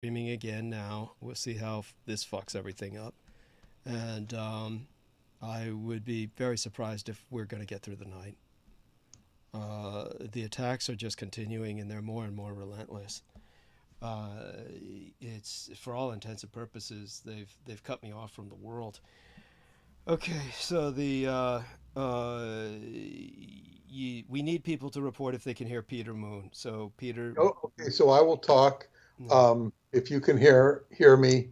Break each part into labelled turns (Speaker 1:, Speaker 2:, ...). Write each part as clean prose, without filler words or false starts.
Speaker 1: streaming again now. We'll see how this fucks everything up. And I would be very surprised if we're going to get through the night. The attacks are just continuing, and they're more and more relentless. It's for all intents and purposes, they've cut me off from the world. Okay, so we need people to report if they can hear Peter Moon. So Peter,
Speaker 2: Oh, okay, so I will talk.
Speaker 1: no.
Speaker 2: If you can hear me,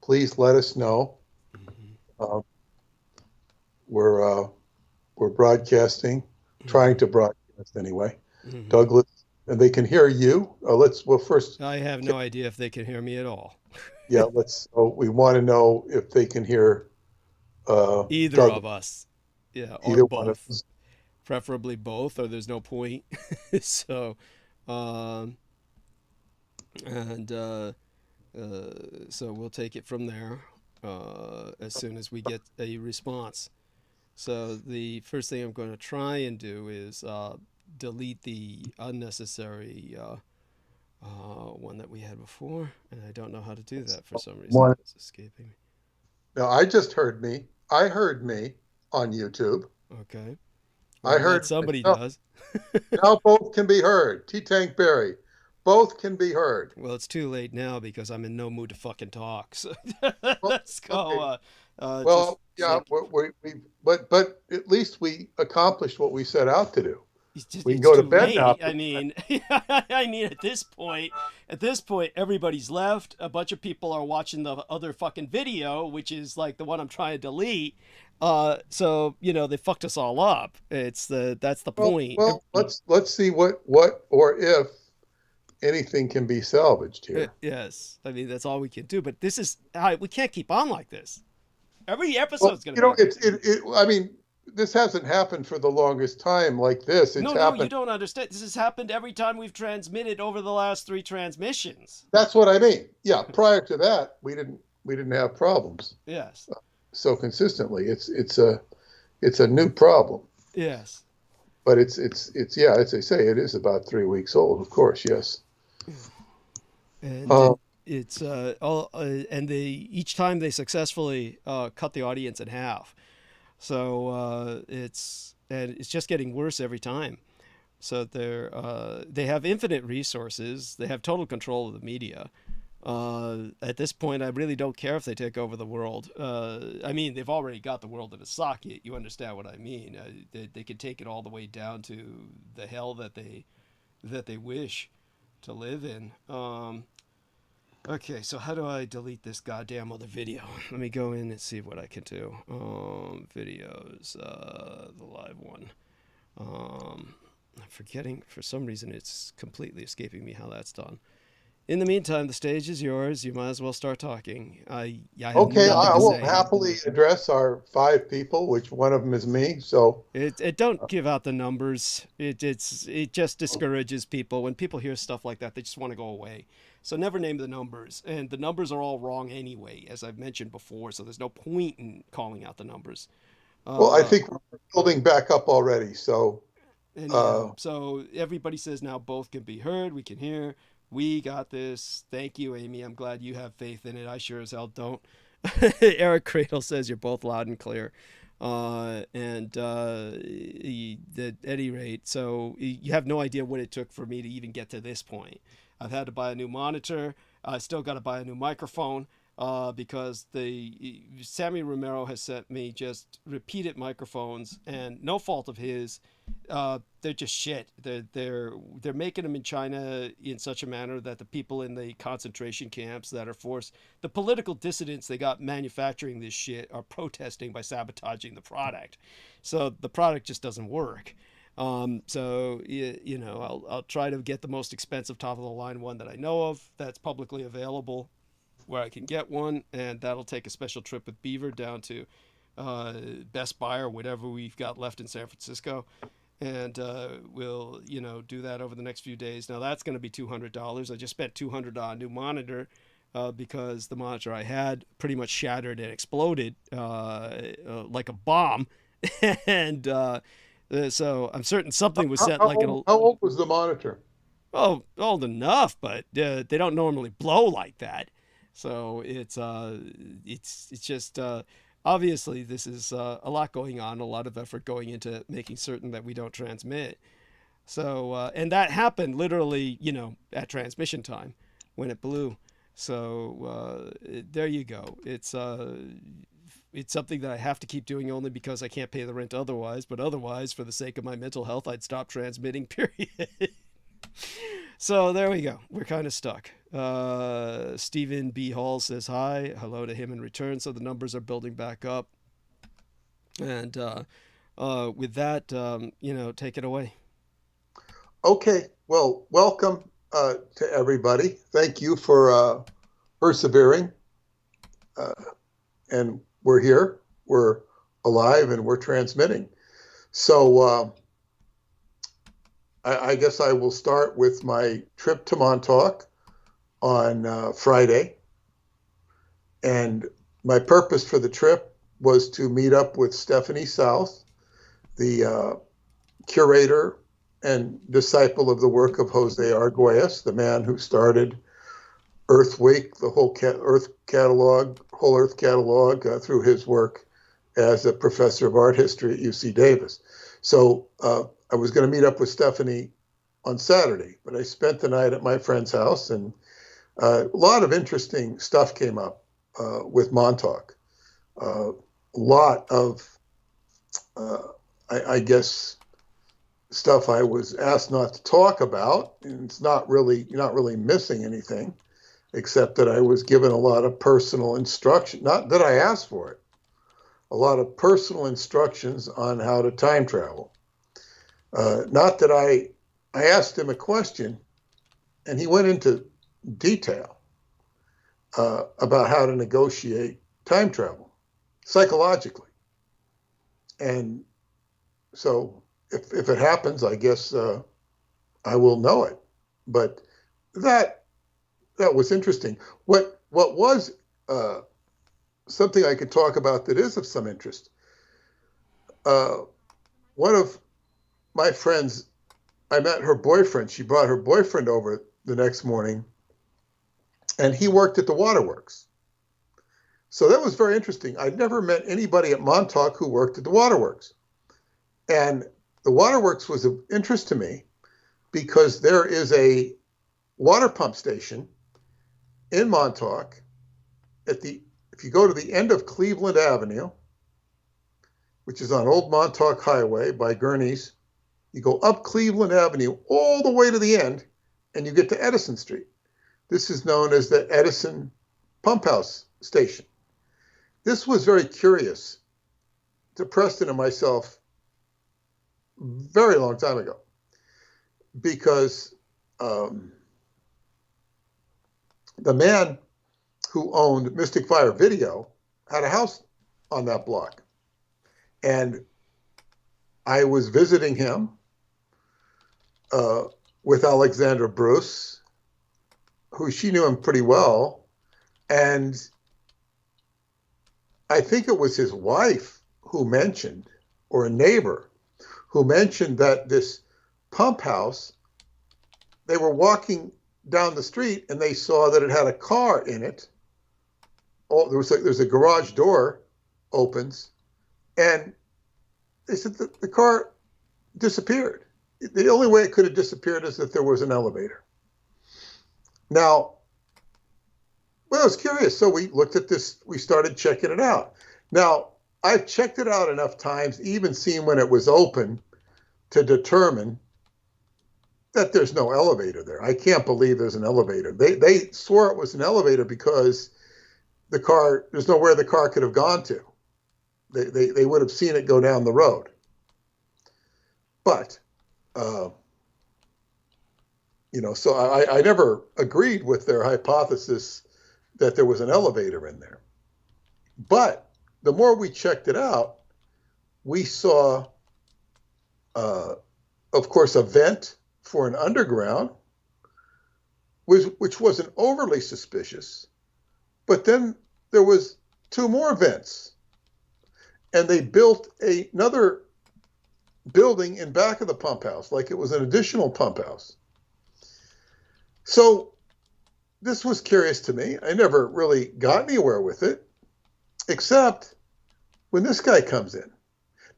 Speaker 2: please let us know.
Speaker 1: Mhm.
Speaker 2: Uh, we're broadcasting, trying to broadcast anyway.
Speaker 1: Mhm.
Speaker 2: Douglas, and they can hear you. Well, first,
Speaker 1: I have
Speaker 2: can-
Speaker 1: no idea if they can hear me at all.
Speaker 2: yeah, we want to know if they can hear
Speaker 1: Either
Speaker 2: Douglas,
Speaker 1: of us, yeah, or
Speaker 2: either one of
Speaker 1: both,
Speaker 2: us.
Speaker 1: preferably both, or there's no point. So, um, and so we'll take it from there as soon as we get a response. So the first thing I'm going to try and do is delete the unnecessary one that we had before, and I don't know how to do that for some reason.
Speaker 2: One.
Speaker 1: It's escaping me.
Speaker 2: No, I just heard me. I heard me on YouTube.
Speaker 1: Okay. Well,
Speaker 2: I
Speaker 1: I'm glad
Speaker 2: heard
Speaker 1: somebody
Speaker 2: myself.
Speaker 1: does.
Speaker 2: Now both can be heard. T-Tank Berry. Both can be heard.
Speaker 1: Well, it's too late now because I'm in no mood to fucking talk. So
Speaker 2: Well,
Speaker 1: let's go.
Speaker 2: okay.
Speaker 1: Just
Speaker 2: Well, yeah,
Speaker 1: like
Speaker 2: but at least we accomplished what we set out to do. We can
Speaker 1: it's
Speaker 2: go to
Speaker 1: too
Speaker 2: bed now.
Speaker 1: late. I mean, I mean, at this point, everybody's left. A bunch of people are watching the other fucking video, which is like the one I'm trying to delete. So they fucked us all up. That's the point.
Speaker 2: Let's see what or if anything can be salvaged here.
Speaker 1: Yes, I mean that's all we can do. But we can't keep on like this. Every
Speaker 2: Well,
Speaker 1: episode's gonna be like this.
Speaker 2: I mean, this hasn't happened for the longest time like this. It's
Speaker 1: No, you
Speaker 2: happened.
Speaker 1: don't understand. This has happened every time we've transmitted over the last three transmissions.
Speaker 2: That's what I mean. Yeah, prior to that, we didn't have problems
Speaker 1: Yes.
Speaker 2: so consistently. It's a new problem.
Speaker 1: Yes.
Speaker 2: But it's yeah, as they say, it is about 3 weeks old, of course, yes.
Speaker 1: And
Speaker 2: Uh,
Speaker 1: it's all and they each time they successfully cut the audience in half. So it's just getting worse every time. So they have infinite resources. They have total control of the media. At this point, I really don't care if they take over the world. I mean, they've already got the world in a socket. You understand what I mean? They can take it all the way down to the hell that they wish to live in. Okay, so how do I delete this goddamn other video? Let me go in and see what I can do. Videos, the live one. I'm forgetting, for some reason, it's completely escaping me how that's done. In the meantime, the stage is yours. You might as well start talking. I have
Speaker 2: okay,
Speaker 1: nothing
Speaker 2: I
Speaker 1: to
Speaker 2: will
Speaker 1: say.
Speaker 2: happily address our 5 people, which one of them is me. So,
Speaker 1: It don't give out the numbers. It just discourages people. When people hear stuff like that, they just want to go away. So never name the numbers, and the numbers are all wrong anyway, as I've mentioned before. So there's no point in calling out the numbers.
Speaker 2: well, I
Speaker 1: Uh,
Speaker 2: think we're building back up already. So,
Speaker 1: Anyhow,
Speaker 2: uh,
Speaker 1: so everybody says now both can be heard. We can hear. We got this. Thank you, Amy. I'm glad you have faith in it. I sure as hell don't. Eric Cradle says you're both loud and clear. At any rate, so you have no idea what it took for me to even get to this point. I've had to buy a new monitor. I still got to buy a new microphone because the Sammy Romero has sent me just repeated microphones, and no fault of his. They're just shit. They're making them in China in such a manner that the people in the concentration camps that are forced, the political dissidents they got manufacturing this shit are protesting by sabotaging the product. So the product just doesn't work. So I'll try to get the most expensive top of the line one that I know of that's publicly available where I can get one, and that'll take a special trip with Beaver down to Best Buy or whatever we've got left in San Francisco, and we'll do that over the next few days. Now that's going to be $200. I just spent $200 on a new monitor because the monitor I had pretty much shattered and exploded like a bomb, and so I'm certain something was set like an.
Speaker 2: how old was the monitor?
Speaker 1: well, old enough, but they don't normally blow like that. So it's just obviously this is a lot going on, a lot of effort going into making certain that we don't transmit. So and that happened literally, at transmission time when it blew. So there you go. It's something that I have to keep doing only because I can't pay the rent otherwise. But otherwise, for the sake of my mental health, I'd stop transmitting. Period. So there we go. We're kind of stuck. Stephen B. Hall says hi. Hello to him in return. So the numbers are building back up. And with that, take it away.
Speaker 2: Okay. Well, welcome to everybody. Thank you for persevering. And we're here. We're alive and we're transmitting. So I guess I will start with my trip to Montauk on Friday. And my purpose for the trip was to meet up with Stephanie South, the curator and disciple of the work of Jose Arguelles, the man who started Earth Week, the whole Earth catalog through his work as a professor of art history at UC Davis. So I was going to meet up with Stephanie on Saturday, but I spent the night at my friend's house, and a lot of interesting stuff came up with Montauk. A lot of, I guess, stuff I was asked not to talk about, and it's not really missing anything, except that I was given a lot of personal instruction, not that I asked for it, a lot of personal instructions on how to time travel. Not that I asked him a question, and he went into detail about how to negotiate time travel psychologically. And so if it happens, I guess I will know it. But that was interesting. What was something I could talk about that is of some interest? One of my friends, I met her boyfriend. She brought her boyfriend over the next morning, and he worked at the waterworks. So that was very interesting. I'd never met anybody at Montauk who worked at the waterworks. And the waterworks was of interest to me because there is a water pump station in Montauk if you go to the end of Cleveland Avenue, which is on Old Montauk Highway by Gurney's, you go up Cleveland Avenue all the way to the end, and you get to Edison Street. This is known as the Edison Pump House Station. This was very curious to Preston and myself very long time ago, because the man who owned Mystic Fire Video had a house on that block. And I was visiting him with Alexandra Bruce, who she knew him pretty well. And I think it was his wife who mentioned, or a neighbor, who mentioned that this pump house, they were walking down the street and they saw that it had a car in it. Oh, there's a garage door opens, and they said that the car disappeared. The only way it could have disappeared is that there was an elevator. Now, well, I was curious, so we looked at this, we started checking it out. Now, I've checked it out enough times, even seen when it was open, to determine that there's no elevator there. I can't believe there's an elevator. They swore it was an elevator because there's nowhere the car could have gone to. They would have seen it go down the road. But, so I never agreed with their hypothesis that there was an elevator in there. But the more we checked it out, we saw, of course, a vent for an underground, which wasn't overly suspicious. But then there was 2 more vents, and they built another building in back of the pump house, like it was an additional pump house. So this was curious to me. I never really got anywhere with it, except when this guy comes in.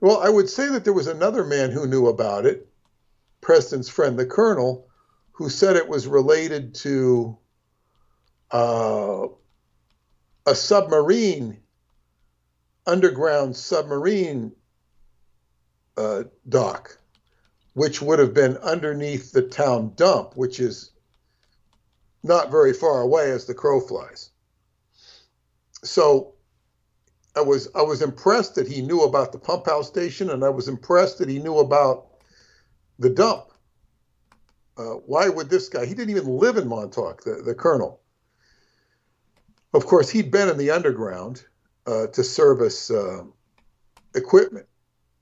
Speaker 2: Well, I would say that there was another man who knew about it, Preston's friend, the colonel, who said it was related to a submarine, underground submarine dock, which would have been underneath the town dump, which is not very far away as the crow flies. So I was impressed that he knew about the pump house station, and I was impressed that he knew about the dump. Why would this guy? He didn't even live in Montauk, the colonel. Of course, he'd been in the underground to service equipment.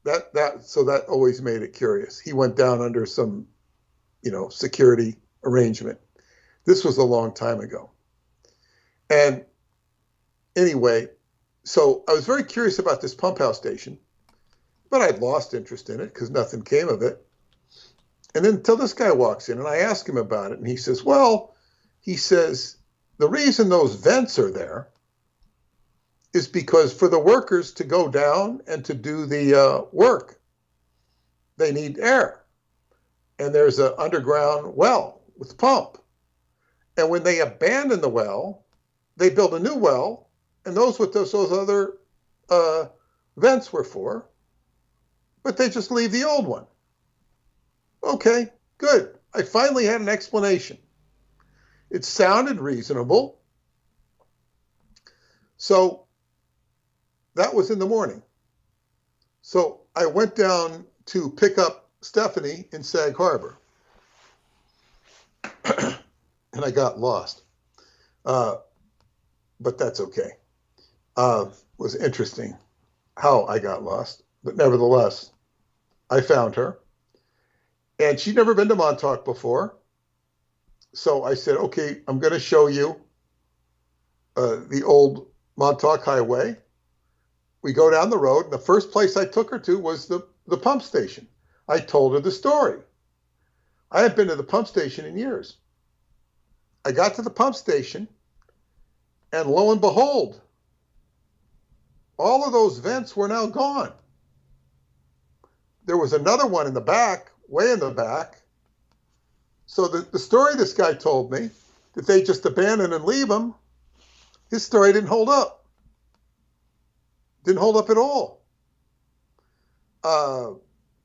Speaker 2: So that always made it curious. He went down under some, security arrangement. This was a long time ago. And anyway, so I was very curious about this pump house station, but I'd lost interest in it because nothing came of it. And then until this guy walks in and I ask him about it, and he says, the reason those vents are there is because for the workers to go down and to do the work, they need air. And there's an underground well with a pump. And when they abandon the well, they build a new well, and those what those other vents were for, but they just leave the old one. Okay, good. I finally had an explanation. It sounded reasonable. So that was in the morning. So I went down to pick up Stephanie in Sag Harbor. And I got lost. But that's okay. It was interesting how I got lost. But nevertheless, I found her. And she'd never been to Montauk before. So I said, okay, I'm going to show you the old Montauk Highway. We go down the road, and the first place I took her to was the pump station. I told her the story. I hadn't been to the pump station in years. I got to the pump station, and lo and behold, all of those vents were now gone. There was another one in the back, way in the back. So the story this guy told me, that they just abandon and leave them, his story didn't hold up. Didn't hold up at all.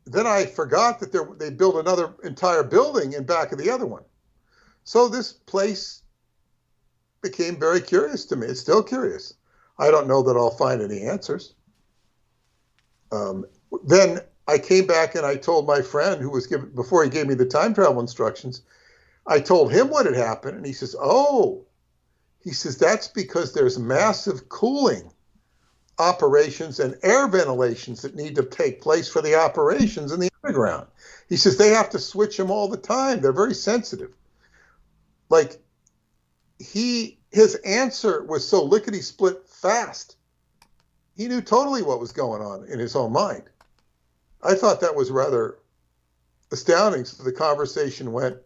Speaker 2: Then I forgot that they built another entire building in back of the other one. So this place became very curious to me. It's still curious. I don't know that I'll find any answers. Then I came back and I told my friend who was before he gave me the time travel instructions, I told him what had happened, and he says, that's because there's massive cooling operations and air ventilations that need to take place for the operations in the underground. He says they have to switch them all the time. They're very sensitive. Like his answer was so lickety-split fast. He knew totally what was going on in his own mind. I thought that was rather astounding. So the conversation went,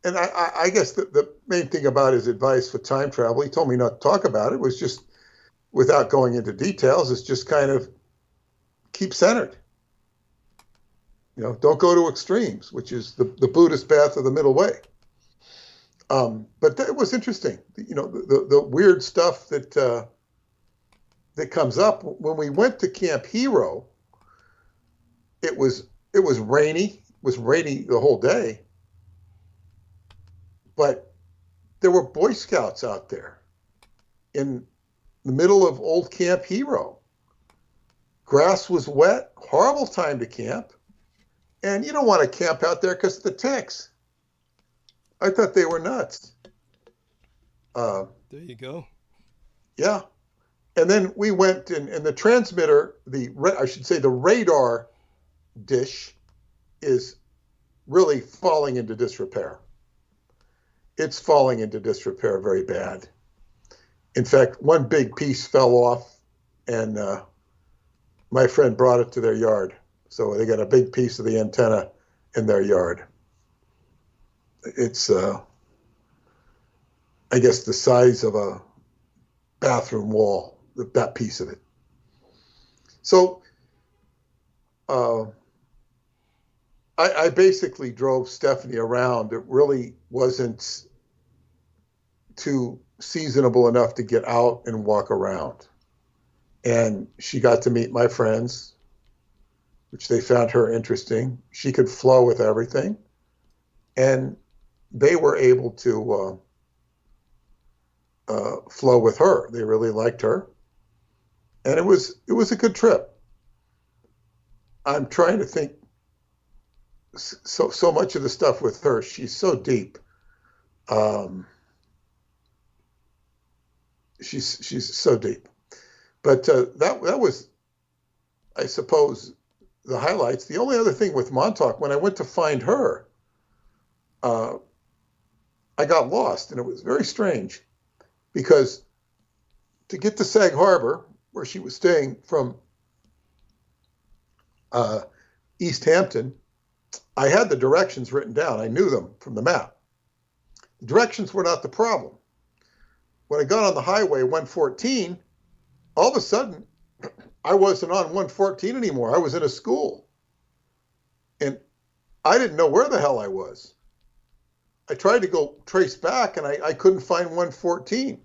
Speaker 2: and I guess the main thing about his advice for time travel, he told me not to talk about it, was just, without going into details, is just kind of keep centered. Don't go to extremes, which is the Buddhist path of the middle way. But that was interesting. The weird stuff that comes up. When we went to Camp Hero, it was rainy. It was rainy the whole day. But there were Boy Scouts out there in the middle of old Camp Hero. Grass was wet, horrible time to camp. And you don't want to camp out there because of the ticks. I thought they were nuts.
Speaker 1: There you go.
Speaker 2: Yeah. And then we went and the transmitter, the radar dish is really falling into disrepair. It's falling into disrepair very bad. In fact, one big piece fell off, and my friend brought it to their yard. So they got a big piece of the antenna in their yard. It's I guess, the size of a bathroom wall, that piece of it. So I basically drove Stephanie around. It really wasn't too seasonable enough to get out and walk around. And she got to meet my friends, which they found her interesting. She could flow with everything. And they were able to flow with her. They really liked her. And it was a good trip. I'm trying to think. So much of the stuff with her, she's so deep. She's so deep. But that was, I suppose, the highlights. The only other thing with Montauk, when I went to find her, I got lost, and it was very strange, because to get to Sag Harbor, where she was staying from East Hampton, I had the directions written down. I knew them from the map. The directions were not the problem. When I got on the highway 114, all of a sudden, I wasn't on 114 anymore. I was in a school. And I didn't know where the hell I was. I tried to go trace back, and I couldn't find 114.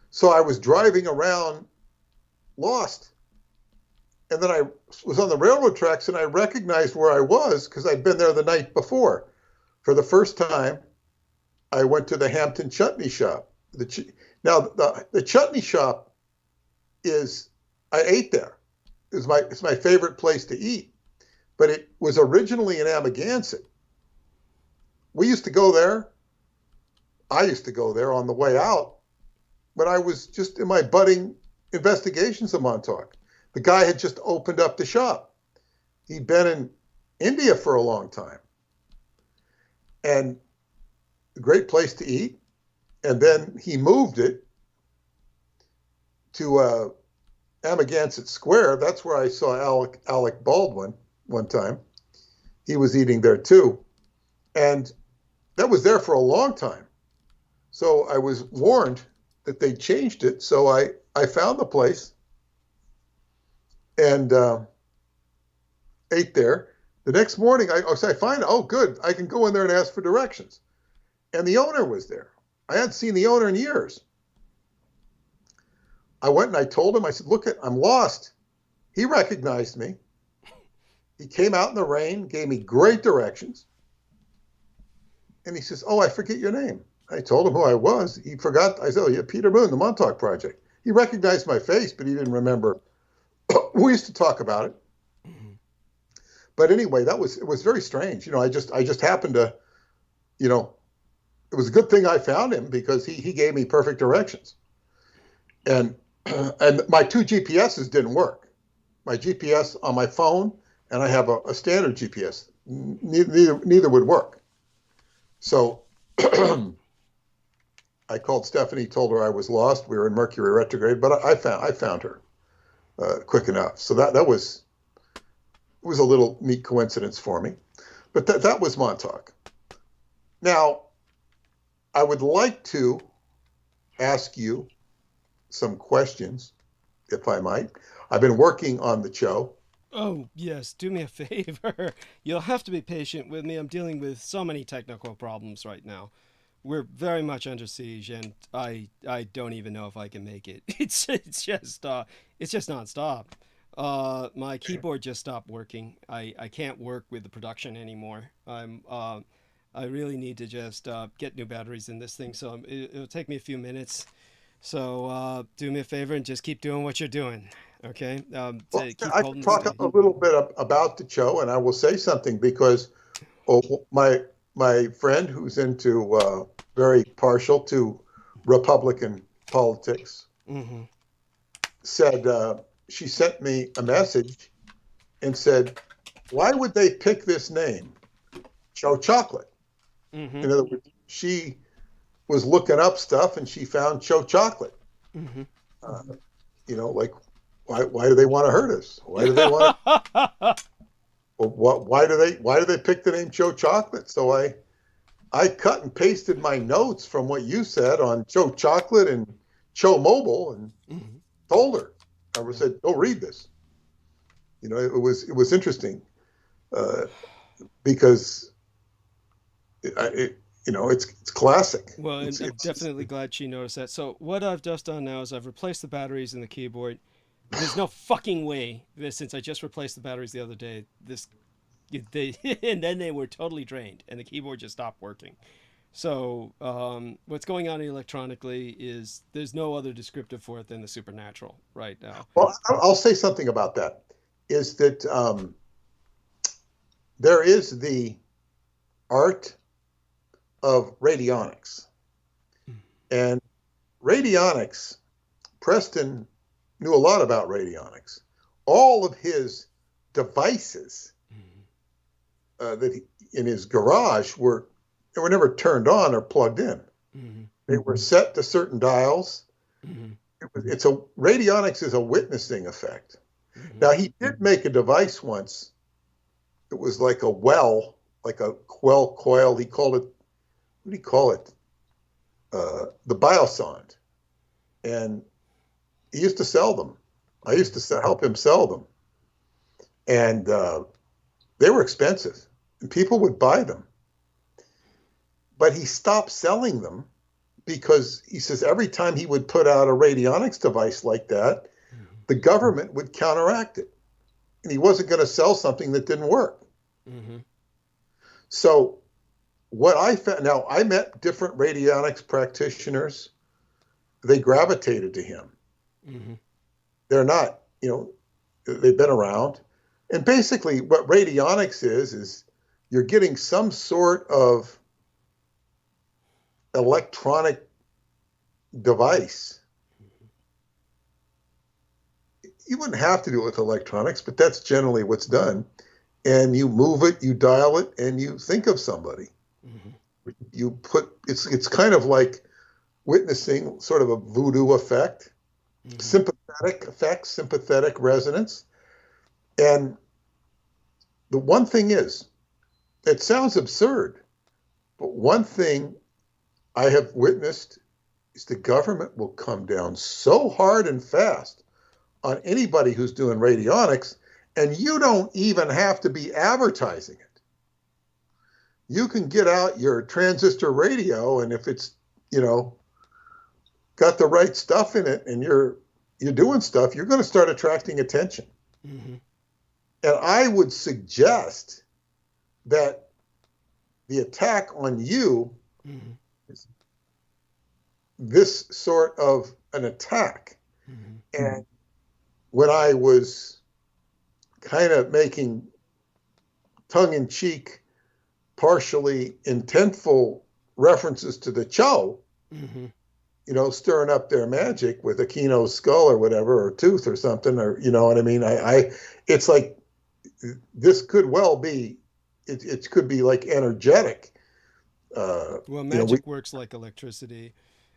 Speaker 2: So I was driving around lost. And then I was on the railroad tracks, and I recognized where I was because I'd been there the night before. For the first time, I went to the Hampton Chutney Shop. Now, the chutney shop I ate there. It's my favorite place to eat. But it was originally in Amagansett. We used to go there. I used to go there on the way out when I was just in my budding investigations of Montauk. The guy had just opened up the shop. He'd been in India for a long time. And a great place to eat. And then he moved it to Amagansett Square. That's where I saw Alec Baldwin one time. He was eating there too. And that was there for a long time. So I was warned that they changed it. So I found the place and ate there. The next morning, I find, oh, good, I can go in there and ask for directions. And the owner was there. I hadn't seen the owner in years. I went and I told him, I said, look, I'm lost. He recognized me. He came out in the rain, gave me great directions. And he says, oh, I forget your name. I told him who I was. He forgot. I said, oh, yeah, Peter Moon, the Montauk Project. He recognized my face, but he didn't remember. We used to talk about it. Mm-hmm. But anyway, it was very strange. I just happened to, it was a good thing I found him because he gave me perfect directions. And my two GPSs didn't work. My GPS on my phone, and I have a standard GPS. Neither would work. So I called Stephanie, told her I was lost. We were in Mercury retrograde, but I found her quick enough. So that was a little neat coincidence for me. But that was Montauk. Now, I would like to ask you some questions, if I might. I've been working on the show.
Speaker 1: Oh, yes, do me a favor. You'll have to be patient with me. I'm dealing with so many technical problems right now. We're very much under siege, and I don't even know if I can make it. It's just nonstop. My keyboard just stopped working. I can't work with the production anymore. I really need to just get new batteries in this thing, so it'll take me a few minutes. So do me a favor and just keep doing what you're doing, okay?
Speaker 2: I can talk a little bit about the show, and I will say something because my friend who's into very partial to Republican politics mm-hmm. said she sent me a message and said, why would they pick this name, Joe Chocolate? Mm-hmm. In other words, she was looking up stuff and she found Joe Chocolate. Mm-hmm. Like why do they want to hurt us? Why do they want? Why do they pick the name Joe Chocolate? So I cut and pasted my notes from what you said on Joe Chocolate and Cho Mobile and
Speaker 1: Mm-hmm.
Speaker 2: told her. I said, "Oh, read this." It was interesting because it's classic.
Speaker 1: Well, and I'm
Speaker 2: It's
Speaker 1: definitely glad she noticed that. So what I've just done now is I've replaced the batteries in the keyboard. There's no fucking way that since I just replaced the batteries the other day, and then they were totally drained and the keyboard just stopped working. So what's going on electronically is there's no other descriptive for it than the supernatural right now.
Speaker 2: well, I'll say something about that. Is that there is the art of radionics, and radionics. Preston knew a lot about radionics. All of his devices in his garage were never turned on or plugged in.
Speaker 1: Mm-hmm.
Speaker 2: They were set to certain dials.
Speaker 1: Mm-hmm.
Speaker 2: Radionics is a witnessing effect.
Speaker 1: Mm-hmm.
Speaker 2: Now he did make a device once. It was like a well, like a quell coil. He called it, what do you call it? The biosond. And he used to sell them. I used to help him sell them. And they were expensive, and people would buy them. But he stopped selling them because he says every time he would put out a radionics device like that, the government would counteract it. And he wasn't going to sell something that didn't work.
Speaker 1: Mm-hmm.
Speaker 2: So what I found, now I met different radionics practitioners. They gravitated to him.
Speaker 1: Mm-hmm.
Speaker 2: They're not, they've been around. And basically what radionics is you're getting some sort of electronic device. You wouldn't have to do it with electronics, but that's generally what's done. And you move it, you dial it, and you think of somebody. Mm-hmm. It's kind of like witnessing sort of a voodoo effect, mm-hmm. Sympathetic effects, sympathetic resonance. And the one thing is, it sounds absurd, but one thing I have witnessed is the government will come down so hard and fast on anybody who's doing radionics, and you don't even have to be advertising it. You can get out your transistor radio, and if it's, got the right stuff in it and you're doing stuff, you're going to start attracting attention. Mm-hmm. And I would suggest that the attack on you mm-hmm. is this sort of an attack. Mm-hmm. And when I was kind of making tongue-in-cheek, partially intentful references to the Cho, mm-hmm. Stirring up their magic with Aquino's skull or whatever, or tooth or something, or, you know what I mean? It's like, this could well be, it could be like energetic.
Speaker 1: Well, magic works like electricity,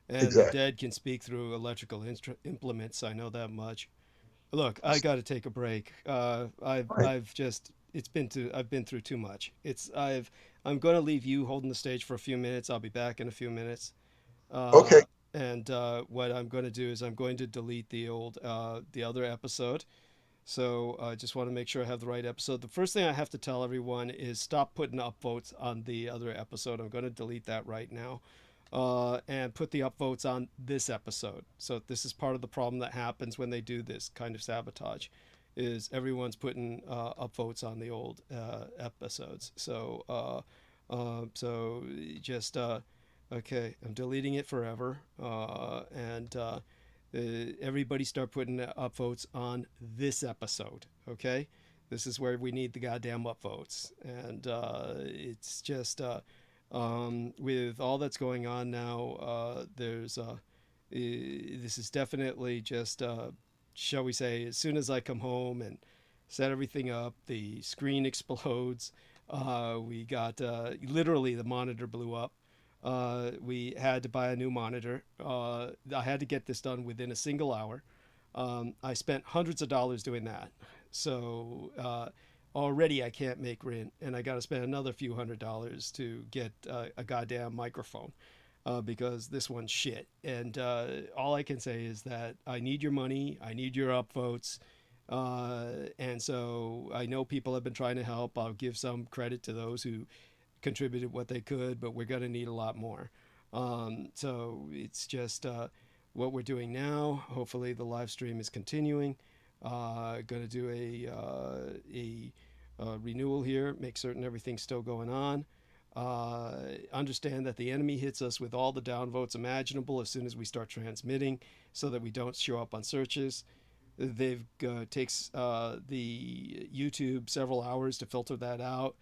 Speaker 1: and
Speaker 2: exactly.
Speaker 1: The dead can speak through electrical implements. I know that much. Look, I got to take a break. I've been through too much. I'm going to leave you holding the stage for a few minutes. I'll be back in a few minutes.
Speaker 2: Okay.
Speaker 1: And what I'm going to do is I'm going to delete the other episode. So I just want to make sure I have the right episode. The first thing I have to tell everyone is stop putting upvotes on the other episode. I'm going to delete that right now. And put the upvotes on this episode. So this is part of the problem that happens when they do this kind of sabotage, is everyone's putting upvotes on the old episodes. So just okay, I'm deleting it forever, and everybody start putting upvotes on this episode. Okay, this is where we need the goddamn upvotes, and it's just. With all that's going on now, this is definitely just, shall we say, as soon as I come home and set everything up, the screen explodes. We got, literally the monitor blew up. We had to buy a new monitor. I had to get this done within a single hour. I spent hundreds of dollars doing that. So already I can't make rent, and I got to spend another few $100s to get a goddamn microphone. Because this one's shit. And all I can say is that I need your money. I need your upvotes. And so I know people have been trying to help. I'll give some credit to those who contributed what they could, but we're going to need a lot more. So it's just what we're doing now. Hopefully the live stream is continuing. Going to do a renewal here, make certain everything's still going on. Understand that the enemy hits us with all the downvotes imaginable as soon as we start transmitting, so that we don't show up on searches. They've takes the YouTube several hours to filter that out.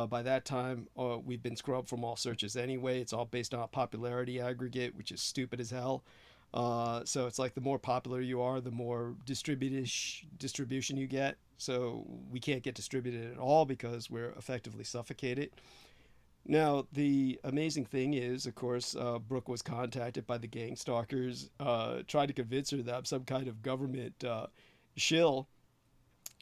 Speaker 1: By that time, we've been scrubbed from all searches anyway. It's all based on a popularity aggregate, which is stupid as hell. So it's like the more popular you are, the more distribution you get. So we can't get distributed at all because we're effectively suffocated. Now, the amazing thing is, of course, Brooke was contacted by the gang stalkers, tried to convince her that I'm some kind of government shill.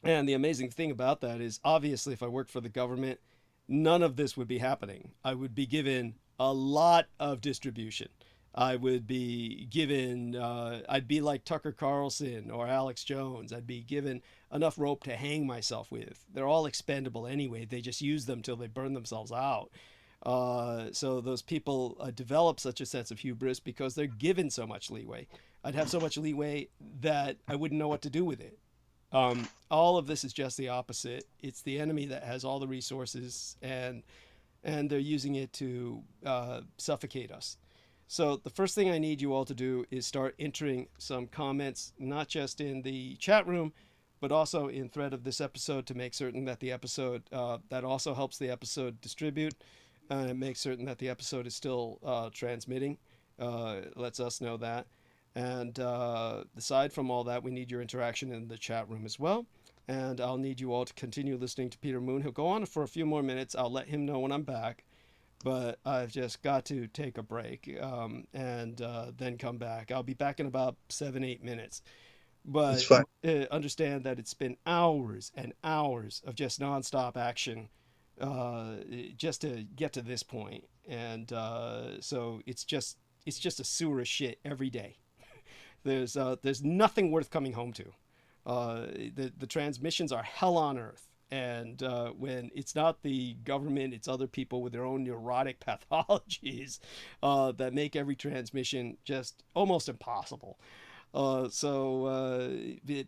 Speaker 1: And the amazing thing about that is, obviously, if I worked for the government, none of this would be happening. I would be given a lot of distribution. I would be given, I'd be like Tucker Carlson or Alex Jones. I'd be given enough rope to hang myself with. They're all expendable anyway. They just use them till they burn themselves out. So those people develop such a sense of hubris because they're given so much leeway. I'd have so much leeway that I wouldn't know what to do with it. All of this is just the opposite. It's the enemy that has all the resources, and they're using it to suffocate us. So the first thing I need you all to do is start entering some comments, not just in the chat room, but also in thread of this episode, to make certain that the episode, that also helps the episode distribute, and make certain that the episode is still transmitting. Lets us know that. And aside from all that, we need your interaction in the chat room as well. And I'll need you all to continue listening to Peter Moon. He'll go on for a few more minutes. I'll let him know when I'm back. But I've just got to take a break and then come back. I'll be back in about 7-8 minutes. But understand that it's been hours and hours of just nonstop action just to get to this point. And so it's just a sewer of shit every day. There's nothing worth coming home to. The transmissions are hell on earth. And when it's not the government, it's other people with their own neurotic pathologies that make every transmission just almost impossible. So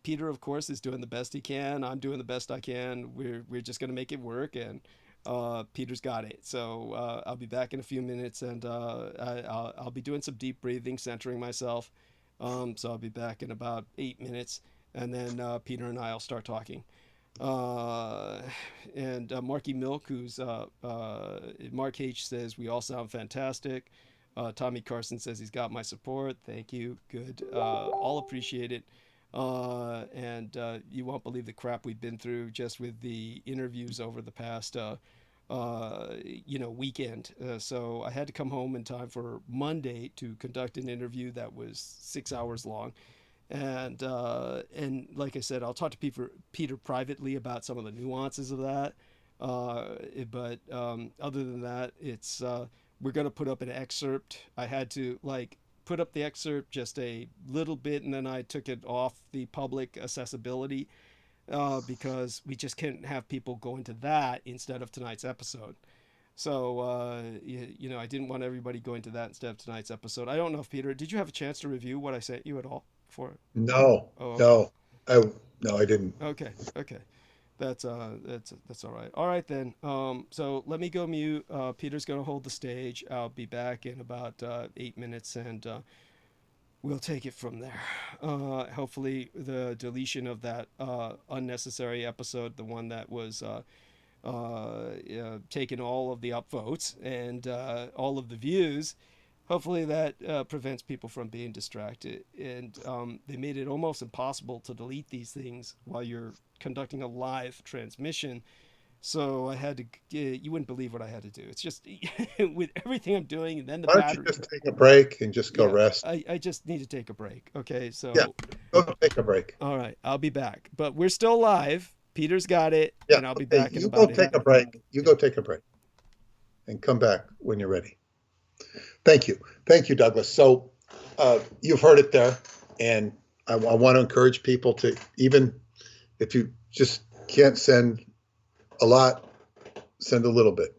Speaker 1: Peter, of course, is doing the best he can. I'm doing the best I can. We're just going to make it work, and Peter's got it. So I'll be back in a few minutes, and I'll be doing some deep breathing, centering myself. So I'll be back in about 8 minutes, and then Peter and I will start talking. And Marky Milk, who's Mark H, says we all sound fantastic. Tommy Carson says he's got my support. Thank you. Good. All appreciate it. And you won't believe the crap we've been through just with the interviews over the past weekend. So I had to come home in time for Monday to conduct an interview that was 6 hours long. And like I said, I'll talk to Peter privately about some of the nuances of that. But other than that, it's we're going to put up an excerpt. I had to put up the excerpt just a little bit, and then I took it off the public accessibility because we just can't have people go into that instead of tonight's episode. So, I didn't want everybody going to that instead of tonight's episode. I don't know if Peter, did you have a chance to review what I sent you at all?
Speaker 2: No,
Speaker 1: okay.
Speaker 2: No, I didn't.
Speaker 1: Okay. That's all right. All right then. So let me go mute. Peter's gonna hold the stage. I'll be back in about 8 minutes, and we'll take it from there. Hopefully the deletion of that unnecessary episode, the one that was taking all of the upvotes and all of the views. Hopefully that prevents people from being distracted. And they made it almost impossible to delete these things while you're conducting a live transmission. So I had to, you wouldn't believe what I had to do. It's just with everything I'm doing, and then the battery. Why don't
Speaker 2: you just take a break and just go rest?
Speaker 1: I just need to take a break. Okay, so.
Speaker 2: Yeah, go take a break.
Speaker 1: All right, I'll be back. But we're still live. Peter's got it,
Speaker 2: Yeah.
Speaker 1: and I'll be
Speaker 2: Okay.
Speaker 1: back in
Speaker 2: You go
Speaker 1: about
Speaker 2: take a break. You go take a break and come back when you're ready. Thank you. Thank you, Douglas. So you've heard it there. And I want to encourage people to, even if you just can't send a lot, send a little bit.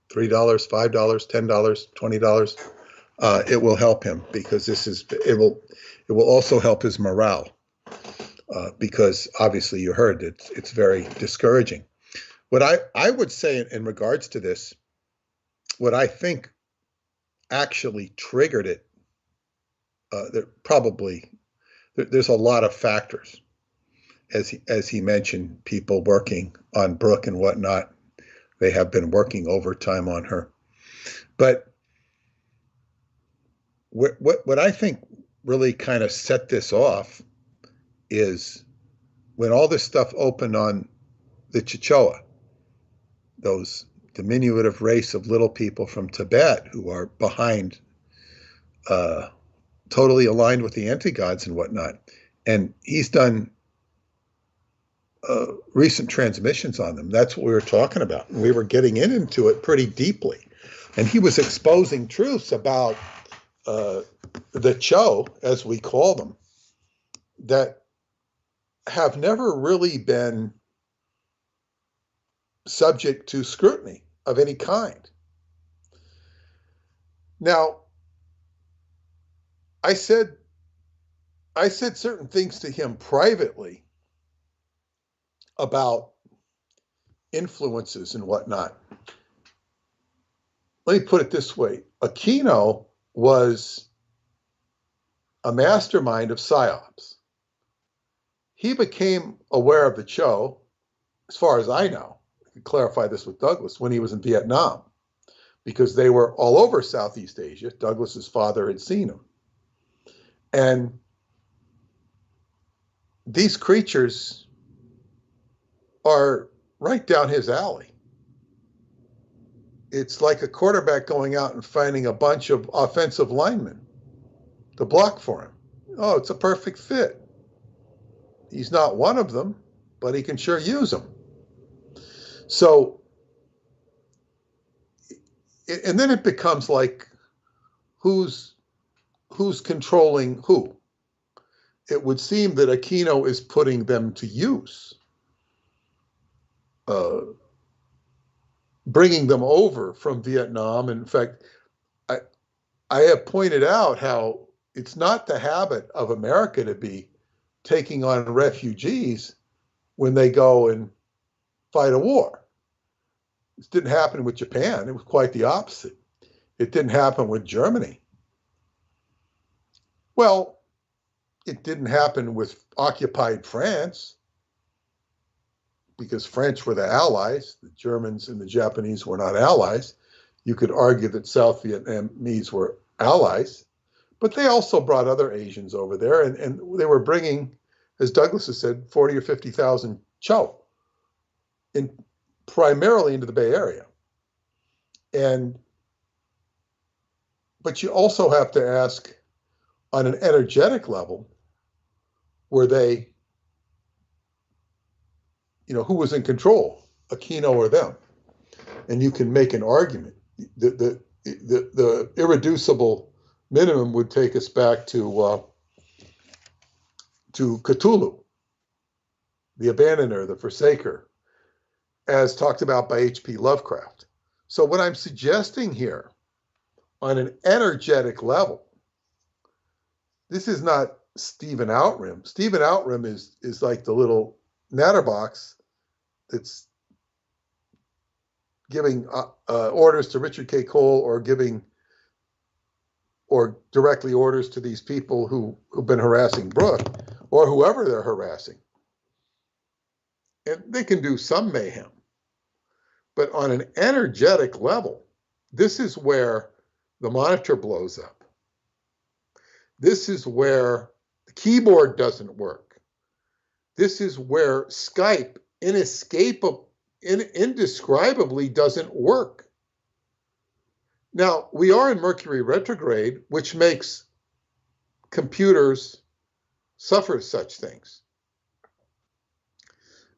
Speaker 2: $3, $5, $10, $20. It will help him, because it will also help his morale, because obviously you heard it's very discouraging. What I would say in regards to this, what I think actually triggered it, there's a lot of factors, as he mentioned, people working on Brooke and whatnot. They have been working overtime on her, but what I think really kind of set this off is when all this stuff opened on the Chichoa, those diminutive race of little people from Tibet who are behind, totally aligned with the anti-gods and whatnot. And he's done recent transmissions on them. That's what we were talking about. And we were getting into it pretty deeply. And he was exposing truths about the Cho, as we call them, that have never really been subject to scrutiny of any kind. Now, I said certain things to him privately about influences and whatnot. Let me put it this way. Aquino was a mastermind of Psyops. He became aware of the Cho, as far as I know, I can clarify this with Douglas, when he was in Vietnam, because they were all over Southeast Asia. Douglas's father had seen them. And these creatures are right down his alley. It's like a quarterback going out and finding a bunch of offensive linemen to block for him. Oh, it's a perfect fit. He's not one of them, but he can sure use them. So, and then it becomes like, who's controlling who? It would seem that Aquino is putting them to use, bringing them over from Vietnam. In fact, I have pointed out how it's not the habit of America to be taking on refugees when they go and fight a war. This didn't happen with Japan. It was quite the opposite. It didn't happen with Germany. Well, it didn't happen with occupied France, because French were the allies. The Germans and the Japanese were not allies. You could argue that South Vietnamese were allies, but they also brought other Asians over there, and they were bringing, as Douglas has said, 40 or 50,000 Cho, primarily into the Bay Area. But you also have to ask, on an energetic level, were they, who was in control, Aquino or them? And you can make an argument. The irreducible minimum would take us back to Cthulhu, the abandoner, the forsaker, as talked about by H.P. Lovecraft. So what I'm suggesting here, on an energetic level, this is not Stephen Outram. Stephen Outram is like the little natterbox that's giving orders to Richard K. Cole, or directly orders to these people who've been harassing Brooke, or whoever they're harassing. And they can do some mayhem. But on an energetic level, this is where the monitor blows up. This is where the keyboard doesn't work. This is where Skype indescribably doesn't work. Now, we are in Mercury retrograde, which makes computers suffer such things.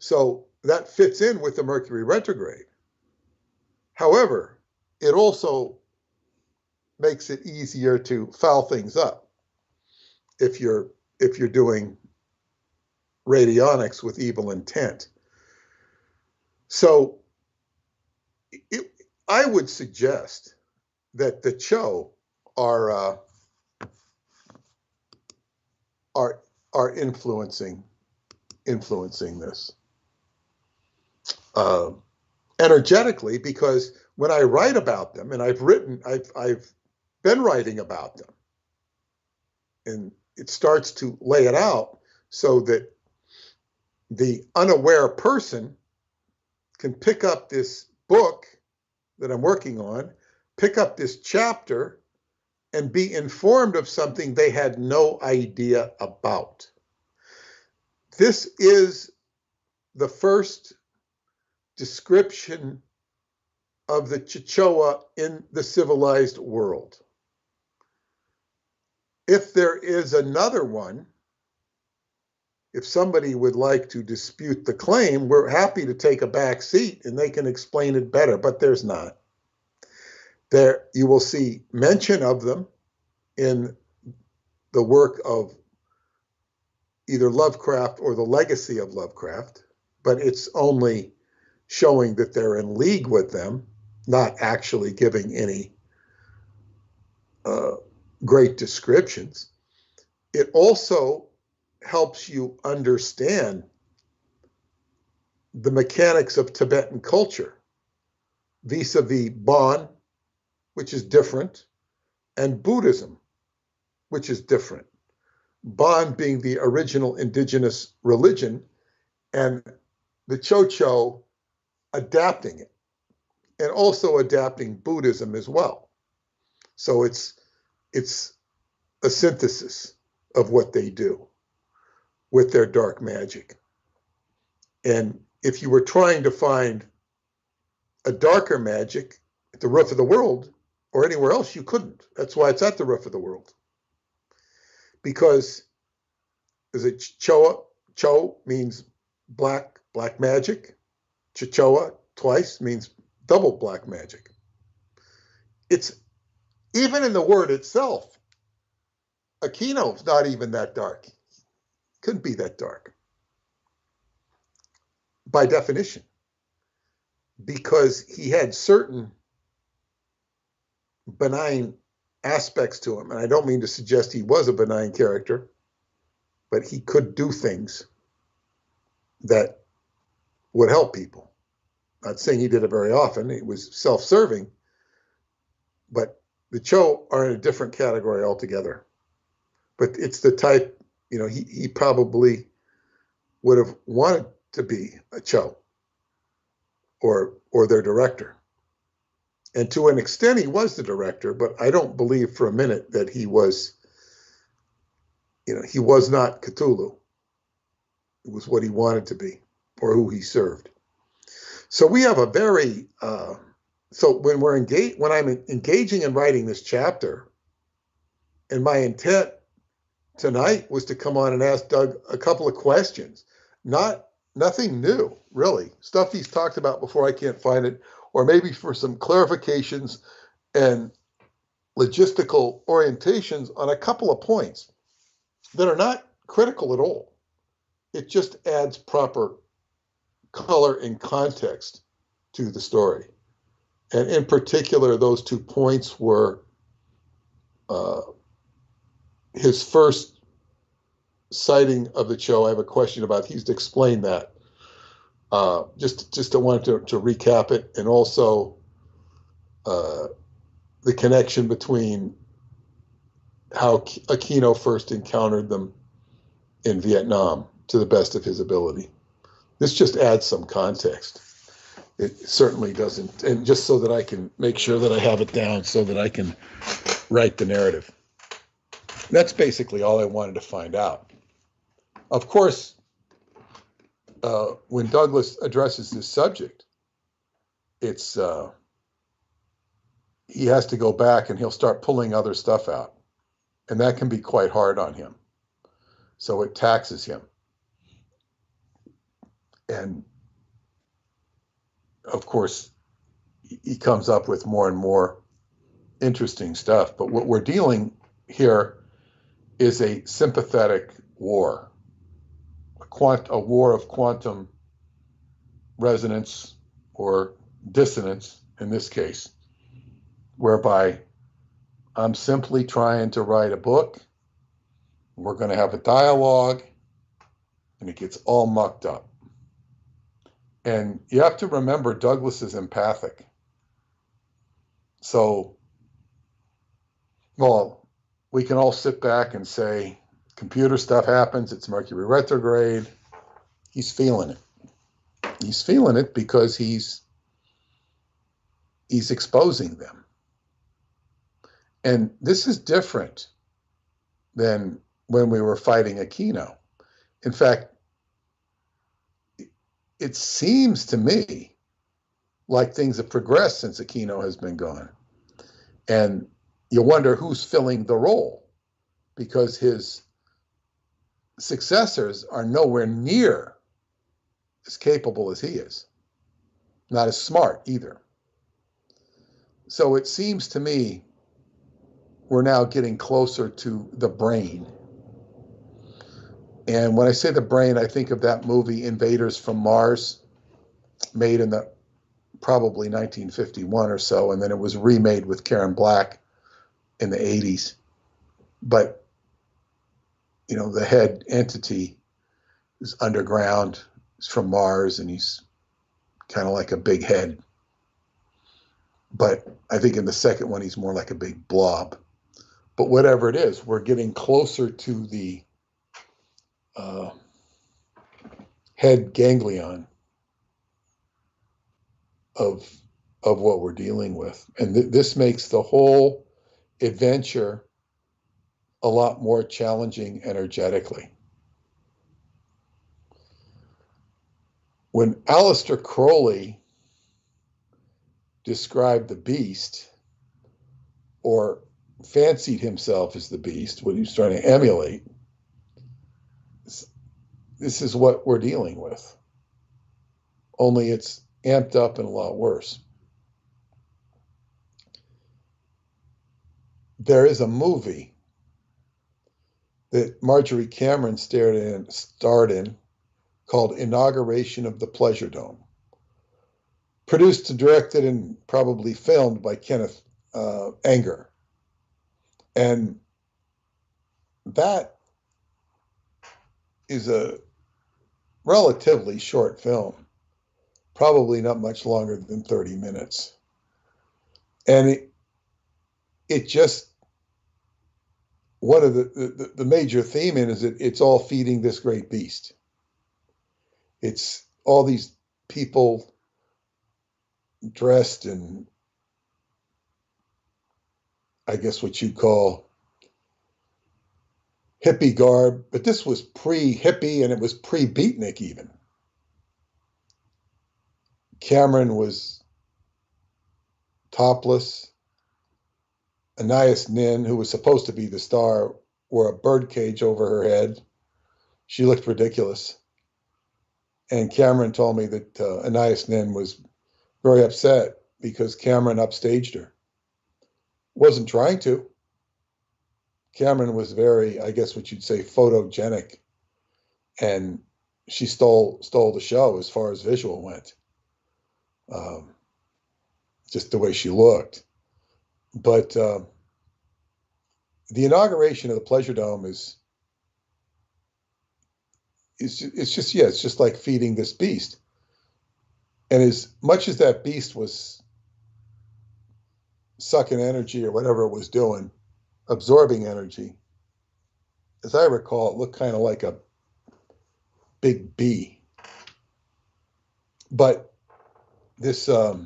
Speaker 2: So that fits in with the Mercury retrograde. However, it also makes it easier to foul things up if you're doing radionics with evil intent. So I would suggest that the Cho are influencing this energetically, because when I write about them, and I've been writing about them, and it starts to lay it out so that the unaware person can pick up this book that I'm working on, pick up this chapter, and be informed of something they had no idea about. This is the first description of the Chichoa in the civilized world. If there is another one, if somebody would like to dispute the claim, we're happy to take a back seat and they can explain it better, but there's not. There, you will see mention of them in the work of either Lovecraft or the legacy of Lovecraft, but it's only showing that they're in league with them, not actually giving any great descriptions. It also helps you understand the mechanics of Tibetan culture vis-a-vis Bon, which is different, and Buddhism, which is different. Bon being the original indigenous religion, and the Chocho adapting it, and also adapting Buddhism as well. So it's a synthesis of what they do with their dark magic. And if you were trying to find a darker magic at the roof of the world or anywhere else, you couldn't. That's why it's at the roof of the world. Because is it Chichoa? Cho means black magic. Chichoa twice means double black magic. It's even in the word itself. Aquino's not even that dark. Couldn't be that dark by definition, because he had certain benign aspects to him. And I don't mean to suggest he was a benign character, but he could do things that would help people. Not saying he did it very often. It was self-serving, but the Cho are in a different category altogether. But it's the type, he probably would have wanted to be a Cho or their director. And to an extent, he was the director, but I don't believe for a minute that he was, he was not Cthulhu. It was what he wanted to be or who he served. So we have a very, so when I'm engaging in writing this chapter, and my intent tonight was to come on and ask Doug a couple of questions, nothing new, really. Stuff he's talked about before, I can't find it, or maybe for some clarifications and logistical orientations on a couple of points that are not critical at all. It just adds proper color and context to the story. And in particular, those 2 points were his first sighting of the Cho. I have a question about, he's explained that. Just I wanted to recap it, and also the connection between how Aquino first encountered them in Vietnam to the best of his ability. This just adds some context. It certainly doesn't, and just so that I can make sure that I have it down so that I can write the narrative. That's basically all I wanted to find out. Of course, when Douglas addresses this subject, it's he has to go back and he'll start pulling other stuff out, and that can be quite hard on him. So it taxes him. And of course, he comes up with more and more interesting stuff. But what we're dealing here is a sympathetic war, a war of quantum resonance or dissonance in this case, whereby I'm simply trying to write a book. We're going to have a dialogue, and it gets all mucked up. And you have to remember Douglas is empathic. So, well, we can all sit back and say, computer stuff happens, it's Mercury retrograde. He's feeling it. He's feeling it because he's exposing them. And this is different than when we were fighting Aquino. In fact, it seems to me like things have progressed since Aquino has been gone. And you wonder who's filling the role, because his successors are nowhere near as capable as he is. Not as smart either. So it seems to me we're now getting closer to the brain. And when I say the brain, I think of that movie Invaders from Mars, made in the probably 1951 or so, and then it was remade with Karen Black in the 80s. But, you know, the head entity is underground, he's from Mars, and he's kind of like a big head. But I think in the second one, he's more like a big blob. But whatever it is, we're getting closer to the head ganglion of what we're dealing with. And this makes the whole adventure a lot more challenging energetically. When Aleister Crowley described the beast, or fancied himself as the beast, what he was trying to emulate, this is what we're dealing with. Only it's amped up and a lot worse. There is a movie that Marjorie Cameron starred in called Inauguration of the Pleasure Dome. Produced, directed, and probably filmed by Kenneth Anger. And that is a relatively short film, probably not much longer than 30 minutes. And it just, one of the major theme in is that it's all feeding this great beast. It's all these people dressed in, I guess what you call hippie garb, but this was pre-hippie and it was pre-beatnik even. Cameron was topless. Anais Nin, who was supposed to be the star, wore a birdcage over her head. She looked ridiculous. And Cameron told me that Anais Nin was very upset because Cameron upstaged her. Wasn't trying to. Cameron was very, I guess what you'd say, photogenic. And she stole the show as far as visual went. Just the way she looked. But the inauguration of the Pleasure Dome is just like feeding this beast. And as much as that beast was sucking energy or whatever it was doing, absorbing energy, as I recall, it looked kind of like a big bee. But this, but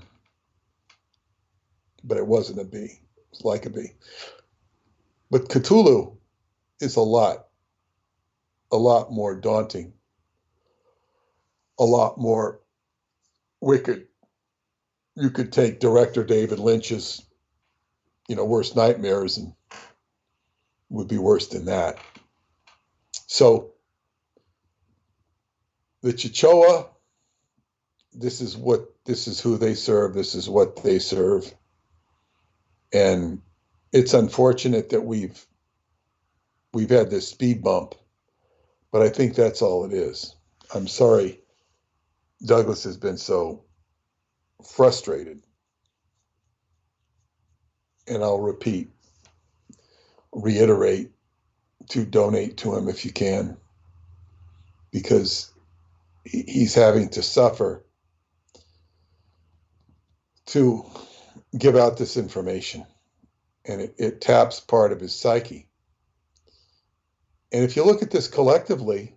Speaker 2: it wasn't a bee. It was like a bee. But Cthulhu is a lot more daunting, a lot more wicked. You could take director David Lynch's, worst nightmares, and would be worse than that. So the Chichoa this is who they serve, this is what they serve. And it's unfortunate that we've had this speed bump, but I think that's all it is. I'm sorry Douglas has been so frustrated. And I'll reiterate to donate to him if you can, because he's having to suffer to give out this information, and it taps part of his psyche. And if you look at this collectively,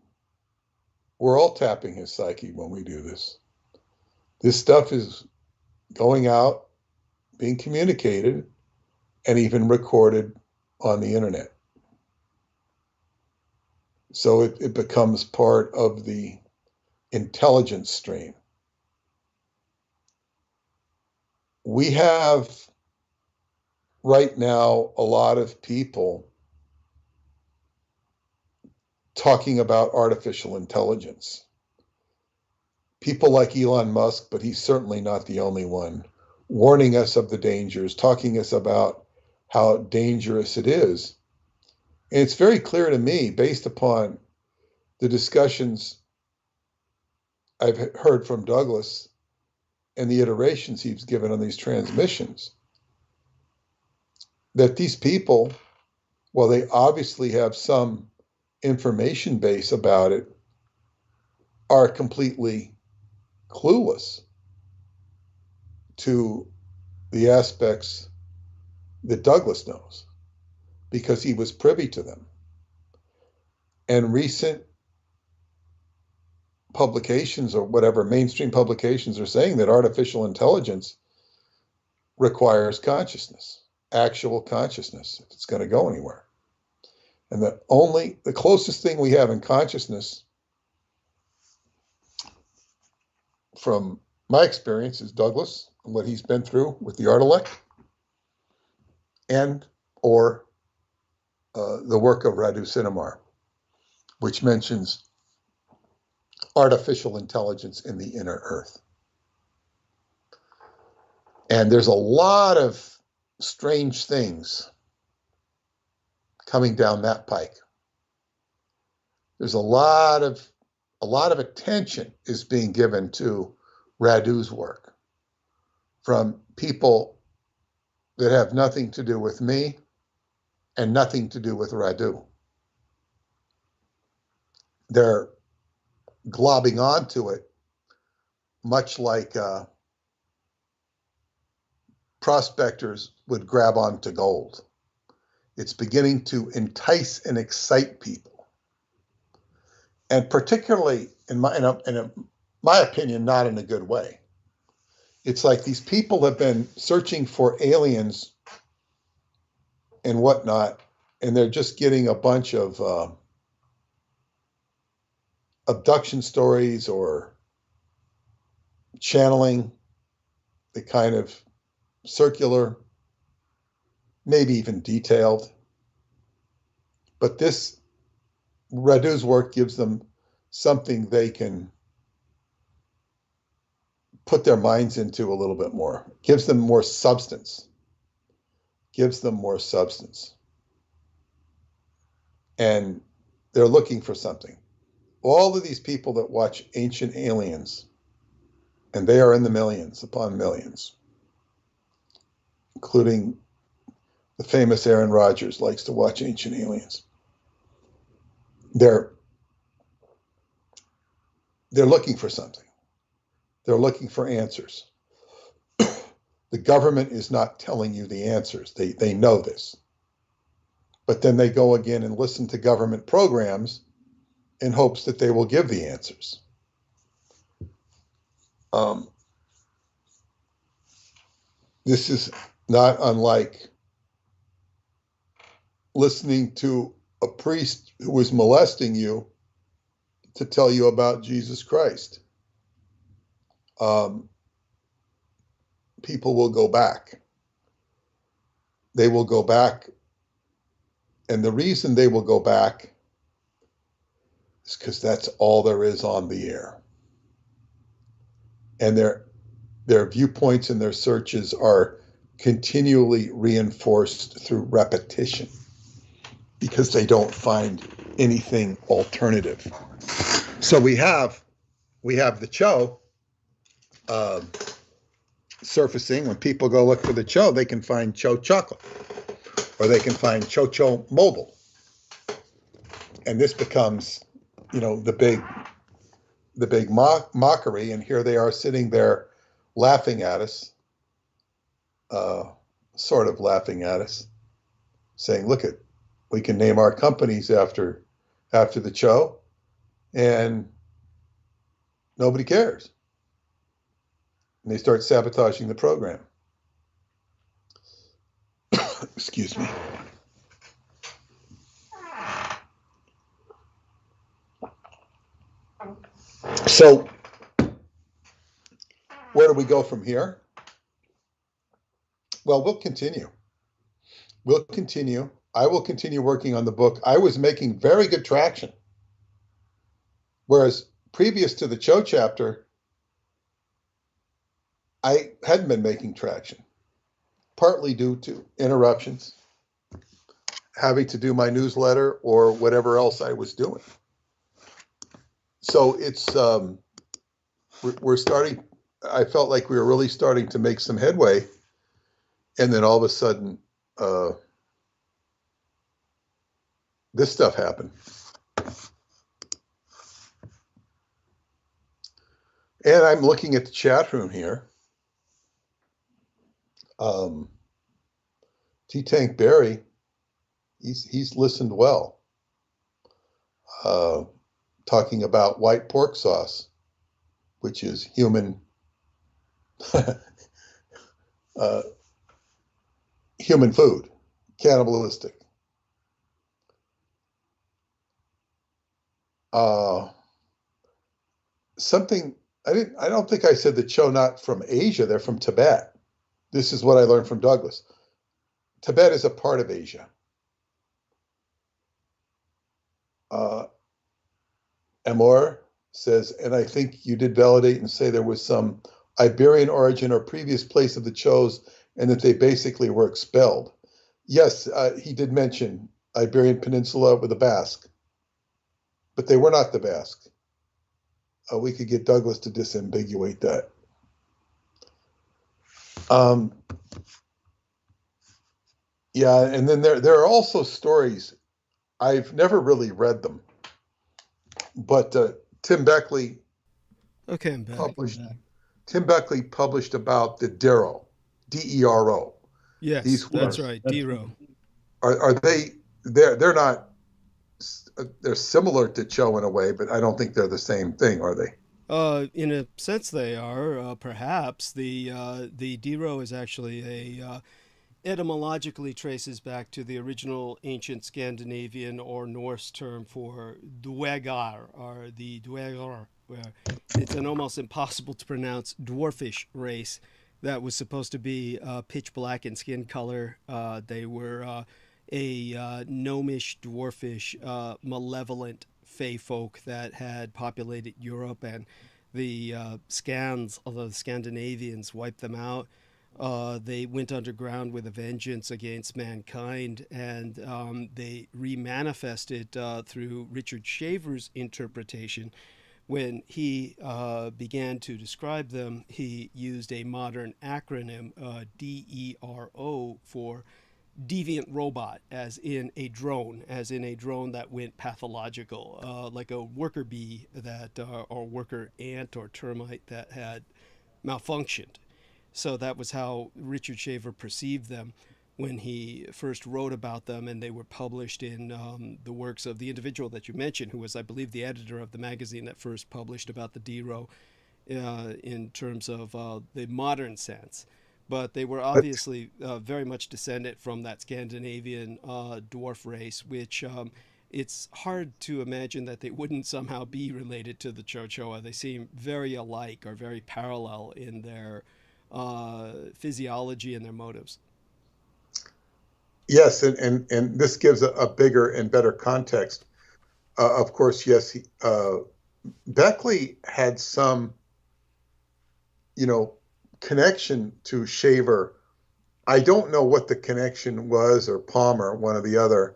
Speaker 2: we're all tapping his psyche when we do this. This stuff is going out, being communicated, and even recorded on the internet. So it becomes part of the intelligence stream. We have right now a lot of people talking about artificial intelligence. People like Elon Musk, but he's certainly not the only one, warning us of the dangers, talking us about how dangerous it is. And it's very clear to me, based upon the discussions I've heard from Douglas and the iterations he's given on these transmissions, that these people, while they obviously have some information base about it, are completely clueless to the aspects that Douglas knows, because he was privy to them. And recent publications, or whatever mainstream publications, are saying that artificial intelligence requires consciousness, actual consciousness, if it's going to go anywhere. And the closest thing we have in consciousness, from my experience, is Douglas and what he's been through with the Artilect, and or the work of Radu Sinamar, which mentions artificial intelligence in the inner earth. And there's a lot of strange things coming down that pike. There's a lot of attention is being given to Radu's work from people that have nothing to do with me and nothing to do with Radu. They're globbing onto it, much like prospectors would grab onto gold. It's beginning to entice and excite people. And particularly, in my opinion, not in a good way. It's like these people have been searching for aliens and whatnot, and they're just getting a bunch of abduction stories or channeling, the kind of circular, maybe even detailed. But this Radu's work gives them something they can put their minds into a little bit more, gives them more substance, And they're looking for something. All of these people that watch Ancient Aliens, and they are in the millions upon millions, including the famous Aaron Rodgers likes to watch Ancient Aliens. They're looking for something. They're looking for answers. The government is not telling you the answers. They know this. But then they go again and listen to government programs in hopes that they will give the answers. This is not unlike listening to a priest who was molesting you to tell you about Jesus Christ. People will go back. They will go back. And the reason they will go back is because that's all there is on the air. and their viewpoints and their searches are continually reinforced through repetition because they don't find anything alternative. So we have the Cho surfacing. When people go look for the Cho, they can find Cho chocolate, or they can find Cho mobile, and this becomes, the big mockery. And here they are sitting there laughing at us, sort of laughing at us, saying, "Look we can name our companies after the Cho, and nobody cares." And they start sabotaging the program. Excuse me. So, where do we go from here? Well, we'll continue. I will continue working on the book. I was making very good traction. Whereas previous to the Cho chapter, I hadn't been making traction, partly due to interruptions, having to do my newsletter or whatever else I was doing. So it's, we're starting, I felt like we were really starting to make some headway. And then all of a sudden, this stuff happened. And I'm looking at the chat room here. T-Tank Barry, he's listened well. Talking about white pork sauce, which is human human food, cannibalistic. Something I don't think I said the Cho not from Asia, they're from Tibet. This is what I learned from Douglas. Tibet is a part of Asia. Amor says, and I think you did validate and say there was some Iberian origin or previous place of the Chos, and that they basically were expelled. Yes, he did mention Iberian Peninsula with the Basque, but they were not the Basque. We could get Douglas to disambiguate that. Yeah, and then there are also stories. I've never really read them, but Tim Beckley Tim Beckley published about the Dero, D-E-R-O.
Speaker 1: Yes, that's right, Dero.
Speaker 2: Are they? They're not. They're similar to Cho in a way, but I don't think they're the same thing, are they?
Speaker 1: In a sense, they are. Perhaps the Dero is actually etymologically traces back to the original ancient Scandinavian or Norse term for dwegar, or the dwegar, where it's an almost impossible to pronounce dwarfish race that was supposed to be pitch black in skin color. They were a gnomish, dwarfish, malevolent fey folk that had populated Europe, and the Scans, although the Scandinavians wiped them out. They went underground with a vengeance against mankind, and they remanifested through Richard Shaver's interpretation. When he began to describe them, he used a modern acronym, DERO, for deviant robot, as in a drone that went pathological, like a worker bee that, or worker ant or termite that had malfunctioned. So that was how Richard Shaver perceived them when he first wrote about them, and they were published in the works of the individual that you mentioned, who was, I believe, the editor of the magazine that first published about the Dero in terms of the modern sense. But they were obviously very much descended from that Scandinavian dwarf race, which it's hard to imagine that they wouldn't somehow be related to the Chichoa. They seem very alike, or very parallel in their physiology and their motives.
Speaker 2: Yes, and this gives a bigger and better context. Of course, yes, Beckley had some connection to Shaver. I don't know what the connection was, or Palmer, one or the other.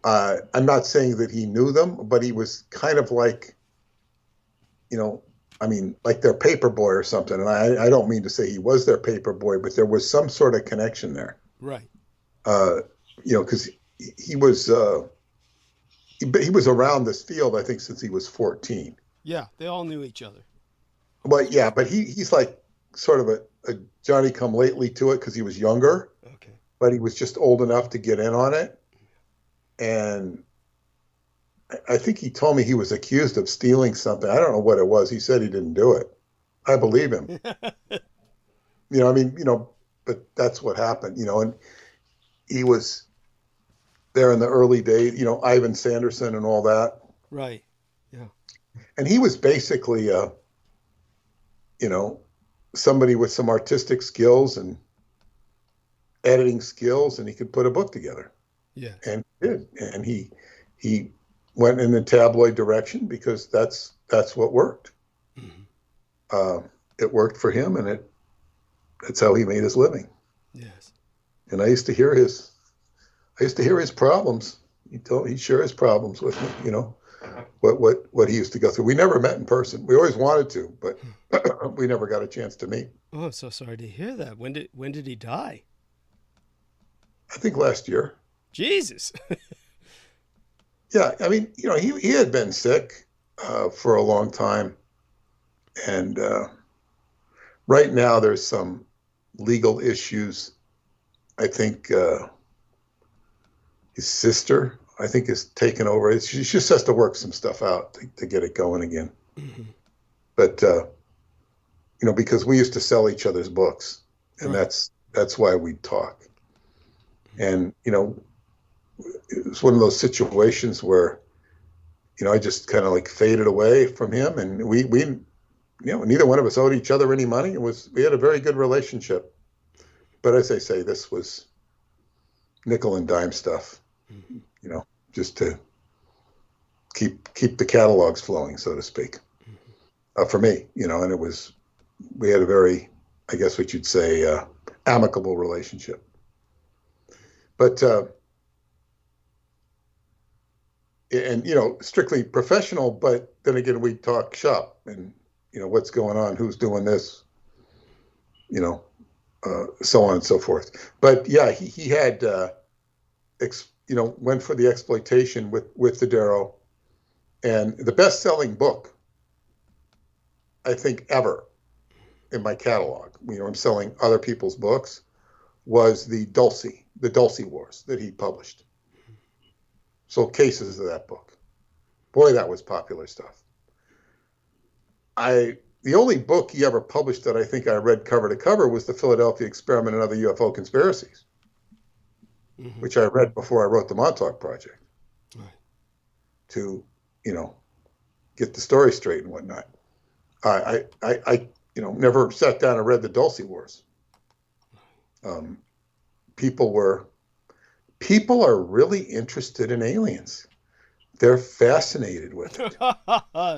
Speaker 2: I'm not saying that he knew them, but he was kind of like, like their paper boy or something. And I don't mean to say he was their paper boy, but there was some sort of connection there.
Speaker 1: Right.
Speaker 2: Because he was around this field, I think, since he was 14.
Speaker 1: Yeah, they all knew each other.
Speaker 2: But yeah, but he's like sort of a Johnny come lately to it because he was younger.
Speaker 1: Okay.
Speaker 2: But he was just old enough to get in on it. And I think he told me he was accused of stealing something. I don't know what it was. He said he didn't do it. I believe him. But that's what happened, and he was there in the early days, Ivan Sanderson and all that.
Speaker 1: Right. Yeah.
Speaker 2: And he was basically, somebody with some artistic skills and editing skills, and he could put a book together.
Speaker 1: Yeah.
Speaker 2: And he did. And he went in the tabloid direction because that's what worked. Mm-hmm. It worked for him, and that's how he made his living.
Speaker 1: Yes.
Speaker 2: And I used to hear his problems. He'd share his problems with me, what he used to go through. We never met in person. We always wanted to, but we never got a chance to meet.
Speaker 1: Oh, I'm so sorry to hear that. When did he die?
Speaker 2: I think last year.
Speaker 1: Jesus.
Speaker 2: Yeah, he had been sick for a long time, and right now there's some legal issues. I think his sister, is taken over. She just has to work some stuff out to get it going again. Mm-hmm. But because we used to sell each other's books, and right. that's why we talk. And it was one of those situations where, I just kind of like faded away from him, and we neither one of us owed each other any money. We had a very good relationship, but as I say, this was nickel and dime stuff, mm-hmm. Just to keep the catalogs flowing, so to speak, mm-hmm. For me, and we had a very, I guess what you'd say, amicable relationship. But, and, strictly professional, but then again, we talk shop and, what's going on, who's doing this, so on and so forth. But yeah, he had, went for the exploitation with the Dero, and the best-selling book, I think, ever in my catalog, I'm selling other people's books, was the Dulce Wars that he published. So cases of that book. Boy, that was popular stuff. The only book he ever published that I think I read cover to cover was The Philadelphia Experiment and Other UFO Conspiracies, mm-hmm. which I read before I wrote the Montauk Project, right. To, get the story straight and whatnot. I never sat down and read the Dulce Wars. People are really interested in aliens. They're fascinated with it.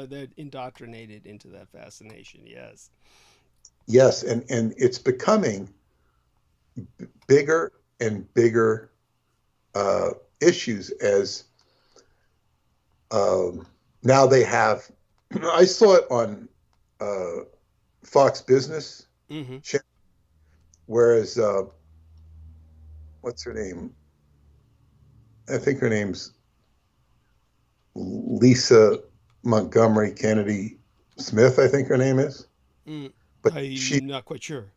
Speaker 1: They're indoctrinated into that fascination. Yes.
Speaker 2: Yes. And it's becoming bigger and bigger issues as now they have, I saw it on Fox Business, mm-hmm. channel, whereas what's her name? I think her name's Lisa Montgomery Kennedy Smith, I think her name is.
Speaker 1: But I'm not quite sure.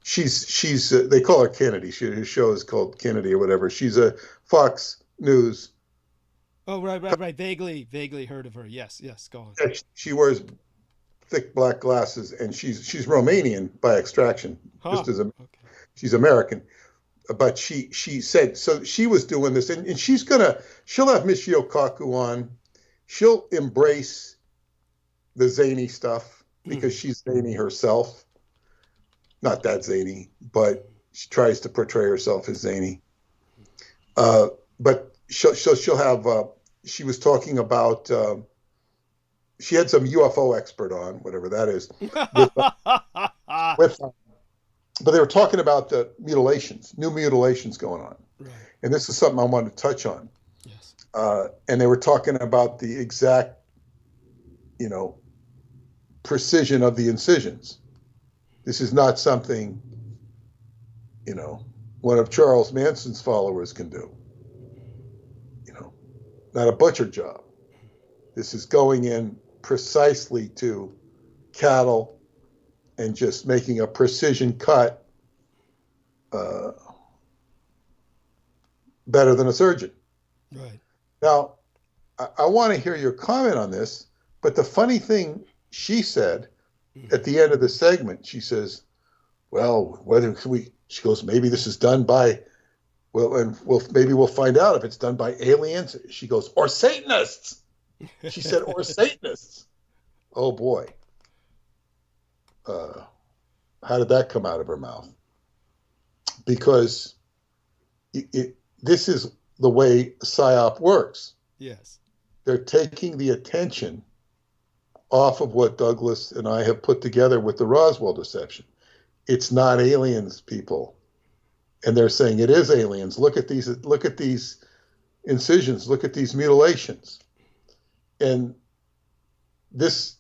Speaker 2: She's they call her Kennedy. Her show is called Kennedy or whatever. She's a Fox News.
Speaker 1: Oh, right. Vaguely heard of her. Yes, go on.
Speaker 2: Yeah, she wears thick black glasses, and she's Romanian by extraction, just as she's American. But she said, so she was doing this, and she'll have Michio Kaku on. She'll embrace the zany stuff because she's zany herself. Not that zany, but she tries to portray herself as zany. But she'll have, she was talking about, she had some UFO expert on, whatever that is, with, with but they were talking about the mutilations, new mutilations going on.
Speaker 1: Right.
Speaker 2: And this is something I wanted to touch on.
Speaker 1: Yes.
Speaker 2: And they were talking about the exact, precision of the incisions. This is not something, one of Charles Manson's followers can do. Not a butcher job. This is going in precisely to cattle and just making a precision cut better than a surgeon.
Speaker 1: Right.
Speaker 2: Now, I want to hear your comment on this, but the funny thing she said at the end of the segment, she says, well, she goes, maybe this is done by, maybe we'll find out if it's done by aliens. She goes, or Satanists. She said, or Satanists. Oh boy. How did that come out of her mouth? Because this is the way PSYOP works.
Speaker 1: Yes.
Speaker 2: They're taking the attention off of what Douglas and I have put together with the Roswell deception. It's not aliens, people. And they're saying it is aliens. Look at these incisions, look at these mutilations. And this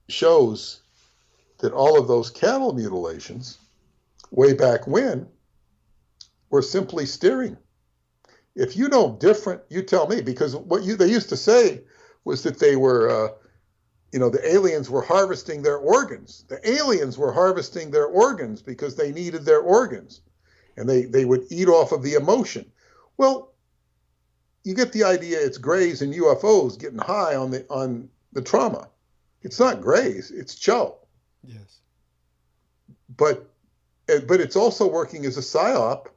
Speaker 2: shows that all of those cattle mutilations way back when were simply steering. If you know different, you tell me, because what they used to say was that they were, the aliens were harvesting their organs. The aliens were harvesting their organs because they needed their organs, and they would eat off of the emotion. Well, you get the idea. It's Greys and UFOs getting high on the trauma. It's not Greys, it's Cho.
Speaker 1: Yes.
Speaker 2: But it's also working as a psyop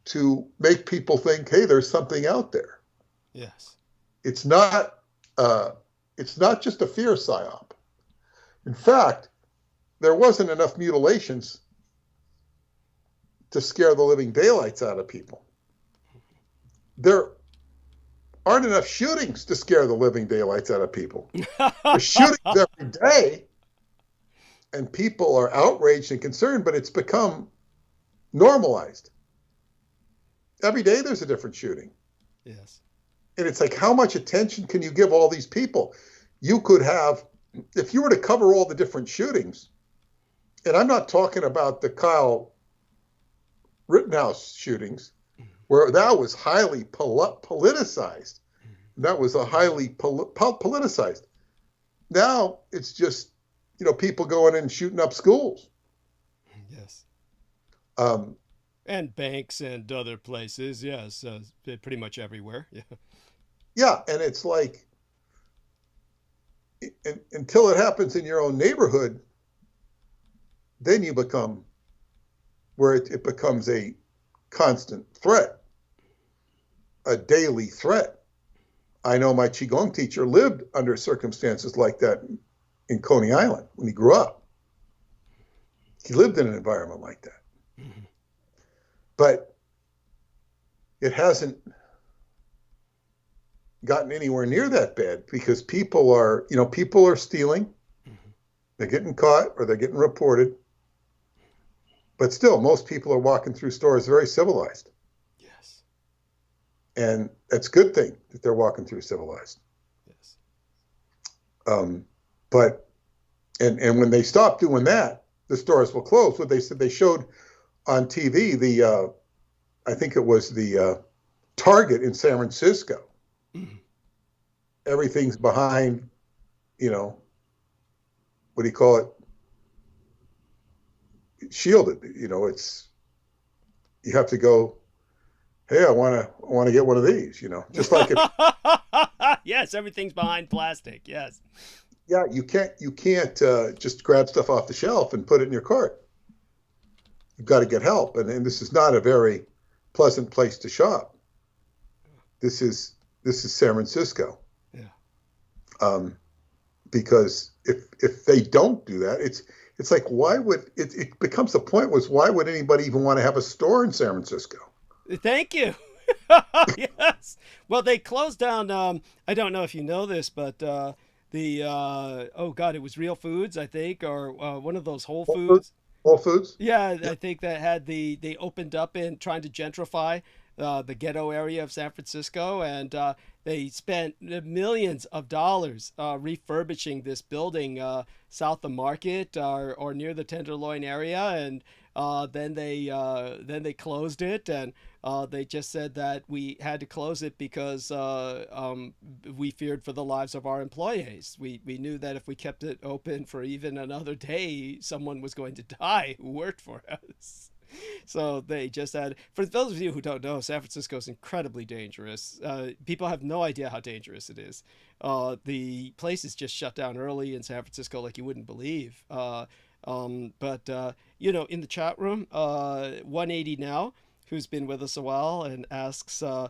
Speaker 2: to make people think, hey, there's something out there.
Speaker 1: Yes.
Speaker 2: It's not just a fear psyop. In fact, there wasn't enough mutilations to scare the living daylights out of people. There aren't enough shootings to scare the living daylights out of people. There's shootings every day, and people are outraged and concerned, but it's become normalized. Every day there's a different shooting.
Speaker 1: Yes.
Speaker 2: And it's like, how much attention can you give all these people? You could have, if you were to cover all the different shootings, and I'm not talking about the Kyle Rittenhouse shootings, where that was highly politicized. That was a highly politicized. Now it's just, people going in and shooting up schools.
Speaker 1: Yes. And banks and other places, yes, pretty much everywhere. Yeah.
Speaker 2: Yeah, and it's like, until it happens in your own neighborhood, then you become, where it becomes a constant threat, a daily threat. I know my Qigong teacher lived under circumstances like that in Coney Island when he grew up. He lived in an environment like that. Mm-hmm. But it hasn't gotten anywhere near that bad because people are stealing. Mm-hmm. They're getting caught or they're getting reported. But still, most people are walking through stores very civilized.
Speaker 1: Yes.
Speaker 2: And that's a good thing that they're walking through civilized.
Speaker 1: Yes.
Speaker 2: But when they stop doing that, the stores will close. What they said, they showed on TV, I think it was the Target in San Francisco. Mm-hmm. Everything's behind, what do you call it? Shielded. It's, you have to go, hey, I want to get one of these, just like if,
Speaker 1: yes, everything's behind plastic. Yes.
Speaker 2: Yeah, you can't just grab stuff off the shelf and put it in your cart. You've got to get help, and this is not a very pleasant place to shop. This is San Francisco. Yeah. Because if they don't do that, it's like, why would it becomes the point was, why would anybody even want to have a store in San Francisco?
Speaker 1: Thank you. Yes. Well, they closed down. I don't know if you know this, but the oh god, it was Real Foods, I think, or one of those Whole
Speaker 2: Whole Foods.
Speaker 1: Foods.
Speaker 2: Whole Foods.
Speaker 1: Yeah,
Speaker 2: Yeah.
Speaker 1: I think that had they opened up in trying to gentrify the ghetto area of San Francisco, and they spent millions of dollars refurbishing this building south of Market or near the Tenderloin area, and then they closed it, and they just said that we had to close it because we feared for the lives of our employees. We knew that if we kept it open for even another day, someone was going to die who worked for us. So they just had, for those of you who don't know, San Francisco is incredibly dangerous. People have no idea how dangerous it is. The place is just shut down early in San Francisco like you wouldn't believe. But in the chat room, 180 now, who's been with us a while and asks a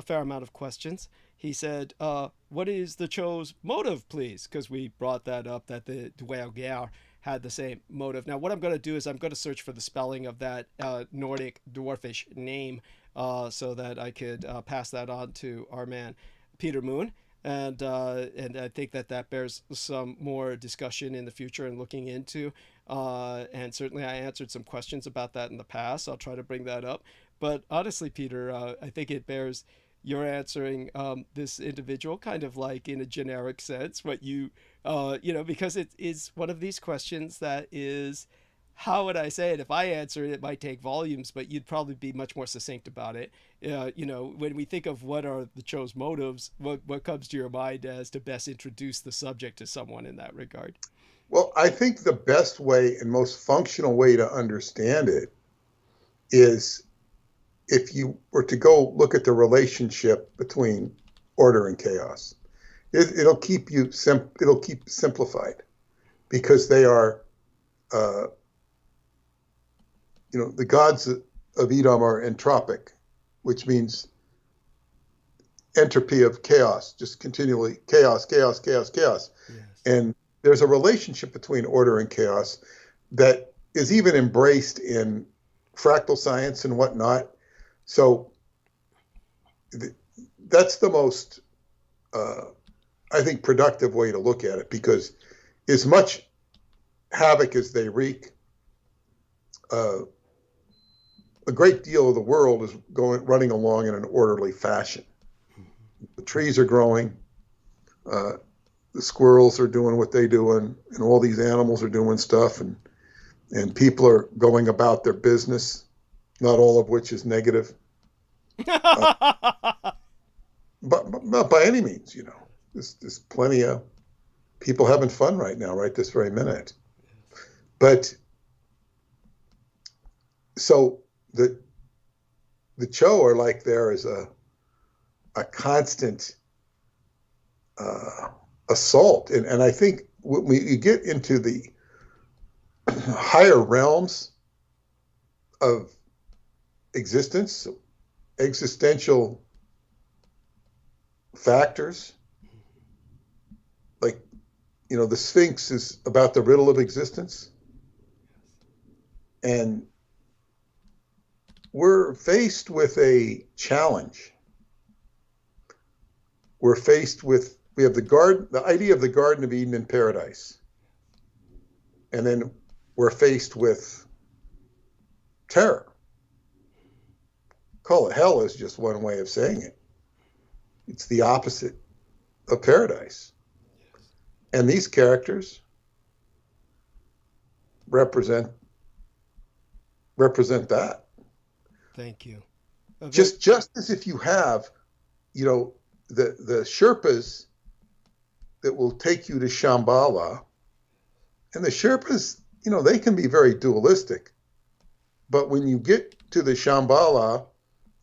Speaker 1: fair amount of questions. He said, what is the Cho's motive, please? Because we brought that up, that the Dwyer had the same motive. Now, what I'm going to do is I'm going to search for the spelling of that Nordic dwarfish name so that I could pass that on to our man, Peter Moon. And I think that bears some more discussion in the future and looking into. And certainly I answered some questions about that in the past. I'll try to bring that up. But honestly, Peter, I think it bears your answering this individual kind of like in a generic sense, what because it is one of these questions that is, how would I say it? If I answer it, it might take volumes, but you'd probably be much more succinct about it. When we think of what are the Cho's motives, what comes to your mind as to best introduce the subject to someone in that regard?
Speaker 2: Well, I think the best way and most functional way to understand it is if you were to go look at the relationship between order and chaos. It'll keep simplified because they are, the gods of Edom are entropic, which means entropy of chaos, just continually chaos, chaos, chaos, chaos. Yes. And there's a relationship between order and chaos that is even embraced in fractal science and whatnot. So that's the most, I think, productive way to look at it, because as much havoc as they wreak, a great deal of the world is running along in an orderly fashion. The trees are growing, the squirrels are doing what they do, and all these animals are doing stuff, and people are going about their business, not all of which is negative. But not by any means, There's plenty of people having fun right now, right this very minute. But so the Cho are like there is a constant assault, and I think when you get into the higher realms of existence, existential factors, like, the Sphinx is about the riddle of existence. And we're faced with a challenge. We have the idea of the Garden of Eden and paradise. And then we're faced with terror. Call it hell is just one way of saying it. It's the opposite of paradise. And these characters represent that.
Speaker 1: Thank you. Okay.
Speaker 2: Just as if you have, the Sherpas that will take you to Shambhala, and the Sherpas, they can be very dualistic. But when you get to the Shambhala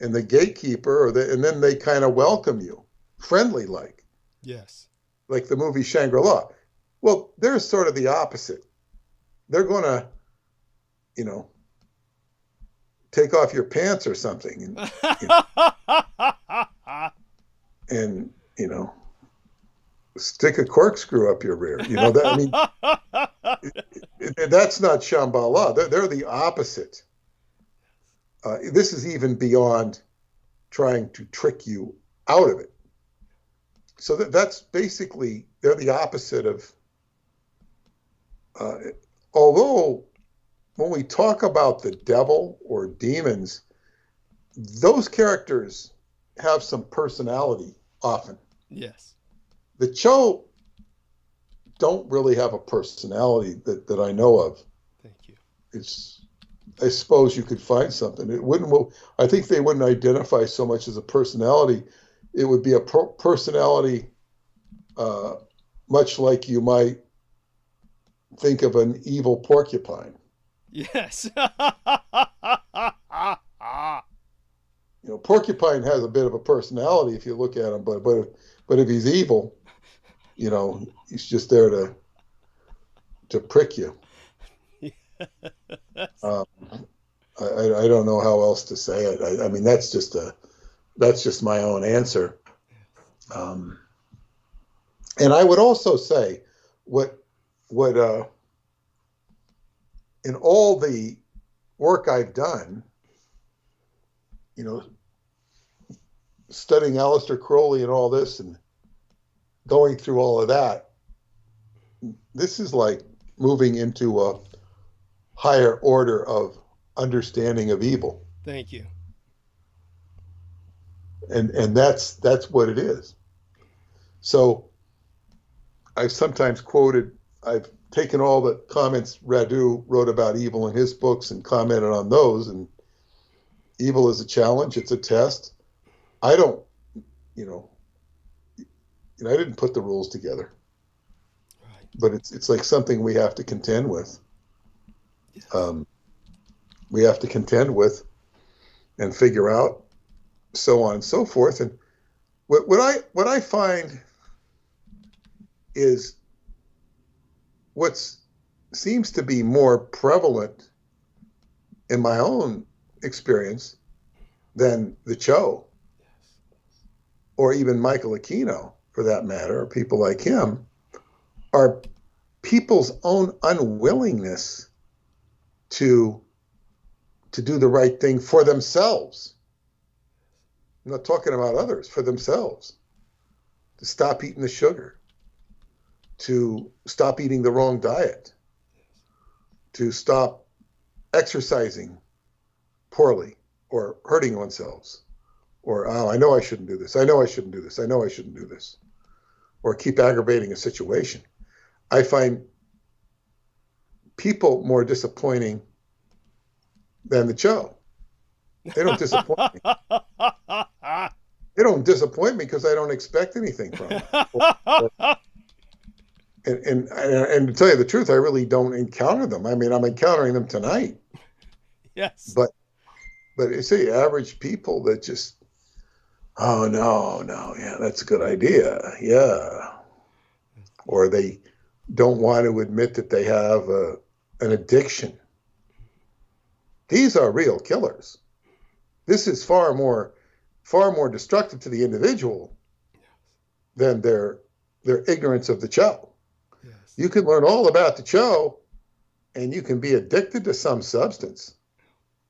Speaker 2: and the gatekeeper, and then they kind of welcome you, friendly like.
Speaker 1: Yes. Like
Speaker 2: the movie Shangri-La. Well, they're sort of the opposite. They're going to, take off your pants or something and stick a corkscrew up your rear. That's not Shambhala. They're the opposite. This is even beyond trying to trick you out of it. So that's basically, they're the opposite of, although when we talk about the devil or demons, those characters have some personality often.
Speaker 1: Yes.
Speaker 2: The Cho don't really have a personality that I know of.
Speaker 1: Thank you.
Speaker 2: I suppose you could find something. I think they wouldn't identify so much as a personality. It would be a personality, much like you might think of an evil porcupine.
Speaker 1: Yes.
Speaker 2: Porcupine has a bit of a personality if you look at him, but if he's evil, he's just there to prick you.
Speaker 1: Yes.
Speaker 2: I don't know how else to say it. I mean, that's just my own answer. And I would also say what in all the work I've done, studying Aleister Crowley and all this and going through all of that, this is like moving into a higher order of understanding of evil.
Speaker 1: Thank you.
Speaker 2: And that's what it is. So I've sometimes I've taken all the comments Radu wrote about evil in his books and commented on those, and evil is a challenge, it's a test. I don't, I didn't put the rules together.
Speaker 1: Right.
Speaker 2: But it's like something we have to contend with. Yes. We have to contend with and figure out, so on and so forth. And what I find is what seems to be more prevalent in my own experience than the Cho, or even Michael Aquino, for that matter, or people like him, are people's own unwillingness to do the right thing for themselves. I'm not talking about others, for themselves. To stop eating the sugar, to stop eating the wrong diet, to stop exercising poorly or hurting themselves, or, oh, I know I shouldn't do this. I know I shouldn't do this. I know I shouldn't do this, or keep aggravating a situation. I find people more disappointing than the Cho. They don't disappoint me. They don't disappoint me because I don't expect anything from them. And to tell you the truth, I really don't encounter them. I mean, I'm encountering them tonight.
Speaker 1: Yes.
Speaker 2: But you see, average people that just, oh, no, yeah, that's a good idea. Yeah. Or they don't want to admit that they have an addiction. These are real killers. This is far more destructive to the individual than their ignorance of the Cho.
Speaker 1: Yes.
Speaker 2: You can learn all about the Cho, and you can be addicted to some substance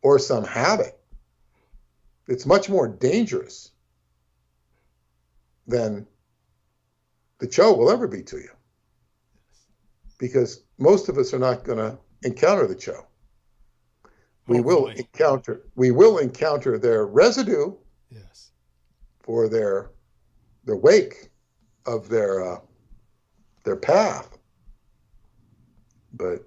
Speaker 2: or some habit. It's much more dangerous than the Cho will ever be to you, because most of us are not going to encounter the Cho. We will encounter their residue.
Speaker 1: Yes.
Speaker 2: For their wake of their path. But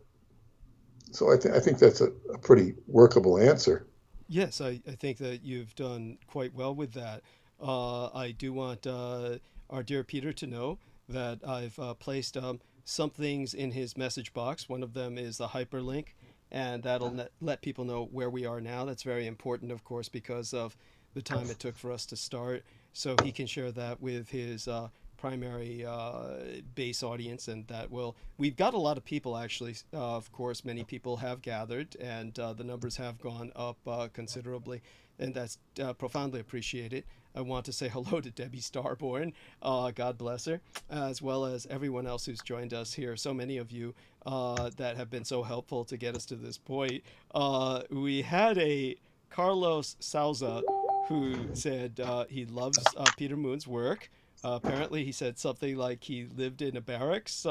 Speaker 2: so I think that's a pretty workable answer.
Speaker 1: Yes, I think that you've done quite well with that. I do want our dear Peter to know that I've placed some things in his message box. One of them is the hyperlink, and that'll let people know where we are now. That's very important, of course, because of the time it took for us to start. So he can share that with his primary base audience, and we've got a lot of people actually. Of course, many people have gathered, and the numbers have gone up considerably, and that's profoundly appreciated. I want to say hello to Debbie Starborn, God bless her, as well as everyone else who's joined us here. So many of you that have been so helpful to get us to this point. We had a Carlos Souza who said he loves Peter Moon's work. Apparently, he said something like he lived in a barracks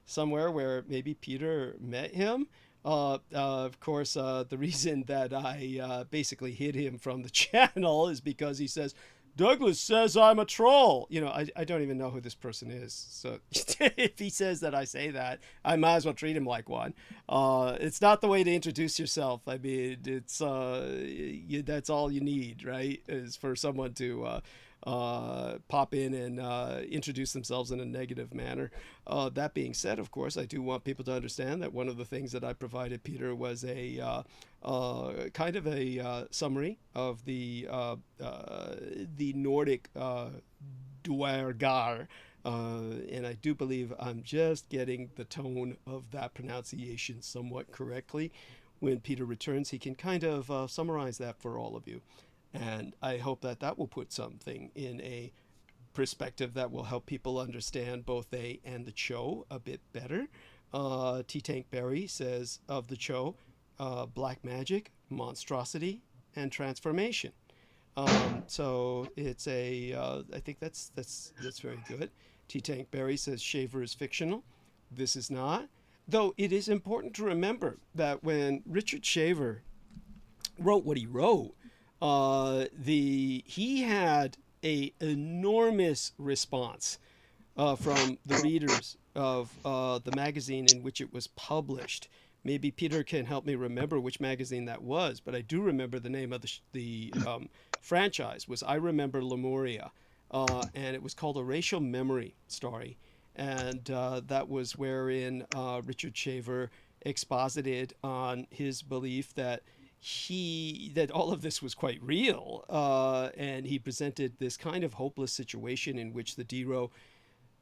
Speaker 1: somewhere where maybe Peter met him. Of course, the reason that I basically hid him from the channel is because he says, Douglas says I'm a troll. I don't even know who this person is. So if he says that I say that, I might as well treat him like one. It's not the way to introduce yourself. I mean, it's that's all you need, right? Is for someone to pop in and introduce themselves in a negative manner. That being said, of course, I do want people to understand that one of the things that I provided Peter was a kind of a summary of the Nordic dwergar. And I do believe I'm just getting the tone of that pronunciation somewhat correctly. When Peter returns, he can kind of summarize that for all of you. And I hope that that will put something in a perspective that will help people understand both they and the Cho a bit better. T. Tank Berry says of the Cho, black magic, monstrosity, and transformation. So it's I think that's very good. T. Tank Berry says Shaver is fictional. This is not. Though it is important to remember that when Richard Shaver wrote what he wrote, he had a enormous response from the readers of the magazine in which it was published. Maybe Peter can help me remember which magazine that was, but I do remember the name of the franchise was I Remember Lemuria, and it was called A Racial Memory Story, and that was wherein Richard Shaver exposited on his belief that all of this was quite real, and he presented this kind of hopeless situation in which the Dero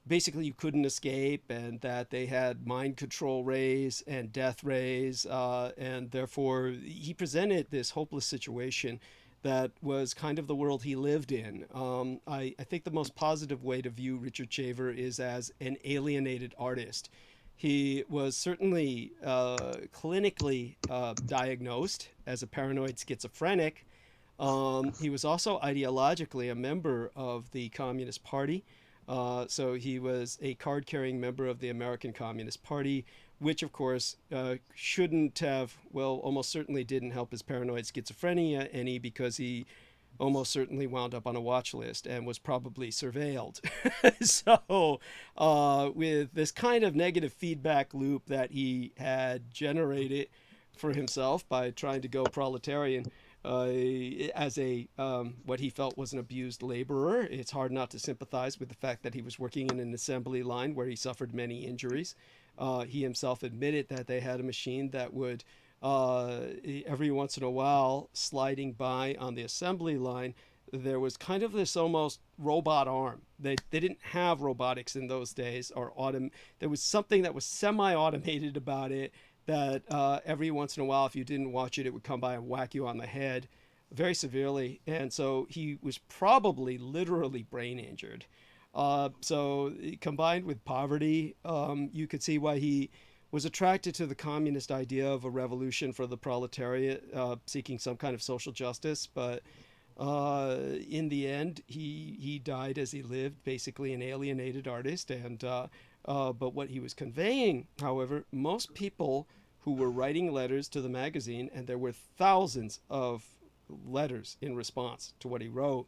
Speaker 1: basically you couldn't escape, and that they had mind control rays and death rays, and therefore he presented this hopeless situation that was kind of the world he lived in. I think the most positive way to view Richard Shaver is as an alienated artist. He was certainly clinically diagnosed as a paranoid schizophrenic. He was also ideologically a member of the Communist Party. So he was a card-carrying member of the American Communist Party, which, of course, shouldn't have, well, almost certainly didn't help his paranoid schizophrenia any, because he almost certainly wound up on a watch list and was probably surveilled. So with this kind of negative feedback loop that he had generated for himself by trying to go proletarian as a what he felt was an abused laborer, it's hard not to sympathize with the fact that he was working in an assembly line where he suffered many injuries. He himself admitted that they had a machine that would every once in a while, sliding by on the assembly line, there was kind of this almost robot arm. They didn't have robotics in those days, or there was something that was semi-automated about it, that every once in a while, if you didn't watch it, it would come by and whack you on the head very severely. And so he was probably literally brain injured. So combined with poverty, you could see why he was attracted to the communist idea of a revolution for the proletariat, seeking some kind of social justice. But in the end, he died as he lived, basically an alienated artist. And but what he was conveying, however, most people who were writing letters to the magazine, and there were thousands of letters in response to what he wrote,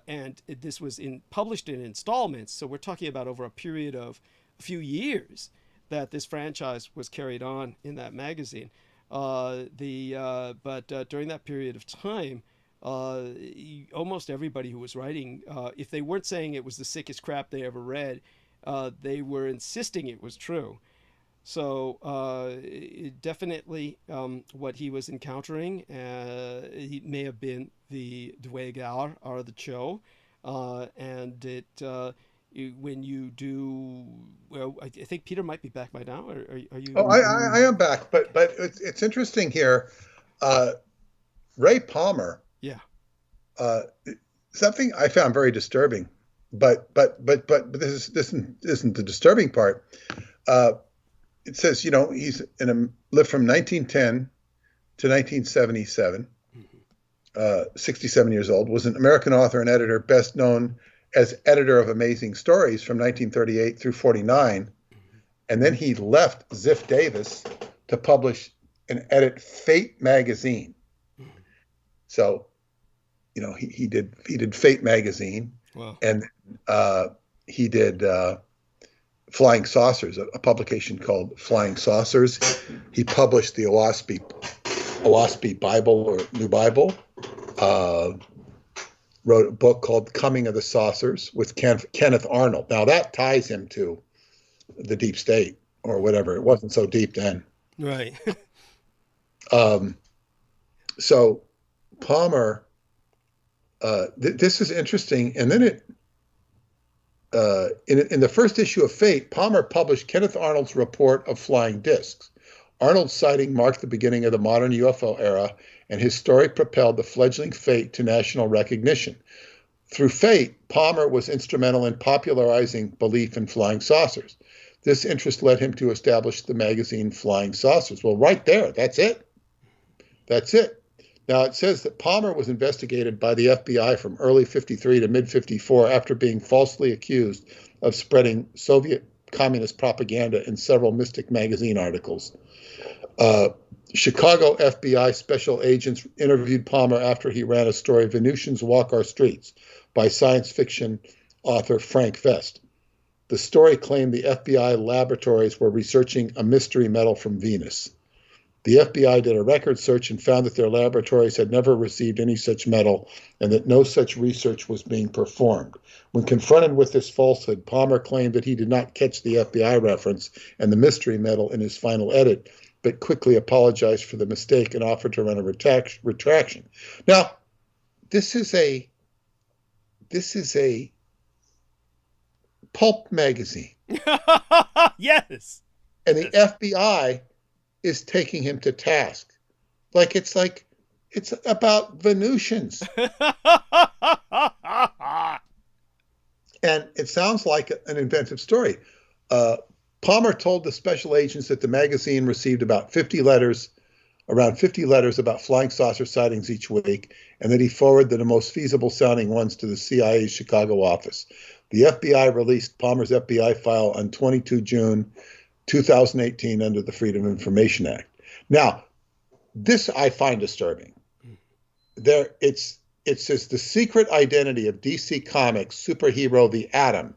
Speaker 1: and this was published in installments. So we're talking about over a period of a few years that this franchise was carried on in that magazine. But during that period of time, almost everybody who was writing, if they weren't saying it was the sickest crap they ever read, they were insisting it was true. So definitely what he was encountering, he may have been the dwegar, or the Cho, and it... when you do, well, I think Peter might be back by now. Are you?
Speaker 2: Oh, I am back, but it's interesting here. Ray Palmer.
Speaker 1: Yeah.
Speaker 2: Something I found very disturbing, but this isn't the disturbing part. It says, he's lived from 1910 to 1977, 67 years old, was an American author and editor, best known as editor of Amazing Stories from 1938 through 49. And then he left Ziff Davis to publish and edit Fate magazine. So, he did Fate magazine. Wow. And he did Flying Saucers, a publication called Flying Saucers. He published the Oahspe Bible or New Bible. Wrote a book called Coming of the Saucers with Kenneth Arnold. Now that ties him to the deep state or whatever. It wasn't so deep then.
Speaker 1: Right.
Speaker 2: So Palmer, this is interesting. And then in the first issue of Fate, Palmer published Kenneth Arnold's report of flying discs. Arnold's sighting marked the beginning of the modern UFO era, and his story propelled the fledgling Fate to national recognition. Through Fate, Palmer was instrumental in popularizing belief in flying saucers. This interest led him to establish the magazine Flying Saucers. Well, right there, that's it. That's it. Now, it says that Palmer was investigated by the FBI from early 53 to mid-54 after being falsely accused of spreading Soviet communist propaganda in several Mystic magazine articles. Chicago FBI special agents interviewed Palmer after he ran a story, Venusians Walk Our Streets, by science fiction author Frank Vest. The story claimed the FBI laboratories were researching a mystery metal from Venus. The FBI did a record search and found that their laboratories had never received any such metal and that no such research was being performed. When confronted with this falsehood, Palmer claimed that he did not catch the FBI reference and the mystery metal in his final edit, but quickly apologized for the mistake and offered to run a retraction. Now, this is a pulp magazine.
Speaker 1: Yes.
Speaker 2: And the FBI is taking him to task. It's about Venusians. And it sounds like an inventive story. Palmer told the special agents that the magazine received around 50 letters about flying saucer sightings each week, and that he forwarded the most feasible sounding ones to the CIA's Chicago office. The FBI released Palmer's FBI file on 22 June 2018 under the Freedom of Information Act. Now, this I find disturbing. It says the secret identity of DC Comics superhero the Atom,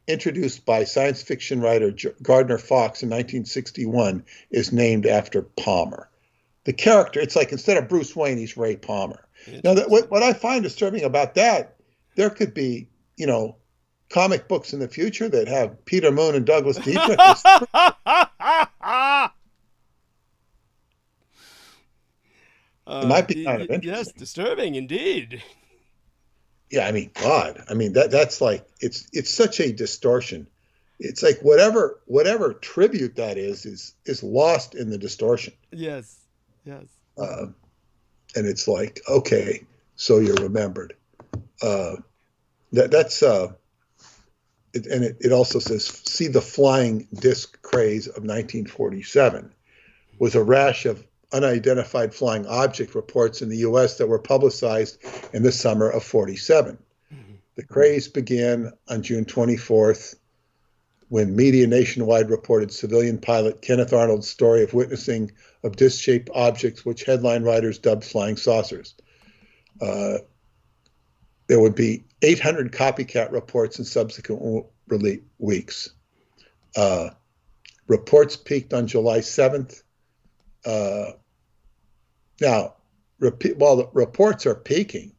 Speaker 2: introduced by science fiction writer Gardner Fox in 1961, is named after Palmer. The character, it's like instead of Bruce Wayne, he's Ray Palmer. Now, what I find disturbing about that, there could be, comic books in the future that have Peter Moon and Douglas Dietrich. It might be kind of interesting.
Speaker 1: Yes, disturbing indeed.
Speaker 2: Yeah, God. That's like it's such a distortion. It's like whatever tribute that is lost in the distortion.
Speaker 1: Yes.
Speaker 2: And it's like, okay, so you're remembered. It also says, see the flying disc craze of 1947 was a rash of unidentified flying object reports in the U.S. that were publicized in the summer of 47. Mm-hmm. The craze began on June 24th when media nationwide reported civilian pilot Kenneth Arnold's story of witnessing of disc-shaped objects which headline writers dubbed flying saucers. There would be 800 copycat reports in subsequent weeks. Reports peaked on July 7th. Now, while the reports are peaking,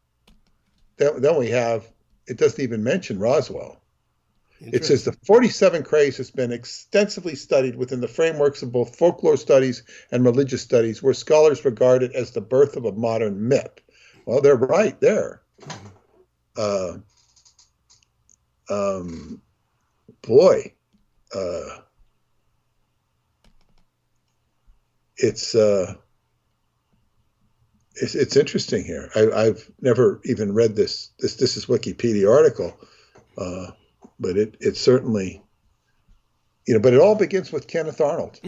Speaker 2: then we have, it doesn't even mention Roswell. It says the 47 craze has been extensively studied within the frameworks of both folklore studies and religious studies, where scholars regard it as the birth of a modern myth. Well, they're right there. It's interesting here. I've never even read this. This is Wikipedia article, but it certainly, but it all begins with Kenneth Arnold,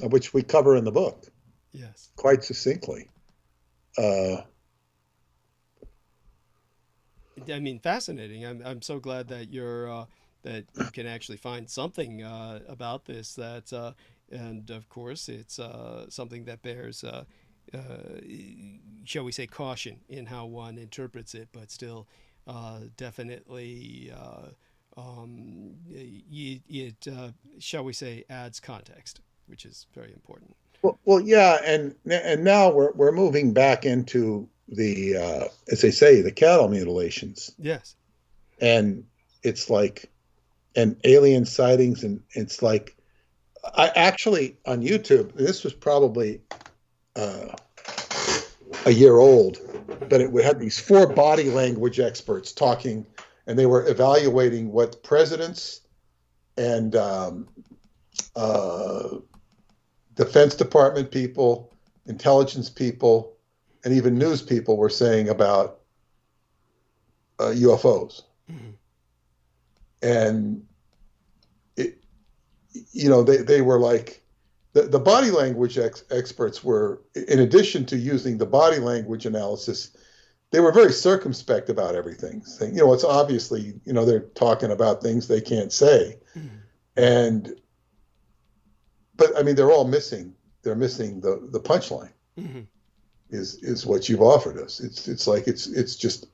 Speaker 2: which we cover in the book,
Speaker 1: yes,
Speaker 2: quite succinctly.
Speaker 1: I mean, fascinating. I'm so glad that that you can actually find something about this and of course it's something that bears uh, shall we say caution in how one interprets it, but still definitely it shall we say adds context, which is very important.
Speaker 3: Well, yeah, and now we're moving back into the as they say, the cattle mutilations,
Speaker 1: Yes.
Speaker 3: and it's like, and alien sightings, and it's like, I actually on YouTube, this was probably uh, a year old, but it had these four body language experts talking, and they were evaluating what presidents and Defense Department people, intelligence people, and even news people were saying about UFOs.
Speaker 1: Mm-hmm.
Speaker 3: And it, they were like, the body language experts were, in addition to using the body language analysis, they were very circumspect about everything. Saying, it's obviously, they're talking about things they can't say. Mm-hmm. But I mean, they're all missing. They're missing the punchline. Mm-hmm. Is what you've offered us. It's like it's just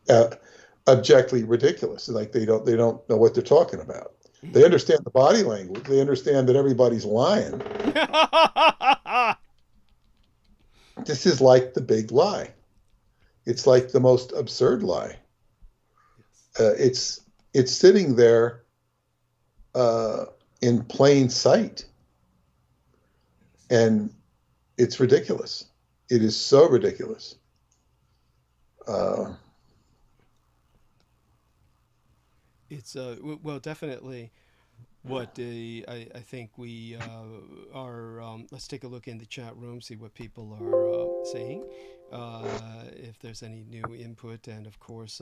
Speaker 3: abjectly ridiculous. Like they don't know what they're talking about. Mm-hmm. They understand the body language. They understand that everybody's lying. This is like the big lie. It's like the most absurd lie. It's sitting there in plain sight. And it's ridiculous. It is so ridiculous.
Speaker 1: It's well, definitely what I think we are. Let's take a look in the chat room, see what people are saying, if there's any new input, and of course,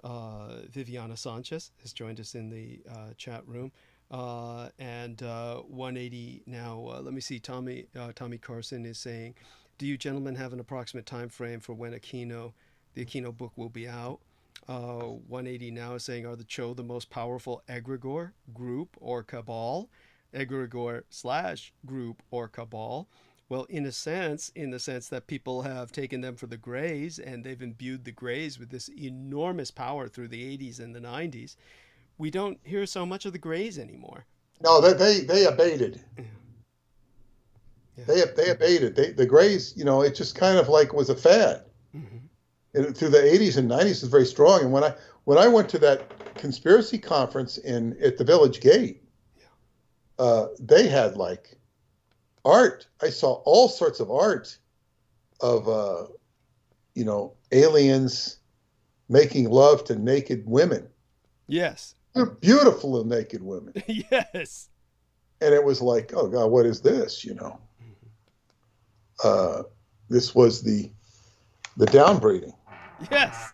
Speaker 1: Viviana Sanchez has joined us in the chat room. And 180 now. Let me see. Tommy Carson is saying, "Do you gentlemen have an approximate time frame for when the Aquino book will be out?" 180 now is saying, "Are the Cho the most powerful egregore group or cabal? Egregore / group or cabal?" Well, in the sense that people have taken them for the Greys, and they've imbued the Greys with this enormous power through the 80s and the 90s. We don't hear so much of the Greys anymore.
Speaker 3: No, they abated. Yeah. They abated. The Greys, it just kind of like was a fad. Mm-hmm. And through the 80s and 90s, it was very strong. And when I went to that conspiracy conference at the Village Gate, they had like art. I saw all sorts of art of aliens making love to naked women.
Speaker 1: Yes.
Speaker 3: They're beautiful naked women.
Speaker 1: Yes.
Speaker 3: And it was like, oh God, what is this? This was the downbreeding.
Speaker 1: Yes.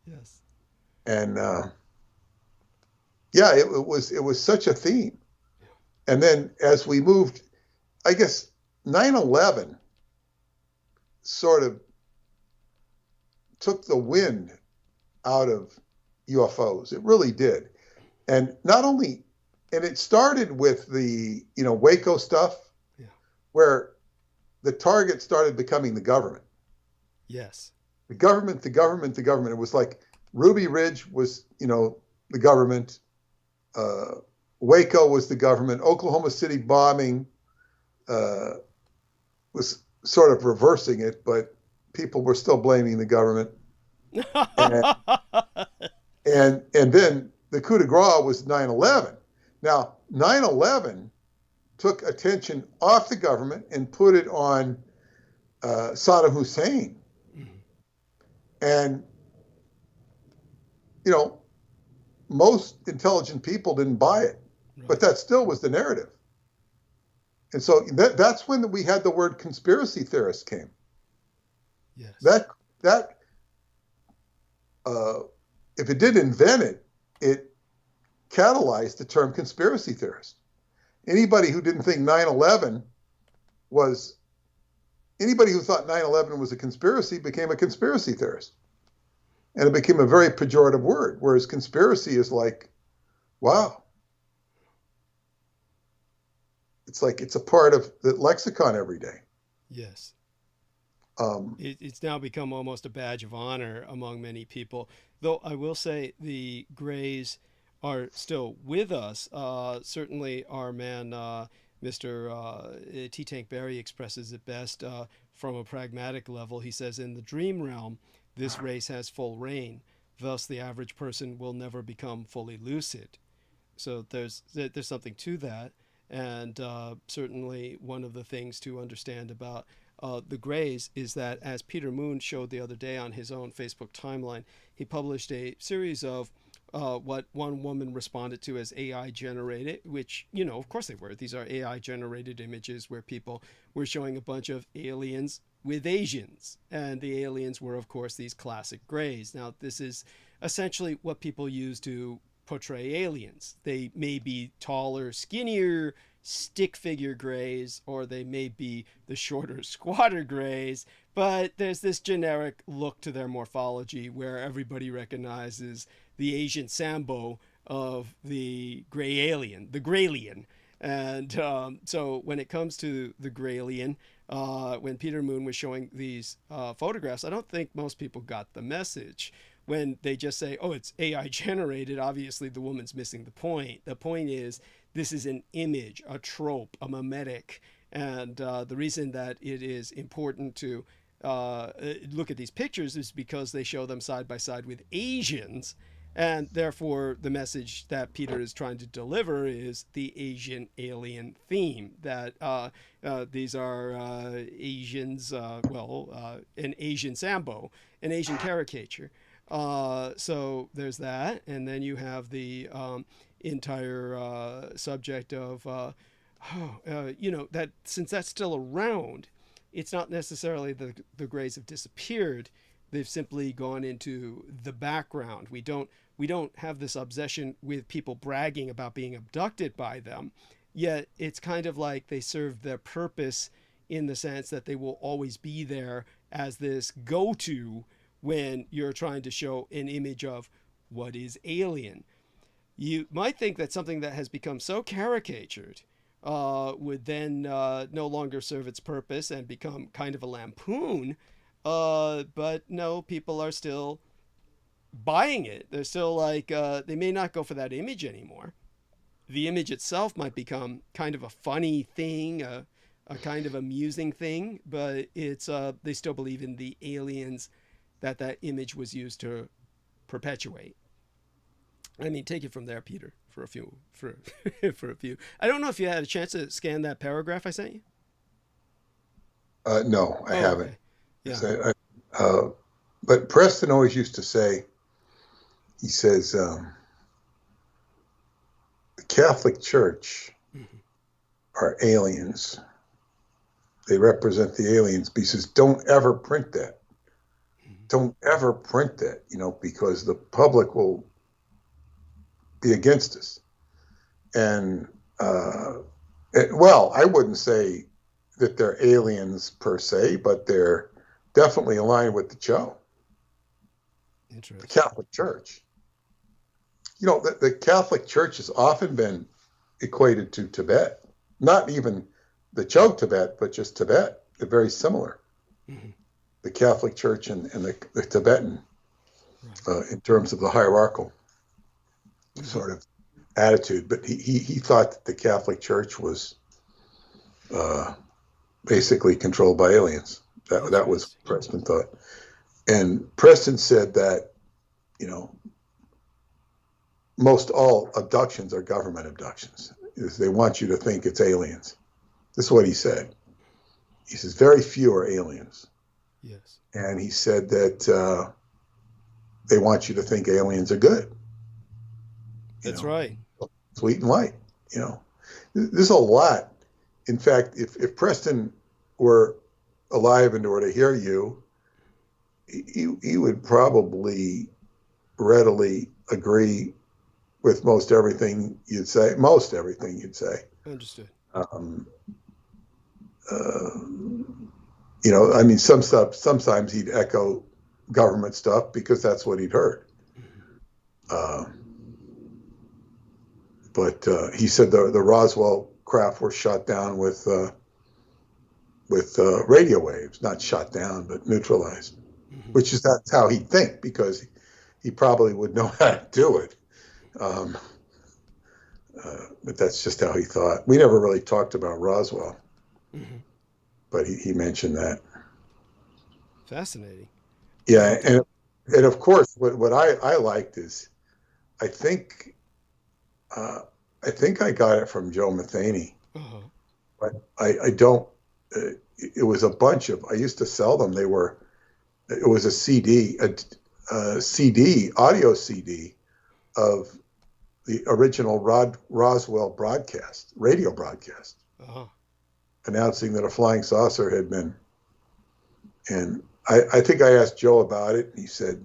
Speaker 1: Yes.
Speaker 3: And it was such a theme. And then as we moved, I guess 9/11 sort of took the wind out of UFOs. It really did. And it started with the, Waco stuff, where the target started becoming the government.
Speaker 1: Yes.
Speaker 3: The government. It was like Ruby Ridge was, the government. Waco was the government. Oklahoma City bombing was sort of reversing it, but people were still blaming the government. And then the coup de grace was 9/11. Now, 9/11 took attention off the government and put it on Saddam Hussein. Mm-hmm. And, most intelligent people didn't buy it, right. But that still was the narrative. And so that's when we had the word conspiracy theorist came.
Speaker 1: Yes.
Speaker 3: That if it didn't invent it, it catalyzed the term conspiracy theorist. Anybody who didn't think 9/11 was anybody who thought 9/11 was a conspiracy became a conspiracy theorist. And it became a very pejorative word, whereas conspiracy is like, wow. It's like it's a part of the lexicon every day.
Speaker 1: Yes. It's now become almost a badge of honor among many people. Though I will say the Greys are still with us. Certainly, our man, Mr. T. Tank Berry, expresses it best from a pragmatic level. He says, in the dream realm, this race has full reign. Thus, the average person will never become fully lucid. So there's something to that. And certainly one of the things to understand about the Greys is that, as Peter Moon showed the other day on his own Facebook timeline, he published a series of what one woman responded to as AI generated, which, you know, of course they were. These are AI generated images where people were showing a bunch of aliens with Asians. And the aliens were, of course, these classic Greys. Now, this is essentially what people use to portray aliens. They may be taller, skinnier, stick figure Greys, or they may be the shorter, squatter Greys, but there's this generic look to their morphology where everybody recognizes the Asian Sambo of the gray alien, the Graylien. And so when it comes to the Graylien, when Peter Moon was showing these photographs, I don't think most people got the message. When they just say, oh, it's AI generated, obviously the woman's missing the point. The point is, this is an image, a trope, a mimetic. And the reason that it is important to look at these pictures is because they show them side by side with Asians. And therefore, the message that Peter is trying to deliver is the Asian alien theme, that these are Asians, an Asian Sambo, an Asian caricature. So there's that. And then you have the entire subject of, that since that's still around, it's not necessarily the Greys have disappeared. They've simply gone into the background. We don't have this obsession with people bragging about being abducted by them, yet it's kind of like they serve their purpose in the sense that they will always be there as this go-to when you're trying to show an image of what is alien. You might think that something that has become so caricatured would then no longer serve its purpose and become kind of a lampoon, but no, people are still buying it. They're still like, they may not go for that image anymore. The image itself might become kind of a funny thing, a kind of amusing thing, but it's they still believe in the aliens that image was used to perpetuate. I mean, take it from there, Peter, for a few. I don't know if you had a chance to scan that paragraph I sent you.
Speaker 3: No, I haven't.
Speaker 1: Okay.
Speaker 3: Yeah. But Preston always used to say, he says, the Catholic Church are aliens. They represent the aliens. But he says, don't ever print that. Don't ever print that, because the public will be against us. And, I wouldn't say that they're aliens per se, but they're definitely aligned with the show. The Catholic Church. The Catholic Church has often been equated to Tibet. Not even the Cho Tibet, but just Tibet. They're very similar. Mm-hmm. The Catholic Church and the Tibetan, in terms of the hierarchical sort of attitude. But he thought that the Catholic Church was basically controlled by aliens. That was Preston thought. And Preston said that, most all abductions are government abductions. They want you to think it's aliens. This is what he said. He says, very few are aliens.
Speaker 1: Yes. And
Speaker 3: he said that they want you to think aliens are good.
Speaker 1: That's right.
Speaker 3: Sweet and light. There's a lot. In fact, if Preston were alive and were to hear you, he would probably readily agree with most everything you'd say. Understood. I mean, some stuff, sometimes he'd echo government stuff because that's what he'd heard. But he said the Roswell craft were shot down with radio waves, not shot down, but neutralized, which is that's how he'd think, because he probably would know how to do it. But that's just how he thought. We never really talked about Roswell, but he mentioned that.
Speaker 1: Fascinating.
Speaker 3: Yeah, and of course, what I liked is, I think I got it from Joe Matheny, but I don't. It was a bunch of. I used to sell them. It was a CD, audio CD of the original Roswell broadcast, radio broadcast, announcing that a flying saucer had been. And I think I asked Joe about it, and he said,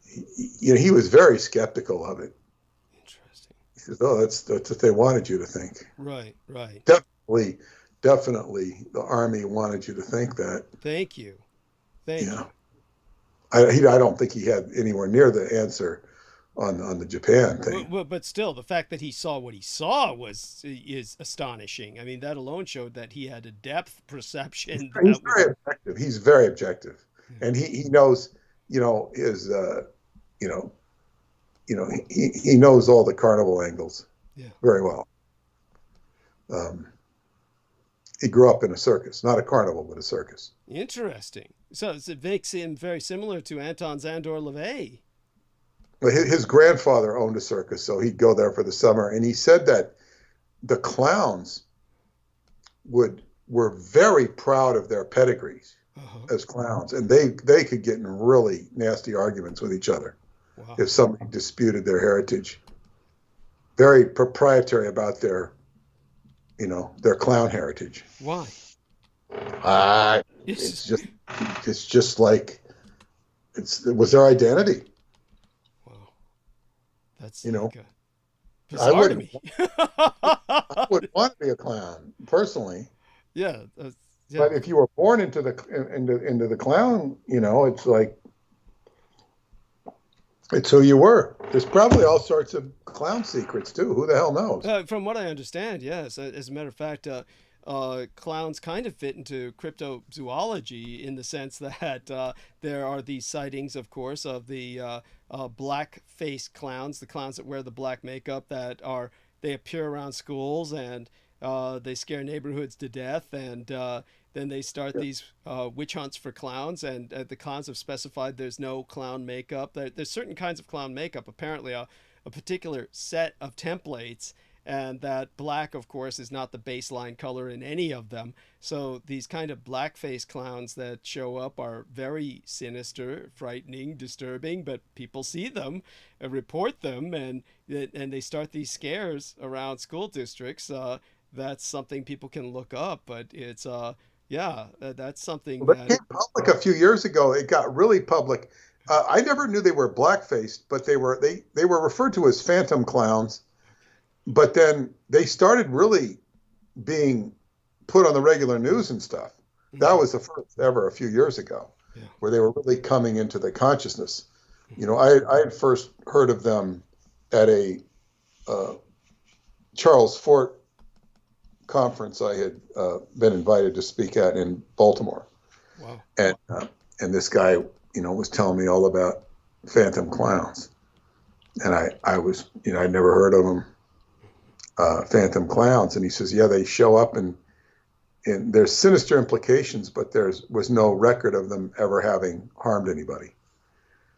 Speaker 3: he was very skeptical of it.
Speaker 1: Interesting.
Speaker 3: He says, "Oh, that's what they wanted you to think."
Speaker 1: Right.
Speaker 3: Definitely, the Army wanted you to think that.
Speaker 1: Thank you. Thank you.
Speaker 3: I don't think he had anywhere near the answer on the Japan thing.
Speaker 1: But still, the fact that he saw what he saw is astonishing. I mean, that alone showed that he had a depth perception.
Speaker 3: He's very objective, and he knows, his, he knows all the carnival angles very well. He grew up in a circus, not a carnival, but a circus.
Speaker 1: Interesting. So it makes him very similar to Anton Szandor LaVey.
Speaker 3: Well, his grandfather owned a circus, so he'd go there for the summer. And he said that the clowns were very proud of their pedigrees as clowns, and they could get in really nasty arguments with each other if somebody disputed their heritage. Very proprietary about their clown heritage.
Speaker 1: Why?
Speaker 3: It's just like it was their identity.
Speaker 1: That's
Speaker 3: I wouldn't want to be a clown personally.
Speaker 1: Yeah.
Speaker 3: But if you were born into the clown, it's like it's who you were. There's probably all sorts of clown secrets too. Who the hell knows?
Speaker 1: From what I understand, yes. As a matter of fact, clowns kind of fit into cryptozoology in the sense that there are these sightings, of course, of the black-faced clowns, the clowns that wear the black makeup they appear around schools and they scare neighborhoods to death, and then they start these witch hunts for clowns, and the clowns have specified there's no clown makeup. There's certain kinds of clown makeup, apparently a particular set of templates, and that black, of course, is not the baseline color in any of them. So these kind of blackface clowns that show up are very sinister, frightening, disturbing, but people see them and report them, and they start these scares around school districts. That's something people can look up, but it's that's something
Speaker 3: that came public a few years ago. It got really public. I never knew they were black-faced, but they were referred to as phantom clowns. But then they started really being put on the regular news and stuff. That was the first ever a few years ago, where they were really coming into the consciousness. I had first heard of them at a Charles Fort conference I had been invited to speak at in Baltimore.
Speaker 1: Wow.
Speaker 3: And this guy, was telling me all about phantom clowns. And I was, I'd never heard of them. Phantom clowns, and he says, they show up and there's sinister implications, but there was no record of them ever having harmed anybody.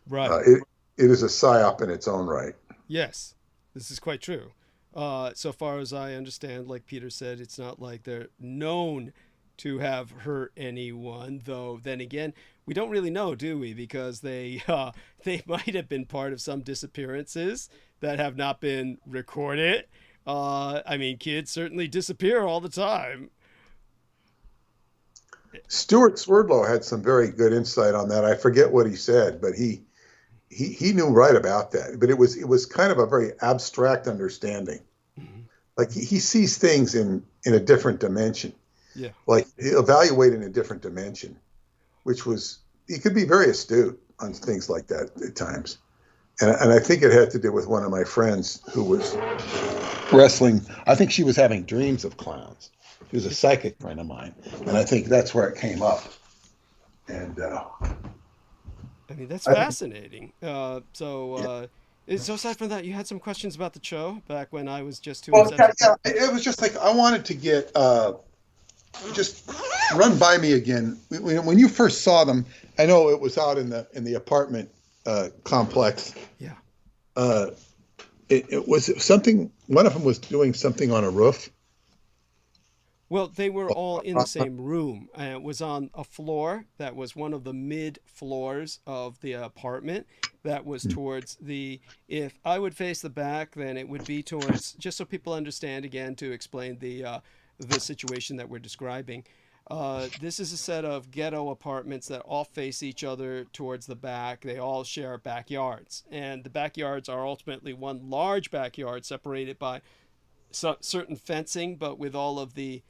Speaker 1: Right.
Speaker 3: It is a psyop in its own right.
Speaker 1: Yes, this is quite true. So far as I understand, like Peter said, it's not like they're known to have hurt anyone, though then again, we don't really know, do we? Because they might have been part of some disappearances that have not been recorded. Kids certainly disappear all the time.
Speaker 3: Stuart Swerdlow had some very good insight on that. I forget what he said, but he knew right about that. But it was kind of a very abstract understanding. Like he sees things in a different dimension.
Speaker 1: Yeah.
Speaker 3: like evaluating a different dimension, which was, he could be very astute on things like that at times. And I think it had to do with one of my friends who was wrestling. I think she was having dreams of clowns. She was a psychic friend of mine. And I think that's where it came up. And
Speaker 1: I mean, that's fascinating. So aside from that, you had some questions about the show back when I was just too upset.
Speaker 3: it was just like, I wanted to get, just run by me again. When you first saw them, I know it was out in the apartment complex.
Speaker 1: Yeah.
Speaker 3: It was something, one of them was doing something on a roof.
Speaker 1: Well, they were all in the same room. It was on a floor that was one of the mid floors of the apartment that was towards if I would face the back, then it would be towards, just so people understand again, to explain the situation that we're describing. This is a set of ghetto apartments that all face each other towards the back. They all share backyards, and the backyards are ultimately one large backyard separated by certain fencing, but with all of the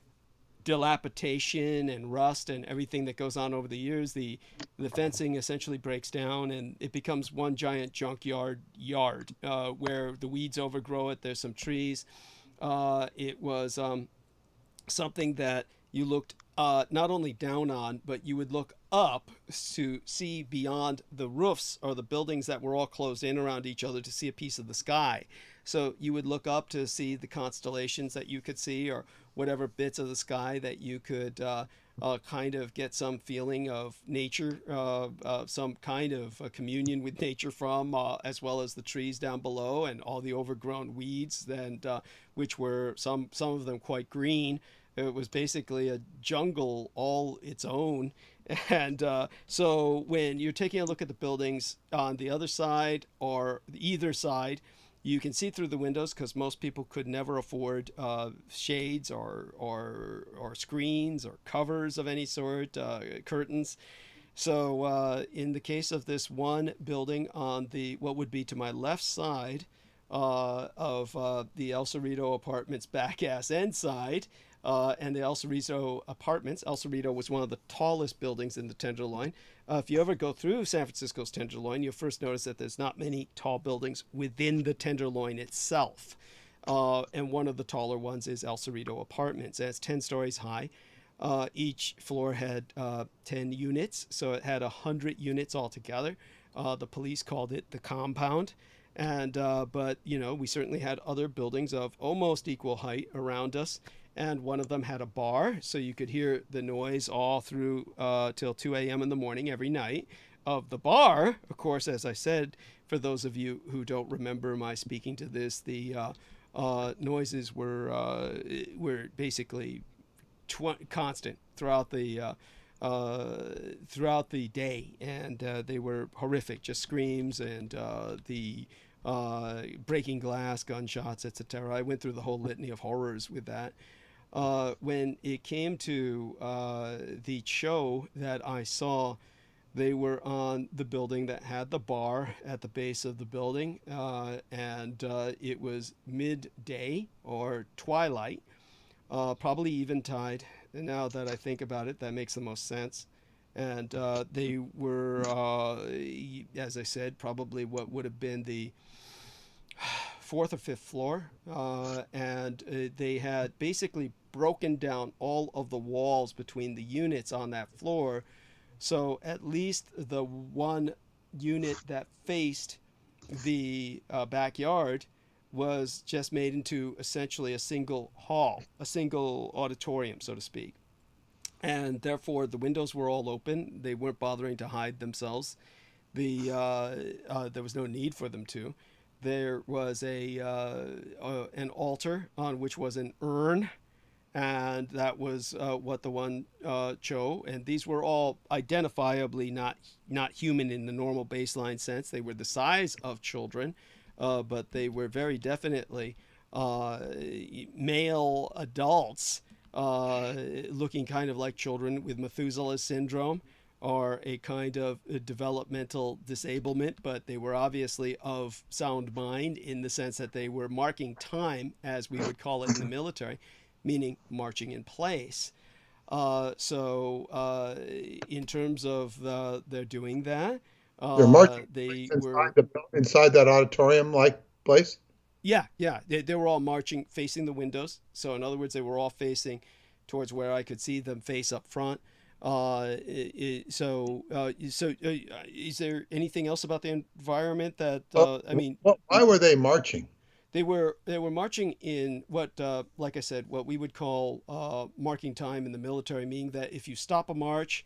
Speaker 1: dilapidation and rust and everything that goes on over the years, the fencing essentially breaks down and it becomes one giant junkyard yard where the weeds overgrow it. There's some trees. It was something that you looked not only down on, but you would look up to see beyond the roofs or the buildings that were all closed in around each other to see a piece of the sky. So you would look up to see the constellations that you could see, or whatever bits of the sky that you could kind of get some feeling of nature, some kind of a communion with nature from, as well as the trees down below and all the overgrown weeds, and which were some of them quite green. It was basically a jungle all its own. And so when you're taking a look at the buildings on the other side or either side, you can see through the windows because most people could never afford shades or screens or covers of any sort, curtains. So in the case of this one building on what would be to my left side of the El Cerrito apartments back ass end side, and the El Cerrito apartments. El Cerrito was one of the tallest buildings in the Tenderloin. If you ever go through San Francisco's Tenderloin, you'll first notice that there's not many tall buildings within the Tenderloin itself. And one of the taller ones is El Cerrito Apartments. And it's 10 stories high. Each floor had 10 units, so it had 100 units altogether. The police called it the compound. And but, we certainly had other buildings of almost equal height around us. And one of them had a bar, so you could hear the noise all through till 2 a.m. in the morning every night of the bar. Of course, as I said, for those of you who don't remember my speaking to this, the noises were basically constant throughout the day, and they were horrific, just screams and the breaking glass, gunshots, etc. I went through the whole litany of horrors with that. When it came to the show that I saw, they were on the building that had the bar at the base of the building, and it was midday or twilight, probably eventide. And now that I think about it, that makes the most sense. And they were, as I said, probably what would have been the fourth or fifth floor, and they had basically broken down all of the walls between the units on that floor, so at least the one unit that faced the backyard was just made into essentially a single hall, a single auditorium, so to speak. And therefore the windows were all open. They weren't bothering to hide themselves. There was no need for them to. There was an altar on which was an urn, and that was what the one chose. And these were all identifiably not human in the normal baseline sense. They were the size of children, but they were very definitely male adults, looking kind of like children with Methuselah's syndrome, or a kind of developmental disablement, but they were obviously of sound mind in the sense that they were marking time, as we would call it in the military, meaning marching in place. In terms of they're doing that,
Speaker 3: They're marching
Speaker 1: they
Speaker 3: inside
Speaker 1: were.
Speaker 3: inside that auditorium like place.
Speaker 1: Yeah, yeah. They were all marching facing the windows. So in other words, they were all facing towards where I could see them face up front. Is there anything else about the environment that I mean?
Speaker 3: Why were they marching?
Speaker 1: They were marching in what, like I said, what we would call marking time in the military, meaning that if you stop a march,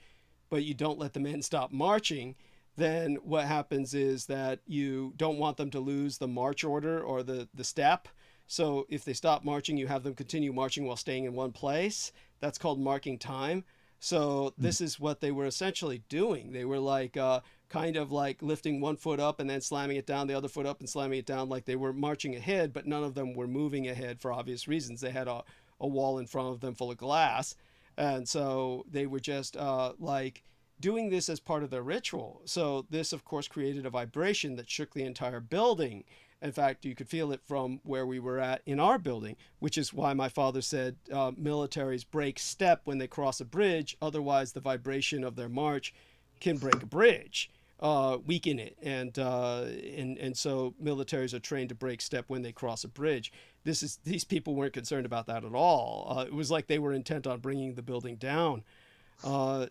Speaker 1: but you don't let the men stop marching, then what happens is that you don't want them to lose the march order or the step. So if they stop marching, you have them continue marching while staying in one place. That's called marking time. So this is what they were essentially doing. They were like kind of like lifting one foot up and then slamming it down, the other foot up and slamming it down, like they were marching ahead, but none of them were moving ahead for obvious reasons. They had a wall in front of them full of glass. And so they were just like doing this as part of their ritual. So this, of course, created a vibration that shook the entire building. In fact, you could feel it from where we were at in our building, which is why my father said militaries break step when they cross a bridge. Otherwise, the vibration of their march can break a bridge, weaken it. And so militaries are trained to break step when they cross a bridge. These people weren't concerned about that at all. It was like they were intent on bringing the building down. Does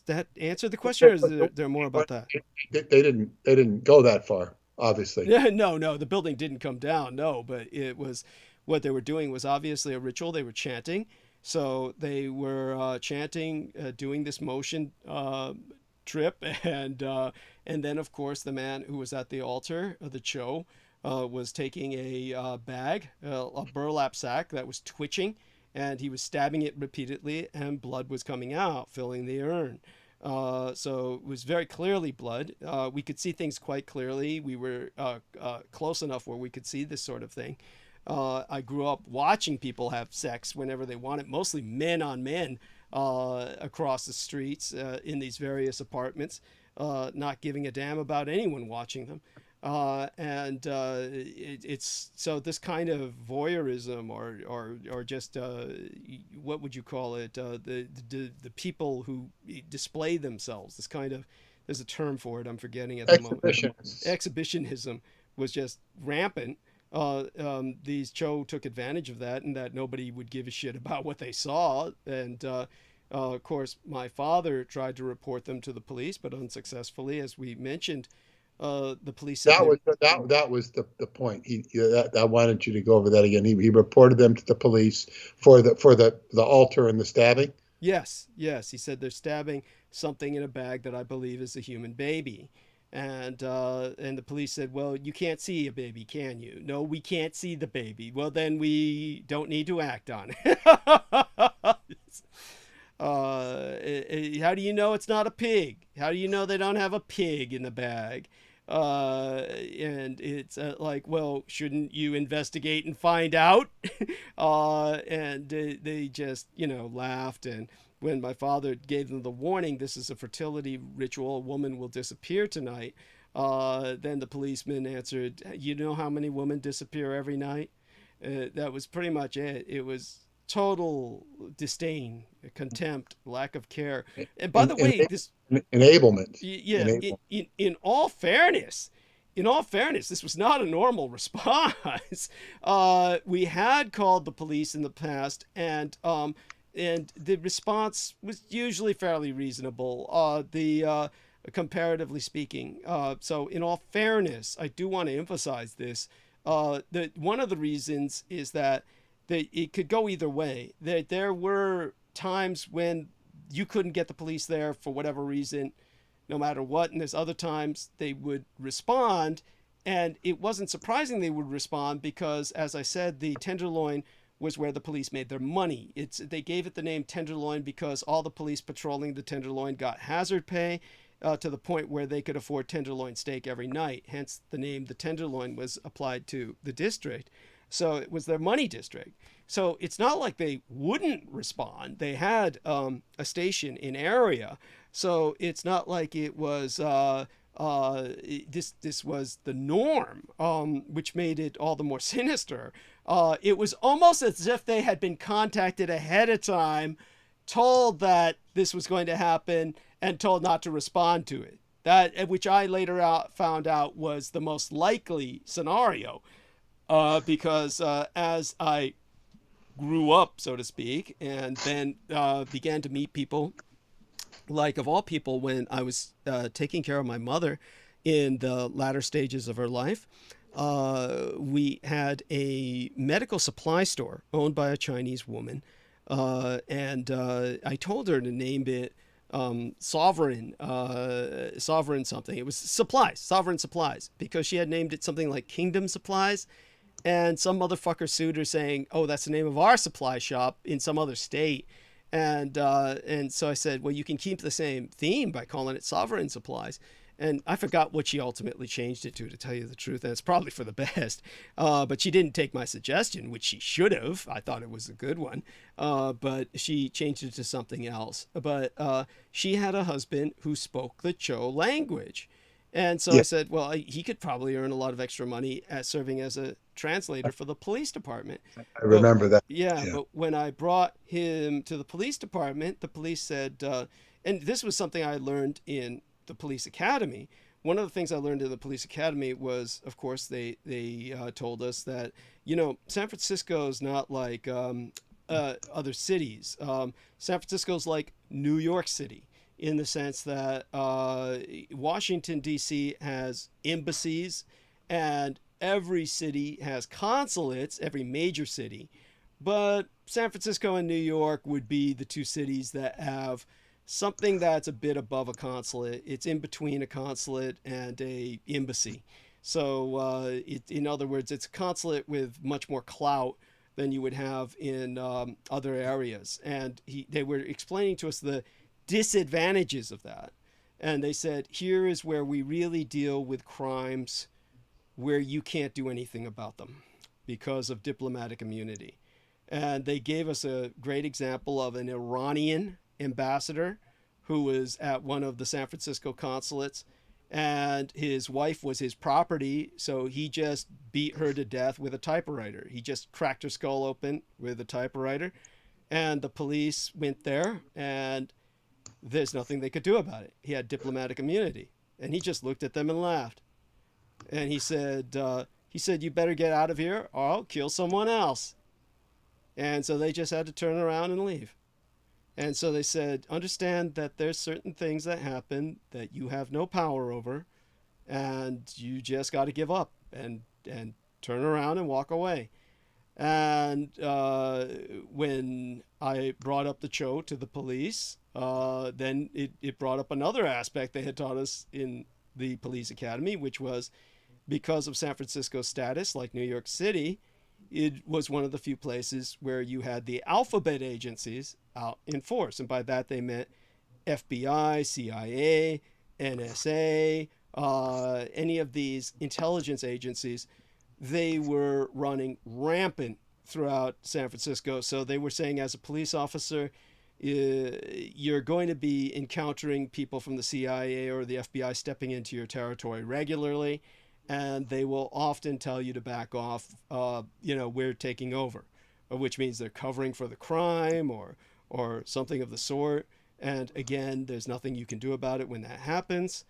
Speaker 1: that answer the question, or is there more about that?
Speaker 3: They didn't go that far, obviously.
Speaker 1: Yeah, no, the building didn't come down, no, but it was, what they were doing was obviously a ritual. They were chanting. So they were chanting, doing this motion trip, and then of course the man who was at the altar, the Cho, was taking a bag, a burlap sack that was twitching, and he was stabbing it repeatedly, and blood was coming out, filling the urn. So it was very clearly blood. We could see things quite clearly. We were close enough where we could see this sort of thing. I grew up watching people have sex whenever they wanted, mostly men on men across the streets in these various apartments, not giving a damn about anyone watching them. It's so this kind of voyeurism or just what would you call it, the people who display themselves, this kind of, there's a term for it, I'm forgetting at the moment. Exhibitionism was just rampant. These Cho took advantage of that, and that nobody would give a shit about what they saw. And of course my father tried to report them to the police, but unsuccessfully, as we mentioned. The police said
Speaker 3: that was the point. I wanted you to go over that again. He reported them to the police for the altar and the stabbing.
Speaker 1: Yes. He said they're stabbing something in a bag that I believe is a human baby, and the police said, "Well, you can't see a baby, can you?" "No, we can't see the baby." "Well, then we don't need to act on it." How do you know it's not a pig? How do you know they don't have a pig in the bag? And it's like, well, shouldn't you investigate and find out? And they just, laughed. And when my father gave them the warning, this is a fertility ritual, a woman will disappear tonight, then the policeman answered, "You know how many women disappear every night?" That was pretty much it. It was total disdain, contempt, lack of care. And by the way, this
Speaker 3: enablement.
Speaker 1: Yeah, enablement. In all fairness, this was not a normal response. We had called the police in the past, and the response was usually fairly reasonable. Comparatively speaking. So in all fairness, I do want to emphasize this. One of the reasons is that it could go either way. There were times when you couldn't get the police there for whatever reason, no matter what. And there's other times they would respond. And it wasn't surprising they would respond because, as I said, the Tenderloin was where the police made their money. They gave it the name Tenderloin because all the police patrolling the Tenderloin got hazard pay to the point where they could afford tenderloin steak every night. Hence the name, the Tenderloin, was applied to the district. So it was their money district. So it's not like they wouldn't respond. They had a station in area. So it's not like it was this was the norm, which made it all the more sinister. It was almost as if they had been contacted ahead of time, told that this was going to happen, and told not to respond to it. That, which I later found out was the most likely scenario, because as I grew up, so to speak, and then began to meet people, like of all people, when I was taking care of my mother in the latter stages of her life, we had a medical supply store owned by a Chinese woman, and I told her to name it Sovereign something. It was supplies, Sovereign Supplies, because she had named it something like Kingdom Supplies, and some motherfucker sued her saying, oh, that's the name of our supply shop in some other state. And so I said, well, you can keep the same theme by calling it Sovereign Supplies. And I forgot what she ultimately changed it to tell you the truth. And it's probably for the best. But she didn't take my suggestion, which she should have. I thought it was a good one. But she changed it to something else. But she had a husband who spoke the Cho language. And so I said, well, he could probably earn a lot of extra money at serving as a translator for the police department.
Speaker 3: I remember that.
Speaker 1: Yeah, but when I brought him to the police department, the police said, and this was something I learned in the police academy. One of the things I learned in the police academy was, of course, they told us that, San Francisco is not like other cities. San Francisco's like New York City, in the sense that Washington, D.C. has embassies, and every city has consulates, every major city. But San Francisco and New York would be the two cities that have something that's a bit above a consulate. It's in between a consulate and a embassy. So in other words, it's a consulate with much more clout than you would have in other areas. And they were explaining to us the disadvantages of that. And they said, here is where we really deal with crimes where you can't do anything about them because of diplomatic immunity. And they gave us a great example of an Iranian ambassador who was at one of the San Francisco consulates, and his wife was his property, so he just beat her to death with a typewriter. He just cracked her skull open with a typewriter, and the police went there, and there's nothing they could do about it. He had diplomatic immunity, and he just looked at them and laughed. And he said, you better get out of here or I'll kill someone else. And so they just had to turn around and leave. And so they said, understand that there's certain things that happen that you have no power over, and you just got to give up and turn around and walk away. And when I brought up the Cho to the police, then it brought up another aspect they had taught us in the police academy, which was because of San Francisco's status, like New York City, it was one of the few places where you had the alphabet agencies out in force. And by that, they meant FBI, CIA, NSA, any of these intelligence agencies. They were running rampant throughout San Francisco. So they were saying, as a police officer, you're going to be encountering people from the CIA or the FBI stepping into your territory regularly, and they will often tell you to back off. We're taking over, which means they're covering for the crime or something of the sort. And again, there's nothing you can do about it when that happens.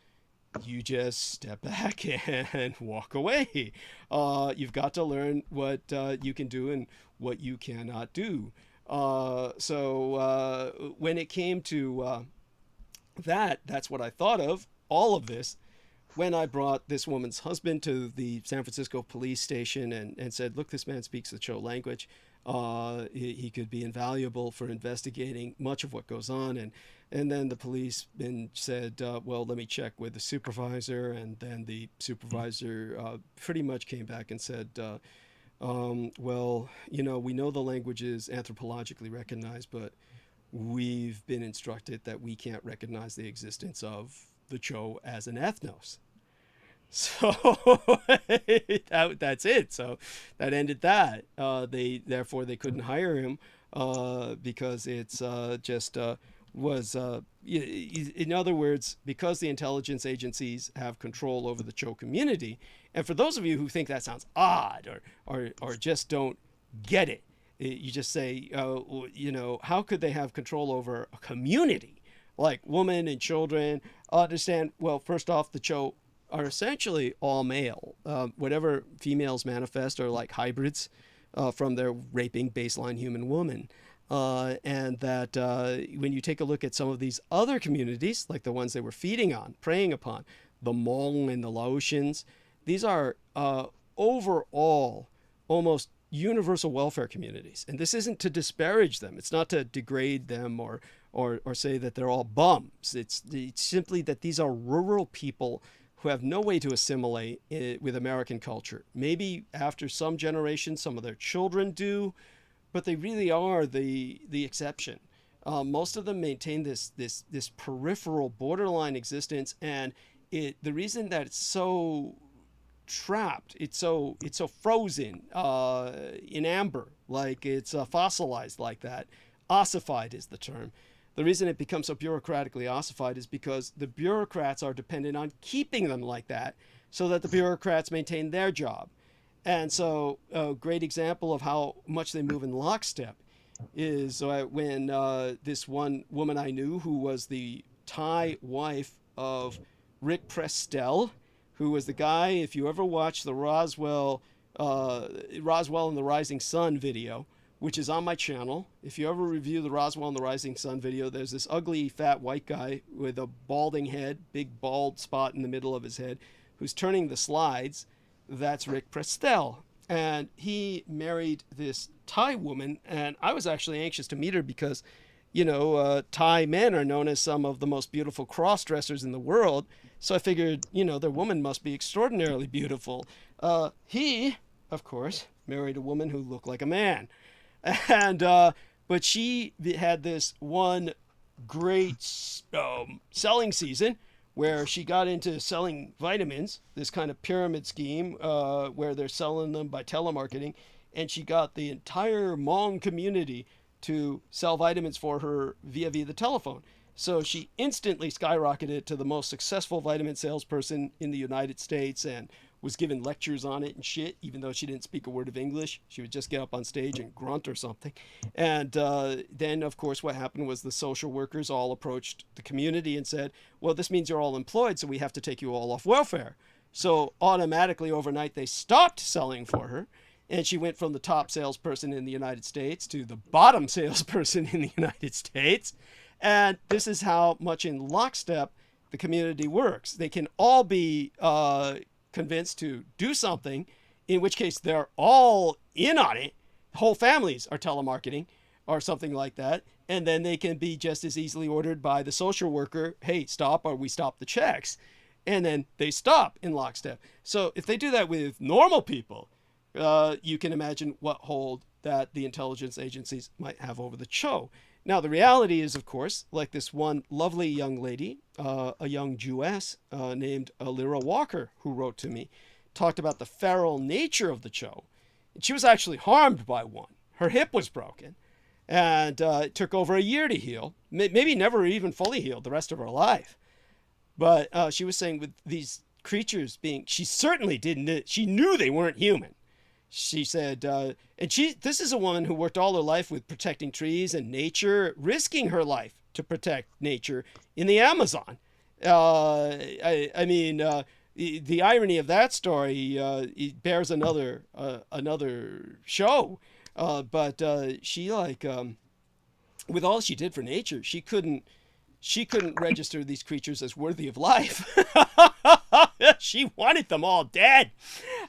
Speaker 1: You just step back and walk away. You've got to learn what you can do and what you cannot do. So when it came to that's what I thought of, all of this, when I brought this woman's husband to the San Francisco police station and said, look, this man speaks the Cho language. He could be invaluable for investigating much of what goes on. And then the police said, well, let me check with the supervisor. And then the supervisor pretty much came back and said, well, we know the language is anthropologically recognized, but we've been instructed that we can't recognize the existence of the Cho as an ethnos. So that's it. So that ended that. Therefore they couldn't hire him because it's just was, in other words, because the intelligence agencies have control over the Cho community. And for those of you who think that sounds odd or just don't get it, you just say, how could they have control over a community like women and children? Understand, well, first off, the Cho are essentially all male. Whatever females manifest are like hybrids from their raping baseline human woman. And that when you take a look at some of these other communities, like the ones they were feeding on, preying upon, the Hmong and the Laotians, these are overall almost universal welfare communities. And this isn't to disparage them. It's not to degrade them or say that they're all bums. It's simply that these are rural people who have no way to assimilate with American culture. Maybe after some generations, some of their children do, but they really are the exception. Most of them maintain this peripheral borderline existence, and the reason that it's so trapped, it's so frozen in amber, like it's fossilized like that. Ossified is the term. The reason it becomes so bureaucratically ossified is because the bureaucrats are dependent on keeping them like that so that the bureaucrats maintain their job. And so a great example of how much they move in lockstep is when this one woman I knew, who was the Thai wife of Rick Preston, who was the guy, if you ever watch the Roswell and the Rising Sun video, which is on my channel. If you ever review the Roswell and the Rising Sun video, there's this ugly fat white guy with a balding head, big bald spot in the middle of his head, who's turning the slides. That's Rick Preston. And he married this Thai woman, and I was actually anxious to meet her because, Thai men are known as some of the most beautiful cross-dressers in the world. So I figured, their woman must be extraordinarily beautiful. He, of course, married a woman who looked like a man. And but she had this one great selling season where she got into selling vitamins, this kind of pyramid scheme where they're selling them by telemarketing, and she got the entire Hmong community to sell vitamins for her via the telephone. So she instantly skyrocketed to the most successful vitamin salesperson in the United States and was given lectures on it and shit, even though she didn't speak a word of English. She would just get up on stage and grunt or something. And then, of course, what happened was the social workers all approached the community and said, well, this means you're all employed, so we have to take you all off welfare. So automatically overnight, they stopped selling for her. And she went from the top salesperson in the United States to the bottom salesperson in the United States. And this is how much in lockstep the community works. They can all be convinced to do something, in which case they're all in on it. Whole families are telemarketing or something like that. And then they can be just as easily ordered by the social worker, hey, stop, or we stop the checks. And then they stop in lockstep. So if they do that with normal people, you can imagine what hold that the intelligence agencies might have over the Cho. Now, the reality is, of course, like this one lovely young lady, a young Jewess named Lyra Walker, who wrote to me, talked about the feral nature of the Cho. And she was actually harmed by one. Her hip was broken, and it took over a year to heal, maybe never even fully healed the rest of her life. But she was saying with these creatures she certainly didn't, she knew they weren't human. She said, this is a woman who worked all her life with protecting trees and nature, risking her life to protect nature in the Amazon. I mean, the irony of that story it bears another show. But she with all she did for nature, she couldn't register these creatures as worthy of life. She wanted them all dead.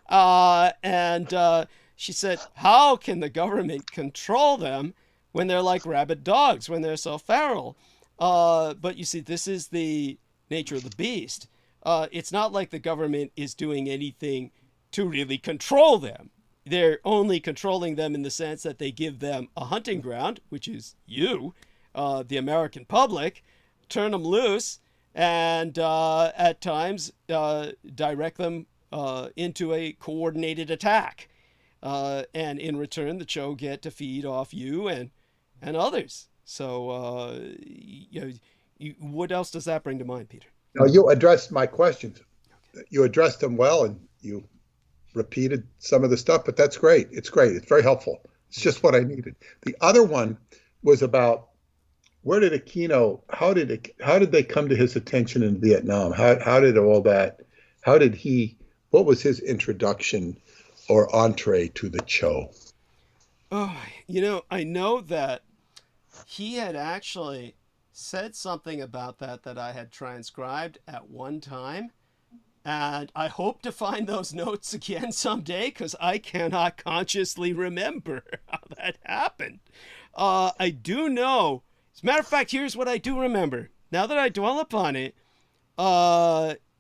Speaker 1: And she said, how can the government control them when they're like rabid dogs, when they're so feral? But you see, this is the nature of the beast. It's not like the government is doing anything to really control them. They're only controlling them in the sense that they give them a hunting ground, which is you, the American public, turn them loose, and at times direct them into a coordinated attack. And in return, the Cho get to feed off you and others. So, what else does that bring to mind, Peter?
Speaker 3: No, you addressed my questions. You addressed them well, and you repeated some of the stuff, but that's great. It's great. It's very helpful. It's just what I needed. The other one was about where did Aquino, how did they come to his attention in Vietnam? How did all that, what was his introduction or entree to the Cho?
Speaker 1: Oh, I know that he had actually said something about that I had transcribed at one time. And I hope to find those notes again someday, because I cannot consciously remember how that happened. I do know, as a matter of fact, here's what I do remember. Now that I dwell upon it,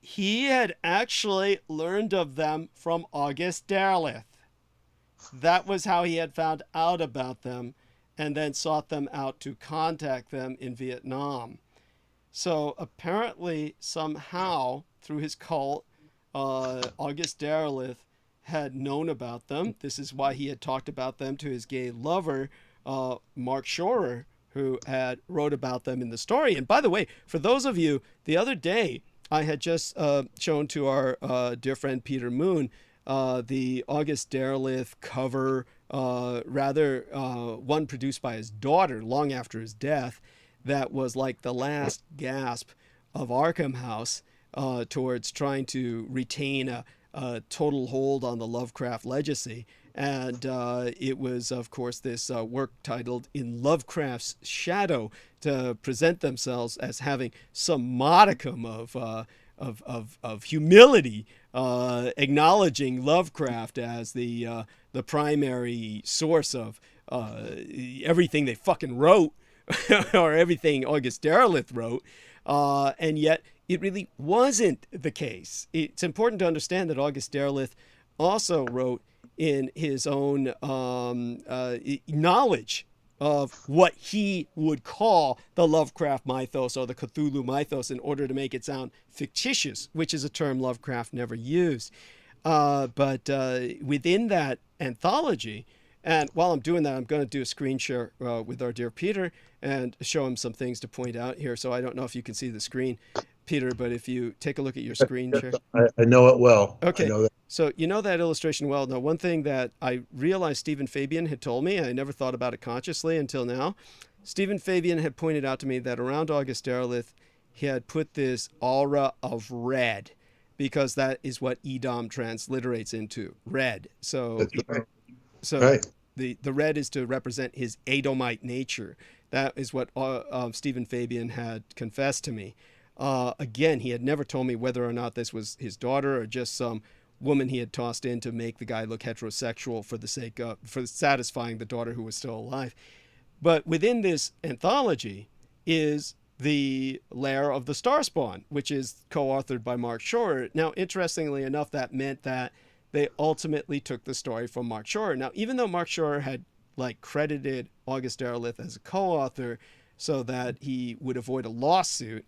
Speaker 1: he had actually learned of them from August Derleth. That was how he had found out about them, and then sought them out to contact them in Vietnam. So apparently, somehow, through his cult, August Derleth had known about them. This is why he had talked about them to his gay lover, Mark Schorer, who had wrote about them in the story. And by the way, for those of you, the other day, I had just shown to our dear friend Peter Moon the August Derleth cover, one produced by his daughter long after his death, that was like the last gasp of Arkham House towards trying to retain a total hold on the Lovecraft legacy. And it was, of course, this work titled In Lovecraft's Shadow, to present themselves as having some modicum of humility, acknowledging Lovecraft as the primary source of everything they fucking wrote, or everything August Derleth wrote, and yet it really wasn't the case. It's important to understand that August Derleth also wrote in his own knowledge of what he would call the Lovecraft mythos or the Cthulhu mythos in order to make it sound fictitious, which is a term Lovecraft never used. But within that anthology, and while I'm doing that, I'm going to do a screen share with our dear Peter and show him some things to point out here. So I don't know if you can see the screen, Peter, but if you take a look at your screen share.
Speaker 3: I know it well.
Speaker 1: Okay.
Speaker 3: I know that.
Speaker 1: So you know that illustration well. Now, one thing that I realized Stephen Fabian had told me, I never thought about it consciously until now. Stephen Fabian had pointed out to me that around August Derleth, he had put this aura of red, because that is what Edom transliterates into, red. So,
Speaker 3: Right.
Speaker 1: so the red is to represent his Edomite nature. That is what Stephen Fabian had confessed to me. Again, he had never told me whether or not this was his daughter or just some woman he had tossed in to make the guy look heterosexual for the sake of, for satisfying the daughter who was still alive. But within this anthology is the Lair of the Starspawn, which is co-authored by Mark Schorer. Now, interestingly enough, that meant that they ultimately took the story from Mark Schorer. Now, even though Mark Schorer had credited August Derleth as a co-author so that he would avoid a lawsuit,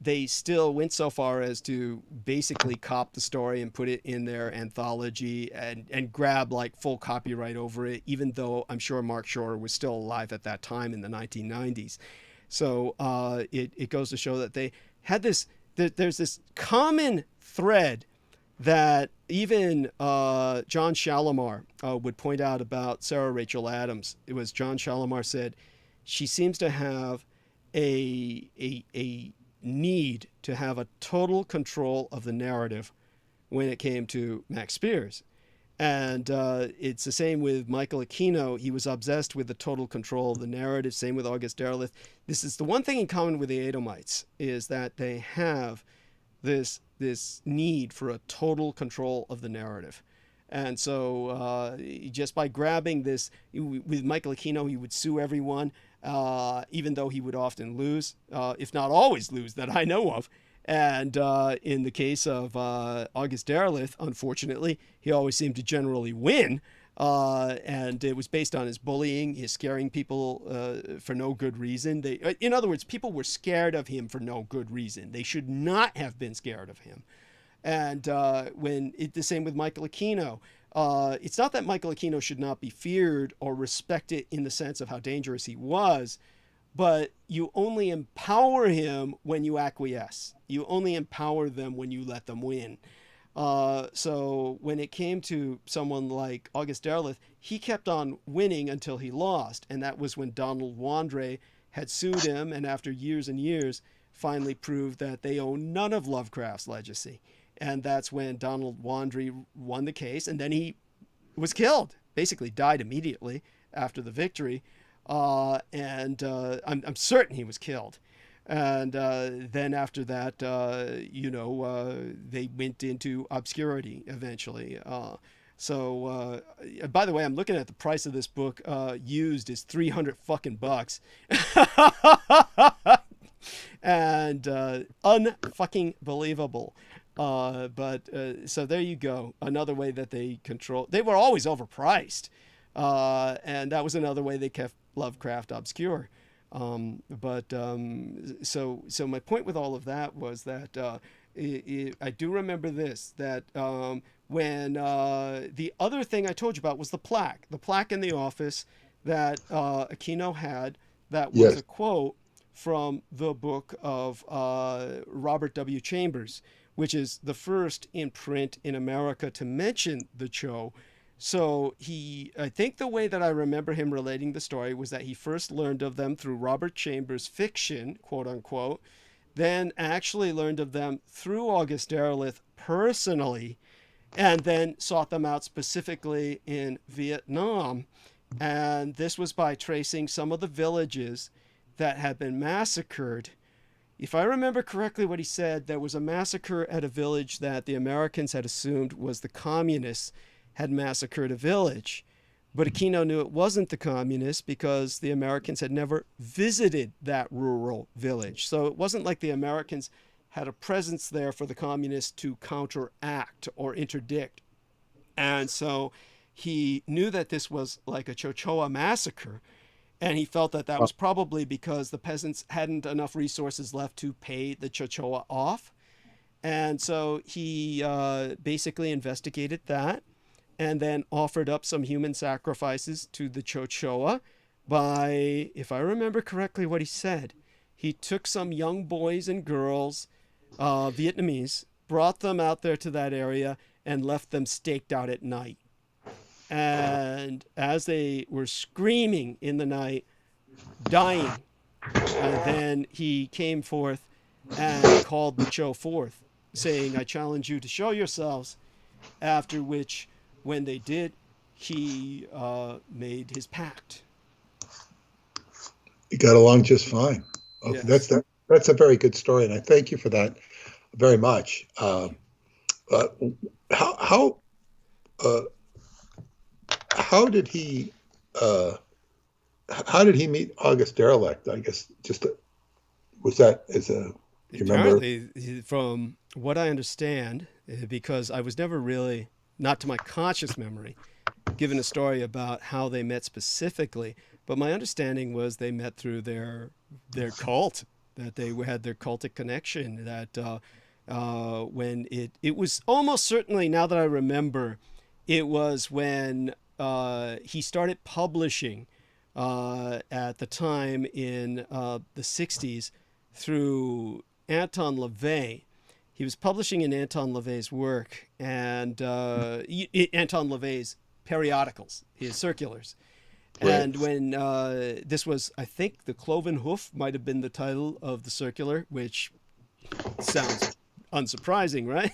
Speaker 1: they still went so far as to basically cop the story and put it in their anthology and grab full copyright over it, even though I'm sure Mark Schorer was still alive at that time in the 1990s. So it goes to show that they had this, there's this common thread that even John Shalimar would point out about Sarah Rachel Adams. It was John Shalimar said, she seems to have a need to have a total control of the narrative when it came to Max Spears. And it's the same with Michael Aquino. He was obsessed with the total control of the narrative. Same with August Derleth. This is the one thing in common with the Edomites, is that they have this need for a total control of the narrative. And so just by grabbing this, with Michael Aquino, he would sue everyone, even though he would often lose, if not always lose, that I know of. And in the case of August Derleth, unfortunately, he always seemed to generally win. And it was based on his bullying, his scaring people for no good reason. In other words, people were scared of him for no good reason. They should not have been scared of him. And the same with Michael Aquino. it's not that Michael Aquino should not be feared or respected in the sense of how dangerous he was, but you only empower him when you acquiesce. You only empower them when you let them win. So when it came to someone like August Derleth, he kept on winning until he lost. And that was when Donald Wandre had sued him, and after years and years, finally proved that they own none of Lovecraft's legacy. And that's when Donald Wandre won the case, and then he was killed, basically died immediately after the victory. I'm certain he was killed. And then after that, they went into obscurity eventually. By the way, I'm looking at the price of this book. Used is $300 fucking bucks. And unfucking believable. So there you go. Another way that they control. They were always overpriced. And that was another way they kept Lovecraft obscure. So my point with all of that was that I do remember this, that when the other thing I told you about was the plaque in the office that Aquino had, that was
Speaker 3: Yes.
Speaker 1: a quote from the book of Robert W. Chambers, which is the first in print in America to mention the Cho. So I think the way that I remember him relating the story was that he first learned of them through Robert Chambers' fiction, quote unquote, then actually learned of them through August Derleth personally, and then sought them out specifically in Vietnam. And this was by tracing some of the villages that had been massacred. If I remember correctly what he said, there was a massacre at a village that the Americans had assumed was the communists had massacred a village. But Aquino knew it wasn't the communists because the Americans had never visited that rural village. So it wasn't like the Americans had a presence there for the communists to counteract or interdict. And so he knew that this was like a Chichoa massacre. And he felt that that was probably because the peasants hadn't enough resources left to pay the Chichoa off. And so he basically investigated that and then offered up some human sacrifices to the Chichoa by, if I remember correctly what he said, he took some young boys and girls, Vietnamese, brought them out there to that area and left them staked out at night. And as they were screaming in the night, dying, then he came forth and called the Cho forth, saying, "I challenge you to show yourselves," after which, when they did, he made his pact.
Speaker 3: He got along just fine. Okay,
Speaker 1: Yes.
Speaker 3: That's a very good story, and I thank you for that very much. How did he meet August Derleth? I guess was that as a you remember?
Speaker 1: Apparently, from what I understand, because I was never really, not to my conscious memory, given a story about how they met specifically, but my understanding was they met through their cult, that they had their cultic connection, that when it was almost certainly, now that I remember, it was when he started publishing at the time in the 60s through Anton LaVey. He was publishing in Anton LaVey's work and Anton LaVey's periodicals, his circulars.
Speaker 3: Right.
Speaker 1: And when this was, I think, The Cloven Hoof might have been the title of the circular, which sounds unsurprising, right?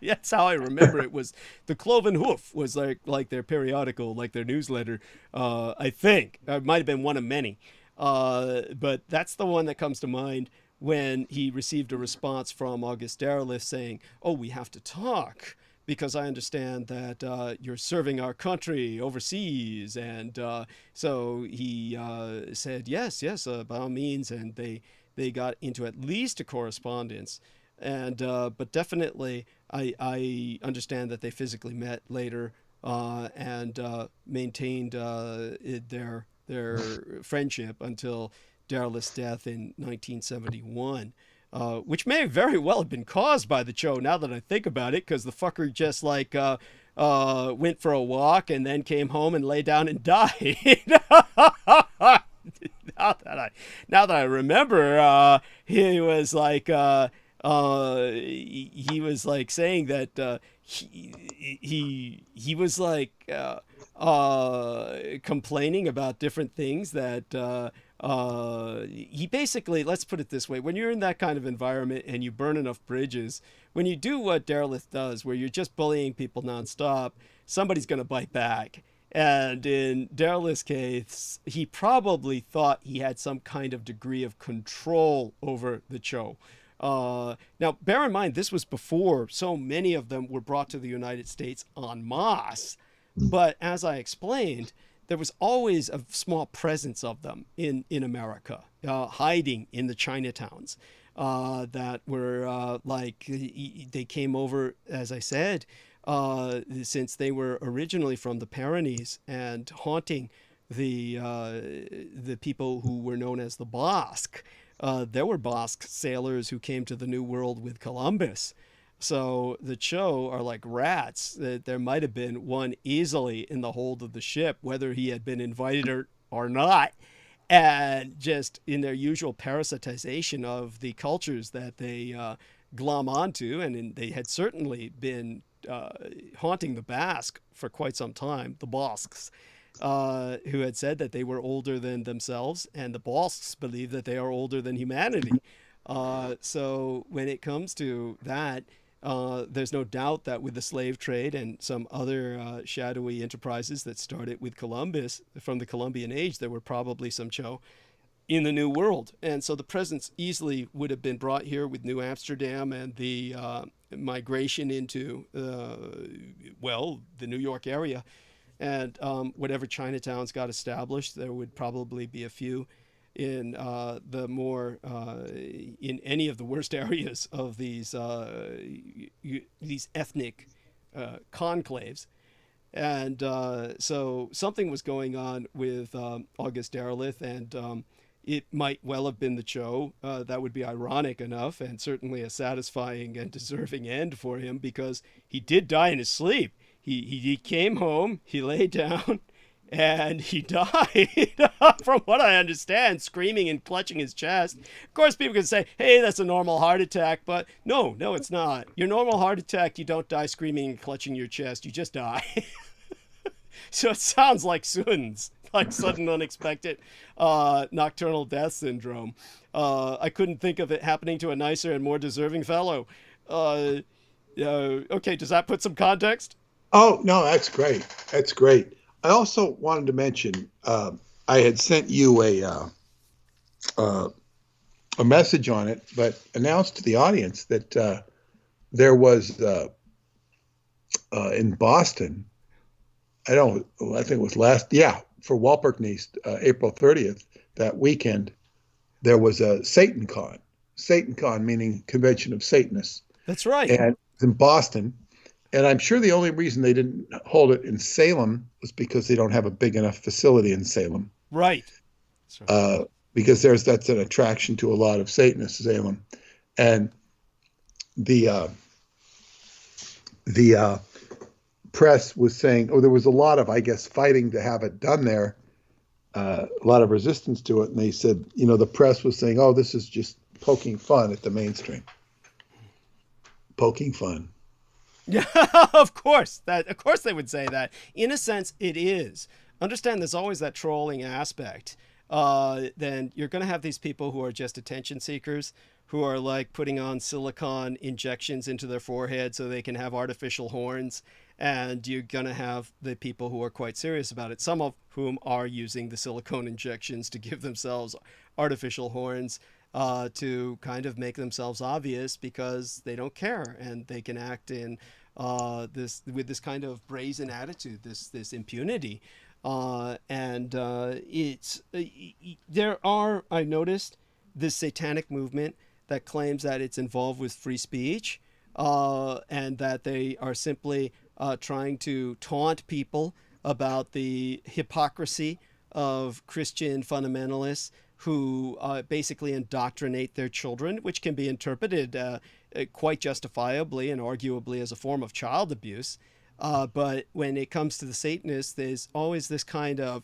Speaker 1: That's how I remember it. Was The Cloven Hoof was like their periodical, like their newsletter. I think it might have been one of many, but that's the one that comes to mind when he received a response from August Derleth saying, "Oh, we have to talk, because I understand that you're serving our country overseas." And so he said, yes, by all means. And they got into at least a correspondence. And but definitely, I understand that they physically met later and maintained their friendship until Derleth's death in 1971. Which may very well have been caused by the Cho, now that I think about it, because the fucker just went for a walk and then came home and lay down and died. Now that I remember, he was like saying that he was like complaining about different things that he basically, let's put it this way, when you're in that kind of environment and you burn enough bridges, when you do what Derleth does, where you're just bullying people nonstop, somebody's going to bite back. And in Derleth's case, he probably thought he had some kind of degree of control over the Cho. Now, bear in mind, this was before so many of them were brought to the United States en masse. But as I explained, there was always a small presence of them in America, hiding in the Chinatowns that were they came over, as I said, since they were originally from the Pyrenees and haunting the people who were known as the Basque. There were Basque sailors who came to the New World with Columbus. So the Cho are like rats. There might have been one easily in the hold of the ship, whether he had been invited or not. And just in their usual parasitization of the cultures that they glom onto, and they had certainly been haunting the Basque for quite some time, the Basques, who had said that they were older than themselves, and the Basques believe that they are older than humanity. So when it comes to that, there's no doubt that with the slave trade and some other shadowy enterprises that started with Columbus from the Columbian age, there were probably some Cho in the New World. And so the presence easily would have been brought here with New Amsterdam and the migration into, the New York area. And whatever Chinatowns got established, there would probably be a few in the more in any of the worst areas of these ethnic conclaves. And so something was going on with August Derleth, and it might well have been the Cho. That would be ironic enough, and certainly a satisfying and deserving end for him, because he did die in his sleep. He came home, he lay down, and he died, from what I understand, screaming and clutching his chest. Of course, people can say, hey, that's a normal heart attack, but no, it's not. Your normal heart attack, you don't die screaming and clutching your chest, you just die. So it sounds like SUNS, like sudden unexpected nocturnal death syndrome. I couldn't think of it happening to a nicer and more deserving fellow. Okay, does that put some context?
Speaker 3: Oh, no, that's great. That's great. I also wanted to mention, I had sent you a message on it, but announced to the audience that there was in Boston, I think it was for Walpurgisnacht, April 30th, that weekend, there was a SatanCon. SatanCon meaning Convention of Satanists.
Speaker 1: That's right.
Speaker 3: And it's in Boston. And I'm sure the only reason they didn't hold it in Salem was because they don't have a big enough facility in Salem.
Speaker 1: Right. That's right.
Speaker 3: Because that's an attraction to a lot of Satanists, Salem. And the press was saying, there was a lot of, I guess, fighting to have it done there, a lot of resistance to it. And they said, the press was saying, this is just poking fun at the mainstream. Poking fun.
Speaker 1: Yeah, of course they would say that. In a sense, it is. Understand there's always that trolling aspect. Then you're going to have these people who are just attention seekers, who are like putting on silicone injections into their forehead so they can have artificial horns. And you're going to have the people who are quite serious about it, some of whom are using the silicone injections to give themselves artificial horns, to kind of make themselves obvious because they don't care, and they can act in with this kind of brazen attitude, this impunity. I noticed this satanic movement that claims that it's involved with free speech, and that they are simply trying to taunt people about the hypocrisy of Christian fundamentalists who basically indoctrinate their children, which can be interpreted quite justifiably and arguably as a form of child abuse. But when it comes to the Satanists, there's always this kind of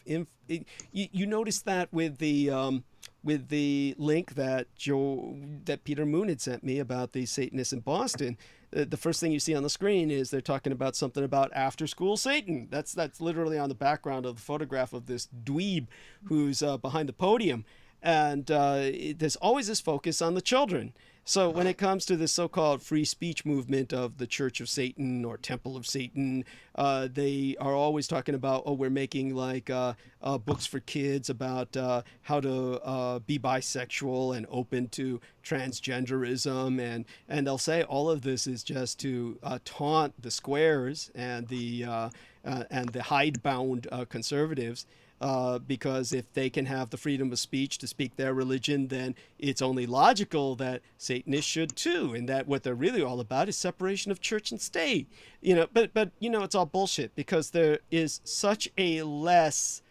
Speaker 1: you notice that with the link that Peter Moon had sent me about the Satanists in Boston. The first thing you see on the screen is they're talking about something about after school Satan. That's literally on the background of the photograph of this dweeb who's behind the podium. And there's always this focus on the children. So when it comes to the so-called free speech movement of the Church of Satan or Temple of Satan, they are always talking about, we're making like books for kids about how to be bisexual and open to transgenderism, and they'll say all of this is just to taunt the squares and the hidebound conservatives. Because if they can have the freedom of speech to speak their religion, then it's only logical that Satanists should too, and that what they're really all about is separation of church and state. But it's all bullshit, because there is such a less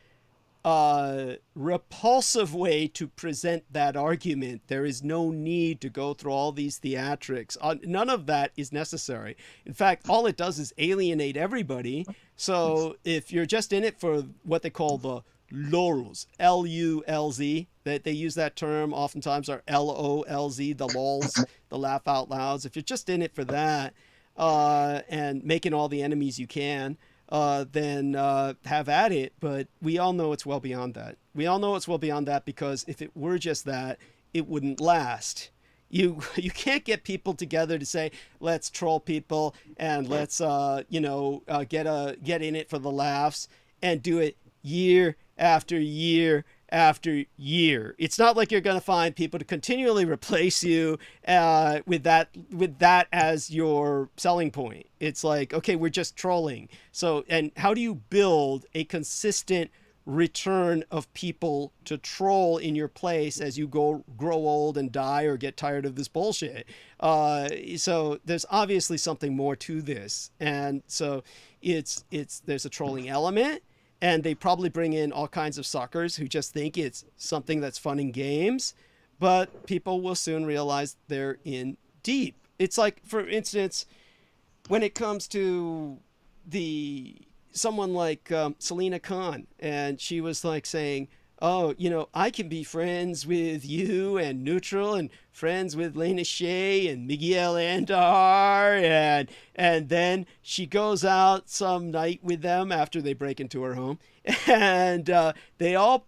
Speaker 1: repulsive way to present that argument. There is no need to go through all these theatrics. None of that is necessary. In fact, all it does is alienate everybody. So if you're just in it for what they call the lulz, L-U-L-Z, that they use that term oftentimes, are L-O-L-Z, the lulz, the laugh out louds. If you're just in it for that and making all the enemies you can, then have at it. But we all know it's well beyond that. We all know it's well beyond that, because if it were just that, it wouldn't last. You can't get people together to say, let's troll people and let's get in it for the laughs, and do it year after year after year. It's not like you're going to find people to continually replace you with that as your selling point. It's like, okay, we're just trolling. So, and how do you build a consistent return of people to troll in your place as you grow old and die or get tired of this bullshit? So there's obviously something more to this, and so there's a trolling element, and they probably bring in all kinds of suckers who just think it's something that's fun in games, but people will soon realize they're in deep. It's like, for instance, when it comes to someone like Selena Khan, and she was like saying, I can be friends with you and Neutral, and friends with Lena Shea and Miguel Andar, and then she goes out some night with them after they break into her home, and they all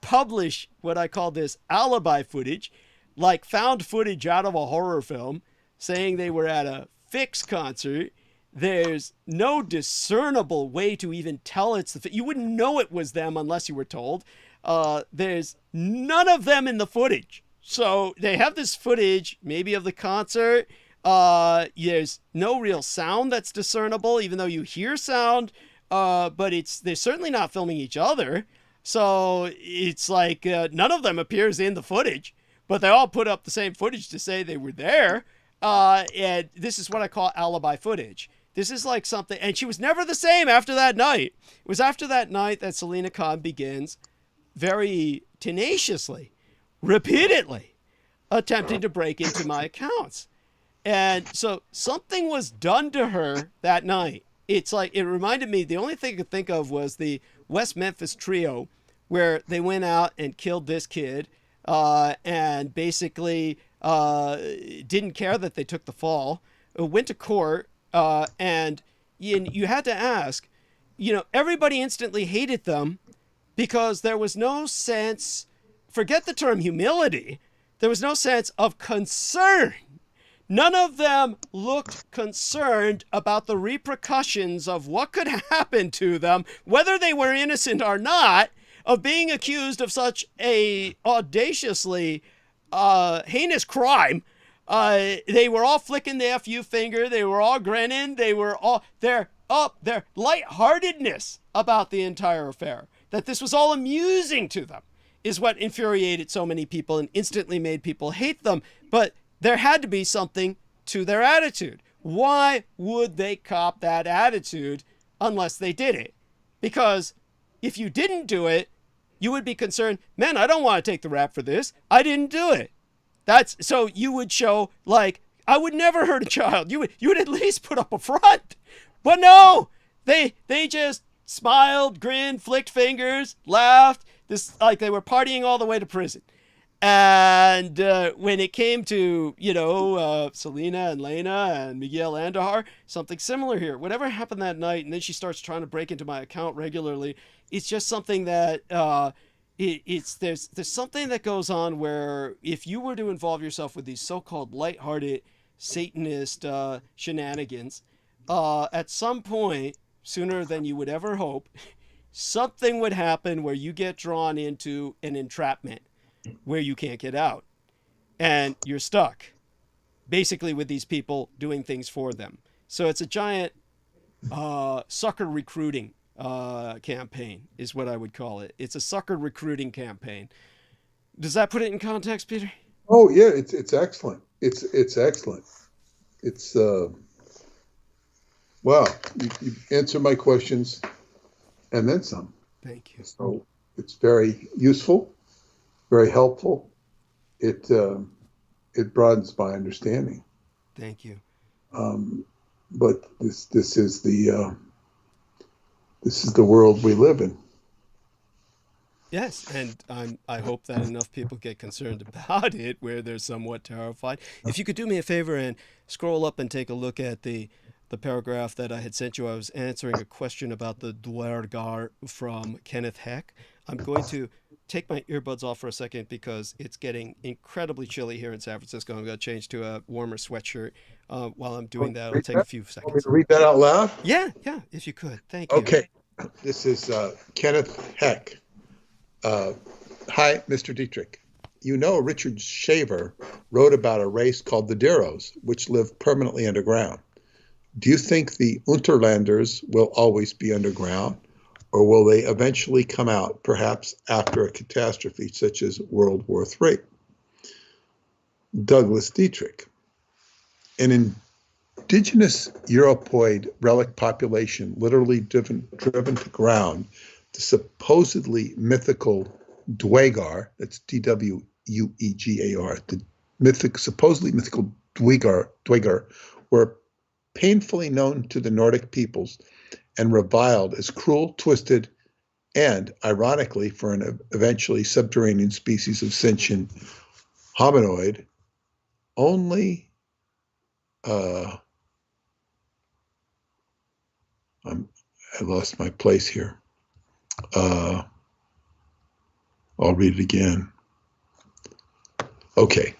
Speaker 1: publish what I call this alibi footage, like found footage out of a horror film, saying they were at a Fix concert. There's no discernible way to even tell you wouldn't know it was them unless you were told. There's none of them in the footage. So they have this footage, maybe of the concert. There's no real sound that's discernible, even though you hear sound. But they're certainly not filming each other. So it's like none of them appears in the footage, but they all put up the same footage to say they were there. And this is what I call alibi footage. This is like something, and she was never the same after that night. It was after that night that Selena Khan begins very tenaciously, repeatedly attempting to break into my accounts. And so something was done to her that night. It's like, it reminded me, the only thing I could think of was the West Memphis Trio, where they went out and killed this kid, and basically didn't care that they took the fall, went to court, and you had to ask, everybody instantly hated them because there was no sense, forget the term humility, there was no sense of concern. None of them looked concerned about the repercussions of what could happen to them, whether they were innocent or not, of being accused of such a audaciously heinous crime. They were all flicking the FU finger. They were all grinning. They were all their lightheartedness about the entire affair, that this was all amusing to them, is what infuriated so many people and instantly made people hate them. But there had to be something to their attitude. Why would they cop that attitude unless they did it? Because if you didn't do it, you would be concerned, man, I don't want to take the rap for this. I didn't do it. So you would show, like, I would never hurt a child. You would at least put up a front. But no, they just smiled, grinned, flicked fingers, laughed. This like they were partying all the way to prison. And when it came to, Selena and Lena and Miguel Andahar, something similar here. Whatever happened that night, and then she starts trying to break into my account regularly. It's just something that there's something that goes on where if you were to involve yourself with these so-called lighthearted Satanist shenanigans, at some point, sooner than you would ever hope, something would happen where you get drawn into an entrapment where you can't get out, and you're stuck basically with these people doing things for them. So it's a giant sucker recruiting campaign is what I would call it. It's a sucker recruiting campaign. Does that put it in context, Peter?
Speaker 3: Oh yeah, it's excellent. It's excellent. It's wow, you answered my questions and then some.
Speaker 1: Thank you.
Speaker 3: So it's very useful, very helpful. It broadens my understanding.
Speaker 1: Thank you.
Speaker 3: But this is the world we live in.
Speaker 1: Yes, and I hope that enough people get concerned about it where they're somewhat terrified. If you could do me a favor and scroll up and take a look at the paragraph that I had sent you. I was answering a question about the Duergar from Kenneth Heck. I'm going to take my earbuds off for a second because it's getting incredibly chilly here in San Francisco. I'm going to change to a warmer sweatshirt. While I'm doing that, it'll take a few seconds.
Speaker 3: Want me to read that out loud?
Speaker 1: Yeah, if you could. Thank you.
Speaker 3: Okay. This is Kenneth Heck. Hi, Mr. Dietrich. You know Richard Shaver wrote about a race called the Deros, which live permanently underground. Do you think the Unterlanders will always be underground, or will they eventually come out, perhaps after a catastrophe such as World War III? Douglas Dietrich. An indigenous Europoid relic population literally driven to ground, the supposedly mythical Dwegar, that's D-W-U-E-G-A-R, the supposedly mythical Dwegar were painfully known to the Nordic peoples and reviled as cruel, twisted, and, ironically, for an eventually subterranean species of sentient hominoid, only I lost my place here. I'll read it again. Okay.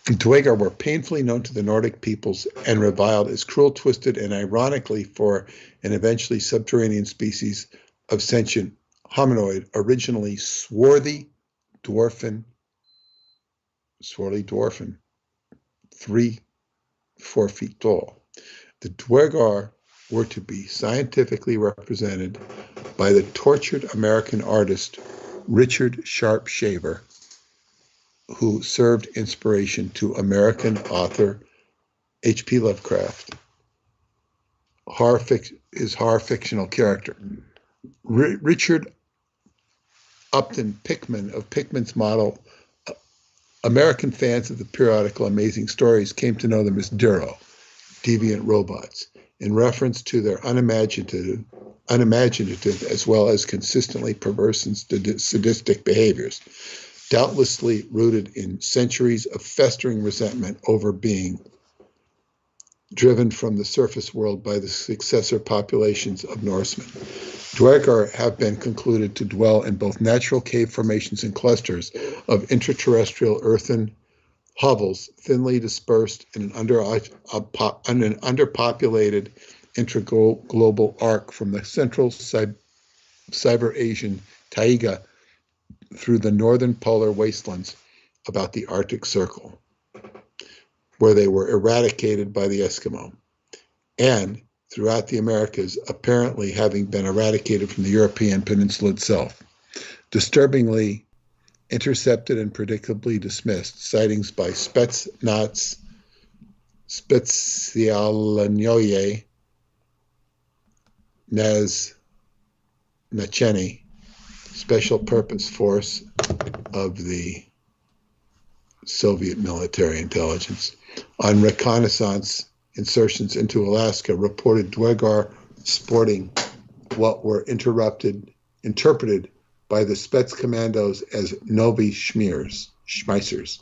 Speaker 3: Dwegar were painfully known to the Nordic peoples and reviled as cruel, twisted, and ironically for an eventually subterranean species of sentient hominoid, originally swarthy dwarfen, 3-4 feet tall. The Dwegar were to be scientifically represented by the tortured American artist Richard Sharp Shaver, who served inspiration to American author H.P. Lovecraft, his horror fictional character. Richard Upton Pickman of Pickman's model, American fans of the periodical Amazing Stories came to know them as Dero, deviant robots, in reference to their unimaginative as well as consistently perverse and sadistic behaviors, doubtlessly rooted in centuries of festering resentment over being driven from the surface world by the successor populations of Norsemen. Dwegar have been concluded to dwell in both natural cave formations and clusters of intraterrestrial earthen hovels thinly dispersed in an underpopulated intraglobal arc from the central Cyber-Asian taiga through the northern polar wastelands about the Arctic Circle, where they were eradicated by the Eskimo, and throughout the Americas, apparently having been eradicated from the European peninsula itself. Disturbingly intercepted and predictably dismissed, sightings by Spetsnaz Specjalnoye Nacheni, Special Purpose Force of the Soviet military intelligence, on reconnaissance insertions into Alaska reported Dwegar sporting what were interpreted by the Spets commandos as Novi Schmeissers,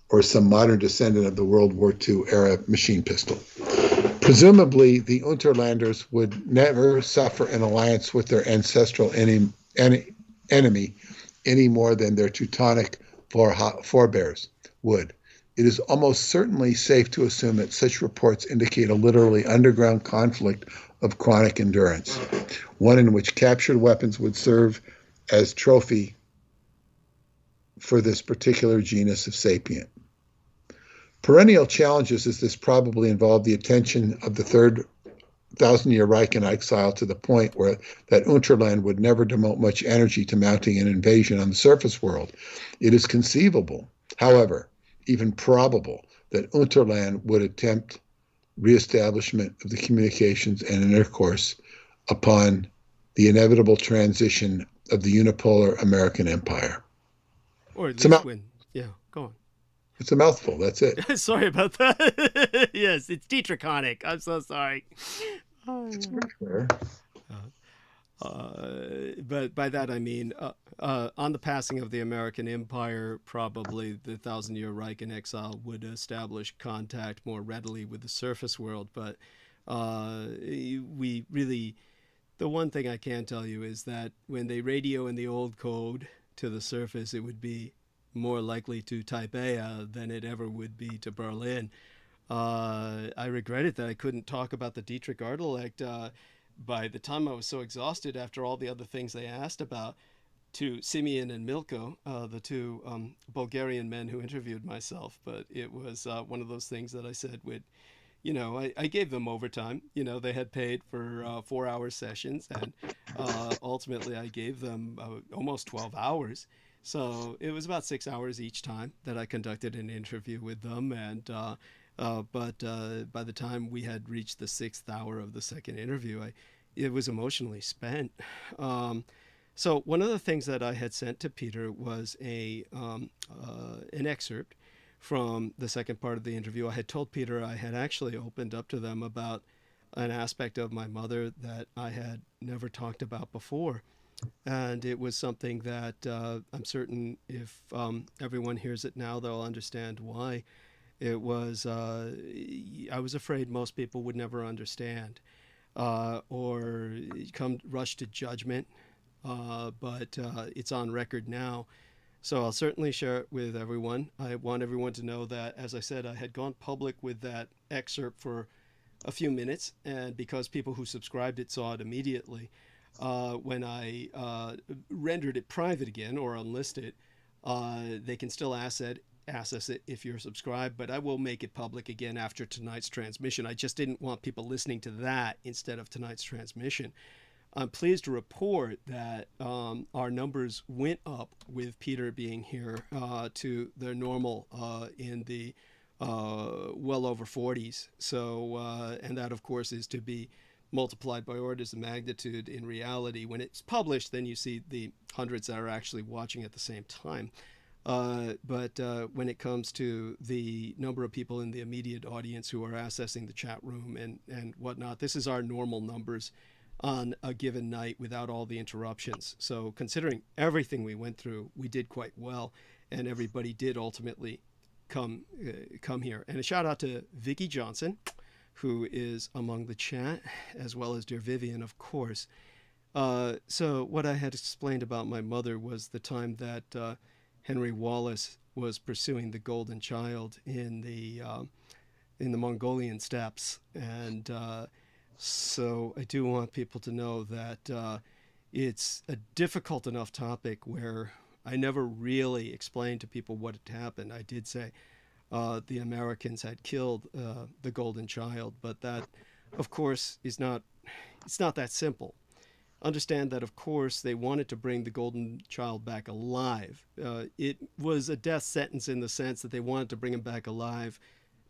Speaker 3: or some modern descendant of the World War II era machine pistol. Presumably, the Unterlanders would never suffer an alliance with their ancestral enemy any more than their Teutonic forebears would. It is almost certainly safe to assume that such reports indicate a literally underground conflict of chronic endurance, one in which captured weapons would serve as trophy for this particular genus of sapient. Perennial challenges as this probably involved the attention of the third thousand-year Reich in exile to the point where that Unterland would never devote much energy to mounting an invasion on the surface world. It is conceivable, however, even probable, that Unterland would attempt reestablishment of the communications and intercourse upon the inevitable transition of the unipolar American empire.
Speaker 1: Or at least when, yeah, go on.
Speaker 3: It's a mouthful, that's it.
Speaker 1: Sorry about that. Yes, it's Dietrichonic. I'm so sorry.
Speaker 3: It's pretty fair.
Speaker 1: But by that I mean, on the passing of the American Empire, probably the thousand-year Reich in exile would establish contact more readily with the surface world. But we really, the one thing I can tell you is that when they radio in the old code to the surface, it would be more likely to Taipei than it ever would be to Berlin. I regretted that I couldn't talk about the Dietrich Artilect. By the time I was so exhausted after all the other things they asked about, to Simeon and Milko, the two Bulgarian men who interviewed myself. But it was one of those things that I said would, I gave them overtime. They had paid for 4-hour sessions, and ultimately I gave them almost 12 hours. So it was about 6 hours each time that I conducted an interview with them. And but by the time we had reached the 6th hour of the second interview, it was emotionally spent. So one of the things that I had sent to Peter was an excerpt from the second part of the interview. I had told Peter I had actually opened up to them about an aspect of my mother that I had never talked about before. And it was something that I'm certain if everyone hears it now, they'll understand why. It was, I was afraid most people would never understand or rush to judgment, but it's on record now. So I'll certainly share it with everyone. I want everyone to know that, as I said, I had gone public with that excerpt for a few minutes, and because people who subscribed it saw it immediately, when I rendered it private again or unlisted, they can still access it if you're subscribed, but I will make it public again after tonight's transmission. I just didn't want people listening to that instead of tonight's transmission. I'm pleased to report that our numbers went up with Peter being here to their normal in the well over 40s. So, and that, of course, is to be multiplied by orders of magnitude in reality. When it's published, then you see the hundreds that are actually watching at the same time. But when it comes to the number of people in the immediate audience who are accessing the chat room and whatnot, this is our normal numbers on a given night without all the interruptions. So considering everything we went through, we did quite well, and everybody did ultimately come here. And a shout out to Vicky Johnson, who is among the chat, as well as dear Vivian, of course. So what I had explained about my mother was the time that Henry Wallace was pursuing the golden child in the Mongolian steppes, and so I do want people to know that it's a difficult enough topic where I never really explained to people what had happened. I did say the Americans had killed the golden child, but that, of course, it's not that simple. Understand that, of course, they wanted to bring the golden child back alive. It was a death sentence in the sense that they wanted to bring him back alive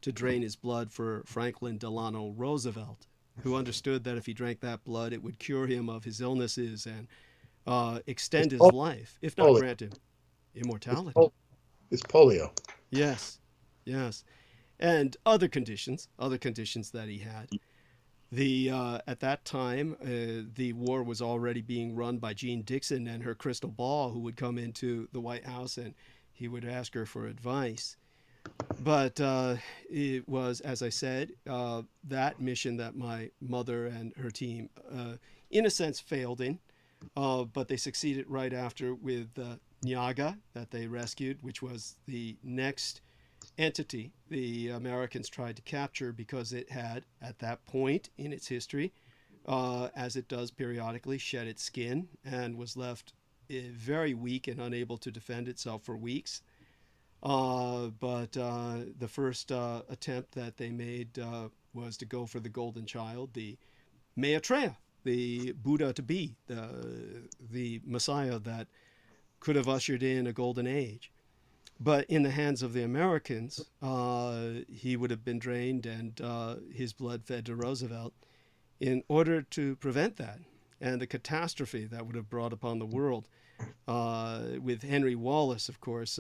Speaker 1: to drain his blood for Franklin Delano Roosevelt, who understood that if he drank that blood, it would cure him of his illnesses and extend his life, if not grant him immortality.
Speaker 3: It's polio.
Speaker 1: Yes, yes. and other conditions that he had. The at that time, the war was already being run by Jean Dixon and her crystal ball, who would come into the White House and he would ask her for advice. But it was, as I said, that mission that my mother and her team, in a sense, failed in. But they succeeded right after with Nyaga that they rescued, which was the next entity the Americans tried to capture because it had, at that point in its history, as it does periodically, shed its skin and was left very weak and unable to defend itself for weeks. But the first attempt that they made was to go for the golden child, the Maitreya, the Buddha to be, the Messiah that could have ushered in a golden age. But in the hands of the Americans, he would have been drained and his blood fed to Roosevelt in order to prevent that and the catastrophe that would have brought upon the world. With Henry Wallace, of course,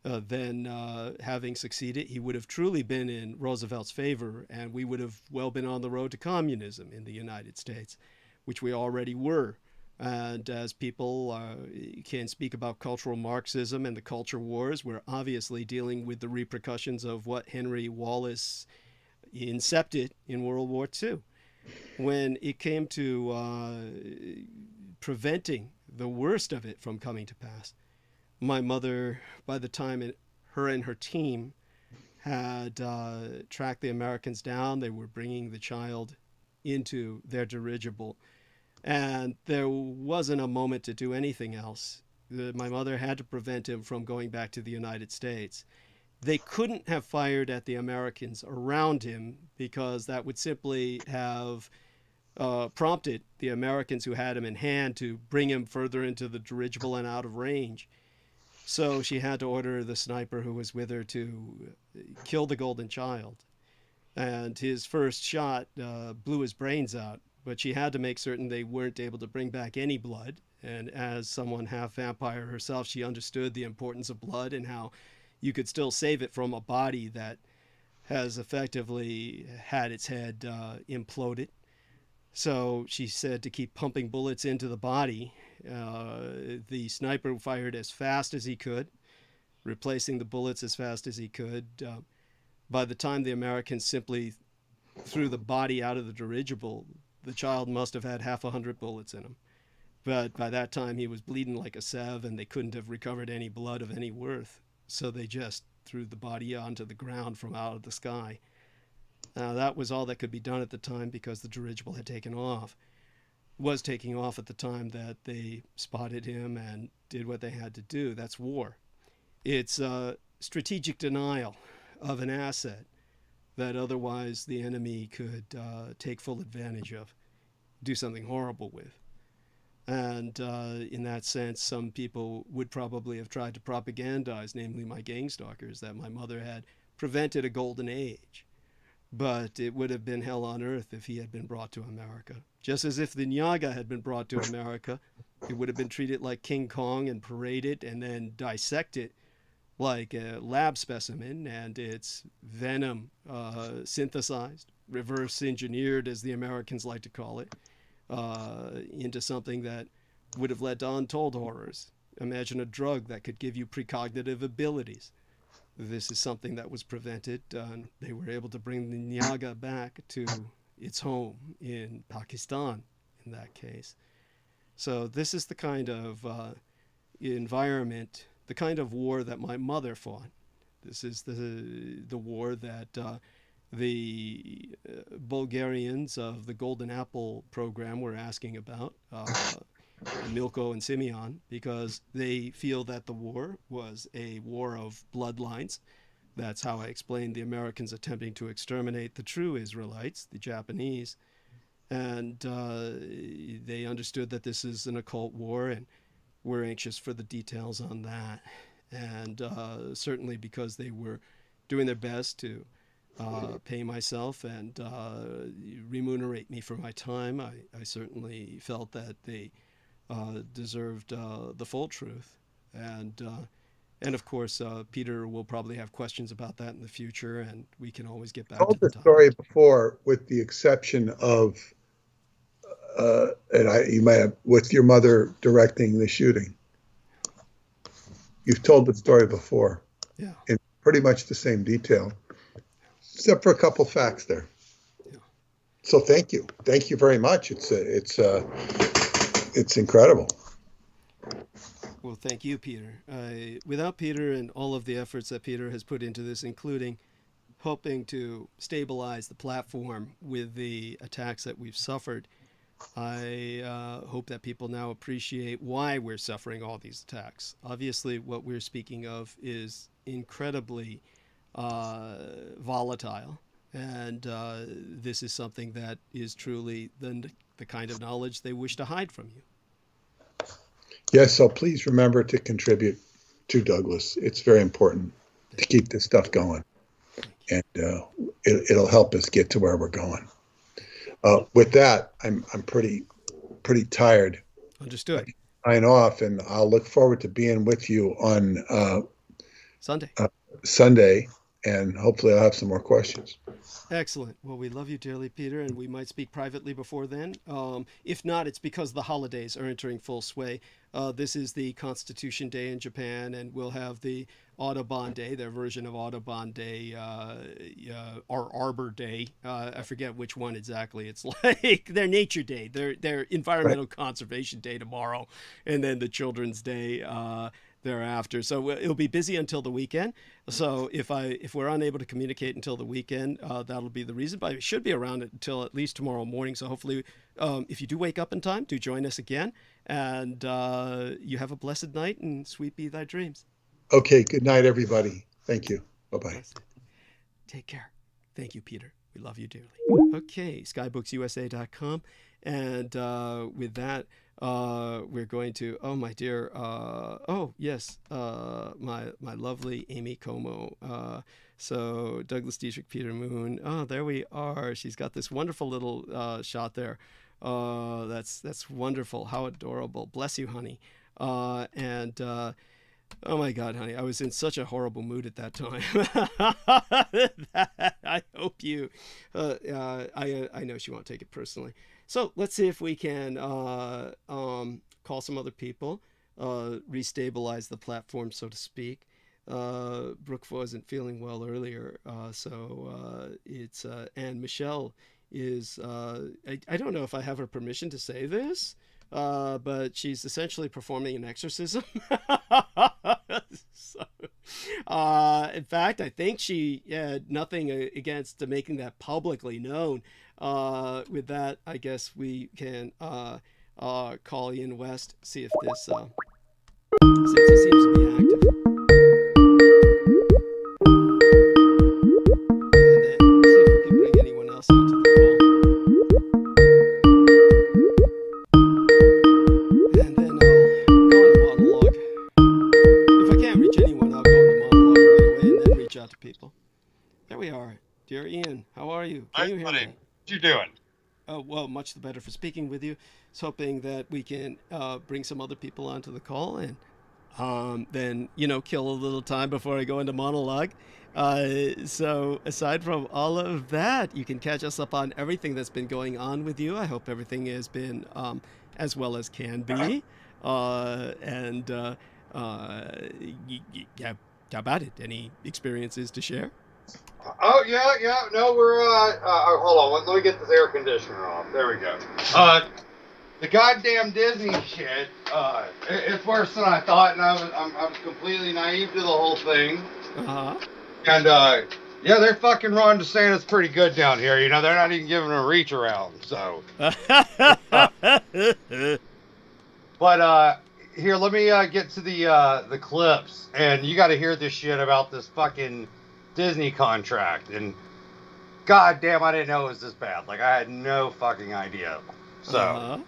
Speaker 1: then having succeeded, he would have truly been in Roosevelt's favor, and we would have well been on the road to communism in the United States, which we already were. And as people can speak about cultural Marxism and the culture wars, we're obviously dealing with the repercussions of what Henry Wallace incepted in World War II. When it came to preventing the worst of it from coming to pass, my mother, by the time her and her team had tracked the Americans down, they were bringing the child into their dirigible. And there wasn't a moment to do anything else. My mother had to prevent him from going back to the United States. They couldn't have fired at the Americans around him because that would simply have prompted the Americans who had him in hand to bring him further into the dirigible and out of range. So she had to order the sniper who was with her to kill the golden child. And his first shot blew his brains out. But she had to make certain they weren't able to bring back any blood. And as someone half vampire herself, she understood the importance of blood and how you could still save it from a body that has effectively had its head imploded. So she said to keep pumping bullets into the body. The sniper fired as fast as he could, replacing the bullets as fast as he could. By the time the Americans simply threw the body out of the dirigible, the child must have had 100 bullets in him. But by that time, he was bleeding like a sev, and they couldn't have recovered any blood of any worth. So they just threw the body onto the ground from out of the sky. That was all that could be done at the time because the dirigible had was taking off at the time that they spotted him and did what they had to do. That's war. It's strategic denial of an asset that otherwise the enemy could take full advantage of, do something horrible with. And in that sense, some people would probably have tried to propagandize, namely my gang stalkers, that my mother had prevented a golden age. But it would have been hell on earth if he had been brought to America. Just as if the Nyaga had been brought to America, it would have been treated like King Kong and paraded and then dissected like a lab specimen, and its venom synthesized, reverse engineered, as the Americans like to call it, into something that would have led to untold horrors. Imagine a drug that could give you precognitive abilities. This is something that was prevented. They were able to bring the Nyaga back to its home in Pakistan, in that case. So this is the kind of environment, the kind of war that my mother fought. This is the war that the Bulgarians of the Golden Apple program were asking about, Milko and Simeon, because they feel that the war was a war of bloodlines. That's how I explained the Americans attempting to exterminate the true Israelites, the Japanese. And they understood that this is an occult war, and were anxious for the details on that. And certainly because they were doing their best to pay myself and remunerate me for my time, I certainly felt that they deserved the full truth. And And of course, Peter will probably have questions about that in the future, and we can always get back
Speaker 3: I
Speaker 1: to
Speaker 3: told
Speaker 1: the
Speaker 3: the
Speaker 1: topic.
Speaker 3: story before, with the exception of, you might have, with your mother directing the shooting. You've told the story before.
Speaker 1: Yeah.
Speaker 3: In pretty much the same detail, except for a couple facts there.
Speaker 1: Yeah.
Speaker 3: So thank you very much. It's incredible.
Speaker 1: Well, thank you, Peter. Without Peter and all of the efforts that Peter has put into this, including helping to stabilize the platform with the attacks that we've suffered, I hope that people now appreciate why we're suffering all these attacks. Obviously, what we're speaking of is incredibly volatile, and this is something that is truly the kind of knowledge they wish to hide from you.
Speaker 3: Yes, so please remember to contribute to Douglas. It's very important to keep this stuff going, and it'll help us get to where we're going. With that, I'm pretty tired.
Speaker 1: Understood.
Speaker 3: Sign off, and I'll look forward to being with you on Sunday, and hopefully I'll have some more questions.
Speaker 1: Excellent. Well, we love you dearly, Peter, and we might speak privately before then. If not, it's because the holidays are entering full sway. This is the Constitution Day in Japan, and we'll have the Audubon Day, their version of Audubon Day, or Arbor Day. I forget which one exactly. It's like their Nature Day, their Environmental Conservation Day tomorrow, and then the Children's Day thereafter. So it'll be busy until the weekend. So if we're unable to communicate until the weekend, that'll be the reason. But it should be around until at least tomorrow morning. So hopefully, if you do wake up in time, do join us again. And you have a blessed night, and sweet be thy dreams.
Speaker 3: Okay. Good night, everybody. Thank you. Bye-bye.
Speaker 1: Take care. Thank you, Peter. We love you dearly. Okay. Skybooksusa.com. And with that, we're going to, oh my dear, oh yes, my lovely Amy Como. So Douglas Dietrich, Peter Moon. Oh, there we are. She's got this wonderful little shot there. That's wonderful. How adorable. Bless you, honey. And oh my God, honey, I was in such a horrible mood at that time. I hope you. I know she won't take it personally. So let's see if we can call some other people, restabilize the platform, so to speak. Brooke wasn't feeling well earlier, so it's and Michelle is. I don't know if I have her permission to say this, but she's essentially performing an exorcism. So, in fact, I think she had nothing against making that publicly known. With that, I guess we can call Ian West, see if this since he seems to be active. And then see if we can bring anyone else onto the call. And then I'll go into monologue. If I can't reach anyone, I'll go into monologue right away and then reach out to people. There we are. Dear Ian, how are you? Can you hear me?
Speaker 4: What you doing?
Speaker 1: Oh, well, much the better for speaking with you. It's hoping that we can bring some other people onto the call and then, kill a little time before I go into monologue. So aside from all of that, you can catch us up on everything that's been going on with you. I hope everything has been as well as can be. How about it? Any experiences to share?
Speaker 4: Oh, yeah. No, we're, hold on. Let me get this air conditioner off. There we go. The goddamn Disney shit, it's worse than I thought, and I was completely naive to the whole thing.
Speaker 1: Uh-huh.
Speaker 4: And, yeah, they're fucking Ron DeSantis pretty good down here. They're not even giving a reach around, so. But, here, let me, get to the clips, and you gotta hear this shit about this fucking Disney contract, and goddamn, I didn't know it was this bad. Like, I had no fucking idea. So,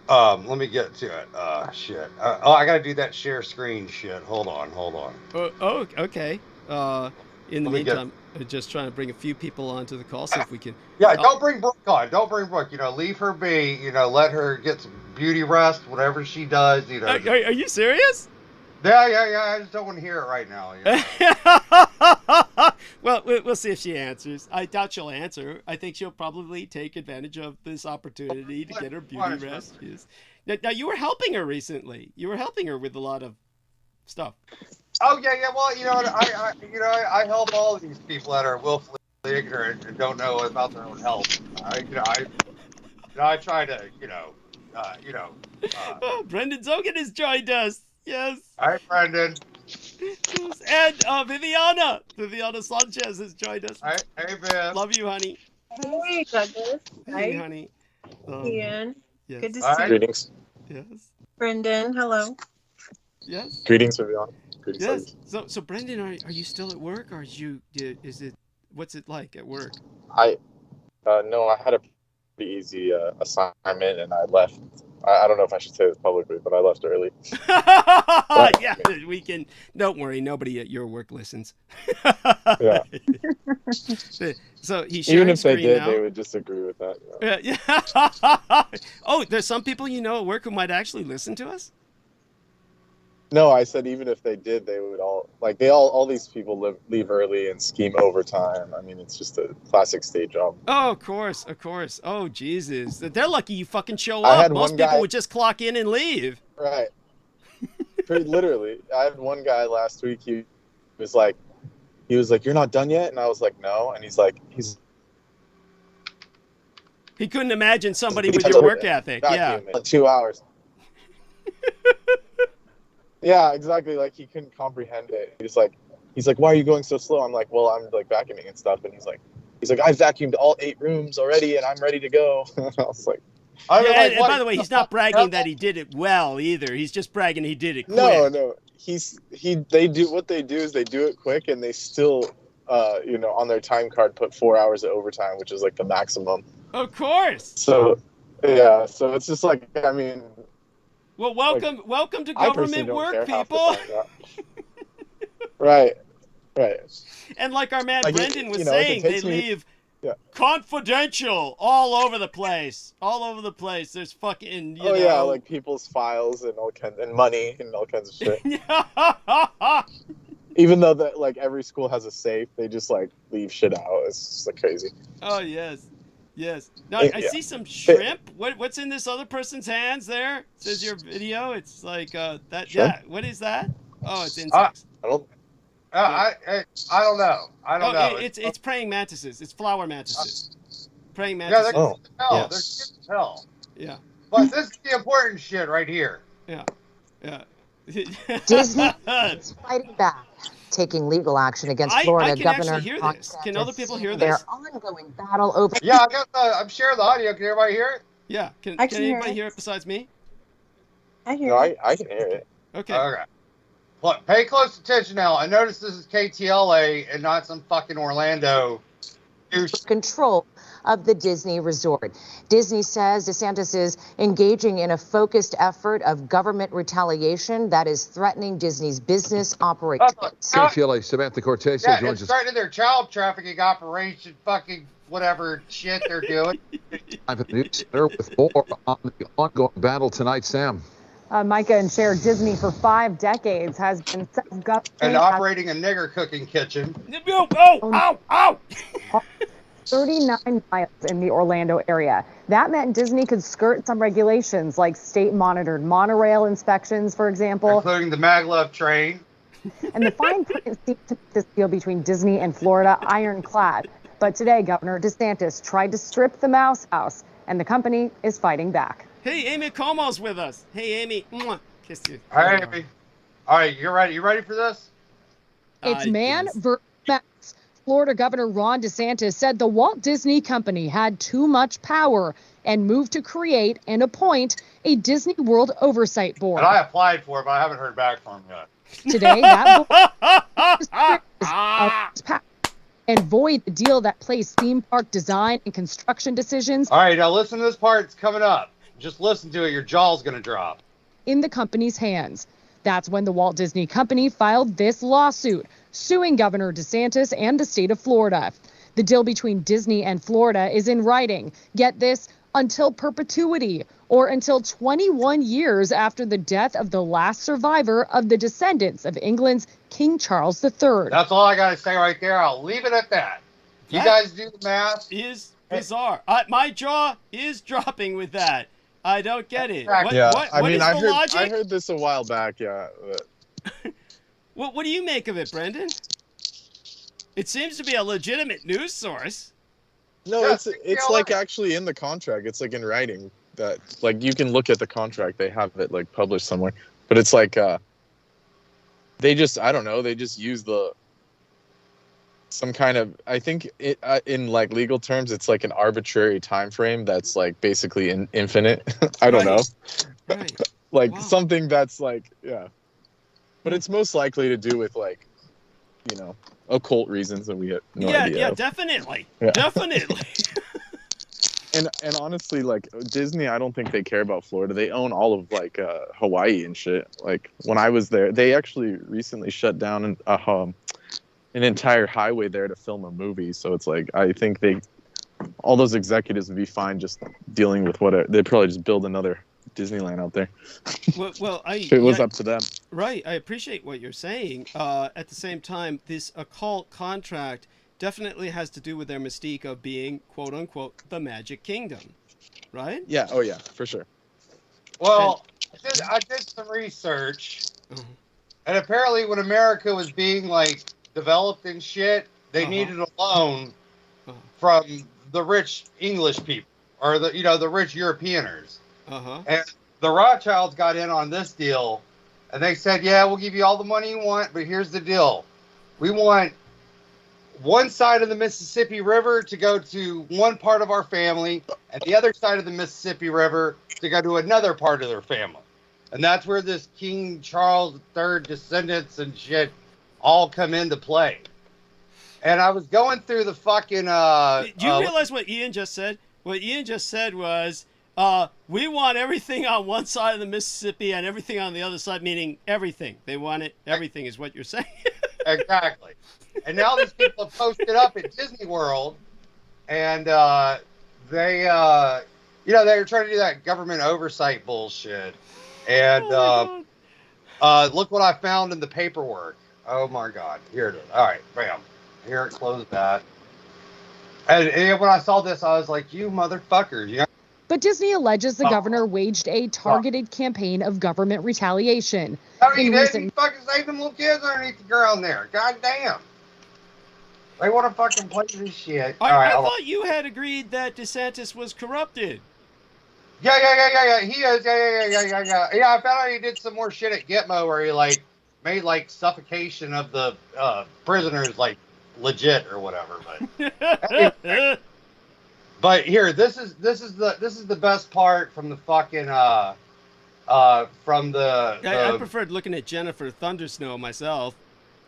Speaker 4: let me get to it. Shit. I gotta do that share screen shit. Hold on.
Speaker 1: Oh, okay. In the meantime, just trying to bring a few people onto the call, see if we can.
Speaker 4: Yeah, don't bring Brooke on. Don't bring Brooke. Leave her be. Let her get some beauty rest, whatever she does.
Speaker 1: Are you serious?
Speaker 4: Yeah. I just don't want to hear it right now.
Speaker 1: Well, we'll see if she answers. I doubt she'll answer. I think she'll probably take advantage of this opportunity to get her beauty rest. Now, you were helping her recently. You were helping her with a lot of stuff.
Speaker 4: Oh yeah. Well, I help all of these people that are willfully ignorant and don't know about their own health. I try to,
Speaker 1: Brendan Zogan has joined us. Yes.
Speaker 4: Hi, Brendan.
Speaker 1: And Viviana Sanchez has joined us.
Speaker 4: Hey, Viv.
Speaker 1: Love you, honey.
Speaker 5: Hey, Douglas.
Speaker 1: Hey, honey.
Speaker 5: Ian.
Speaker 1: Yes.
Speaker 5: Good to see you.
Speaker 6: Greetings.
Speaker 1: Yes.
Speaker 5: Brendan, hello.
Speaker 1: Yes.
Speaker 6: Greetings, Viviana.
Speaker 1: Yes. So Brendan, are you still at work, or what's it like at work?
Speaker 6: No, I had a pretty easy assignment, and I left. I don't know if I should say this publicly, but I left early.
Speaker 1: Yeah, we can. Don't worry, nobody at your work listens.
Speaker 6: Yeah.
Speaker 1: So he's
Speaker 6: even if they did,
Speaker 1: now.
Speaker 6: they would disagree with that.
Speaker 1: Yeah. Oh, there's some people you know at work who might actually listen to us.
Speaker 6: No, I said even if they did, they would all these people leave early and scheme overtime. I mean, it's just a classic state job.
Speaker 1: Oh, of course. Oh, Jesus. They're lucky you fucking show up. Most people would just clock in and leave.
Speaker 6: Right. Pretty literally. I had one guy last week. He was like, "You're not done yet?" And I was like, "No." And
Speaker 1: he couldn't imagine somebody with your work ethic. Yeah.
Speaker 6: 2 hours. Yeah, exactly. Like, he couldn't comprehend it. He's like, "Why are you going so slow?" I'm like, "Well, I'm like vacuuming and stuff." And he's like, "I vacuumed all 8 rooms already, and I'm ready to go." I was like,
Speaker 1: and by the way, he's not bragging that he did it well either. He's just bragging he did it quick.
Speaker 6: No. They do what they do is they do it quick, and they still, on their time card put 4 hours of overtime, which is like the maximum.
Speaker 1: Of course.
Speaker 6: So, yeah. So it's just like, I mean.
Speaker 1: Well, welcome to government work, people.
Speaker 6: Right.
Speaker 1: And like our man Brendan was saying, they leave confidential all over the place. There's fucking, you know.
Speaker 6: Yeah, like people's files and all kinds, and money and all kinds of shit. Even though that, like, every school has a safe, they just like leave shit out. It's just like crazy.
Speaker 1: Oh yes. Now I see some shrimp. What's in this other person's hands there? It says your video. It's like that. Shrimp? Yeah. What is that? Oh, it's insects.
Speaker 6: I don't know.
Speaker 1: It's praying mantises. It's flower mantises. Praying mantises.
Speaker 4: Yeah, they're cute as hell.
Speaker 1: Yeah.
Speaker 4: But this is the important shit right here.
Speaker 1: Yeah.
Speaker 7: Disney is fighting back, taking legal action against Florida Governor.
Speaker 1: I can actually hear this. Can other people hear this?
Speaker 7: Their ongoing battle over.
Speaker 4: Yeah, I'm sharing the audio. Can everybody hear it?
Speaker 1: Yeah. Can anybody hear it besides me?
Speaker 5: I hear it.
Speaker 6: I can hear it.
Speaker 1: Okay.
Speaker 4: Look, pay close attention now. I noticed this is KTLA and not some fucking Orlando.
Speaker 7: Control of the Disney resort. Disney says DeSantis is engaging in a focused effort of government retaliation that is threatening Disney's business operations.
Speaker 8: KTLA Samantha Cortez joins us.
Speaker 4: Threatening their child trafficking operation, fucking whatever shit they're doing.
Speaker 8: I'm at the news center with more on the ongoing battle tonight, Sam.
Speaker 9: Micah and Cher, Disney for 5 decades has been
Speaker 4: and operating a nigger cooking kitchen.
Speaker 1: Ow!
Speaker 9: 39 miles in the Orlando area. That meant Disney could skirt some regulations like state-monitored monorail inspections, for example.
Speaker 4: Including the maglev train.
Speaker 9: And the fine print seems to make this deal between Disney and Florida ironclad. But today, Governor DeSantis tried to strip the mouse house, and the company is fighting back.
Speaker 1: Hey, Amy Como's with us. Hey, Amy. Mwah. Kiss you.
Speaker 4: Hi, Amy. All right, you're ready. You ready for this?
Speaker 9: It's man versus mouse. Florida Governor Ron DeSantis said the Walt Disney Company had too much power and moved to create and appoint a Disney World Oversight Board.
Speaker 4: And I applied for it, but I haven't heard back from him yet.
Speaker 9: Today, that board and void the deal that placed theme park design and construction decisions.
Speaker 4: All right, now listen to this part. It's coming up. Just listen to it. Your jaw's going to drop.
Speaker 9: In the company's hands. That's when the Walt Disney Company filed this lawsuit, suing Governor DeSantis and the state of Florida. The deal between Disney and Florida is in writing. Get this, until perpetuity, or until 21 years after the death of the last survivor of the descendants of England's King Charles III.
Speaker 4: That's all I got to say right there. I'll leave it at that. You guys do the math.
Speaker 1: Is bizarre. My jaw is dropping with that. I don't get it.
Speaker 6: I
Speaker 1: logic?
Speaker 6: heard this a while back. Yeah.
Speaker 1: What do you make of it, Brendan? It seems to be a legitimate news source.
Speaker 6: No, it's like actually in the contract. It's like in writing that like you can look at the contract. They have it like published somewhere. But it's like they just use some kind of, I think it in like legal terms it's like an arbitrary time frame that's like basically infinite. I don't know.
Speaker 1: Right.
Speaker 6: Like something that's like but it's most likely to do with like occult reasons that we have no idea.
Speaker 1: Yeah, definitely. Yeah. Definitely.
Speaker 6: and honestly, like Disney, I don't think they care about Florida. They own all of like Hawaii and shit. Like when I was there, they actually recently shut down an entire highway there to film a movie. So it's like I think all those executives would be fine just dealing with they'd probably just build another Disneyland out there.
Speaker 1: Well,
Speaker 6: if it was up to them.
Speaker 1: Right. I appreciate what you're saying. At the same time, this occult contract definitely has to do with their mystique of being, quote unquote, the Magic Kingdom. Right?
Speaker 6: Yeah. Oh, yeah, for sure.
Speaker 4: Well, I did some research, and apparently when America was being like developed and shit, they needed a loan from the rich English people or the rich Europeaners. And the Rothschilds got in on this deal, and they said, yeah, we'll give you all the money you want, but here's the deal. We want one side of the Mississippi River to go to one part of our family, and the other side of the Mississippi River to go to another part of their family. And that's where this King Charles III descendants and shit all come into play. And I was going through the fucking...
Speaker 1: Do you realize what Ian just said? What Ian just said was... we want everything on one side of the Mississippi and everything on the other side, meaning everything. They want it. Everything is what you're saying.
Speaker 4: Exactly. And now these people have posted up at Disney World, and they were trying to do that government oversight bullshit. And look what I found in the paperwork. Oh my God. Here it is. All right, bam. Here it closed that. And when I saw this, I was like, you motherfuckers,
Speaker 9: But Disney alleges the governor waged a targeted campaign of government retaliation.
Speaker 4: He fucking saved them little kids underneath the ground there. God damn. They want to fucking play this shit.
Speaker 1: I thought you had agreed that DeSantis was corrupted.
Speaker 4: Yeah. He is. Yeah. Yeah, I found out he did some more shit at Gitmo where he like made like suffocation of the prisoners like legit or whatever. But anyway. But here, this is the best part from the fucking I
Speaker 1: preferred looking at Jennifer Thundersnow myself.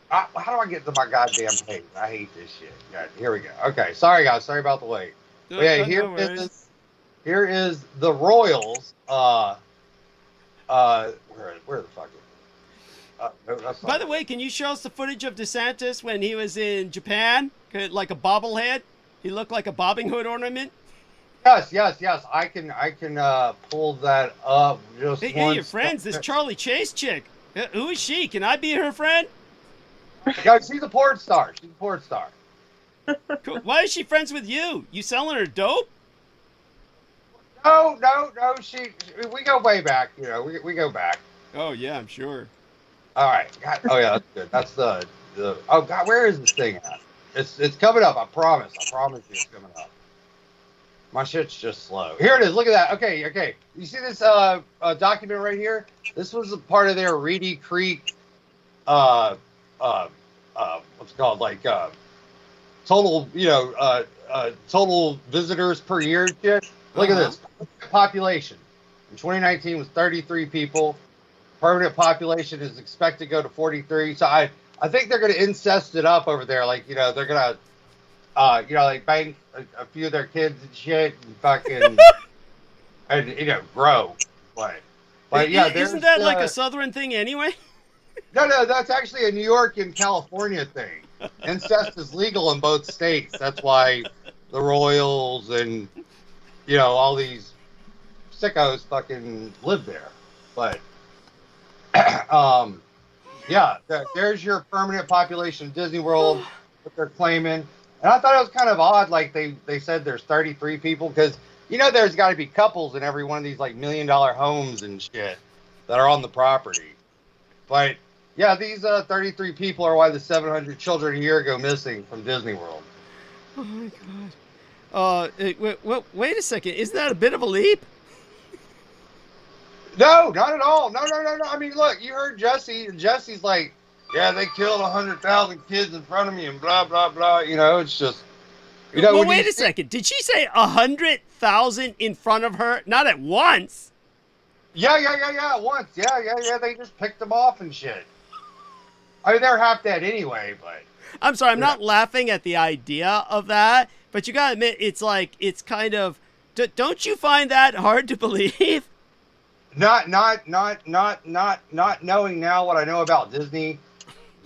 Speaker 4: How do I get to my goddamn page? I hate this shit. Right, here we go. Okay, sorry guys, sorry about the wait. Here is the Royals. Where the fuck is it? No,
Speaker 1: by the way, can you show us the footage of DeSantis when he was in Japan, like a bobblehead? He looked like a bobbing hood ornament.
Speaker 4: Yes. I can pull that up. Just
Speaker 1: hey, your friends, this Charlie Chase chick. Who is she? Can I be her friend?
Speaker 4: Guys, she's a porn star.
Speaker 1: Cool. Why is she friends with you? You selling her dope?
Speaker 4: No. We go way back. We go back.
Speaker 1: Oh yeah, I'm sure.
Speaker 4: All right. God, oh yeah, that's good. That's the. Oh God, where is this thing at? It's coming up. I promise you, it's coming up. My shit's just slow. Here it is. Look at that. Okay. You see this document right here? This was a part of their Reedy Creek. What's it called? Like total. Total visitors per year. Shit. Look at this. Population in 2019 was 33 people. Permanent population is expected to go to 43. So I think they're going to incest it up over there. Like, they're going to, like bang a few of their kids and shit and fucking, and, grow. But yeah,
Speaker 1: isn't that like a Southern thing anyway?
Speaker 4: No, that's actually a New York and California thing. Incest is legal in both states. That's why the Royals and, all these sickos fucking live there. But yeah, there's your permanent population of Disney World, what they're claiming. And I thought it was kind of odd, like they said there's 33 people, because you know there's got to be couples in every one of these like $1 million homes and shit that are on the property. But yeah, these 33 people are why the 700 children a year go missing from Disney World.
Speaker 1: Oh my god. Wait a second. Isn't that a bit of a leap?
Speaker 4: No, not at all. No. I mean, look, you heard Jesse, and Jesse's like, yeah, they killed 100,000 kids in front of me and blah, blah, blah. You know, it's just, you know.
Speaker 1: Well, wait a second. Did she say 100,000 in front of her? Not at once.
Speaker 4: Yeah, once. Yeah. They just picked them off and shit. I mean, they're half dead anyway, but.
Speaker 1: I'm sorry, I'm not laughing at the idea of that, but you gotta admit, it's like, it's kind of, don't you find that hard to believe?
Speaker 4: Not knowing now what I know about Disney.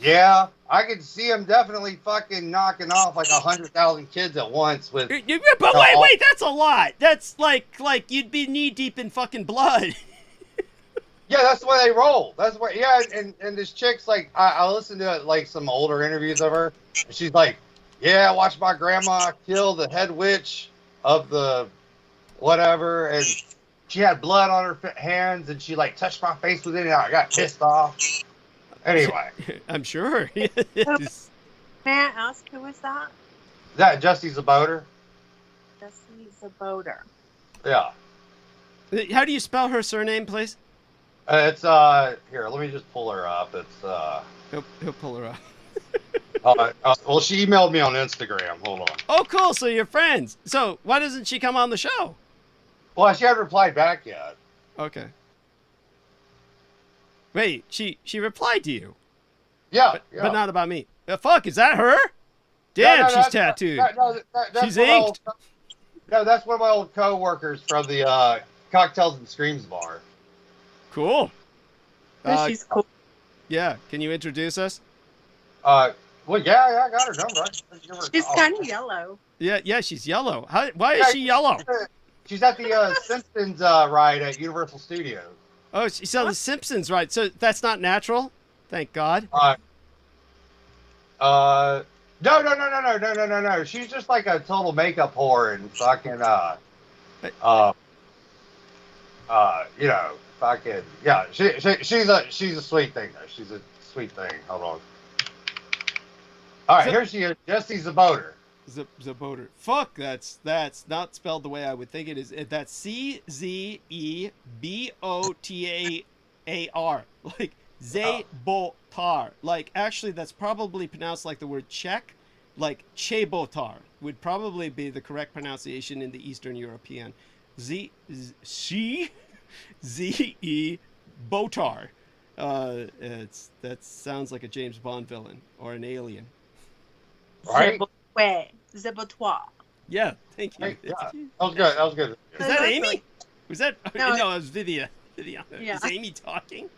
Speaker 4: Yeah, I could see them definitely fucking knocking off like 100,000 kids at once with.
Speaker 1: But wait, that's a lot. That's like you'd be knee deep in fucking blood.
Speaker 4: Yeah, that's the way they roll. That's where, yeah, and this chick's like, I listened to like some older interviews of her, and she's like, yeah, I watched my grandma kill the head witch of the whatever, and she had blood on her hands, and she like touched my face with it, and I got pissed off. Anyway.
Speaker 1: I'm sure.
Speaker 5: May I ask who is that?
Speaker 4: Is that Jesse Zaboter?
Speaker 5: Jesse Zaboter.
Speaker 4: Yeah.
Speaker 1: How do you spell her surname, please?
Speaker 4: It's here. Let me just pull her up. It's
Speaker 1: He'll pull her up.
Speaker 4: Well, she emailed me on Instagram. Hold on.
Speaker 1: Oh, cool. So you're friends. So why doesn't she come on the show?
Speaker 4: Well, she hasn't replied back yet.
Speaker 1: Okay. Wait, she replied to you.
Speaker 4: Yeah,
Speaker 1: but not about me. Fuck, is that her? Damn, she's tattooed. She's inked.
Speaker 4: No, that's one of my old co-workers from the Cocktails and Screams bar.
Speaker 1: Cool.
Speaker 5: She's cool.
Speaker 1: Yeah, can you introduce us?
Speaker 4: Well, yeah, I got her number.
Speaker 5: She's kind of yellow.
Speaker 1: Yeah, she's yellow. Why is she yellow?
Speaker 4: She's at the Simpsons ride at Universal Studios.
Speaker 1: Oh, she's on the Simpsons ride. So that's not natural? Thank God.
Speaker 4: No. She's just like a total makeup whore and fucking, you know, fucking, yeah. She's a sweet thing though. She's a sweet thing. Hold on. All right, here she is, Jesse Zaboter.
Speaker 1: Zaboter. Fuck, that's not spelled the way I would think it is. That's Czebotar. Like Zebotar. Like, actually, that's probably pronounced like the word Czech. Like Chebotar would probably be the correct pronunciation in the Eastern European. Botar. That sounds like a James Bond villain or an alien.
Speaker 4: Right?
Speaker 5: Zebotoir.
Speaker 1: Yeah, thank you.
Speaker 4: Hey, yeah. That was good.
Speaker 1: Was that Amy? Was that no? It was Vidia.
Speaker 5: Yeah.
Speaker 1: Is Amy talking?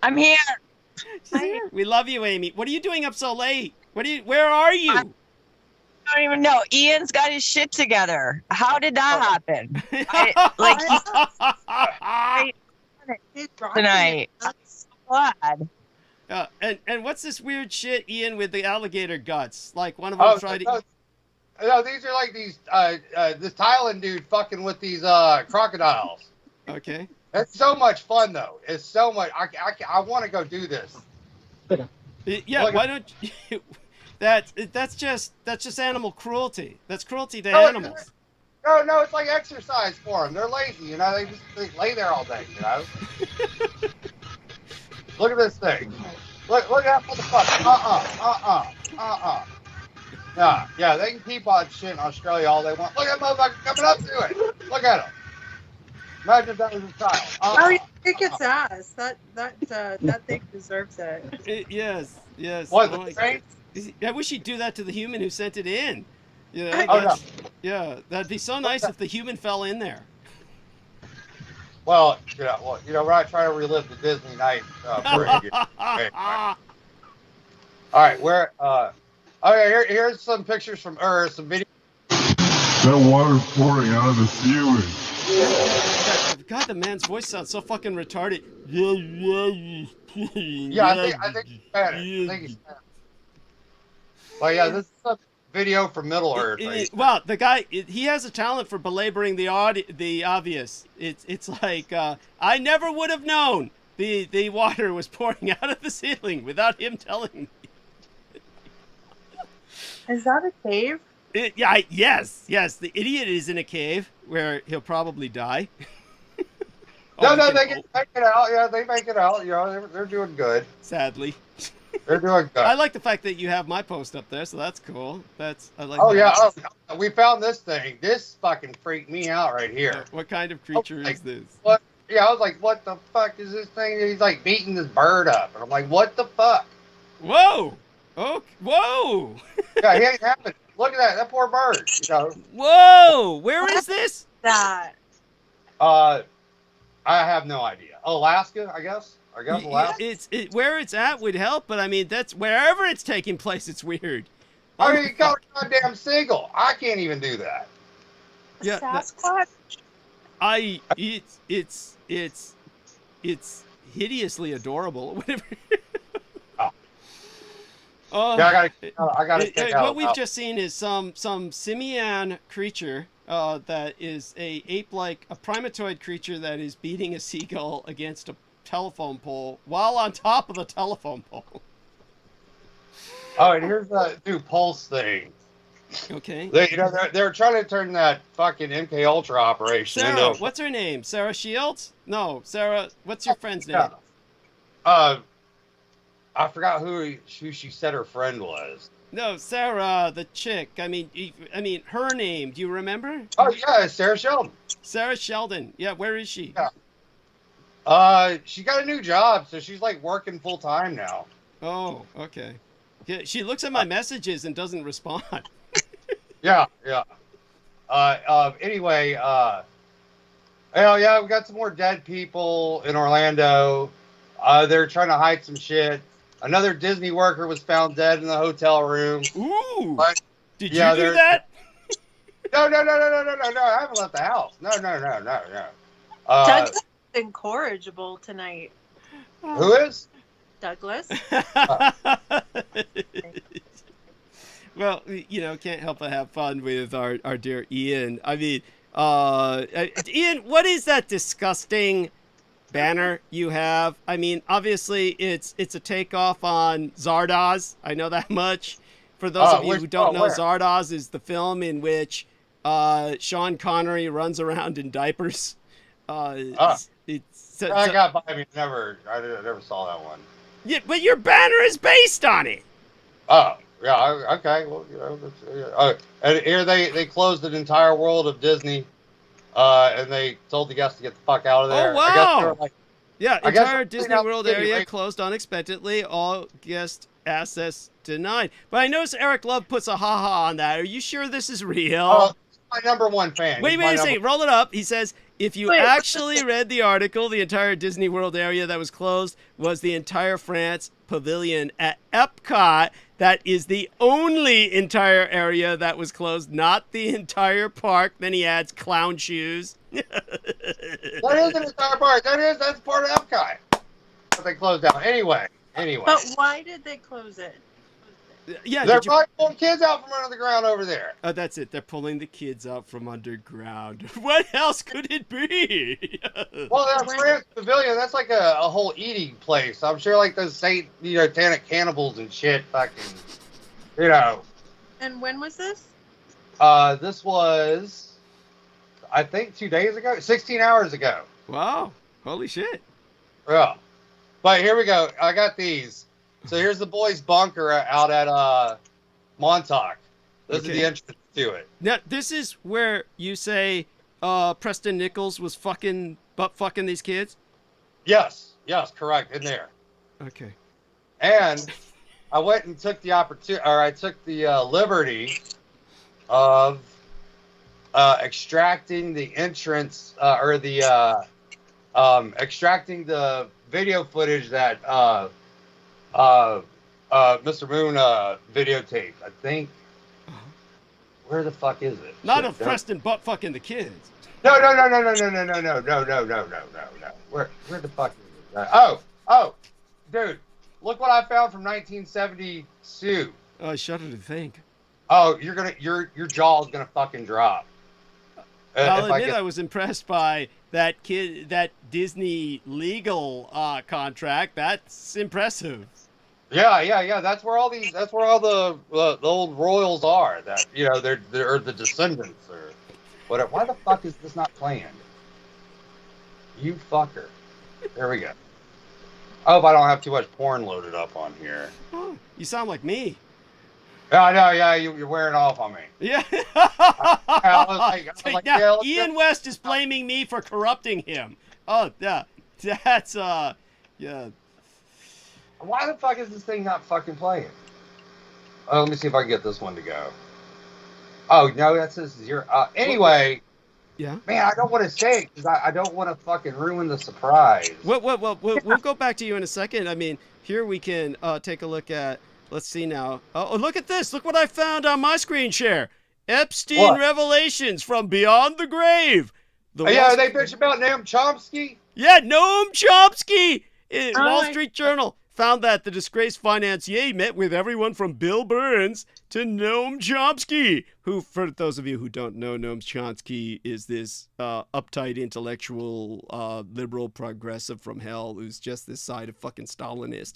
Speaker 10: I'm here.
Speaker 1: We love you, Amy. What are you doing up so late? Where are you?
Speaker 10: I don't even know. Ian's got his shit together. How did that happen? Tonight. I'm so glad.
Speaker 1: And what's this weird shit, Ian, with the alligator guts? Like one of them tried to.
Speaker 4: No, these are like these this Thailand dude fucking with these crocodiles.
Speaker 1: Okay.
Speaker 4: It's so much fun though. It's so much. I want to go do this.
Speaker 1: Yeah, why don't you? That's just animal cruelty. That's cruelty to animals.
Speaker 4: No, it's like exercise for them. They're lazy, you know. They lay there all day, you know. Look at this thing. Look at that motherfucker. Yeah, they can keep on shit in Australia all they want. Look at that motherfucker coming up to it. Look at him. Imagine if that was a child.
Speaker 5: Oh, you think it's ass. That thing deserves it.
Speaker 1: Yes.
Speaker 4: What,
Speaker 1: oh,
Speaker 4: the train?
Speaker 1: I wish he'd do that to the human who sent it in. You know, yeah, that'd be so nice if the human fell in there.
Speaker 4: Well, we're not trying to relive the Disney night parade. All right, here's some pictures from Earth, some video.
Speaker 11: That water pouring out of the ceiling.
Speaker 1: God, the man's voice sounds so fucking retarded.
Speaker 4: Yeah, I think he's better. I think he's better. Well, yeah, this is a video from Middle Earth.
Speaker 1: Well, the guy, he has a talent for belaboring the obvious. It's like, I never would have known the water was pouring out of the ceiling without him telling me.
Speaker 5: Is that a cave?
Speaker 1: Yes. The idiot is in a cave where he'll probably die.
Speaker 4: No, they can make it out. Yeah, they make it out. You know, they're doing good.
Speaker 1: Sadly.
Speaker 4: They're doing good.
Speaker 1: I like the fact that you have my post up there, so that's cool. I like.
Speaker 4: Oh,
Speaker 1: that.
Speaker 4: yeah. Oh, we found this thing. This fucking freaked me out right here.
Speaker 1: What kind of creature is this?
Speaker 4: What? Yeah, I was like, what the fuck is this thing? He's like beating this bird up. And I'm like, what the fuck?
Speaker 1: Whoa! Oh, whoa!
Speaker 4: Yeah, he ain't having it. Look at that. That poor bird. You know?
Speaker 1: Whoa! Where is this?
Speaker 5: That.
Speaker 4: I have no idea. Alaska, I guess. Alaska.
Speaker 1: Where it's at would help, but I mean, that's wherever it's taking place. It's weird.
Speaker 4: I mean, you got a goddamn seagull. I can't even do that.
Speaker 1: Yeah.
Speaker 5: Sasquatch.
Speaker 1: It's hideously adorable. Whatever.
Speaker 4: Yeah, I gotta check out.
Speaker 1: What we've just seen is some simian creature that is a ape-like, a primatoid creature that is beating a seagull against a telephone pole while on top of the telephone pole.
Speaker 4: Oh, and here's the new pulse thing.
Speaker 1: Okay.
Speaker 4: They're trying to turn that fucking MK Ultra operation
Speaker 1: Sarah,
Speaker 4: into.
Speaker 1: what's her name? Sarah Shields? No, Sarah. What's your friend's name?
Speaker 4: I forgot who she said her friend was.
Speaker 1: No, Sarah, the chick. I mean, her name. Do you remember?
Speaker 4: Oh yeah, Sarah Sheldon.
Speaker 1: Sarah Sheldon. Yeah, where is she?
Speaker 4: Yeah. She got a new job, so she's like working full time now.
Speaker 1: Oh, okay. Yeah, she looks at my messages and doesn't respond.
Speaker 4: Yeah. Anyway, oh yeah, we got some more dead people in Orlando. They're trying to hide some shit. Another Disney worker was found dead in the hotel room.
Speaker 1: Ooh! Did you do that?
Speaker 4: No, I haven't left the house. No.
Speaker 5: Douglas is incorrigible tonight.
Speaker 4: Who is?
Speaker 5: Douglas.
Speaker 1: Well, can't help but have fun with our dear Ian. I mean, Ian, what is that disgusting banner you have? I mean, obviously it's a takeoff on Zardoz. I know that much. For those of you who don't know, Zardoz is the film in which Sean Connery runs around in diapers.
Speaker 4: I got by me. I never saw that one.
Speaker 1: Yeah, but your banner is based on it.
Speaker 4: Oh, yeah. Okay. Well, and here they closed an entire world of Disney. And they told the guests to get the fuck out of there.
Speaker 1: Oh, wow.
Speaker 4: I guess they were like,
Speaker 1: entire Disney World area closed unexpectedly. All guest access denied. But I noticed Eric Love puts a ha-ha on that. Are you sure this is real?
Speaker 4: My number one fan.
Speaker 1: Wait a second. Roll it up. He says, if you actually read the article, the entire Disney World area that was closed was the entire France pavilion at Epcot. That is the only entire area that was closed, not the entire park. Then he adds clown shoes.
Speaker 4: That is an entire park. That's part of Epcot. But they closed down. Anyway.
Speaker 5: But why did they close it?
Speaker 1: Yeah,
Speaker 4: they're probably pulling kids out from under the ground over there.
Speaker 1: Oh, that's it. They're pulling the kids out from underground. What else could it be?
Speaker 4: Well, that France Pavilion, that's like a whole eating place. I'm sure like those satanic cannibals and shit fucking,
Speaker 5: And when was this?
Speaker 4: This was, I think 2 days ago, 16 hours ago.
Speaker 1: Wow. Holy shit.
Speaker 4: Yeah. But here we go. I got these. So here's the boys' bunker out at Montauk. This is the entrance to it.
Speaker 1: Now, this is where you say Preston Nichols was butt fucking these kids?
Speaker 4: Yes, correct, in there.
Speaker 1: Okay.
Speaker 4: And I went and took the liberty of extracting the entrance extracting the video footage that Mr. Moon videotaped. I think. Where the fuck is it?
Speaker 1: Not of Preston butt fucking the kids.
Speaker 4: No. Where the fuck is it? Oh, dude, look what I found from 1972.
Speaker 1: Oh, I shudder to think.
Speaker 4: Oh, your jaw is gonna fucking drop.
Speaker 1: I'll admit I was impressed by that Disney legal contract. That's impressive.
Speaker 4: Yeah. That's where all the old royals are. That they're the descendants or whatever. Why the fuck is this not playing? You fucker. There we go. I hope I don't have too much porn loaded up on here.
Speaker 1: Oh, you sound like me.
Speaker 4: Yeah, you're wearing off on me.
Speaker 1: Yeah.
Speaker 4: I was like,
Speaker 1: now, Ian West is blaming me for corrupting him. Oh, yeah. That's, yeah.
Speaker 4: Why the fuck is this thing not fucking playing? Oh, let me see if I can get this one to go. Oh, no, that says 0. Anyway.
Speaker 1: Yeah.
Speaker 4: Man, I don't want to say it because I don't want to fucking ruin the surprise.
Speaker 1: Well, we'll go back to you in a second. I mean, here we can take a look at. Let's see now. Oh, look at this. Look what I found on my screen share. Epstein revelations from beyond the grave.
Speaker 4: They bitch about Noam Chomsky?
Speaker 1: Yeah, Noam Chomsky. Wall Street Journal found that the disgraced financier met with everyone from Bill Burns to Noam Chomsky, who, for those of you who don't know, Noam Chomsky is this uptight intellectual liberal progressive from hell who's just this side of fucking Stalinist.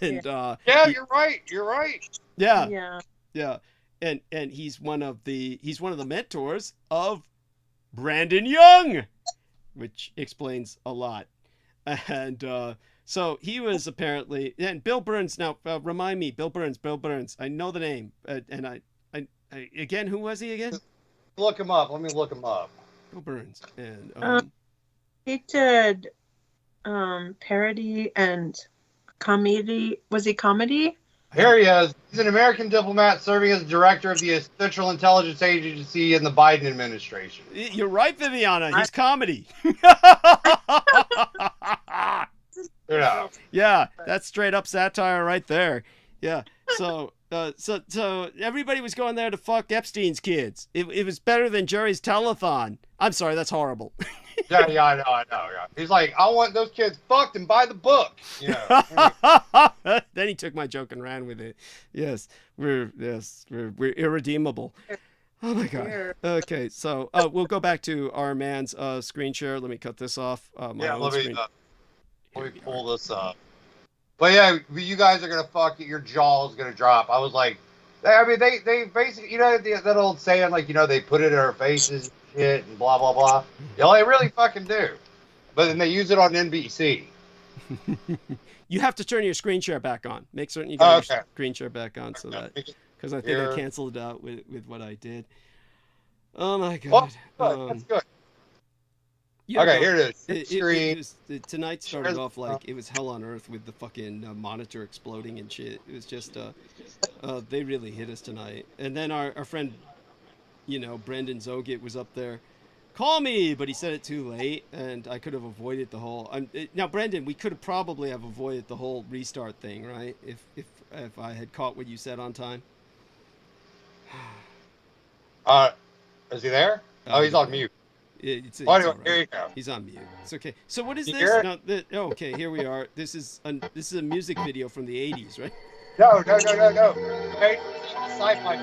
Speaker 1: And
Speaker 4: you're right.
Speaker 1: Yeah. And he's one of the mentors of Brandon Young, which explains a lot. And so he was apparently, and Bill Burns. Now remind me, Bill Burns. I know the name, and I again, who was he again?
Speaker 4: Look him up. Let me look him up.
Speaker 1: Bill Burns, and
Speaker 5: he did parody and comedy. Was he comedy?
Speaker 4: Here he is. He's an American diplomat serving as director of the Central Intelligence Agency in the Biden administration.
Speaker 1: You're right, Viviana. He's comedy. Yeah, that's straight up satire right there. Yeah. So everybody was going there to fuck Epstein's kids. It was better than Jerry's telethon. I'm sorry, that's horrible.
Speaker 4: Yeah, I know. Yeah. He's like, I want those kids fucked and buy the book.
Speaker 1: Then he took my joke and ran with it. Yes, we're irredeemable. Oh my god. Okay, so we'll go back to our man's screen share. Let me cut this off. Let me
Speaker 4: pull this up. But yeah, you guys are gonna fuck it. Your jaw is gonna drop. I was like, I mean, they basically, that old saying, like, they put it in our faces, shit, and blah blah blah. They really fucking do. But then they use it on NBC.
Speaker 1: You have to turn your screen share back on. Make certain you get your screen share back on, so that, because I think I canceled it out with what I did. Oh my god.
Speaker 4: That's good.
Speaker 1: Yeah,
Speaker 4: okay, here it is.
Speaker 1: Tonight started off like it was hell on earth with the fucking monitor exploding and shit. It was just, they really hit us tonight. And then our friend, Brendan Zogit was up there. Call me, but he said it too late, and I could have avoided the whole. Now, Brendan, we could have probably have avoided the whole restart thing, right? If I had caught what you said on time.
Speaker 4: Is he there? Oh, he's on mute.
Speaker 1: It's
Speaker 4: anyway,
Speaker 1: right.
Speaker 4: Here you go.
Speaker 1: He's on mute. It's okay. So what is this? No, okay, here we are. This is a music video from the 80s, right?
Speaker 4: No. Okay, sci-fi.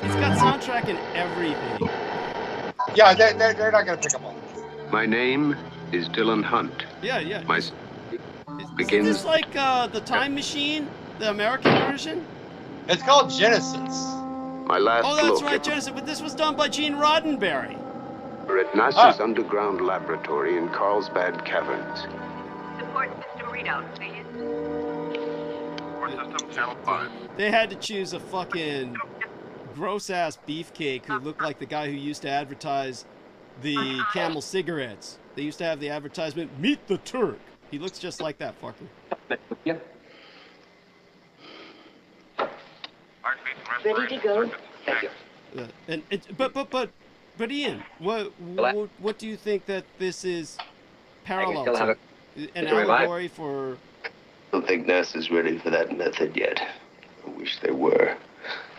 Speaker 1: It's got soundtrack and everything.
Speaker 4: Yeah, they're not gonna pick up on this.
Speaker 11: My name is Dylan Hunt.
Speaker 1: Yeah.
Speaker 11: My
Speaker 1: begins. Is this like the Time Machine, the American version?
Speaker 4: It's called Genesis.
Speaker 11: My last
Speaker 1: Oh, that's
Speaker 11: look
Speaker 1: right, Genesis. But this was done by Gene Roddenberry.
Speaker 11: We're at NASA's underground laboratory in Carlsbad Caverns.
Speaker 12: Support system readout, please. Support system channel 5.
Speaker 1: They had to choose a fucking gross-ass beefcake who looked like the guy who used to advertise the Camel cigarettes. They used to have the advertisement, "Meet the Turk." He looks just like that fucker.
Speaker 12: Yep. Ready to go. Thank you.
Speaker 1: But Ian, what do you think that this is parallel to? An allegory for?
Speaker 11: I don't think NASA's ready for that method yet. I wish they were.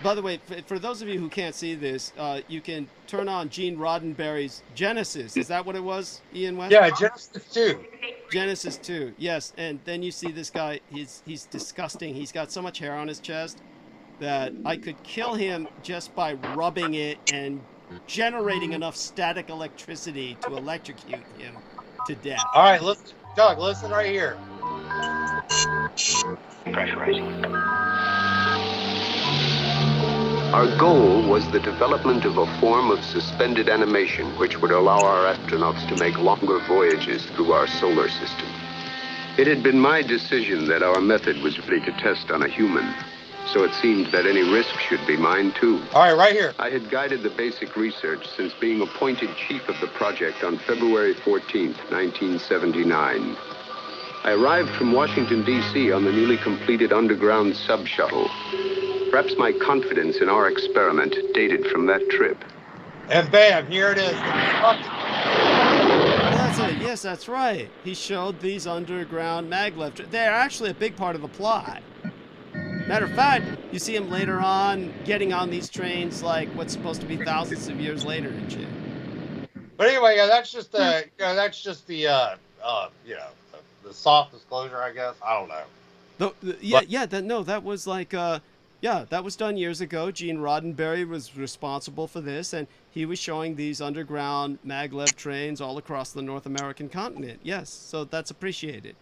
Speaker 1: By the way, for those of you who can't see this, you can turn on Gene Roddenberry's Genesis. Is that what it was, Ian West?
Speaker 4: Yeah, Genesis 2.
Speaker 1: Genesis 2, yes. And then you see this guy, he's disgusting. He's got so much hair on his chest that I could kill him just by rubbing it and generating enough static electricity to electrocute him to death.
Speaker 4: All right, Doug, listen right here.
Speaker 11: Pressurizing. Our goal was the development of a form of suspended animation which would allow our astronauts to make longer voyages through our solar system. It had been my decision that our method was ready to test on a human, so it seemed that any risk should be mine too.
Speaker 4: All right, right here.
Speaker 11: I had guided the basic research since being appointed chief of the project on February 14th, 1979. I arrived from Washington, D.C. on the newly completed underground sub-shuttle. Perhaps my confidence in our experiment dated from that trip.
Speaker 4: And bam, here it is.
Speaker 1: That's it. Yes, that's right. He showed these underground maglev. They're actually a big part of the plot. Matter of fact, you see him later on getting on these trains like what's supposed to be thousands of years later and shit.
Speaker 4: But anyway, yeah, that's just the soft disclosure, I guess. I don't know.
Speaker 1: That was like that was done years ago. Gene Roddenberry was responsible for this, and he was showing these underground maglev trains all across the North American continent. Yes, so that's appreciated.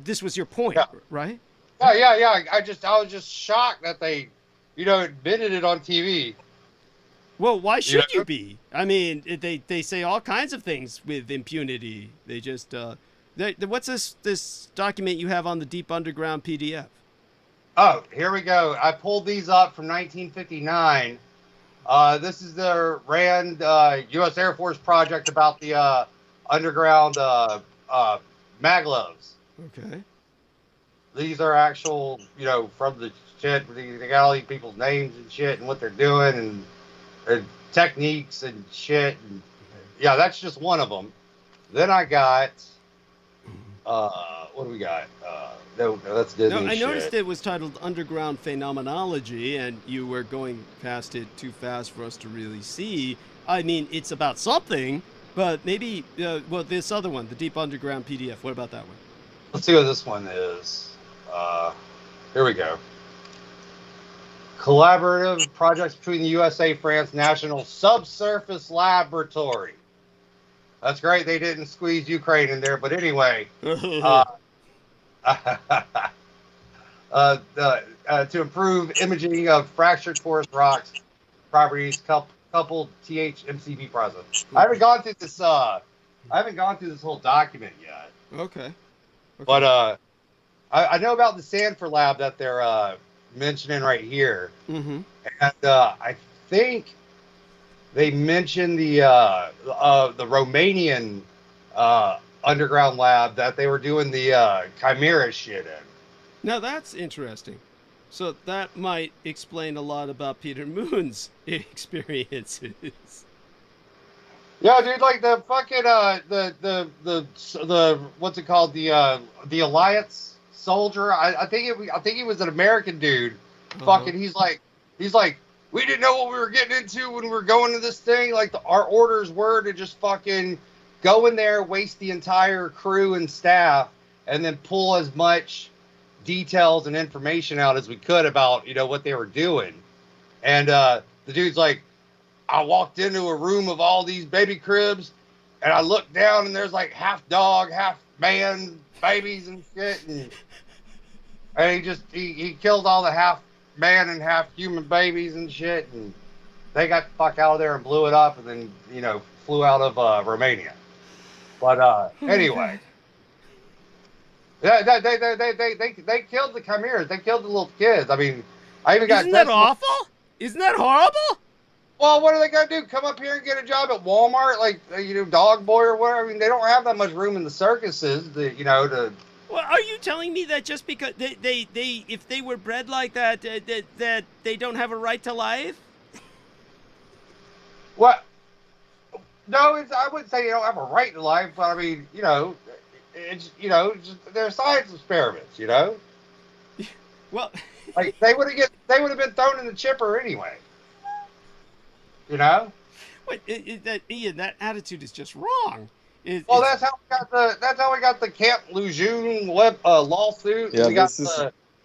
Speaker 1: This was your point, right?
Speaker 4: Yeah. I was just shocked that they, admitted it on TV.
Speaker 1: Well, why should you be? I mean, they say all kinds of things with impunity. They just what's this document you have on the Deep Underground PDF?
Speaker 4: Oh, here we go. I pulled these up from 1959. This is the RAND U.S. Air Force project about the underground maglevs.
Speaker 1: Okay.
Speaker 4: These are actual, from the shit. They got all these people's names and shit and what they're doing and techniques and shit. And, yeah, that's just one of them. Then I got, what do we got? No, that's Disney
Speaker 1: I
Speaker 4: shit.
Speaker 1: noticed it was titled Underground Phenomenology, and you were going past it too fast for us to really see. I mean, it's about something, but maybe, this other one, the Deep Underground PDF, what about that one?
Speaker 4: Let's see what this one is. Here we go. Collaborative projects between the USA, France National Subsurface Laboratory. That's great. They didn't squeeze Ukraine in there, but anyway. To improve imaging of fractured porous rocks properties coupled THMCB process. I haven't gone through this. I haven't gone through this whole document yet.
Speaker 1: Okay.
Speaker 4: But I know about the Sanford lab that they're mentioning right here, and I think they mentioned the Romanian underground lab that they were doing the chimera shit in.
Speaker 1: Now that's interesting. So that might explain a lot about Peter Moon's experiences.
Speaker 4: Yeah, dude, like the fucking the what's it called, the Alliance soldier. I think he was an American dude. Fucking, he's like, we didn't know what we were getting into when we were going to this thing. Like our orders were to just fucking go in there, waste the entire crew and staff, and then pull as much details and information out as we could about, what they were doing. And the dude's like, I walked into a room of all these baby cribs, and I looked down, and there's like half dog, half man babies and shit. And he killed all the half man and half human babies and shit. And they got the fuck out of there and blew it up, and then, flew out of Romania. But anyway, they killed the chimeras. They killed the little kids. I mean, I even got.
Speaker 1: Isn't that awful? Isn't that horrible?
Speaker 4: Well, what are they gonna do? Come up here and get a job at Walmart, like dog boy or whatever? I mean, they don't have that much room in the circuses, to.
Speaker 1: Well, are you telling me that just because they if they were bred like that, that they don't have a right to life?
Speaker 4: What? No, I wouldn't say you don't have a right to life, but I mean, it's they're science experiments,
Speaker 1: Well,
Speaker 4: Like they would have been thrown in the chipper anyway. You know?
Speaker 1: Wait, Ian, that attitude is just wrong.
Speaker 4: That's how we got the Camp Lejeune lawsuit.
Speaker 6: Yeah,
Speaker 4: we got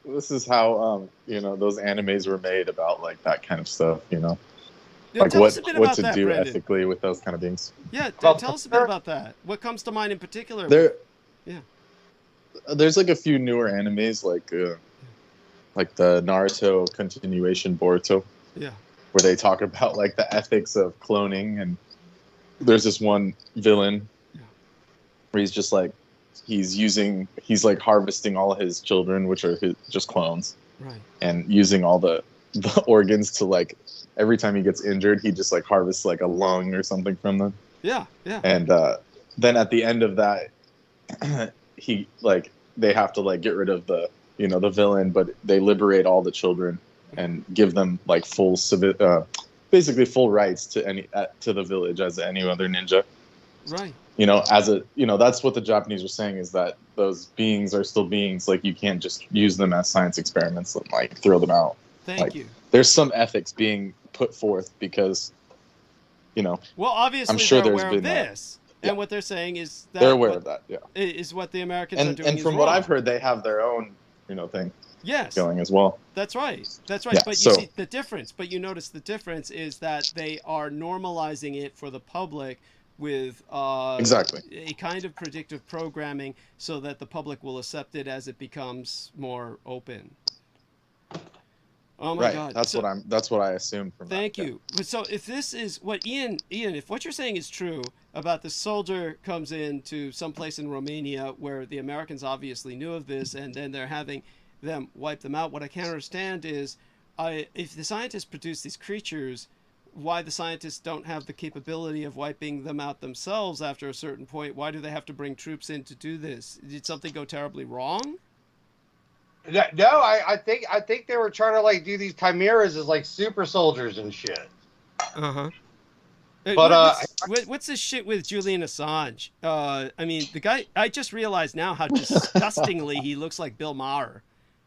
Speaker 6: this is how those animes were made about like that kind of stuff.
Speaker 1: Yeah,
Speaker 6: like what to do Brendan. Ethically with those kind of beings.
Speaker 1: Yeah, tell us a bit about that. What comes to mind in particular?
Speaker 6: There's like a few newer animes like the Naruto continuation Boruto.
Speaker 1: Yeah.
Speaker 6: Where they talk about like the ethics of cloning, and there's this one villain where he's just like he's like harvesting all his children, which are just clones,
Speaker 1: right? And
Speaker 6: using all the organs to like every time he gets injured, he just like harvests like a lung or something from them.
Speaker 1: Yeah.
Speaker 6: And then at the end of that, they have to like get rid of the villain, but they liberate all the children and give them like basically full rights to the village as any other ninja.
Speaker 1: Right.
Speaker 6: That's what the Japanese were saying, is that those beings are still beings. Like you can't just use them as science experiments and like throw them out.
Speaker 1: Thank you.
Speaker 6: There's some ethics being put forth because,
Speaker 1: Well, obviously
Speaker 6: I'm sure
Speaker 1: they're
Speaker 6: there's
Speaker 1: aware
Speaker 6: been
Speaker 1: of this. And what they're saying is that
Speaker 6: they're aware of that. Yeah.
Speaker 1: Is what the Americans are doing.
Speaker 6: And from what I've heard, they have their own thing.
Speaker 1: Yes.
Speaker 6: Going as well.
Speaker 1: That's right.
Speaker 6: Yeah,
Speaker 1: but you see the difference. But you notice the difference is that they are normalizing it for the public with
Speaker 6: exactly
Speaker 1: a kind of predictive programming so that the public will accept it as it becomes more open. Oh my God!
Speaker 6: That's what I assumed from
Speaker 1: Thank you. But so if this is what Ian, if what you're saying is true about the soldier comes into some place in Romania where the Americans obviously knew of this, and then they're having them wipe them out. What I can't understand is, if the scientists produce these creatures, why the scientists don't have the capability of wiping them out themselves after a certain point? Why do they have to bring troops in to do this? Did something go terribly wrong?
Speaker 4: No, I think they were trying to like do these chimeras as like super soldiers and shit.
Speaker 1: Uh-huh.
Speaker 4: But
Speaker 1: what's this shit with Julian Assange? I mean, the guy. I just realized now how disgustingly he looks like Bill Maher.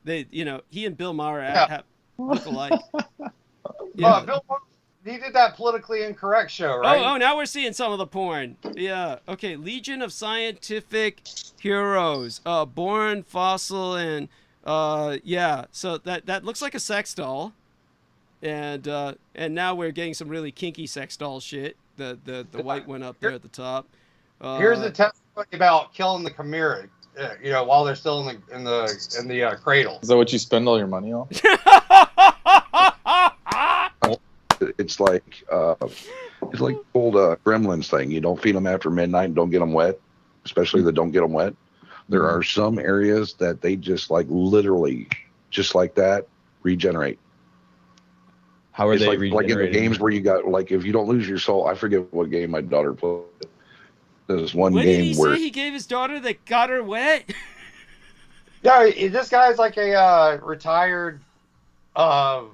Speaker 1: He and Bill Maher look alike.
Speaker 4: Yeah. Bill Maher, he did that politically incorrect show, right?
Speaker 1: Oh, now we're seeing some of the porn. Yeah. Okay. Legion of Scientific Heroes. Born, Fossil, and yeah. So that looks like a sex doll. And now we're getting some really kinky sex doll shit. The white one up there at the top.
Speaker 4: Here's the testimony about killing the chimera. While they're still in the cradle.
Speaker 6: Is that what you spend all your money on?
Speaker 13: It's like old gremlins thing. You don't feed them after midnight and don't get them wet, especially that don't get them wet. There are some areas that they just like literally, just like that, regenerate.
Speaker 14: How are they regenerating?
Speaker 13: Like in the games where you got, like, if you don't lose your soul, I forget what game my daughter played. There's one
Speaker 1: what
Speaker 13: game
Speaker 1: did he
Speaker 13: where
Speaker 1: say he gave his daughter that got her wet?
Speaker 4: Yeah, this guy's like a retired special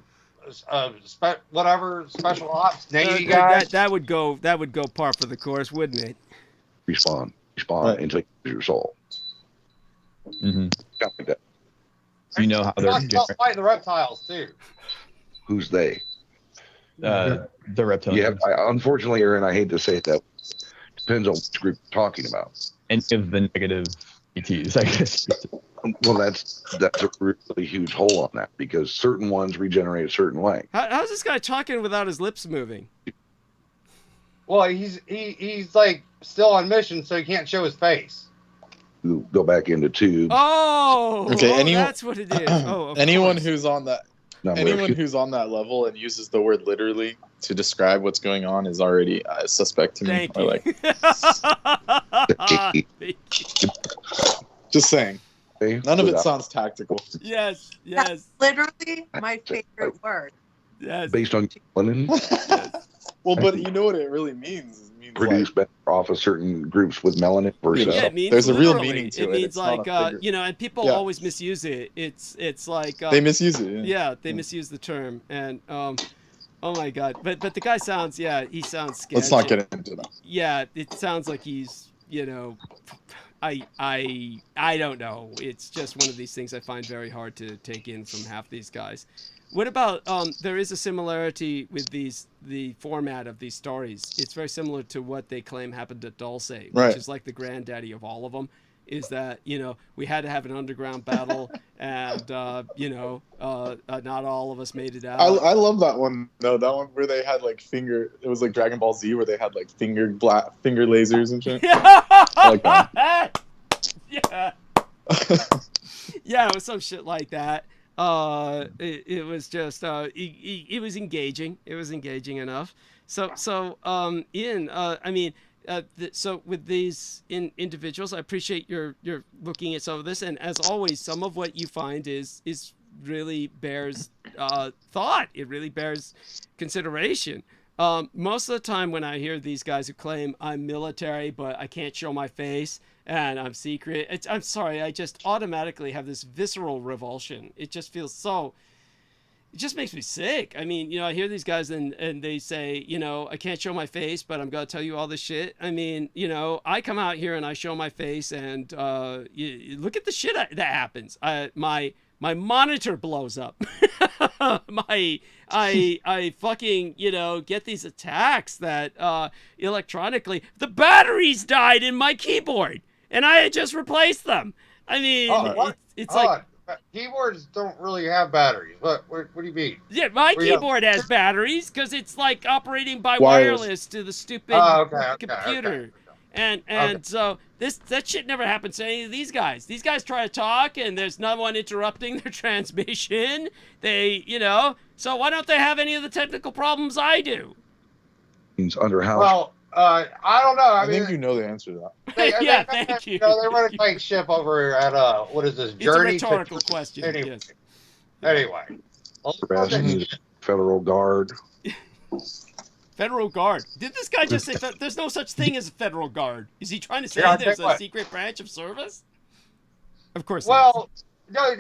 Speaker 4: ops Navy guy.
Speaker 1: That would go par for the course, wouldn't it?
Speaker 13: Respawn until you lose your soul.
Speaker 14: Mm-hmm.
Speaker 13: Stuff like that.
Speaker 14: You know how they're
Speaker 4: fight the reptiles too.
Speaker 13: Who's they?
Speaker 14: The reptilians.
Speaker 13: Yeah, unfortunately, Aaron, I hate to say it, that depends on which group you're talking about.
Speaker 14: Any of the negative ETs, I guess.
Speaker 13: Well, that's a really huge hole on that, because certain ones regenerate a certain way.
Speaker 1: How's this guy talking without his lips moving?
Speaker 4: Well, he's like still on mission, so he can't show his face.
Speaker 13: You go back into tubes.
Speaker 1: Oh,
Speaker 6: okay.
Speaker 1: That's what it is. Oh,
Speaker 6: anyone
Speaker 1: course.
Speaker 6: Who's on that. Anyone who's on that level and uses the word literally to describe what's going on is already suspect to me.
Speaker 1: Thank you.
Speaker 6: Just saying. None of it sounds tactical.
Speaker 1: Yes.
Speaker 5: That's literally my favorite word.
Speaker 1: Yes.
Speaker 13: Based on melanin.
Speaker 6: Well, but you know what it really means? It means
Speaker 13: produce better off of certain groups with melanin versus.
Speaker 1: Yeah, it means
Speaker 6: there's
Speaker 1: literally.
Speaker 6: A real meaning to it.
Speaker 1: It means
Speaker 6: it's
Speaker 1: like and people always misuse it. It's like
Speaker 6: they misuse it.
Speaker 1: Yeah, they misuse the term, and oh my God! But the guy sounds he sounds sketchy.
Speaker 6: Let's not get into that.
Speaker 1: Yeah, it sounds like he's I don't know. It's just one of these things I find very hard to take in from half these guys. What about there is a similarity with the format of these stories. It's very similar to what they claim happened at Dulce, which is like the granddaddy of all of them. Is that, you know, we had to have an underground battle, and not all of us made it out.
Speaker 6: I love that one though. That one where they had like it was like Dragon Ball Z, where they had like finger lasers and shit. I like that.
Speaker 1: Yeah. Yeah, it was some shit like that. It was just it was engaging. It was engaging enough. So Ian, I mean, so with these individuals, I appreciate you're looking at some of this, and as always, some of what you find is really bears thought. It really bears consideration. Most of the time when I hear these guys who claim I'm military, but I can't show my face and I'm secret, I'm sorry, I just automatically have this visceral revulsion. It just feels so, it just makes me sick. I mean, you know, I hear these guys and they say, you know, I can't show my face, but I'm going to tell you all this shit. I mean, you know, I come out here and I show my face, and you look at the shit that happens. My monitor blows up. I fucking, you know, get these attacks that electronically, the batteries died in my keyboard and I had just replaced them. I mean, it's like,
Speaker 4: keyboards don't really have batteries. What do you mean?
Speaker 1: Yeah, my keyboard has batteries because it's like operating by wireless to the stupid computer. And so that shit never happens to any of these guys. These guys try to talk and there's no one interrupting their transmission. They, you know, so why don't they have any of the technical problems I do?
Speaker 13: Under house.
Speaker 4: Well, I don't know. I mean,
Speaker 6: think you know the answer to that.
Speaker 1: Thank you.
Speaker 4: You know, they run a tank ship over at what is this? Journey.
Speaker 1: It's a rhetorical question.
Speaker 4: Anyway,
Speaker 1: yes.
Speaker 13: Federal Guard.
Speaker 1: Federal Guard. Did this guy just say there's no such thing as a federal guard? Is he trying to say there's a secret branch of service? Of course.
Speaker 4: Well, no,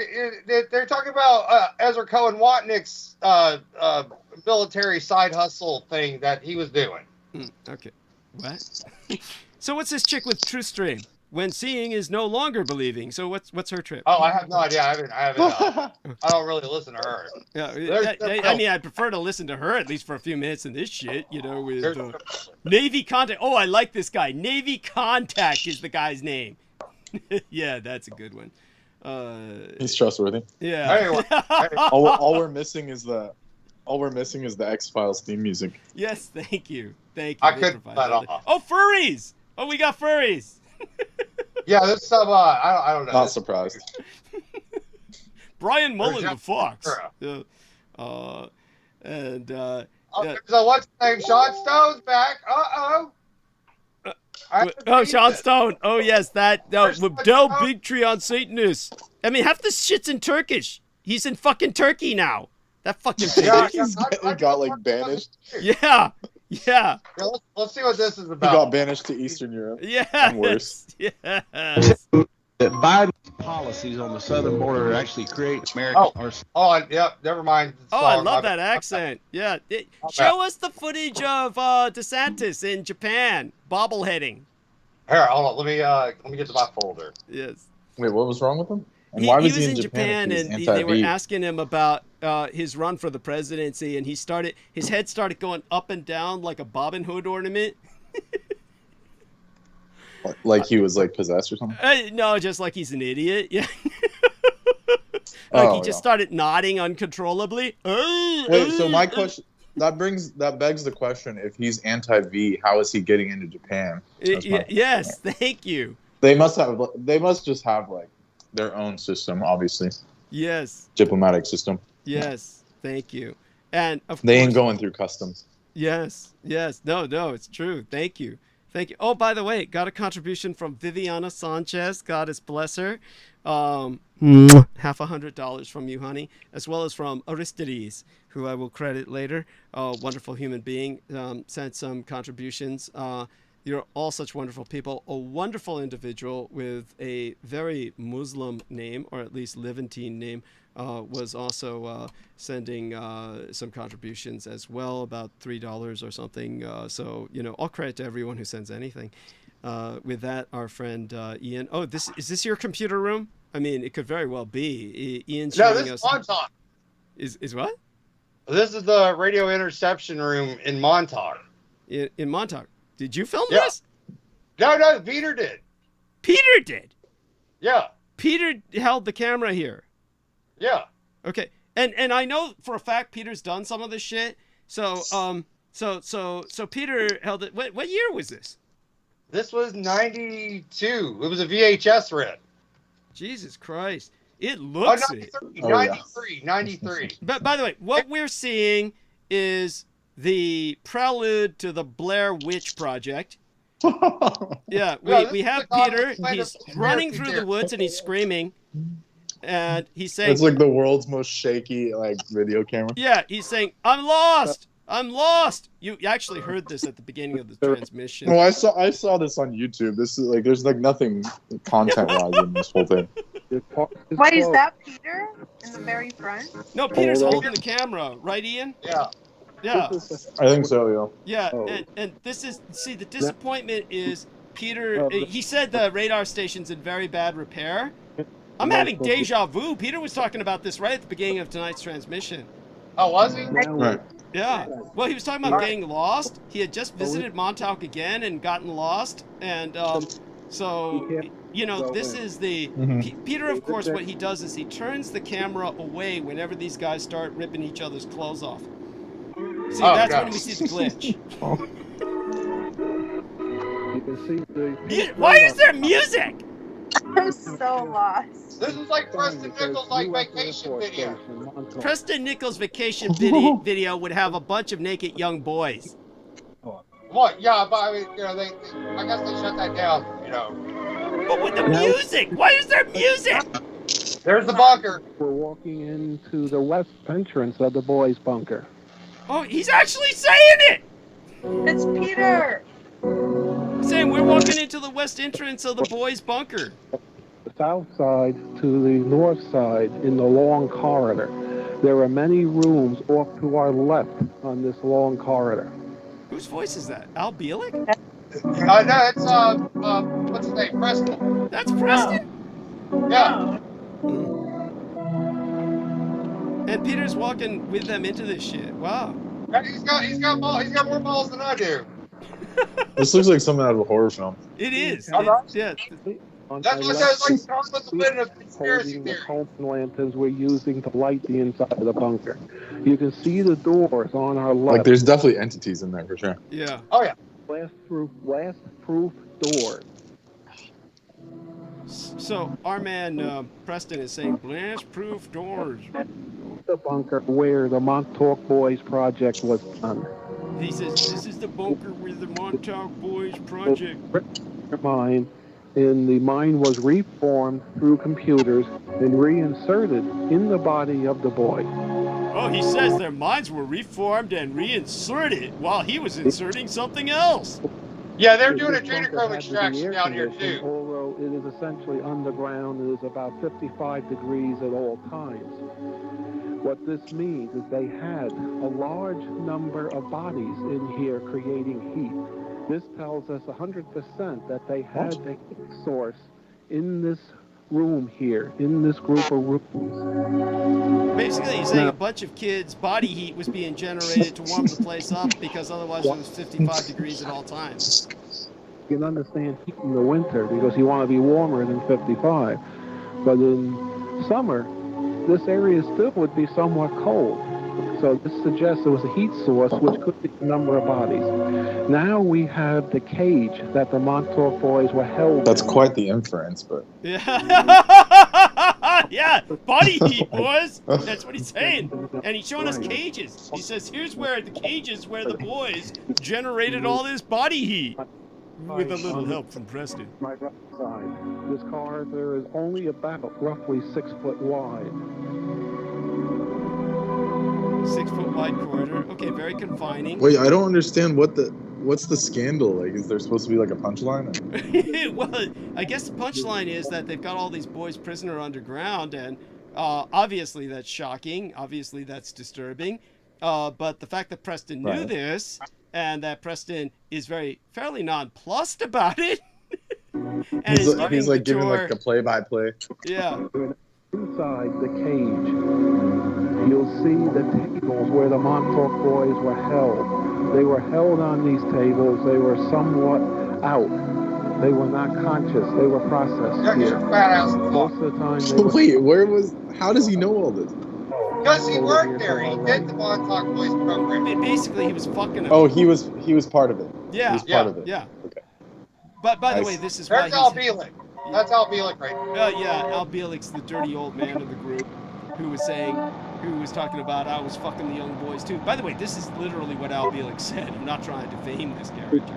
Speaker 4: they're talking about Ezra Cohen Watnick's military side hustle thing that he was doing.
Speaker 1: Okay. What? So what's this chick with TruthStream? When seeing is no longer believing. So what's her trip?
Speaker 4: Oh, I have no idea. I haven't. I don't really listen to her.
Speaker 1: Yeah, I mean, I prefer to listen to her at least for a few minutes than this shit. You know, with Navy Contact. Oh, I like this guy. Navy Contact is the guy's name. Yeah, that's a good one.
Speaker 6: He's trustworthy.
Speaker 1: Yeah.
Speaker 4: Anyway,
Speaker 6: all we're missing is the X-Files theme music.
Speaker 1: Yes, thank you. Thank you.
Speaker 4: I couldn't put that off.
Speaker 1: Oh, furries! Oh, we got furries.
Speaker 4: Yeah, there's some. I don't know.
Speaker 6: Not surprised.
Speaker 1: Brian Mullen the Fox.
Speaker 4: So what's his name? Sean Stone's back.
Speaker 1: Sean Stone. Oh yes, that Del Bigtree on Satanist. I mean, half this shit's in Turkish. He's in fucking Turkey now. That fucking thing.
Speaker 6: He got like banished.
Speaker 1: Yeah.
Speaker 4: Let's see what this is about.
Speaker 6: He got banished to Eastern Europe.
Speaker 1: Yeah.
Speaker 6: And worse.
Speaker 1: Yes.
Speaker 15: That Biden's policies on the southern border actually create American arsenal.
Speaker 4: Never mind.
Speaker 1: I love that accent. Yeah. Show us the footage of DeSantis in Japan bobbleheading.
Speaker 4: Here, hold on. Let me get to my folder.
Speaker 1: Yes.
Speaker 6: Wait, what was wrong with him? And
Speaker 1: he
Speaker 6: was
Speaker 1: in Japan and they were asking him about his run for the presidency, and his head started going up and down like a Robin Hood ornament.
Speaker 6: Like he was like possessed or something?
Speaker 1: No, just like he's an idiot. Yeah. He just started nodding uncontrollably.
Speaker 6: Wait, so my question that begs the question: if he's anti-V, how is he getting into Japan?
Speaker 1: Yes, thank you.
Speaker 6: They must just have like their own system, obviously.
Speaker 1: Yes.
Speaker 6: Diplomatic system.
Speaker 1: Yes, thank you. And of course,
Speaker 6: they ain't going through customs.
Speaker 1: Yes. No, it's true. Thank you. Oh, by the way, got a contribution from Viviana Sanchez. God bless her. $100 from you, honey, as well as from Aristides, who I will credit later. Wonderful human being. Sent some contributions. You're all such wonderful people. A wonderful individual with a very Muslim name, or at least Levantine name, was also sending some contributions as well, about $3 or something. So, all credit to everyone who sends anything. With that, our friend Ian. Oh, is this your computer room? I mean, it could very well be. Ian's showing us.
Speaker 4: No, this is Montauk.
Speaker 1: Is what?
Speaker 4: This is the radio interception room in Montauk.
Speaker 1: In Montauk. Did you film this?
Speaker 4: No, Peter did.
Speaker 1: Peter did?
Speaker 4: Yeah.
Speaker 1: Peter held the camera here.
Speaker 4: Yeah.
Speaker 1: Okay. And I know for a fact Peter's done some of this shit. So Peter held it. What year was this?
Speaker 4: This was 92. It was a VHS rip.
Speaker 1: Jesus Christ. It looks
Speaker 4: 93.
Speaker 1: But by the way, what we're seeing is the prelude to the Blair Witch Project. Yeah, we have Peter. He's running through the woods and he's screaming, and he's saying,
Speaker 6: "It's like the world's most shaky video camera."
Speaker 1: Yeah, he's saying, "I'm lost. I'm lost." You actually heard this at the beginning of the transmission.
Speaker 6: Well, I saw this on YouTube. This is there's nothing content-wise in this whole thing.
Speaker 5: Wait, is that Peter in the very front?
Speaker 1: No, Peter's holding the camera, right, Ian?
Speaker 4: Yeah.
Speaker 6: Yeah. I think so,
Speaker 1: yeah. Yeah, and this is, see, the disappointment is Peter, he said the radar station's in very bad repair. I'm having deja vu. Peter was talking about this right at the beginning of tonight's transmission.
Speaker 4: Oh, was he?
Speaker 6: Right.
Speaker 1: Yeah. Well, he was talking about getting lost. He had just visited Montauk again and gotten lost. And so, this is the... Peter, of course, what he does is he turns the camera away whenever these guys start ripping each other's clothes off. See, that's when we see the glitch.
Speaker 16: You can see
Speaker 1: Why is there music?
Speaker 5: I'm so lost.
Speaker 4: This is like Preston Nichols' vacation video.
Speaker 1: Preston Nichols' vacation video would have a bunch of naked young boys.
Speaker 4: What? Yeah, but I mean, I guess they shut that down,
Speaker 1: But with the music, why is there music?
Speaker 4: There's the bunker.
Speaker 16: We're walking into the west entrance of the boys' bunker.
Speaker 1: Oh, he's actually saying it!
Speaker 5: It's Peter!
Speaker 1: Saying we're walking into the west entrance of the boys' bunker.
Speaker 16: The south side to the north side in the long corridor. There are many rooms off to our left on this long corridor.
Speaker 1: Whose voice is that? Al Bielik?
Speaker 4: No, it's, what's his name? Preston.
Speaker 1: That's Preston?
Speaker 4: Yeah.
Speaker 1: And Peter's walking with them into this shit. Wow.
Speaker 4: He's got more balls than I do.
Speaker 6: This looks like something out of a horror film.
Speaker 1: It is. Yeah.
Speaker 4: That's what says like Tom with the wind of conspiracy theory.
Speaker 16: The lanterns we're using to light the inside of the bunker. You can see the doors on our left.
Speaker 6: There's definitely entities in there for sure.
Speaker 1: Yeah.
Speaker 4: Oh yeah.
Speaker 16: Blast-proof doors.
Speaker 1: So our man Preston is saying blast-proof doors.
Speaker 16: The bunker where the Montauk Boys project was done.
Speaker 1: He says this is the bunker where the Montauk Boys project.
Speaker 16: Mine, and the mine was reformed through computers and reinserted in the body of the boy.
Speaker 1: Oh, he says their minds were reformed and reinserted while he was inserting something else.
Speaker 4: Yeah, they're doing a adrenochrome extraction down here too.
Speaker 16: Although it is essentially underground, it is about 55 degrees at all times. What this means is they had a large number of bodies in here creating heat. This tells us 100% that they had the heat source in this room here, in this group of rooms.
Speaker 1: Basically, he's saying a bunch of kids' body heat was being generated to warm the place up because otherwise it was 55 degrees at all times.
Speaker 16: You can understand heat in the winter because you want to be warmer than 55. But in summer, this area still would be somewhat cold. So this suggests there was a heat source, which could be a number of bodies. Now we have the cage that the Montauk Boys were held
Speaker 6: That's
Speaker 16: in.
Speaker 6: quite the inference, but...
Speaker 1: Yeah, body heat, boys. That's what he's saying. And he's showing us cages. He says, here's where the cages where the boys generated all this body heat. With a little help from Preston.
Speaker 16: My right side. This corridor is only about roughly 6 foot wide.
Speaker 1: 6 foot wide corridor. Okay, very confining.
Speaker 6: Wait, I don't understand what's the scandal? Like, is there supposed to be like a punchline?
Speaker 1: Well, I guess the punchline is that they've got all these boys prisoner underground, and Obviously, that's shocking. Obviously, that's disturbing. But the fact that Preston knew this, and that Preston is fairly nonplussed about it, and
Speaker 6: he's like giving like a play-by-play.
Speaker 1: Yeah.
Speaker 16: Inside the cage, you'll see the tables where the Montauk boys were held. They were held on these tables. They were somewhat out. They were not conscious. They were processed here. Most of the time, they were...
Speaker 6: Wait, how does he know all this?
Speaker 4: Because he worked there. He did the Montauk Boys program.
Speaker 1: Basically, he was fucking.
Speaker 6: Oh, he was part of it.
Speaker 1: Yeah.
Speaker 6: He was part of it.
Speaker 1: Yeah.
Speaker 6: Okay.
Speaker 1: But by the way, this is
Speaker 4: There's Al Bielek. That's Al Bielek, right?
Speaker 1: Yeah, Al Bielek's the dirty old man of the group, who was talking about I was fucking the young boys too. By the way, this is literally what Al Bielek said. I'm not trying to defame this character.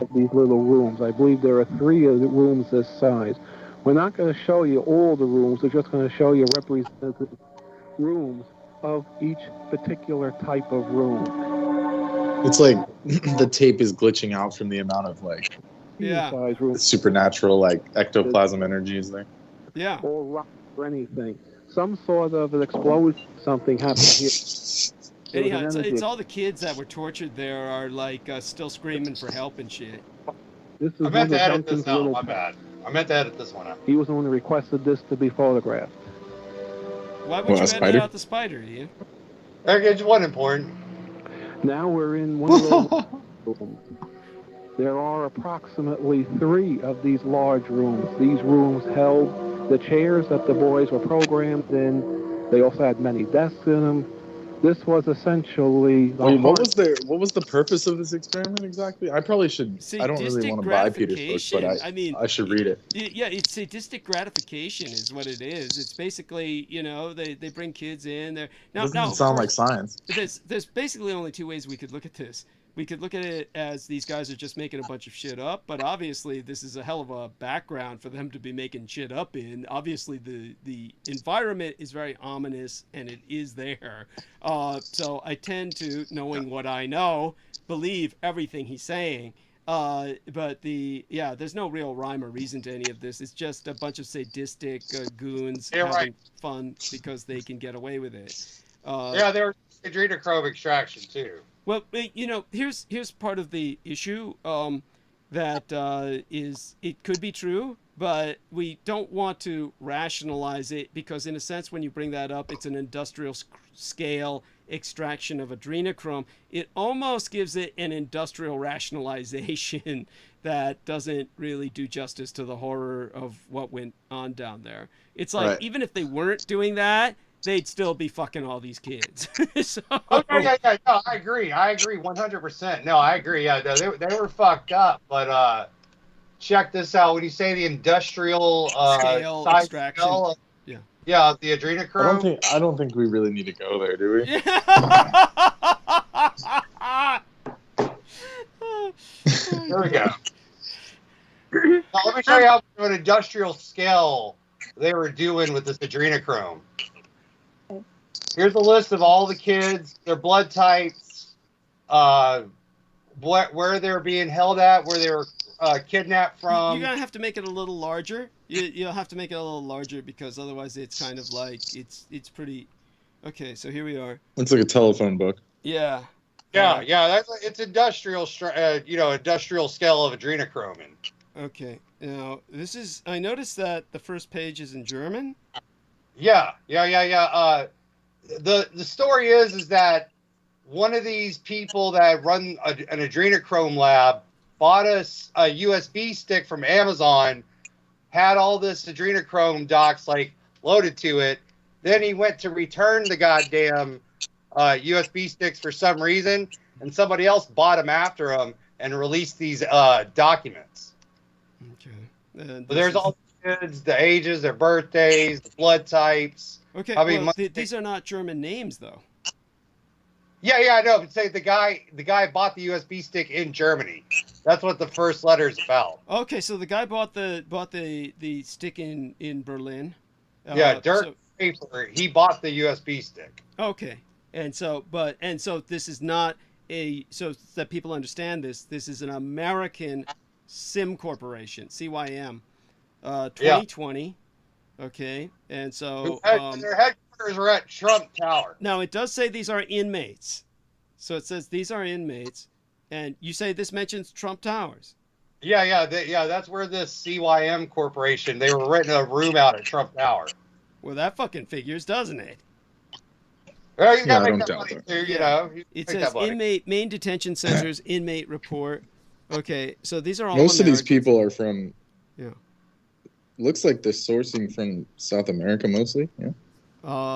Speaker 16: Of these little rooms. I believe there are 3 of the rooms this size. We're not going to show you all the rooms. We're just going to show you representative rooms of each particular type of room.
Speaker 6: It's like the tape is glitching out from the amount of like supernatural like ectoplasm energy is there.
Speaker 1: Yeah.
Speaker 16: Or rock or anything. Some sort of an explosion, something happened here.
Speaker 1: Anyhow, it's all the kids that were tortured there are like still screaming for help and shit.
Speaker 16: This is
Speaker 4: I meant to edit this out. My bad. I meant to edit this one out.
Speaker 16: He was the one who requested this to be photographed.
Speaker 1: Why would you edit out the spider, Ian?
Speaker 4: It wasn't important.
Speaker 16: Now we're in one of those rooms. There are approximately 3 of these large rooms. These rooms held the chairs that the boys were programmed in. They also had many desks in them. This was essentially...
Speaker 6: Wait, what was the purpose of this experiment exactly? I probably should... I don't really want to buy Peter's book, but I should read it.
Speaker 1: Yeah, it's sadistic gratification is what it is. It's basically, they bring kids in. It
Speaker 6: doesn't sound like science.
Speaker 1: There's basically only 2 ways we could look at this. We could look at it as these guys are just making a bunch of shit up, but obviously this is a hell of a background for them to be making shit up in. Obviously the environment is very ominous, and it is there. So I tend to, knowing what I know, believe everything he's saying. But there's no real rhyme or reason to any of this. It's just a bunch of sadistic goons having fun because they can get away with it.
Speaker 4: They were adrenochrome extraction too.
Speaker 1: Well, here's part of the issue that is it could be true, but we don't want to rationalize it because, in a sense, when you bring that up, it's an industrial scale extraction of adrenochrome. It almost gives it an industrial rationalization that doesn't really do justice to the horror of what went on down there. It's like, even if they weren't doing that, they'd still be fucking all these kids. So...
Speaker 4: No, I agree 100%. No, I agree. Yeah, they were fucked up. But check this out. When you say the industrial
Speaker 1: scale extraction,
Speaker 4: yeah, the adrenochrome.
Speaker 6: I don't think we really need to go there, do we?
Speaker 4: There we go. Now, let me show you how an industrial scale they were doing with this adrenochrome. Here's a list of all the kids, their blood types, where they're being held at, where they were kidnapped from.
Speaker 1: You're gonna have to make it a little larger. You'll have to make it a little larger because otherwise it's kind of like it's pretty. Okay, so here we are.
Speaker 6: It's like a telephone book.
Speaker 1: Yeah.
Speaker 4: It's industrial, industrial scale of adrenochrome.
Speaker 1: Okay, now this is. I noticed that the first page is in German.
Speaker 4: Yeah. The story is that one of these people that run an adrenochrome lab bought us a USB stick from Amazon, had all this adrenochrome docs like loaded to it. Then he went to return the goddamn USB sticks for some reason, and somebody else bought them after him and released these documents.
Speaker 1: Okay.
Speaker 4: So there's all the kids, the ages, their birthdays, the blood types.
Speaker 1: Okay, these are not German names, though.
Speaker 4: Yeah, I know. But say the guy bought the USB stick in Germany. That's what the first letter is about.
Speaker 1: Okay, so the guy bought the stick in Berlin.
Speaker 4: Dirk Schaefer, he bought the USB stick.
Speaker 1: Okay, and so this is not so that people understand this. This is an American SIM corporation, CYM, 2020. Okay, and so
Speaker 4: their headquarters are at Trump Tower.
Speaker 1: Now it does say these are inmates, so it says these are inmates, and you say this mentions Trump Towers.
Speaker 4: Yeah, that's where this CYM corporation, they were renting a room out at Trump Tower.
Speaker 1: Well, that fucking figures, doesn't it?
Speaker 4: Well, you gotta make that money too, you know.
Speaker 1: It says inmate main detention centers inmate report. Okay, so these are all
Speaker 6: most
Speaker 1: Americans.
Speaker 6: of these people are from.
Speaker 1: Yeah.
Speaker 6: Looks like they're sourcing from South America mostly. Yeah.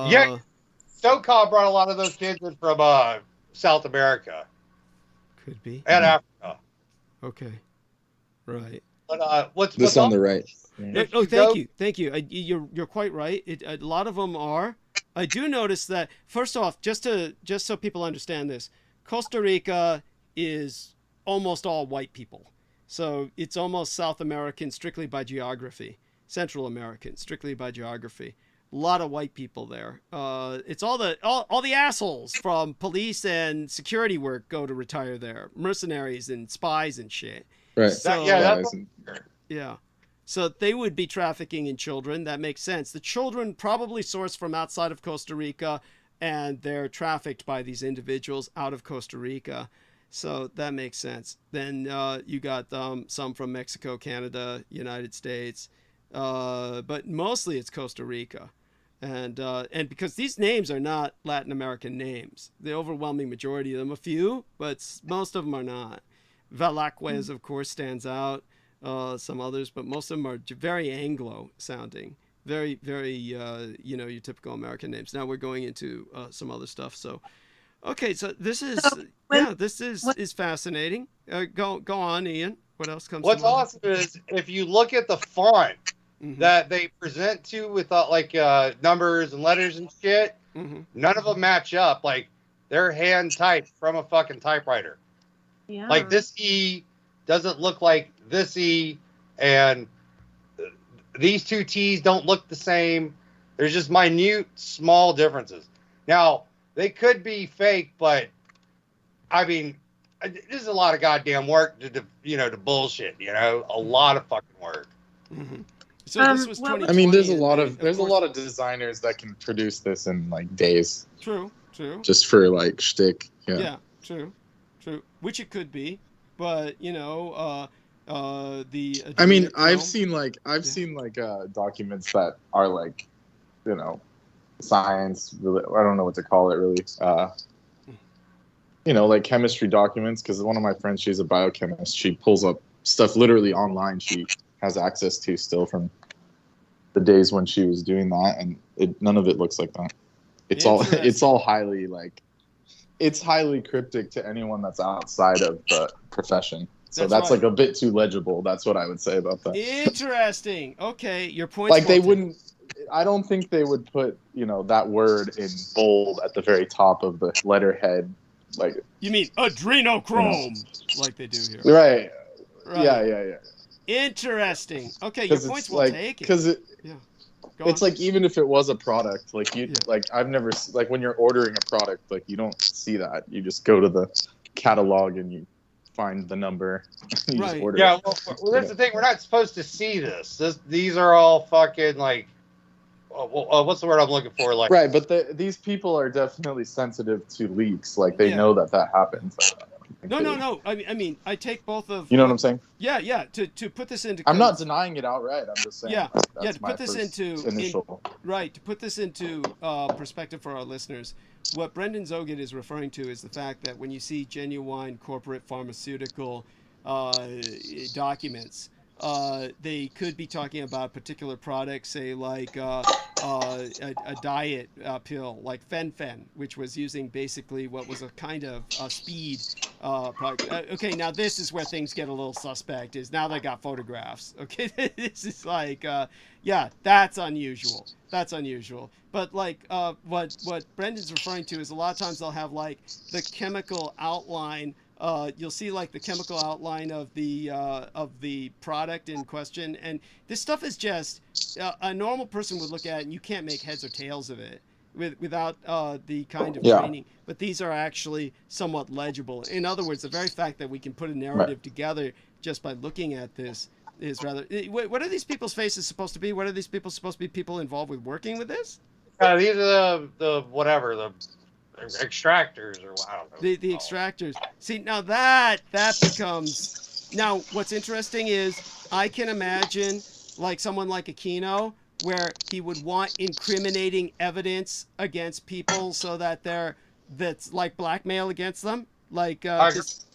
Speaker 4: Yeah. SOCON brought a lot of those kids in from South America.
Speaker 1: Could be.
Speaker 4: And Africa.
Speaker 1: Okay. Right.
Speaker 4: But what's
Speaker 6: on the right?
Speaker 1: Yeah. Oh, thank you. You're quite right. A lot of them are. I do notice that. First off, just so people understand this, Costa Rica is almost all white people, so it's almost South American strictly by geography, Central American strictly by geography. A lot of white people there. It's all the assholes from police and security work go to retire there, mercenaries and spies and shit.
Speaker 6: Right.
Speaker 1: So, yeah. So they would be trafficking in children. That makes sense. The children probably sourced from outside of Costa Rica, and they're trafficked by these individuals out of Costa Rica. So that makes sense. Then you got some from Mexico, Canada, United States, but mostly it's Costa Rica. And because these names are not Latin American names, the overwhelming majority of them, a few, but most of them are not. Velasquez, of course, stands out. Some others, but most of them are very Anglo-sounding, very, very, your typical American names. Now we're going into some other stuff. So, okay, so this is is fascinating. Go on, Ian. What else comes?
Speaker 4: What's awesome is if you look at the font that they present to with numbers and letters and shit, none of them match up. Like they're hand typed from a fucking typewriter.
Speaker 5: Yeah.
Speaker 4: Like this E doesn't look like this E, and these two T's don't look the same. There's just minute, small differences. Now, they could be fake, but I mean, this is a lot of goddamn work to bullshit, a lot of fucking work.
Speaker 1: So this was 2020.
Speaker 6: I mean, there's a lot of designers that can produce this in like days.
Speaker 1: True.
Speaker 6: Just for like shtick.
Speaker 1: Yeah, true. Which it could be. But
Speaker 6: I mean, I've seen documents that are like, science. I don't know what to call it really. Like chemistry documents. Because one of my friends, she's a biochemist. She pulls up stuff literally online. She has access to still from the days when she was doing that, and none of it looks like that. It's all highly it's highly cryptic to anyone that's outside of the profession. So that's like a bit too legible. That's what I would say about that.
Speaker 1: Interesting. Okay, your point.
Speaker 6: Like they wouldn't. I don't think they would put that word in bold at the very top of the letterhead. Like
Speaker 1: you mean adrenochrome, like they do here.
Speaker 6: Right. Yeah.
Speaker 1: Interesting. Okay, your point's well taken.
Speaker 6: Because it's like even if it was a product, like I've never when you're ordering a product, like you don't see that. You just go to the catalog and you find the number. You just order it.
Speaker 4: Well, that's the thing. We're not supposed to see this. These are all fucking what's the word I'm looking for? Like
Speaker 6: right, but these people are definitely sensitive to leaks. Like they know that happens.
Speaker 1: No. I mean, I take both of.
Speaker 6: You know what I'm saying?
Speaker 1: Yeah. To put this into.
Speaker 6: I'm not denying it outright. I'm just saying.
Speaker 1: To put this into perspective for our listeners, what Brendan Zogid is referring to is the fact that when you see genuine corporate pharmaceutical documents, they could be talking about particular products, say like a diet pill like Fen-Phen, which was using basically what was a kind of speed product. Okay, now this is where things get a little suspect, is now they got photographs. Okay, this is like, that's unusual. That's unusual. But like what Brendan's referring to is a lot of times they'll have like the chemical outline. You'll see like the chemical outline of the product in question, and this stuff is just a normal person would look at it and you can't make heads or tails of it without the kind of training. But these are actually somewhat legible. In other words, the very fact that we can put a narrative together just by looking at this is rather. What are these people's faces supposed to be? What are these people supposed to be? People involved with working with this?
Speaker 4: These are the whatever, the extractors, or I don't know.
Speaker 1: The extractors. See, now that becomes. Now, what's interesting is I can imagine like someone like Aquino, where he would want incriminating evidence against people so that that's like blackmail against them. Like,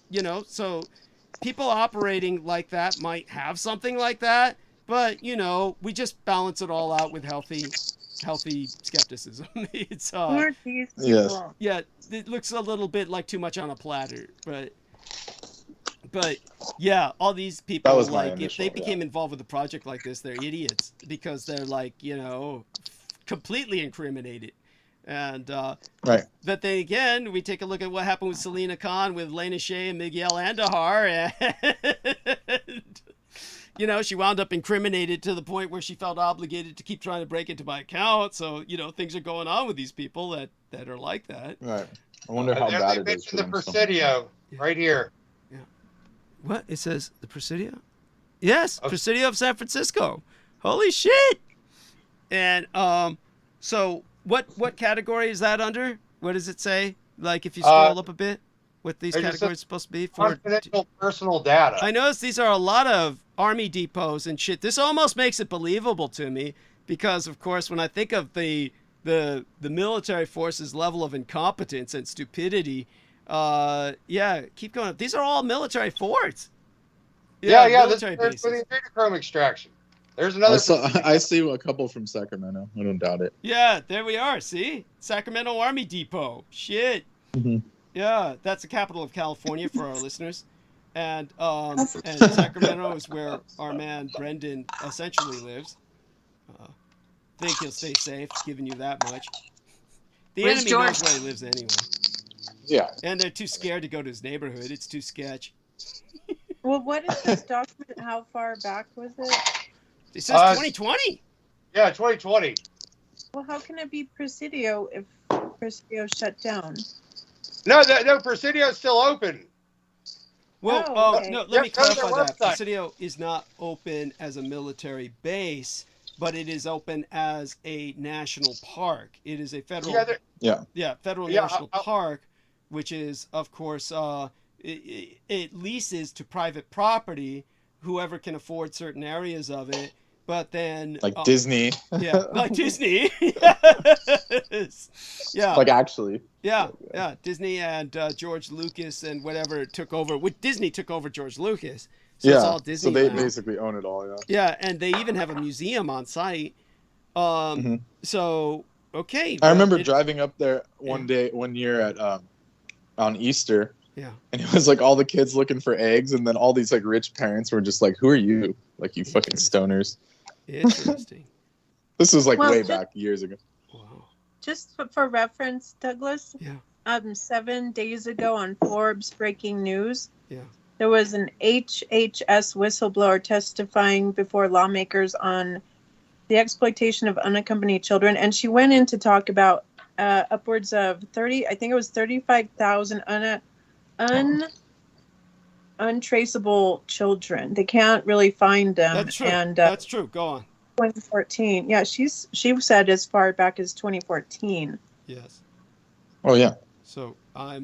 Speaker 1: you know, so people operating like that might have something like that, but, you know, we just balance it all out with healthy skepticism. It's yeah, it looks a little bit like too much on a platter, but yeah, all these people, like, if they became involved with a project like this, they're idiots because they're like, you know, completely incriminated. And
Speaker 6: right.
Speaker 1: But then again, we take a look at what happened with Selena Khan, with Lena Shea and Miguel Andahar, and you know, she wound up incriminated to the point where she felt obligated to keep trying to break into my account. So, you know, things are going on with these people that are like that.
Speaker 6: Right. I wonder how bad it is for
Speaker 4: the
Speaker 6: them.
Speaker 4: Presidio, right here.
Speaker 1: Yeah. What? It says the Presidio? Yes, Presidio of San Francisco. Holy shit! And so what category is that under? What does it say? Like if you scroll up a bit, what these categories supposed to be for?
Speaker 4: Confidential personal data.
Speaker 1: I noticed these are a lot of army depots and shit. This almost makes it believable to me because, of course, when I think of the military force's level of incompetence and stupidity, yeah, keep going up. These are all military forts.
Speaker 4: Yeah,
Speaker 1: military
Speaker 4: this is for the adrenochrome extraction. There's another.
Speaker 6: I see a couple from Sacramento. I don't doubt it.
Speaker 1: Yeah, there we are. See? Sacramento Army Depot. Shit.
Speaker 6: Mm-hmm.
Speaker 1: Yeah, that's the capital of California for our listeners. And Sacramento is where our man Brendan essentially lives. Think he'll stay safe, giving you that much. The
Speaker 10: Where's
Speaker 1: enemy
Speaker 10: George?
Speaker 1: knows where he lives anyway.
Speaker 6: Yeah.
Speaker 1: And they're too scared to go to his neighborhood. It's too sketch.
Speaker 5: Well, what is this document? How far back was it?
Speaker 1: It says 2020.
Speaker 4: Yeah, 2020.
Speaker 5: Well, how can it be Presidio if Presidio shut down?
Speaker 4: No, Presidio's still open.
Speaker 1: Well,
Speaker 5: okay.
Speaker 1: no, let me clarify that.
Speaker 4: website.
Speaker 1: Presidio is not open as a military base, but it is open as a national park. It is a federal, federal national park, which is, of course, it leases to private property, whoever can afford certain areas of it. But then,
Speaker 6: like Disney.
Speaker 1: Yeah, like Disney. Yes. Yeah.
Speaker 6: Like actually.
Speaker 1: Yeah, yeah. Disney and George Lucas and whatever took over. Disney took over George Lucas. So it's all Disney.
Speaker 6: So they
Speaker 1: now.
Speaker 6: basically own it all. Yeah.
Speaker 1: Yeah, and they even have a museum on site. So okay.
Speaker 6: I remember driving up there one year at on Easter.
Speaker 1: Yeah.
Speaker 6: And it was like all the kids looking for eggs, and then all these like rich parents were just like, "Who are you? Like you fucking stoners."
Speaker 1: Interesting.
Speaker 6: This was like way back years ago.
Speaker 1: Wow.
Speaker 5: Just for reference, Douglas.
Speaker 1: Yeah.
Speaker 5: 7 days ago on Forbes Breaking News.
Speaker 1: Yeah.
Speaker 5: There was an HHS whistleblower testifying before lawmakers on the exploitation of unaccompanied children, and she went in to talk about upwards of 35,000 untraceable children. They can't really find them.
Speaker 1: That's true.
Speaker 5: And
Speaker 1: that's true. Go on.
Speaker 5: 2014. Yeah, she said as far back as 2014.
Speaker 1: Yes.
Speaker 6: Oh yeah.
Speaker 1: So
Speaker 6: that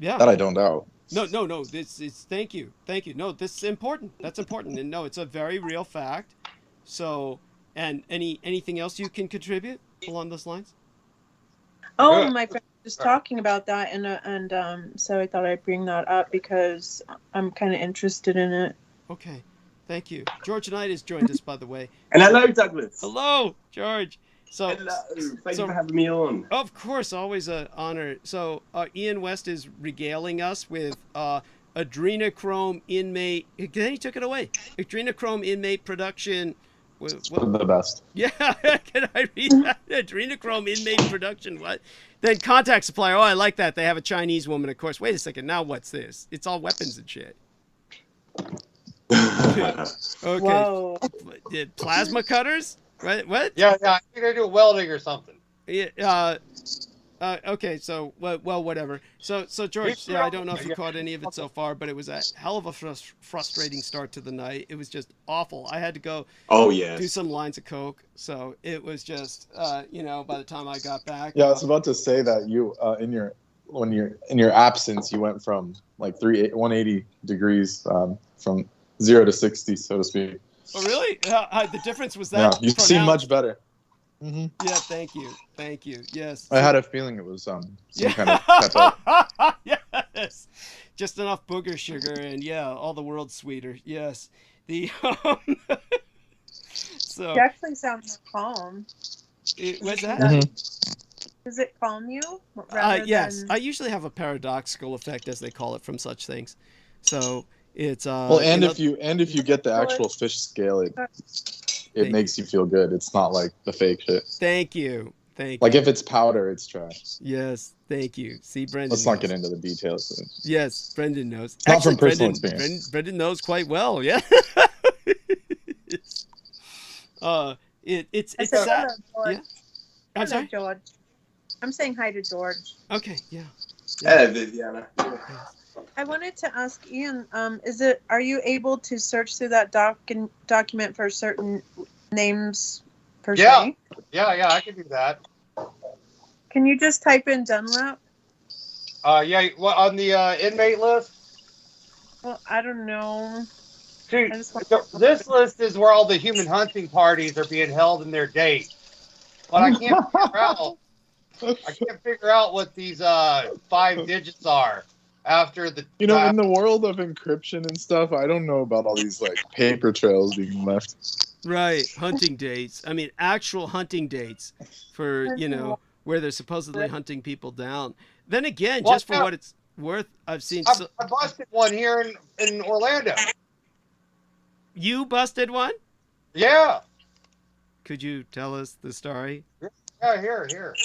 Speaker 6: I don't doubt.
Speaker 1: No. This is thank you. No, this is important. That's important, and no, it's a very real fact. So, and anything else you can contribute along those lines?
Speaker 5: Oh, my friend was talking about that, and so I thought I'd bring that up because I'm kind of interested in it.
Speaker 1: Okay, thank you. George Knight has joined us, by the way.
Speaker 17: And hello, Douglas.
Speaker 1: Hello, George. So,
Speaker 17: hello. Thank you for having me on.
Speaker 1: Of course, always an honor. So, Ian West is regaling us with adrenochrome inmate. Then he took it away. Adrenochrome inmate production.
Speaker 6: The best.
Speaker 1: Yeah, can I read that? Adrenochrome inmate production. What? Then contact supplier. Oh, I like that. They have a Chinese woman, of course. Wait a second. Now what's this? It's all weapons and shit. Okay.
Speaker 5: Whoa.
Speaker 1: Plasma cutters? Right? What?
Speaker 4: Yeah. I think they do welding or something.
Speaker 1: Yeah. Okay, so well, whatever. So George, I don't know if you caught any of it so far, but it was a hell of a frustrating start to the night. It was just awful. I had to go.
Speaker 17: Oh yes.
Speaker 1: Do some lines of coke. So it was just, by the time I got back.
Speaker 6: Yeah, I was about to say that you in your absence, you went from like 180 degrees from 0 to 60, so to speak.
Speaker 1: Oh really? The difference was that.
Speaker 6: Yeah, you seem much better.
Speaker 1: Mm-hmm. Yeah, thank you. Yes.
Speaker 6: I had a feeling it was some kind of pepper.
Speaker 1: Yes, just enough booger sugar, and all the world's sweeter. Yes, the so.
Speaker 5: You actually sound calm.
Speaker 1: What's that?
Speaker 6: Mm-hmm.
Speaker 5: Does it calm you?
Speaker 1: Yes, I usually have a paradoxical effect, as they call it, from such things. So it's
Speaker 6: well, and if you get the actual fish scale, it makes you feel good. It's not like the fake shit.
Speaker 1: Thank you.
Speaker 6: Like if it's powder, it's trash.
Speaker 1: Yes, thank you. See, Brendan.
Speaker 6: Let's not get into the details.
Speaker 1: Yes, Brendan knows.
Speaker 6: Not from personal experience.
Speaker 1: Brendan knows quite well. Yeah. It's sad. Yeah. I'm sorry,
Speaker 5: George. I'm saying hi to George.
Speaker 1: Okay. Yeah.
Speaker 17: Hello, Viviana.
Speaker 5: I wanted to ask Ian, are you able to search through that document for certain names per se?
Speaker 4: Yeah, I can do that.
Speaker 5: Can you just type in Dunlap?
Speaker 4: On the inmate list?
Speaker 5: Well, I don't know.
Speaker 4: See, this list is where all the human hunting parties are being held in their dates. But I can't figure out what these 5 digits are. After the
Speaker 6: in the world of encryption and stuff, I don't know about all these like paper trails being left.
Speaker 1: Right, hunting dates. I mean, actual hunting dates for where they're supposedly hunting people down. Then again, just for what it's worth, I've seen.
Speaker 4: I busted one here in Orlando.
Speaker 1: You busted one?
Speaker 4: Yeah.
Speaker 1: Could you tell us the story?
Speaker 4: Yeah, here.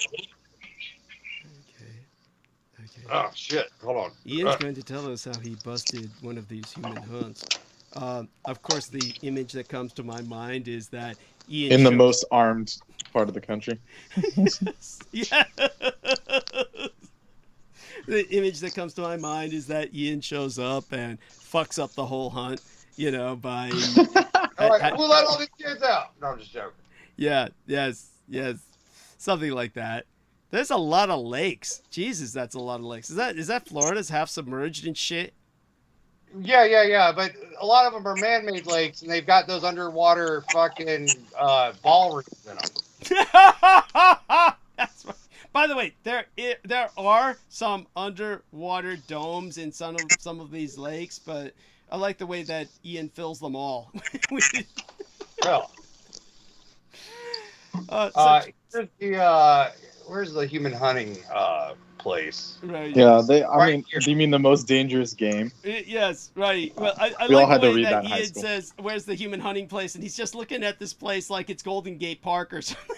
Speaker 4: Oh, shit. Hold on.
Speaker 1: Ian's going to tell us how he busted one of these human hunts. Of course, the image that comes to my mind is that Ian...
Speaker 6: In the most armed part of the country.
Speaker 1: Yeah. The image that comes to my mind is that Ian shows up and fucks up the whole hunt, by...
Speaker 4: All right, we'll let all these kids out. No, I'm just joking.
Speaker 1: Yeah, yes. Something like that. There's a lot of lakes. Jesus, that's a lot of lakes. Is that Florida's half submerged and shit?
Speaker 4: Yeah. But a lot of them are man-made lakes, and they've got those underwater fucking ball reefs in them.
Speaker 1: That's right. By the way, there are some underwater domes in some of these lakes, but I like the way that Ian fills them all.
Speaker 4: Well. Where's the human hunting place?
Speaker 1: Right.
Speaker 6: Yeah, do you mean the most dangerous game?
Speaker 1: Yes, right. Well, I
Speaker 6: we all
Speaker 1: like
Speaker 6: had
Speaker 1: the
Speaker 6: to
Speaker 1: way
Speaker 6: read
Speaker 1: that
Speaker 6: that in high
Speaker 1: Ian
Speaker 6: school.
Speaker 1: says, "Where's the human hunting place?" And he's just looking at this place like it's Golden Gate Park or something.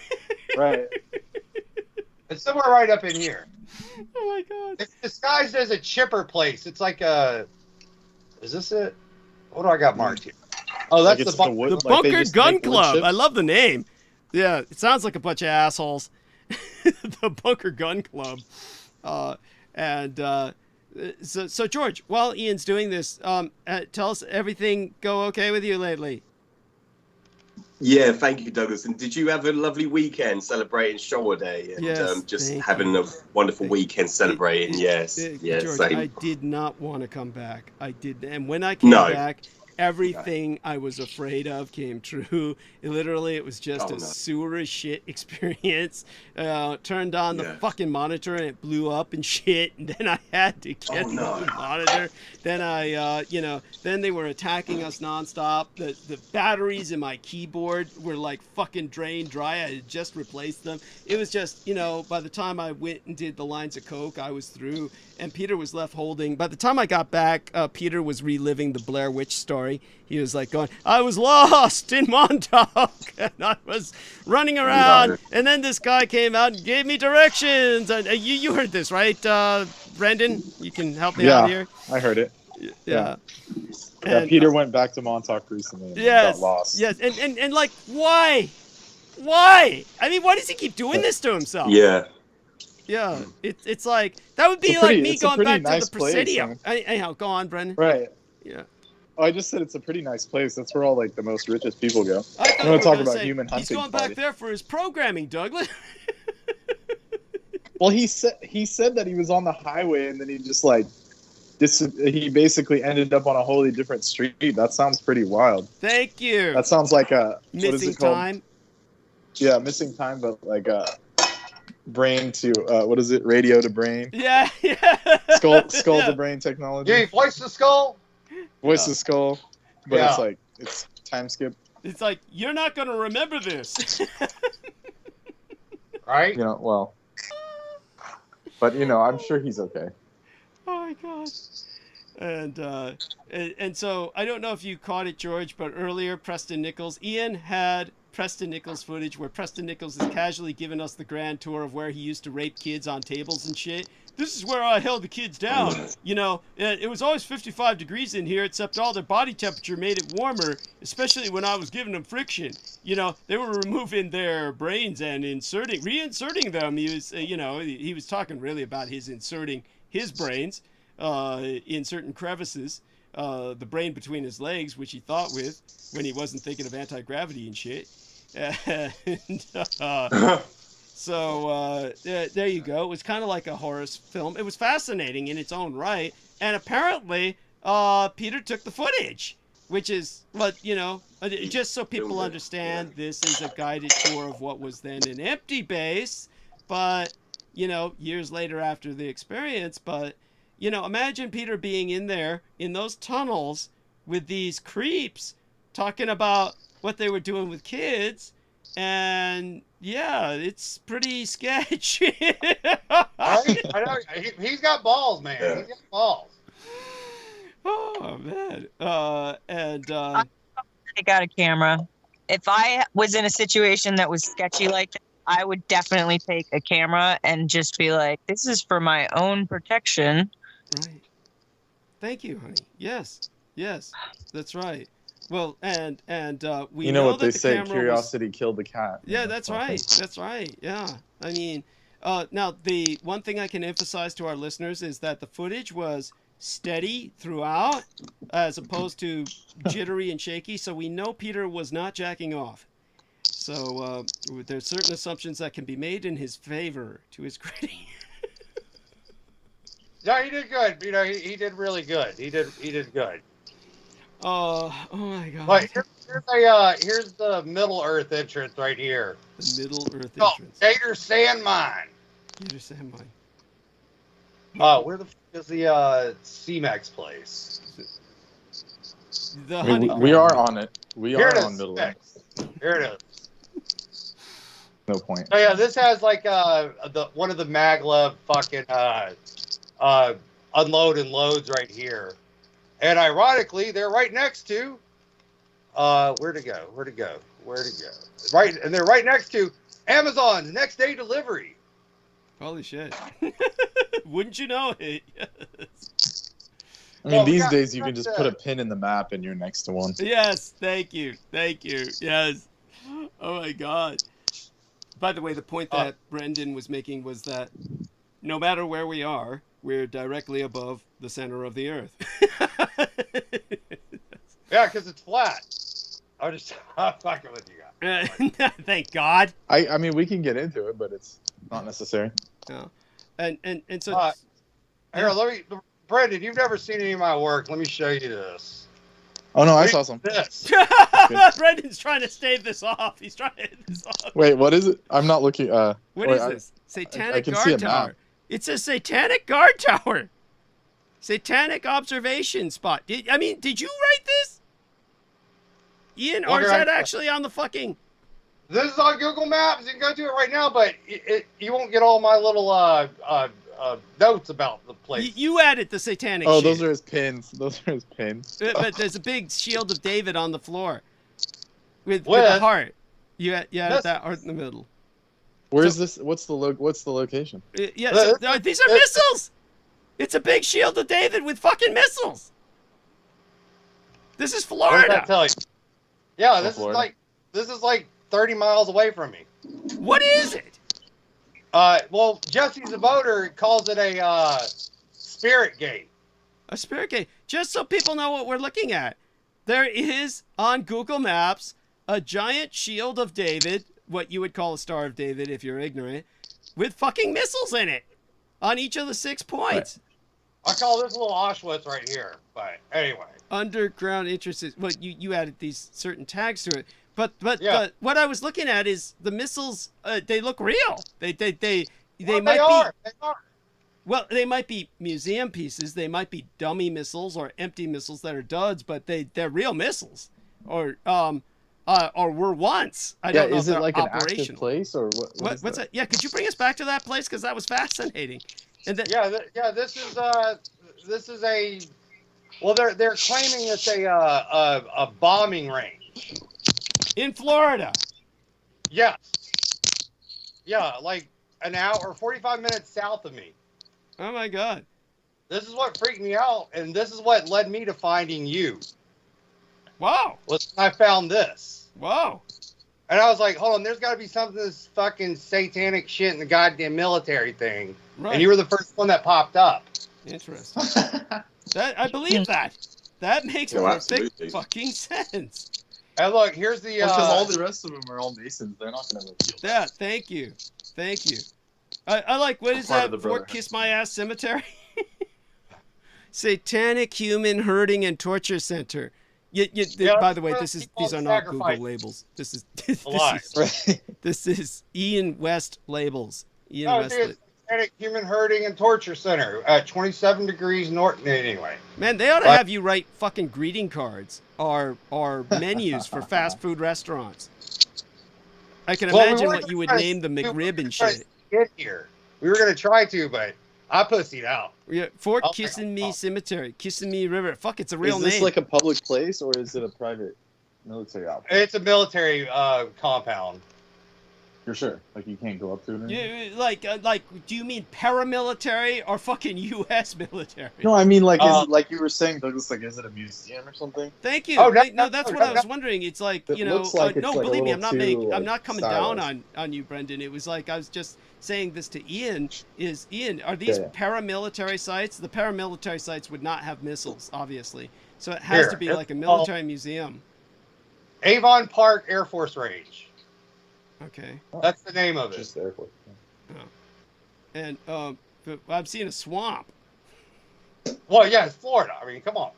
Speaker 6: Right.
Speaker 4: It's somewhere right up in here.
Speaker 1: Oh my god!
Speaker 4: It's disguised as a chipper place. It's like a. Is this it? What do I got marked here? Oh, that's
Speaker 1: the Bunker Gun Club. I love the name. Yeah, it sounds like a bunch of assholes. The Bunker Gun Club. So George, while Ian's doing this, tell us, everything go okay with you lately?
Speaker 17: Yeah, thank you, Douglas. And did you have a lovely weekend celebrating Showa Day and just having a wonderful weekend celebrating? Yes,
Speaker 1: George,
Speaker 17: same.
Speaker 1: I did not want to come back. I did, and when I came back, everything I was afraid of came true. It was just a sewer of shit experience. Turned on the fucking monitor and it blew up and shit. And then I had to get the monitor. Then then they were attacking us nonstop. The batteries in my keyboard were like fucking drained dry. I had just replaced them. It was just, by the time I went and did the lines of coke, I was through. And Peter was left holding. By the time I got back, Peter was reliving the Blair Witch story. He was like going, I was lost in Montauk and I was running around. And then this guy came out and gave me directions. And you heard this, right, Brendan? You can help me out here.
Speaker 6: I heard it.
Speaker 1: Yeah.
Speaker 6: And Peter went back to Montauk recently and got lost.
Speaker 1: Yes. And like, why? I mean, why does he keep doing this to himself?
Speaker 17: Yeah.
Speaker 1: Yeah, it's like that would be like me going back to the Presidio. Anyhow, go on, Brendan.
Speaker 6: Right.
Speaker 1: Yeah.
Speaker 6: Oh, I just said it's a pretty nice place. That's where all like the most richest people go.
Speaker 1: I
Speaker 6: I'm going to talk about human hunting.
Speaker 1: He's going back there for his programming, Douglas.
Speaker 6: Well, he said that he was on the highway and then he just like he basically ended up on a wholly different street. That sounds pretty wild.
Speaker 1: Thank you.
Speaker 6: That sounds like a
Speaker 1: missing time.
Speaker 6: Yeah, missing time, but like brain to what is it? Radio to brain.
Speaker 1: Yeah.
Speaker 6: Skull to brain technology.
Speaker 4: Yeah, voice to skull.
Speaker 6: Voice to skull, but it's like it's time skip.
Speaker 1: It's like you're not gonna remember this,
Speaker 4: right?
Speaker 6: You know, well, but you know, I'm sure he's okay.
Speaker 1: Oh my god. And so I don't know if you caught it, George, but earlier Preston Nichols, Ian had Preston Nichols footage where Preston Nichols is casually giving us the grand tour of where he used to rape kids on tables and shit. This is where I held the kids down. You know, it was always 55 degrees in here, except all their body temperature made it warmer, especially when I was giving them friction. You know, they were removing their brains and reinserting them. He was, he was talking really about his inserting his brains in certain crevices, the brain between his legs, which he thought with when he wasn't thinking of anti-gravity and shit. So there you go. It was kind of like a horror film. It was fascinating in its own right. And apparently, Peter took the footage, which is what, just so people understand, this is a guided tour of what was then an empty base, but, years later after the experience. But, imagine Peter being in there in those tunnels with these creeps talking about what they were doing with kids. And yeah, it's pretty sketchy.
Speaker 4: I know. He's got balls, man.
Speaker 2: Yeah.
Speaker 4: He's got balls.
Speaker 1: Oh man.
Speaker 10: I got a camera. If I was in a situation that was sketchy like that, I would definitely take a camera and just be like, "This is for my own protection."
Speaker 1: Right. Thank you, honey. Yes, that's right. Well, and we
Speaker 6: you know what
Speaker 1: that
Speaker 6: they
Speaker 1: the
Speaker 6: say,
Speaker 1: camera
Speaker 6: curiosity killed the cat.
Speaker 1: Yeah, that's right. That's right. Yeah. I mean, now the one thing I can emphasize to our listeners is that the footage was steady throughout, as opposed to jittery and shaky. So we know Peter was not jacking off. So there's certain assumptions that can be made in his favor, to his credit.
Speaker 4: Yeah, he did good. He did really good. He did good.
Speaker 1: Oh my God!
Speaker 4: But here's the Middle Earth entrance right here.
Speaker 1: The Middle Earth entrance.
Speaker 4: Gator Sand Mine.
Speaker 1: Gator Sand Mine.
Speaker 4: Where the f is the C-Mex place?
Speaker 6: We are on it. We are on Middle Earth.
Speaker 4: Here it is.
Speaker 6: No point.
Speaker 4: Oh yeah, this has like one of the Maglev fucking unload and loads right here. And ironically, they're right next to, where to go? Right, and they're right next to Amazon's next day delivery.
Speaker 1: Holy shit! Wouldn't you know it? Yes.
Speaker 6: I mean, these days you can just put a pin in the map and you're next to one.
Speaker 1: Yes, thank you. Yes. Oh my God. By the way, the point that Brendan was making was that no matter where we are, we're directly above the center of the earth.
Speaker 4: Yeah, because it's flat. I'm fucking with you
Speaker 1: guys. Thank God.
Speaker 6: I mean, we can get into it, but it's not necessary.
Speaker 1: No. And so...
Speaker 4: here, Brendan, you've never seen any of my work. Let me show you this.
Speaker 6: Oh, no, I saw some.
Speaker 4: This.
Speaker 1: Brendan's trying to stave this off. He's trying to hit this off.
Speaker 6: Wait, what is it? I'm not looking...
Speaker 1: What is this? Satanic
Speaker 6: I
Speaker 1: guard tower. It's a satanic guard tower. Satanic observation spot. Did you write this? Ian, or is that actually on the fucking...
Speaker 4: This is on Google Maps. You can go to it right now, but you won't get all my little notes about the place.
Speaker 1: You added the satanic
Speaker 6: shit.
Speaker 1: shit.
Speaker 6: Those are his pins.
Speaker 1: But there's a big shield of David on the floor. With a heart. You added that heart in the middle.
Speaker 6: Where's this? What's the location?
Speaker 1: These are missiles. It's a big shield of David with fucking missiles. This is Florida.
Speaker 4: What does that tell you? Yeah, this is like 30 miles away from me.
Speaker 1: What is it?
Speaker 4: Well, Jesse the voter calls it a spirit gate.
Speaker 1: A spirit gate. Just so people know what we're looking at. There is, on Google Maps, a giant shield of David, what you would call a Star of David if you're ignorant, with fucking missiles in it on each of the 6 points.
Speaker 4: I call this a little Auschwitz right here, but anyway.
Speaker 1: Underground interests. Well, you added these certain tags to it, but
Speaker 4: Yeah.
Speaker 1: what I was looking at is the missiles. They look real. They
Speaker 4: Well,
Speaker 1: might
Speaker 4: are.
Speaker 1: be.
Speaker 4: They are.
Speaker 1: Well, they might be museum pieces. They might be dummy missiles or empty missiles that are duds, but they're real missiles, or were once. I don't know
Speaker 6: is
Speaker 1: if
Speaker 6: it
Speaker 1: they're
Speaker 6: like an
Speaker 1: operational.
Speaker 6: active place or what?
Speaker 1: What's that? Yeah, could you bring us back to that place because that was fascinating. And then,
Speaker 4: This is a. Well, they're claiming it's a bombing range
Speaker 1: in Florida.
Speaker 4: Yes. Yeah, like an hour or 45 minutes south of me.
Speaker 1: Oh my God.
Speaker 4: This is what freaked me out, and this is what led me to finding you.
Speaker 1: Wow.
Speaker 4: Was when I found this.
Speaker 1: Wow.
Speaker 4: And I was like, hold on, there's got to be something this fucking satanic shit in the goddamn military thing.
Speaker 1: Right.
Speaker 4: And you were the first one that popped up.
Speaker 1: Interesting. I believe that. That makes perfect fucking sense.
Speaker 4: And look, here's the.
Speaker 6: Because all the rest of them are all Masons. They're not going to reveal
Speaker 1: that. Thank you. I like, what is that? Fort Kiss My Ass Cemetery? Satanic Human Herding and Torture Center. By the way, these are not Google labels. This is Ian West labels.
Speaker 4: Satanic Human Herding and Torture Center at 27 degrees north. Anyway,
Speaker 1: man, they ought to have you write fucking greeting cards or menus for fast food restaurants. I can imagine what you would name the McRib and shit.
Speaker 4: Get here. We were gonna try to, but I pussied out.
Speaker 1: Yeah, Fort Kissing Me Cemetery, Kissing Me River. Fuck, it's a real name.
Speaker 6: Is this like a public place or is it a private military outfit?
Speaker 4: It's a military compound.
Speaker 6: For sure. Like you can't go up to it.
Speaker 1: Yeah, like, do you mean paramilitary or fucking U.S. military?
Speaker 6: No, I mean like, is it, like you were saying, Douglas. Like, is it a museum or something?
Speaker 1: Thank you. No, that's what I was wondering. It's like,
Speaker 6: it looks like it's
Speaker 1: no,
Speaker 6: like
Speaker 1: believe me, I'm
Speaker 6: like
Speaker 1: not coming down on you, Brendan. It was like I was just saying this to Ian. Are these paramilitary sites? The paramilitary sites would not have missiles, obviously. So it has to be like a military museum.
Speaker 4: Avon Park Air Force Range.
Speaker 1: Okay.
Speaker 4: That's the name of it.
Speaker 6: Just the airport.
Speaker 1: Oh. And but I've seen a swamp.
Speaker 4: Well, yeah, it's Florida. I mean, come on.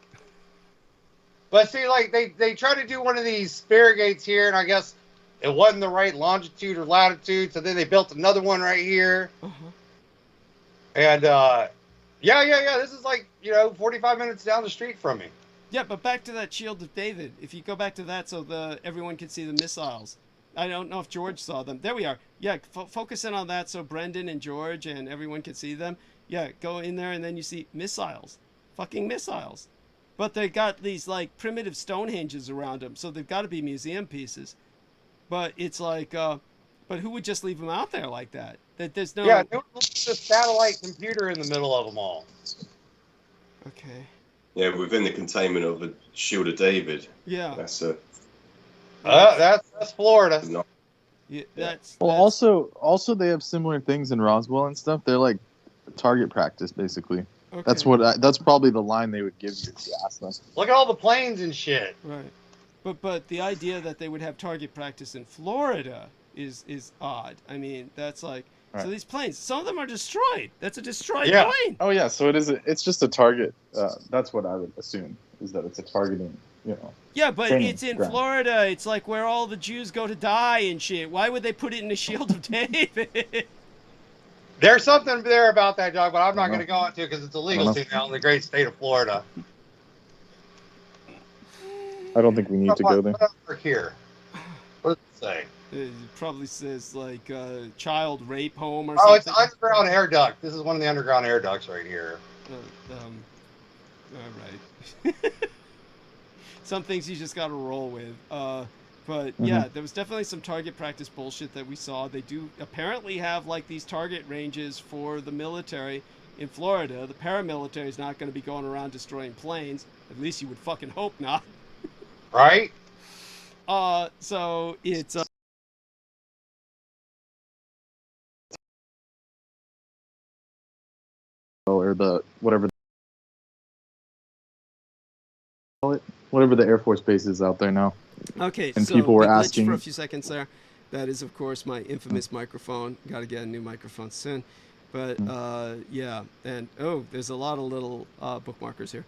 Speaker 4: But see, like they tried to do one of these spirit gates here, and I guess it wasn't the right longitude or latitude, so then they built another one right here.
Speaker 1: Uh-huh.
Speaker 4: And this is like 45 minutes down the street from me.
Speaker 1: Yeah, but back to that Shield of David. If you go back to that, so everyone can see the missiles. I don't know if George saw them. There we are. Yeah, focus in on that so Brendan and George and everyone can see them. Yeah, go in there and then you see missiles. Fucking missiles. But they got these like primitive Stonehenges around them, so they've got to be museum pieces. But it's like, but who would just leave them out there like that? That there's no.
Speaker 4: Yeah, there's a satellite computer in the middle of them all.
Speaker 1: Okay.
Speaker 17: Yeah, within the containment of the Shield of David.
Speaker 1: Yeah.
Speaker 4: That's Florida.
Speaker 1: Yeah, that's
Speaker 6: also they have similar things in Roswell and stuff. They're like target practice basically. Okay. That's probably the line they would give you if you ask them.
Speaker 4: Look at all the planes and shit.
Speaker 1: Right. But the idea that they would have target practice in Florida is odd. I mean, that's like so these planes, some of them are destroyed. That's a destroyed plane.
Speaker 6: Oh yeah, so it's just a target. That's what I would assume is that it's a targeting,
Speaker 1: Yeah, but it's in Florida. It's like where all the Jews go to die and shit. Why would they put it in the Shield of David?
Speaker 4: There's something there about that, dog, but I'm not going to go into it because it's illegal to now in the great state of Florida.
Speaker 6: I don't think we need to go there.
Speaker 4: Here. What does it say?
Speaker 1: It probably says like child rape home or
Speaker 4: something.
Speaker 1: It's
Speaker 4: underground air duct. This is one of the underground air ducts right here.
Speaker 1: All right. Some things you just got to roll with. But yeah, there was definitely some target practice bullshit that we saw. They do apparently have like these target ranges for the military in Florida. The paramilitary is not going to be going around destroying planes. At least you would fucking hope not.
Speaker 4: Right?
Speaker 1: So it's
Speaker 6: or the whatever the Air Force base is out there now.
Speaker 1: Okay,
Speaker 6: and
Speaker 1: so
Speaker 6: people were
Speaker 1: we glitched
Speaker 6: asking
Speaker 1: for a few seconds there. That is, of course, my infamous microphone. Got to get a new microphone soon. But yeah, and there's a lot of little bookmarkers here.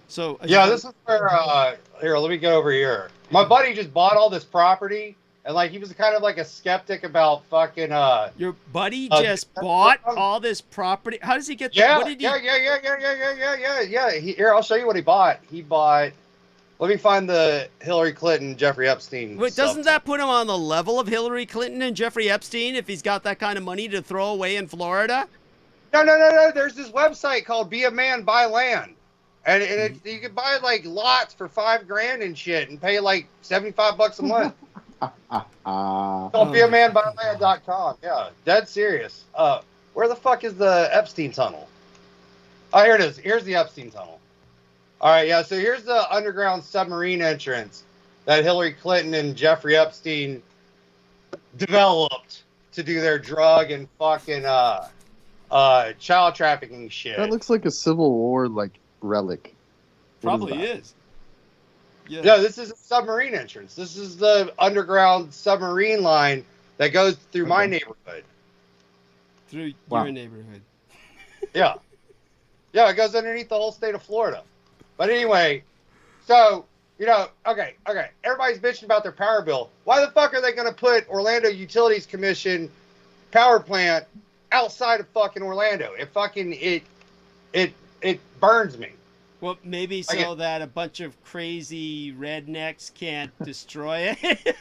Speaker 1: So
Speaker 4: yeah, this is where here. Let me go over here. My buddy just bought all this property, and like he was kind of like a skeptic about fucking.
Speaker 1: Your buddy just bought all this property. How does he get?
Speaker 4: Yeah,
Speaker 1: what did he...
Speaker 4: yeah. Here, I'll show you what he bought. He bought. Let me find the Hillary Clinton, Jeffrey Epstein.
Speaker 1: Wait, doesn't that put him on the level of Hillary Clinton and Jeffrey Epstein if he's got that kind of money to throw away in Florida?
Speaker 4: No. There's this website called Be a Man, Buy Land. And you can buy like lots for $5,000 and shit and pay like $75 a month. Called beamanbuyland.com. Yeah, dead serious. Where the fuck is the Epstein tunnel? Oh, here it is. Here's the Epstein tunnel. All right, yeah. So here's the underground submarine entrance that Hillary Clinton and Jeffrey Epstein developed to do their drug and fucking child trafficking shit.
Speaker 6: That looks like a Civil War relic.
Speaker 1: Probably is.
Speaker 4: Yeah, this is a submarine entrance. This is the underground submarine line that goes through my neighborhood.
Speaker 1: Through your neighborhood.
Speaker 4: Yeah. Yeah, it goes underneath the whole state of Florida. But anyway, so, okay. Everybody's bitching about their power bill. Why the fuck are they going to put Orlando Utilities Commission power plant outside of fucking Orlando? It burns me.
Speaker 1: Well, maybe so that a bunch of crazy rednecks can't destroy it.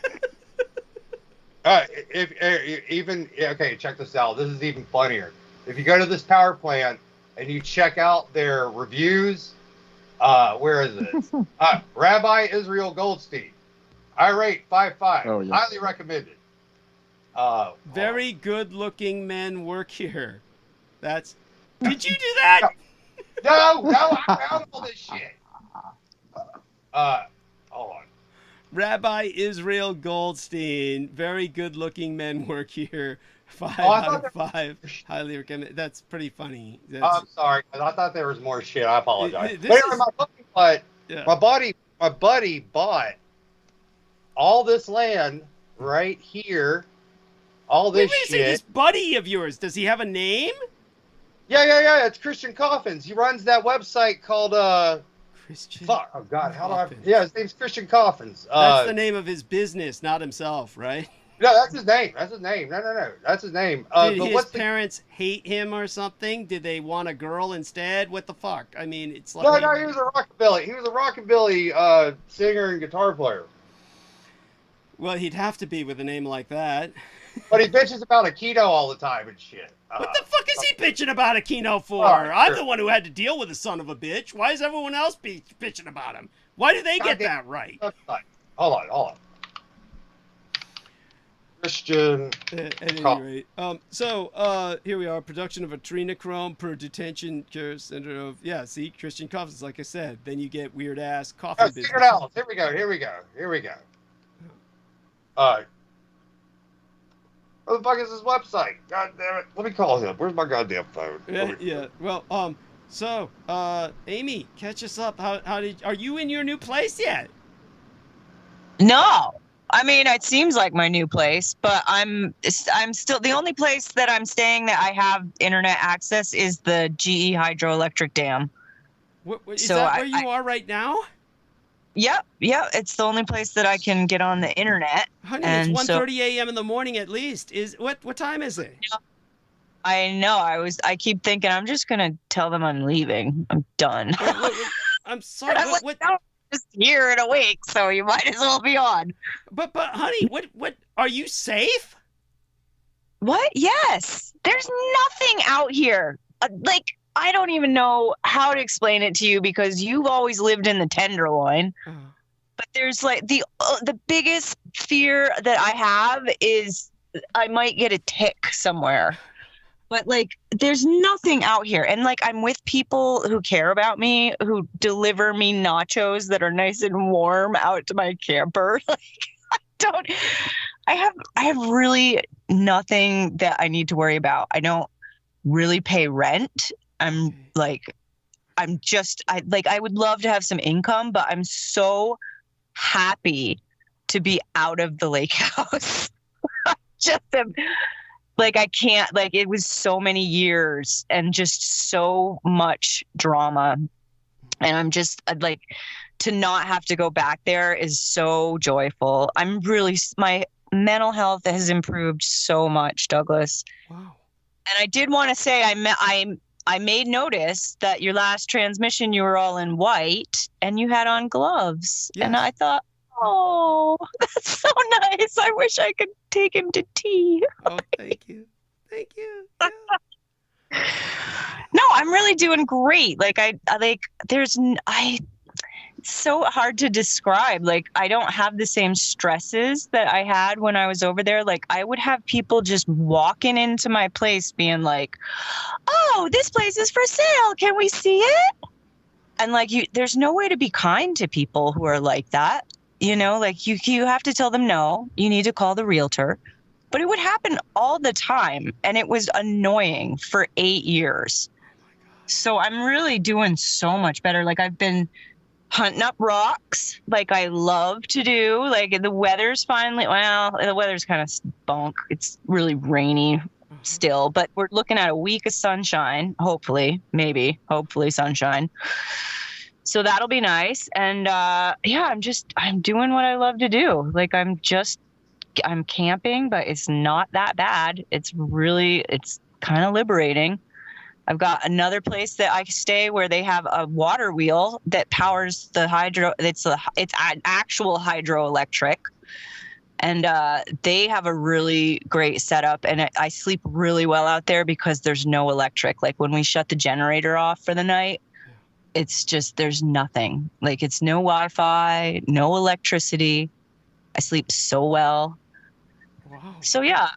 Speaker 4: Okay, check this out. This is even funnier. If you go to this power plant and you check out their reviews, where is it? Rabbi Israel Goldstein. I rate 5.5.
Speaker 6: Oh, yeah.
Speaker 4: Highly recommended.
Speaker 1: Very good-looking men work here. Did you do that?
Speaker 4: No, I found all this shit. Hold on.
Speaker 1: Rabbi Israel Goldstein. Very good-looking men work here. 5 out of 5. Highly recommended. That's pretty funny.
Speaker 4: I'm sorry, because I thought there was more shit. I apologize. My buddy bought all this land right here. All this shit.
Speaker 1: This buddy of yours, does he have a name?
Speaker 4: Yeah. It's Christian Coffins. He runs that website called
Speaker 1: Christian.
Speaker 4: Fuck. Oh God. How do I? Yeah, his name's Christian Coffins.
Speaker 1: That's the name of his business, not himself, right?
Speaker 4: No, that's his name. No. That's his name.
Speaker 1: Did his parents hate him or something? Did they want a girl instead? What the fuck? I mean, it's like...
Speaker 4: No, he was a rockabilly. He was a rockabilly singer and guitar player.
Speaker 1: Well, he'd have to be with a name like that.
Speaker 4: But he bitches about Aquino all the time and shit.
Speaker 1: What the fuck is he bitching about Aquino for? I'm the one who had to deal with the son of a bitch. Why is everyone else bitching about him? Why do they get that right?
Speaker 4: Hold on. Christian.
Speaker 1: At any rate, so here we are. Production of adrenochrome per detention care center of see Christian Coffins. Like I said, then you get weird ass coffee business.
Speaker 4: Here we go. Where the fuck is his website? God damn it! Let me call him. Where's my goddamn phone?
Speaker 1: Yeah. Well, so Amy, catch us up. Are you in your new place yet?
Speaker 10: No. I mean, it seems like my new place, but I'm still the only place that I'm staying that I have internet access is the GE hydroelectric dam.
Speaker 1: Is that where you are right now?
Speaker 10: Yep. It's the only place that I can get on the internet.
Speaker 1: Honey, it's 1:30 a.m. in the morning at least. What time is it?
Speaker 10: I know. I keep thinking I'm just gonna tell them I'm leaving. I'm done.
Speaker 1: I'm sorry. What?
Speaker 10: Just here in a week, so you might as well be on.
Speaker 1: But honey, what are you safe?
Speaker 10: What? Yes. There's nothing out here. I don't even know how to explain it to you because you've always lived in the Tenderloin. But there's the biggest fear that I have is I might get a tick somewhere. But there's nothing out here. And I'm with people who care about me, who deliver me nachos that are nice and warm out to my camper. I have really nothing that I need to worry about. I don't really pay rent. I'm like, I would love to have some income, but I'm so happy to be out of the lake house. Like, I can't, like, it was so many years and just so much drama. And I'm just like, to not have to go back there is so joyful. My mental health has improved so much, Douglas.
Speaker 1: Wow.
Speaker 10: And I did want to say, I made notice that your last transmission, you were all in white and you had on gloves. Yes. And I thought, oh, that's so nice. I wish I could take him to tea.
Speaker 1: Oh, thank you. Thank you. Yeah.
Speaker 10: No, I'm really doing great. Like, it's so hard to describe. Like, I don't have the same stresses that I had when I was over there. Like, I would have people just walking into my place being like, oh, this place is for sale. Can we see it? And like, there's no way to be kind to people who are like that. You know, like you have to tell them, no, you need to call the realtor. But it would happen all the time. And it was annoying for 8 years. So I'm really doing so much better. Like, I've been hunting up rocks like I love to do. Like, the weather's finally, well, the weather's kind of spunk. It's really rainy still, but we're looking at a week of sunshine, hopefully sunshine. So that'll be nice. And yeah, I'm doing what I love to do. Like, I'm camping, but it's not that bad. It's kind of liberating. I've got another place that I stay where they have a water wheel that powers the hydro. It's an actual hydroelectric. And they have a really great setup. And I sleep really well out there because there's no electric. Like, when we shut the generator off for the night, it's just, there's nothing. Like, it's no Wi-Fi, no electricity. I sleep so well. Wow. So yeah,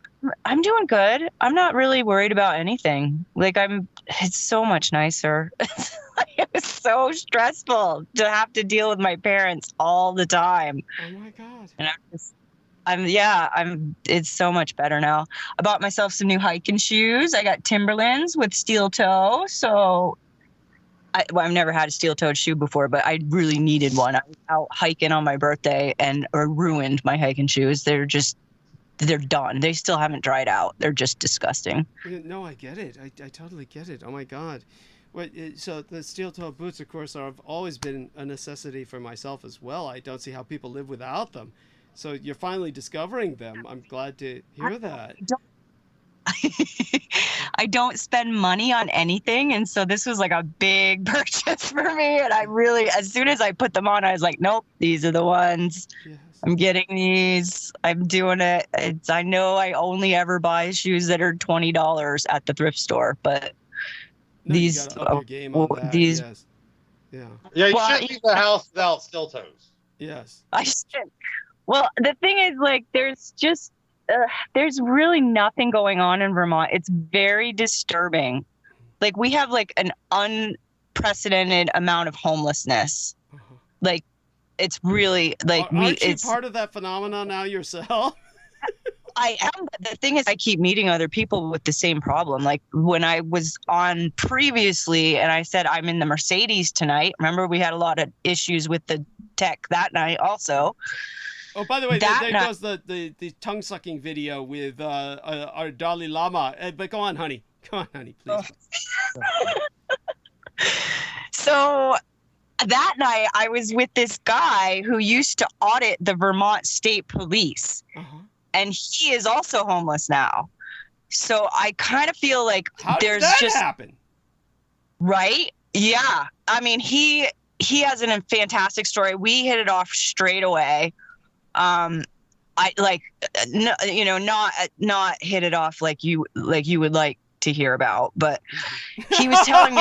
Speaker 10: I'm doing good. I'm not really worried about anything. Like, it's so much nicer. It was so stressful to have to deal with my parents all the time.
Speaker 1: Oh my God.
Speaker 10: And it's so much better now. I bought myself some new hiking shoes. I got Timberlands with steel toe. So I've never had a steel-toed shoe before, but I really needed one. I was out hiking on my birthday and ruined my hiking shoes. They're done. They still haven't dried out. They're just disgusting.
Speaker 1: No, I get it. I totally get it. Oh my God. So the steel-toed boots, of course, have always been a necessity for myself as well. I don't see how people live without them. So you're finally discovering them. I'm glad to hear that.
Speaker 10: I don't spend money on anything, and so this was like a big purchase for me. And I really, as soon as I put them on, I was like, nope, these are the ones. Yes. I'm getting these. I'm doing it. I know I only ever buy shoes that are $20 at the thrift store, but these,
Speaker 1: you gotta up your game on that.
Speaker 10: These,
Speaker 1: yes. Yeah.
Speaker 4: Yeah, you shouldn't leave the house without steel toes.
Speaker 1: Yes.
Speaker 10: I should. Well, the thing is, like, there's really nothing going on in Vermont. It's very disturbing. Like, we have like an unprecedented amount of homelessness. Like, it's really like
Speaker 1: aren't you part of that phenomenon now yourself?
Speaker 10: I am. But the thing is, I keep meeting other people with the same problem. Like, when I was on previously and I said I'm in the Mercedes tonight, remember we had a lot of issues with the tech that night also.
Speaker 1: Oh, by the way, there goes the tongue-sucking video with our Dalai Lama. But go on, honey. Come on, honey, please.
Speaker 10: So that night, I was with this guy who used to audit the Vermont State Police. And he is also homeless now. So I kind of feel like
Speaker 1: How did that happen?
Speaker 10: Right? Yeah. I mean, he has a fantastic story. We hit it off straight away. I like, no, not hit it off like you would like to hear about, but he was telling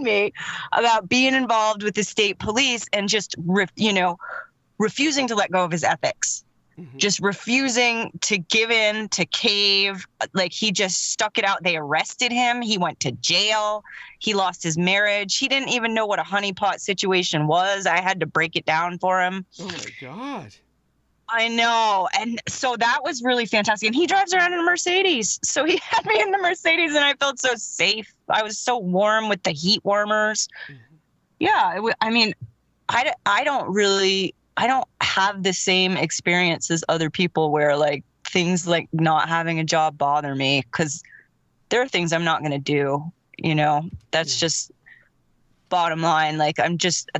Speaker 10: me about being involved with the state police and just, refusing to let go of his ethics, just refusing to give in, to cave. Like, he just stuck it out. They arrested him. He went to jail. He lost his marriage. He didn't even know what a honeypot situation was. I had to break it down for him.
Speaker 1: Oh my God.
Speaker 10: I know. And so that was really fantastic. And he drives around in a Mercedes. So he had me in the Mercedes and I felt so safe. I was so warm with the heat warmers. Yeah. I mean, I don't have the same experience as other people where like things like not having a job bother me, because there are things I'm not going to do, you know, that's just bottom line. Like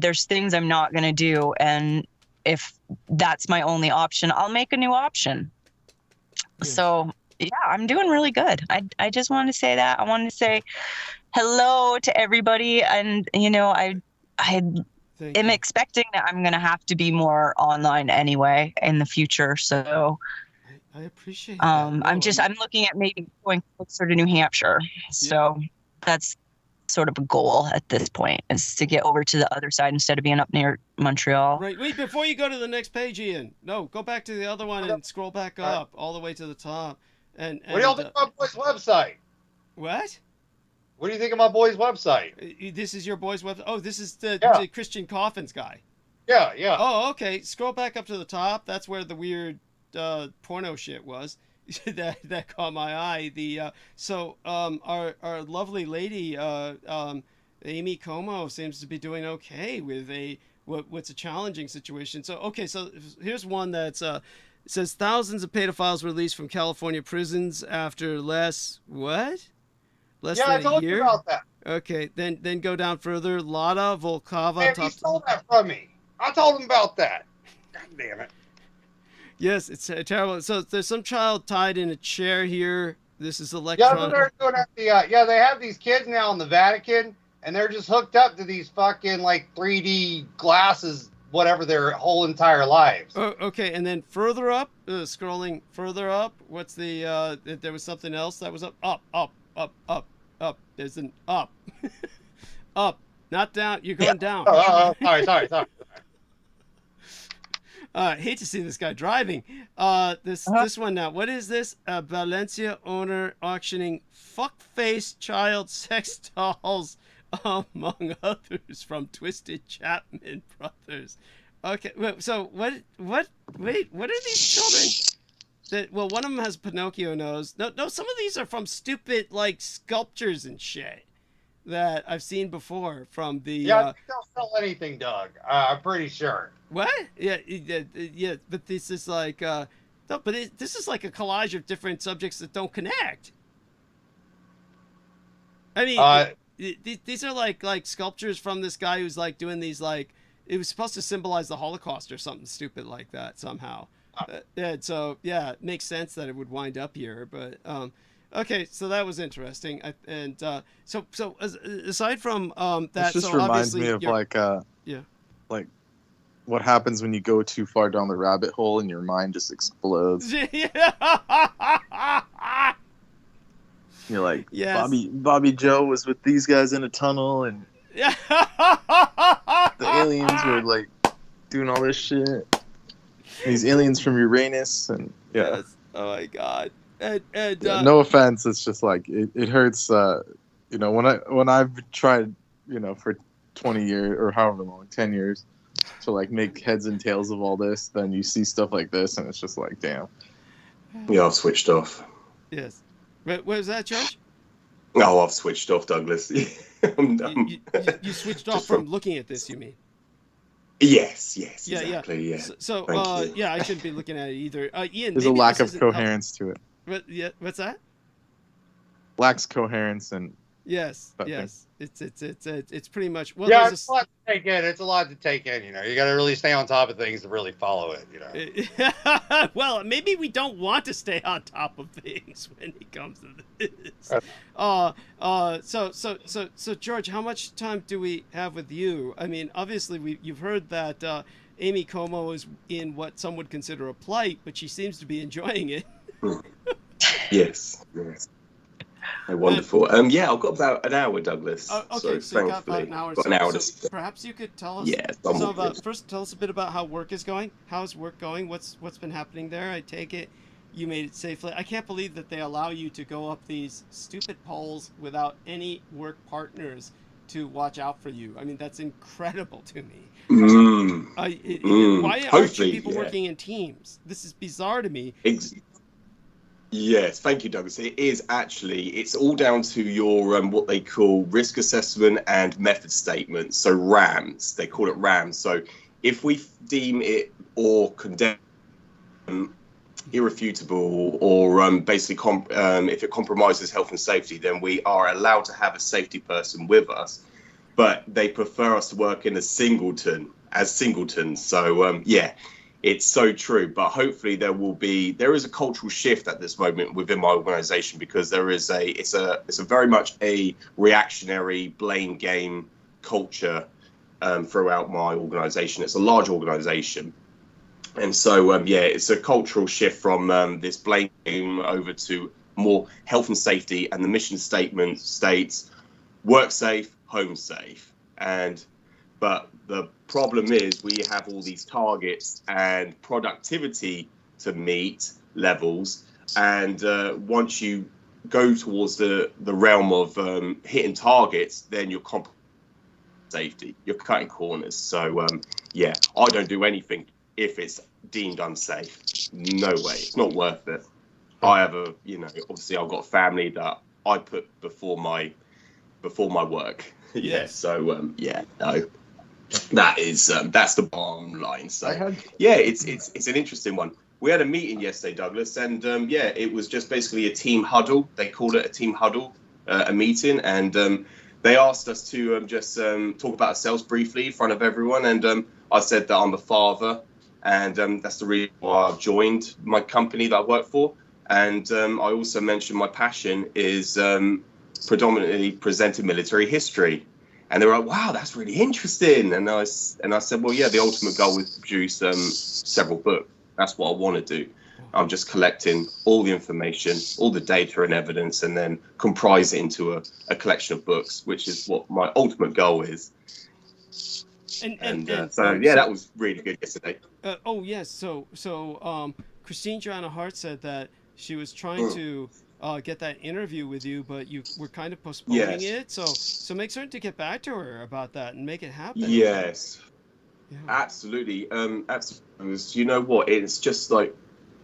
Speaker 10: there's things I'm not going to do. And if that's my only option, I'll make a new option. So yeah, I'm doing really good. I just wanted to say that. I wanted to say hello to everybody. And, you know, I am expecting that I'm going to have to be more online anyway in the future. So
Speaker 1: I appreciate that.
Speaker 10: I'm looking at maybe going closer to New Hampshire. So that's sort of a goal at this point, is to get over to the other side instead of being up near Montreal.
Speaker 1: Right. Wait, before you go to the next page, Ian. No, go back to the other one and scroll back up all the way to the top. And
Speaker 4: what do y'all think of my boy's website?
Speaker 1: What?
Speaker 4: What do you think of my boy's website?
Speaker 1: This is your boy's website? Oh, this is the Christian Coffins guy.
Speaker 4: Yeah, yeah.
Speaker 1: Oh, okay. Scroll back up to the top. That's where the weird porno shit was. that caught my eye. Our lovely lady Amy Como seems to be doing okay with what's a challenging situation. So here's one that's says thousands of pedophiles released from California prisons after less than
Speaker 4: I told
Speaker 1: a year.
Speaker 4: You about that.
Speaker 1: Okay, then go down further. Lada Volkova.
Speaker 4: Man, he stole that from me. I told him about that. God damn it.
Speaker 1: Yes, it's terrible. So there's some child tied in a chair here. This is electronic.
Speaker 4: Yeah, they're doing they have these kids now in the Vatican, and they're just hooked up to these fucking like 3D glasses, whatever, their whole entire lives.
Speaker 1: Oh, okay, and then further up, scrolling further up. What's the? There was something else that was up. There's an up, up, not down. You're going down.
Speaker 4: Sorry.
Speaker 1: I hate to see this guy driving. This one now. What is this? Valencia owner auctioning fuckface child sex dolls, among others, from Twisted Chapman Brothers. Okay, so what? Wait, what are these children? Well, one of them has Pinocchio nose. No, some of these are from stupid like sculptures and shit that I've seen before from the.
Speaker 4: Yeah, they don't sell anything, Doug. I'm pretty sure.
Speaker 1: What? Yeah, but this is like, this is like a collage of different subjects that don't connect. I mean, these are like sculptures from this guy who's like doing these like, it was supposed to symbolize the Holocaust or something stupid like that somehow. And so yeah, it makes sense that it would wind up here, but okay, so that was interesting. So aside from that,
Speaker 6: this just
Speaker 1: so
Speaker 6: reminds me of like what happens when you go too far down the rabbit hole and your mind just explodes. You're like, yes. Bobby Joe was with these guys in a tunnel, and the aliens were like doing all this shit. These aliens from Uranus, and
Speaker 1: yes. Oh my god.
Speaker 6: No offense, it's just like it hurts. When I've tried, for 20 years or however long, 10 years, to like make heads and tails of all this, then you see stuff like this, and it's just like, damn.
Speaker 17: Yeah, I've switched off.
Speaker 1: Yes. What was that, Judge?
Speaker 17: Oh, I've switched off, Douglas.
Speaker 1: You switched off from looking at this, you mean?
Speaker 17: Yes, exactly. Yeah.
Speaker 1: So I shouldn't be looking at it either. Ian,
Speaker 6: there's a lack of coherence to it.
Speaker 1: What's that?
Speaker 6: Lacks coherence and.
Speaker 1: Yes. It's pretty much. Well,
Speaker 4: yeah, it's a lot to take in. It's a lot to take in. You got to really stay on top of things to really follow it.
Speaker 1: Well, maybe we don't want to stay on top of things when it comes to this. So George, how much time do we have with you? I mean, obviously, you've heard that Amy Como is in what some would consider a plight, but she seems to be enjoying it.
Speaker 17: Yes. Wonderful. I've got about an hour, Douglas.
Speaker 1: Okay, so you got about an hour. So perhaps you could tell us.
Speaker 17: Yeah.
Speaker 1: First, tell us a bit about how work is going. How's work going? What's been happening there? I take it you made it safely. I can't believe that they allow you to go up these stupid poles without any work partners to watch out for you. I mean, that's incredible to me.
Speaker 17: Why
Speaker 1: aren't you people working in teams? This is bizarre to me.
Speaker 17: Yes, thank you, Douglas. It is actually, it's all down to your what they call risk assessment and method statements. So RAMs, they call it RAMs. So if we deem it or condemn irrefutable or basically if it compromises health and safety, then we are allowed to have a safety person with us. But they prefer us to work in as singletons. So yeah. It's so true, but hopefully there is a cultural shift at this moment within my organization, because it's a very much a reactionary blame game culture throughout my organization. It's a large organization, and so it's a cultural shift from this blame game over to more health and safety, and the mission statement states work safe, home safe. But the problem is we have all these targets and productivity to meet levels. And once you go towards the realm of hitting targets, then you're compromising safety. You're cutting corners. So, I don't do anything if it's deemed unsafe. No way. It's not worth it. I have obviously I've got a family that I put before my work.
Speaker 1: Yes.
Speaker 17: So, no. That's the bottom line. So it's an interesting one. We had a meeting yesterday, Douglas, and it was just basically a team huddle. They called it a team huddle, a meeting, and they asked us to just talk about ourselves briefly in front of everyone. And I said that I'm a father, and that's the reason why I've joined my company that I work for. And I also mentioned my passion is predominantly presenting military history. And they were like, wow, that's really interesting. And I said, well, yeah, the ultimate goal is to produce several books. That's what I want to do. I'm just collecting all the information, all the data and evidence, and then comprise it into a collection of books, which is what my ultimate goal is. That was really good yesterday.
Speaker 1: Yes. So Christine Joanna Hart said that she was trying to get that interview with you, but you were kind of postponing it. So make certain to get back to her about that and make it happen.
Speaker 17: Yes, absolutely. You know what? It's just like,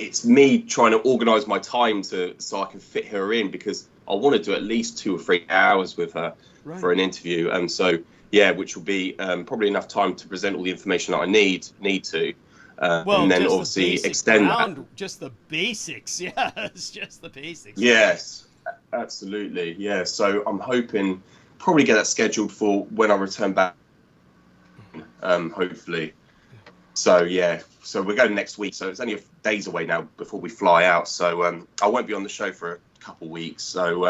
Speaker 17: it's me trying to organize my time so I can fit her in, because I want to do at least 2 or 3 hours with her for an interview. And so, which will be probably enough time to present all the information that I need to. And then obviously extend that.
Speaker 1: Just the basics. Yes, just the basics.
Speaker 17: Yes, absolutely. Yeah. So I'm hoping probably get that scheduled for when I return back. Hopefully. So so we're going next week. So it's only days away now before we fly out. So I won't be on the show for a couple of weeks. So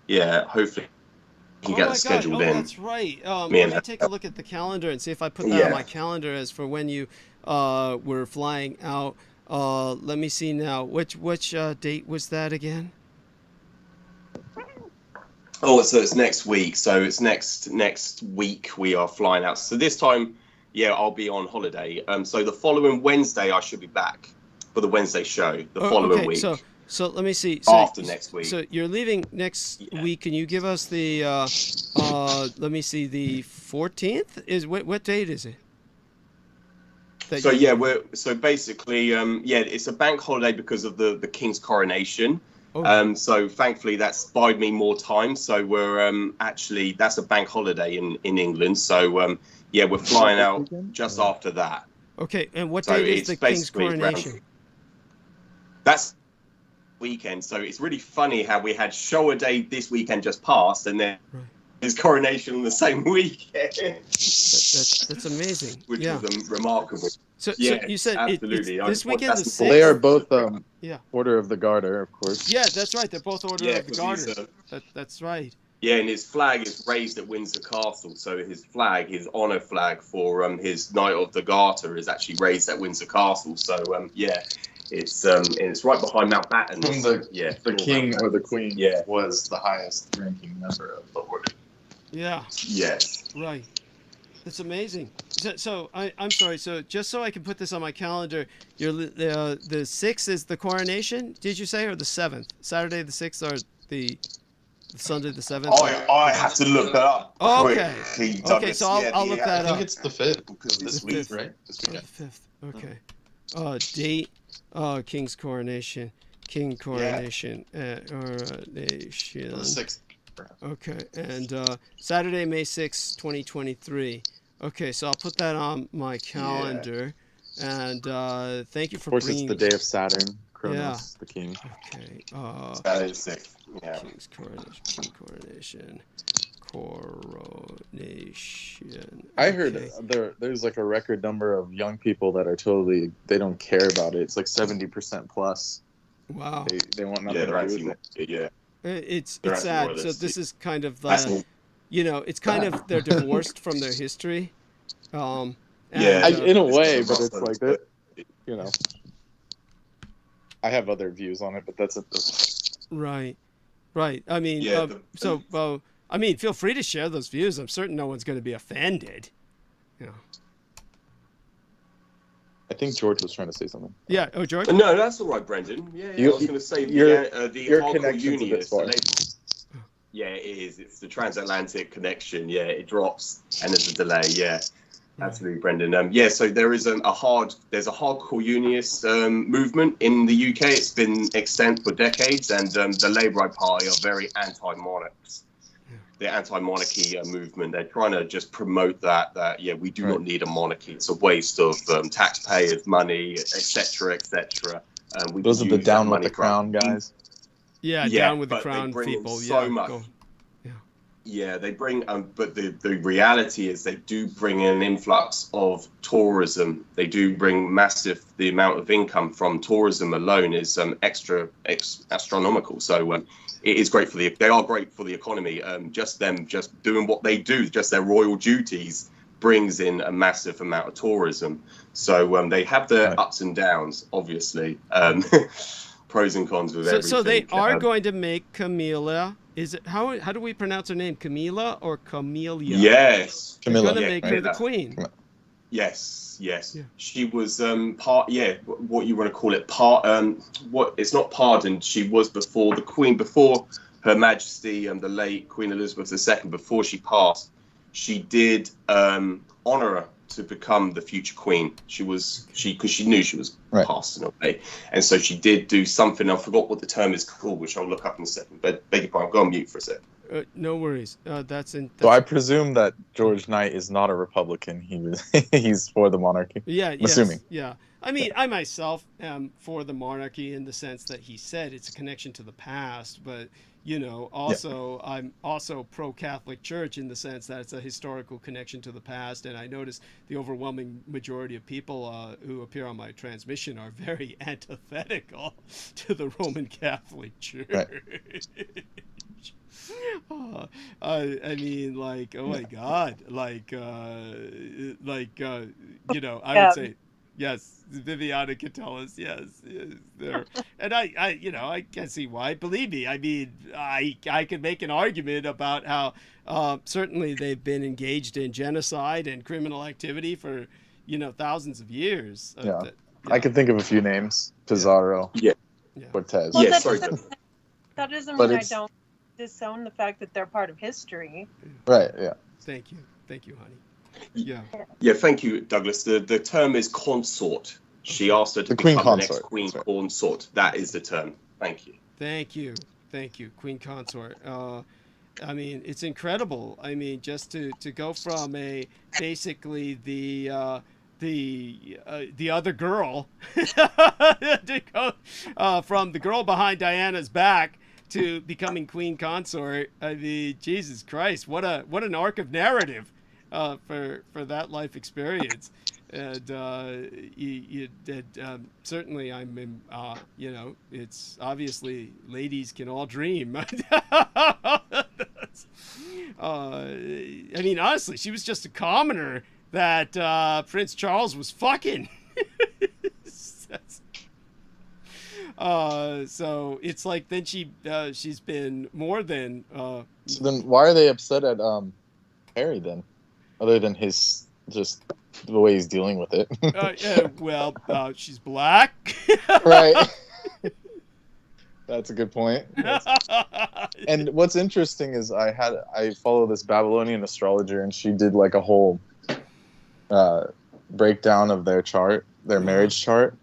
Speaker 17: hopefully we can get it scheduled in.
Speaker 1: That's right. Let me take a look at the calendar and see if I put that on my calendar as for when you were flying out. Let me see now. Which date was that again?
Speaker 17: So it's next week. So it's next week we are flying out. So this time, I'll be on holiday. So the following Wednesday I should be back for the Wednesday show. The following week.
Speaker 1: So let me see.
Speaker 17: After next week.
Speaker 1: So you're leaving next week. Can you give us the let me see, the 14th? Is what date is it?
Speaker 17: So basically it's a bank holiday because of the King's coronation. So thankfully that's buyed me more time. So we're actually, that's a bank holiday in England. So we're flying out just after that.
Speaker 1: Okay, and what date is the King's coronation?
Speaker 17: That's weekend. So it's really funny how we had Showa Day this weekend just passed, and then his coronation on the same weekend.
Speaker 1: That's amazing.
Speaker 17: Which was remarkable.
Speaker 1: So you said
Speaker 17: absolutely.
Speaker 1: This weekend the 6th?
Speaker 6: They are both Order of the Garter, of course.
Speaker 1: Yeah, that's right. They're both Order of the Garter. That's right.
Speaker 17: Yeah, and his flag is raised at Windsor Castle. So his flag, his honour flag for his Knight of the Garter, is actually raised at Windsor Castle. So it's right behind Mountbatten.
Speaker 6: The king or the queen was the highest ranking member of the order.
Speaker 1: Yeah.
Speaker 17: Yes.
Speaker 1: Right. That's amazing. So I'm sorry. So just so I can put this on my calendar, the 6th is the coronation. Did you say, or the 7th? Saturday the 6th, or the Sunday the 7th?
Speaker 17: I have to look that up.
Speaker 1: Oh, okay.
Speaker 17: Quickly,
Speaker 1: Okay, so I'll look that
Speaker 18: I
Speaker 1: up.
Speaker 18: think it's the 5th because this
Speaker 1: The
Speaker 18: week,
Speaker 1: 5th.
Speaker 18: right? This weekend.
Speaker 1: The 5th. Okay. Date. King's coronation. King coronation. Coronation.
Speaker 18: The 6th.
Speaker 1: Okay, and Saturday, May 6, 2023. Okay, so I'll put that on my calendar. And thank you for
Speaker 6: Of course,
Speaker 1: bringing...
Speaker 6: it's the day of Saturn. Kronos, the king.
Speaker 1: Okay.
Speaker 17: Saturday the 6th. Yeah.
Speaker 1: King's coronation. King coronation. Coronation.
Speaker 6: I heard there's like a record number of young people that are totally, they don't care about it. It's like 70% plus.
Speaker 1: Wow.
Speaker 6: They want nothing to do with it.
Speaker 17: Yeah.
Speaker 1: It's
Speaker 17: They're
Speaker 1: sad.
Speaker 17: actually
Speaker 1: So
Speaker 17: more
Speaker 1: this is kind of it's kind of they're divorced from their history.
Speaker 6: In a way, but it's like that. I have other views on it, but that's it.
Speaker 1: Right. I mean, I mean, feel free to share those views. I'm certain no one's going to be offended.
Speaker 6: I think George was trying to say something.
Speaker 1: Yeah. Oh, George?
Speaker 17: No, that's all right, Brendan. Yeah, I was going to say the hardcore union. Yeah, it is. It's the transatlantic connection. Yeah, it drops and there's a delay. Yeah, absolutely, Brendan. So there is there's a hardcore unionist movement in the UK. It's been extant for decades, and the Labour Party are very anti-monarchs. The anti-monarchy movement. They're trying to just promote that we do not need a monarchy. It's a waste of taxpayers' money, etc., etc.
Speaker 6: Those are the down with the crown guys.
Speaker 1: Yeah, down with the crown people.
Speaker 17: So much. Yeah, they bring, but the reality is they do bring in an influx of tourism. They do bring the amount of income from tourism alone is astronomical. So it is great they are great for the economy. Just doing what they do, just their royal duties brings in a massive amount of tourism. So they have their ups and downs, obviously. Pros and cons with everything.
Speaker 1: So they are going to make Camilla. Is it how do we pronounce her name? Camilla or Camelia?
Speaker 17: Yes,
Speaker 1: Camilla. They're going to make her the queen.
Speaker 17: Yes. Yeah. She was what you want to call it, it's not pardoned. She was before the Queen, before Her Majesty the late Queen Elizabeth II, before she passed. She did honor her to become the future queen. Because she knew she was passing away, and so she did do something. I forgot what the term is called, which I'll look up in a second. But beg your pardon, go on mute for a second.
Speaker 1: No worries.
Speaker 6: So I presume that George Knight is not a Republican. He's for the monarchy.
Speaker 1: Yeah,
Speaker 6: I'm assuming.
Speaker 1: Yeah. I mean, I myself am for the monarchy in the sense that he said it's a connection to the past, but I'm also pro-Catholic Church in the sense that it's a historical connection to the past. And I notice the overwhelming majority of people who appear on my transmission are very antithetical to the Roman Catholic Church. Right. I mean, like, oh my God, I would say, yes, Viviana can tell us, yes, there, and I can see why. Believe me, I mean, I could make an argument about how certainly they've been engaged in genocide and criminal activity for thousands of years.
Speaker 6: I can think of a few names: Pizarro, Cortez.
Speaker 5: Well, that doesn't mean I don't disown the fact that they're part of history.
Speaker 6: Right. Yeah.
Speaker 1: Thank you, honey. Yeah.
Speaker 17: Yeah. Thank you, Douglas. The term is consort. She asked her to become the next queen consort. That is the term. Thank you.
Speaker 1: Thank you, queen consort. I mean, it's incredible. I mean, just to go from basically the other girl to go from the girl behind Diana's back to becoming queen consort. I mean, Jesus Christ, what an arc of narrative for that life experience. And certainly I'm it's obviously ladies can all dream. I mean, honestly, she was just a commoner that Prince Charles was fucking. So it's like then she's been more than.
Speaker 6: So then why are they upset at Harry then, other than his just the way he's dealing with it?
Speaker 1: She's black.
Speaker 6: Right. That's a good point. Yes. And what's interesting is I follow this Babylonian astrologer, and she did like a whole breakdown of their chart, their marriage chart.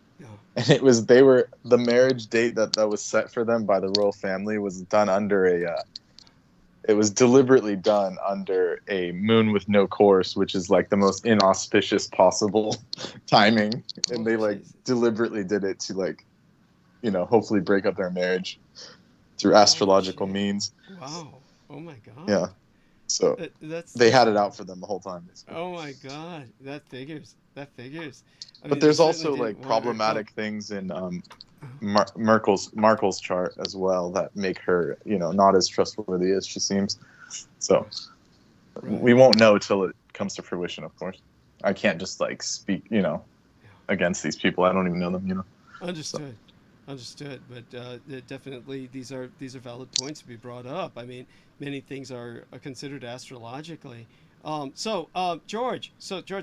Speaker 6: And the marriage date that was set for them by the royal family was done under it was deliberately done under a moon with no course, which is like the most inauspicious possible timing. And they like deliberately did it to like, hopefully break up their marriage through astrological means.
Speaker 1: Wow. Oh my God.
Speaker 6: Yeah. So they had it out for them the whole time. Basically.
Speaker 1: Oh my God. That figures.
Speaker 6: But there's also like problematic things in Markle's chart as well that make her, not as trustworthy as she seems. So we won't know till it comes to fruition, of course. I can't just like speak, against these people. I don't even know them,
Speaker 1: Understood. Understood, but definitely these are valid points to be brought up. I mean, many things are considered astrologically. George,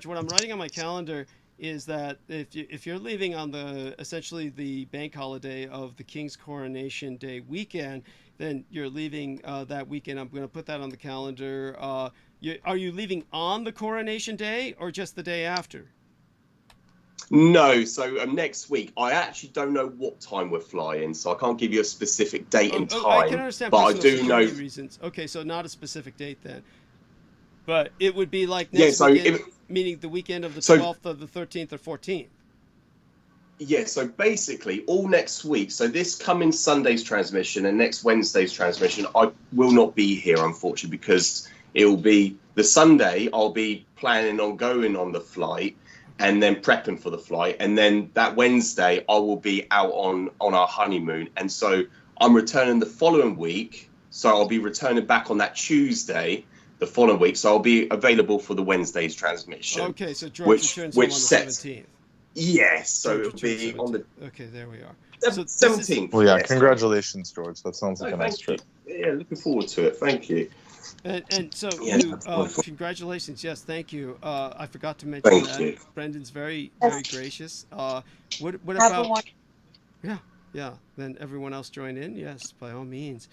Speaker 1: what I'm writing on my calendar is that if you're leaving on essentially the bank holiday of the King's Coronation Day weekend, then you're leaving that weekend. I'm going to put that on the calendar. Are you leaving on the Coronation Day or just the day after?
Speaker 17: No, so next week, I actually don't know what time we're flying, so I can't give you a specific date and time.
Speaker 1: I can understand,
Speaker 17: but I do know
Speaker 1: reasons. Okay, so not a specific date then, but it would be like next weekend, meaning the weekend of the 12th, or the 13th, or 14th.
Speaker 17: Yeah, so basically all next week. So this coming Sunday's transmission and next Wednesday's transmission, I will not be here, unfortunately, because it will be the Sunday. I'll be planning on going on the flight and then prepping for the flight, and then that Wednesday I will be out on our honeymoon, and so I'm returning the following week. So I'll be returning back on that Tuesday the following week, so I'll be available for the Wednesday's transmission.
Speaker 1: Okay, so George returns home on the 17th.
Speaker 17: Yes, so it'll be on the.
Speaker 1: Okay, there we are.
Speaker 17: So 17th.
Speaker 6: Well, yeah, congratulations, George. That sounds like a nice trip.
Speaker 17: Yeah, looking forward to it. Thank you.
Speaker 1: And so, congratulations. Yes, thank you. I forgot to mention that.
Speaker 17: You.
Speaker 1: Brendan's very gracious. What about? Yeah. Then everyone else join in. Yes, by all means.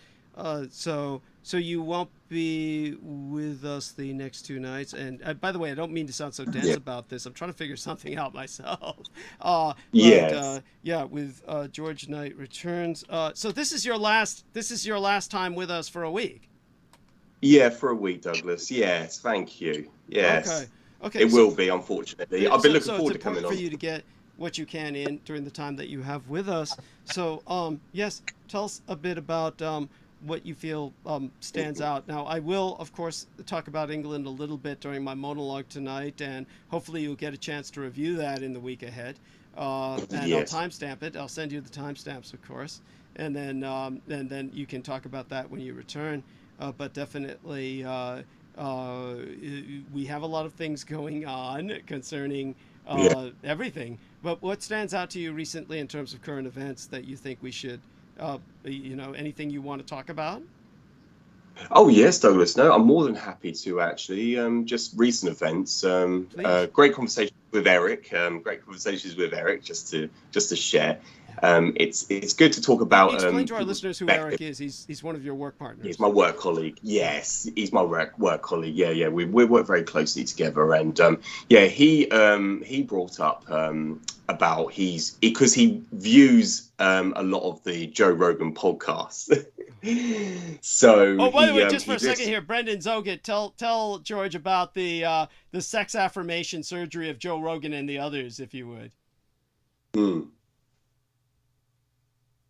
Speaker 1: So you won't be with us the next 2 nights. And by the way, I don't mean to sound so dense about this. I'm trying to figure something out myself. With George Knight returns. So this is your last time with us for a week.
Speaker 17: Yeah, for a week, Douglas. Yes, thank you. Yes. Okay. It will be, unfortunately. I've been looking forward to coming on.
Speaker 1: For you to get what you can in during the time that you have with us. So, yes, tell us a bit about what you feel stands out. Now, I will, of course, talk about England a little bit during my monologue tonight, and hopefully you'll get a chance to review that in the week ahead. I'll timestamp it. I'll send you the timestamps, of course, and then you can talk about that when you return. But definitely, we have a lot of things going on concerning everything. But what stands out to you recently in terms of current events that you think we should, anything you want to talk about?
Speaker 17: Oh, yes, Douglas. No, I'm more than happy to actually. Just recent events. Great conversation with Eric. Great conversations with Eric just to share. It's good to talk about.
Speaker 1: Explain to our listeners who Eric is. He's one of your work partners.
Speaker 17: He's my work colleague. Yes, he's my work colleague. Yeah. We work very closely together, and he brought up about because he views a lot of the Joe Rogan podcasts. So.
Speaker 1: Oh, by the way, just for a second here, Brendan Zoget, tell George about the sex affirmation surgery of Joe Rogan and the others, if you would.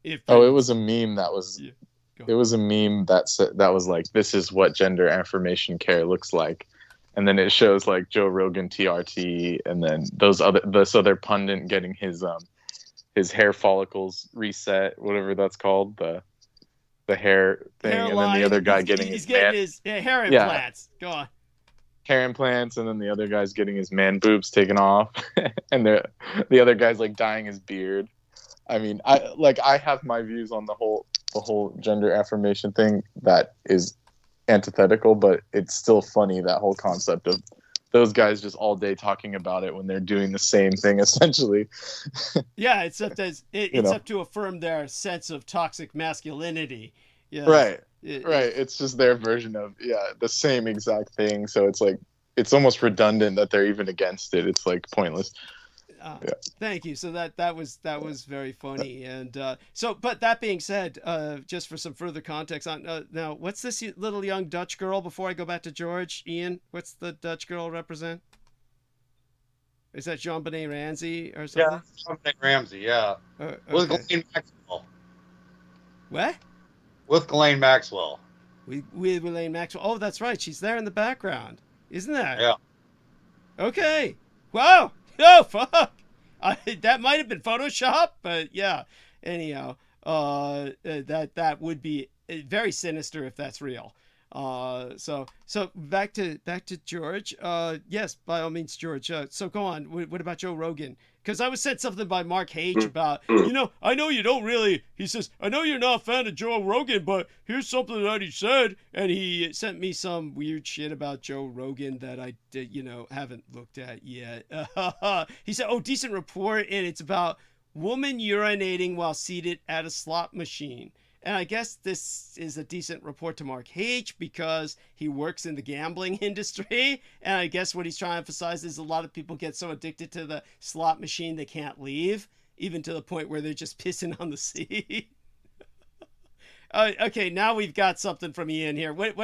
Speaker 6: It was a meme that was. It was a meme that was like, "This is what gender affirmation care looks like," and then it shows like Joe Rogan TRT, and then this other pundit getting his hair follicles reset, whatever that's called, the hair thing, and then the other guy getting
Speaker 1: his hair implants. Go on.
Speaker 6: Hair implants, and then the other guy's getting his man boobs taken off, and the other guy's like dyeing his beard. I mean, I have my views on the whole gender affirmation thing that is antithetical, but it's still funny, that whole concept of those guys just all day talking about it when they're doing the same thing essentially.
Speaker 1: Yeah, except to affirm their sense of toxic masculinity. Yes.
Speaker 6: Right. Right. It's just their version of the same exact thing. So it's like it's almost redundant that they're even against it. It's like pointless.
Speaker 1: Thank you. So that was very funny. And but that being said, just for some further context on now, what's this little young Dutch girl? Before I go back to George, Ian, what's the Dutch girl represent? Is that Jean-Benet Ramsey or something?
Speaker 4: Yeah, Jean-Benet Ramsey. Yeah, with Ghislaine Maxwell.
Speaker 1: What?
Speaker 4: With Ghislaine Maxwell.
Speaker 1: With Ghislaine Maxwell. Oh, that's right. She's there in the background, isn't that?
Speaker 4: Yeah.
Speaker 1: Okay. Wow. Oh, fuck. That might have been Photoshop, but yeah. Anyhow, that would be very sinister if that's real. So back to George. Yes, by all means, George. So go on. What about Joe Rogan? Because I was said something by Mark H about, I know you don't really, he says, I know you're not a fan of Joe Rogan, but here's something that he said. And he sent me some weird shit about Joe Rogan that I, haven't looked at yet. He said, decent report. And it's about woman urinating while seated at a slot machine. And I guess this is a decent report to Mark H because he works in the gambling industry. And I guess what he's trying to emphasize is a lot of people get so addicted to the slot machine they can't leave, even to the point where they're just pissing on the seat. Okay, now we've got something from Ian here. What?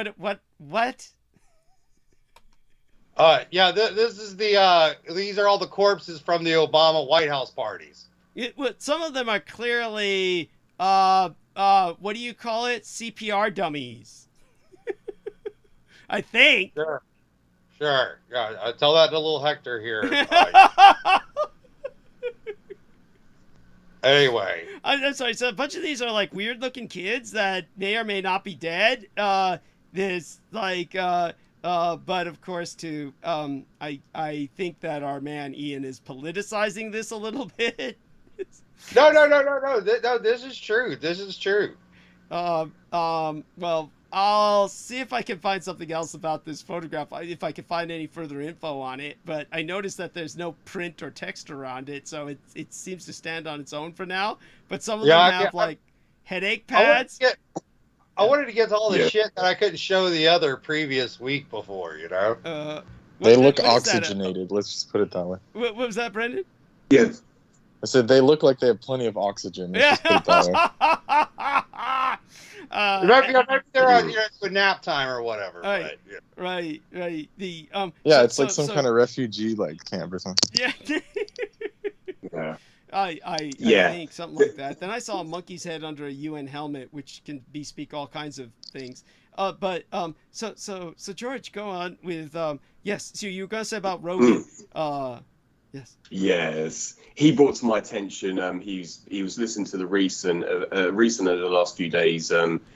Speaker 4: Yeah, this is these are all the corpses from the Obama White House parties.
Speaker 1: Some of them are clearly, what do you call it? CPR dummies. I think.
Speaker 4: Sure. Yeah, tell that to little Hector here. Anyway.
Speaker 1: I'm sorry. So a bunch of these are like weird looking kids that may or may not be dead. There's like, but of course too, I think that our man Ian is politicizing this a little bit.
Speaker 4: No. This is true.
Speaker 1: Well, I'll see if I can find something else about this photograph, if I can find any further info on it. But I noticed that there's no print or text around it, so it seems to stand on its own for now. But some of them have like headache pads.
Speaker 4: I wanted to get to all the shit that I couldn't show the other previous week before,
Speaker 6: They look oxygenated. Let's just put it that way.
Speaker 1: What was that, Brendan?
Speaker 17: Yes.
Speaker 6: I said they look like they have plenty of oxygen. Let's just put it that way.
Speaker 4: Maybe they're out here at nap time or whatever.
Speaker 1: Right.
Speaker 4: But,
Speaker 1: right.
Speaker 6: It's like some kind of refugee camp or something.
Speaker 1: Yeah. I think something like that. Then I saw a monkey's head under a UN helmet, which can bespeak all kinds of things. So George, go on with yes. So you were gonna say about Rogan.
Speaker 17: Yes. He brought to my attention. He was listening to the recent of the last few days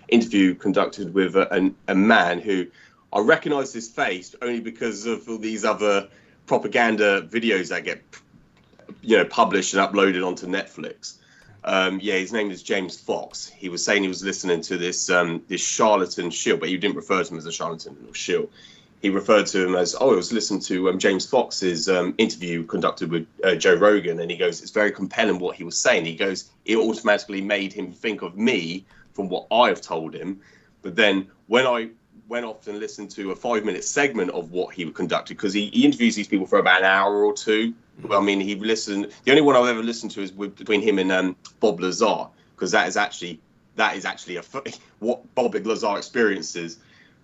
Speaker 17: interview conducted with a man who I recognise his face only because of all these other propaganda videos that get published and uploaded onto Netflix. His name is James Fox. He was saying he was listening to this charlatan shill, but he didn't refer to him as a charlatan or shill. He referred to him as, I was listening to James Fox's interview conducted with Joe Rogan, and he goes, it's very compelling what he was saying. He goes, it automatically made him think of me from what I've told him. But then when I went off and listened to a 5-minute segment of what he conducted, because he interviews these people for about an hour or two. I mean, he listened. The only one I've ever listened to is between him and Bob Lazar, because that is actually what Bob Lazar experiences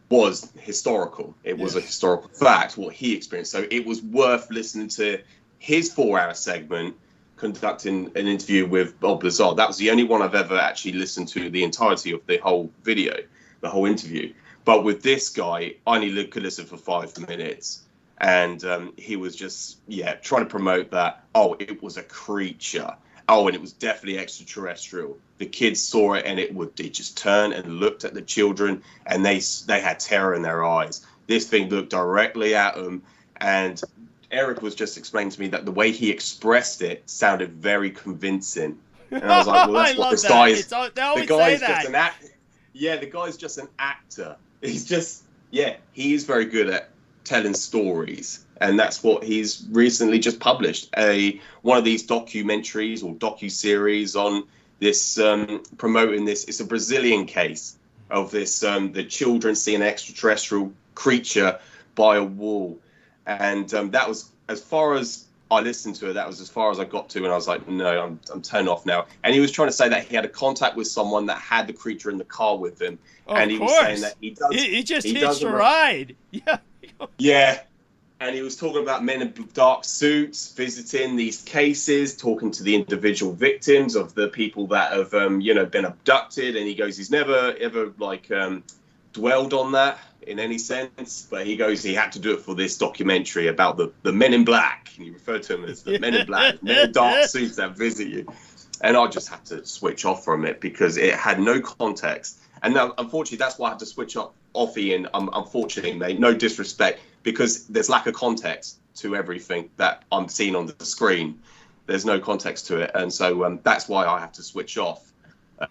Speaker 17: was historical. It was a historical fact, what he experienced. So it was worth listening to his 4-hour segment conducting an interview with Bob Lazar. That was the only one I've ever actually listened to the entirety of the whole video, the whole interview. But with this guy, I only could listen for 5 minutes. And he was just, trying to promote that, it was a creature. And it was definitely extraterrestrial. The kids saw it and they just turned and looked at the children and they had terror in their eyes. This thing looked directly at them. And Eric was just explaining to me that the way he expressed it sounded very convincing. And I was like, well, that's what this guy is. The guy's just an actor. Yeah, the guy's just an actor. He's just, he is very good at telling stories. And that's what he's recently just published, one of these documentaries or docu-series on this, promoting this. It's a Brazilian case of this, the children see an extraterrestrial creature by a wall. And that was, as far as I listened to it, that was as far as I got to, and I was like, no, I'm turned off now. And he was trying to say that he had a contact with someone that had the creature in the car with him. And he was saying that he does.
Speaker 1: He just hitched a ride. Yeah.
Speaker 17: Yeah. And he was talking about men in dark suits visiting these cases, talking to the individual victims of the people that have, been abducted. And he goes, he's never ever dwelled on that in any sense, but he goes, he had to do it for this documentary about the men in black, and he referred to them as the men in black, men in dark suits that visit you. And I just had to switch off from it because it had no context. And now, unfortunately, that's why I had to switch off, Ian. Unfortunately, mate, no disrespect, because there's lack of context to everything that I'm seeing on the screen. There's no context to it, and so that's why I have to switch off.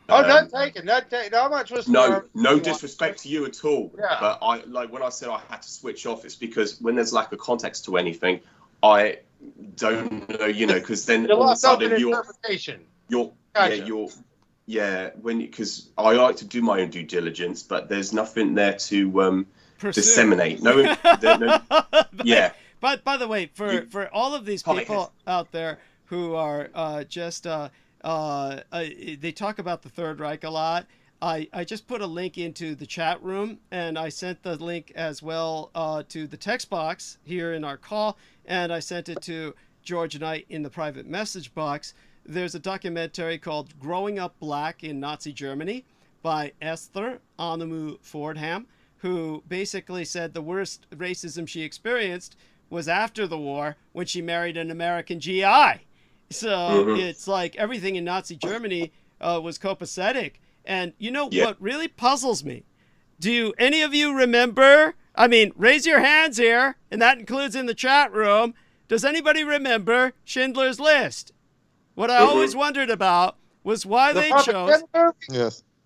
Speaker 4: None taken. No, I'm not supposed to.
Speaker 17: No disrespect to you at all.
Speaker 4: Yeah.
Speaker 17: But I when I said I had to switch off, it's because when there's lack of context to anything, I don't know, because then all of a sudden because I like to do my own due diligence, but there's nothing there to disseminate. Yeah.
Speaker 1: But by the way, for all of these people out there who are just they talk about the Third Reich a lot. I just put a link into the chat room, and I sent the link as well to the text box here in our call, and I sent it to George and I in the private message box. There's a documentary called Growing Up Black in Nazi Germany by Esther Anemu Fordham, who basically said the worst racism she experienced was after the war when she married an American GI. So it's like everything in Nazi Germany was copacetic. And what really puzzles me? Do any of you remember? I mean, raise your hands here, and that includes in the chat room. Does anybody remember Schindler's List? What I always wondered about was why they chose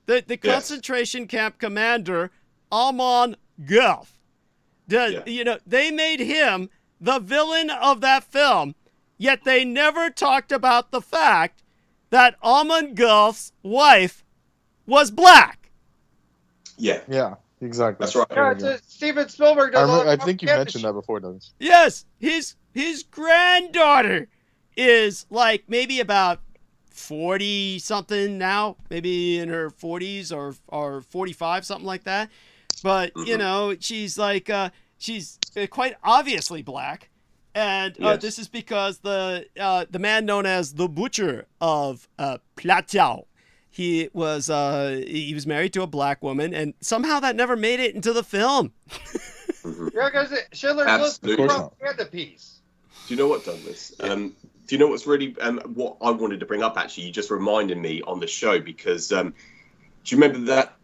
Speaker 1: the concentration camp commander, Alman Gulf. They made him the villain of that film, yet they never talked about the fact that Alman Gulf's wife was black.
Speaker 6: Yeah, exactly.
Speaker 17: That's right.
Speaker 4: Yeah, Steven Spielberg does
Speaker 6: I think you mentioned that before, Douglas.
Speaker 1: Yes, his granddaughter is like maybe about 40 something now, maybe in her 40s or 45, something like that. But she's like she's quite obviously black, and this is because the man known as the Butcher of Platow, he was married to a black woman, and somehow that never made it into the film.
Speaker 4: Yeah, because Schindler's List is a propaganda piece.
Speaker 17: Do you know what, Douglas? Do you know what's really what I wanted to bring up? Actually, you just reminded me on the show because do you remember that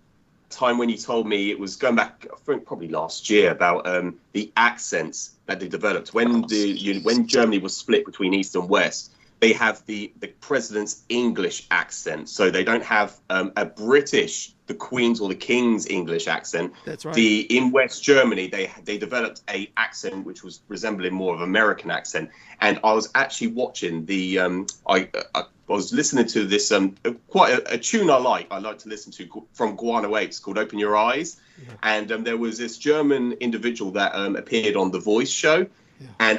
Speaker 17: time when you told me, it was going back, I think probably last year, about the accents that they developed when when Germany was split between East and West? They have the president's English accent, so they don't have a British, the Queen's or the King's English accent.
Speaker 1: That's right.
Speaker 17: In West Germany, they developed a accent which was resembling more of American accent. And I was actually watching the I was listening to this quite a tune I like to listen to from Guano 8 called "Open Your Eyes," and there was this German individual that appeared on The Voice show. And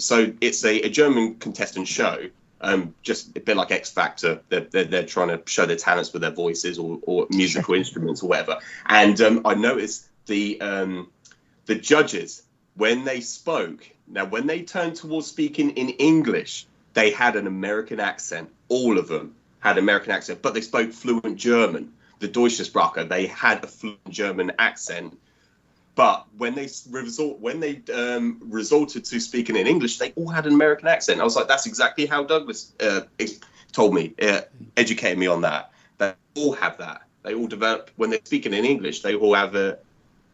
Speaker 17: so it's a German contestant show, just a bit like X Factor. They're trying to show their talents with their voices or musical instruments or whatever. And I noticed the judges, when they spoke, now when they turned towards speaking in English, they had an American accent. All of them had American accent, but they spoke fluent German. The Deutsche Sprache, they had a fluent German accent. But when they resorted to speaking in English, they all had an American accent. I was like, that's exactly how Douglas told me, educated me on that. They all have that. They all develop, when they're speaking in English, they all have an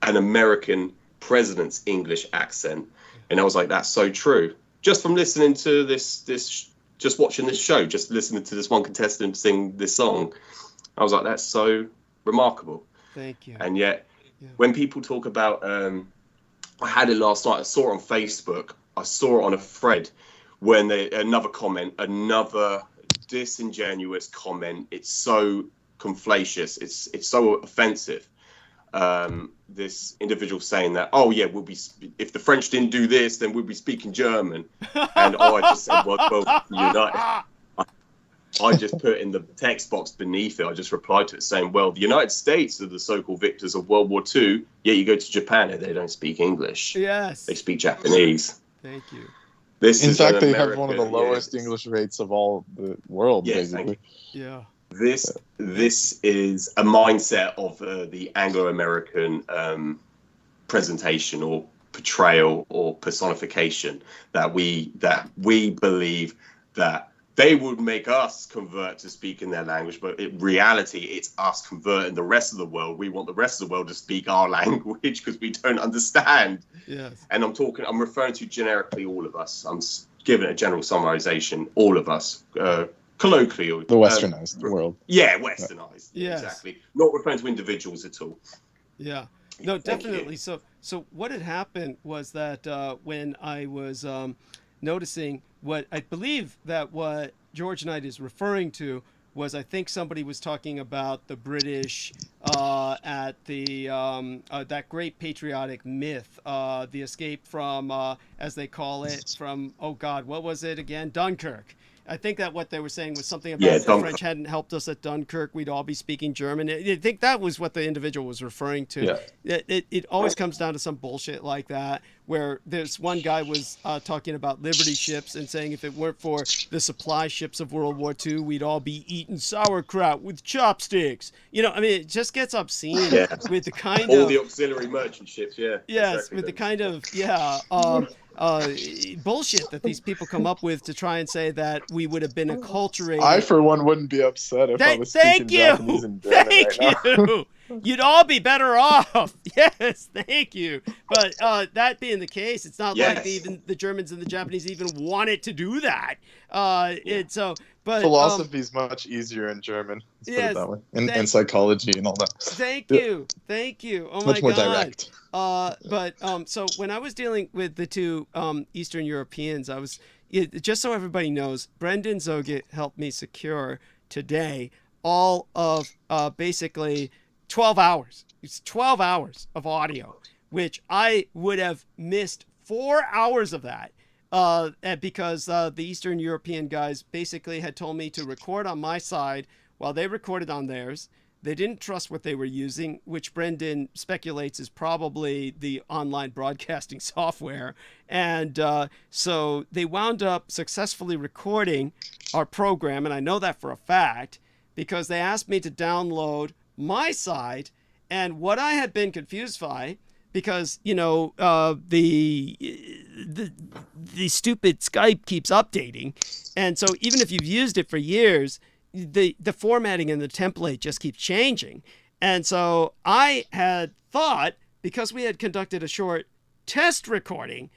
Speaker 17: American president's English accent. And I was like, that's so true. Just from listening to this, just watching this show, just listening to this one contestant sing this song, I was like, that's so remarkable.
Speaker 1: Thank you.
Speaker 17: And yet, when people talk about, I had it last night, I saw it on Facebook, I saw it on a thread, when another comment, another disingenuous comment, it's so conflacious. It's so offensive. This individual saying that, oh yeah, if the French didn't do this, then we'll be speaking German. And I just said, well, United. I just put in the text box beneath it, I just replied to it saying, well, the United States are the so-called victors of World War II, yet you go to Japan and they don't speak English.
Speaker 1: Yes.
Speaker 17: They speak Japanese.
Speaker 1: Thank you.
Speaker 6: In fact, they have one of the lowest English rates of all the world, basically.
Speaker 1: Yeah.
Speaker 17: This is a mindset of the Anglo-American presentation or portrayal or personification that we believe that they would make us convert to speak in their language, but in reality, it's us converting the rest of the world. We want the rest of the world to speak our language because we don't understand.
Speaker 1: Yes.
Speaker 17: And I'm referring to generically all of us. I'm giving a general summarization, all of us, colloquially.
Speaker 6: The westernized world.
Speaker 17: Yeah, westernized.
Speaker 1: Yes.
Speaker 17: Exactly. Not referring to individuals at all.
Speaker 1: Yeah. No, definitely. So what had happened was that when I was noticing what I believe that what George Knight is referring to was, I think somebody was talking about the British at the that great patriotic myth, the escape from, as they call it, from, oh God, what was it again? Dunkirk. I think that what they were saying was something about if the French hadn't helped us at Dunkirk, we'd all be speaking German. I think that was what the individual was referring to. Yeah. It always comes down to some bullshit like that, where there's one guy was talking about Liberty ships and saying if it weren't for the supply ships of World War II, we'd all be eating sauerkraut with chopsticks. You know, I mean, it just gets obscene with the kind
Speaker 17: all
Speaker 1: of...
Speaker 17: the auxiliary merchant ships,
Speaker 1: Yes,
Speaker 17: exactly
Speaker 1: with the kind of, bullshit that these people come up with to try and say that we would have been acculturated.
Speaker 6: I, for one, wouldn't be upset if I was speaking Japanese and German right now.
Speaker 1: You'd all be better off. Yes, thank you. But that being the case, it's not like even the Germans and the Japanese even wanted to do that. It's so. But
Speaker 6: philosophy is much easier in German. Let's put it that way. And psychology and all that.
Speaker 1: Thank you. Oh my
Speaker 6: much more
Speaker 1: God.
Speaker 6: direct.
Speaker 1: But so when I was dealing with the two Eastern Europeans, I was just so everybody knows, Brendan Zoget helped me secure today all of basically 12 hours. It's 12 hours of audio, which I would have missed 4 hours of that. Because the Eastern European guys basically had told me to record on my side while they recorded on theirs. They didn't trust what they were using, which Brendan speculates is probably the online broadcasting software. And so they wound up successfully recording our program, and I know that for a fact, because they asked me to download my side. And what I had been confused by, because, you know, the stupid Skype keeps updating. And so even if you've used it for years, the formatting and the template just keeps changing. And so I had thought, because we had conducted a short test recording,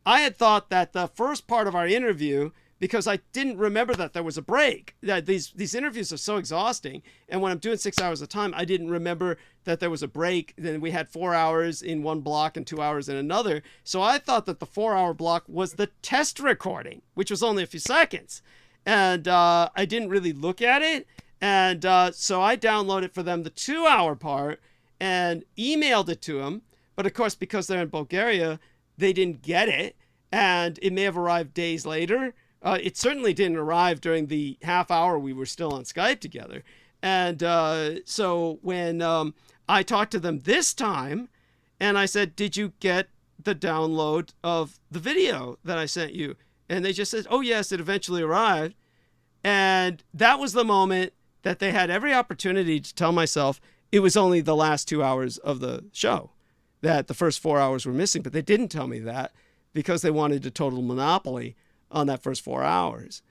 Speaker 1: I had thought that the first part of our interview, because I didn't remember that there was a break. That these interviews are so exhausting. And when I'm doing 6 hours at a time, I didn't remember that there was a break. Then we had 4 hours in one block and 2 hours in another. So I thought that the 4 hour block was the test recording, which was only a few seconds. And I didn't really look at it. And so I downloaded for them the 2 hour part and emailed it to them. But of course, because they're in Bulgaria, they didn't get it. And it may have arrived days later. It certainly didn't arrive during the half hour we were still on Skype together. And so when I talked to them this time and I said, did you get the download of the video that I sent you? And they just said, oh, yes, it eventually arrived. And that was the moment that they had every opportunity to tell myself it was only the last 2 hours of the show, that the first 4 hours were missing. But they didn't tell me that because they wanted a total monopoly on that first 4 hours.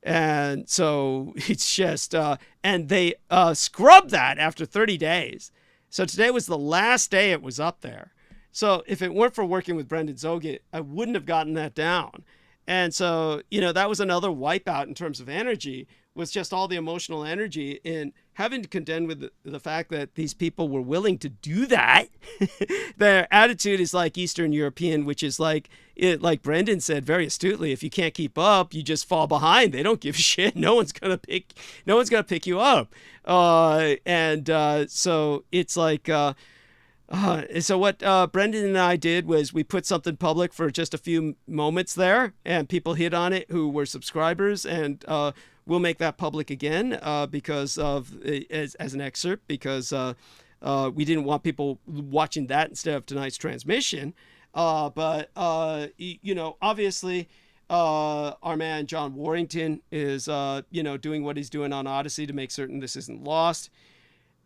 Speaker 1: And so it's just, and they scrubbed that after 30 days. So today was the last day it was up there. So if it weren't for working with Brendan Zoget, I wouldn't have gotten that down. And so, you know, that was another wipeout in terms of energy, was just all the emotional energy in having to contend with the fact that these people were willing to do that. Their attitude is like Eastern European, which is like Brendan said very astutely, if you can't keep up, you just fall behind. They don't give a shit. No one's gonna pick you up. So it's like, so what Brendan and I did was we put something public for just a few moments there, and people hit on it who were subscribers, and we'll make that public again because of as an excerpt, because we didn't want people watching that instead of tonight's transmission. But obviously, our man John Warrington is doing what he's doing on Odyssey to make certain this isn't lost.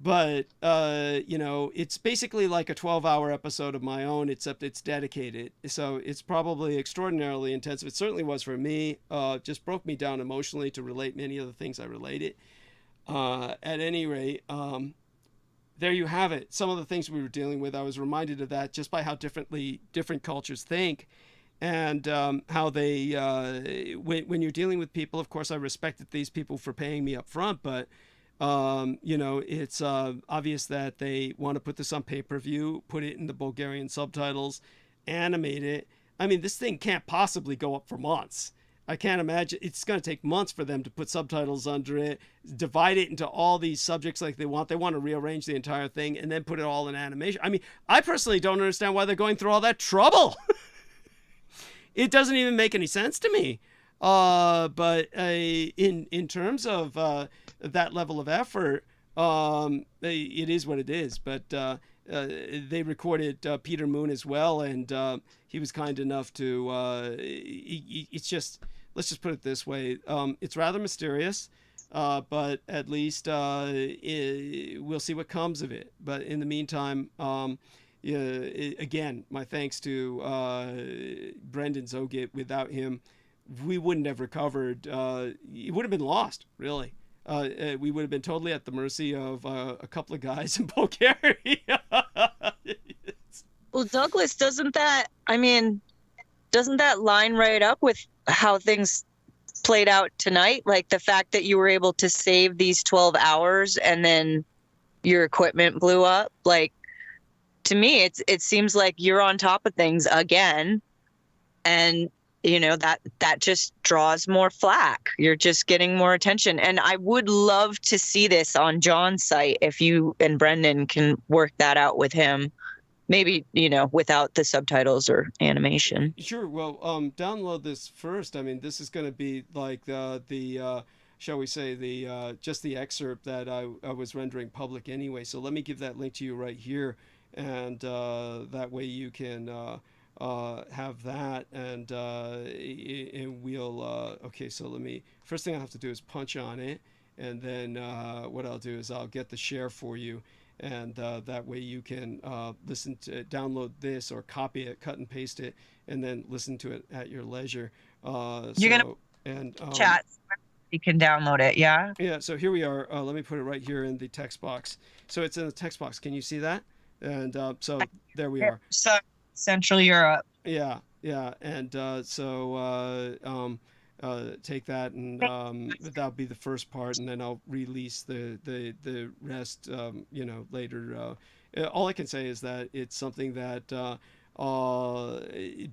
Speaker 1: But, it's basically like a 12-hour episode of my own, except it's dedicated. So it's probably extraordinarily intensive. It certainly was for me. Just broke me down emotionally to relate many of the things I related. At any rate, there you have it. Some of the things we were dealing with, I was reminded of that just by how different cultures think. And how they, when you're dealing with people, of course, I respected these people for paying me up front, but it's obvious that they want to put this on pay-per-view, put it in the Bulgarian subtitles, animate it. I mean, this thing can't possibly go up for months. I can't imagine. It's going to take months for them to put subtitles under it, divide it into all these subjects like they want. They want to rearrange the entire thing and then put it all in animation. I mean, I personally don't understand why they're going through all that trouble. It doesn't even make any sense to me. But in terms of that level of effort, it is what it is. But they recorded Peter Moon as well, and he was kind enough to. It's just, let's just put it this way: it's rather mysterious, but at least we'll see what comes of it. But in the meantime, again, my thanks to Brendan Zogit. Without him, we wouldn't have recovered. It would have been lost, really. We would have been totally at the mercy of a couple of guys in Bulgaria.
Speaker 10: Well, Douglas, doesn't that line right up with how things played out tonight? Like the fact that you were able to save these 12 hours and then your equipment blew up. Like, to me, it seems like you're on top of things again. And that just draws more flack. You're just getting more attention. And I would love to see this on John's site if you and Brendan can work that out with him. Maybe, without the subtitles or animation.
Speaker 1: Sure. Well, download this first. I mean, this is going to be like the shall we say, just the excerpt that I was rendering public anyway. So let me give that link to you right here. And that way you can have that, and we'll okay, so first thing I have to do is punch on it, and then what I'll do is I'll get the share for you, and that way you can download this or copy it, cut and paste it, and then listen to it at your leisure.
Speaker 10: You're gonna chat, you can download it. Yeah,
Speaker 1: so here we are. Let me put it right here in the text box. So it's in the text box. Can you see that? And so there we are.
Speaker 10: So Central Europe.
Speaker 1: Yeah, and take that, and that'll be the first part, and then I'll release the rest, later. All I can say is that it's something that,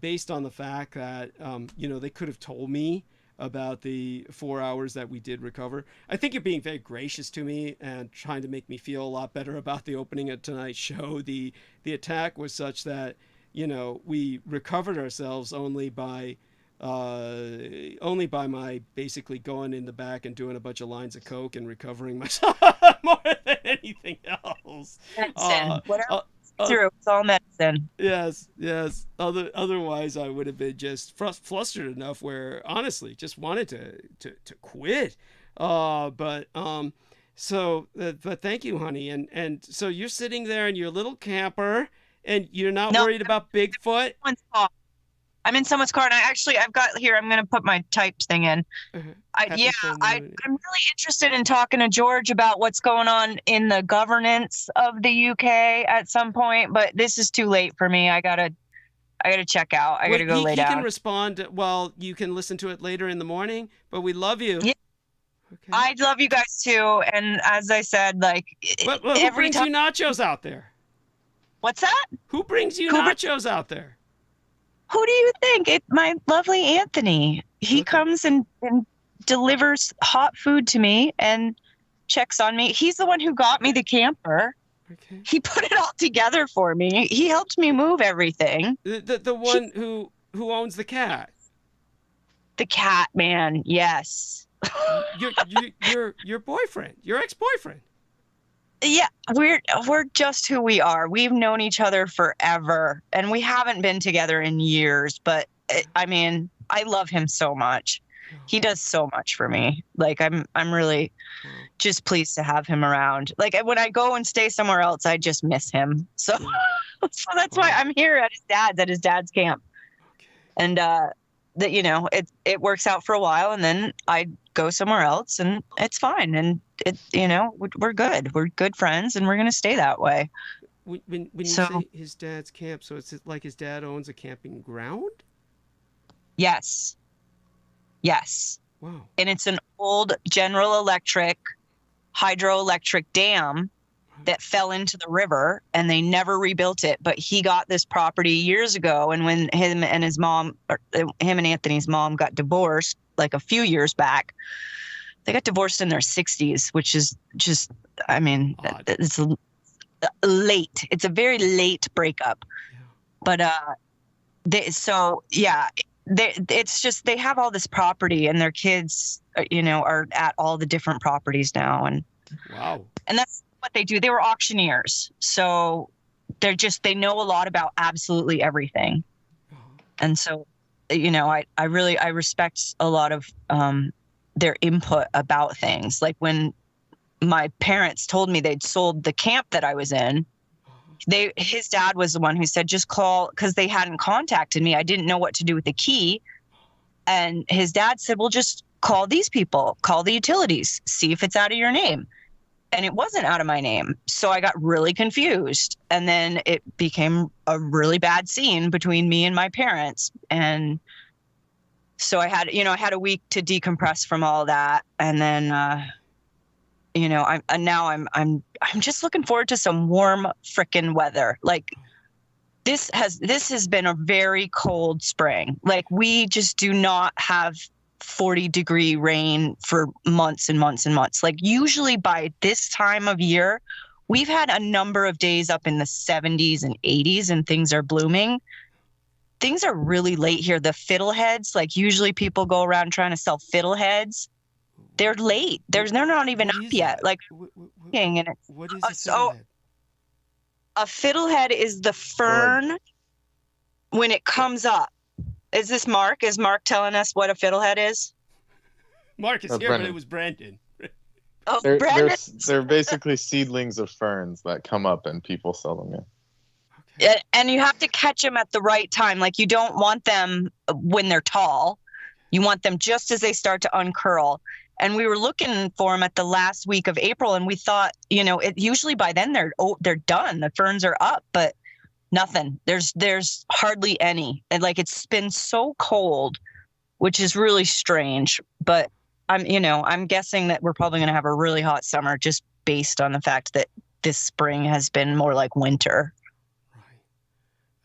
Speaker 1: based on the fact that, they could have told me about the 4 hours that we did recover. I think you're being very gracious to me and trying to make me feel a lot better about the opening of tonight's show. The attack was such that, we recovered ourselves only by my basically going in the back and doing a bunch of lines of coke and recovering myself more than anything else.
Speaker 10: Medicine. It's all medicine.
Speaker 1: Yes. Otherwise, I would have been just flustered enough where, honestly, just wanted to quit. But thank you, honey. And so you're sitting there in your little camper, and you're not worried about Bigfoot?
Speaker 10: I'm in someone's car, and I've got here, I'm going to put my typed thing in. I'm really interested in talking to George about what's going on in the governance of the UK at some point, but this is too late for me. I gotta check out. I gotta go lay down.
Speaker 1: He can respond. Well, you can listen to it later in the morning, but we love you.
Speaker 10: Yeah. I love you guys too. And as I said, like
Speaker 1: Well, who brings you nachos out there?
Speaker 10: What's that?
Speaker 1: Who brings you nachos out there?
Speaker 10: Who do you think? My lovely Anthony. He comes and delivers hot food to me and checks on me. He's the one who got me the camper.
Speaker 1: Okay.
Speaker 10: He put it all together for me. He helped me move everything.
Speaker 1: The one who owns the cat.
Speaker 10: The cat man, yes.
Speaker 1: Your boyfriend, your ex-boyfriend.
Speaker 10: Yeah, we're just who we are. We've known each other forever, and we haven't been together in years. But I mean, I love him so much. He does so much for me. Like I'm really just pleased to have him around. Like when I go and stay somewhere else, I just miss him. So, so that's why I'm here at his dad's camp. And that, you know, it works out for a while, and then I go somewhere else, and it's fine. And it, you know, we're good. We're good friends, and we're gonna stay that way.
Speaker 1: When you say his dad's camp, so it's like his dad owns a camping ground?
Speaker 10: Yes. Yes.
Speaker 1: Wow.
Speaker 10: And it's an old General Electric hydroelectric dam that fell into the river, and they never rebuilt it. But he got this property years ago, and when him and Anthony's mom got divorced, like a few years back, they got divorced in their 60s, which is just, I mean, it's late. It's a very late breakup. Yeah. But it's just they have all this property, and their kids, you know, are at all the different properties now, and and that's what they do. They were auctioneers, so they know a lot about absolutely everything, and so, you know, I respect a lot of their input about things. Like when my parents told me they'd sold the camp that I was in, his dad was the one who said, just call, because they hadn't contacted me. I didn't know what to do with the key. And his dad said, well, just call these people, call the utilities, see if it's out of your name. And it wasn't out of my name. So I got really confused. And then it became a really bad scene between me and my parents. And so I had a week to decompress from all that. And then, you know, I'm just looking forward to some warm frickin' weather. Like this has been a very cold spring. Like we just do not have 40-degree rain for months and months and months. Like usually by this time of year, we've had a number of days up in the 70s and 80s, and things are blooming. Things are really late here. The fiddleheads, like usually people go around trying to sell fiddleheads. They're late. They're not even up yet. Like, and it's,
Speaker 1: what is a fiddlehead?
Speaker 10: A fiddlehead is the fern when it comes up. Is this Mark? Is Mark telling us what a fiddlehead is?
Speaker 1: Mark is here, but it was Brandon.
Speaker 10: Oh,
Speaker 6: they're basically seedlings of ferns that come up and people sell them. Yeah.
Speaker 10: Okay. And you have to catch them at the right time. Like you don't want them when they're tall. You want them just as they start to uncurl. And we were looking for them at the last week of April, and we thought, you know, usually by then they're done. The ferns are up, but nothing. There's hardly any. And like it's been so cold, which is really strange. But I'm guessing that we're probably going to have a really hot summer just based on the fact that this spring has been more like winter.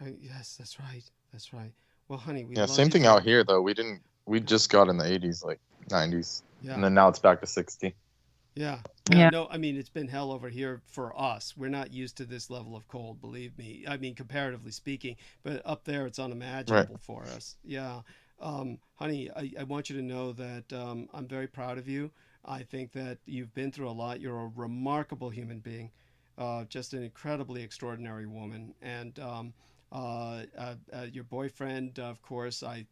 Speaker 1: Right. Yes, that's right. That's right. Well, honey,
Speaker 6: same thing out here though. We just got in the 80s, like 90s. Yeah. And then now it's back to 60.
Speaker 1: Yeah. No, I mean, it's been hell over here for us. We're not used to this level of cold, believe me. I mean, comparatively speaking, but up there it's unimaginable for us. Yeah. Honey, I want you to know that I'm very proud of you. I think that you've been through a lot. You're a remarkable human being, just an incredibly extraordinary woman. And your boyfriend, of course, I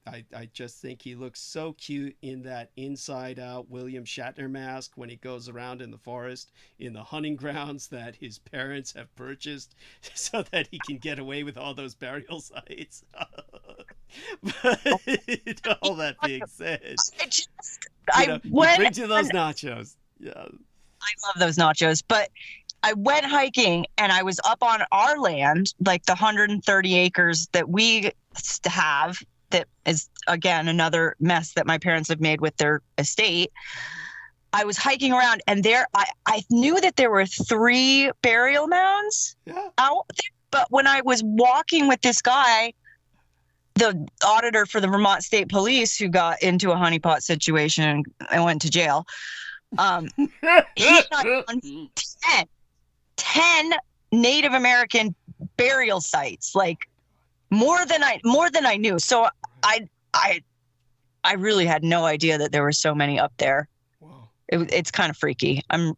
Speaker 1: just think he looks so cute in that inside out William Shatner mask when he goes around in the forest in the hunting grounds that his parents have purchased so that he can get away with all those burial sites. But all that being said, he brings you those nachos. Yeah,
Speaker 10: I love those nachos, but I went hiking and I was up on our land, like the 130 acres that we have. That is, again, another mess that my parents have made with their estate. I was hiking around, and I knew that there were 3 burial mounds out there. But when I was walking with this guy, the auditor for the Vermont State Police, who got into a honeypot situation and went to jail, he found 10 Native American burial sites, like more than I knew. So I really had no idea that there were so many up there. It's kind of freaky. I'm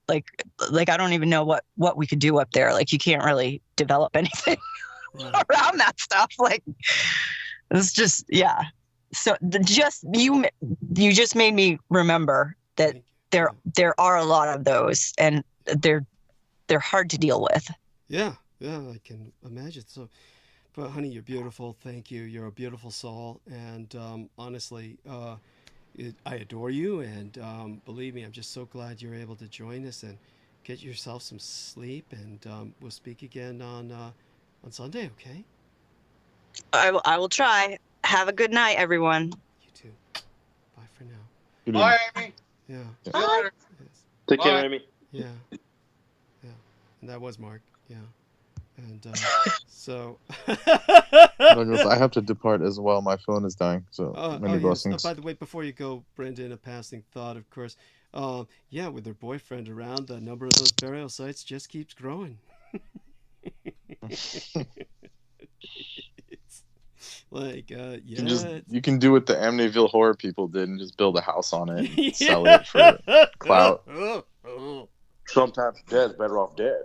Speaker 10: like I don't even know what we could do up there. Like, you can't really develop anything around that stuff. Like, it's just, yeah. So you just made me remember that there are a lot of those, and they're hard to deal with.
Speaker 1: Yeah, I can imagine. So, but honey, you're beautiful. Thank you. You're a beautiful soul, and honestly, I adore you, and believe me, I'm just so glad you're able to join us, and get yourself some sleep, and we'll speak again on Sunday, okay?
Speaker 10: I will try. Have a good night, everyone.
Speaker 1: You too. Bye for now.
Speaker 4: Bye, Amy.
Speaker 1: Yeah.
Speaker 4: See you later.
Speaker 18: Take care, Amy.
Speaker 1: Yeah. And that was Mark. Yeah. And so
Speaker 6: Douglas, I have to depart as well. My phone is dying. So many blessings.
Speaker 1: By the way, before you go, Brendan, a passing thought, of course. Yeah, with her boyfriend around, the number of those burial sites just keeps growing. It's like,
Speaker 6: you can do what the Amityville horror people did and just build a house on it and sell it for clout.
Speaker 18: Sometimes dead's better off dead.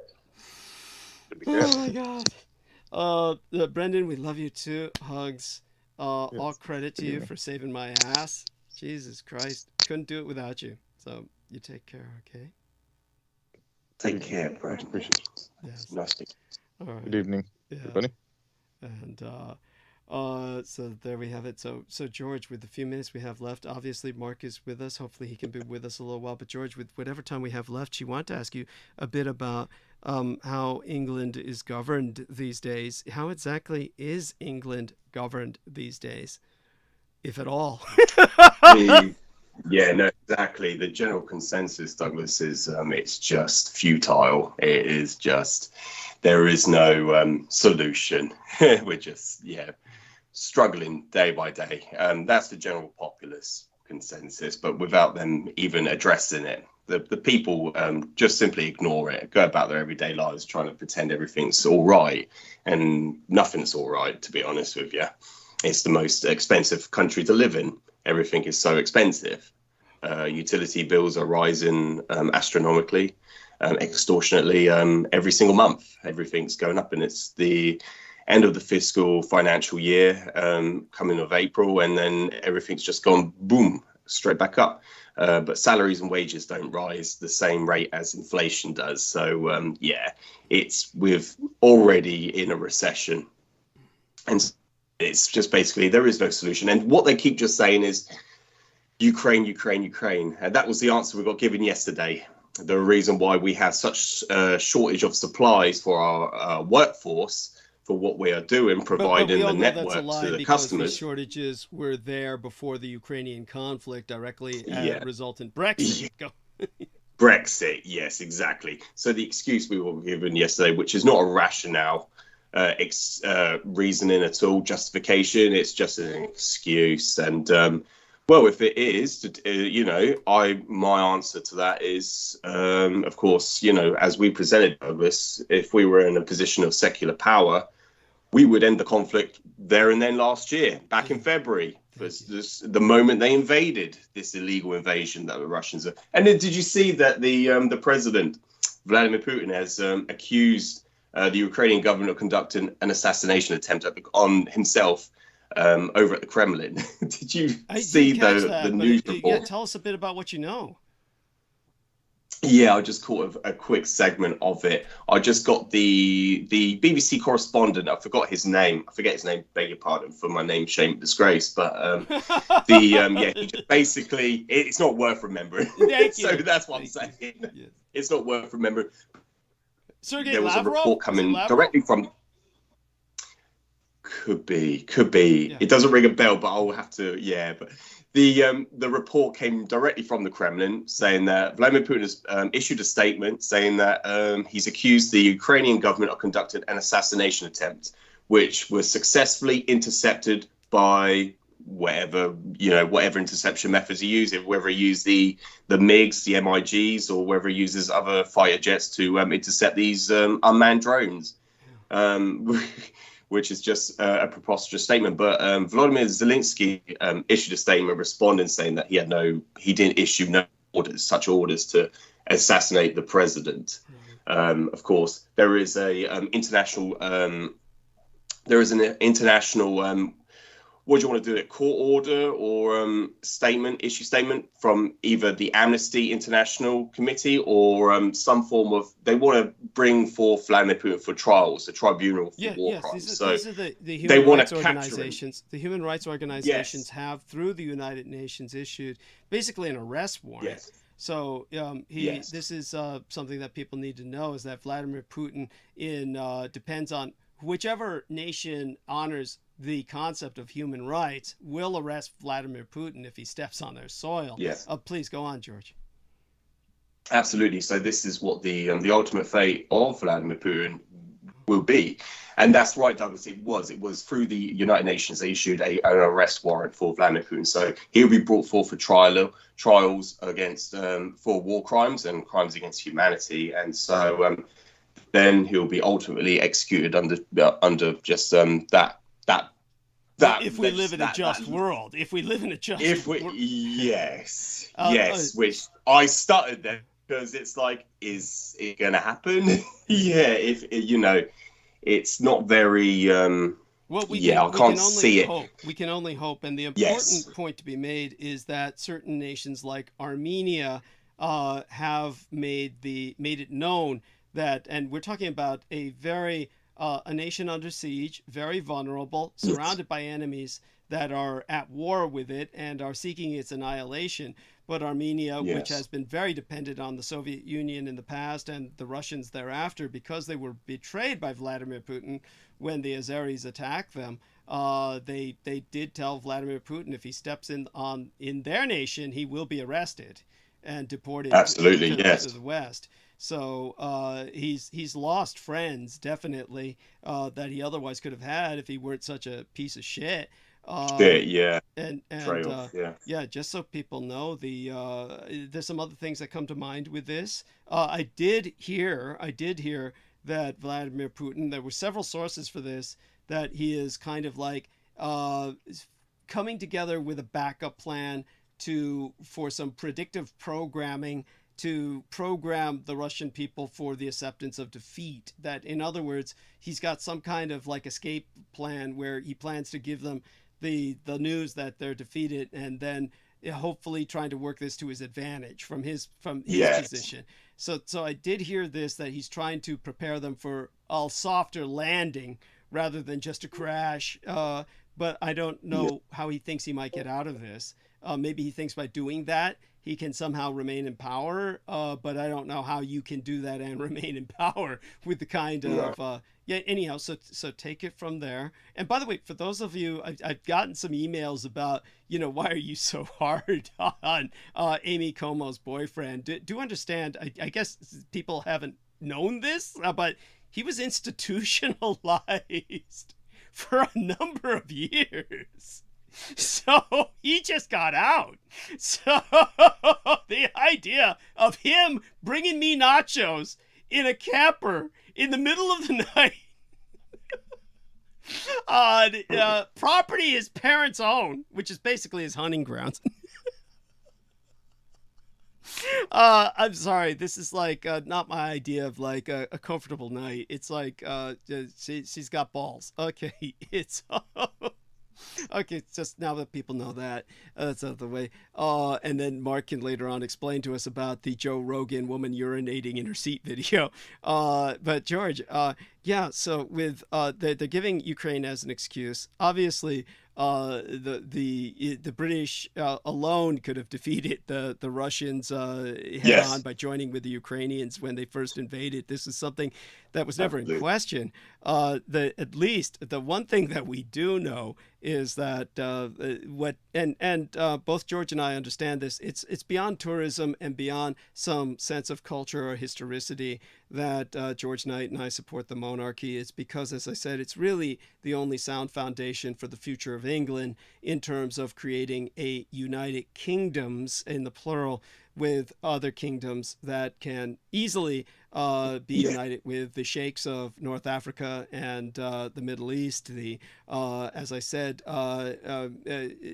Speaker 1: Oh my God. Brendan, we love you too. Hugs. All credit to you for saving my ass. Jesus Christ. Couldn't do it without you. So you take care, okay?
Speaker 18: Take care, Preston.
Speaker 1: Yes.
Speaker 18: Nice to
Speaker 1: All right.
Speaker 6: Good evening, everybody.
Speaker 1: And so there we have it. So George, with the few minutes we have left, obviously Mark is with us. Hopefully he can be with us a little while. But George, with whatever time we have left, she wanted to ask you a bit about how England is governed these days. How exactly is England governed these days, if at all?
Speaker 17: Yeah, no, exactly. The general consensus, Douglas, is it's just futile. It is just, there is no solution. We're just, struggling day by day. That's the general populace consensus, but without them even addressing it. The people just simply ignore it, go about their everyday lives trying to pretend everything's all right, and nothing's all right, to be honest with you. It's the most expensive country to live in. Everything is so expensive. Utility bills are rising astronomically, extortionately every single month. Everything's going up, and it's the end of the fiscal financial year coming of April, and then everything's just gone boom, straight back up. But salaries and wages don't rise the same rate as inflation does. So, we're already in a recession. And it's just basically, there is no solution. And what they keep just saying is, Ukraine, Ukraine, Ukraine. And that was the answer we got given yesterday. The reason why we have such a shortage of supplies for our workforce, for what we are doing, providing the network to the customers.
Speaker 1: The shortages were there before the Ukrainian conflict directly result in Brexit.
Speaker 17: Brexit, yes, exactly. So the excuse we were given yesterday, which is not a rationale reasoning at all, justification, it's just an excuse. And well, if it is, my answer to that is, of course, as we presented, Douglas, if we were in a position of secular power, we would end the conflict there and then last year, back in February, the moment they invaded, this illegal invasion that the Russians are. And then did you see that the president, Vladimir Putin, has accused the Ukrainian government of conducting an assassination attempt on himself over at the Kremlin? Did you see the news report?
Speaker 1: Yeah, tell us a bit about what you know.
Speaker 17: Yeah, I just caught a quick segment of it. I just got the BBC correspondent. I forget his name. Beg your pardon for my name, shame, disgrace. But he just basically, it's not worth remembering. So that's what I'm saying. Yes. It's not worth remembering.
Speaker 1: Sergei
Speaker 17: there was
Speaker 1: Lavrov?
Speaker 17: A report coming directly from. Could be. Yeah. It doesn't ring a bell, but I'll have to. Yeah, but The report came directly from the Kremlin, saying that Vladimir Putin has issued a statement saying that he's accused the Ukrainian government of conducting an assassination attempt, which was successfully intercepted by whatever interception methods he uses, whether he used the MiGs, the MiGs, or whether he uses other fighter jets to intercept these unmanned drones. Which is just a preposterous statement. But Volodymyr Zelensky issued a statement responding, saying that he didn't issue no such orders to assassinate the president. Of course, there is an international what do you want to do it? Court order or issue statement from either the Amnesty International Committee or some form of, they want to bring forth Vladimir Putin for trials, a tribunal for war crimes.
Speaker 1: These are the human rights organizations. The human rights organizations have, through the United Nations, issued basically an arrest warrant.
Speaker 17: Yes.
Speaker 1: So this is something that people need to know, is that Vladimir Putin depends on whichever nation honors the concept of human rights will arrest Vladimir Putin if he steps on their soil.
Speaker 17: Yes.
Speaker 1: Please go on, George.
Speaker 17: Absolutely. So this is what the ultimate fate of Vladimir Putin will be. And that's right, Douglas. It was through the United Nations they issued an arrest warrant for Vladimir Putin. So he'll be brought forth for trials against for war crimes and crimes against humanity. And so then he'll be ultimately executed under just that.
Speaker 1: If we live in a just world. If we live in a just world.
Speaker 17: Yes. Which I stuttered there because it's like, is it going to happen? Yeah. It's not very. I can't see it.
Speaker 1: We can only hope. And the important point to be made is that certain nations like Armenia have made it known that, and we're talking about a nation under siege, very vulnerable, surrounded by enemies that are at war with it and are seeking its annihilation. But Armenia, which has been very dependent on the Soviet Union in the past and the Russians thereafter, because they were betrayed by Vladimir Putin when the Azeris attacked them, they did tell Vladimir Putin if he steps in their nation, he will be arrested and deported to the West. So he's lost friends, definitely, that he otherwise could have had if he weren't such a piece of shit. Just so people know, there's some other things that come to mind with this. I did hear that Vladimir Putin, there were several sources for this, that he is kind of like coming together with a backup plan for some predictive programming to program the Russian people for the acceptance of defeat. That, in other words, he's got some kind of like escape plan where he plans to give them the news that they're defeated, and then hopefully trying to work this to his advantage from his position. So I did hear this, that he's trying to prepare them for a softer landing rather than just a crash. But I don't know how he thinks he might get out of this. Maybe he thinks by doing that he can somehow remain in power, but I don't know how you can do that and remain in power with the kind of anyhow. So take it from there. And by the way, for those of you, I've gotten some emails about, why are you so hard on Amy Como's boyfriend? Do understand? I guess people haven't known this, but he was institutionalized for a number of years. So he just got out. So the idea of him bringing me nachos in a camper in the middle of the night, property his parents own, which is basically his hunting grounds. I'm sorry. This is like not my idea of like a comfortable night. It's like she's got balls. Okay, it's. Okay, just now that people know that, that's out of the way. And then Mark can later on explain to us about the Joe Rogan woman urinating in her seat video. But George, so with they're giving Ukraine as an excuse. Obviously, the British alone could have defeated the Russians head on by joining with the Ukrainians when they first invaded. This is something that was never in question. At least the one thing that we do know is that both George and I understand this. It's beyond tourism and beyond some sense of culture or historicity that George Knight and I support the monarchy. It's because, as I said, it's really the only sound foundation for the future of England in terms of creating a united kingdoms, in the plural, with other kingdoms that can easily be united with the sheikhs of North Africa and the Middle East. As I said,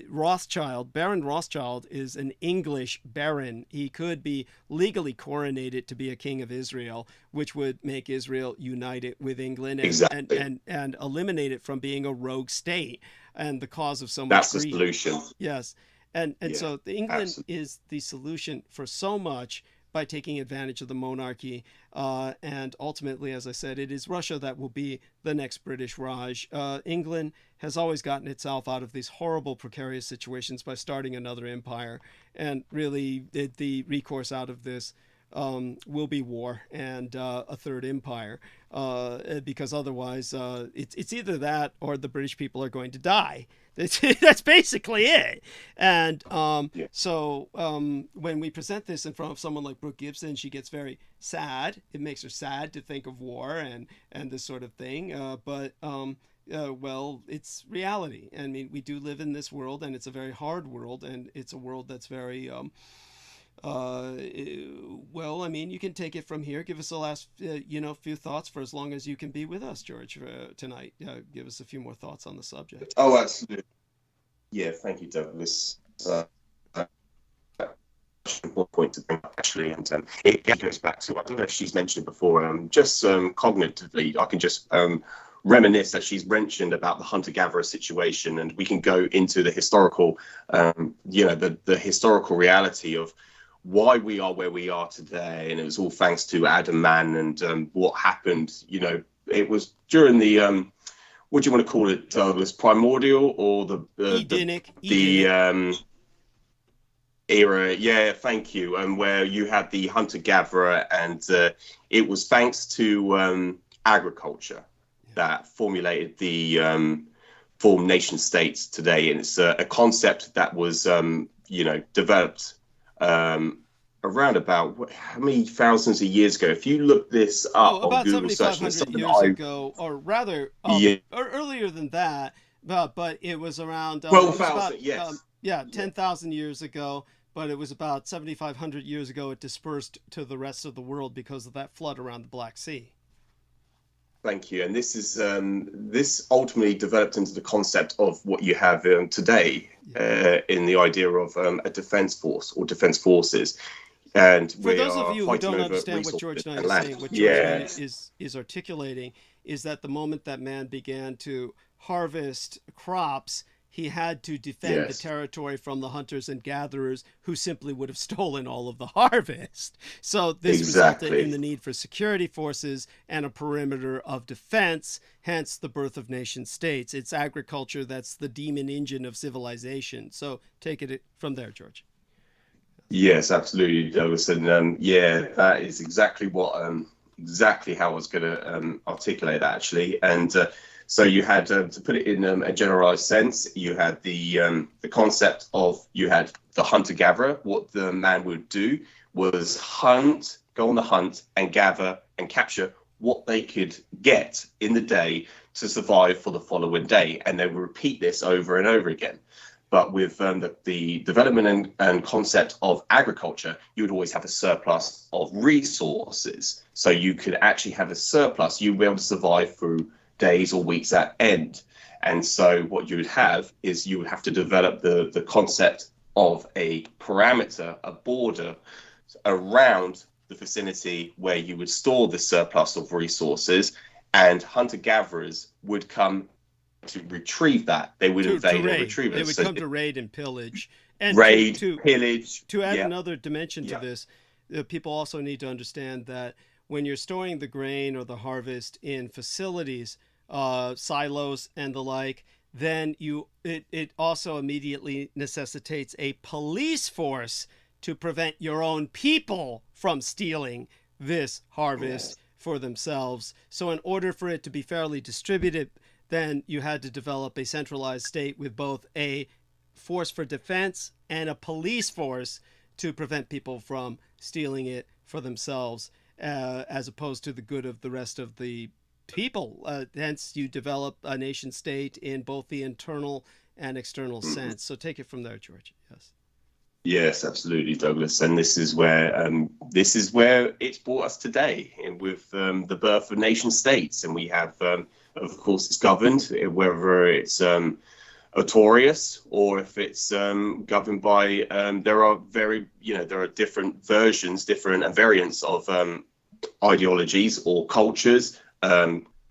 Speaker 1: Rothschild, Baron Rothschild, is an English baron. He could be legally coronated to be a king of Israel, which would make Israel united with England and eliminate it from being a rogue state and the cause of so much
Speaker 17: That's
Speaker 1: grief.
Speaker 17: the solution.
Speaker 1: Yes. And so England is the solution for so much by taking advantage of the monarchy. And ultimately, as I said, it is Russia that will be the next British Raj. England has always gotten itself out of these horrible, precarious situations by starting another empire. And really, the recourse out of this will be war and a third empire, because otherwise it's either that or the British people are going to die. That's basically it. And so when we present this in front of someone like Brooke Gibson, she gets very sad. It makes her sad to think of war and this sort of thing. But well, it's reality. I mean, we do live in this world, and it's a very hard world, and it's a world that's very well, I mean, you can take it from here. Give us the last, few thoughts for as long as you can be with us, George, tonight. Give us a few more thoughts on the subject.
Speaker 17: Oh, absolutely. Yeah, thank you, Douglas. Point to bring up, actually, and it goes back to, I don't know if she's mentioned before, just cognitively, I can just reminisce that she's mentioned about the hunter-gatherer situation, and we can go into the historical, the historical reality of why we are where we are today. And it was all thanks to Adam Mann and what happened. It was during the what do you want to call it, Douglas? Primordial or the
Speaker 1: Edenic
Speaker 17: era? Yeah, thank you. And where you had the hunter-gatherer, and it was thanks to agriculture that formulated the formed nation states today. And it's a concept that was developed around about how many thousands of years ago? If you look this up on
Speaker 1: about
Speaker 17: Google search,
Speaker 1: 7,500 years ago, or rather, or earlier than that. But it was around
Speaker 17: 12,000. Yes.
Speaker 1: 10,000 years ago. But it was about 7,500 years ago. It dispersed to the rest of the world because of that flood around the Black Sea.
Speaker 17: Thank you. And this is this ultimately developed into the concept of what you have today in the idea of a defense force or defense forces. And
Speaker 1: for those of you who don't understand what George Knight is saying, what George Knight is articulating is that the moment that man began to harvest crops, he had to defend the territory from the hunters and gatherers who simply would have stolen all of the harvest. So this resulted in the need for security forces and a perimeter of defense, hence the birth of nation states. It's agriculture that's the demon engine of civilization. So take it from there, George.
Speaker 17: Yes, absolutely, Douglas. And that is exactly what exactly how I was going to articulate that, actually. And so you had, to put it in a generalized sense, you had the concept of, you had the hunter-gatherer. What the man would do was go on the hunt and gather and capture what they could get in the day to survive for the following day. And they would repeat this over and over again. But with the development and concept of agriculture, you would always have a surplus of resources. So you could actually have a surplus. You'd be able to survive through days or weeks at end. And so what you would have is you would have to develop the concept of a parameter, a border around the vicinity where you would store the surplus of resources, and hunter-gatherers would come to retrieve that. They would invade and retrieve it.
Speaker 1: They would come to raid and pillage. And
Speaker 17: pillage.
Speaker 1: To add another dimension to this, people also need to understand that when you're storing the grain or the harvest in facilities, silos and the like, then it also immediately necessitates a police force to prevent your own people from stealing this harvest for themselves. So in order for it to be fairly distributed, then you had to develop a centralized state with both a force for defense and a police force to prevent people from stealing it for themselves, as opposed to the good of the rest of the people. Hence, you develop a nation state in both the internal and external sense. So take it from there, George. Yes.
Speaker 17: Yes, absolutely, Douglas. And this is where it's brought us today, with the birth of nation states. And we have, of course, it's governed, whether it's authorious or if it's governed by, there are different versions, different variants of ideologies or cultures,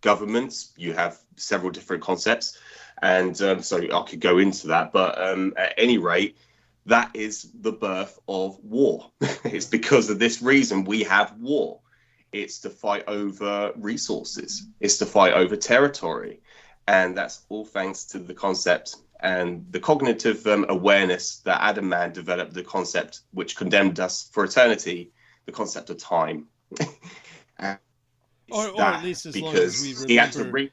Speaker 17: governments. You have several different concepts. And so I could go into that. But at any rate, that is the birth of war. It's because of this reason we have war. It's to fight over resources. It's to fight over territory. And that's all thanks to the concept and the cognitive awareness that Adam Man developed, the concept which condemned us for eternity, the concept of time.
Speaker 1: or at least as long as we remember.
Speaker 17: He had to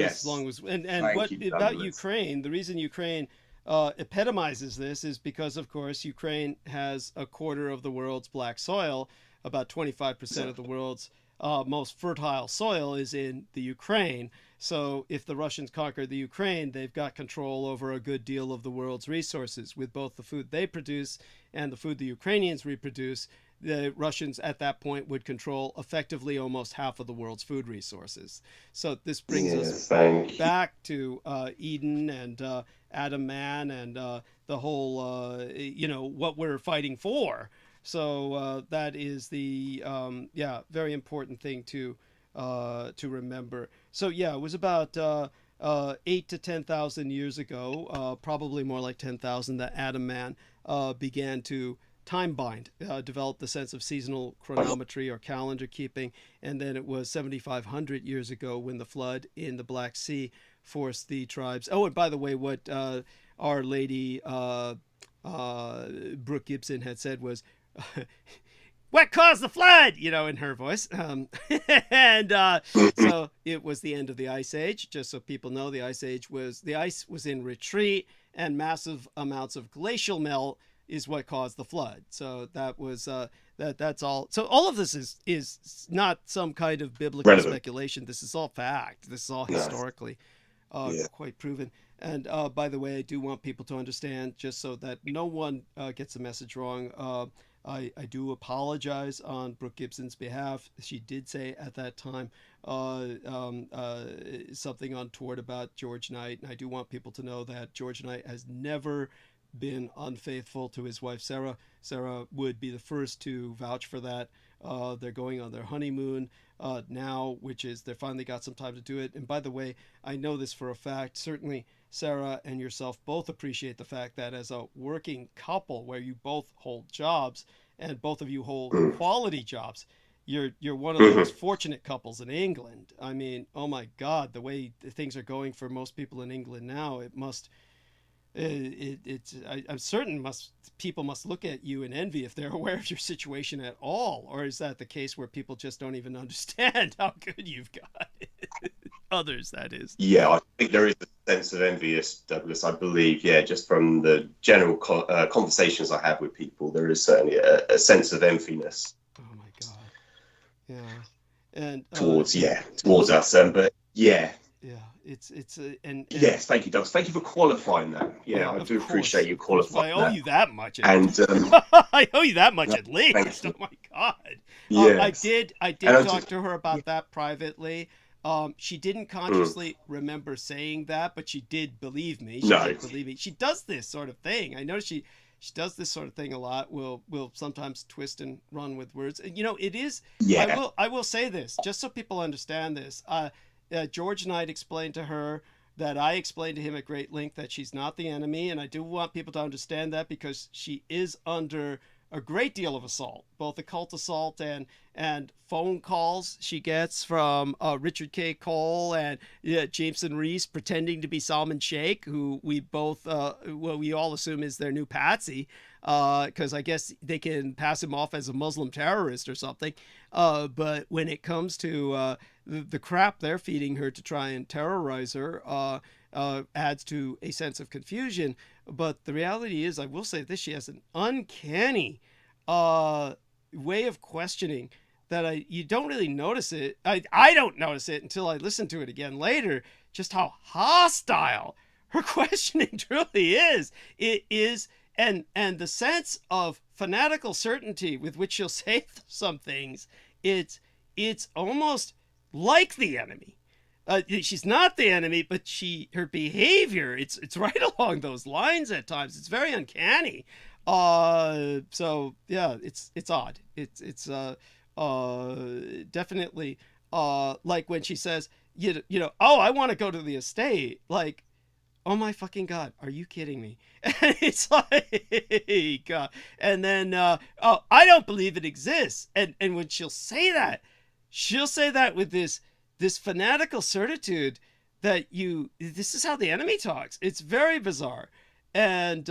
Speaker 1: as long as what about Ukraine? The reason Ukraine epitomizes this is because, of course, Ukraine has a quarter of the world's black soil. About 25% of the world's most fertile soil is in the Ukraine. So if the Russians conquer the Ukraine, they've got control over a good deal of the world's resources. With both the food they produce and the food the Ukrainians reproduce, the Russians at that point would control effectively almost half of the world's food resources. So this brings us back to Eden and Adam Man and the whole, what we're fighting for. So that is the very important thing to remember. So it was about 8 to 10,000 years ago, probably more like 10,000, that Adam Man began to time bind, develop the sense of seasonal chronometry or calendar keeping. And then it was 7,500 years ago when the flood in the Black Sea forced the tribes. Oh, and by the way, what Our Lady Brooke Gibson had said was, what caused the flood? In her voice. So it was the end of the Ice Age. Just so people know, the Ice was in retreat, and massive amounts of glacial melt is what caused the flood. So that was that's all. So all of this is not some kind of biblical speculation. This is all fact. This is all historically quite proven. And by the way, I do want people to understand, just so that no one gets the message wrong. I do apologize on Brooke Gibson's behalf. She did say at that time something untoward about George Knight. And I do want people to know that George Knight has never been unfaithful to his wife, Sarah. Sarah would be the first to vouch for that. They're going on their honeymoon now, which is they finally got some time to do it. And by the way, I know this for a fact. Certainly, Sarah and yourself both appreciate the fact that as a working couple where you both hold jobs and both of you hold quality jobs, you're one of the most fortunate couples in England. I mean, oh my God, the way things are going for most people in England now, it must... I'm certain people must look at you in envy if they're aware of your situation at all. Or is that the case where people just don't even understand how good you've got it? Others, that is.
Speaker 17: Yeah, I think there is a sense of envy, Douglas. I believe, just from the general conversations I have with people, there is certainly a sense of enviness.
Speaker 1: Oh my God. Yeah. And
Speaker 17: towards us, but yeah.
Speaker 1: Yeah, it's and
Speaker 17: yes, thank you, Douglas. Thank you for qualifying that. Yeah, I do appreciate you qualifying.
Speaker 1: I owe you that much,
Speaker 17: and
Speaker 1: I owe you that much at least. Oh my God.
Speaker 17: Yes.
Speaker 1: I did talk to her about that privately. She didn't consciously remember saying that, but she did believe me. She did believe me. She does this sort of thing. I know she does this sort of thing a lot. Will sometimes twist and run with words. And it is. Yeah. I will say this just so people understand this. George Knight explained to her that I explained to him at great length that she's not the enemy, and I do want people to understand that because she is under a great deal of assault, both occult assault and phone calls she gets from Richard K. Cole and Jameson Reese pretending to be Salman Sheikh, who we both we all assume is their new patsy, because I guess they can pass him off as a Muslim terrorist or something. But when it comes to the crap they're feeding her to try and terrorize her adds to a sense of confusion. But the reality is, I will say this, she has an uncanny way of questioning that you don't really notice it. I don't notice it until I listen to it again later, just how hostile her questioning truly is. It is, and the sense of fanatical certainty with which she'll say some things, it's almost like the enemy. She's not the enemy, but her behavior, it's right along those lines at times. It's very uncanny. So yeah, it's odd. It's definitely like when she says, you know, oh, I want to go to the estate. Like, oh my fucking God, are you kidding me? And it's like, and then, oh, I don't believe it exists. And when she'll say that with this fanatical certitude that this is how the enemy talks. It's very bizarre. And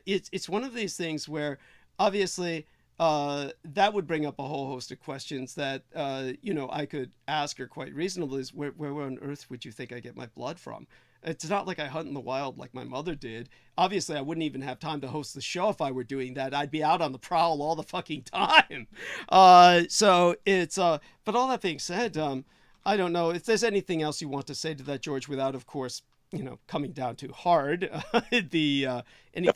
Speaker 1: it's one of these things where obviously that would bring up a whole host of questions that, you know, I could ask her quite reasonably. Is where on earth would you think I get my blood from? It's not like I hunt in the wild like my mother did. Obviously, I wouldn't even have time to host the show if I were doing that. I'd be out on the prowl all the fucking time. So it's, but all that being said, I don't know if there's anything else you want to say to that, George, without, of course, you know, coming down too hard. Anything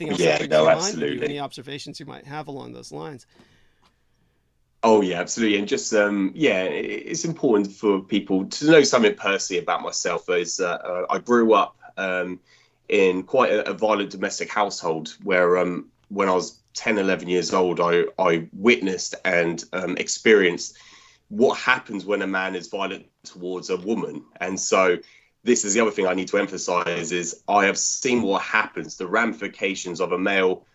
Speaker 1: else?
Speaker 17: Yeah, no, absolutely.
Speaker 1: Any observations you might have along those lines?
Speaker 17: Oh yeah, absolutely. And just yeah, it's important for people to know something personally about myself. Is I grew up in quite a violent domestic household where when I was 10, 11 years old, I witnessed and experienced what happens when a man is violent towards a woman. And so this is the other thing I need to emphasize is I have seen what happens, the ramifications of a male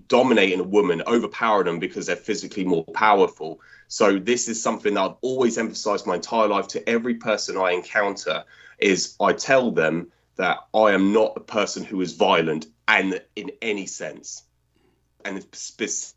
Speaker 17: dominating a woman, overpowering them because they're physically more powerful. So this is something that I've always emphasized my entire life to every person I encounter is I tell them that I am not a person who is violent and in any sense. And specific,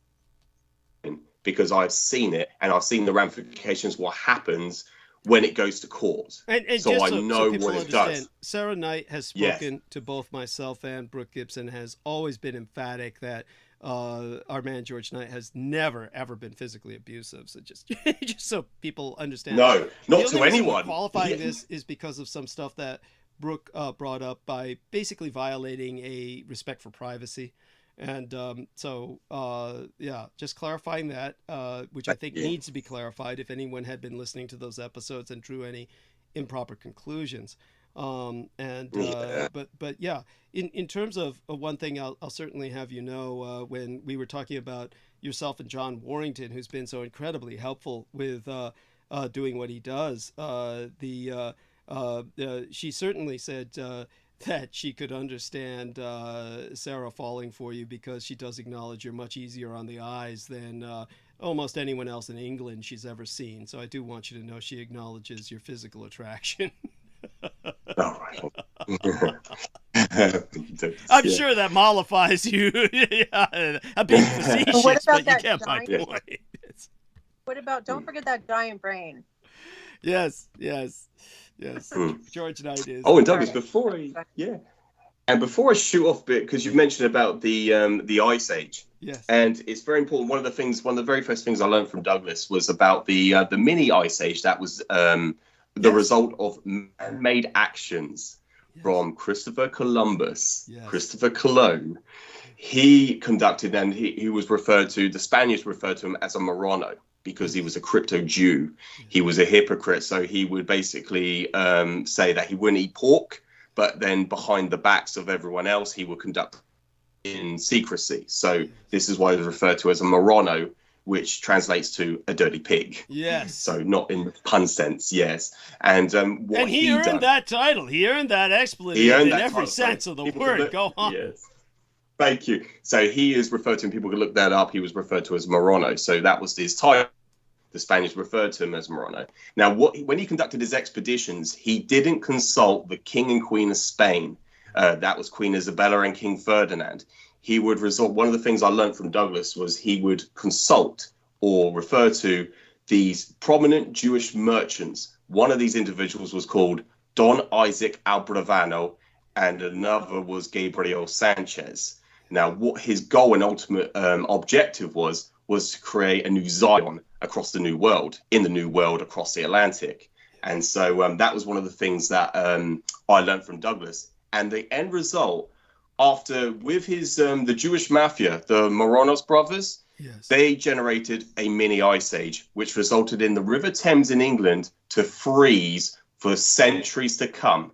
Speaker 17: because I've seen it and I've seen the ramifications, what happens when it goes to court. And so I know what it does.
Speaker 1: Sarah Knight has spoken to both myself and Brooke Gibson, has always been emphatic that our man George Knight has never, ever been physically abusive. So just so people understand.
Speaker 17: No, not to anyone.
Speaker 1: Qualifying this is because of some stuff that Brooke brought up by basically violating a respect for privacy. And so, yeah, just clarifying that, which I think needs to be clarified if anyone had been listening to those episodes and drew any improper conclusions. But yeah, in terms of one thing, I'll certainly have you know, when we were talking about yourself and John Warrington, who's been so incredibly helpful with doing what he does, she certainly said that she could understand Sarah falling for you because she does acknowledge you're much easier on the eyes than almost anyone else in England she's ever seen. So I do want you to know she acknowledges your physical attraction.
Speaker 17: All right.
Speaker 1: I'm sure that mollifies you. I'm being facetious, but you get my point.
Speaker 5: What about, don't forget that giant brain.
Speaker 1: Yes. George Knight is.
Speaker 17: Oh, and Douglas, before I shoot off a bit, because you've mentioned about the Ice Age.
Speaker 1: Yes.
Speaker 17: And it's very important. One of the very first things I learned from Douglas was about the mini Ice Age. That was the result of man-made actions from Christopher Columbus, Christopher Colon. He conducted, and he was referred to, the Spaniards referred to him as a Marrano, because he was a crypto Jew. He was a hypocrite. So he would basically say that he wouldn't eat pork, but then behind the backs of everyone else, he would conduct in secrecy. So this is why he was referred to as a Marrano, which translates to a dirty pig.
Speaker 1: Yes.
Speaker 17: So not in the pun sense, yes. And what
Speaker 1: he earned that title. He earned that expletive in every sense of the word. Go on.
Speaker 17: Yes. Thank you. So he is referred to, and people can look that up, he was referred to as Marrano. So that was his title. The Spaniards referred to him as Marrano. Now, when he conducted his expeditions, he didn't consult the King and Queen of Spain. That was Queen Isabella and King Ferdinand. He would resort, one of the things I learned from Douglas was he would consult or refer to these prominent Jewish merchants One of these individuals was called Don Isaac Albravano, and another was Gabriel Sanchez. Now, what his goal and ultimate objective was to create a new Zion across the New World, in the New World across the Atlantic. And so that was one of the things that I learned from Douglas. And the end result, after with his the Jewish mafia, the Moronos brothers, they generated a mini ice age, which resulted in the River Thames in England to freeze for centuries to come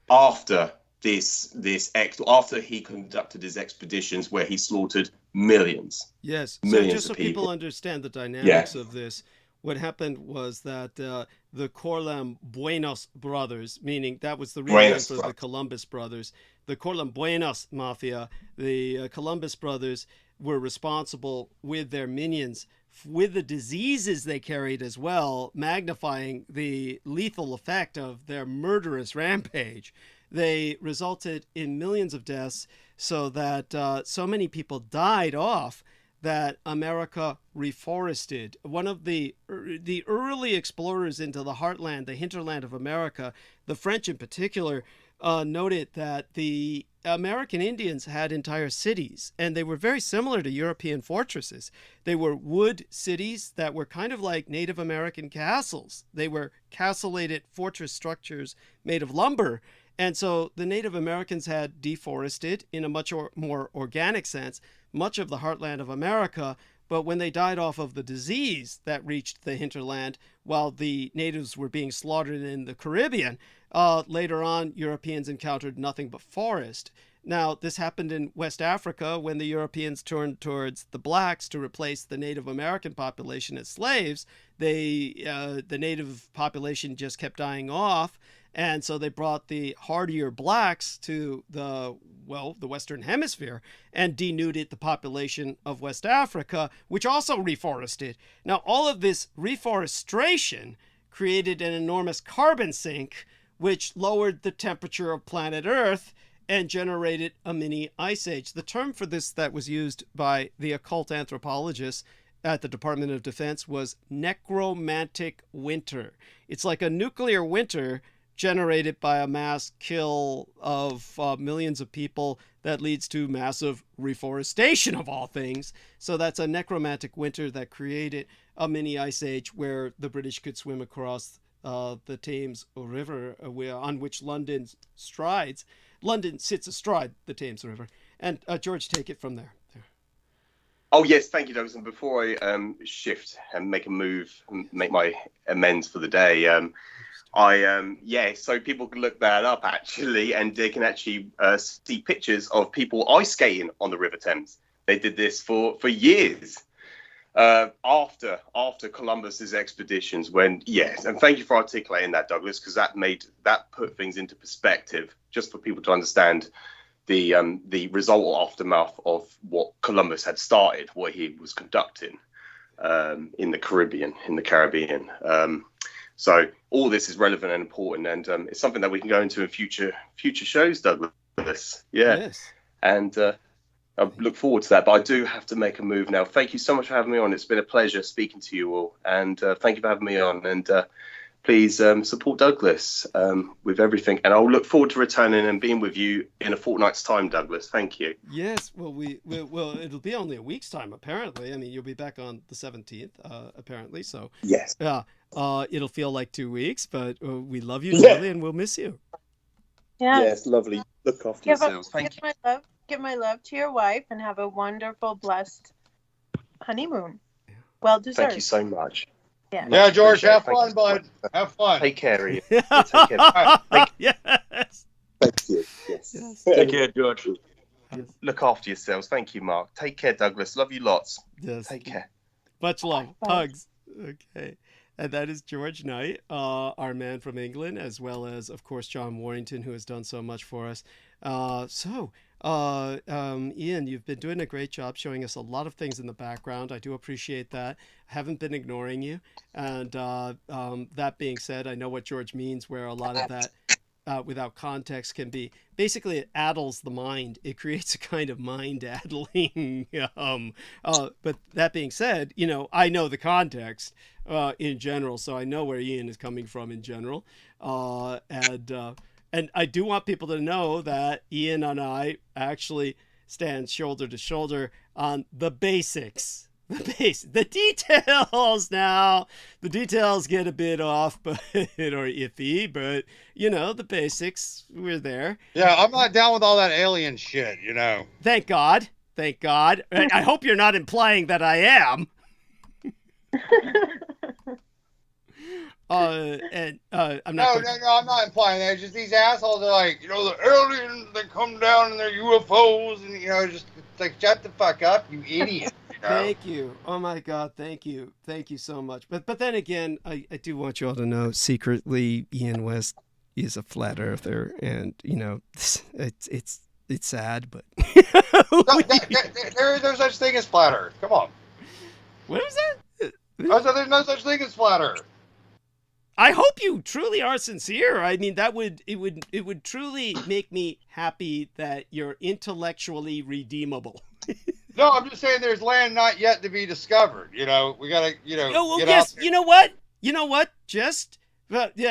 Speaker 17: after after he conducted his expeditions where he slaughtered millions.
Speaker 1: Yes.
Speaker 17: Millions
Speaker 1: so just so
Speaker 17: of people
Speaker 1: understand the dynamics of this, what happened was that the Corlam Buenos brothers, meaning that was the real name for the Columbus brothers, the Corlam Buenos mafia, the Columbus brothers were responsible with their minions with the diseases they carried as well, magnifying the lethal effect of their murderous rampage. They resulted in millions of deaths, so that so many people died off that America reforested. One of the early explorers into the heartland, the hinterland of America, the French in particular, noted that the American Indians had entire cities, and they were very similar to European fortresses. They were wood cities that were kind of like Native American castles. They were castellated fortress structures made of lumber. And so the Native Americans had deforested, in a much more organic sense, much of the heartland of America. But when they died off of the disease that reached the hinterland, while the natives were being slaughtered in the Caribbean, later on, Europeans encountered nothing but forest. Now, this happened in West Africa when the Europeans turned towards the blacks to replace the Native American population as slaves. The native population just kept dying off. And so they brought the hardier blacks to the Western Hemisphere and denuded the population of West Africa, which also reforested. Now, all of this reforestation created an enormous carbon sink, which lowered the temperature of planet Earth and generated a mini ice age. The term for this that was used by the occult anthropologists at the Department of Defense was necromantic winter. It's like a nuclear winter generated by a mass kill of millions of people that leads to massive reforestation of all things. So that's a necromantic winter that created a mini ice age where the British could swim across the Thames River, on which London strides. London sits astride the Thames River. And George, take it from there.
Speaker 17: Oh, yes, thank you, Douglas. And before I shift and make a move and make my amends for the day, so people can look that up, actually, and they can actually see pictures of people ice skating on the River Thames. They did this for years after Columbus's expeditions. And thank you for articulating that, Douglas, because that put things into perspective, just for people to understand the result or aftermath of what Columbus had started, what he was conducting in the Caribbean. So all this is relevant and important, and it's something that we can go into in future shows, Douglas. Yeah. Yes. And I look forward to that. But I do have to make a move now. Thank you so much for having me on. It's been a pleasure speaking to you all, and thank you for having me on. And please support Douglas with everything. And I'll look forward to returning and being with you in a fortnight's time, Douglas. Thank you.
Speaker 1: Yes. Well, it'll be only a week's time, apparently. I mean, you'll be back on the 17th, apparently. So
Speaker 17: yes.
Speaker 1: Yeah. It'll feel like 2 weeks, but we love you dearly, and we'll miss you.
Speaker 5: Yeah.
Speaker 17: Yes, lovely. Look after yourselves. Thank you.
Speaker 5: Give my love to your wife, and have a wonderful, blessed honeymoon. Well deserved.
Speaker 17: Thank you so much.
Speaker 4: Yeah, George, have fun, bud. Have fun.
Speaker 17: Take care of you. Take care.
Speaker 1: Yes.
Speaker 17: Thank you. Yes.
Speaker 18: Take care, George.
Speaker 17: Look after yourselves. Thank you, Mark. Take care, Douglas. Love you lots.
Speaker 1: Yes.
Speaker 17: Take care.
Speaker 1: Much love. Hugs. Okay. And that is George Knight, our man from England, as well as, of course, John Warrington, who has done so much for us. Ian, you've been doing a great job showing us a lot of things in the background. I do appreciate that. I haven't been ignoring you. And that being said, I know what George means, where a lot of that without context can be. Basically, it addles the mind. It creates a kind of mind addling. But that being said, I know the context in general, so I know where Ian is coming from in general. And I do want people to know that Ian and I actually stand shoulder to shoulder on the basics. The details now. The details get a bit off, or iffy, but the basics, we're there.
Speaker 4: Yeah, I'm not down with all that alien shit,
Speaker 1: Thank God. I hope you're not implying that I am. I'm not.
Speaker 4: No, I'm not implying that. It's just these assholes are like, the aliens that come down in their UFOs, and just like, shut the fuck up, you idiot.
Speaker 1: Thank you. Oh my God, thank you so much. But then again, I do want you all to know, secretly, Ian West is a flat earther, and it's sad, but
Speaker 4: there's no such thing as flat Earth. Come on.
Speaker 1: What was that?
Speaker 4: There's no such thing as flat Earth.
Speaker 1: I hope you truly are sincere. I mean, it would truly make me happy that you're intellectually redeemable.
Speaker 4: No, I'm just saying there's land not yet to be discovered. We gotta,
Speaker 1: get out there. You know what?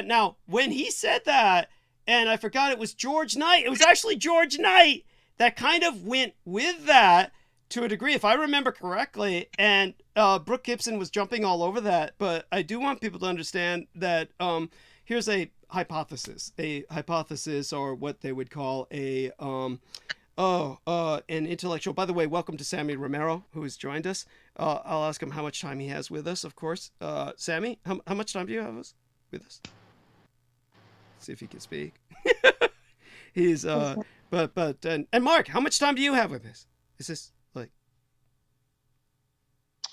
Speaker 1: Now, when he said that, and I forgot it was George Knight. It was actually George Knight that kind of went with that to a degree, if I remember correctly. And Brooke Gibson was jumping all over that. But I do want people to understand that here's a hypothesis. A hypothesis, or what they would call an intellectual. By the way, welcome to Sammy Romero, who has joined us. I'll ask him how much time he has with us, of course. Sammy, how much time do you have with us? See if he can speak. He's and Mark, how much time do you have with us? Is this like?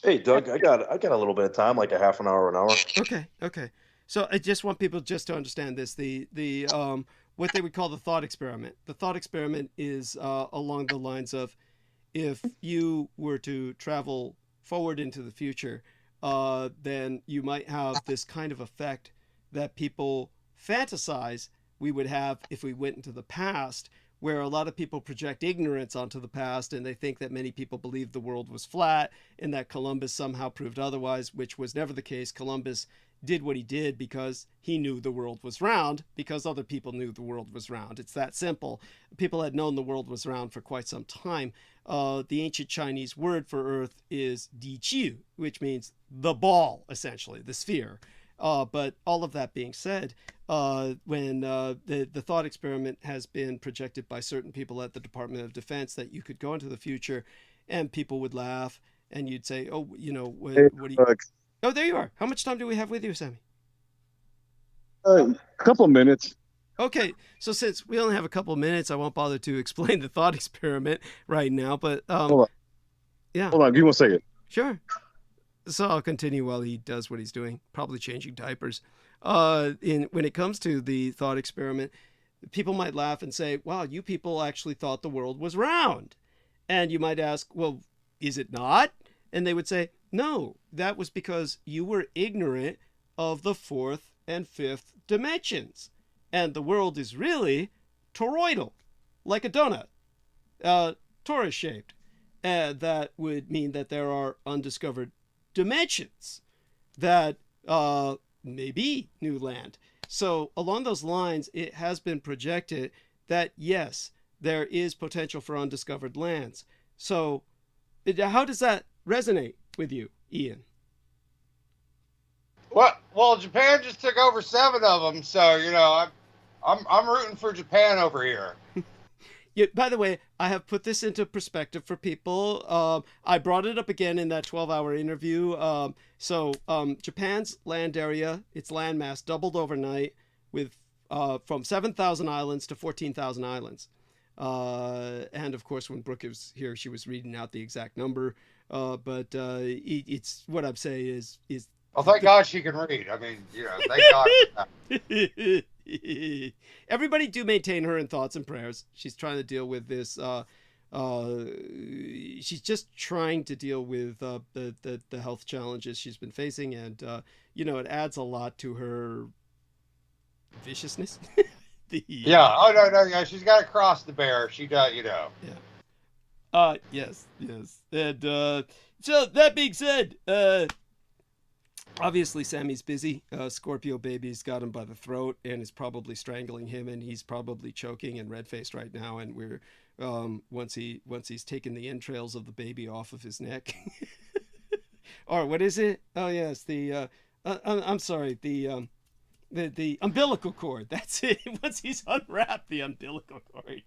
Speaker 18: Hey, Doug, I got a little bit of time, like a half an hour, an hour.
Speaker 1: Okay. So I just want people just to understand this. The what they would call the thought experiment. The thought experiment is along the lines of, if you were to travel forward into the future, then you might have this kind of effect that people fantasize we would have if we went into the past, where a lot of people project ignorance onto the past, and they think that many people believed the world was flat and that Columbus somehow proved otherwise, which was never the case. Columbus did what he did because he knew the world was round, because other people knew the world was round. It's that simple. People had known the world was round for quite some time. The ancient Chinese word for Earth is Diqiu, which means the ball, essentially, the sphere. But all of that being said, when the thought experiment has been projected by certain people at the Department of Defense, that you could go into the future and people would laugh, and you'd say, oh, what do you... Oh, there you are. How much time do we have with you, Sammy?
Speaker 19: A couple minutes.
Speaker 1: Okay, so since we only have a couple minutes, I won't bother to explain the thought experiment right now, but
Speaker 19: hold on.
Speaker 1: Yeah.
Speaker 19: Hold on, give me 1 second.
Speaker 1: Sure. So I'll continue while he does what he's doing, probably changing diapers. When it comes to the thought experiment, people might laugh and say, wow, you people actually thought the world was round. And you might ask, well, is it not? And they would say, no, that was because you were ignorant of the fourth and fifth dimensions. And the world is really toroidal, like a donut, torus-shaped. That would mean that there are undiscovered dimensions that may be new land. So along those lines, it has been projected that, yes, there is potential for undiscovered lands. So how does that resonate with you, Ian?
Speaker 4: Well, Japan just took over 7 of them, so I'm rooting for Japan over here.
Speaker 1: Yeah, by the way, I have put this into perspective for people. I brought it up again in that 12-hour interview. So Japan's land area, its landmass, doubled overnight, with from 7,000 islands to 14,000 islands. And of course, when Brooke was here, she was reading out the exact number. But it's what I'm saying is.
Speaker 4: Well, thank God she can read. I mean, thank God for that.
Speaker 1: Everybody do maintain her in thoughts and prayers. She's trying to deal with this. She's just trying to deal with the health challenges she's been facing, and it adds a lot to her viciousness.
Speaker 4: Yeah. Oh no. Yeah. She's got to cross the bear. She does.
Speaker 1: Yeah. Yes. And so that being said, obviously Sammy's busy. Scorpio baby's got him by the throat and is probably strangling him, and he's probably choking and red-faced right now. And we're once he's taken the entrails of the baby off of his neck, or what is it? Oh yes, I'm sorry, the umbilical cord. That's it. Once he's unwrapped the umbilical cord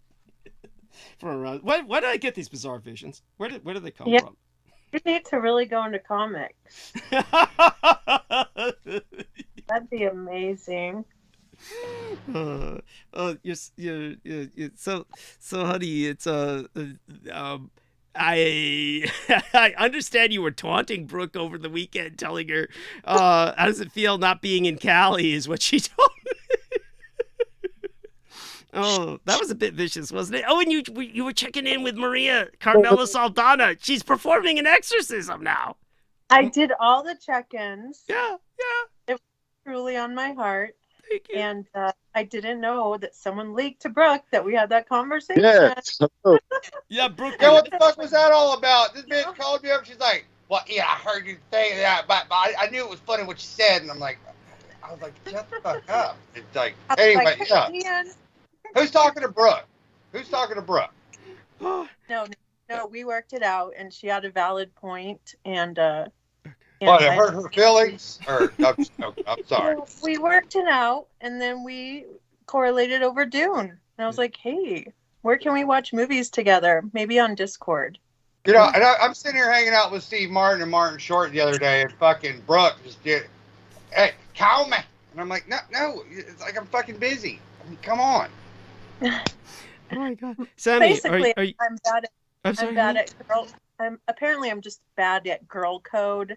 Speaker 1: from around. Why did I get these bizarre visions? Where did they come from?
Speaker 5: You need to really go into comics. That'd be amazing.
Speaker 1: You're so honey. It's I understand you were taunting Brooke over the weekend, telling her how does it feel not being in Cali is what she told me. Oh, that was a bit vicious, wasn't it? Oh, and you were checking in with Maria Carmela Saldana. She's performing an exorcism now.
Speaker 5: I did all the check-ins.
Speaker 1: Yeah.
Speaker 5: It was truly on my heart.
Speaker 1: Thank you.
Speaker 5: And I didn't know that someone leaked to Brooke that we had that conversation.
Speaker 3: Yeah.
Speaker 1: Yeah, Brooke.
Speaker 4: Yeah, what the fuck was that all about? This bitch called me up. She's like, "Well, yeah, I heard you say that, but I knew it was funny what you said." And I was like, "Shut the fuck up." It's like, anyway, yeah.
Speaker 5: Ian.
Speaker 4: Who's talking to Brooke?
Speaker 5: No, we worked it out, and she had a valid point, and
Speaker 4: what, it hurt her feelings? Or I'm sorry.
Speaker 5: We worked it out, and then we correlated over Dune. And I was like, hey, where can we watch movies together? Maybe on Discord.
Speaker 4: You know, and I'm sitting here hanging out with Steve Martin and Martin Short the other day, and fucking Brooke just did, "Hey, call me." And I'm like, no, it's like I'm fucking busy. I mean, come on.
Speaker 1: Oh my God, Sammy,
Speaker 5: basically,
Speaker 1: are you...
Speaker 5: I'm bad at girl. I'm just bad at girl code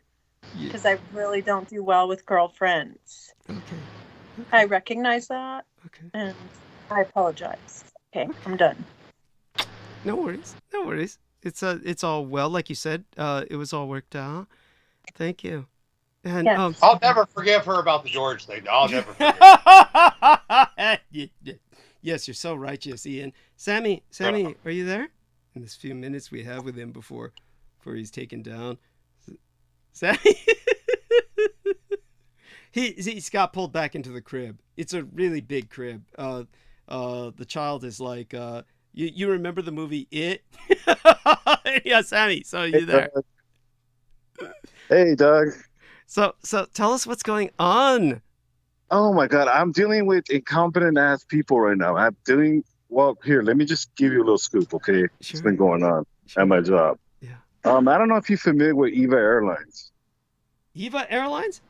Speaker 5: because I really don't do well with girlfriends.
Speaker 1: Okay.
Speaker 5: I recognize that, and I apologize. Okay, I'm done.
Speaker 1: No worries. It's all well, like you said. It was all worked out. Thank you. And
Speaker 5: yes.
Speaker 4: I'll never forgive her about the George thing. I'll never forgive.
Speaker 1: Yes, you're so righteous, Ian. Sammy, are you there? In this few minutes we have with him before he's taken down. Sammy, he's got pulled back into the crib. It's a really big crib. The child is like, you remember the movie It? Yeah, Sammy. So are you there?
Speaker 19: Hey, Doug.
Speaker 1: So tell us what's going on.
Speaker 19: Oh my God, I'm dealing with incompetent ass people right now. Well, here, let me just give you a little scoop, okay?
Speaker 1: Sure.
Speaker 19: What's been going on at my job.
Speaker 1: Yeah.
Speaker 19: I don't know if you're familiar with EVA Airlines.
Speaker 1: EVA Airlines?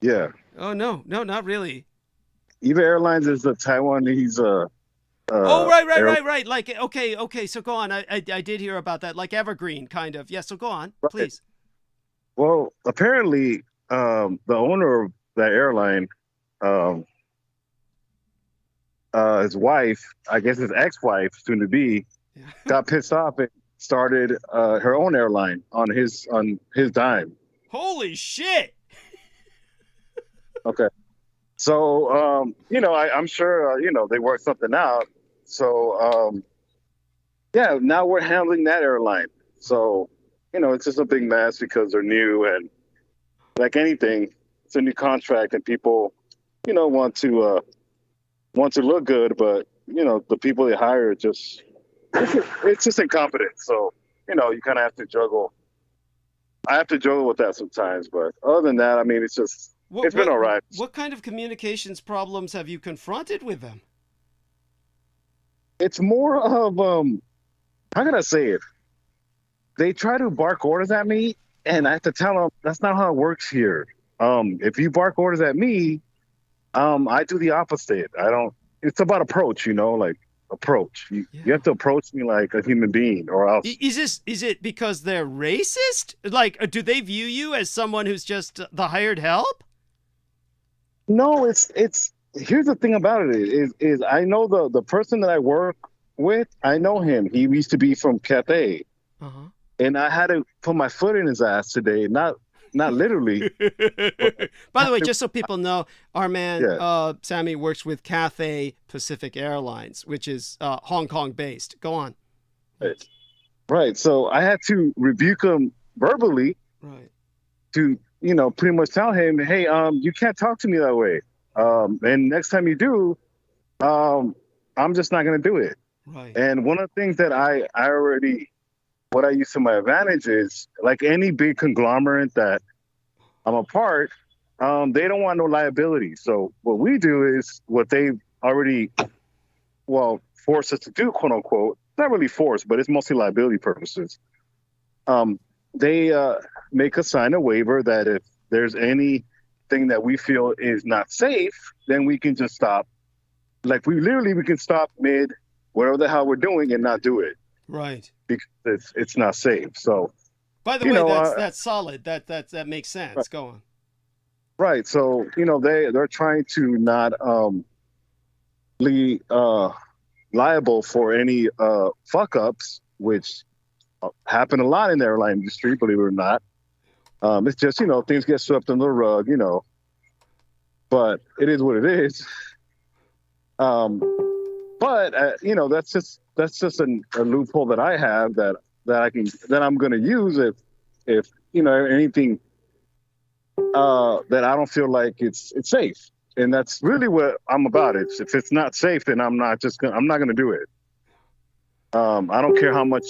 Speaker 19: Yeah.
Speaker 1: Oh no, not really.
Speaker 19: EVA Airlines is the Taiwanese
Speaker 1: right. Like okay. So go on. I did hear about that. Like Evergreen, kind of. Yeah. So go on, please.
Speaker 19: Well, apparently, the owner of that airline, his wife, I guess his ex-wife, soon to be, got pissed off and started her own airline on his dime.
Speaker 1: Holy shit!
Speaker 19: Okay. So, I'm sure, they worked something out. So, now we're handling that airline. So, it's just a big mess because they're new, and like anything, it's a new contract and people, want to look good, but, the people they hire it's just incompetent. So, you kind of have to juggle. I have to juggle with that sometimes, but other than that, I mean, it's been all right.
Speaker 1: What kind of communications problems have you confronted with them?
Speaker 19: It's more of, how can I say it? They try to bark orders at me, and I have to tell them that's not how it works here. If you bark orders at me, I do the opposite. It's about approach, approach. You have to approach me like a human being, or else.
Speaker 1: Is it because they're racist? Like, do they view you as someone who's just the hired help?
Speaker 19: No, it's here's the thing about it is I know the person that I work with. I know him. He used to be from Cathay.
Speaker 1: Uh-huh.
Speaker 19: And I had to put my foot in his ass today, not not literally.
Speaker 1: By the way, just so people know, our man Sammy works with Cathay Pacific Airlines, which is Hong Kong based. Go on.
Speaker 19: Right. So I had to rebuke him verbally.
Speaker 1: Right.
Speaker 19: To, you know, pretty much tell him, hey, you can't talk to me that way. And next time you do, I'm just not going to do it.
Speaker 1: Right.
Speaker 19: And one of the things that what I use to my advantage is, like any big conglomerate that I'm a part, they don't want no liability. So what we do is what they already, forced us to do, quote unquote, not really forced, but it's mostly liability purposes. They make us sign a waiver that if there's anything that we feel is not safe, then we can just stop. Like we can stop mid whatever the hell we're doing and not do it.
Speaker 1: Right.
Speaker 19: Because it's not safe. So,
Speaker 1: by the way, that's solid. That makes sense.
Speaker 19: Right.
Speaker 1: Go on.
Speaker 19: Right. So, you know, they're trying to not be liable for any fuck ups, which happen a lot in the airline industry, believe it or not. It's just, you know, things get swept under the rug, you know, but it is what it is. But you know, that's just a loophole that I have that I'm going to use if you know anything that I don't feel like it's safe, and that's really what I'm about. If it's not safe, then I'm not going to do it. I don't care how much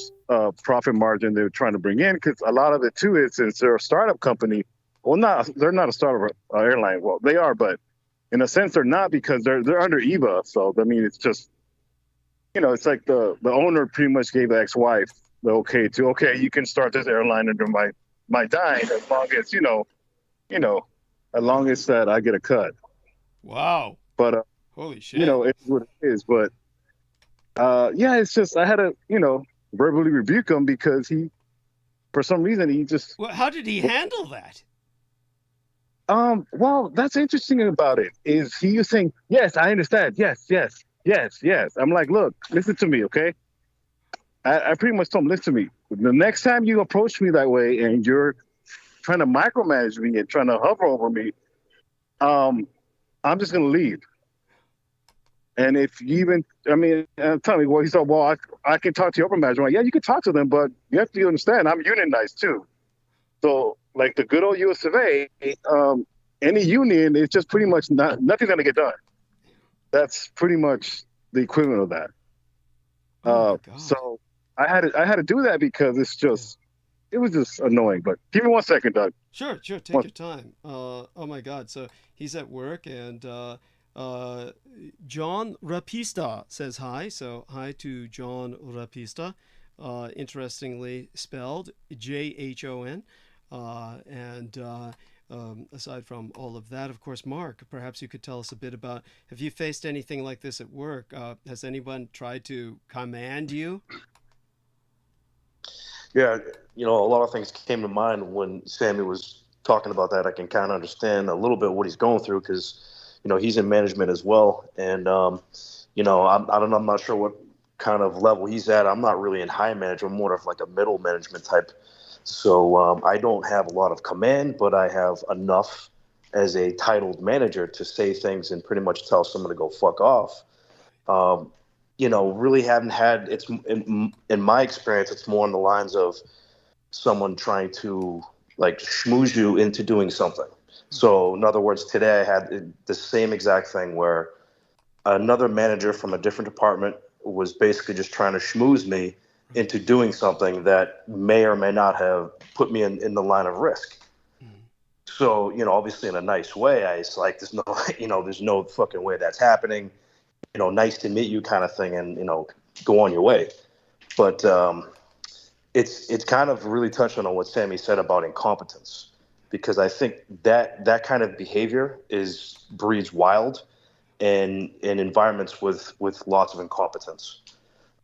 Speaker 19: profit margin they're trying to bring in, because a lot of it too is, since they're a startup company. Well, they're not a startup airline. Well, they are, but in a sense they're not, because they're under EVA. So I mean, it's just, you know, it's like the owner pretty much gave the ex-wife the okay, you can start this airline under my dime, as long as as long as that I get a cut.
Speaker 1: Wow.
Speaker 19: But
Speaker 1: holy shit.
Speaker 19: You know, it's what it is. But it's just I had to, you know, verbally rebuke him, because for some reason he just.
Speaker 1: Well, how did he handle that?
Speaker 19: Well, that's interesting about it is he was saying, yes, I understand. Yes. I'm like, look, listen to me, okay? I pretty much told him, listen to me. The next time you approach me that way and you're trying to micromanage me and trying to hover over me, I'm just going to leave. And if you even, tell me, well, he said, well, I can talk to your upper management. Like, yeah, you can talk to them, but you have to understand, I'm unionized too. So, like the good old US of A, any union is just pretty much nothing's going to get done. That's pretty much the equivalent of that. So I had to do that, because it was just annoying. But give me 1 second, Doug.
Speaker 1: Sure. Take your time. Oh my God. So he's at work, and John Rapista says hi. So hi to John Rapista. Interestingly spelled JHON. And aside from all of that, of course, Mark, perhaps you could tell us a bit about, have you faced anything like this at work? Has anyone tried to command you?
Speaker 18: Yeah, you know, a lot of things came to mind when Sammy was talking about that. I can kind of understand a little bit what he's going through, because, you know, he's in management as well. And, you know, I'm not sure what kind of level he's at. I'm not really in high management. I'm more of like a middle management type. So I don't have a lot of command, but I have enough as a titled manager to say things and pretty much tell someone to go fuck off. You know, really haven't had, it's in my experience, it's more on the lines of someone trying to like schmooze you into doing something. So in other words, today I had the same exact thing where another manager from a different department was basically just trying to schmooze me into doing something that may or may not have put me in the line of risk. So, you know, obviously in a nice way, it's like, there's no fucking way that's happening. You know, nice to meet you kind of thing, and, you know, go on your way. But it's kind of really touching on what Sammy said about incompetence, because I think that kind of behavior breeds wild and in environments with lots of incompetence.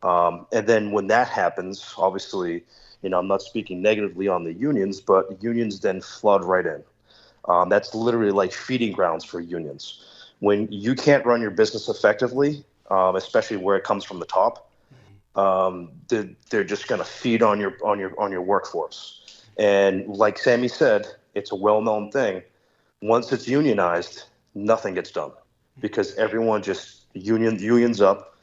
Speaker 18: And then when that happens, obviously, you know, I'm not speaking negatively on the unions, but unions then flood right in. That's literally like feeding grounds for unions. When you can't run your business effectively, especially where it comes from the top, they're just going to feed on your workforce. And like Sammy said, It's a well-known thing. Once it's unionized, nothing gets done because everyone just unions up.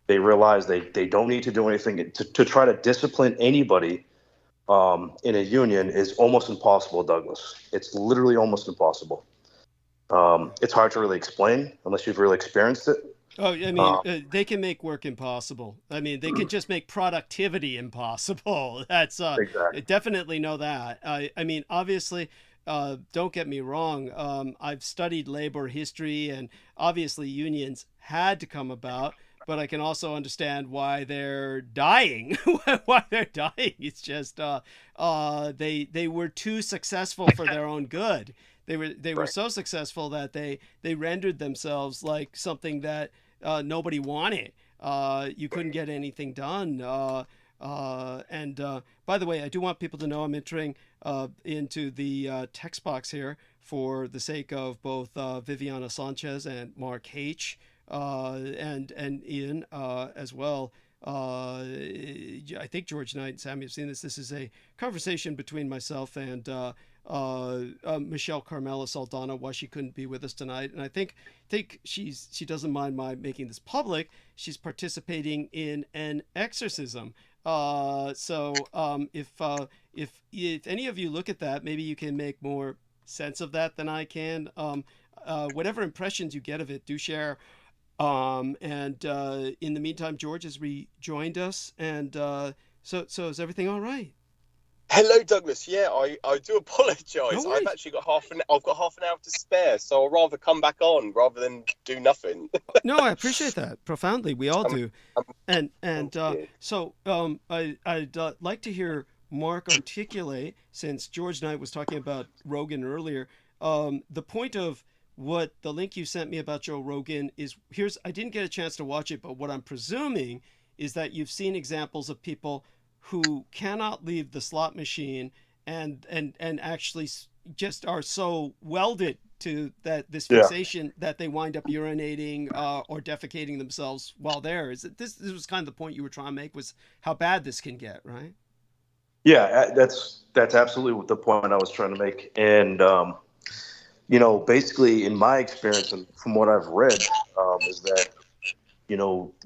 Speaker 18: They realize they don't need to do anything. To try to discipline anybody in a union is almost impossible, Douglas. It's literally almost impossible. It's hard to really explain unless you've really experienced it.
Speaker 1: Oh, I mean, they can make work impossible. I mean, they can just make productivity impossible. That's
Speaker 18: exactly.
Speaker 1: Definitely know that. I mean, obviously, don't get me wrong. I've studied labor history, and obviously unions had to come about. But I can also understand why they're dying. Why they're dying. It's just they were too successful for their own good. They were so successful that they rendered themselves like something that nobody wanted. You couldn't get anything done. And by the way, I do want people to know I'm entering into the text box here for the sake of both Viviana Sanchez and Mark H. And Ian as well. I think George Knight and Sammy have seen this. This is a conversation between myself and Michelle Carmela Saldana, why she couldn't be with us tonight. And I think she doesn't mind my making this public. She's participating in an exorcism. So if any of you look at that, maybe you can make more sense of that than I can. Whatever impressions you get of it, do share. And in the meantime, George has rejoined us, and so is everything all right?
Speaker 20: Hello, Douglas. Yeah, I do apologise.
Speaker 1: No
Speaker 20: I've actually got half an hour to spare, so I'll rather come back on rather than do nothing.
Speaker 1: No, I appreciate that profoundly. We all do. And so I'd like to hear Mark articulate, since George Knight was talking about Rogan earlier, the point of what the link you sent me about Joe Rogan is. I didn't get a chance to watch it, but what I'm presuming is that you've seen examples of people who cannot leave the slot machine and actually just are so welded to this fixation that they wind up urinating or defecating themselves while there. This was kind of the point you were trying to make, was how bad this can get, right?
Speaker 18: Yeah, that's absolutely the point I was trying to make. And basically, in my experience and from what I've read, is that,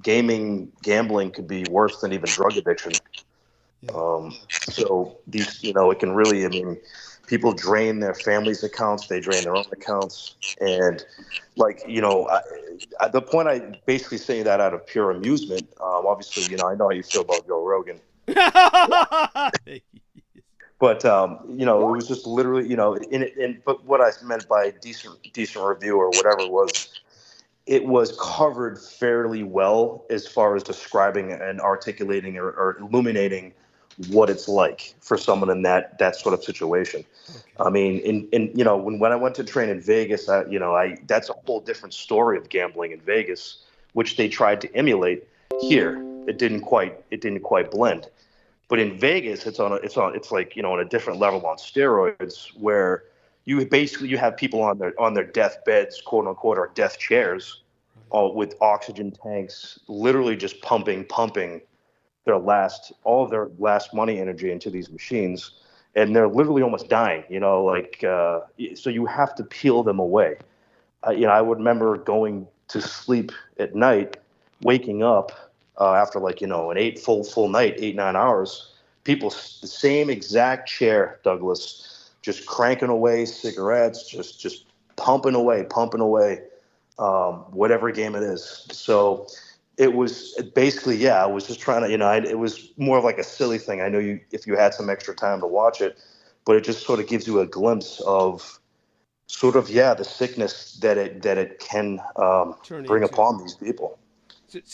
Speaker 18: gambling could be worse than even drug addiction. So these, it can really, people drain their families' accounts, they drain their own accounts. And the point I basically say that out of pure amusement, obviously, I know how you feel about Joe Rogan. But, it was just literally, but what I meant by decent review or whatever it was covered fairly well as far as describing and articulating or illuminating what it's like for someone in that sort of situation. Okay. When I went to train in Vegas, that's a whole different story of gambling in Vegas, which they tried to emulate here. It didn't quite blend. But in Vegas, it's on a different level on steroids, where you have people on their deathbeds, quote unquote, or death chairs, with oxygen tanks, literally just pumping all of their last money energy into these machines, and they're literally almost dying. So you have to peel them away. I would remember going to sleep at night, waking up after an full night, 8-9 hours, people, the same exact chair, Douglas, just cranking away cigarettes, just pumping away, whatever game it is. So it was basically, I was just trying to, it was more of like a silly thing. I know if you had some extra time to watch it, but it just sort of gives you a glimpse of sort of, the sickness that it can bring upon these people.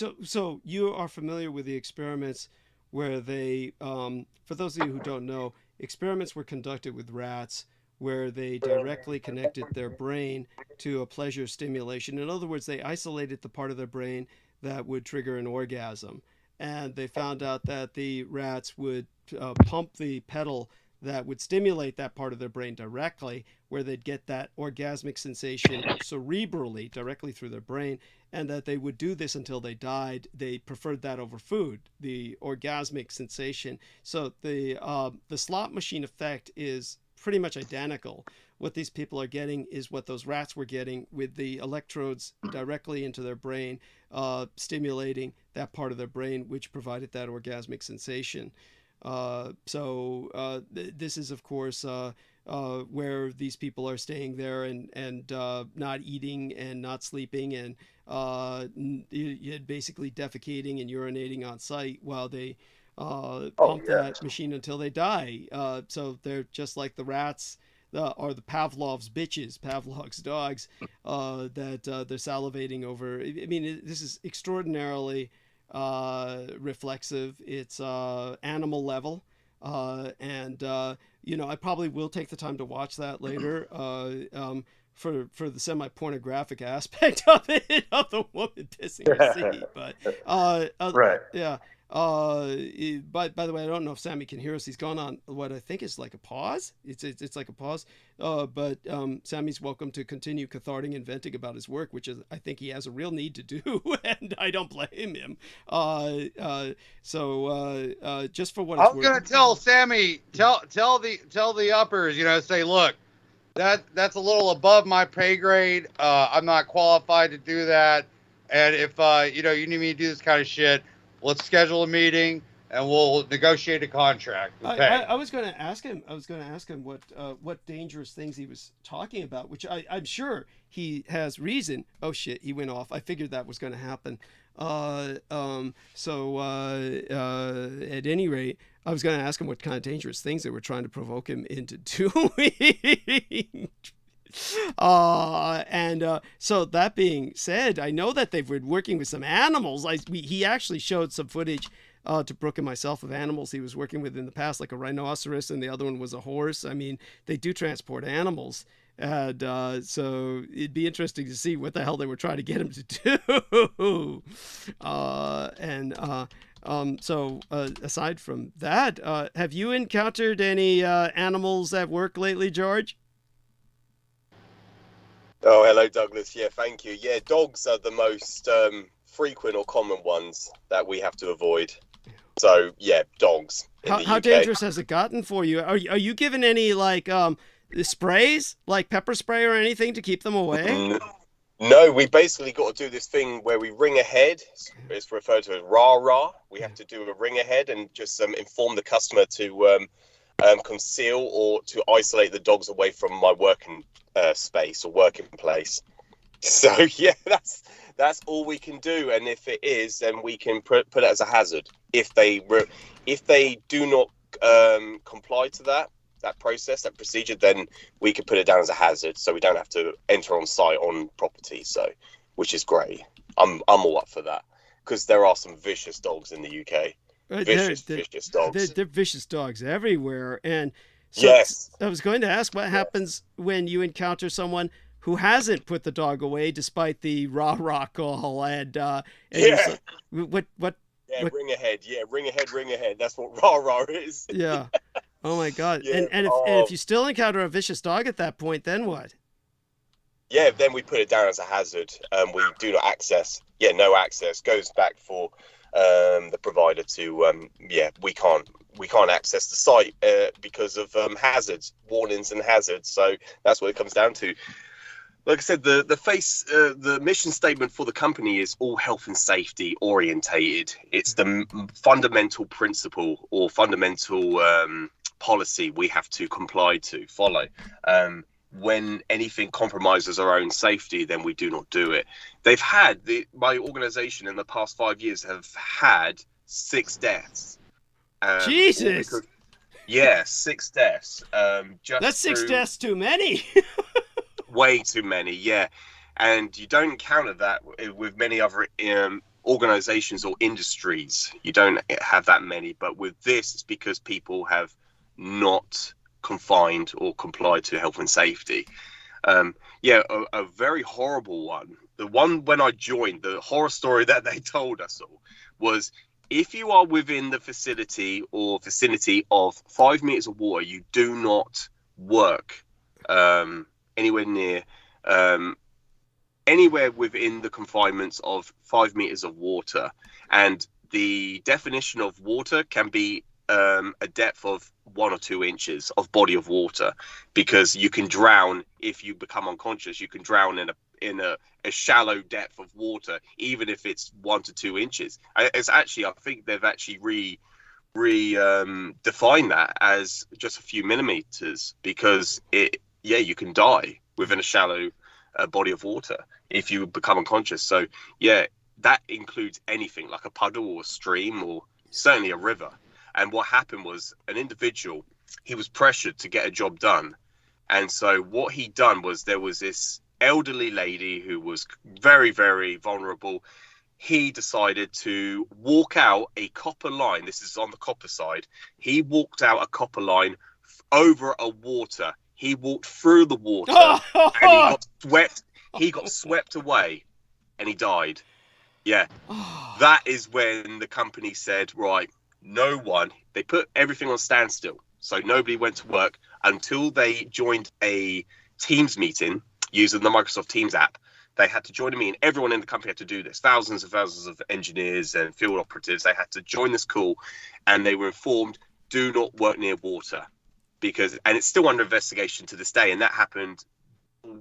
Speaker 1: So you are familiar with the experiments where they, for those of you who don't know, experiments were conducted with rats where they directly connected their brain to a pleasure stimulation. In other words, they isolated the part of their brain that would trigger an orgasm. And they found out that the rats would pump the pedal that would stimulate that part of their brain directly, where they'd get that orgasmic sensation cerebrally, directly through their brain, and that they would do this until they died. They preferred that over food, the orgasmic sensation. So the slot machine effect is pretty much identical. What these people are getting is what those rats were getting, with the electrodes directly into their brain, stimulating that part of their brain which provided that orgasmic sensation. This is, of course, where these people are staying there and not eating and not sleeping and basically defecating and urinating on site while they pump that machine until they die. So they're just like the rats, or the Pavlov's bitches, Pavlov's dogs, that they're salivating over. I mean, this is extraordinarily reflexive. It's animal level. I probably will take the time to watch that later for the semi-pornographic aspect of it, of the woman pissing her seat. But
Speaker 18: right.
Speaker 1: Yeah. By the way, I don't know if Sammy can hear us. He's gone on what I think is like a pause. It's like a pause. But Sammy's welcome to continue cathartic and venting about his work, which is, I think he has a real need to do, and I don't blame him. Just for what it's worth.
Speaker 4: I'm gonna tell Sammy, tell the uppers, say, look, that's a little above my pay grade. I'm not qualified to do that. And if you need me to do this kind of shit, let's schedule a meeting and we'll negotiate a contract.
Speaker 1: I was going to ask him. What dangerous things he was talking about, which I'm sure he has reason. Oh shit, he went off. I figured that was going to happen. At any rate, I was going to ask him what kind of dangerous things they were trying to provoke him into doing. So that being said, I know that they've been working with some animals. He actually showed some footage to Brooke and myself of animals he was working with in the past, like a rhinoceros, and the other one was a horse. I mean, they do transport animals. And so it'd be interesting to see what the hell they were trying to get him to do. Aside from that, have you encountered any animals at work lately, George?
Speaker 20: Oh, hello, Douglas. Yeah, thank you. Yeah, dogs are the most frequent or common ones that we have to avoid. So, yeah, dogs.
Speaker 1: How dangerous has it gotten for you? Are you given any, like, sprays, like pepper spray or anything to keep them away?
Speaker 20: No, we basically got to do this thing where we ring ahead. It's referred to as rah-rah. We have to do a ring ahead and just inform the customer to conceal or to isolate the dogs away from my working space or working place. So yeah, that's all we can do. And if it is, then we can put it as a hazard. If they do not comply to that process, that procedure, then we can put it down as a hazard, so we don't have to enter on site on property. So, which is great. I'm all up for that, because there are some vicious dogs in the UK. Vicious dogs.
Speaker 1: They're vicious dogs everywhere. And so
Speaker 20: yes,
Speaker 1: I was going to ask, what happens when you encounter someone who hasn't put the dog away despite the rah-rah call? And
Speaker 20: yeah.
Speaker 1: What?
Speaker 20: Yeah, ring ahead. Yeah, ring ahead. That's what rah-rah is.
Speaker 1: Yeah. Oh my God.
Speaker 20: Yeah.
Speaker 1: And if you still encounter a vicious dog at that point, then what?
Speaker 20: Yeah, then we put it down as a hazard. We do not access. Yeah, no access. Goes back for the provider to we can't access the site because of hazards, warnings and hazards. So that's what it comes down to. Like I said, the mission statement for the company is all health and safety orientated. It's the fundamental principle or fundamental policy we have to follow. When anything compromises our own safety, then we do not do it. They've had my organization in the past 5 years have had 6 deaths.
Speaker 1: Jesus.
Speaker 20: 6 deaths.
Speaker 1: That's 6 deaths too many.
Speaker 20: Way too many, yeah. And you don't encounter that with many other organizations or industries. You don't have that many. But with this, it's because people have not confined or complied to health and safety. A very horrible one. The one when I joined, the horror story that they told us all was, if you are within the facility or vicinity of 5 meters of water, you do not work anywhere near anywhere within the confinements of 5 meters of water. And the definition of water can be a depth of 1 or 2 inches of body of water, because you can drown if you become unconscious. You can drown in a shallow depth of water, even if it's 1 to 2 inches. It's actually, I think they've actually defined that as just a few millimeters, because you can die within a shallow body of water if you become unconscious. So yeah, that includes anything like a puddle or a stream or certainly a river. And what happened was, an individual, he was pressured to get a job done. And so what he done was, there was this elderly lady who was very, very vulnerable. He decided to walk out a copper line. This is on the copper side. He walked out a copper line over a water. He walked through the water and he got swept away and he died. Yeah. That is when the company said, right, no one, they put everything on standstill. So nobody went to work until they joined a Teams meeting using the Microsoft Teams app. They had to join a meeting. Everyone in the company had to do this. Thousands and thousands of engineers and field operatives, they had to join this call, and they were informed, do not work near water, and it's still under investigation to this day. And that happened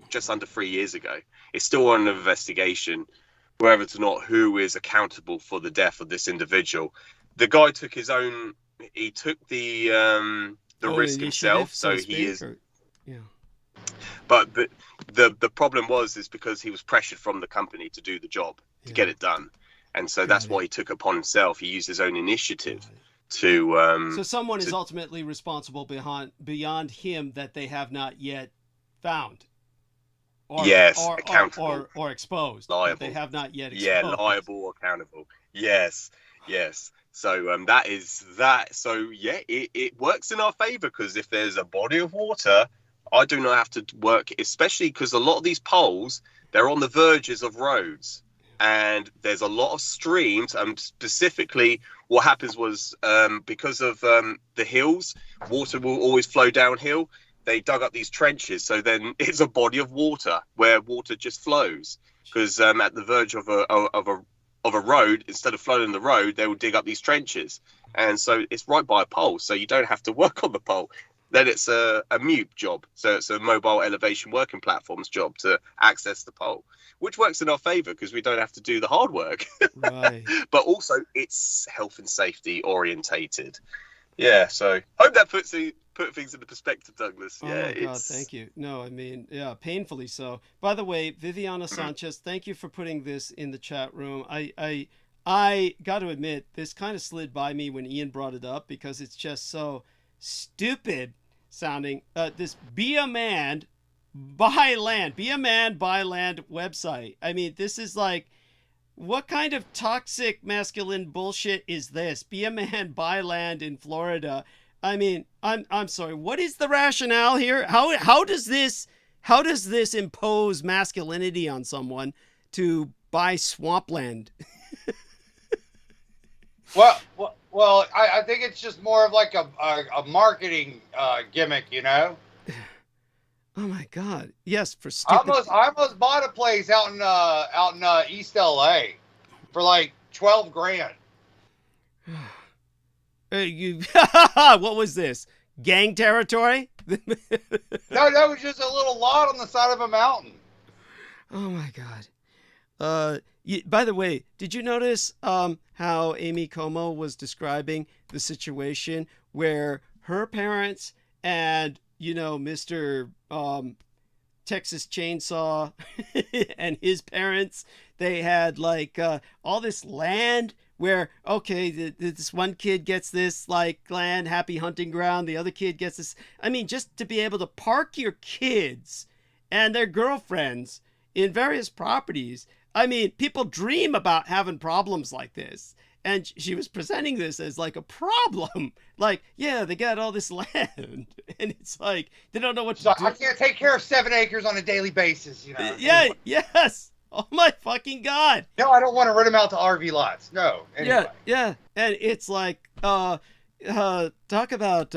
Speaker 20: just under 3 years ago. It's still under investigation, whether or not who is accountable for the death of this individual. The guy took his own, he took the risk himself. So he is,
Speaker 1: yeah.
Speaker 20: But the problem is because he was pressured from the company to do the job, to get it done. And so that's why he took it upon himself. He used his own initiative to...
Speaker 1: so someone is ultimately responsible beyond him that they have not yet found.
Speaker 20: Accountable.
Speaker 1: Or exposed.
Speaker 20: Liable.
Speaker 1: They have not yet exposed.
Speaker 20: Yeah, liable or accountable. Yes. So that is that. So yeah, it works in our favor, because if there's a body of water, I do not have to work, especially because a lot of these poles, they're on the verges of roads, and there's a lot of streams. Specifically, what happens was, because of the hills, water will always flow downhill. They dug up these trenches, so then it's a body of water where water just flows. Because at the verge of a road, instead of flooding the road, they will dig up these trenches, and so it's right by a pole, so you don't have to work on the pole. Then it's a MUPE job, so it's a mobile elevation working platforms job to access the pole, which works in our favor because we don't have to do the hard work.
Speaker 1: Right.
Speaker 20: But also it's health and safety orientated. Yeah, so hope that put things into perspective, Douglas.
Speaker 1: Oh my God, thank you. No, I mean, yeah, painfully so. By the way, Viviana Sanchez, thank you for putting this in the chat room. I got to admit, this kind of slid by me when Ian brought it up, because it's just so stupid sounding. This Be a Man, Buy Land website. I mean, this is like, what kind of toxic masculine bullshit is this? Be a man, buy land in Florida. I mean, I'm sorry. What is the rationale here? How does this impose masculinity on someone to buy swampland?
Speaker 4: Well, I think it's just more of like a marketing gimmick, you know.
Speaker 1: Oh my God! Yes, for stupid.
Speaker 4: I almost bought a place out in East LA for like $12,000.
Speaker 1: What was this? Gang territory?
Speaker 4: No, that was just a little lot on the side of a mountain.
Speaker 1: Oh my God. By the way, did you notice how Amy Como was describing the situation where her parents and, Mr. Texas Chainsaw and his parents, they had like all this land where, okay, this one kid gets this like land, happy hunting ground. The other kid gets this. I mean, just to be able to park your kids and their girlfriends in various properties. I mean, people dream about having problems like this. And she was presenting this as like a problem. Like, yeah, they got all this land. And it's like, they don't know what to do.
Speaker 4: I can't take care of 7 acres on a daily basis,
Speaker 1: Yeah, anyway. Yes. Oh my fucking God.
Speaker 4: No, I don't want to rent them out to RV lots. No. Anyway.
Speaker 1: Yeah. And it's like, talk about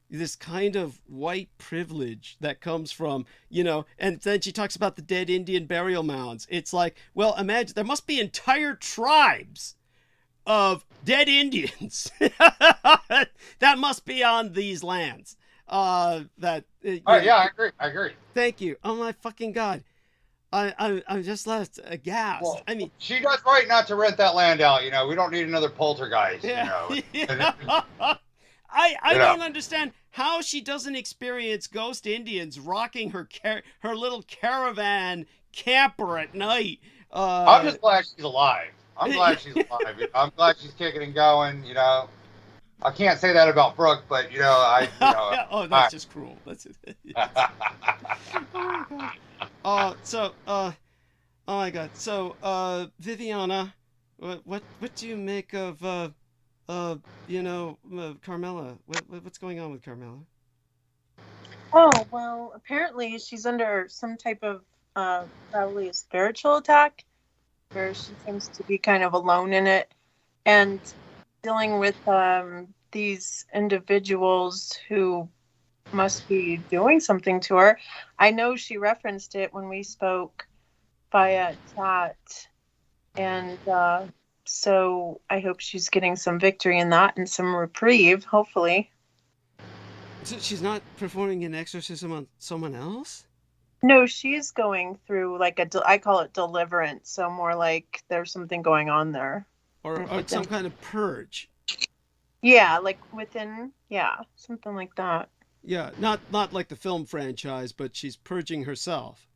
Speaker 1: this kind of white privilege that comes from, and then she talks about the dead Indian burial mounds. It's like, well, imagine there must be entire tribes of dead Indians that must be on these lands. Yeah,
Speaker 4: I agree.
Speaker 1: Thank you. Oh my fucking God. I'm just left aghast.
Speaker 4: Well,
Speaker 1: I mean,
Speaker 4: she does right not to rent that land out. You know, we don't need another poltergeist.
Speaker 1: Yeah.
Speaker 4: You know.
Speaker 1: I don't understand how she doesn't experience ghost Indians rocking her little caravan camper at night.
Speaker 4: I'm just glad she's alive. I'm glad she's alive. I'm glad she's kicking and going. You know, I can't say that about Brooke, but you know,
Speaker 1: oh, that's just cruel. That's it. Oh my God. So, Viviana, what do you make of Carmela? What's going on with Carmela?
Speaker 5: Oh, well, apparently she's under some type of probably a spiritual attack, where she seems to be kind of alone in it, and dealing with these individuals who must be doing something to her. I know she referenced it when we spoke via chat, and so I hope she's getting some victory in that and some reprieve, hopefully.
Speaker 1: So she's not performing an exorcism on someone else?
Speaker 5: No, she's going through like I call it deliverance, so more like there's something going on there.
Speaker 1: Or some kind of purge.
Speaker 5: Yeah, like within, something like that.
Speaker 1: Yeah, not like the film franchise, but she's purging herself.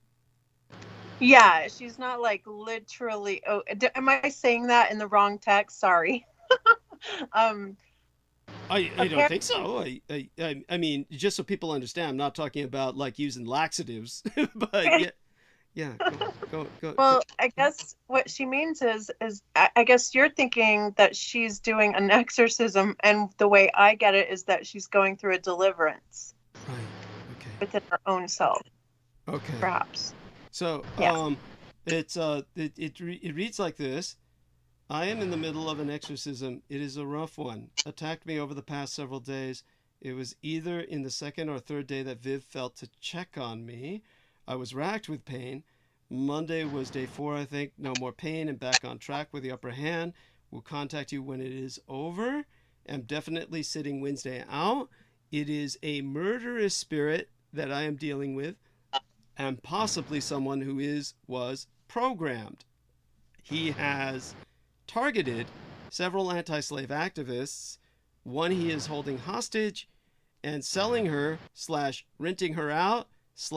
Speaker 5: Yeah, she's not like literally. Oh, am I saying that in the wrong text? Sorry.
Speaker 1: I don't think so. I mean, just so people understand, I'm not talking about like using laxatives, but yeah. Go.
Speaker 5: Well, I guess what she means is I guess you're thinking that she's doing an exorcism, and the way I get it is that she's going through a deliverance.
Speaker 1: Right. Okay.
Speaker 5: Within her own self.
Speaker 1: Okay.
Speaker 5: Perhaps.
Speaker 1: So, it reads like this. I am in the middle of an exorcism. It is a rough one. Attacked me over the past several days. It was either in the second or third day that Viv felt to check on me. I was racked with pain. Monday was day 4, I think. No more pain and back on track with the upper hand. Will contact you when it is over. I'm definitely sitting Wednesday out. It is a murderous spirit that I am dealing with, and possibly someone who was programmed. He has targeted several anti-slave activists. One he is holding hostage and selling her / renting her out /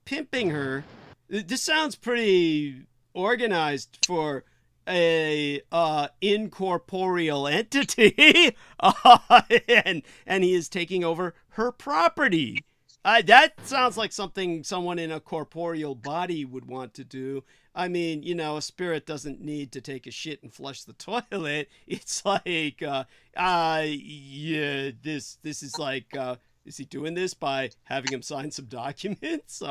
Speaker 1: pimping her. This sounds pretty organized for a incorporeal entity, and he is taking over her property. That sounds like something someone in a corporeal body would want to do. I mean, a spirit doesn't need to take a shit and flush the toilet. It's like, this is like, is he doing this by having him sign some documents?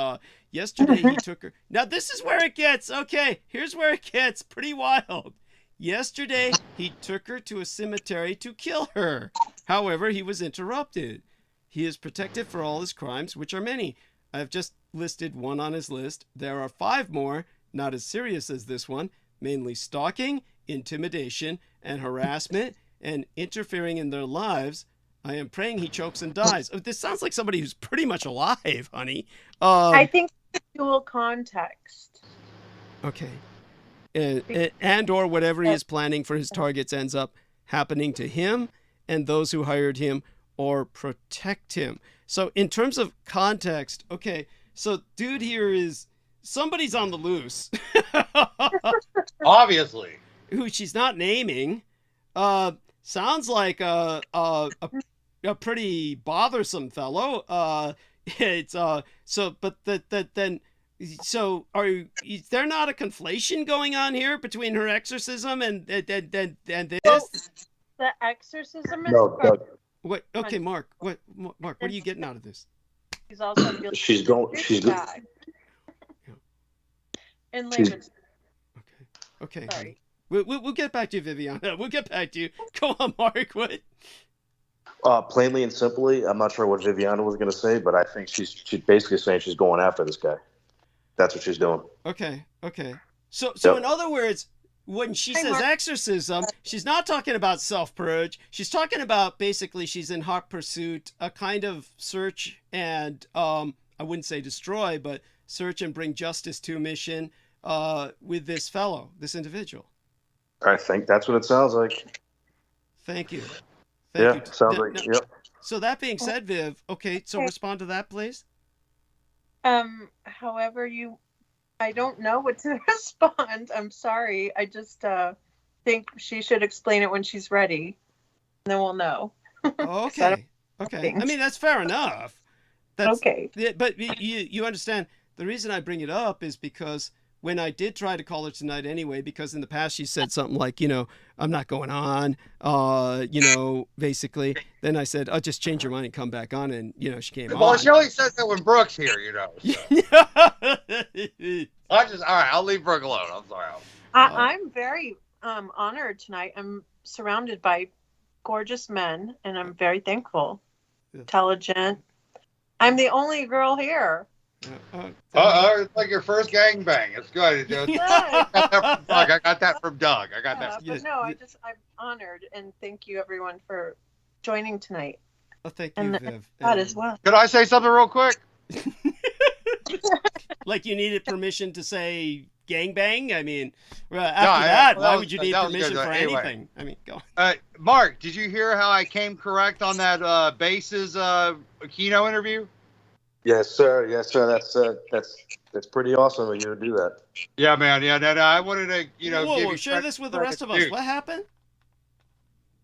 Speaker 1: Yesterday he took her. Now this is where it gets, okay, here's where it gets pretty wild. Yesterday he took her to a cemetery to kill her. However, he was interrupted. He is protected for all his crimes, which are many. I have just listed one on his list. There are 5 more, not as serious as this one, mainly stalking, intimidation, and harassment, and interfering in their lives. I am praying he chokes and dies. Oh, this sounds like somebody who's pretty much alive, honey.
Speaker 5: I think dual context.
Speaker 1: Okay. And or whatever he is planning for his targets ends up happening to him and those who hired him or protect him. So in terms of context, okay, so dude here is somebody's on the loose.
Speaker 4: Obviously.
Speaker 1: Who she's not naming. Sounds like a pretty bothersome fellow. It's so is there not a conflation going on here between her exorcism and this?
Speaker 5: Well, the exorcism is
Speaker 1: What? Okay, Mark. What are you getting out of this?
Speaker 5: He's also
Speaker 18: she's going.
Speaker 5: In layman's.
Speaker 1: Okay.
Speaker 5: Sorry.
Speaker 1: We'll get back to you, Viviana. We'll get back to you. Go on, Mark. What?
Speaker 18: Plainly and simply, I'm not sure what Viviana was going to say, but I think she's basically saying she's going after this guy. That's what she's doing.
Speaker 1: Okay. So in other words, when she says exorcism, she's not talking about self-purge. She's talking about basically she's in hot pursuit, a kind of search and, I wouldn't say destroy, but search and bring justice to mission with this fellow, this individual.
Speaker 18: I think that's what it sounds like.
Speaker 1: Thank you.
Speaker 18: Thank you. Sounds like, yep.
Speaker 1: So that being said, Viv, okay, so respond to that, please.
Speaker 5: However I don't know what to respond. I'm sorry. I just think she should explain it when she's ready. And then we'll know.
Speaker 1: Okay. Okay. I mean, that's fair enough. That's, okay. But you understand, the reason I bring it up is because when I did try to call her tonight anyway, because in the past she said something like, I'm not going on, basically. Then I said, I'll just change your mind and come back on. And, she came on.
Speaker 4: Well, she only says that when Brooke's here, So. All right, I'll leave Brooke alone. I'm sorry.
Speaker 5: I'm very honored tonight. I'm surrounded by gorgeous men, and I'm very thankful. Intelligent. I'm the only girl here.
Speaker 4: It's like your first gangbang. It's good. I got that from Doug.
Speaker 5: But no, I'm honored, and thank you everyone for joining tonight.
Speaker 1: Well, thank you, Viv.
Speaker 5: God as well.
Speaker 4: Could I say something real quick?
Speaker 1: Like you needed permission to say gangbang? I mean, after why would you need permission for anything? I mean, go on.
Speaker 4: Mark, did you hear how I came correct on that Base's Aquino interview?
Speaker 18: Yes, sir. Yes, sir. That's pretty awesome of you to do that.
Speaker 4: Yeah, man. Yeah, no, I wanted to,
Speaker 1: Whoa, share this with the rest of us. What happened?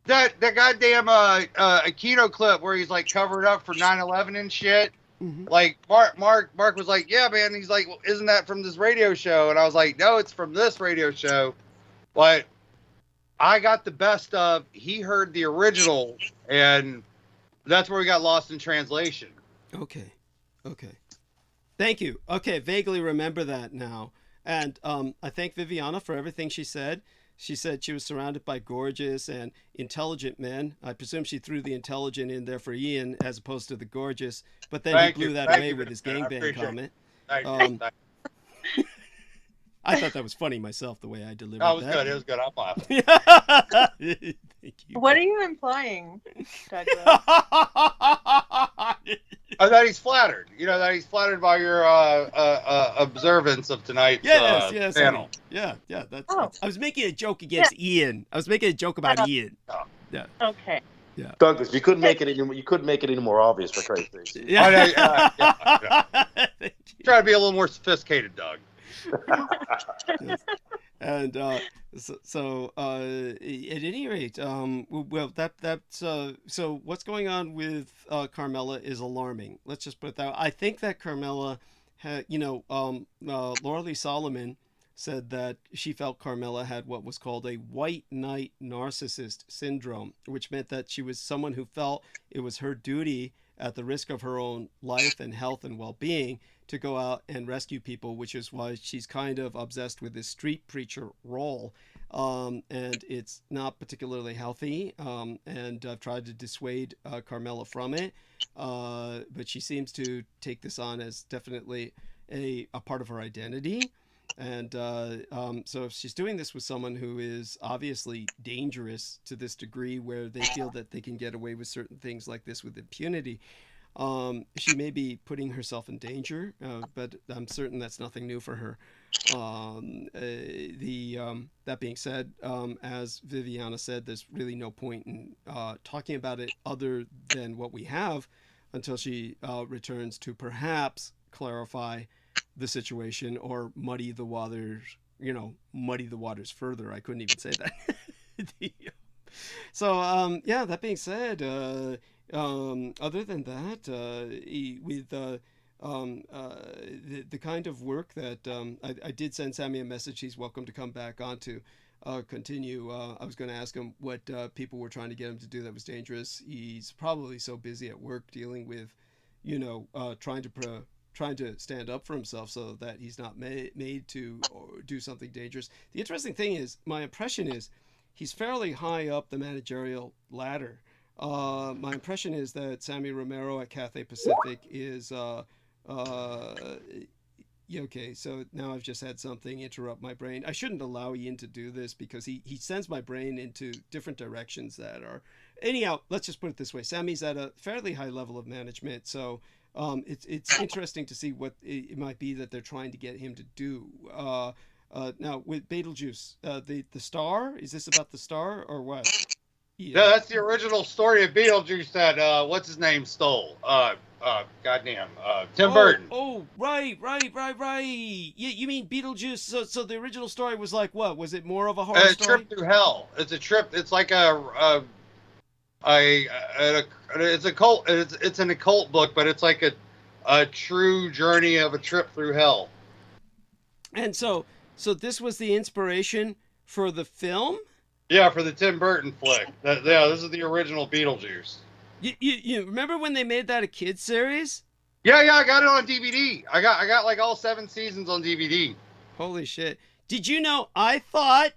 Speaker 4: That goddamn Aquino clip where he's like covered up for 9/11 and shit. Mm-hmm. Like Mark was like, yeah, man. He's like, well, isn't that from this radio show? And I was like, no, it's from this radio show. But I got the best of. He heard the original, and that's where we got lost in translation.
Speaker 1: Okay. Thank you. Okay, vaguely remember that now. And I thank Viviana for everything she said. She said she was surrounded by gorgeous and intelligent men. I presume she threw the intelligent in there for Ian as opposed to the gorgeous. But then he blew that away with his gangbang comment. I thought that was funny myself, the way I delivered that.
Speaker 4: Good. It was good. I'm laughing.
Speaker 1: Thank you.
Speaker 5: What are you implying, Douglas?
Speaker 4: That he's flattered. That he's flattered by your observance of tonight's panel.
Speaker 1: Yeah. I was making a joke against Ian. I was making a joke about Ian. Yeah.
Speaker 5: Okay.
Speaker 1: Yeah.
Speaker 18: Douglas, you couldn't make it any more obvious, for Christ's sake.
Speaker 1: Yeah.
Speaker 4: Try to be a little more sophisticated, Doug.
Speaker 1: Yes. And so at any rate, well, that's so what's going on with Carmela is alarming. Let's just put it that way. I think that Carmela had, Laura Lee Solomon said that she felt Carmela had what was called a white knight narcissist syndrome, which meant that she was someone who felt it was her duty at the risk of her own life and health and well-being to go out and rescue people, which is why she's kind of obsessed with this street preacher role. And it's not particularly healthy. And I've tried to dissuade Carmela from it. But she seems to take this on as definitely a part of her identity. And so if she's doing this with someone who is obviously dangerous to this degree where they feel that they can get away with certain things like this with impunity, she may be putting herself in danger, but I'm certain that's nothing new for her. That being said, as Viviana said, there's really no point in talking about it other than what we have until she returns to perhaps clarify the situation or muddy the waters further. I couldn't even say that. So that being said, other than that, with the kind of work that I did send Sammy a message. He's welcome to come back on to continue. I was going to ask him what people were trying to get him to do that was dangerous. He's probably so busy at work dealing with, trying to stand up for himself so that he's not made to do something dangerous. The interesting thing is, my impression is he's fairly high up the managerial ladder. My impression is that Sammy Romero at Cathay Pacific is, Okay, so now I've just had something interrupt my brain. I shouldn't allow Ian to do this because he sends my brain into different directions that are... Anyhow, let's just put it this way. Sammy's at a fairly high level of management, so it's interesting to see what it might be that they're trying to get him to do. Now, with Betelgeuse, the star, is this about the star or what?
Speaker 4: Yeah, that's the original story of Beetlejuice that what's his name stole. Tim Burton.
Speaker 1: Oh, right. You mean Beetlejuice? So the original story was like what? Was it more of a horror story?
Speaker 4: Trip through hell. It's a trip. It's like it's a cult. It's an occult book, but it's like a true journey of a trip through hell.
Speaker 1: And so this was the inspiration for the film.
Speaker 4: Yeah, for the Tim Burton flick. This is the original Beetlejuice.
Speaker 1: You remember when they made that a kids series?
Speaker 4: Yeah, I got it on DVD. I got like all 7 seasons on DVD.
Speaker 1: Holy shit. Did you know I thought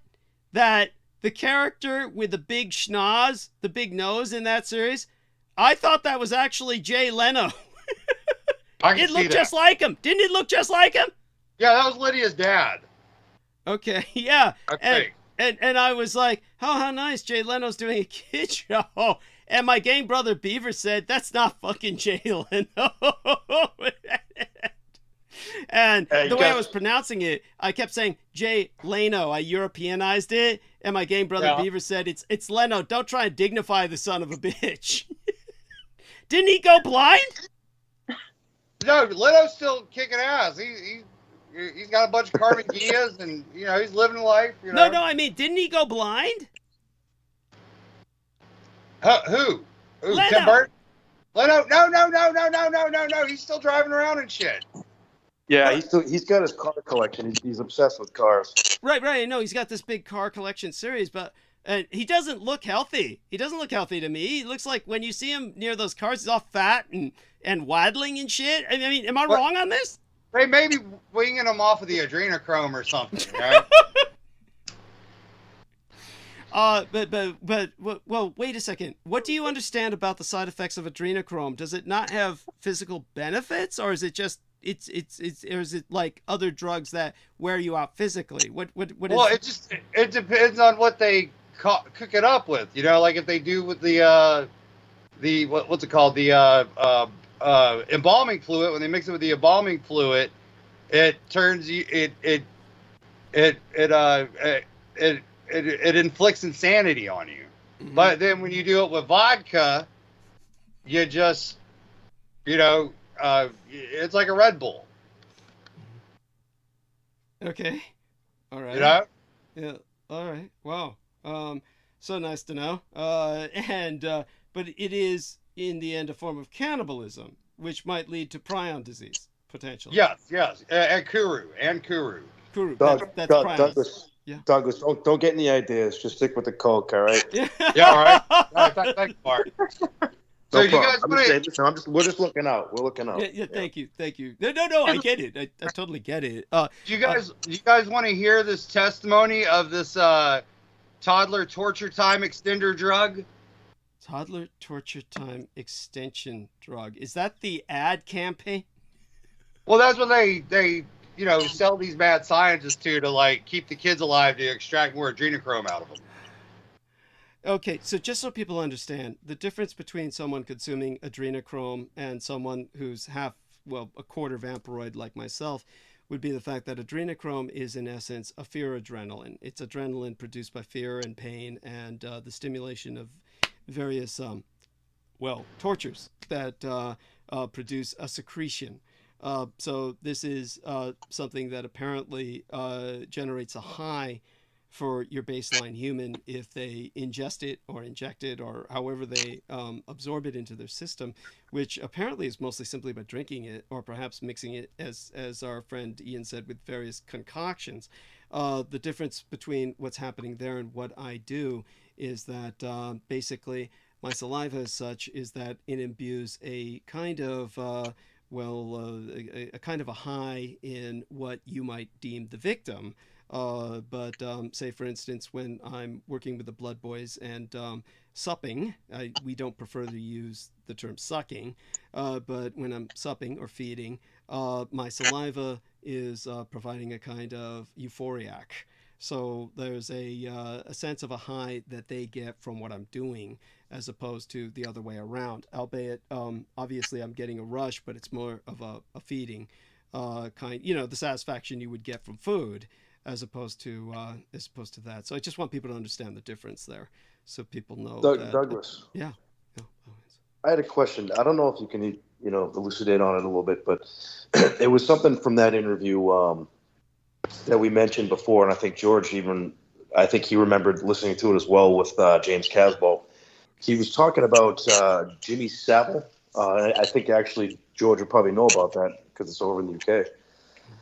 Speaker 1: that the character with the big schnoz, the big nose in that series, I thought that was actually Jay Leno. It looked just like him. Didn't it look just like him?
Speaker 4: Yeah, that was Lydia's dad.
Speaker 1: Okay, yeah.
Speaker 4: Okay.
Speaker 1: And I was like, oh, how nice, Jay Leno's doing a kid show. And my game brother Beaver said, that's not fucking Jay Leno. And the way I was pronouncing it, I kept saying Jay Leno. I Europeanized it. And my game brother Beaver said, it's Leno. Don't try and dignify the son of a bitch. Didn't he go blind?
Speaker 4: No, Leno's still kicking ass. He's got a bunch of carbon gears and, he's living life.
Speaker 1: No, I mean, didn't he go blind?
Speaker 4: Who?
Speaker 1: Leno.
Speaker 4: Tim Burton? Leno? No. He's still driving around and shit.
Speaker 18: Yeah, he's got his car collection. He's obsessed with cars.
Speaker 1: Right. I know he's got this big car collection series, but he doesn't look healthy. He doesn't look healthy to me. He looks like when you see him near those cars, he's all fat and waddling and shit. I mean, am I wrong on this?
Speaker 4: They may be winging him off of the adrenochrome or something, right?
Speaker 1: Well, wait a second. What do you understand about the side effects of adrenochrome? Does it not have physical benefits, or is it just or is it like other drugs that wear you out physically? What is?
Speaker 4: Well, it depends on what they cook it up with. Like if they do with the what's it called, the embalming fluid. When they mix it with the embalming fluid, it turns you it inflicts insanity on you. Mm-hmm. But then when you do it with vodka, you just it's like a Red Bull.
Speaker 1: Okay. All right. Yeah. All right. Wow. So nice to know. But it is in the end a form of cannibalism, which might lead to prion disease potentially.
Speaker 4: Yes. And Kuru.
Speaker 1: Kuru.
Speaker 18: Douglas.
Speaker 1: Yeah.
Speaker 18: Douglas, don't get any ideas. Just stick with the Coke, all right?
Speaker 4: Yeah, all right. Thanks, Mark. So
Speaker 18: No
Speaker 4: you guys
Speaker 18: we're just looking out. We're looking out.
Speaker 1: Yeah. Thank you. No. I get it. I totally get it.
Speaker 4: You guys want to hear this testimony of this toddler torture time extender drug?
Speaker 1: Toddler torture time extension drug. Is that the ad campaign?
Speaker 4: Well, that's what they sell these mad scientists to like keep the kids alive to extract more adrenochrome out of them.
Speaker 1: Okay, so just so people understand, the difference between someone consuming adrenochrome and someone who's a quarter vampiroid like myself would be the fact that adrenochrome is in essence a fear adrenaline. It's adrenaline produced by fear and pain and the stimulation of various tortures that produce a secretion. So this is something that apparently generates a high for your baseline human if they ingest it or inject it or however they absorb it into their system, which apparently is mostly simply by drinking it or perhaps mixing it, as our friend Ian said, with various concoctions. The difference between what's happening there and what I do is that basically my saliva as such is that it imbues a kind of a kind of a high in what you might deem the victim. But say, for instance, when I'm working with the Blood Boys and supping, we don't prefer to use the term sucking, but when I'm supping or feeding, my saliva is providing a kind of euphoriac. So there's a sense of a high that they get from what I'm doing, as opposed to the other way around. Albeit, obviously, I'm getting a rush, but it's more of a feeding kind. The satisfaction you would get from food, as opposed to that. So I just want people to understand the difference there, so people know.
Speaker 18: Douglas.
Speaker 1: Yeah.
Speaker 18: I had a question. I don't know if you can, elucidate on it a little bit, but it was something from that interview that we mentioned before, and I think George he remembered listening to it as well with James Casbolt. He was talking about Jimmy Savile. I think actually George would probably know about that because it's over in the UK.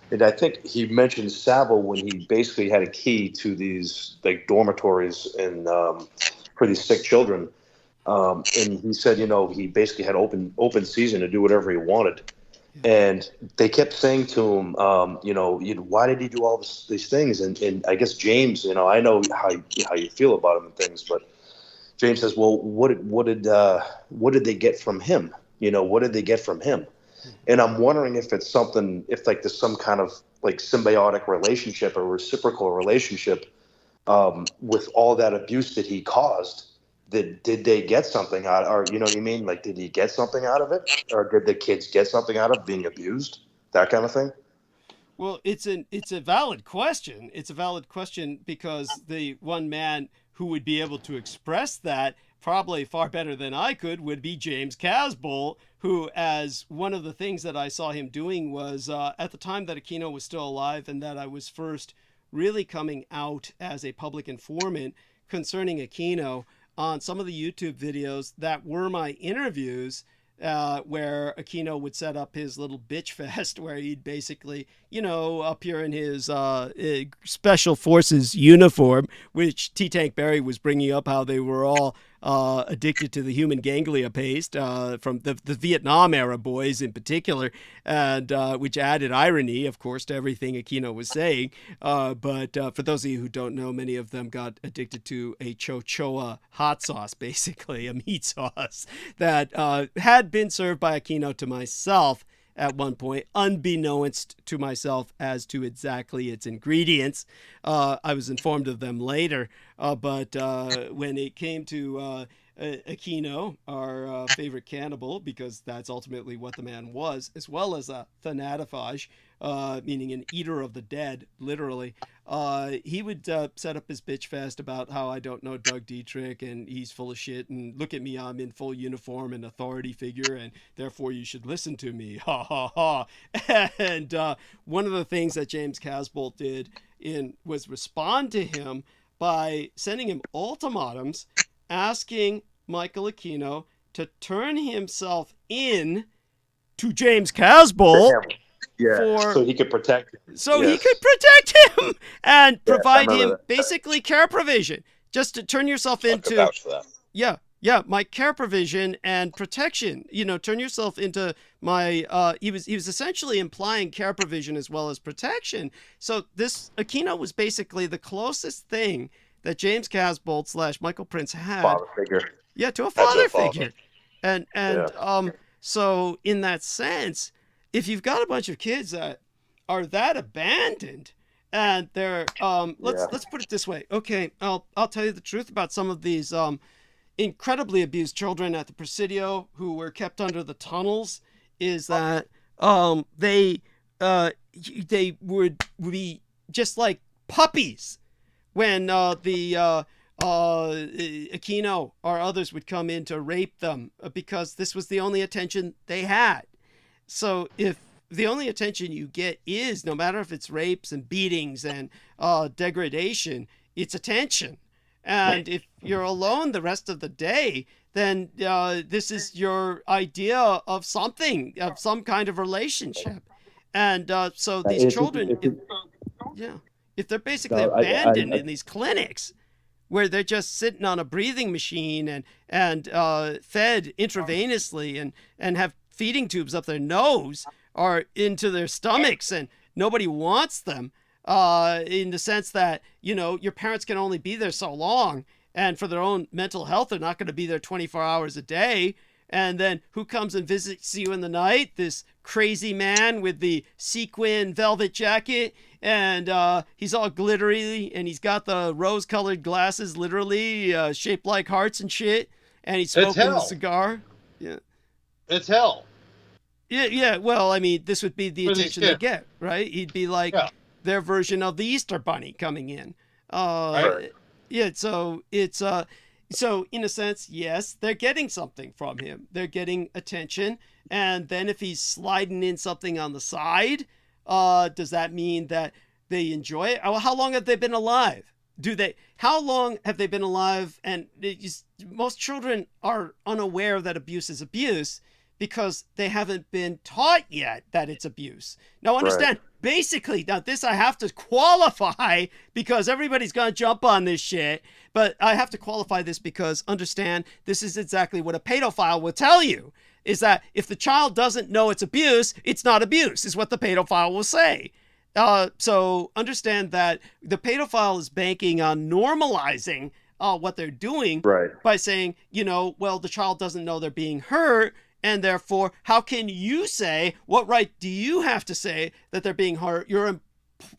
Speaker 18: And I think he mentioned Savile when he basically had a key to these dormitories and for these sick children. And he said, he basically had open season to do whatever he wanted. And they kept saying to him, why did he do all these things? And I guess James, I know how you feel about him and things, but James says, well, what did they get from him? What did they get from him? And I'm wondering if it's something, if there's some kind of symbiotic relationship or reciprocal relationship with all that abuse that he caused. Did they get something out, or you know what I mean? Did he get something out of it, or did the kids get something out of being abused? That kind of thing.
Speaker 1: Well, it's a valid question. It's a valid question because the one man who would be able to express that probably far better than I could would be James Casbolt, who, as one of the things that I saw him doing was at the time that Aquino was still alive and that I was first really coming out as a public informant concerning Aquino. On some of the YouTube videos that were my interviews, where Aquino would set up his little bitch fest where he'd basically, appear in his special forces uniform, which T-Tank Barry was bringing up how they were all addicted to the human ganglia paste from the Vietnam era boys in particular, and which added irony, of course, to everything Aquino was saying. But for those of you who don't know, many of them got addicted to a Chichoa hot sauce, basically a meat sauce that had been served by Aquino to myself at one point, unbeknownst to myself as to exactly its ingredients. I was informed of them later, but when it came to Aquino, our favorite cannibal, because that's ultimately what the man was, as well as a thanatophage, meaning an eater of the dead, literally, he would set up his bitch fest about how I don't know Doug Dietrich and he's full of shit, and look at me, I'm in full uniform and authority figure, and therefore you should listen to me, ha ha ha. And one of the things that James Casbolt did was respond to him by sending him ultimatums, asking Michael Aquino to turn himself in to James Casbolt.
Speaker 18: So he could protect him.
Speaker 1: He could protect him and provide him basically care provision. Just to turn yourself into my care provision and protection. Turn yourself into my he was essentially implying care provision as well as protection. So this Aquino was basically the closest thing that James Casbolt / Michael Prince had.
Speaker 18: Father figure.
Speaker 1: Yeah, to a father figure. And so in that sense, if you've got a bunch of kids that are that abandoned and they're let's put it this way. Okay, I'll tell you the truth about some of these incredibly abused children at the Presidio who were kept under the tunnels, is that they would be just like puppies when the Aquino or others would come in to rape them, because this was the only attention they had. So if the only attention you get is, no matter if it's rapes and beatings and degradation, it's attention. And if you're alone the rest of the day, then this is your idea of something, of some kind of relationship. And so these children, if they're basically abandoned in these clinics where they're just sitting on a breathing machine and fed intravenously and have feeding tubes up their nose or into their stomachs, and nobody wants them, in the sense that, your parents can only be there so long, and for their own mental health, they're not going to be there 24 hours a day. And then who comes and visits you in the night? This crazy man with the sequin velvet jacket, and he's all glittery, and he's got the rose-colored glasses, literally shaped like hearts and shit, and he's smoking a cigar. Yeah,
Speaker 4: it's hell.
Speaker 1: Yeah. Well, I mean, this would be the
Speaker 4: For these
Speaker 1: attention they
Speaker 4: kids.
Speaker 1: get, right? He'd be like their version of the Easter Bunny coming in.
Speaker 4: Right.
Speaker 1: Yeah. So it's so in a sense, yes, they're getting something from him. They're getting attention, and then if he's sliding in something on the side, does that mean that they enjoy it? How long have they been alive? How long have they been alive? And most children are unaware that abuse is abuse because they haven't been taught yet that it's abuse. Now understand, basically, now this I have to qualify because everybody's going to jump on this shit, but I have to qualify this because understand, this is exactly what a pedophile will tell you, is that if the child doesn't know it's abuse, it's not abuse, is what the pedophile will say. So understand that the pedophile is banking on normalizing what they're doing by saying, well, the child doesn't know they're being hurt, and therefore, how can you say, what right do you have to say that they're being hurt?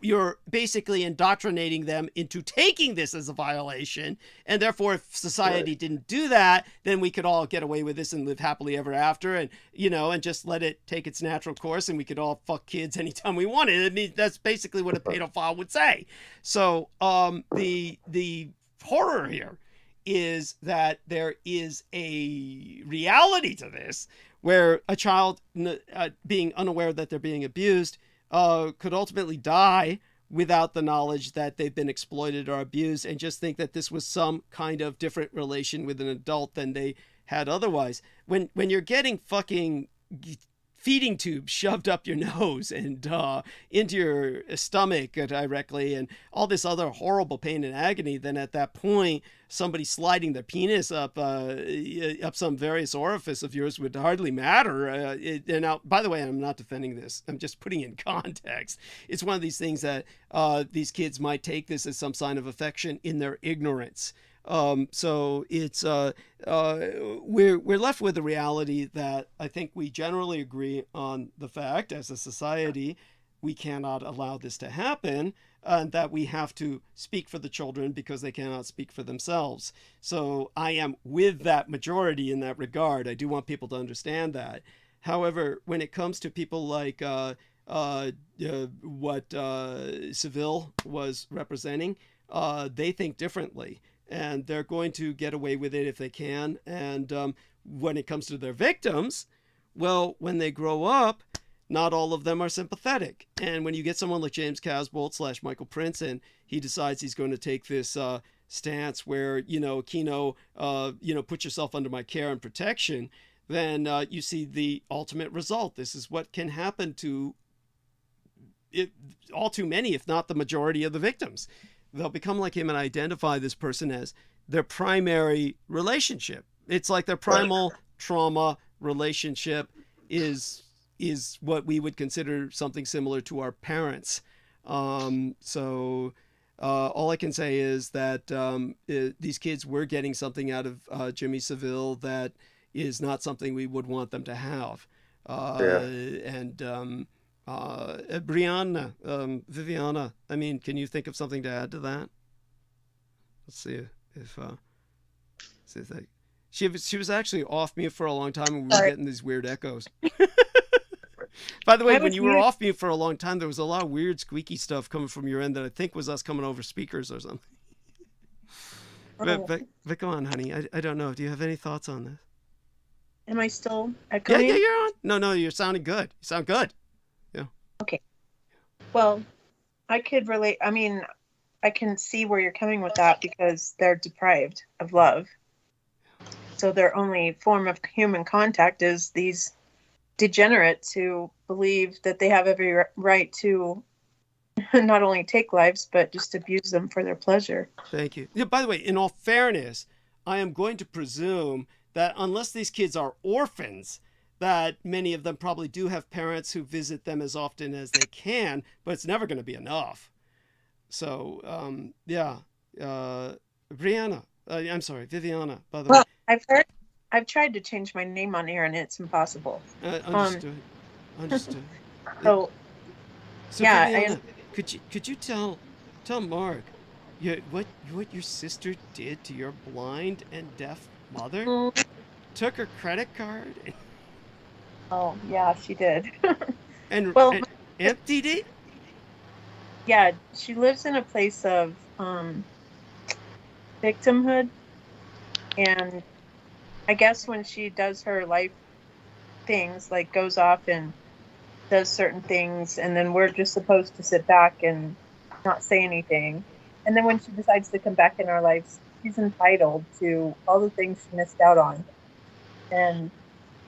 Speaker 1: You're basically indoctrinating them into taking this as a violation, and therefore, if society didn't do that, then we could all get away with this and live happily ever after, and and just let it take its natural course, and we could all fuck kids anytime we wanted. I mean, that's basically what a pedophile would say. So, the horror here is that there is a reality to this where a child being unaware that they're being abused could ultimately die without the knowledge that they've been exploited or abused, and just think that this was some kind of different relation with an adult than they had otherwise. When you're getting fucking feeding tubes shoved up your nose and into your stomach directly, and all this other horrible pain and agony, then at that point, somebody sliding their penis up some various orifice of yours would hardly matter. And now, by the way, I'm not defending this. I'm just putting in context. It's one of these things that these kids might take this as some sign of affection in their ignorance. So it's we're left with the reality that I think we generally agree on the fact as a society we cannot allow this to happen, and that we have to speak for the children because they cannot speak for themselves. So I am with that majority in that regard. I do want people to understand that. However, when it comes to people like what Savile was representing, they think differently. And they're going to get away with it if they can. And when it comes to their victims, well, when they grow up, not all of them are sympathetic. And when you get someone like James Casbolt / Michael Prince, and he decides he's going to take this stance where, Aquino, put yourself under my care and protection, then you see the ultimate result. This is what can happen to all too many, if not the majority of the victims. They'll become like him and identify this person as their primary relationship. It's like their primal trauma relationship is what we would consider something similar to our parents. So all I can say is that these kids were getting something out of Jimmy Savile that is not something we would want them to have. And Brianna, Viviana, I mean, can you think of something to add to that? Let's see if she was actually off mute for a long time, and we were getting these weird echoes. By the way, when you were off mute for a long time, there was a lot of weird squeaky stuff coming from your end that I think was us coming over speakers or something. But go on, honey. I don't know. Do you have any thoughts on this?
Speaker 5: Am I still echoing?
Speaker 1: Yeah, you're on. No, you're sounding good. You sound good. Yeah.
Speaker 5: Okay. Well, I could relate. I mean, I can see where you're coming with that because they're deprived of love. So their only form of human contact is these degenerates who believe that they have every right to not only take lives, but just abuse them for their pleasure.
Speaker 1: Thank you. Yeah, by the way, in all fairness, I am going to presume that unless these kids are orphans, that many of them probably do have parents who visit them as often as they can, but it's never going to be enough. So, Brianna, I'm sorry, Viviana, by the way.
Speaker 5: Well, I've tried to change my name on here and it's impossible.
Speaker 1: Understood.
Speaker 5: So yeah,
Speaker 1: Viviana, could you tell Mark what your sister did to your blind and deaf mother? Took her credit card.
Speaker 5: Oh yeah, she did.
Speaker 1: and emptied it?
Speaker 5: Yeah, she lives in a place of victimhood, and I guess when she does her life things, like goes off and does certain things, and then we're just supposed to sit back and not say anything. And then when she decides to come back in our lives, she's entitled to all the things she missed out on. And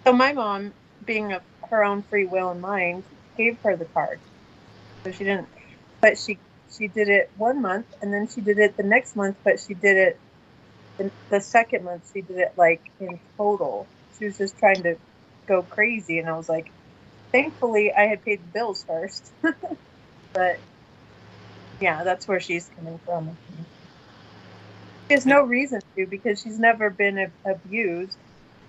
Speaker 5: so my mom, being of her own free will and mind, gave her the card. So she didn't, but she did it 1 month, and then she did it the next month, but she did it the second month, she did it like in total. She was just trying to go crazy, and I was like, thankfully I had paid the bills first. But yeah, that's where she's coming from. She has no reason to, because she's never been abused,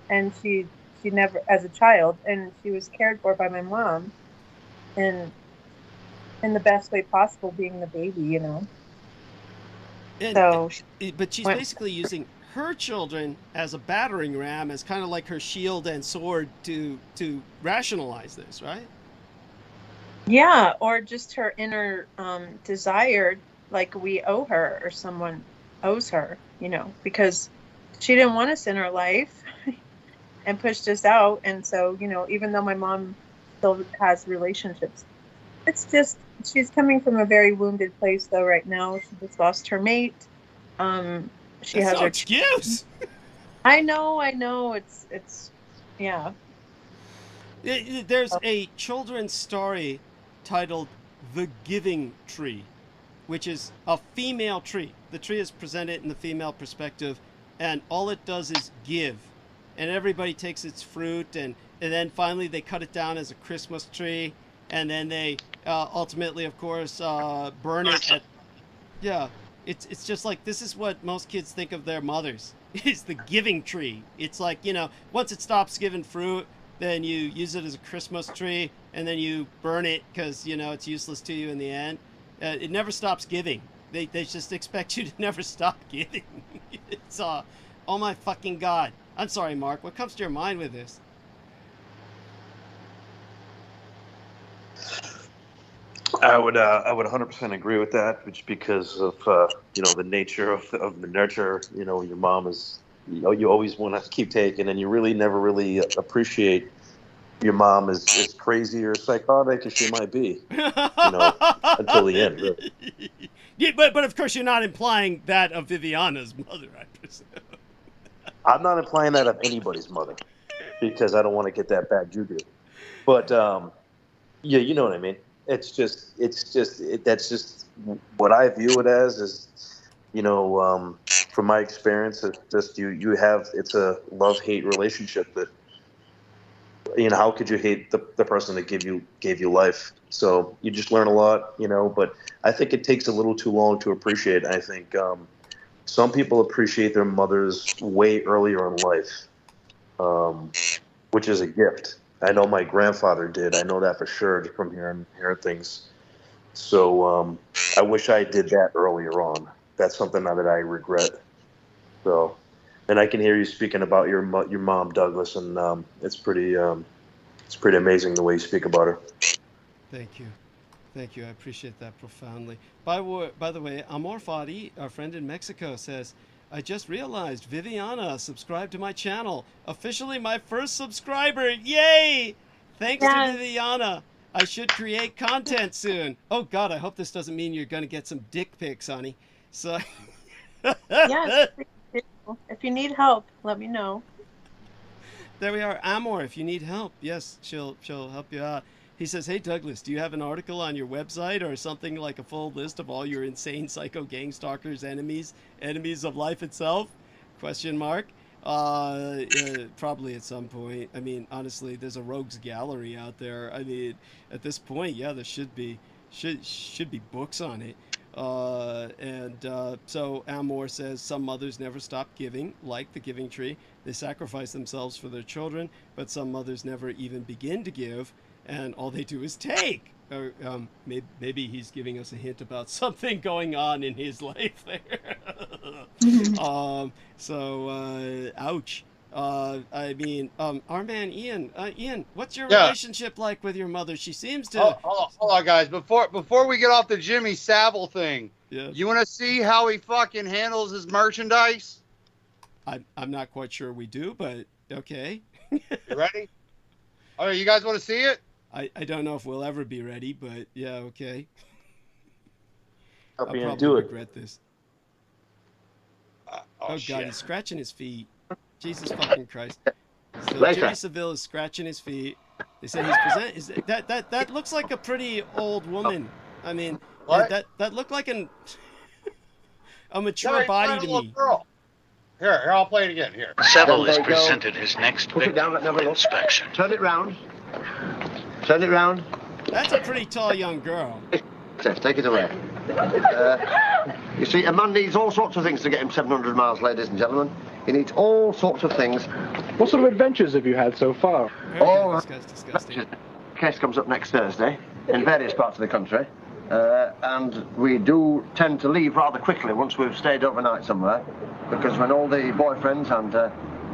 Speaker 5: and she never, as a child, and she was cared for by my mom, and in the best way possible, being the baby, you know.
Speaker 1: But she's basically using her children as a battering ram, as kind of like her shield and sword to rationalize this, right?
Speaker 5: Yeah, or just her inner desire, like we owe her, or someone owes her, you know, because she didn't want us in her life and pushed us out. And so, you know, even though my mom still has relationships, it's just, she's coming from a very wounded place though right now. She just lost her mate. She has her
Speaker 1: excuse.
Speaker 5: I know. It's yeah.
Speaker 1: There's a children's story titled The Giving Tree, which is a female tree. The tree is presented in the female perspective, and all it does is give. And everybody takes its fruit, and then finally they cut it down as a Christmas tree, and then they ultimately, of course, burn it. It's just like, this is what most kids think of their mothers, is the giving tree. It's like, you know, once it stops giving fruit, then you use it as a Christmas tree, and then you burn it because, you know, it's useless to you in the end. It never stops giving. They just expect you to never stop giving. It's oh my fucking God. I'm sorry, Mark. What comes to your mind with this?
Speaker 18: I would 100% agree with that, which because of you know, the nature of the nurture. You know, your mom is, you know, you always want to keep taking, and you really never really appreciate your mom as crazy or psychotic as she might be. You know, until the end. Really.
Speaker 1: Yeah, but of course you're not implying that of Viviana's mother, I presume.
Speaker 18: I'm not implying that of anybody's mother, because I don't want to get that bad juju. But yeah, you know what I mean. That's just what I view it as. Is, you know, from my experience, it's just it's a love-hate relationship. That, you know, how could you hate the person that gave you life? So you just learn a lot, you know. But I think it takes a little too long to appreciate. I think some people appreciate their mothers way earlier in life, which is a gift. I know my grandfather did. I know that for sure from hearing things. So I wish I did that earlier on. That's something that I regret. So, and I can hear you speaking about your mom, Douglas, and it's pretty amazing the way you speak about her.
Speaker 1: Thank you. I appreciate that profoundly. By the way, Amor Fadi, our friend in Mexico, says, I just realized Viviana subscribed to my channel. Officially my first subscriber. Yay! Thanks to Viviana. I should create content soon. Oh God, I hope this doesn't mean you're gonna get some dick pics, honey. So
Speaker 5: yes, if you need help, let me know.
Speaker 1: There we are. Amor, if you need help, yes, she'll help you out. He says, hey Douglas, do you have an article on your website or something like a full list of all your insane psycho gang stalkers, enemies of life itself? Question mark. Probably at some point. I mean, honestly, there's a rogues gallery out there. I mean, at this point, yeah, there should be books on it. So Amor says some mothers never stop giving, like the giving tree. They sacrifice themselves for their children, but some mothers never even begin to give, and all they do is take. Or maybe he's giving us a hint about something going on in his life there. Ouch. I mean, our man Ian. Ian, what's your relationship like with your mother? She seems to.
Speaker 4: Hold on, guys. Before we get off the Jimmy Savile thing, you want to see how he fucking handles his merchandise?
Speaker 1: I'm not quite sure we do, but okay.
Speaker 4: You ready? All right, you guys want to see it?
Speaker 1: I don't know if we'll ever be ready, but yeah, okay.
Speaker 18: I'll
Speaker 1: probably
Speaker 18: do it.
Speaker 1: regret this. Oh God, he's scratching his feet. Jesus fucking Christ. So Jimmy Savile is scratching his feet. They say he's that looks like a pretty old woman. I mean, that looked like a mature body to me.
Speaker 4: Girl. Here, I'll play it again. Here.
Speaker 21: Savile has presented his next victim for inspection.
Speaker 22: Turn it round. Turn it round.
Speaker 1: That's a pretty tall young girl.
Speaker 22: Take it away. You see, a man needs all sorts of things to get him 700 miles, ladies and gentlemen. He needs all sorts of things.
Speaker 16: What sort of adventures have you had so far?
Speaker 1: This guy's disgusting.
Speaker 22: Case comes up next Thursday in various parts of the country. And we do tend to leave rather quickly once we've stayed overnight somewhere. Because when all the boyfriends and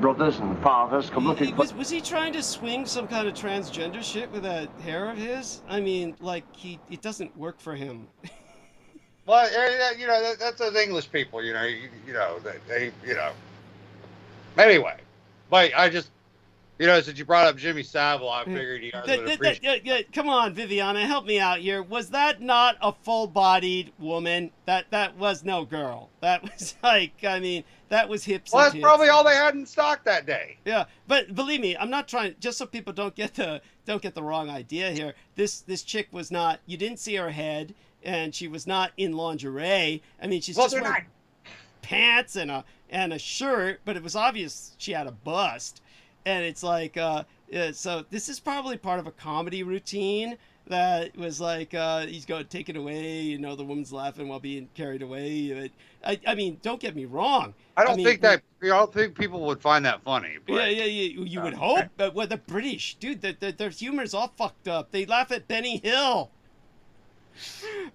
Speaker 22: brothers and fathers come looking for...
Speaker 1: Was he trying to swing some kind of transgender shit with that hair of his? I mean, like, it doesn't work for him.
Speaker 4: Well, you know, that's those English people, you know, they Anyway, but I just, since you brought up Jimmy Savile, I figured you guys would appreciate.
Speaker 1: Come on, Viviana, help me out here. Was that not a full-bodied woman? That was no girl. That was like, I mean, that was hips.
Speaker 4: Well,
Speaker 1: and
Speaker 4: that's
Speaker 1: tits.
Speaker 4: probably all they had in stock that day.
Speaker 1: Yeah, but believe me, I'm not trying. Just so people don't get the wrong idea here. This chick was not. You didn't see her head, and she was not in lingerie. I mean, she's just wearing pants and a shirt, but it was obvious she had a bust. And it's like, so this is probably part of a comedy routine that was like, he's going to take it away, the woman's laughing while being carried away. I mean, don't get me wrong.
Speaker 4: I don't think people would find that funny. But,
Speaker 1: yeah, you would hope. But the British, dude, their humor's all fucked up. They laugh at Benny Hill.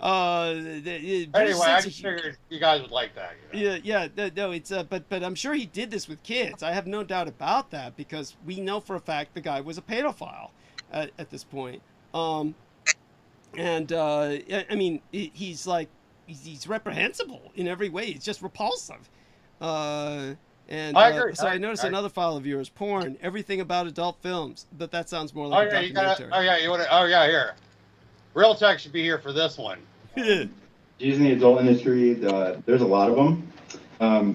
Speaker 4: Anyway, I just figured you guys would like that.
Speaker 1: No, it's but I'm sure he did this with kids. I have no doubt about that because we know for a fact the guy was a pedophile at this point. I mean, he's reprehensible in every way. He's just repulsive. I agree. So I noticed another file of yours, porn, everything about adult films, but that sounds more like a documentary.
Speaker 4: Here. Real Tech should be here for this one.
Speaker 23: Using the adult industry, there's a lot of them.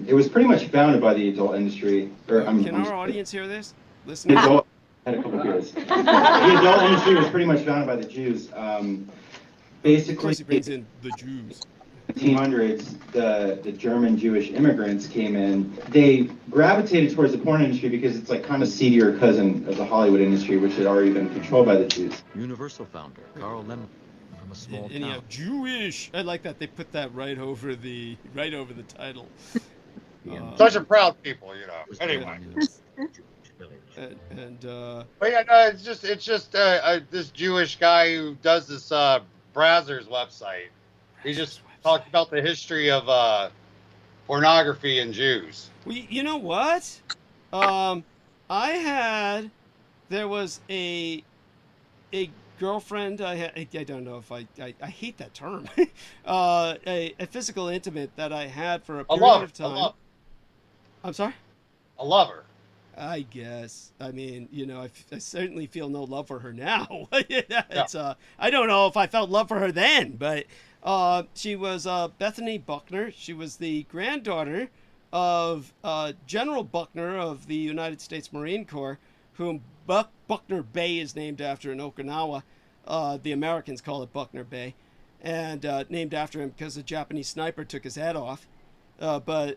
Speaker 23: It was pretty much founded by the adult industry.
Speaker 1: Can our audience hear this? Listen.
Speaker 23: Had a couple beers. The adult industry was pretty much founded by the Jews. Basically,
Speaker 1: of course he brings in the Jews.
Speaker 23: In the 1800s, the German Jewish immigrants came in. They gravitated towards the porn industry because it's like kind of seedier cousin of the Hollywood industry, which had already been controlled by the Jews.
Speaker 8: Universal founder Carl Lemon from a small town.
Speaker 1: Yeah, Jewish. I like that they put that right over the title.
Speaker 4: Such a proud people, Anyway. But yeah, no, it's just this Jewish guy who does this Brazzers website. He just talked about the history of pornography and Jews.
Speaker 1: Well, you know what? There was a girlfriend. I don't know if I hate that term. A physical intimate that I had for a period of time. I'm sorry?
Speaker 4: A lover.
Speaker 1: I guess. I mean, I certainly feel no love for her now. It's I don't know if I felt love for her then, but she was Bethany Buckner. She was the granddaughter of General Buckner of the United States Marine Corps, whom Buckner Bay is named after in Okinawa. The Americans call it Buckner Bay, and named after him because a Japanese sniper took his head off. But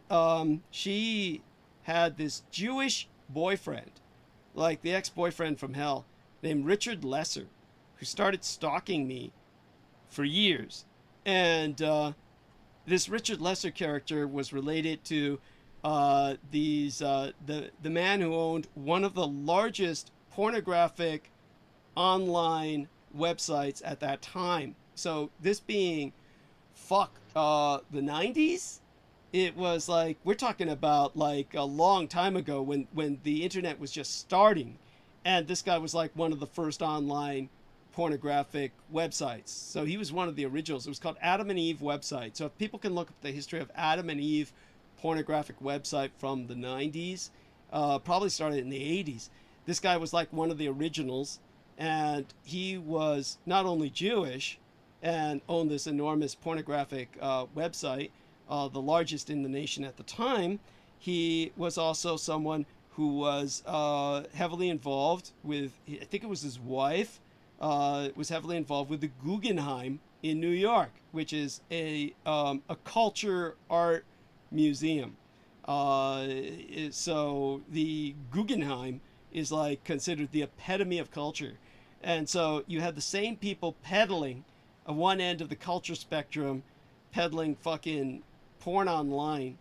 Speaker 1: she had this Jewish boyfriend, like the ex-boyfriend from hell, named Richard Lesser, who started stalking me for years. And this Richard Lesser character was related to the man who owned one of the largest pornographic online websites at that time. So this being the 90s, it was like, we're talking about like a long time ago when the internet was just starting, and this guy was like one of the first online pornographic websites. So he was one of the originals. It was called Adam and Eve website. So if people can look up the history of Adam and Eve pornographic website from the 90s, probably started in the 80s. This guy was like one of the originals, and he was not only Jewish and owned this enormous pornographic website, the largest in the nation at the time. He was also someone who was heavily involved with, I think it was his wife, was heavily involved with the Guggenheim in New York, which is a culture art museum. So the Guggenheim is like considered the epitome of culture. And so you had the same people peddling at one end of the culture spectrum, peddling fucking porn online.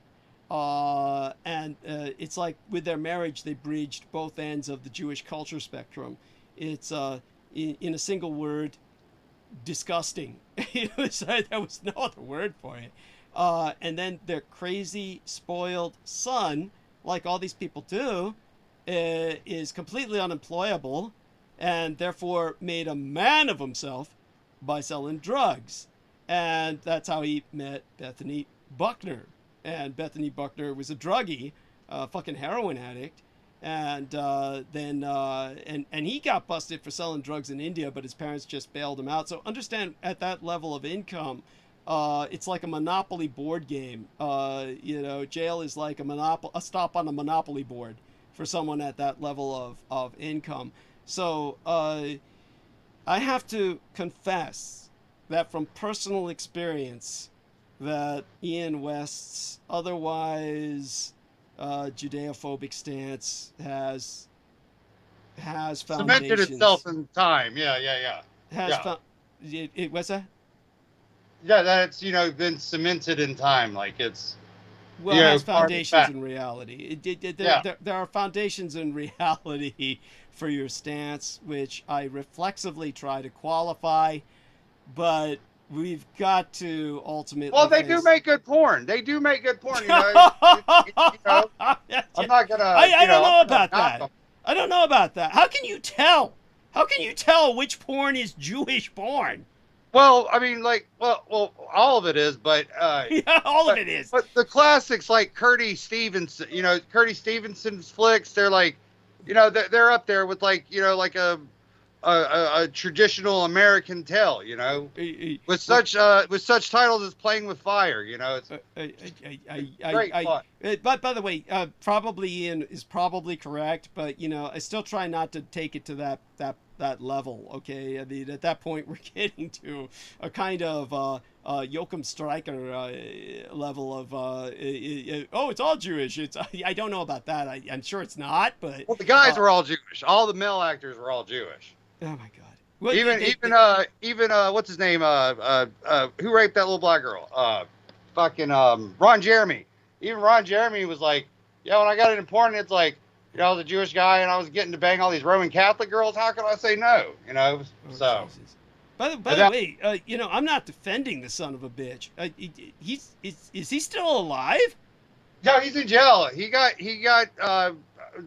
Speaker 1: And it's like with their marriage, they bridged both ends of the Jewish culture spectrum. It's in a single word, disgusting. There was no other word for it. And then their crazy, spoiled son, like all these people do, is completely unemployable, and therefore made a man of himself by selling drugs. And that's how he met Bethany Buckner. And Bethany Buckner was a druggie, a fucking heroin addict. And then he got busted for selling drugs in India, but his parents just bailed him out. So understand, at that level of income, it's like a Monopoly board game. Jail is like a stop on a Monopoly board for someone at that level of income. So I have to confess that from personal experience, that Ian West's otherwise Judeophobic stance has foundations.
Speaker 4: Cemented itself in time.
Speaker 1: What's that?
Speaker 4: Yeah, that's been cemented in time. Like it's.
Speaker 1: Well, it has foundations in reality. There are foundations in reality for your stance, which I reflexively try to qualify, but we've got to ultimately.
Speaker 4: Well, they do make good porn. They do make good porn. I'm not gonna.
Speaker 1: I don't know about that. I don't know about that. How can you tell? How can you tell which porn is Jewish porn?
Speaker 4: Well, I mean, all of it is, but
Speaker 1: yeah, all of it is.
Speaker 4: But the classics like Curtis Stevenson, Curtis Stevenson's flicks, they're like, they're up there with like a traditional American tale, with such titles as Playing with Fire, It's great fun.
Speaker 1: But by the way, probably Ian is probably correct, but I still try not to take it to that level. Okay, I mean, at that point we're getting to a kind of Joachim Stryker level of it's all Jewish. I don't know about that. I'm sure it's not, but
Speaker 4: the guys were all Jewish. All the male actors were all Jewish.
Speaker 1: Oh my God! Well,
Speaker 4: even what's his name? Who raped that little black girl? Ron Jeremy. Even Ron Jeremy was like, when I got into porn, it's like, I was a Jewish guy and I was getting to bang all these Roman Catholic girls. How could I say no? So.
Speaker 1: Jesus. By the way, I'm not defending the son of a bitch. Is he still alive?
Speaker 4: No, he's in jail. He got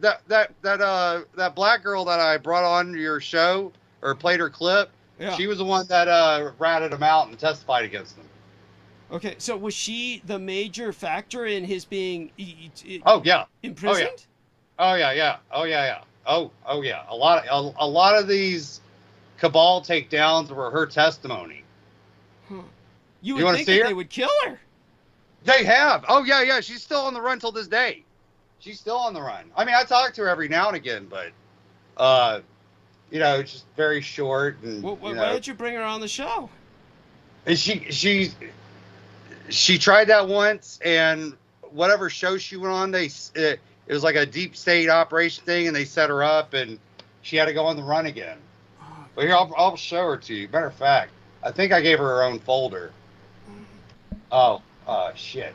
Speaker 4: that black girl that I brought on your show or played her clip.
Speaker 1: Yeah.
Speaker 4: She was the one that ratted him out and testified against him.
Speaker 1: Okay, so was she the major factor in his being imprisoned?
Speaker 4: Oh yeah. A lot of these cabal takedowns were her testimony.
Speaker 1: You would think that they would kill her.
Speaker 4: They have. Oh yeah. She's still on the run till this day. She's still on the run. I mean, I talk to her every now and again, but it's just very short. And
Speaker 1: why don't you bring her on the show?
Speaker 4: And she tried that once, and whatever show she went on, it was like a deep state operation thing, and they set her up, and she had to go on the run again. But here, I'll show her to you. Matter of fact, I think I gave her own folder. Oh, shit.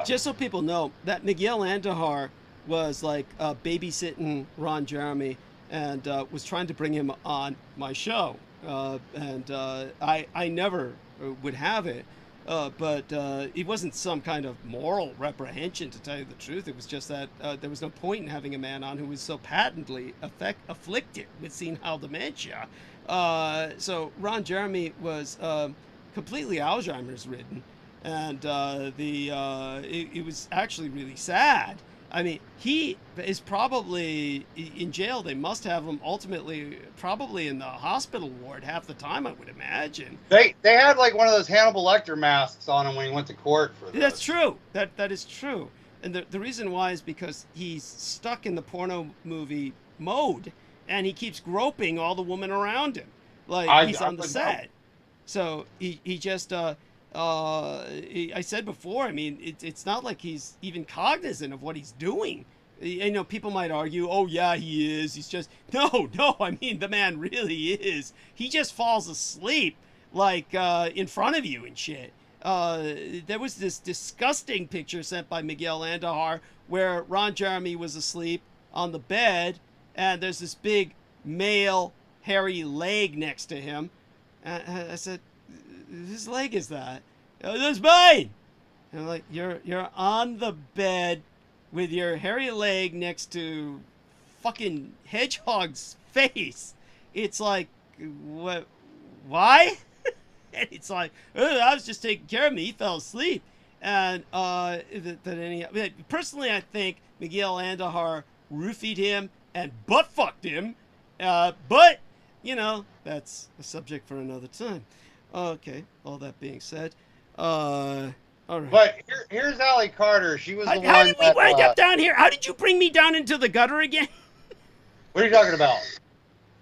Speaker 1: Just so people know, that Miguel Andahar was like babysitting Ron Jeremy and was trying to bring him on my show. I never would have it. But it wasn't some kind of moral reprehension, to tell you the truth. It was just that there was no point in having a man on who was so patently afflicted with senile dementia. So Ron Jeremy was completely Alzheimer's ridden, and it was actually really sad. I mean, he is probably in jail. They must have him ultimately probably in the hospital ward half the time, I would imagine.
Speaker 4: They had like one of those Hannibal Lecter masks on him when he went to court for this.
Speaker 1: That's true. That is true. And the reason why is because he's stuck in the porno movie mode, and he keeps groping all the women around him, like he's on the set. So he just I said before, I mean, it's not like he's even cognizant of what he's doing. You know, people might argue, oh yeah, he is. He's just, no, I mean, the man really is. He just falls asleep, like, in front of you and shit. There was this disgusting picture sent by Miguel Andahar where Ron Jeremy was asleep on the bed, and there's this big male hairy leg next to him. I said, whose leg is that? Oh, that's mine. And I'm like, you're on the bed with your hairy leg next to fucking hedgehog's face. It's like, what? Why? And it's like, oh, I was just taking care of him. He fell asleep. And personally, I think Miguel Andahar roofied him and butt fucked him. But you know, that's a subject for another time. Okay, all that being said, all right.
Speaker 4: But here's Allie Carter. She was the
Speaker 1: How
Speaker 4: one
Speaker 1: did we wind up down here? How did you bring me down into the gutter again?
Speaker 4: What are you talking about?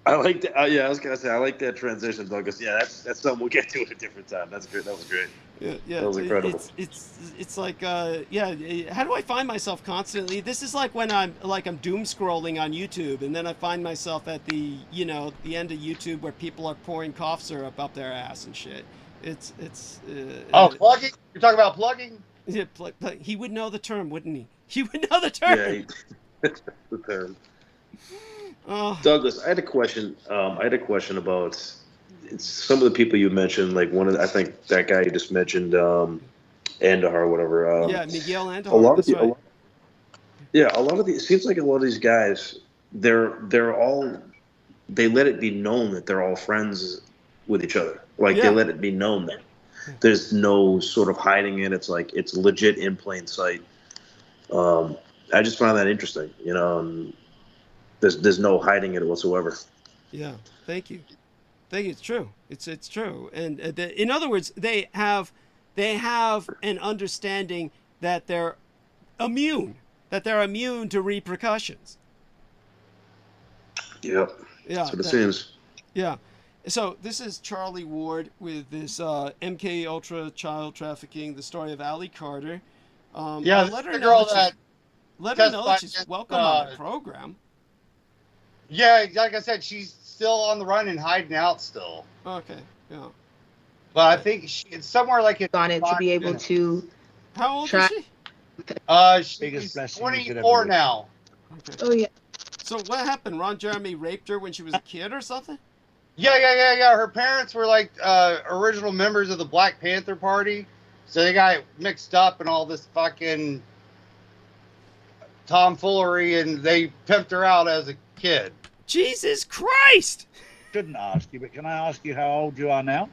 Speaker 18: I like that. Yeah, I was gonna say I like that transition, Douglas. Yeah, that's something we'll get to at a different time. That's great. That was great.
Speaker 1: Yeah,
Speaker 18: that was incredible.
Speaker 1: It's like yeah. How do I find myself constantly? This is like when I'm doom scrolling on YouTube, and then I find myself at the the end of YouTube where people are pouring cough syrup up their ass and shit. It's
Speaker 4: plugging. You're talking about plugging.
Speaker 1: Yeah, he would know the term, wouldn't he? He would know the term.
Speaker 18: Yeah, the term. Douglas, I had a question. About some of the people you mentioned, like I think that guy you just mentioned, Andahar or whatever.
Speaker 1: Yeah, Miguel Andahar.
Speaker 18: A lot of these. It seems like a lot of these guys, they're all. They let it be known that they're all friends with each other. Like they let it be known that there's no sort of hiding it. It's like it's legit in plain sight. I just found that interesting. And there's no hiding it whatsoever.
Speaker 1: Yeah, thank you. It's true. It's true. And in other words, they have an understanding that they're immune to repercussions.
Speaker 18: Yep.
Speaker 1: Yeah.
Speaker 18: That's what it seems.
Speaker 1: Yeah. So this is Charlie Ward with this MK Ultra child trafficking, the story of Allie Carter. Let her know that she's welcome on the program.
Speaker 4: Yeah, like I said, she's still on the run and hiding out still.
Speaker 1: Okay, yeah.
Speaker 4: But I think it's somewhere like it's
Speaker 7: on it to be able to.
Speaker 1: How old is she?
Speaker 4: She's 24 now.
Speaker 1: Okay.
Speaker 7: Oh yeah.
Speaker 1: So what happened? Ron Jeremy raped her when she was a kid or something?
Speaker 4: Yeah. Her parents were like original members of the Black Panther Party, so they got mixed up in all this fucking tomfoolery, and they pimped her out as a kid.
Speaker 1: Jesus Christ!
Speaker 9: Shouldn't ask you, but can I ask you how old you are now?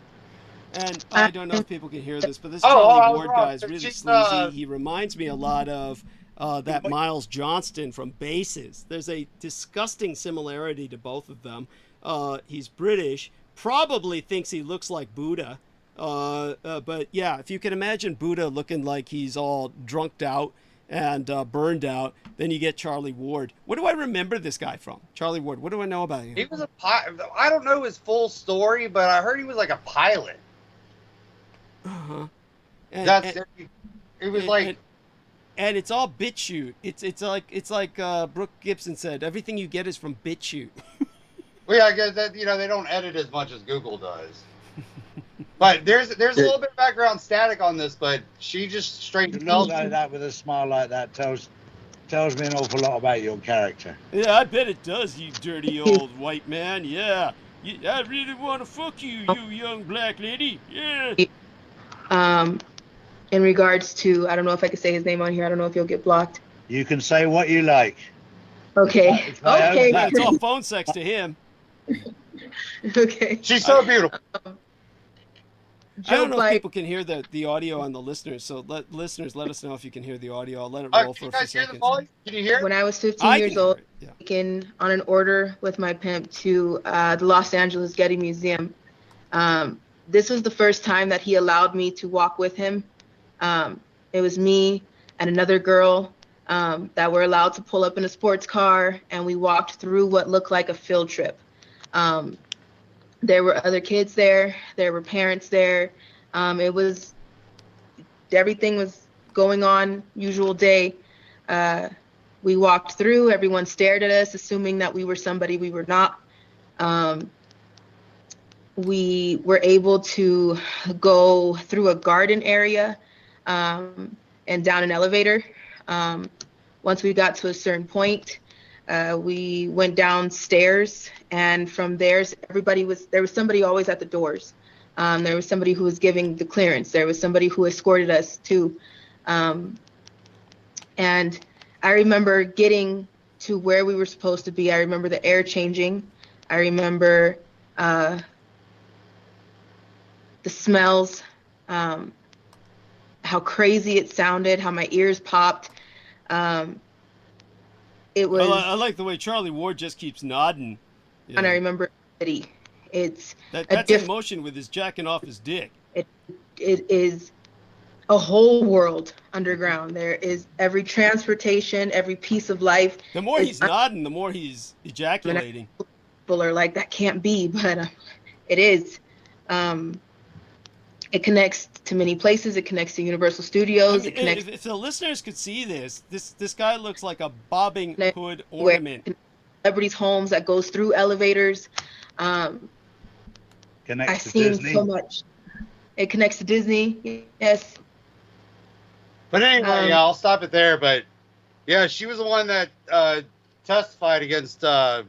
Speaker 1: And I don't know if people can hear this, but this Charlie Ward guy is really sleazy. He reminds me a lot of that Miles Johnston from Bases. There's a disgusting similarity to both of them. He's British, probably thinks he looks like Buddha. But yeah, if you can imagine Buddha looking like he's all drunked out and burned out, then you get Charlie Ward. What do I remember this guy from? Charlie Ward, what do I know about him?
Speaker 4: He was I don't know his full story, but I heard he was like a pilot.
Speaker 1: Uh-huh.
Speaker 4: It was like...
Speaker 1: And it's all BitChute. It's like Brooke Gibson said, everything you get is from BitChute.
Speaker 4: Well, yeah, I guess that, they don't edit as much as Google does. But there's a little bit of background static on this, but she just straight
Speaker 9: To know that with a smile like that tells me an awful lot about your character.
Speaker 1: Yeah, I bet it does, you dirty old white man. Yeah. I really want to fuck you, you young black lady. Yeah.
Speaker 7: In regards to, I don't know if I could say his name on here. I don't know if you'll get blocked.
Speaker 9: You can say what you like.
Speaker 7: Okay. Okay.
Speaker 1: It's all phone sex to him.
Speaker 7: Okay.
Speaker 4: She's so beautiful.
Speaker 1: I don't know if people can hear the audio on the listeners, so let us know if you can hear the audio. I'll let it roll for a few seconds.
Speaker 4: Can you hear it?
Speaker 7: When I was 15 years old, taken on an order with my pimp to the Los Angeles Getty Museum. This was the first time that he allowed me to walk with him. It was me and another girl that were allowed to pull up in a sports car, and we walked through what looked like a field trip. There were other kids there. There were parents there. Everything was going on, usual day. We walked through. Everyone stared at us, assuming that we were somebody we were not. We were able to go through a garden area and down an elevator. Once we got to a certain point, we went downstairs, and from there, there was somebody always at the doors. There was somebody who was giving the clearance. There was somebody who escorted us too. And I remember getting to where we were supposed to be. I remember the air changing. I remember the smells, how crazy it sounded, how my ears popped. It was.
Speaker 1: I like the way Charlie Ward just keeps nodding. Yeah.
Speaker 7: And I remember it's
Speaker 1: that's in motion with his jacking off his dick.
Speaker 7: It is a whole world underground. There is every transportation, every piece of life.
Speaker 1: The more he's nodding, the more he's ejaculating.
Speaker 7: People are like, that can't be, but it is. It connects to many places. It connects to Universal Studios. It connects.
Speaker 1: If the listeners could see this guy looks like a bobbing hood ornament.
Speaker 7: Celebrities' homes that goes through elevators. I've seen so much. It connects to Disney. Yes.
Speaker 4: But anyway, I'll stop it there. But yeah, she was the one that testified against
Speaker 1: Ron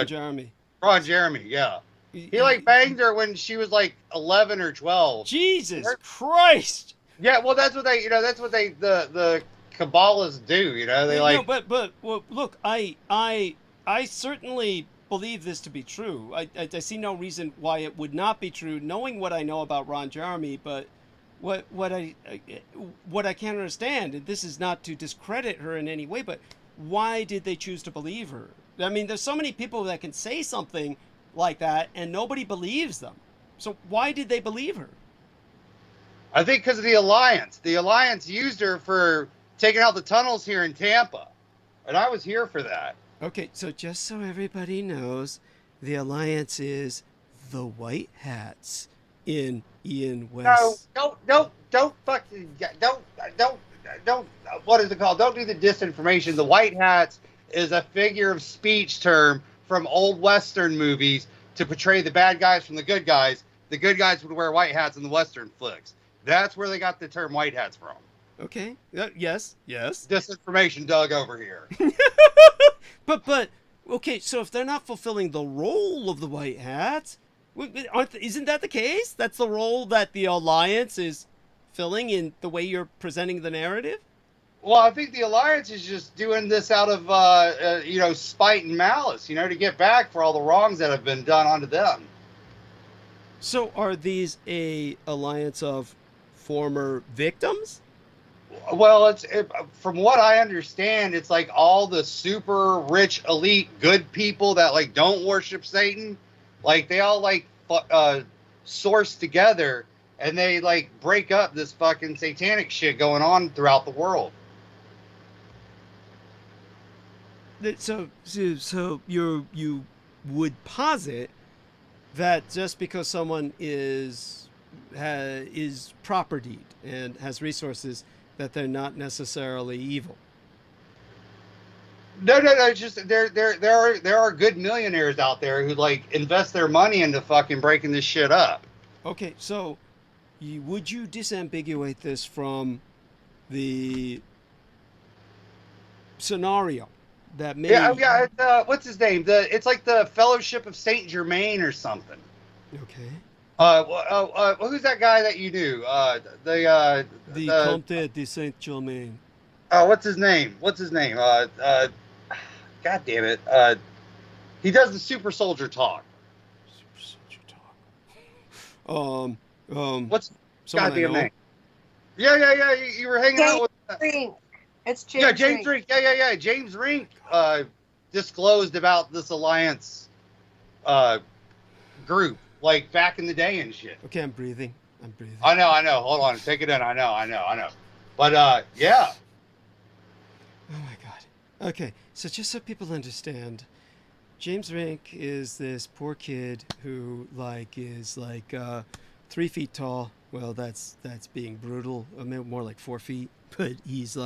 Speaker 1: Jeremy.
Speaker 4: Ron Jeremy, yeah. He like banged her when she was like 11 or 12.
Speaker 1: Jesus Christ!
Speaker 4: Yeah, well, that's what they, the Kabbalists do, They like.
Speaker 1: No, but well, look, I certainly believe this to be true. I see no reason why it would not be true, knowing what I know about Ron Jeremy. But what I can't understand, and this is not to discredit her in any way, but why did they choose to believe her? I mean, there's so many people that can say something like that and nobody believes them. So why did they believe her?
Speaker 4: I think because of the Alliance. The Alliance used her for taking out the tunnels here in Tampa. And I was here for that.
Speaker 1: Okay, so just so everybody knows, the Alliance is the White Hats in Ian West.
Speaker 4: No, don't fucking, don't, what is it called? Don't do the disinformation. The White Hats is a figure of speech term from old Western movies to portray the bad guys from the good guys. The good guys would wear white hats in the Western flicks. That's where they got the term white hats from.
Speaker 1: Okay. Yes.
Speaker 4: Disinformation dug over here.
Speaker 1: But okay, so if they're not fulfilling the role of the white hats, isn't that the case? That's the role that the Alliance is filling in the way you're presenting the narrative?
Speaker 4: Well, I think the Alliance is just doing this out of, spite and malice, to get back for all the wrongs that have been done onto them.
Speaker 1: So are these a alliance of former victims?
Speaker 4: Well, from what I understand, it's like all the super rich, elite, good people that like don't worship Satan. Like they all like source together and they like break up this fucking satanic shit going on throughout the world.
Speaker 1: So you would posit that just because someone is propertied and has resources, that they're not necessarily evil.
Speaker 4: No. It's just there are good millionaires out there who like invest their money into fucking breaking this shit up.
Speaker 1: Okay, so would you disambiguate this from the scenario that many...
Speaker 4: Yeah. It's, what's his name? It's like the Fellowship of Saint Germain or something.
Speaker 1: Okay.
Speaker 4: Who's that guy that you knew? The
Speaker 1: Comte de Saint Germain.
Speaker 4: What's his name? God damn it. He does the super soldier talk. What's goddamn name? Yeah. You were hanging out with.
Speaker 5: Rink. It's James.
Speaker 4: Yeah, James Rink. Yeah. James Rink disclosed about this alliance group like back in the day and shit.
Speaker 1: Okay, I'm breathing.
Speaker 4: I know. Hold on, take it in. I know. But yeah.
Speaker 1: Oh my God. Okay, so just so people understand, James Rink is this poor kid who is 3 feet tall. Well, that's being brutal. I mean, more like 4 feet. But he's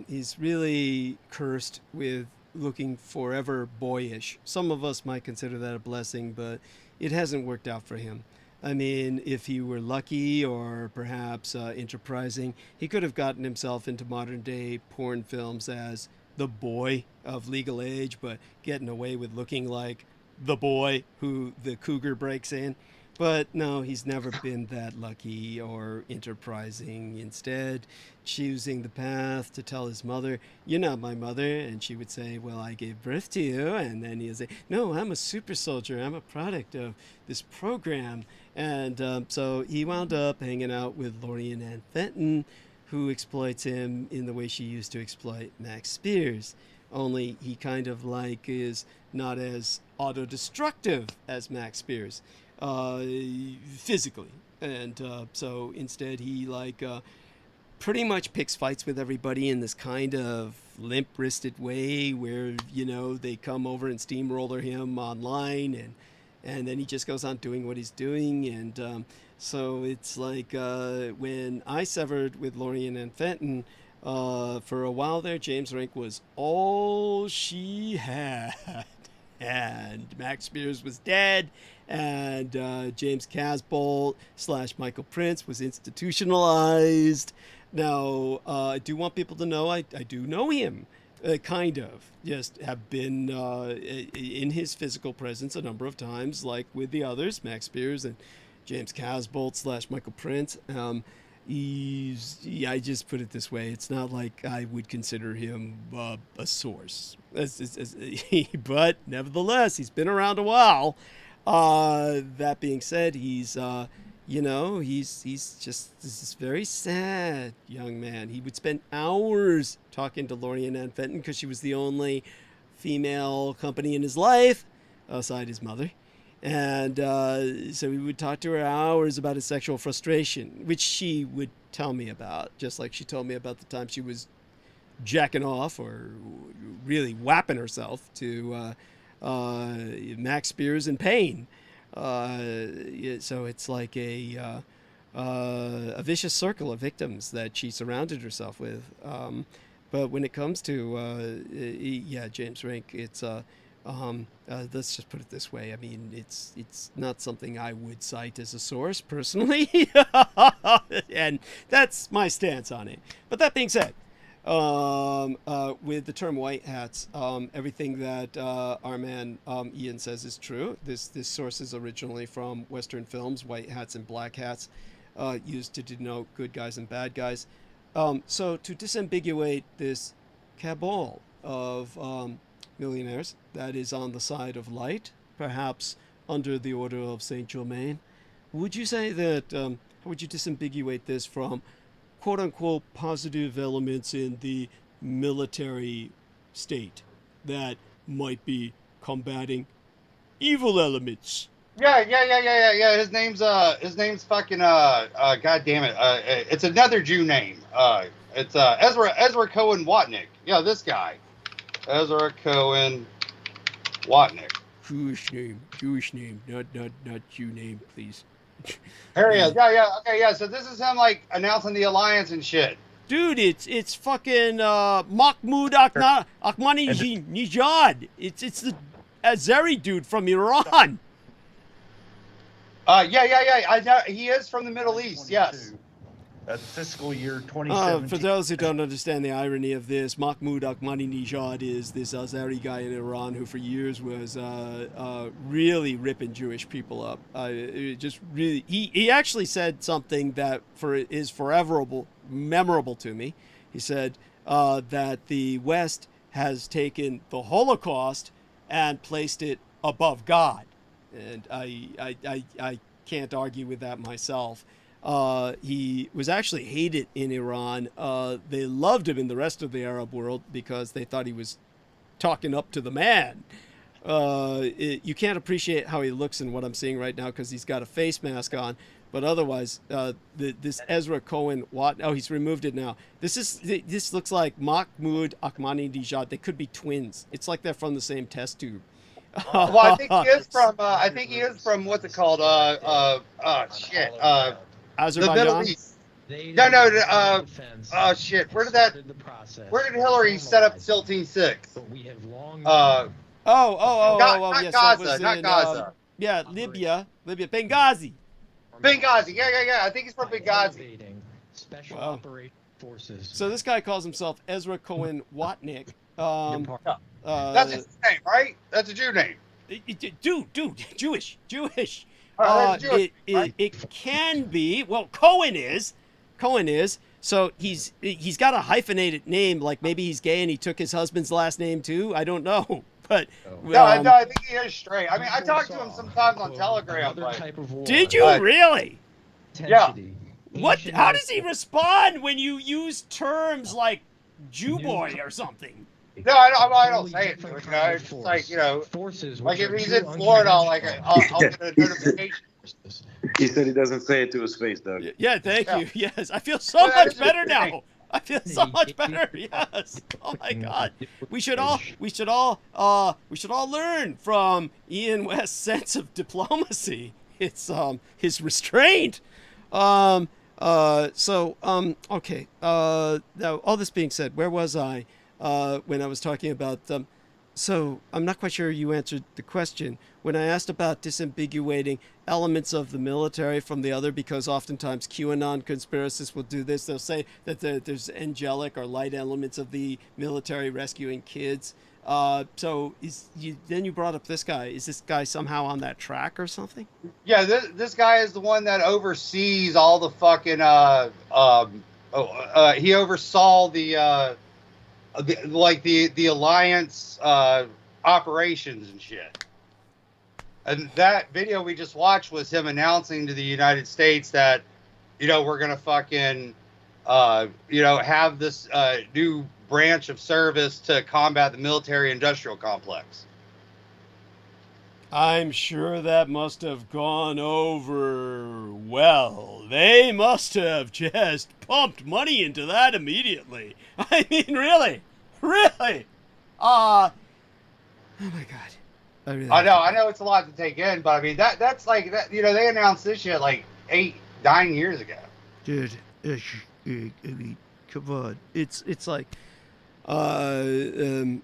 Speaker 1: he's really cursed with looking forever boyish. Some of us might consider that a blessing, but it hasn't worked out for him. I mean, if he were lucky or perhaps enterprising, he could have gotten himself into modern day porn films as the boy of legal age, but getting away with looking like the boy who the cougar breaks in. But no, he's never been that lucky or enterprising. Instead, choosing the path to tell his mother, "You're not my mother." And she would say, "Well, I gave birth to you." And then he'll say, "No, I'm a super soldier. I'm a product of this program." And so he wound up hanging out with Lorien Ann Fenton, who exploits him in the way she used to exploit Max Spears. Only he kind of is not as auto-destructive as Max Spears. Physically, and so instead he pretty much picks fights with everybody in this kind of limp-wristed way where they come over and steamroller him online, and then he just goes on doing what he's doing. And so it's when I severed with Lorien and Fenton, for a while there, James Rink was all she had. And Max Spears was dead, and James Casbolt / Michael Prince was institutionalized. Now, I do want people to know I do know him, kind of. Just have been in his physical presence a number of times, like with the others, Max Spears and James Casbolt / Michael Prince. I just put it this way. It's not like I would consider him a source. But nevertheless, he's been around a while. That being said, he's just this very sad young man. He would spend hours talking to Lorien Ann Fenton because she was the only female company in his life, aside his mother. And so he would talk to her hours about his sexual frustration, which she would tell me about, just like she told me about the time she was jacking off or really whapping herself to Max Spears in pain. So it's like a vicious circle of victims that she surrounded herself with. But when it comes to, James Rink, it's... let's just put it this way. I mean, it's not something I would cite as a source personally, and that's my stance on it. But that being said, with the term white hats, everything that our man Ian says is true. This source is originally from Western films, white hats and black hats, used to denote good guys and bad guys. So to disambiguate this cabal of millionaires that is on the side of light, perhaps under the order of Saint Germain, would you say that, how would you disambiguate this from quote-unquote positive elements in the military state that might be combating evil elements?
Speaker 4: Yeah. His name's fucking God damn it. It's another Jew name. It's Ezra Cohen Watnick. Yeah, this guy. Ezra Cohen Watnick.
Speaker 1: Jewish name, not Jew name, please.
Speaker 4: There he is. Yeah. So this is him announcing the alliance and shit.
Speaker 1: Dude, it's fucking Mahmoud Ahmadinejad. It's the Azeri dude from Iran.
Speaker 4: Yeah. I know he is from the Middle East. Yes.
Speaker 11: That's fiscal year 2017.
Speaker 1: For those who don't understand the irony of this, Mahmoud Ahmadinejad is this Azeri guy in Iran who for years was really ripping Jewish people up. He actually said something that is forever memorable to me. He said that the West has taken the Holocaust and placed it above God. And I can't argue with that myself. He was actually hated in Iran. They loved him in the rest of the Arab world because they thought he was talking up to the man. You can't appreciate how he looks in what I'm seeing right now because he's got a face mask on. But otherwise, this Ezra Cohen, he's removed it now. This looks like Mahmoud Ahmadinejad. They could be twins. It's like they're from the same test tube.
Speaker 4: Well, I think he is from. What's it called?
Speaker 1: Azerbaijan?
Speaker 4: The Middle East. No. Shit. Where did Hillary set up Silting 6?
Speaker 1: Not
Speaker 4: Gaza. Not Gaza.
Speaker 1: Yeah, Libya. Benghazi.
Speaker 4: Yeah. I think he's from Benghazi.
Speaker 12: Special Operation Forces.
Speaker 1: So this guy calls himself Ezra Cohen Watnick.
Speaker 4: That's his name, right? That's a Jew name.
Speaker 1: Dude, Jewish.
Speaker 4: Right?
Speaker 1: It can be. Well, Cohen is. So he's got a hyphenated name, like maybe he's gay and he took his husband's last name too. I don't know, but
Speaker 4: I think he is straight. I mean, I talked to him sometimes on Telegram.
Speaker 1: Did you really?
Speaker 4: Yeah.
Speaker 1: What? How does he respond when you use terms like Jew boy or something?
Speaker 4: No, I don't say it to him. It's just like, like if he's in Florida, I'll get a notification.
Speaker 14: He said he doesn't say it to his face, Doug.
Speaker 1: Yeah, thank you. Yes, I feel so much better now. I feel so much better. Yes. Oh my God. We should all learn from Ian West's sense of diplomacy. It's his restraint. Okay. Now all this being said, where was I when I was talking about so I'm not quite sure you answered the question when I asked about disambiguating elements of the military from the other, because oftentimes QAnon conspiracists will do this. They'll say that there's angelic or light elements of the military rescuing kids. Then you brought up this guy. Is this guy somehow on that track or something?
Speaker 4: Yeah, this guy is the one that oversees all the fucking he oversaw the alliance operations and shit. And that video we just watched was him announcing to the United States that, we're gonna fucking, have this new branch of service to combat the military-industrial complex.
Speaker 1: I'm sure that must have gone over well. They must have just pumped money into that immediately. I mean, really? Oh my God.
Speaker 4: I know it's a lot to take in, but I mean that's like that. They announced this shit like 8-9 years ago.
Speaker 1: Dude, I mean, come on. It's like, I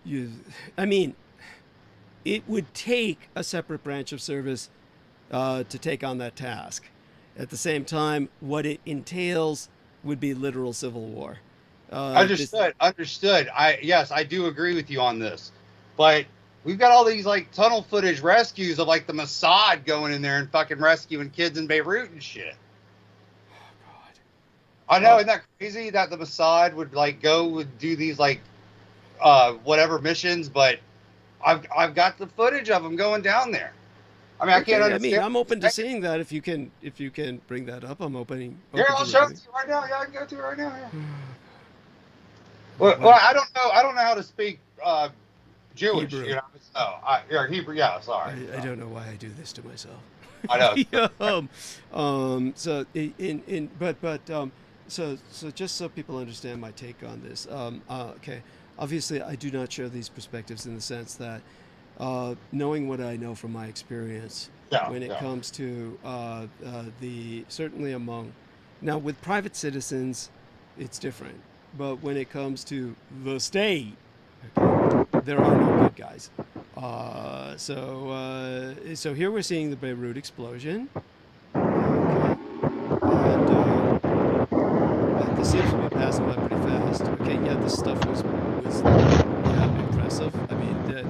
Speaker 1: mean, it would take a separate branch of service to take on that task. At the same time, what it entails would be literal civil war.
Speaker 4: Understood. I do agree with you on this, but we've got all these like tunnel footage rescues of like the Mossad going in there and fucking rescuing kids in Beirut and shit. Oh God! I know, isn't that crazy that the Mossad would do these like whatever missions, but I've got the footage of them going down there. I mean, I can't understand.
Speaker 1: I mean, I'm open to seeing that if you can bring that up. I'm opening.
Speaker 4: Yeah, I'll show it to you right now. Yeah, I can go to it right now. Yeah. Well, I don't know how to speak Jewish,
Speaker 1: Hebrew.
Speaker 4: Or Hebrew. Yeah, sorry.
Speaker 1: I don't know why I do this to myself.
Speaker 4: I know.
Speaker 1: So just so people understand my take on this. Okay. Obviously, I do not share these perspectives in the sense that knowing what I know from my experience when it comes to certainly among now with private citizens, it's different. But when it comes to the state, there are no good guys. So here we're seeing the Beirut explosion. this stuff was impressive. I mean,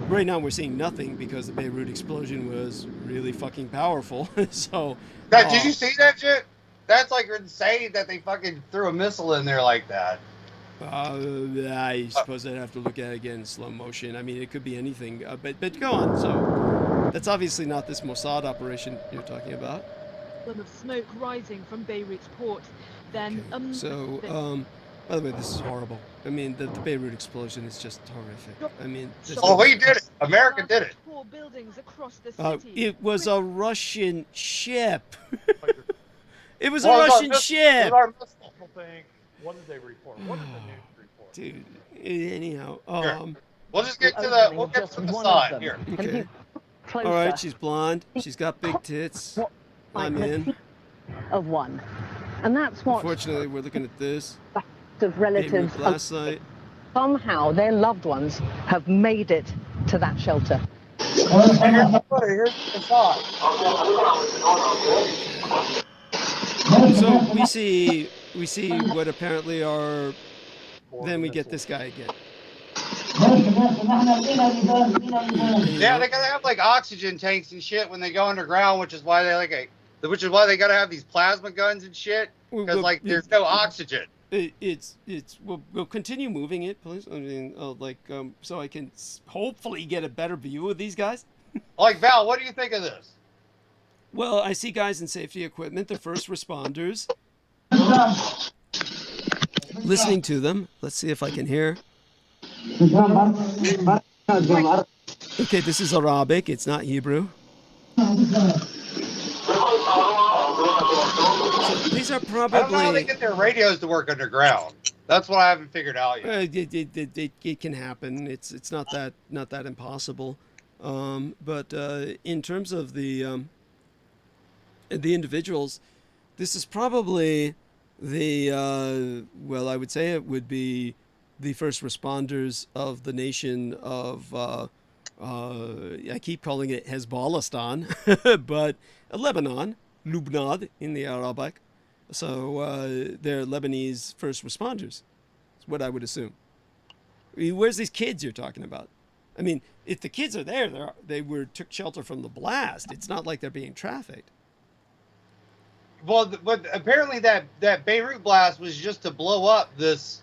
Speaker 1: right now we're seeing nothing because the Beirut explosion was really fucking powerful. So.
Speaker 4: Did you see that shit? That's like insane that they fucking threw a missile in there like that.
Speaker 1: I suppose I'd have to look at it again in slow motion. I mean, it could be anything. But go on. So that's obviously not this Mossad operation you're talking about.
Speaker 2: Of smoke rising from Beirut's port. Then
Speaker 1: by the way, this is horrible. I mean, the Beirut explosion is just horrific. I mean,
Speaker 4: we did it. America did it.
Speaker 2: Buildings across the city.
Speaker 1: It was a Russian ship. It was a Russian ship.
Speaker 11: What did they report? What did the news report?
Speaker 1: Dude, anyhow,
Speaker 4: we'll just get to the side here.
Speaker 1: Okay. All right, she's blonde. She's got big tits. I'm in.
Speaker 13: Of one, and that's what.
Speaker 1: Unfortunately, we're looking at this.
Speaker 13: Of relatives.
Speaker 1: Last night.
Speaker 13: Somehow, their loved ones have made it to that shelter.
Speaker 4: Here's the side.
Speaker 1: So we see what apparently are. Then we get this guy again.
Speaker 4: Yeah, they gotta have like oxygen tanks and shit when they go underground, which is why they gotta have these plasma guns and shit because like there's no oxygen.
Speaker 1: We'll continue moving it, please. I mean, so I can hopefully get a better view of these guys.
Speaker 4: Like Val, what do you think of this?
Speaker 1: Well, I see guys in safety equipment, the first responders. Listening to them. Let's see if I can hear. Okay, this is Arabic. It's not Hebrew. So these are probably.
Speaker 4: I don't know how they get their radios to work underground. That's what I haven't figured out yet.
Speaker 1: It can happen. It's not that impossible. But in terms of the individuals, this is probably the well, I would say it would be the first responders of the nation of I keep calling it Hezbollah, but Lebanon, Lubnad in the Arabic. So they're Lebanese first responders. That's what I would assume. I mean, where's these kids you're talking about? I mean, if the kids are there, they took shelter from the blast. It's not like they're being trafficked.
Speaker 4: Well, but apparently that Beirut blast was just to blow up this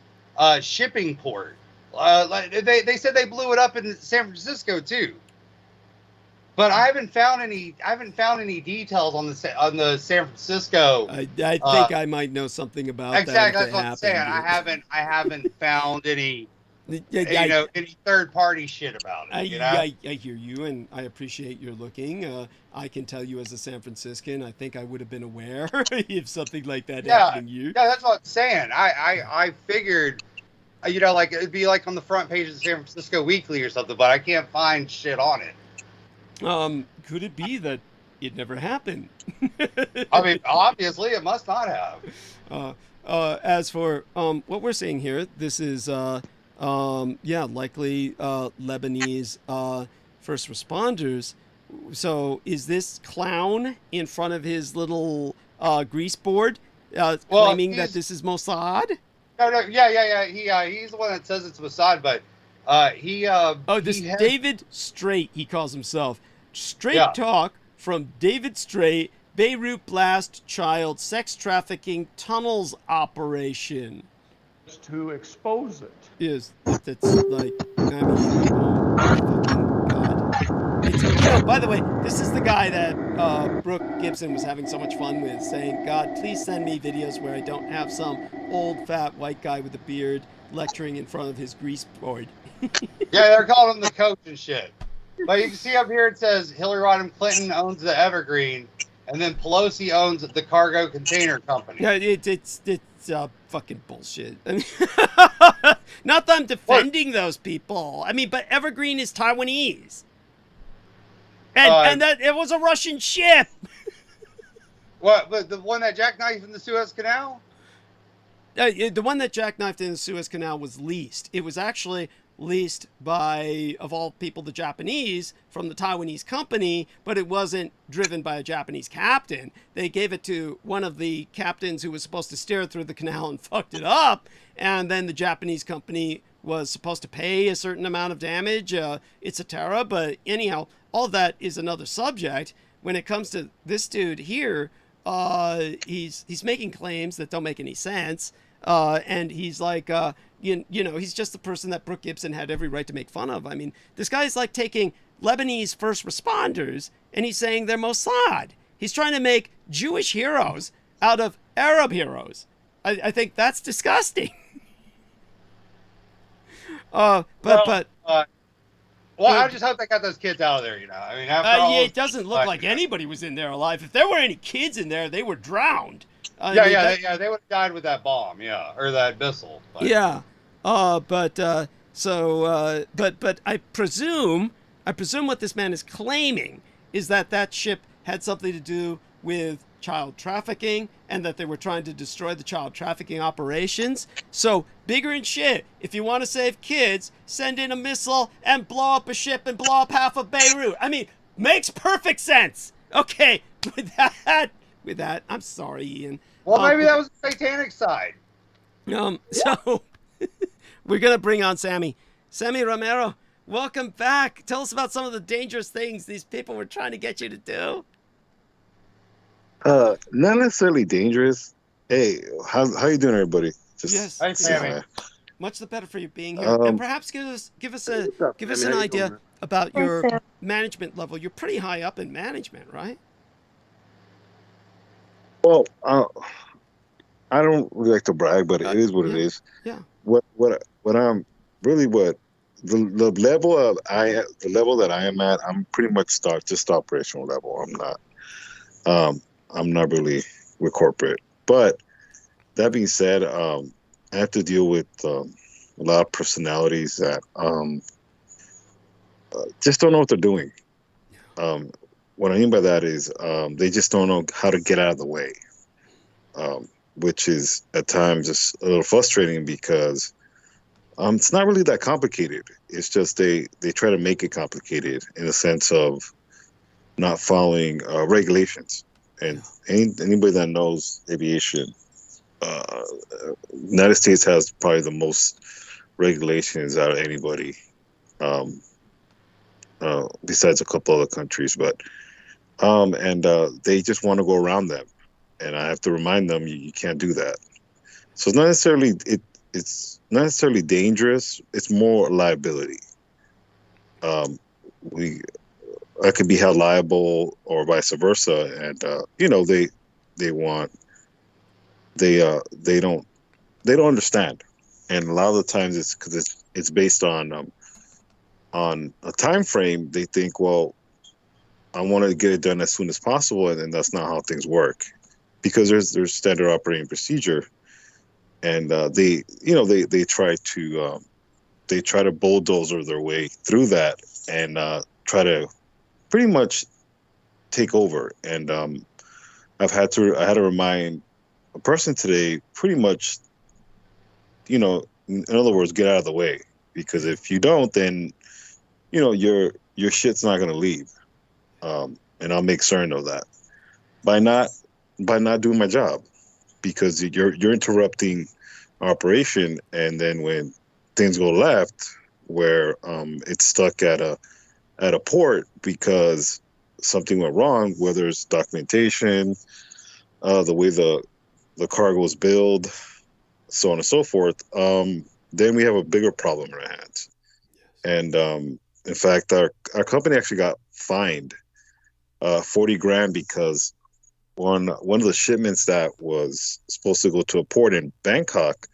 Speaker 4: shipping port. They said they blew it up in San Francisco too. But I haven't found any details on the San Francisco.
Speaker 1: I think I might know something about
Speaker 4: exactly, that. Exactly, that's what I'm saying. I haven't found any. Any third-party shit about it.
Speaker 1: I hear you, and I appreciate your looking. I can tell you as a San Franciscan, I think I would have been aware if something like that happened to you.
Speaker 4: Yeah, that's what I'm saying. I figured, like it'd be like on the front page of the San Francisco Weekly or something, but I can't find shit on it.
Speaker 1: Could it be that it never happened?
Speaker 4: I mean, obviously, it must not have.
Speaker 1: As for what we're seeing here, this is likely Lebanese first responders. So is this clown in front of his little grease board claiming that this is Mossad?
Speaker 4: No, yeah. He's the one that says it's Mossad, but
Speaker 1: David Straight, he calls himself. Straight talk from David Straight, Beirut blast child sex trafficking tunnels operation.
Speaker 11: To expose it.
Speaker 1: Yes, that's like, I mean, God. By the way, this is the guy that Brooke Gibson was having so much fun with, saying, God, please send me videos where I don't have some old fat white guy with a beard lecturing in front of his grease board.
Speaker 4: Yeah, they're calling him the coach and shit. But you can see up here it says Hillary Rodham Clinton owns the Evergreen, and then Pelosi owns the Cargo Container Company.
Speaker 1: Yeah, it's fucking bullshit. I mean, not that I'm defending those people. I mean, but Evergreen is Taiwanese, and that it was a Russian ship.
Speaker 4: What? But the one that jackknifed in the Suez Canal?
Speaker 1: The one that jackknifed in the Suez Canal was leased. It was actually leased by, of all people, the Japanese from the Taiwanese company, but it wasn't driven by a Japanese captain. They gave it to one of the captains who was supposed to steer through the canal and fucked it up. And then the Japanese company was supposed to pay a certain amount of damage, etc. But anyhow, all of that is another subject. When it comes to this dude here, he's making claims that don't make any sense. And he's like, you know, he's just the person that Brooke Gibson had every right to make fun of. I mean, this guy's like taking Lebanese first responders and he's saying they're Mossad. He's trying to make Jewish heroes out of Arab heroes. I think that's disgusting.
Speaker 4: Well, I just hope they got those kids out of there, you know. I mean, after all,
Speaker 1: it doesn't look like anybody was in there alive. If there were any kids in there, they were drowned.
Speaker 4: They would have died with that bomb, or that missile. But.
Speaker 1: Yeah, but I presume what this man is claiming is that ship had something to do with child trafficking and that they were trying to destroy the child trafficking operations. So bigger and shit. If you want to save kids, send in a missile and blow up a ship and blow up half of Beirut. I mean, makes perfect sense. Okay, with that, I'm sorry, Ian.
Speaker 4: Well, maybe that was the satanic side.
Speaker 1: So we're gonna bring on Sammy Romero. Welcome back. Tell us about some of the dangerous things these people were trying to get you to do.
Speaker 6: Not necessarily dangerous. Hey, how you doing, everybody?
Speaker 1: Yes,
Speaker 4: hi, Sammy.
Speaker 1: Much the better for you being here, and perhaps give us an idea about your management level. You're pretty high up in management, right?
Speaker 6: Well, I don't really like to brag, but it is what it is.
Speaker 1: Yeah.
Speaker 6: What I'm really the level that I am at, I'm pretty much just operational level. I'm not really with corporate. But that being said, I have to deal with a lot of personalities that just don't know what they're doing. What I mean by that is they just don't know how to get out of the way, which is at times just a little frustrating because it's not really that complicated. It's just they try to make it complicated in the sense of not following regulations. And anybody that knows aviation, United States has probably the most regulations out of anybody, besides a couple other countries. But they just want to go around them, and I have to remind them you can't do that. So it's not necessarily it's not necessarily dangerous. It's more liability. I could be held liable, or vice versa, and they don't understand, and a lot of the times it's because it's based on a time frame. They think, well, I want to get it done as soon as possible, and that's not how things work, because there's standard operating procedure, and they try to bulldozer their way through that and try to pretty much take over. And I had to remind a person today, pretty much, in other words, get out of the way, because if you don't, then your shit's not going to leave. And I'll make certain of that by not doing my job, because you're interrupting operation, and then when things go left, where it's stuck at a port because something went wrong, whether it's documentation, the way the cargo is billed, so on and so forth, then we have a bigger problem in our hands. And in fact, our company actually got fined $40,000 because one of the shipments that was supposed to go to a port in Bangkok,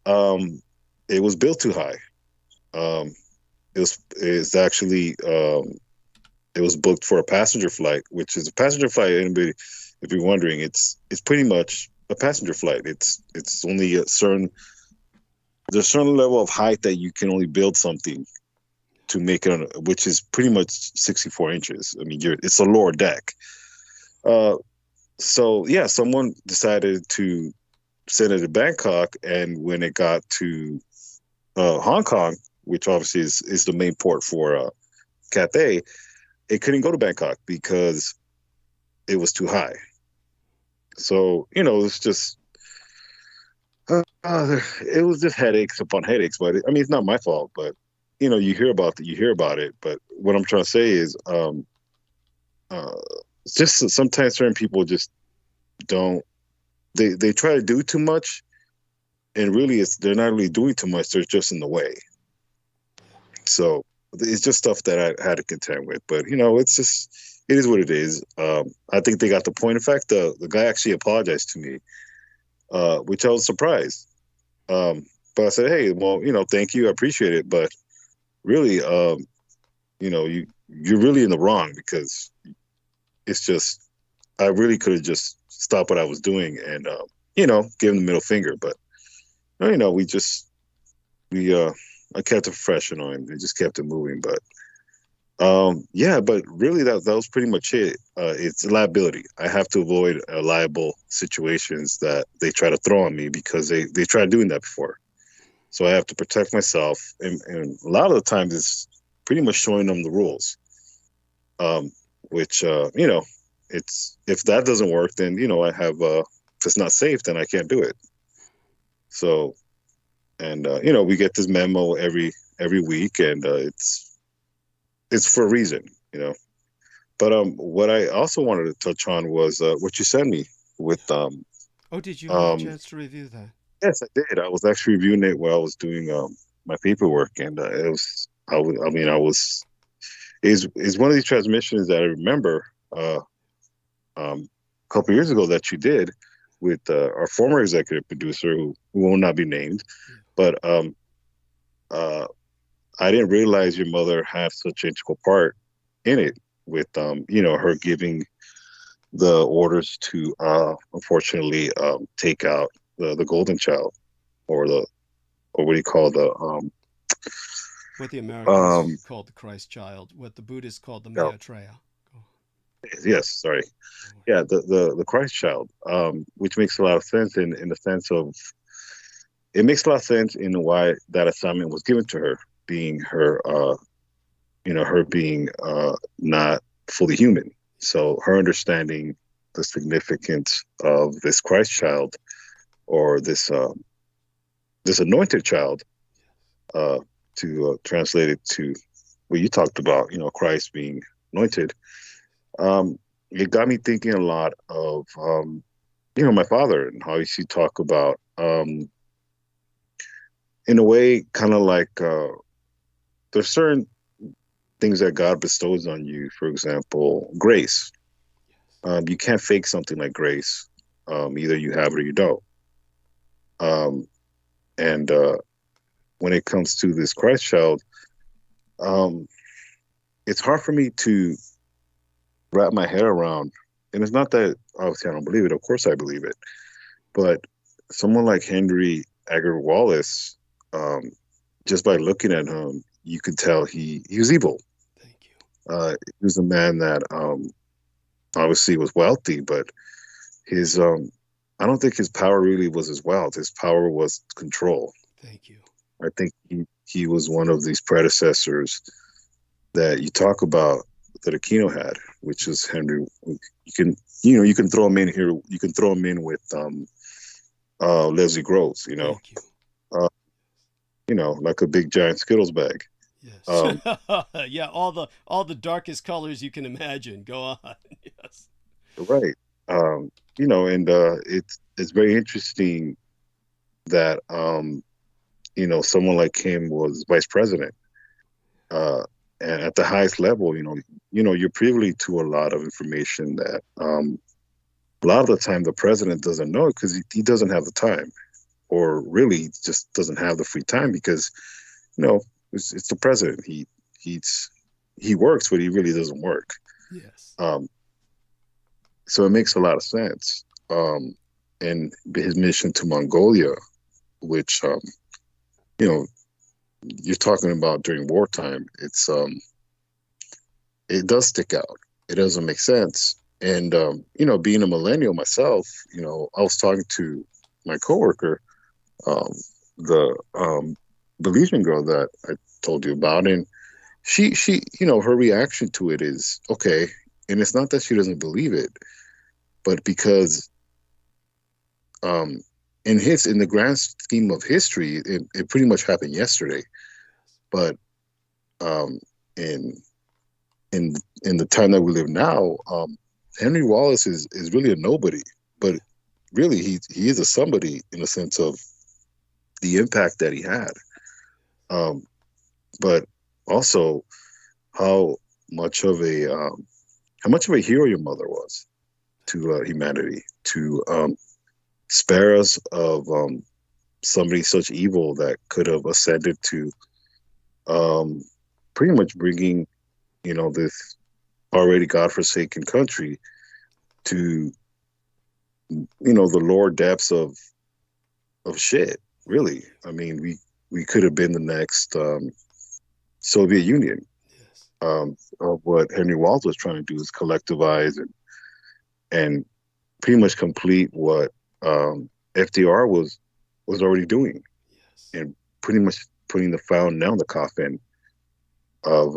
Speaker 6: it was built too high. It was booked for a passenger flight, which is a passenger flight. Anybody, if you're wondering, it's pretty much a passenger flight. It's only there's a certain level of height that you can only build something to make it, which is pretty much 64 inches. I mean, it's a lower deck. So yeah, someone decided to send it to Bangkok, and when it got to Hong Kong, which obviously is the main port for Cathay, it couldn't go to Bangkok because it was too high. So, it's just, it was just headaches upon headaches. But I mean, it's not my fault. But you hear about it. But what I'm trying to say is, just sometimes certain people just don't. They try to do too much, and really, they're not really doing too much. They're just in the way. So it's just stuff that I had to contend with. But it's just. It is what it is. I think they got the point. In fact, the guy actually apologized to me, which I was surprised. But I said, hey, well, thank you. I appreciate it. But really, you're really in the wrong, because it's just, I really could have just stopped what I was doing and, give him the middle finger. But, I kept it professional and just kept it moving. But, but really that was pretty much it. It's liability. I have to avoid liable situations that they try to throw on me, because they tried doing that before. So I have to protect myself. And a lot of the times it's pretty much showing them the rules. Which, it's, if that doesn't work, then, I have, if it's not safe, then I can't do it. So, and, we get this memo every week, and, it's for a reason, But what I also wanted to touch on was what you sent me with.
Speaker 1: Did you have a chance to review that?
Speaker 6: Yes, I did. I was actually reviewing it while I was doing my paperwork, and it was. It's one of these transmissions that I remember a couple of years ago that you did with our former executive producer, who will not be named, but I didn't realize your mother had such an integral part in it, with her giving the orders to unfortunately take out the golden child, or what do you call
Speaker 1: what the Americans called the Christ child, what the Buddhists called the Maitreya.
Speaker 6: Yes, sorry. Yeah, the Christ child, which makes a lot of sense in the sense of, it makes a lot of sense in why that assignment was given to her, being her, her being not fully human. So her understanding the significance of this Christ child, or this anointed child, to translate it to what you talked about, Christ being anointed. It got me thinking a lot of, my father, and how he used to talk about, in a way, kind of like, there's certain things that God bestows on you. For example, grace. You can't fake something like grace. Either you have it or you don't. And when it comes to this Christ child, it's hard for me to wrap my head around. And it's not that obviously I don't believe it. Of course I believe it. But someone like Henry Agar Wallace, just by looking at him, you could tell he was evil.
Speaker 1: Thank you.
Speaker 6: He was a man that obviously was wealthy, but his I don't think his power really was his wealth. His power was control.
Speaker 1: Thank you.
Speaker 6: I think he was one of these predecessors that you talk about that Aquino had, which is Henry. You can throw him in here. You can throw him in with Leslie Groves. Like a big giant Skittles bag.
Speaker 1: Yes. Yeah, all the darkest colors you can imagine. Go on. Yes.
Speaker 6: Right. And it's very interesting that someone like him was vice president, and at the highest level, you're privy to a lot of information that a lot of the time the president doesn't know, because he doesn't have the time, or really just doesn't have the free time, because it's the president. He works, but he really doesn't work.
Speaker 1: Yes.
Speaker 6: So it makes a lot of sense. And his mission to Mongolia, which you're talking about during wartime, it does stick out. It doesn't make sense. And being a millennial myself, I was talking to my coworker, the Belizean girl that I told you about, and she, her reaction to it is okay, and it's not that she doesn't believe it, but because, in the grand scheme of history, it pretty much happened yesterday, but, in the time that we live now, Henry Wallace is really a nobody, but really he is a somebody in the sense of the impact that he had. But also how much of a hero your mother was to humanity, to spare us of somebody such evil that could have ascended to pretty much bringing, this already godforsaken country to, the lower depths of shit. Really, I mean, we could have been the next Soviet Union. Of what Henry Wallace was trying to do is collectivize and pretty much complete what FDR was already doing, and pretty much putting the final nail in the coffin of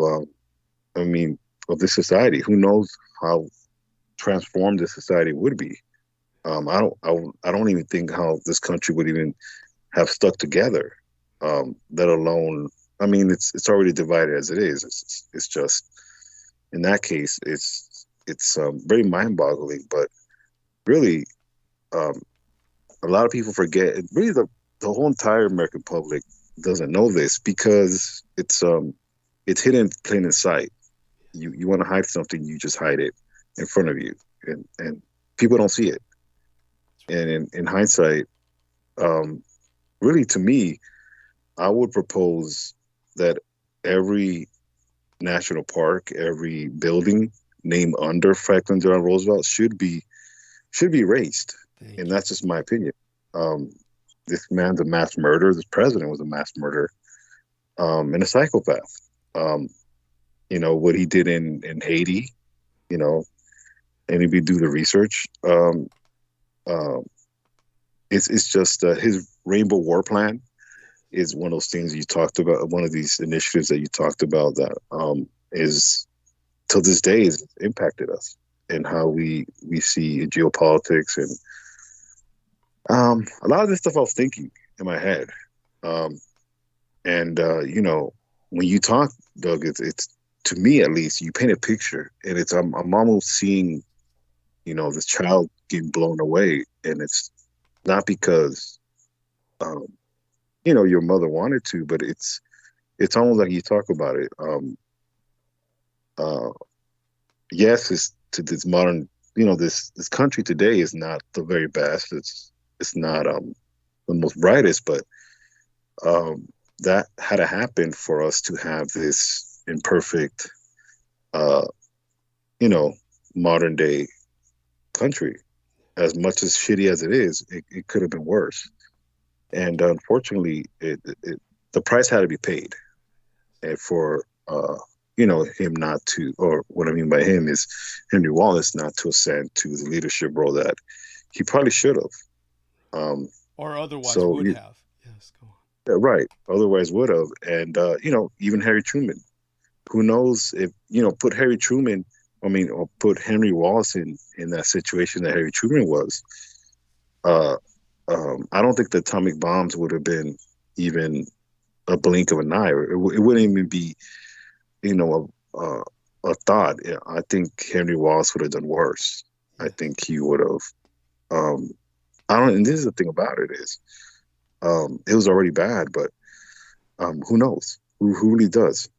Speaker 6: this society. Who knows how transformed this society would be? I don't even think how this country would even have stuck together, let alone. I mean, it's already divided as it is. It's just, in that case, it's very mind-boggling. But really, a lot of people forget. Really, the whole entire American public doesn't know this because it's hidden plain in sight. You want to hide something, you just hide it in front of you, and people don't see it. And in hindsight, really, to me, I would propose that every national park, every building named under Franklin Delano Roosevelt should be erased. And that's just my opinion. This man's a mass murderer. This president was a mass murderer, and a psychopath. What he did in Haiti, and if you do the research, it's just his Rainbow War Plan is one of those things you talked about, one of these initiatives that you talked about that is, till this day, has impacted us and how we see geopolitics and a lot of this stuff I was thinking in my head. When you talk, Doug, it's to me at least, you paint a picture, and I'm almost seeing, this child getting blown away, and it's not because your mother wanted to, but it's almost like you talk about it. Yes, it's to this modern, this country today is not the very best. It's not the most brightest, but that had to happen for us to have this imperfect, modern day country. As much as shitty as it is, it could have been worse. And unfortunately, the price had to be paid, and for him not to, or what I mean by him is Henry Wallace not to ascend to the leadership role that he probably should have,
Speaker 1: or otherwise would have. Yes, go on.
Speaker 6: Right, otherwise would have, and even Harry Truman. Who knows if put Harry Truman, or put Henry Wallace in that situation that Harry Truman was. I don't think the atomic bombs would have been even a blink of an eye, or it wouldn't even be, a thought. I think Henry Wallace would have done worse. I think he would have. And this is the thing about it is, it was already bad, but who knows? Who really does?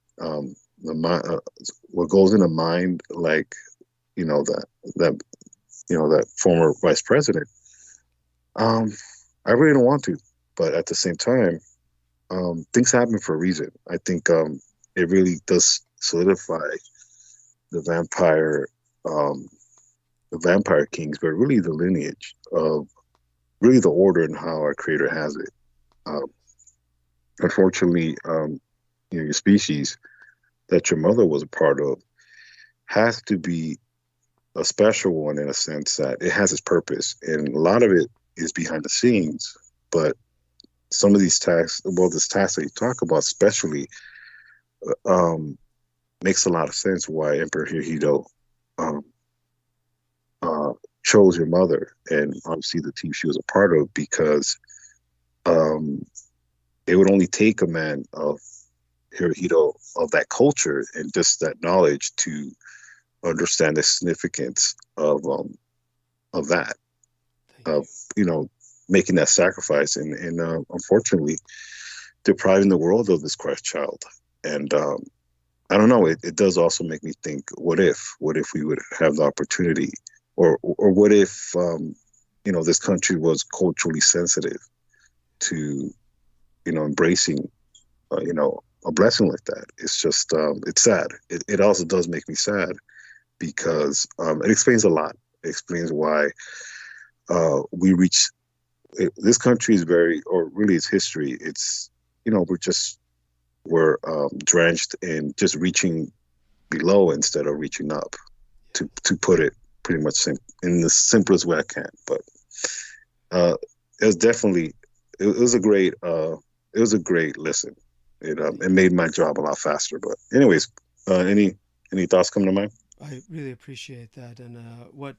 Speaker 6: What goes in the mind, like that former vice president. I really don't want to, but at the same time, things happen for a reason. I think it really does solidify the vampire kings, but really the lineage of really the order and how our Creator has it. Unfortunately, your species that your mother was a part of has to be a special one in a sense that it has its purpose, and a lot of it is behind the scenes, but some of these tasks, well, this task that you talk about, especially, makes a lot of sense why Emperor Hirohito chose your mother and obviously the team she was a part of, because it would only take a man of Hirohito, of that culture and just that knowledge, to understand the significance of that, of making that sacrifice and unfortunately depriving the world of this Christ child. And I don't know, it does also make me think, what if we would have the opportunity, or what if this country was culturally sensitive to embracing a blessing like that. It's just it's sad. It also does make me sad, because it explains a lot. It explains why we reach this country is or really its history. It's we're drenched in just reaching below instead of reaching up, to put it pretty much in the simplest way I can. But it was definitely it was a great listen. It made my job a lot faster. But anyways, any thoughts come to mind?
Speaker 1: I really appreciate that. And what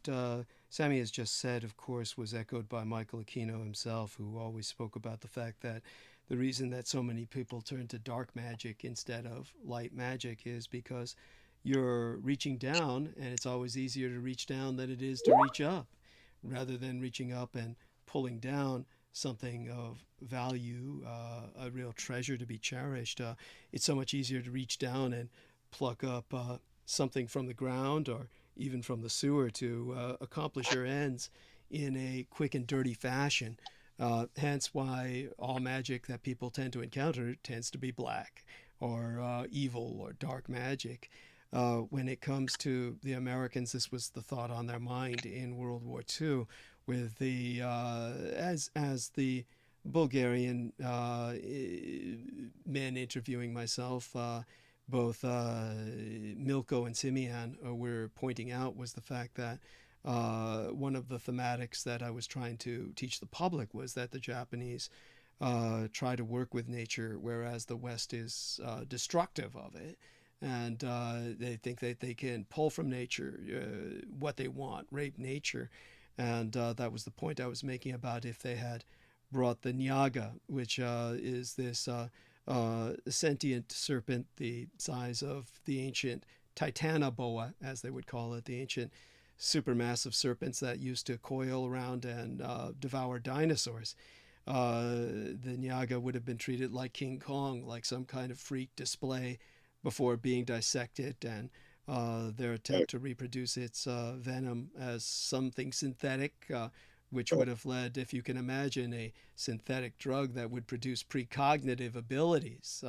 Speaker 1: Sammy has just said, of course, was echoed by Michael Aquino himself, who always spoke about the fact that the reason that so many people turn to dark magic instead of light magic is because you're reaching down, and it's always easier to reach down than it is to reach up. Rather than reaching up and pulling down something of value, a real treasure to be cherished, it's so much easier to reach down and pluck up something from the ground or even from the sewer to accomplish your ends in a quick and dirty fashion. Hence why all magic that people tend to encounter tends to be black or evil or dark magic. When it comes to the Americans, this was the thought on their mind in World War II, with the as the Bulgarian men interviewing myself, both Milko and Simeon were pointing out, was the fact that one of the thematics that I was trying to teach the public was that the Japanese try to work with nature, whereas the West is destructive of it. And they think that they can pull from nature what they want, rape nature. And that was the point I was making about if they had brought the Nyaga, which is this sentient serpent the size of the ancient Titanoboa, as they would call it, the ancient supermassive serpents that used to coil around and devour dinosaurs. The Nyaga would have been treated like King Kong, like some kind of freak display, before being dissected, and their attempt to reproduce its venom as something synthetic, which would have led, if you can imagine, a synthetic drug that would produce precognitive abilities,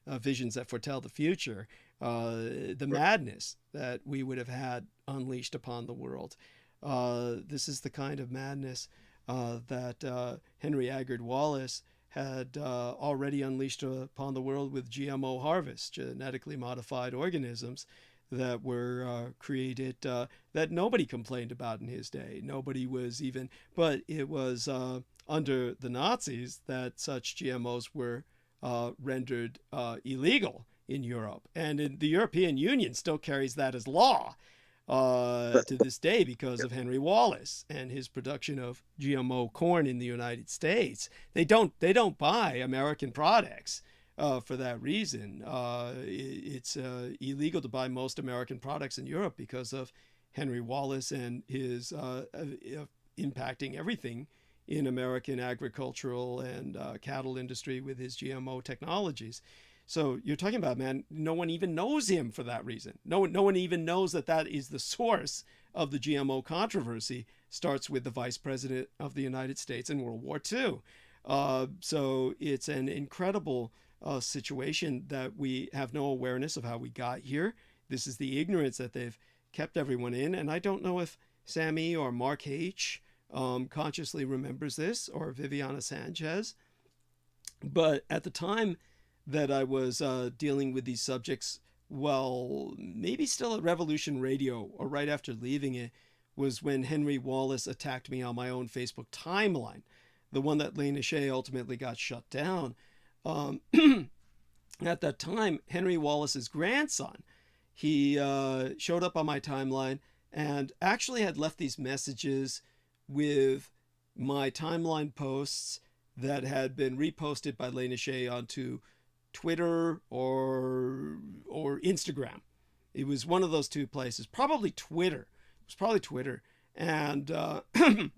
Speaker 1: visions that foretell the future, the madness that we would have had unleashed upon the world. This is the kind of madness that Henry Agard Wallace had already unleashed upon the world with GMO harvests, genetically modified organisms that were created that nobody complained about in his day. Nobody was even, but it was under the Nazis that such GMOs were rendered illegal in Europe. And the European Union still carries that as law to this day because of Henry Wallace and his production of GMO corn in the United States. They don't buy American products for that reason. It's illegal to buy most American products in Europe because of Henry Wallace and his impacting everything in American agricultural and cattle industry with his GMO technologies. So you're talking about, man, no one even knows him for that reason. No one even knows that is the source of the GMO controversy. Starts with the Vice President of the United States in World War II. So it's an incredible situation that we have no awareness of how we got here. This is the ignorance that they've kept everyone in. And I don't know if Sammy or Mark H. Consciously remembers this, or Viviana Sanchez. But at the time that I was dealing with these subjects, well, maybe still at Revolution Radio or right after leaving it, was when Henry Wallace attacked me on my own Facebook timeline. the one that Lena Shea ultimately got shut down. At that time, Henry Wallace's grandson, he showed up on my timeline and actually had left these messages with my timeline posts that had been reposted by Lena Shea onto Twitter or Instagram. It was one of those two places, probably Twitter. It was probably Twitter. And of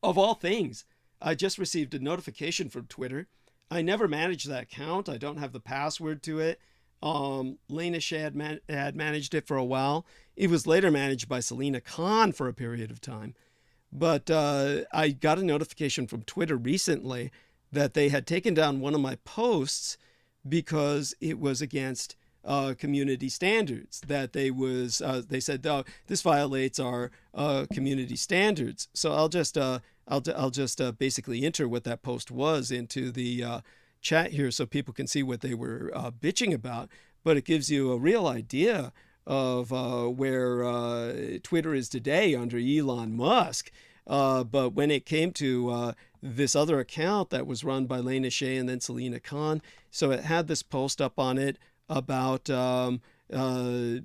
Speaker 1: all things, I just received a notification from Twitter. I never managed that account. I don't have the password to it. Lena Shea had managed it for a while. It was later managed by Selena Khan for a period of time. But I got a notification from Twitter recently that they had taken down one of my posts because it was against community standards. That they said, oh, this violates our community standards. So I'll just basically enter what that post was into the chat here so people can see what they were bitching about. But it gives you a real idea of where Twitter is today under Elon Musk. But when it came to this other account that was run by Lena Shea and then Selena Khan, so it had this post up on it about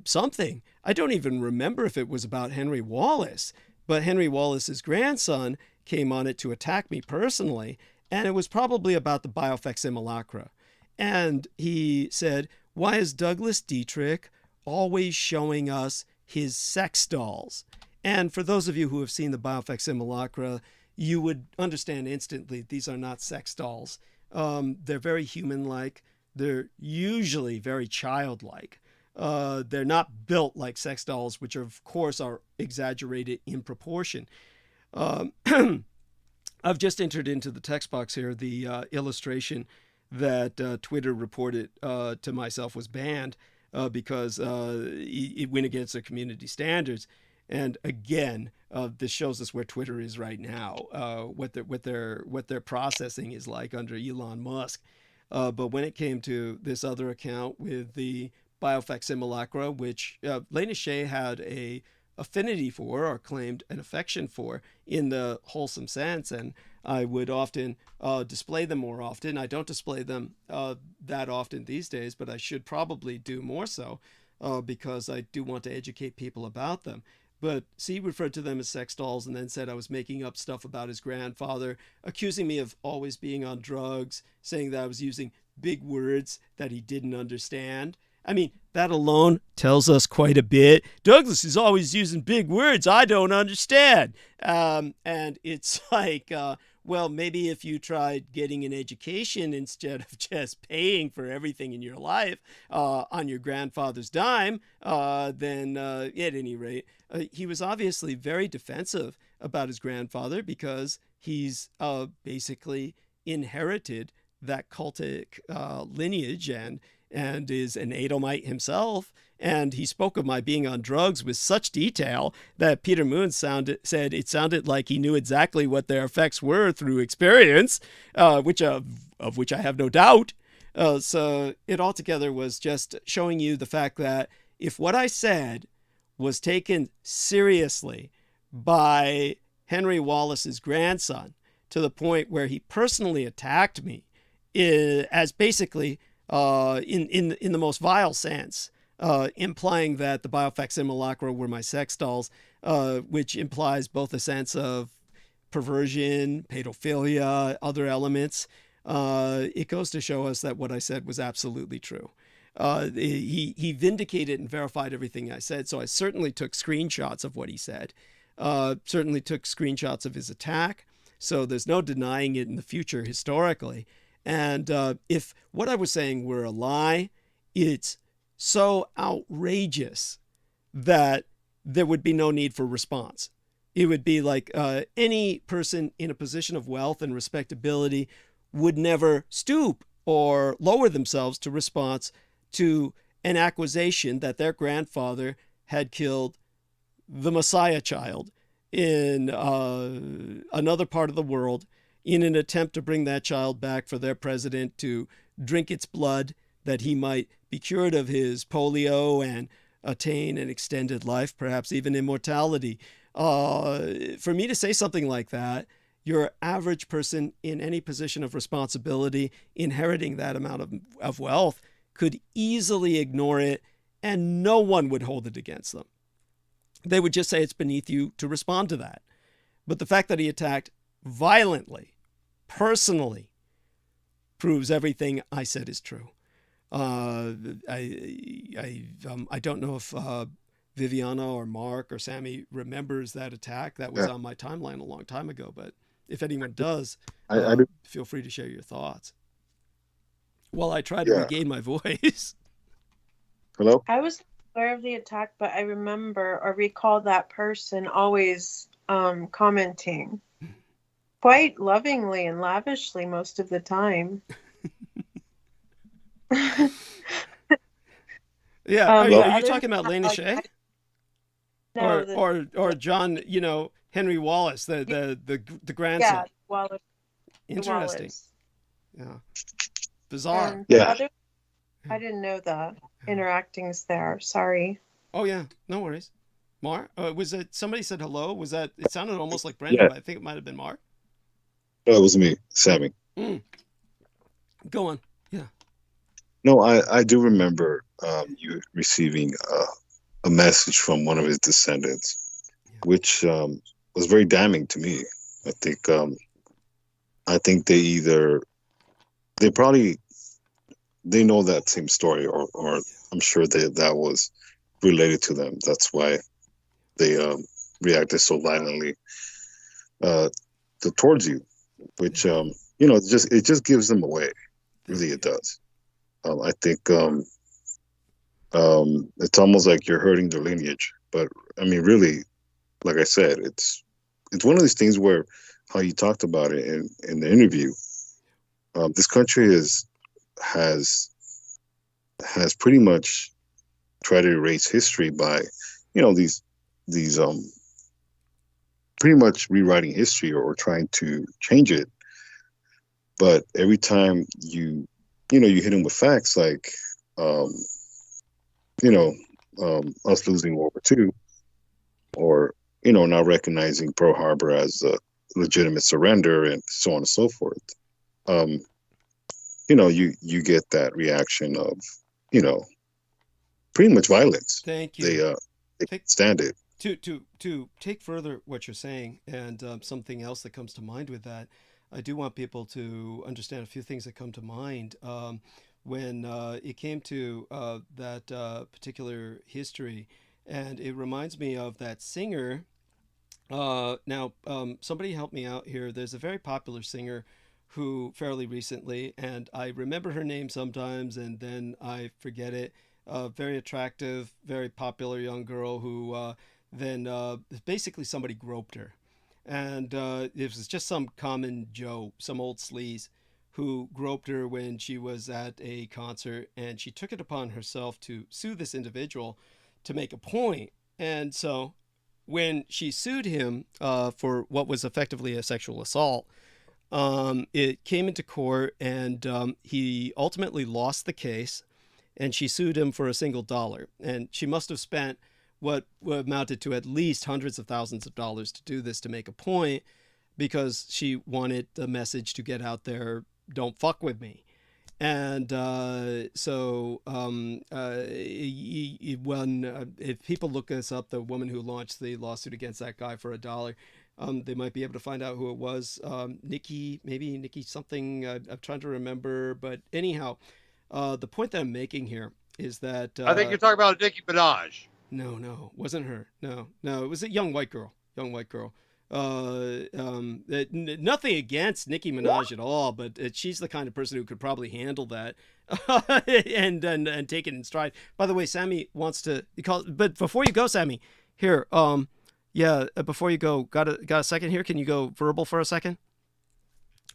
Speaker 1: something. I don't even remember if it was about Henry Wallace, but Henry Wallace's grandson came on it to attack me personally, and it was probably about the biofec simulacra. And he said, why is Douglas Dietrich always showing us his sex dolls? And for those of you who have seen the biofec simulacra, you would understand instantly these are not sex dolls. They're very human-like. They're usually very childlike. They're not built like sex dolls, which of course are exaggerated in proportion. I've just entered into the text box here the illustration that Twitter reported to myself was banned because it went against their community standards. And again, this shows us where Twitter is right now, what their processing is like under Elon Musk. But when it came to this other account with the biofec simulacra, which Lena Shea had a affinity for or claimed an affection for in the wholesome sense, and I would often display them more often. I don't display them that often these days, but I should probably do more so because I do want to educate people about them. But he referred to them as sex dolls and then said I was making up stuff about his grandfather, accusing me of always being on drugs, saying that I was using big words that he didn't understand. I mean, that alone tells us quite a bit. Douglas is always using big words I don't understand. And it's like, well, maybe if you tried getting an education instead of just paying for everything in your life on your grandfather's dime, then at any rate, he was obviously very defensive about his grandfather because he's basically inherited that cultic lineage and is an Edomite himself. And he spoke of my being on drugs with such detail that Peter Moon said it sounded like he knew exactly what their effects were through experience, of which I have no doubt. So it altogether was just showing you the fact that if what I said was taken seriously by Henry Wallace's grandson to the point where he personally attacked me as basically in the most vile sense, implying that the biofec simulacra were my sex dolls, which implies both a sense of perversion, pedophilia, other elements. It goes to show us that what I said was absolutely true. He vindicated and verified everything I said, so I certainly took screenshots of what he said, certainly took screenshots of his attack, so there's no denying it in the future historically. And if what I was saying were a lie, it's so outrageous that there would be no need for response. It would be like any person in a position of wealth and respectability would never stoop or lower themselves to response to an accusation that their grandfather had killed the Messiah child in another part of the world in an attempt to bring that child back for their president to drink its blood that he might be cured of his polio and attain an extended life, perhaps even immortality. For me to say something like that, your average person in any position of responsibility, inheriting that amount of wealth, could easily ignore it, and no one would hold it against them. They would just say it's beneath you to respond to that. But the fact that he attacked violently, personally, proves everything I said is true. I don't know if Viviana or Mark or Sammy remembers that attack. That was on my timeline a long time ago. But if anyone does,
Speaker 6: I do.
Speaker 1: Feel free to share your thoughts. While I try to regain my voice.
Speaker 6: Hello?
Speaker 5: I was aware of the attack, but I remember or recall that person always commenting quite lovingly and lavishly most of the time.
Speaker 1: Yeah, are you talking about Lena Shea?
Speaker 5: No,
Speaker 1: or John, Henry Wallace, the grandson.
Speaker 5: Yeah, Wallace.
Speaker 1: Interesting.
Speaker 5: Wallace.
Speaker 1: Yeah. Bizarre.
Speaker 5: And
Speaker 6: Yeah.
Speaker 5: I didn't know the interactings there. Sorry.
Speaker 1: Oh yeah, no worries. Mark, was it somebody said hello? Was that? It sounded almost like Brendan, but I think it might have been Mark.
Speaker 6: No, it was me, Sammy.
Speaker 1: Go on. Yeah.
Speaker 6: No, I do remember you receiving a message from one of his descendants, which was very damning to me. I think they know that same story, or I'm sure that was related to them. That's why they reacted so violently towards you, which it just gives them away. Really, it does. I think it's almost like you're hurting their lineage. But I mean, really, like I said, it's one of these things where how you talked about it in the interview. This country has pretty much tried to erase history by, these pretty much rewriting history or trying to change it. But every time you hit them with facts like, us losing World War II, or, not recognizing Pearl Harbor as a legitimate surrender and so on and so forth. You get that reaction of, pretty much violence.
Speaker 1: Thank you.
Speaker 6: They can't stand it.
Speaker 1: To take further what you're saying, and something else that comes to mind with that, I do want people to understand a few things that come to mind when it came to that particular history. And it reminds me of that singer. Now, somebody help me out here. There's a very popular singer who fairly recently, and I remember her name sometimes and then I forget it, very attractive, very popular young girl who then basically somebody groped her. And it was just some common Joe, some old sleaze, who groped her when she was at a concert, and she took it upon herself to sue this individual to make a point. And so when she sued him for what was effectively a sexual assault, it came into court, and he ultimately lost the case, and she sued him for $1. And she must have spent what amounted to at least hundreds of thousands of dollars to do this, to make a point, because she wanted the message to get out there, don't fuck with me. And if people look this up, the woman who launched the lawsuit against that guy for $1, they might be able to find out who it was. Nikki something, I'm trying to remember. But anyhow, the point that I'm making here is that...
Speaker 4: I think you're talking about Nicki Minaj.
Speaker 1: No, wasn't her. No, it was a young white girl. Nothing against Nicki Minaj at all, but she's the kind of person who could probably handle that and take it in stride. By the way, Sammy wants to call, but before you go, Sammy, here, before you go, got a second here? Can you go verbal for a second?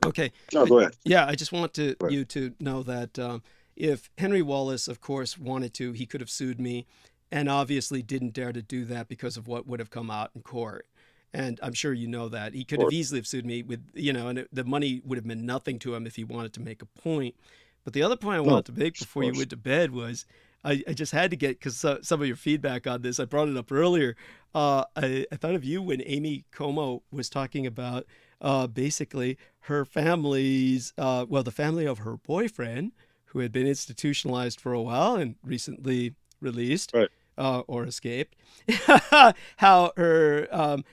Speaker 1: Okay.
Speaker 6: No, go ahead.
Speaker 1: Yeah, I just want you to know that if Henry Wallace, of course, wanted to, he could have sued me, and obviously didn't dare to do that because of what would have come out in court. And I'm sure you know that. He could have easily sued me with, and the money would have meant nothing to him if he wanted to make a point. But the other point I wanted to make before you went to bed was, I just had to get, because some of your feedback on this, I brought it up earlier. I thought of you when Amy Como was talking about basically her family's, the family of her boyfriend, who had been institutionalized for a while and recently released,
Speaker 6: right,
Speaker 1: or escaped, how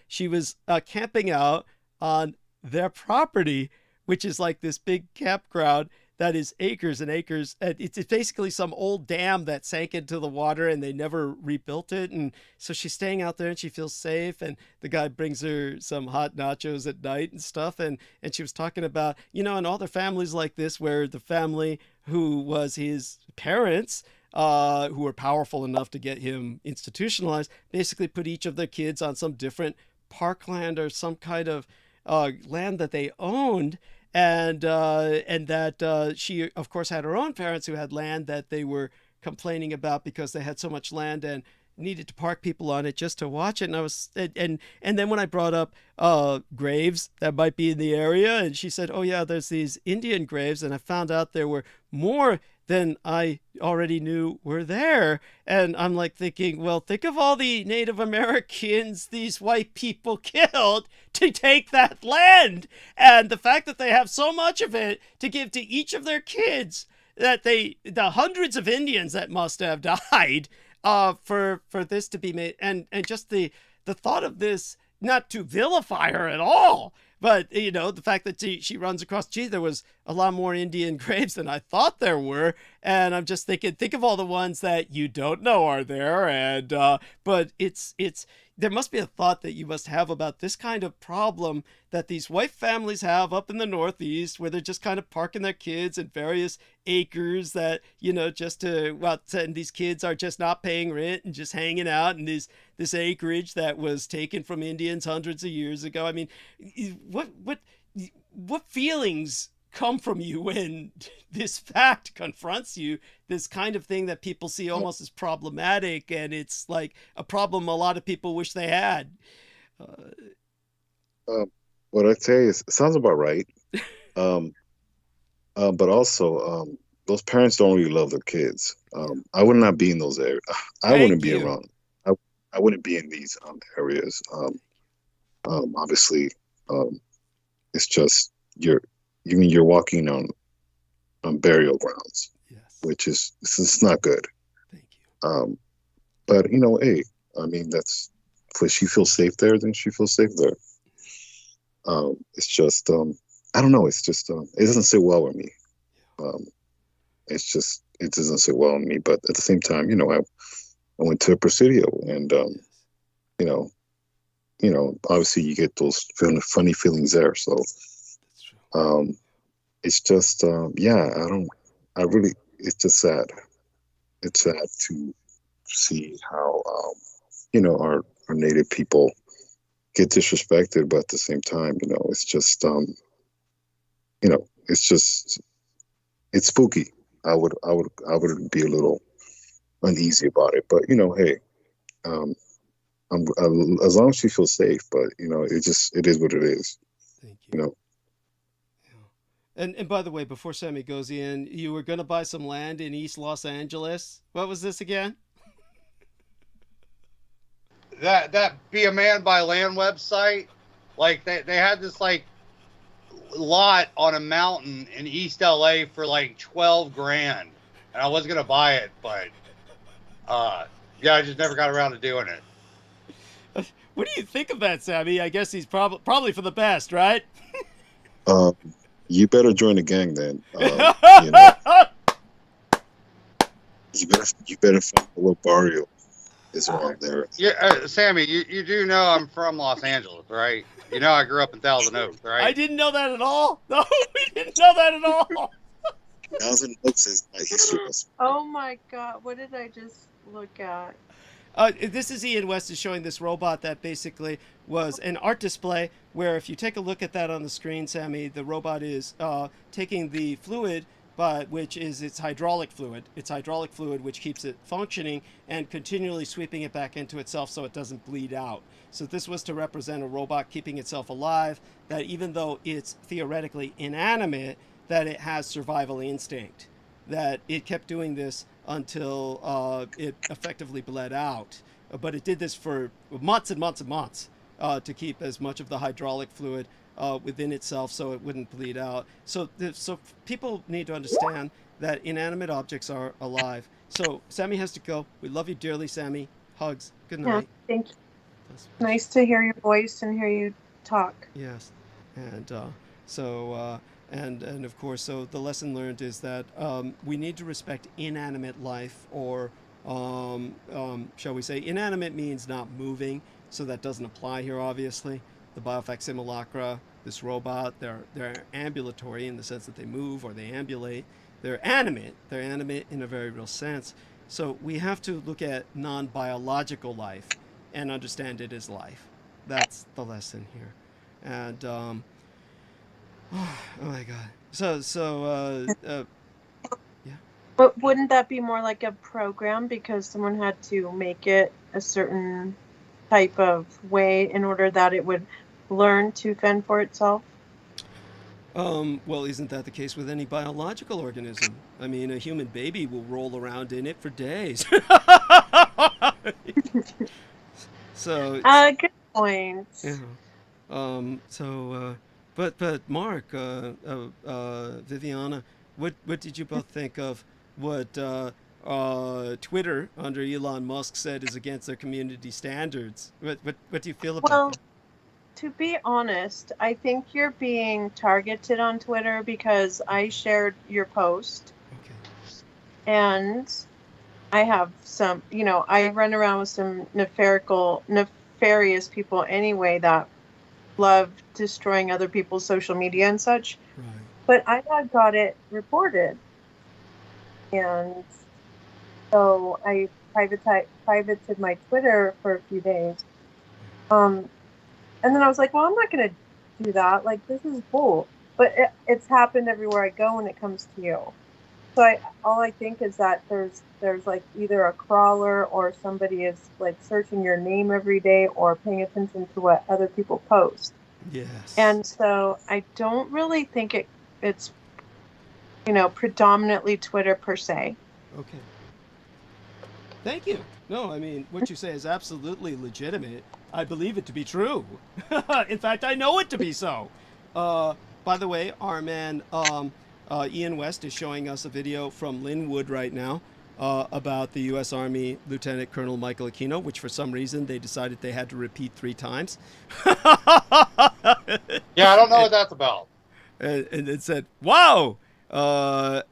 Speaker 1: she was camping out on their property, which is like this big campground that is acres and acres. It's basically some old dam that sank into the water and they never rebuilt it. And so she's staying out there and she feels safe. And the guy brings her some hot nachos at night and stuff. And she was talking about, in all their families like this, where the family who was his parents, who were powerful enough to get him institutionalized, basically put each of their kids on some different parkland or some kind of land that they owned. And that she, of course, had her own parents who had land that they were complaining about because they had so much land and needed to park people on it just to watch it. And then when I brought up graves that might be in the area, and she said, "Oh yeah, there's these Indian graves," and I found out there were more than I already knew were there. And I'm like thinking, well, think of all the Native Americans these white people killed to take that land. And the fact that they have so much of it to give to each of their kids, that the hundreds of Indians that must have died for this to be made. And just the thought of this, not to vilify her at all, but, the fact that she runs across, there was a lot more Indian graves than I thought there were. And I'm just thinking, think of all the ones that you don't know are there. And, but there must be a thought that you must have about this kind of problem that these white families have up in the Northeast, where they're just kind of parking their kids in various acres that, just and these kids are just not paying rent and just hanging out in this acreage that was taken from Indians hundreds of years ago. I mean, what feelings come from you when this fact confronts you, this kind of thing that people see almost as problematic, and it's like a problem a lot of people wish they had?
Speaker 6: What I'd say is, it sounds about right. But also, those parents don't really love their kids. I would not be in those areas. I wouldn't be around. I wouldn't be in these areas. Obviously, it's just you're walking on burial grounds, yes, which is not good.
Speaker 1: Thank you.
Speaker 6: But hey, I mean, that's if she feels safe there, then she feels safe there. It's just I don't know. It's just it doesn't sit well with me. It's just it doesn't sit well with me. But at the same time, I went to a Presidio, and obviously you get those funny feelings there. So it's just it's just sad. It's sad to see how our Native people get disrespected, but at the same time, it's just it's spooky. I would be a little uneasy about it, but hey, as long as she feels safe. But it is what it is.
Speaker 1: Thank you. And by the way, before Sammy goes in, you were going to buy some land in East Los Angeles. What was this again?
Speaker 4: That Be a Man by Land website, like they had this like lot on a mountain in East LA for like $12,000, and I was gonna buy it, but I just never got around to doing it.
Speaker 1: What do you think of that, Sammy? I guess he's probably for the best, right?
Speaker 6: You better join the gang then. You better find a little barrio is around there.
Speaker 4: Yeah, Sammy, you do know I'm from Los Angeles, right? I grew up in Thousand Oaks, right?
Speaker 1: I didn't know that at all. No, we didn't know that at all.
Speaker 6: Thousand Oaks is my history.
Speaker 5: Oh my God, what did I just look at?
Speaker 1: This is Ian West is showing this robot that basically was an art display where if you take a look at that on the screen, Sammy, the robot is taking the fluid, which is its hydraulic fluid. It's hydraulic fluid which keeps it functioning and continually sweeping it back into itself so it doesn't bleed out. So this was to represent a robot keeping itself alive, that even though it's theoretically inanimate, that it has survival instinct, that it kept doing this until it effectively bled out. But it did this for months and months and months to keep as much of the hydraulic fluid within itself so it wouldn't bleed out. So people need to understand that inanimate objects are alive. So Sammy has to go. We love you dearly, Sammy. Hugs. Good night.
Speaker 5: Yeah, thank you. Nice to hear your voice and hear you talk.
Speaker 1: Yes. And and of course, so the lesson learned is that we need to respect inanimate life, or shall we say, inanimate means not moving, so that doesn't apply here, obviously. The biofac simulacra, this robot, they're ambulatory in the sense that they move or they ambulate. They're animate in a very real sense. So we have to look at non-biological life and understand it as life. That's the lesson here. And oh my God. Yeah.
Speaker 5: But wouldn't that be more like a program, because someone had to make it a certain type of way in order that it would learn to fend for itself?
Speaker 1: Well, isn't that the case with any biological organism? I mean, a human baby will roll around in it for days. So
Speaker 5: good point.
Speaker 1: Yeah. But Mark, Viviana, what did you both think of what Twitter under Elon Musk said is against their community standards? What do you feel about that?
Speaker 5: To be honest, I think you're being targeted on Twitter because I shared your post.
Speaker 1: Okay.
Speaker 5: And I have some, I run around with some nefarious people anyway that love destroying other people's social media and such.
Speaker 1: Right.
Speaker 5: But I had got it reported. And so I privated my Twitter for a few days. And then I was like, well, I'm not going to do that. Like, this is bull. But it's happened everywhere I go when it comes to you. So all I think is that there's like either a crawler or somebody is like searching your name every day or paying attention to what other people post.
Speaker 1: Yes.
Speaker 5: And so I don't really think it's predominantly Twitter per se.
Speaker 1: Okay. Thank you. No, I mean, what you say is absolutely legitimate. I believe it to be true. In fact, I know it to be so. By the way, our man Ian West is showing us a video from Linwood right now about the U.S. Army Lieutenant Colonel Michael Aquino, which for some reason they decided they had to repeat 3 times.
Speaker 4: Yeah, I don't know what that's about.
Speaker 1: And it said, wow! In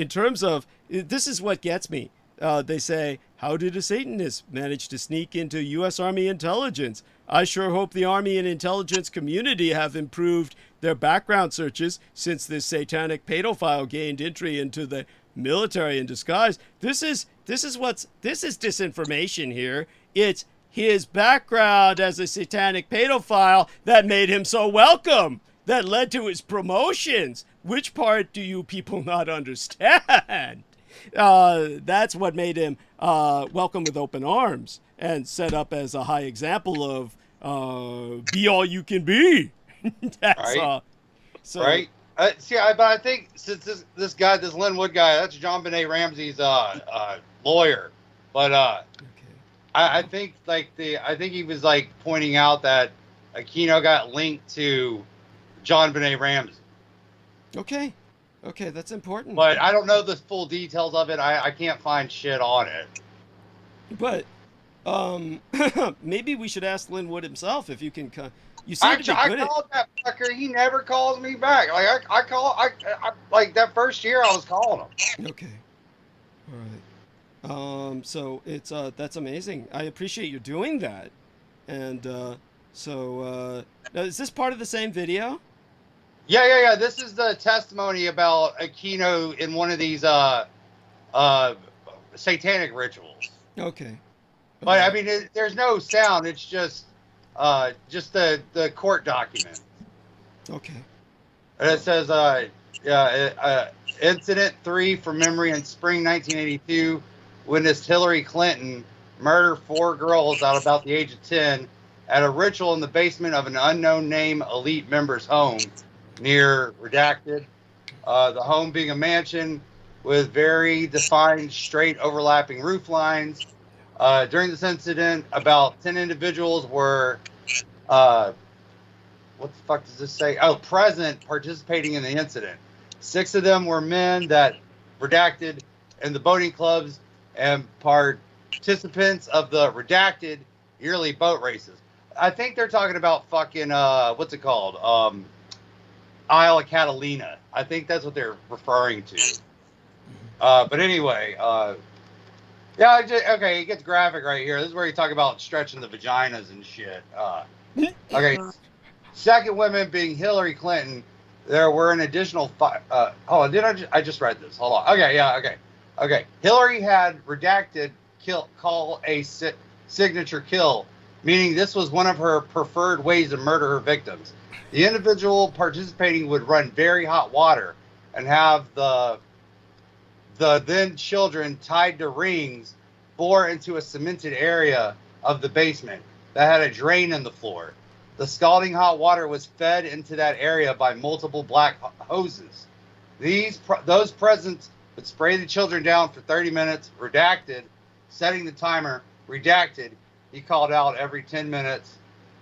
Speaker 1: terms of, this is what gets me. They say, how did a Satanist manage to sneak into U.S. Army intelligence? I sure hope the Army and intelligence community have improved their background searches since this satanic pedophile gained entry into the military in disguise. This is disinformation here. It's his background as a satanic pedophile that made him so welcome, that led to his promotions. Which part do you people not understand? That's what made him welcome with open arms and set up as a high example of be all you can be. That's
Speaker 4: right.
Speaker 1: So, right.
Speaker 4: But I think since this guy, this Linwood guy, that's John Benet Ramsey's lawyer. But I think he was like pointing out that Aquino got linked to John Benet Ramsey.
Speaker 1: Okay, that's important.
Speaker 4: But I don't know the full details of it. I can't find shit on it.
Speaker 1: But maybe we should ask Linwood himself if you can. You seem to be good
Speaker 4: I called that fucker. He never calls me back. Like I like that first year I was calling him.
Speaker 1: Okay. All right. So it's that's amazing. I appreciate you doing that. And is this part of the same video?
Speaker 4: Yeah. This is the testimony about Aquino in one of these satanic rituals.
Speaker 1: Okay.
Speaker 4: But I mean, there's no sound. It's just the court document.
Speaker 1: Okay.
Speaker 4: And it says, Incident 3 from memory in spring 1982 witnessed Hillary Clinton murder 4 girls at about the age of 10 at a ritual in the basement of an unknown name elite member's home near redacted. The home being a mansion with very defined straight overlapping roof lines. During this incident, about 10 individuals were, what the fuck does this say? Oh, present, participating in the incident. 6 of them were men that redacted in the boating clubs and participants of the redacted yearly boat races. I think they're talking about fucking, what's it called? Isle of Catalina. I think that's what they're referring to. But anyway, yeah, okay, it gets graphic right here. This is where you talk about stretching the vaginas and shit. Okay, second women being Hillary Clinton. There were an additional 5. Hold on, I just read this? Hold on. Okay, yeah, okay. Hillary had redacted call a signature kill, meaning this was one of her preferred ways to murder her victims. The individual participating would run very hot water and have the then children tied to rings bore into a cemented area of the basement that had a drain in the floor. The scalding hot water was fed into that area by multiple black hoses. Those present would spray the children down for 30 minutes, redacted, setting the timer, redacted. He called out every 10 minutes.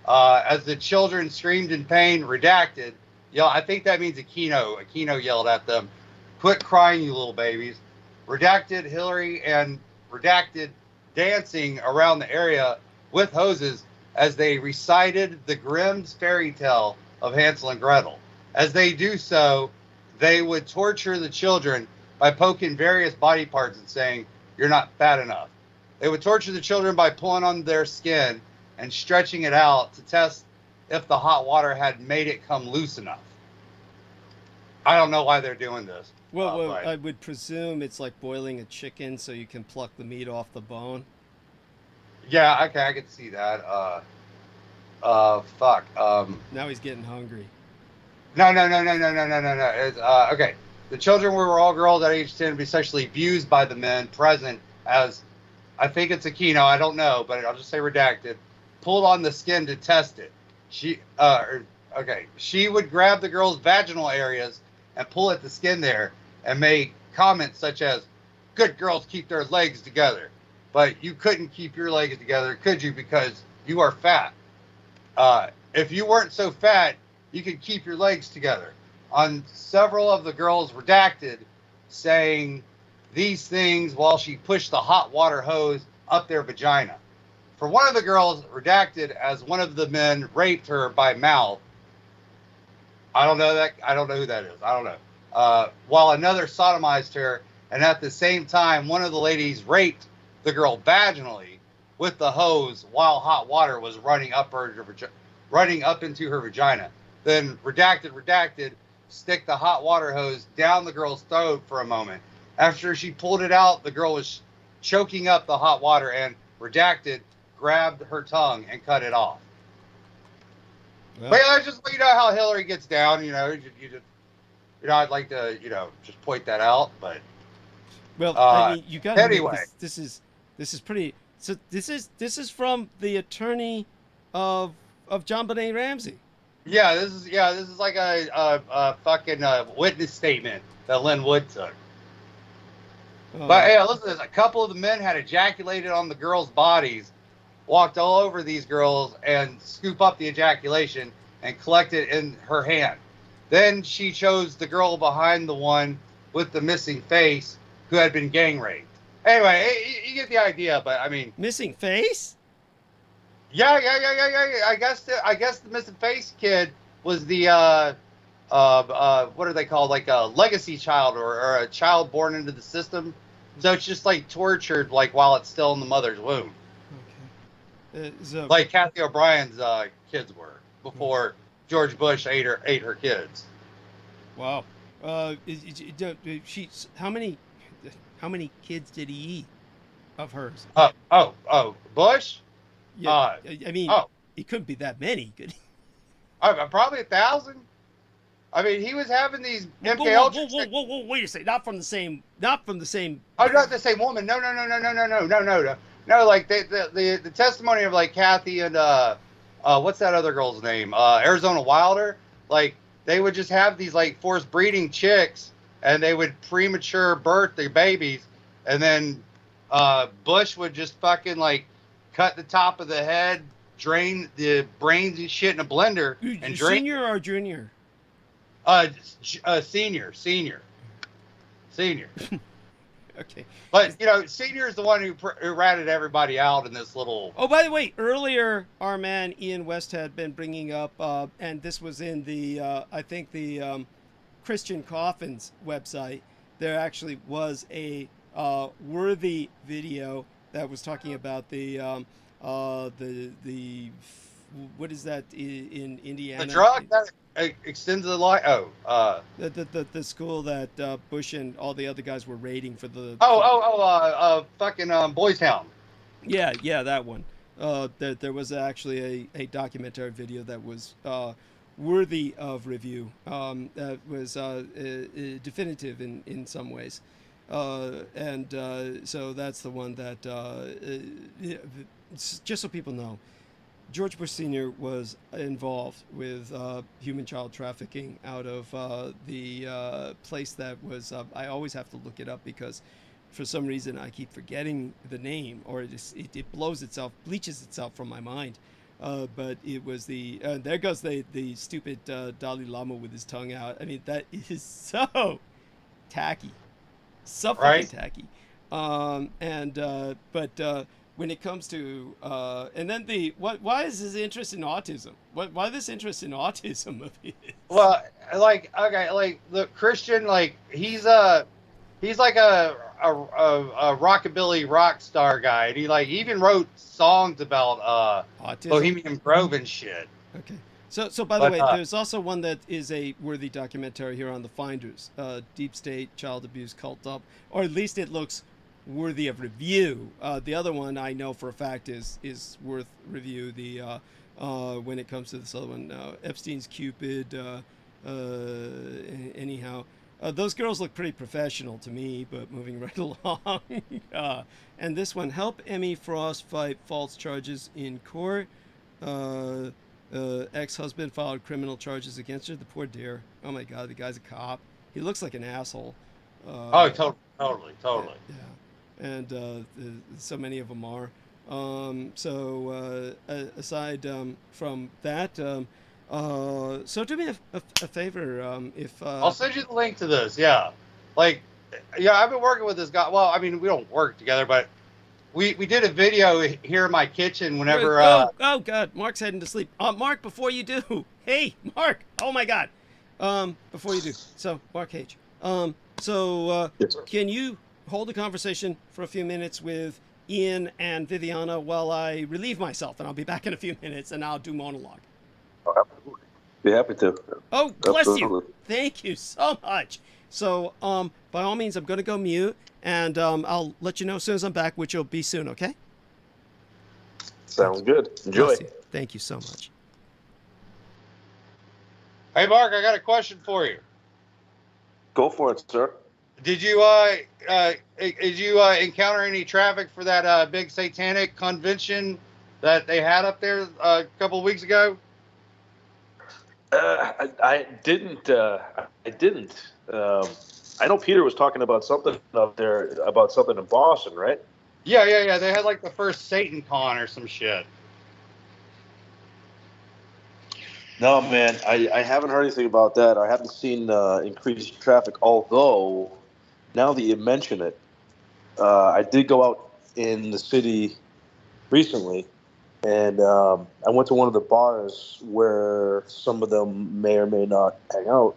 Speaker 4: As the children screamed in pain, redacted. I think that means Aquino. Aquino yelled at them, "Quit crying, you little babies." Redacted, Hillary and redacted dancing around the area with hoses as they recited the Grimm's fairy tale of Hansel and Gretel. As they do so, they would torture the children by poking various body parts and saying, "You're not fat enough." They would torture the children by pulling on their skin and stretching it out to test if the hot water had made it come loose enough. I don't know why they're doing this.
Speaker 1: Well, I would presume it's like boiling a chicken so you can pluck the meat off the bone.
Speaker 4: Yeah, okay, I can see that. Fuck.
Speaker 1: Now he's getting hungry.
Speaker 4: No. It's, okay. The children were all girls at age 10 to be sexually abused by the men present as, I think it's Aquino, I don't know, but I'll just say redacted, pulled on the skin to test it. She would grab the girls' vaginal areas and pull at the skin there and make comments such as, "Good girls keep their legs together, but you couldn't keep your legs together, could you, because you are fat. If you weren't so fat, you could keep your legs together." On several of the girls redacted, saying these things while she pushed the hot water hose up their vagina. For one of the girls redacted, as one of the men raped her by mouth. I don't know who that is. I don't know. While another sodomized her, and at the same time, one of the ladies raped the girl vaginally with the hose while hot water was running up into her vagina. Then redacted, stick the hot water hose down the girl's throat for a moment. After she pulled it out, the girl was choking up the hot water, and redacted grabbed her tongue and cut it off. Well, but yeah, just you know how Hillary gets down. I'd like to just point that out. But
Speaker 1: I mean, you got
Speaker 4: anyway.
Speaker 1: This is pretty. So this is from the attorney of John Benet Ramsey.
Speaker 4: Yeah, this is like a fucking witness statement that Lynn Wood took. But hey, listen to this. A couple of the men had ejaculated on the girls' bodies, walked all over these girls, and scoop up the ejaculation and collect it in her hand. Then she chose the girl behind the one with the missing face who had been gang raped. Anyway, you get the idea, but I mean...
Speaker 1: Missing face?
Speaker 4: Yeah. I guess the missing face kid was the, what are they called? Like a legacy child or a child born into the system. So it's just like tortured, like while it's still in the mother's womb. Okay. Like Kathy O'Brien's kids were before George Bush ate her kids.
Speaker 1: Wow. How many kids did he eat of hers?
Speaker 4: Bush?
Speaker 1: Yeah. I mean, he couldn't be that many, could he?
Speaker 4: Probably 1,000. I mean, he was having these MK Ultra.
Speaker 1: Whoa! Wait a second. Not from the same.
Speaker 4: Oh, not the same woman. No. No, like the testimony of like Kathy and what's that other girl's name? Arizona Wilder. Like they would just have these like forced breeding chicks, and they would premature birth their babies, and then Bush would just fucking like cut the top of the head, drain the brains and shit in a blender, and drain.
Speaker 1: Senior or junior?
Speaker 4: Senior.
Speaker 1: Okay.
Speaker 4: But senior is the one who ratted everybody out in this little.
Speaker 1: Oh, by the way, earlier our man Ian West had been bringing up, and this was in the I think the Christian Coffins website. There actually was a worthy video that was talking about the what is that in Indiana?
Speaker 4: The drug that extends the life.
Speaker 1: The school that Bush and all the other guys were raiding for the.
Speaker 4: Fucking Boys Town.
Speaker 1: Yeah, that one. There was actually a documentary video that was worthy of review. That was definitive in some ways. So that's the one that, just so people know, George Bush Sr. was involved with human child trafficking out of the place that was, I always have to look it up because for some reason I keep forgetting the name, or it bleaches itself from my mind. But it was there goes the stupid Dalai Lama with his tongue out. I mean, that is so tacky. So fucking tacky. But when it comes to and then why is his interest in autism? Why this interest in autism of his?
Speaker 4: Well, like the Christian, he's like a rockabilly rock star guy, and he even wrote songs about
Speaker 1: autism?
Speaker 4: Bohemian Grove and shit.
Speaker 1: Okay. So by the way, there's also one that is a worthy documentary here on the Finders, Deep State Child Abuse Cult Up, or at least it looks worthy of review. The other one I know for a fact is worth review. The when it comes to this other one, Epstein's Cupid. Anyhow, those girls look pretty professional to me, but moving right along. And this one, help Emmy Frost fight false charges in court. Ex-husband filed criminal charges against her. The poor dear. Oh my God, the guy's a cop. He looks like an asshole.
Speaker 4: Totally.
Speaker 1: Yeah. And so many of them are. Aside from that, so do me a favor. If
Speaker 4: I'll send you the link to this. Yeah, I've been working with this guy. Well, I mean, we don't work together, but we did a video here in my kitchen whenever.
Speaker 1: Oh God, Mark's heading to sleep. Mark, before you do, hey, Mark. Oh my God. Before you do, so Mark H.
Speaker 6: Yes,
Speaker 1: Can you hold a conversation for a few minutes with Ian and Viviana while I relieve myself, and I'll be back in a few minutes, and I'll do monologue.
Speaker 6: Oh, absolutely. Be happy to.
Speaker 1: Oh, bless
Speaker 6: Absolutely.
Speaker 1: you. Thank you so much. So, by all means, I'm going to go mute, and I'll let you know as soon as I'm back, which will be soon, okay?
Speaker 6: Sounds good. Enjoy.
Speaker 1: Bless you. Thank you so much.
Speaker 4: Hey, Mark, I got a question for you.
Speaker 6: Go for it, sir.
Speaker 4: Did you encounter any traffic for that big satanic convention that they had up there a couple of weeks ago?
Speaker 6: I didn't. I know Peter was talking about something up there, about something in Boston, right?
Speaker 4: Yeah. They had like the first Satan con or some shit.
Speaker 6: No, man, I haven't heard anything about that. I haven't seen increased traffic, although now that you mention it, I did go out in the city recently, and I went to one of the bars where some of them may or may not hang out.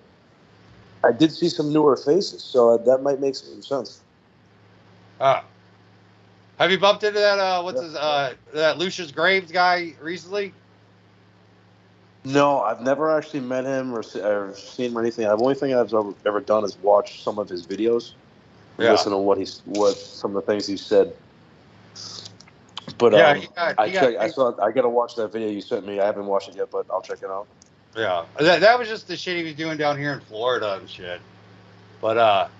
Speaker 6: I did see some newer faces, so that might make some sense.
Speaker 4: Have you bumped into that, that Lucius Graves guy recently?
Speaker 6: No, I've never actually met him or seen him or anything. The only thing I've ever done is watch some of his videos, listen to what some of the things he said. But I got to watch that video you sent me. I haven't watched it yet, but I'll check it out.
Speaker 4: Yeah, that was just the shit he was doing down here in Florida and shit. But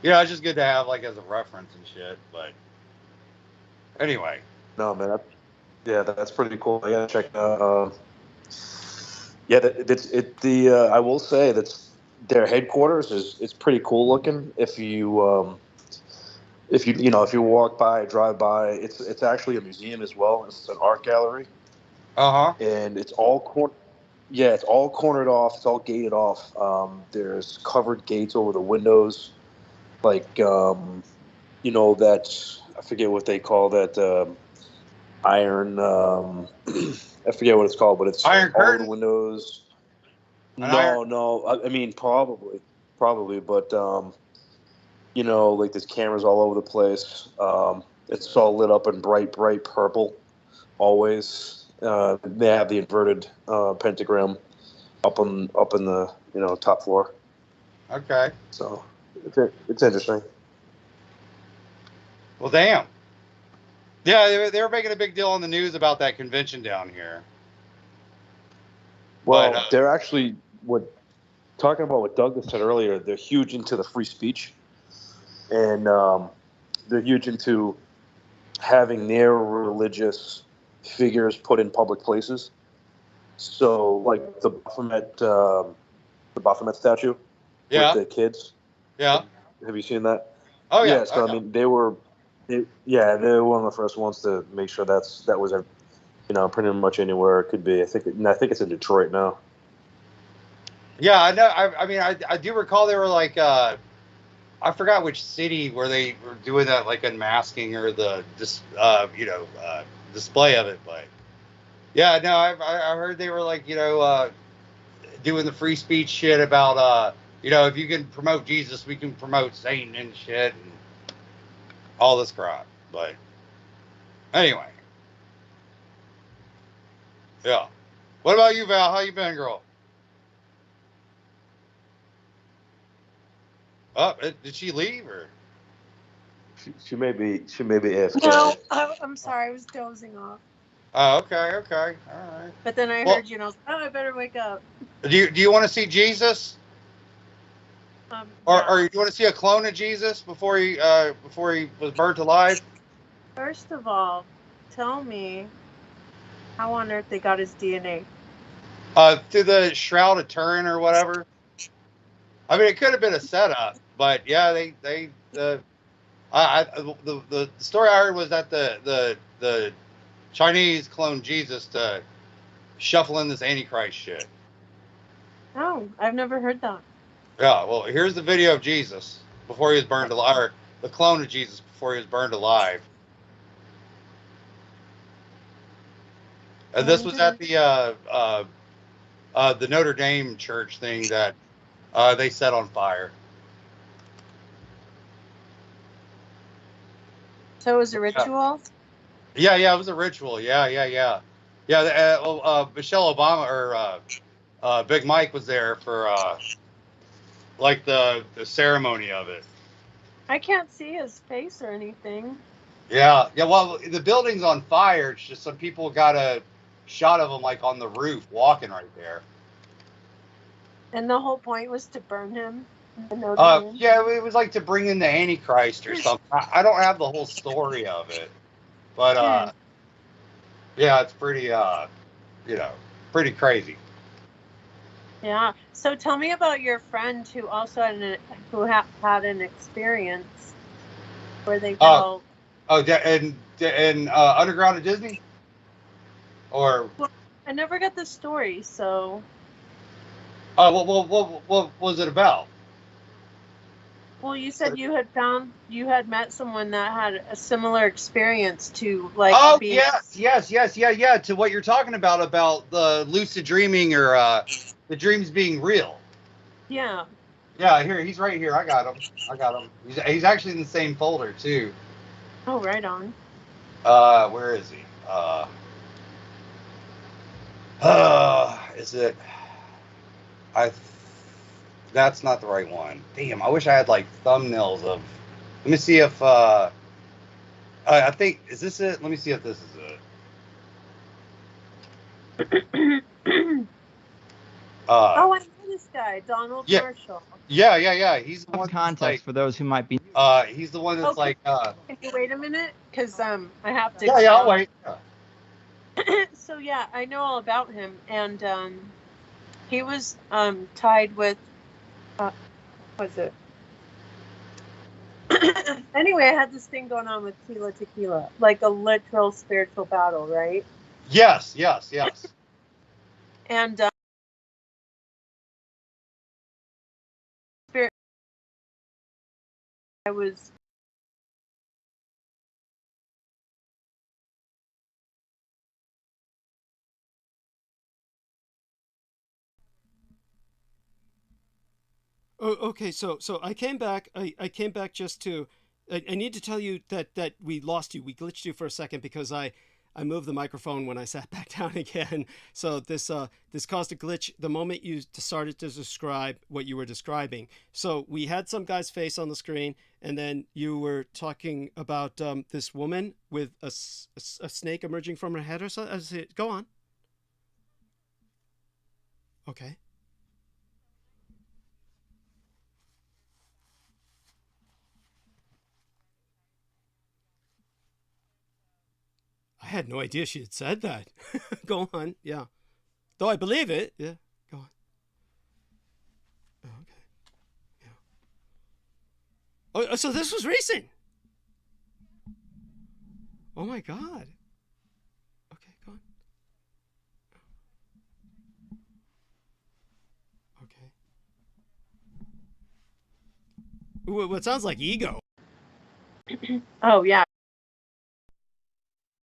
Speaker 4: it's just good to have as a reference and shit. But anyway.
Speaker 6: No, man. That's pretty cool. I gotta check out. I will say that their headquarters is pretty cool looking. If you
Speaker 18: If you walk by, drive by, it's actually a museum as well. It's an art gallery. And it's all it's all cornered off. It's all gated off. There's covered gates over the windows, like that, I forget what they call that, iron. I forget what it's called, but it's
Speaker 4: Iron
Speaker 18: all
Speaker 4: curtain?
Speaker 18: the windows.
Speaker 4: Iron-
Speaker 18: No. I mean, probably, but like there's cameras all over the place. It's all lit up in bright purple, always. They have the inverted pentagram up in the top floor.
Speaker 4: Okay.
Speaker 18: So it's interesting.
Speaker 4: Well, damn. Yeah, they were making a big deal on the news about that convention down here.
Speaker 18: Well,
Speaker 4: But,
Speaker 18: they're actually talking about what Douglas said earlier. They're huge into the free speech, and they're huge into having their religious figures put in public places. So, like the Baphomet statue
Speaker 4: Yeah.
Speaker 18: with the kids.
Speaker 4: Yeah.
Speaker 18: Have you seen that?
Speaker 4: Oh yeah.
Speaker 18: Yeah. So I mean, they were one of the first ones to make sure that was pretty much anywhere it could be. I think it's in Detroit now.
Speaker 4: Yeah, I know. I mean, I do recall they were like, I forgot which city where they were doing that, like unmasking or the display of it. But yeah, no, I heard they were like, doing the free speech shit about, if you can promote Jesus, we can promote Satan and shit and all this crap. But anyway, yeah. What about you, Val? How you been, girl? Oh, did she leave or?
Speaker 18: She may be AFK.
Speaker 5: No, I'm sorry, I was dozing off.
Speaker 4: Oh, okay, all right.
Speaker 5: But then I heard, I better wake up.
Speaker 4: Do you want to see Jesus? Or do you want to see a clone of Jesus before he was burnt alive?
Speaker 5: First of all, tell me how on earth they got his DNA.
Speaker 4: Through the Shroud of Turin or whatever. I mean, it could have been a setup, but yeah, the story I heard was that the Chinese cloned Jesus to shuffle in this Antichrist shit.
Speaker 5: Oh, I've never heard that.
Speaker 4: Yeah, well, here's the video of Jesus before he was burned alive, or the clone of Jesus before he was burned alive. And this was at the Notre Dame church thing that they set on fire.
Speaker 5: So it was a ritual?
Speaker 4: Yeah, it was a ritual. Yeah. Michelle Obama or Big Mike was there for like the ceremony of it.
Speaker 5: I can't see his face or anything.
Speaker 4: Yeah. Well, the building's on fire. It's just some people got a shot of him like on the roof, walking right there.
Speaker 5: And the whole point was to burn him.
Speaker 4: Yeah, it was like to bring in the Antichrist or something. I don't have the whole story of it, but yeah, it's pretty pretty crazy.
Speaker 5: Yeah. So tell me about your friend who also had an experience where they felt.
Speaker 4: And Underground at Disney, or.
Speaker 5: Well, I never got the story, so.
Speaker 4: What was it about?
Speaker 5: Well, you said you had met someone that had a similar experience to like.
Speaker 4: Oh,
Speaker 5: being...
Speaker 4: yes, to what you're talking about the lucid dreaming or the dreams being real.
Speaker 5: Yeah.
Speaker 4: Yeah, here he's right here. I got him. He's actually in the same folder too.
Speaker 5: Oh, right on.
Speaker 4: Where is he? Is it? That's not the right one. Damn, I wish I had like thumbnails of. Let me see if I think, is this it? Let me see if this is it.
Speaker 5: Oh, I know this guy, Donald Marshall.
Speaker 4: Yeah. He's the one.
Speaker 10: Context for those who might be.
Speaker 4: He's the one that's like.
Speaker 5: Can you wait a minute? Because I have to.
Speaker 4: Yeah, I'll wait.
Speaker 5: So yeah, I know all about him, and he was tied with. Was it? Anyway, I had this thing going on with Tila Tequila, like a literal spiritual battle, right?
Speaker 4: Yes.
Speaker 5: And spirit, I was.
Speaker 1: Oh, okay. So I came back. I came back just to. I need to tell you that we lost you. We glitched you for a second because I moved the microphone when I sat back down again. So this caused a glitch the moment you started to describe what you were describing. So we had some guy's face on the screen, and then you were talking about this woman with a snake emerging from her head or something. Go on. Okay. I had no idea she had said that. Go on. Yeah. Though I believe it. Yeah. Go on. Oh, okay. Yeah. Oh, so this was recent. Oh my God. Okay, go on. Okay. Well, it sounds like ego.
Speaker 5: Oh yeah.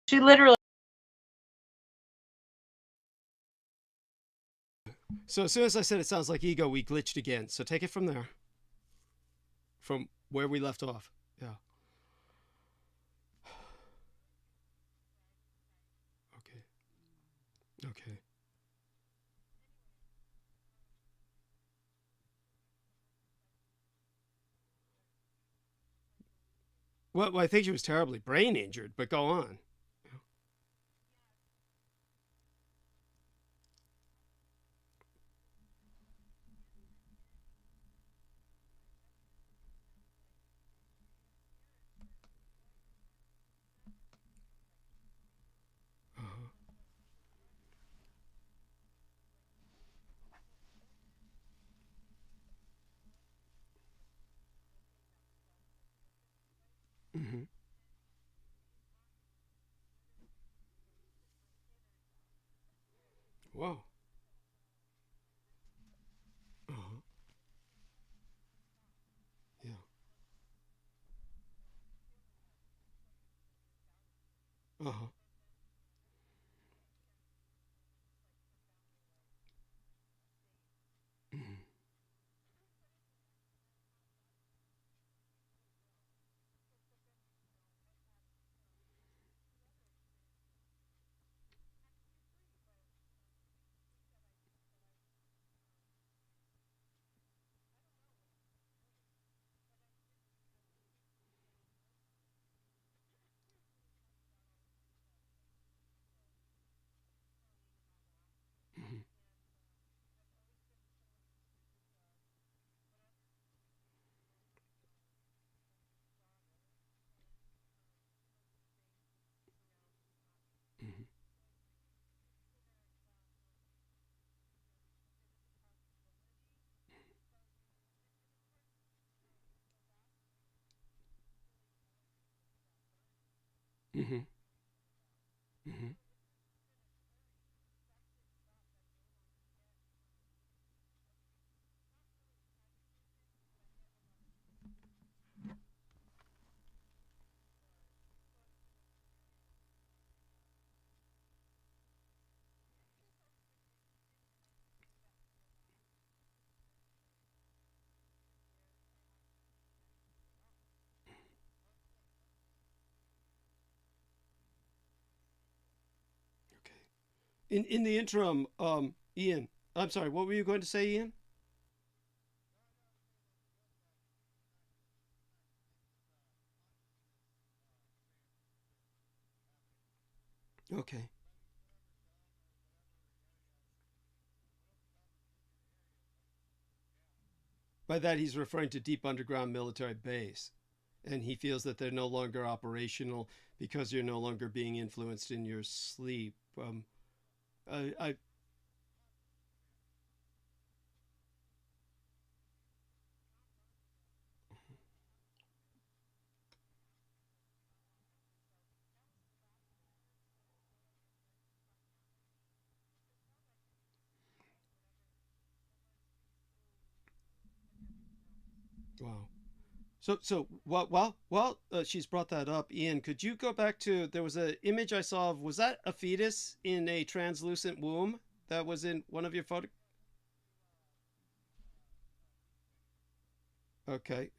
Speaker 5: She literally.
Speaker 1: So as soon as I said it sounds like ego, we glitched again. So take it from there. From where we left off. Yeah. Okay. Well, I think she was terribly brain injured, but go on. Mm-hmm. Whoa. Uh-huh. Yeah. Uh-huh. Mm-hmm. Mm-hmm. Mm-hmm. Mm-hmm. In the interim, Ian, I'm sorry, what were you going to say, Ian? Okay. By that, he's referring to deep underground military base. And he feels that they're no longer operational because you're no longer being influenced in your sleep. I Wow. So she's brought that up. Ian, could you go back to, there was an image I saw of, was that a fetus in a translucent womb that was in one of your photos? Okay,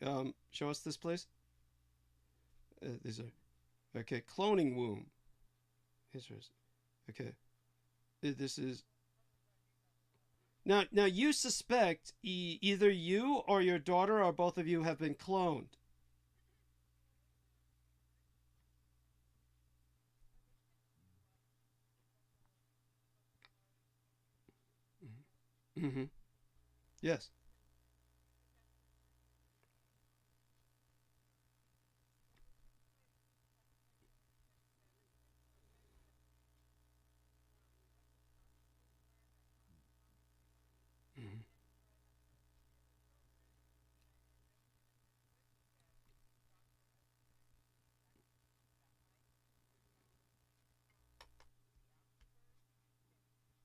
Speaker 1: show us this, please. These are, okay, cloning womb. Interesting. Okay, this is. Now you suspect either you or your daughter or both of you have been cloned. Mm-hmm. Yes. Mm-hmm.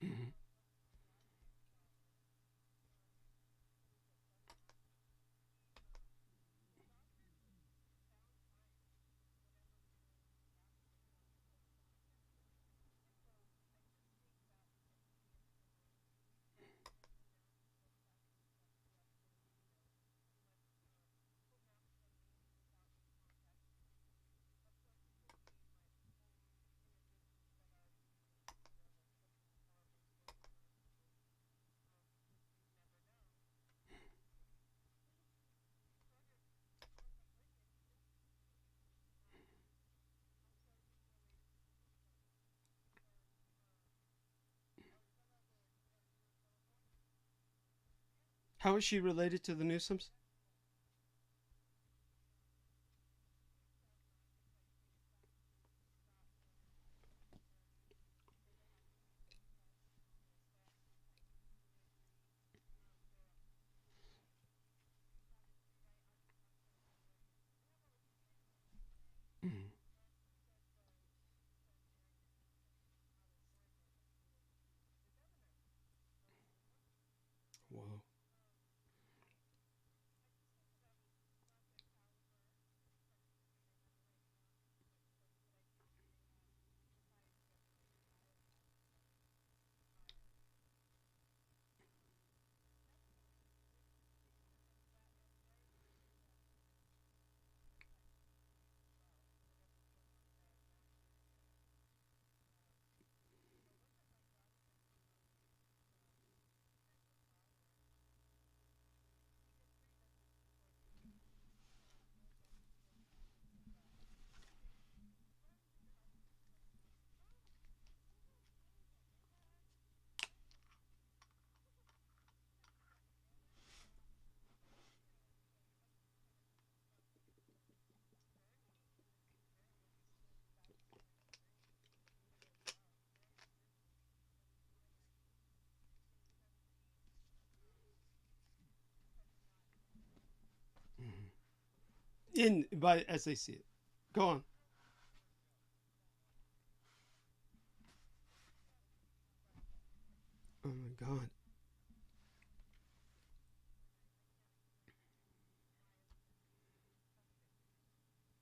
Speaker 1: Mm-hmm. How is she related to the Newsoms? Mm-hmm. Wow. As they see it. Go on. Oh my God.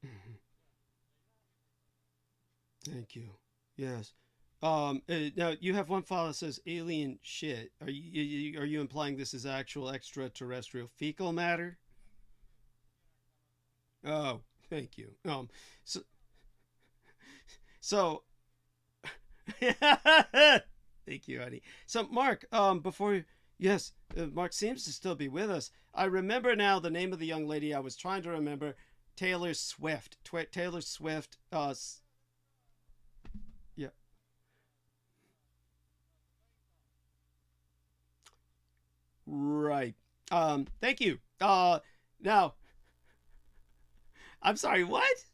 Speaker 1: Mm-hmm. Thank you. Yes. Now you have one file that says alien shit. Are you implying this is actual extraterrestrial fecal matter? Oh, thank you. So, so thank you, Eddie. So, Mark, yes, Mark seems to still be with us. I remember now the name of the young lady I was trying to remember, Taylor Swift. Taylor Swift. Yeah. Right. Thank you. Now, I'm sorry. What?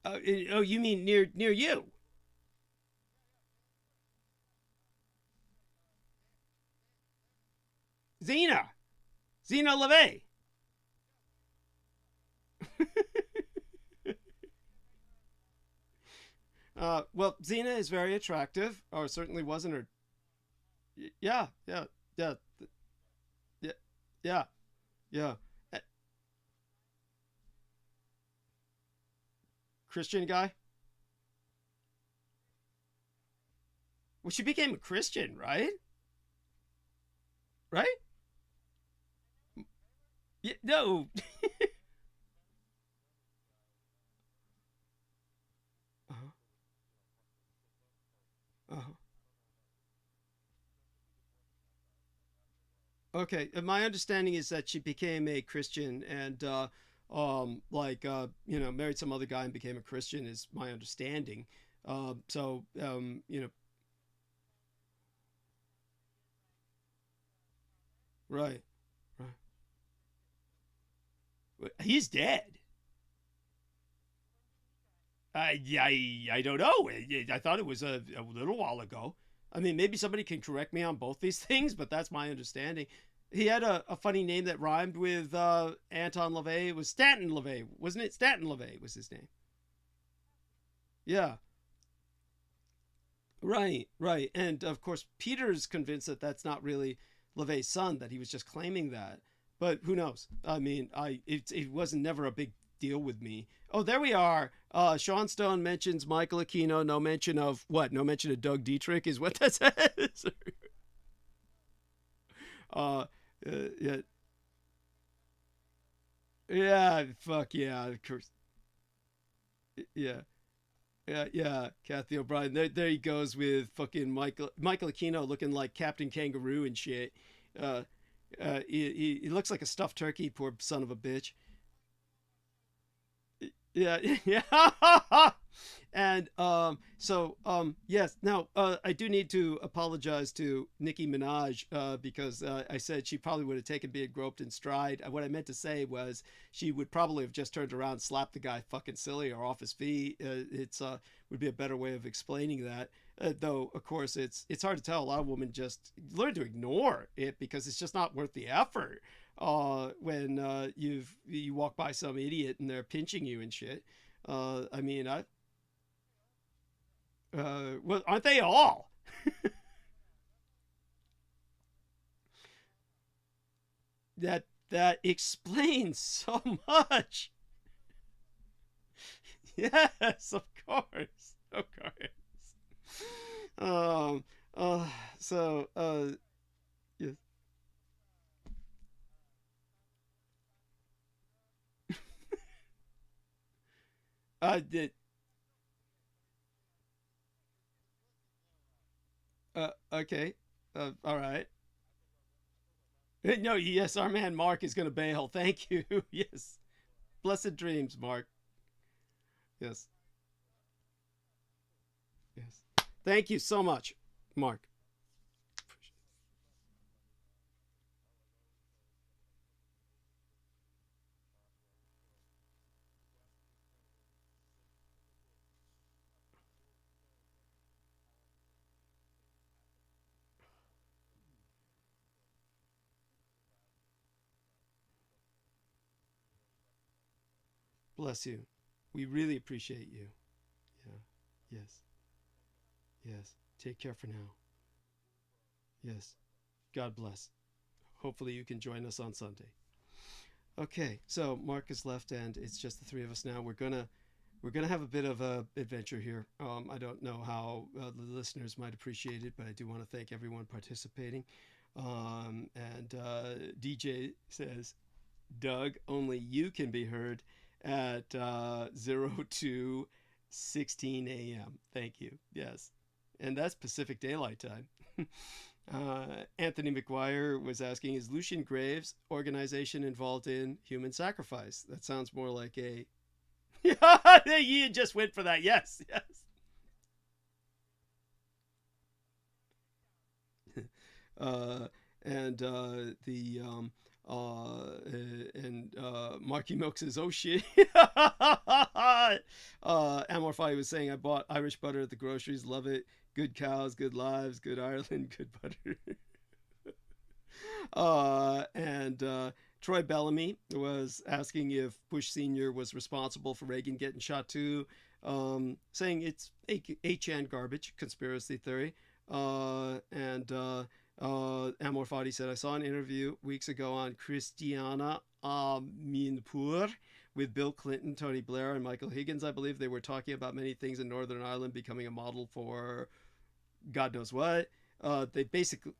Speaker 1: Oh, you mean near you? Zena LeVay. Well, Xena is very attractive, or certainly wasn't her. Yeah, yeah, yeah, yeah, Yeah. Yeah. Christian guy? Well, she became a Christian, right? Right? Yeah, no. Uh-huh. Uh-huh. Okay, my understanding is that she became a Christian and married some other guy and became a Christian is my understanding. Right, right. He's dead. I don't know. I thought it was a little while ago. I mean, maybe somebody can correct me on both these things, but that's my understanding. He had a funny name that rhymed with Anton LaVey. It was Stanton LaVey, wasn't it? Stanton LaVey was his name. Yeah, right, right. And of course, Peter's convinced that that's not really LaVey's son, that he was just claiming that. But who knows? I mean, it wasn't never a big deal with me. Oh, there we are. Sean Stone mentions Michael Aquino. No mention of what? No mention of Doug Dietrich is what that says. Yeah, yeah, fuck yeah, of course. Yeah, yeah. Kathy O'Brien. There he goes with fucking Michael Aquino looking like Captain Kangaroo and shit. Uh, he looks like a stuffed turkey. Poor son of a bitch. Yeah, yeah. And yes. Now I do need to apologize to Nicki Minaj because I said she probably would have taken being groped in stride. What I meant to say was she would probably have just turned around, slapped the guy fucking silly or off his feet. It's would be a better way of explaining that. Though of course it's hard to tell. A lot of women just learn to ignore it because it's just not worth the effort. When you walk by some idiot and they're pinching you and shit. I mean, well, aren't they all? That explains so much. Yes, of course, of course. So yes. Did okay. All right. No, yes, our man Mark is going to bail. Thank you. Yes. Blessed dreams, Mark. Yes. Yes. Thank you so much, Mark. Bless you. We really appreciate you. Yeah. Yes. Yes. Take care for now. Yes. God bless. Hopefully you can join us on Sunday. Okay, so Mark is left and it's just the three of us now. We're gonna have a bit of a adventure here. I don't know how the listeners might appreciate it, but I do want to thank everyone participating. And DJ says, Doug, only you can be heard at 02:16 a.m. Thank you. Yes. And that's Pacific Daylight Time. Anthony McGuire was asking, is Lucian Graves' organization involved in human sacrifice? That sounds more like a... You just went for that. Yes, yes. Marky Milk says, oh shit. Amorphi was saying, I bought Irish butter at the groceries, love it. Good cows, good lives, good Ireland, good butter. Troy Bellamy was asking if Bush Sr. was responsible for Reagan getting shot too, saying it's HN garbage, conspiracy theory. Amor Fadi said, I saw an interview weeks ago on Christiana Minpur with Bill Clinton, Tony Blair, and Michael Higgins. I believe they were talking about many things in Northern Ireland becoming a model for God knows what. They basically...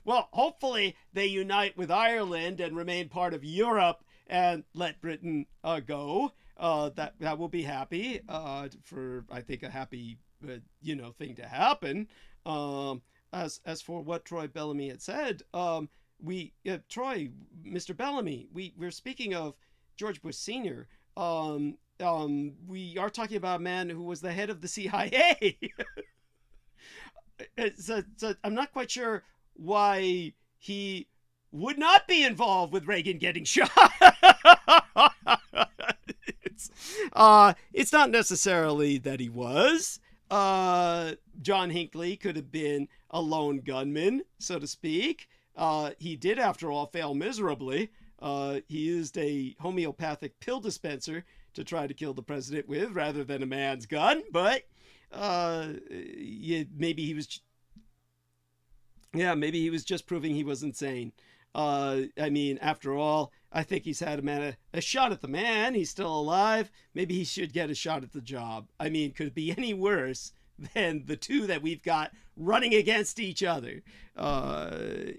Speaker 1: well, hopefully they unite with Ireland and remain part of Europe and let Britain go. That will be happy for, I think, a happy thing to happen. As for what Troy Bellamy had said, Troy, Mr. Bellamy, we're speaking of George Bush Sr. We are talking about a man who was the head of the CIA. So I'm not quite sure why he would not be involved with Reagan getting shot. It's not necessarily that he was. John Hinckley could have been a lone gunman, so to speak. He did, after all, fail miserably. He used a homeopathic pill dispenser to try to kill the president with rather than a man's gun, but maybe he was just proving he was insane. I mean, after all, I think he's had a shot at the man. He's still alive. Maybe he should get a shot at the job. I mean, could it be any worse than the two that we've got running against each other? That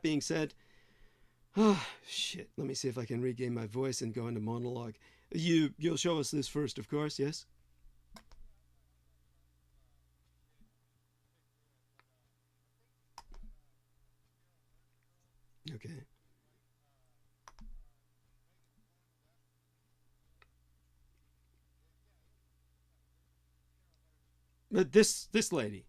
Speaker 1: being said, shit, let me see if I can regain my voice and go into monologue. You'll show us this first, of course, yes? Okay. But this lady.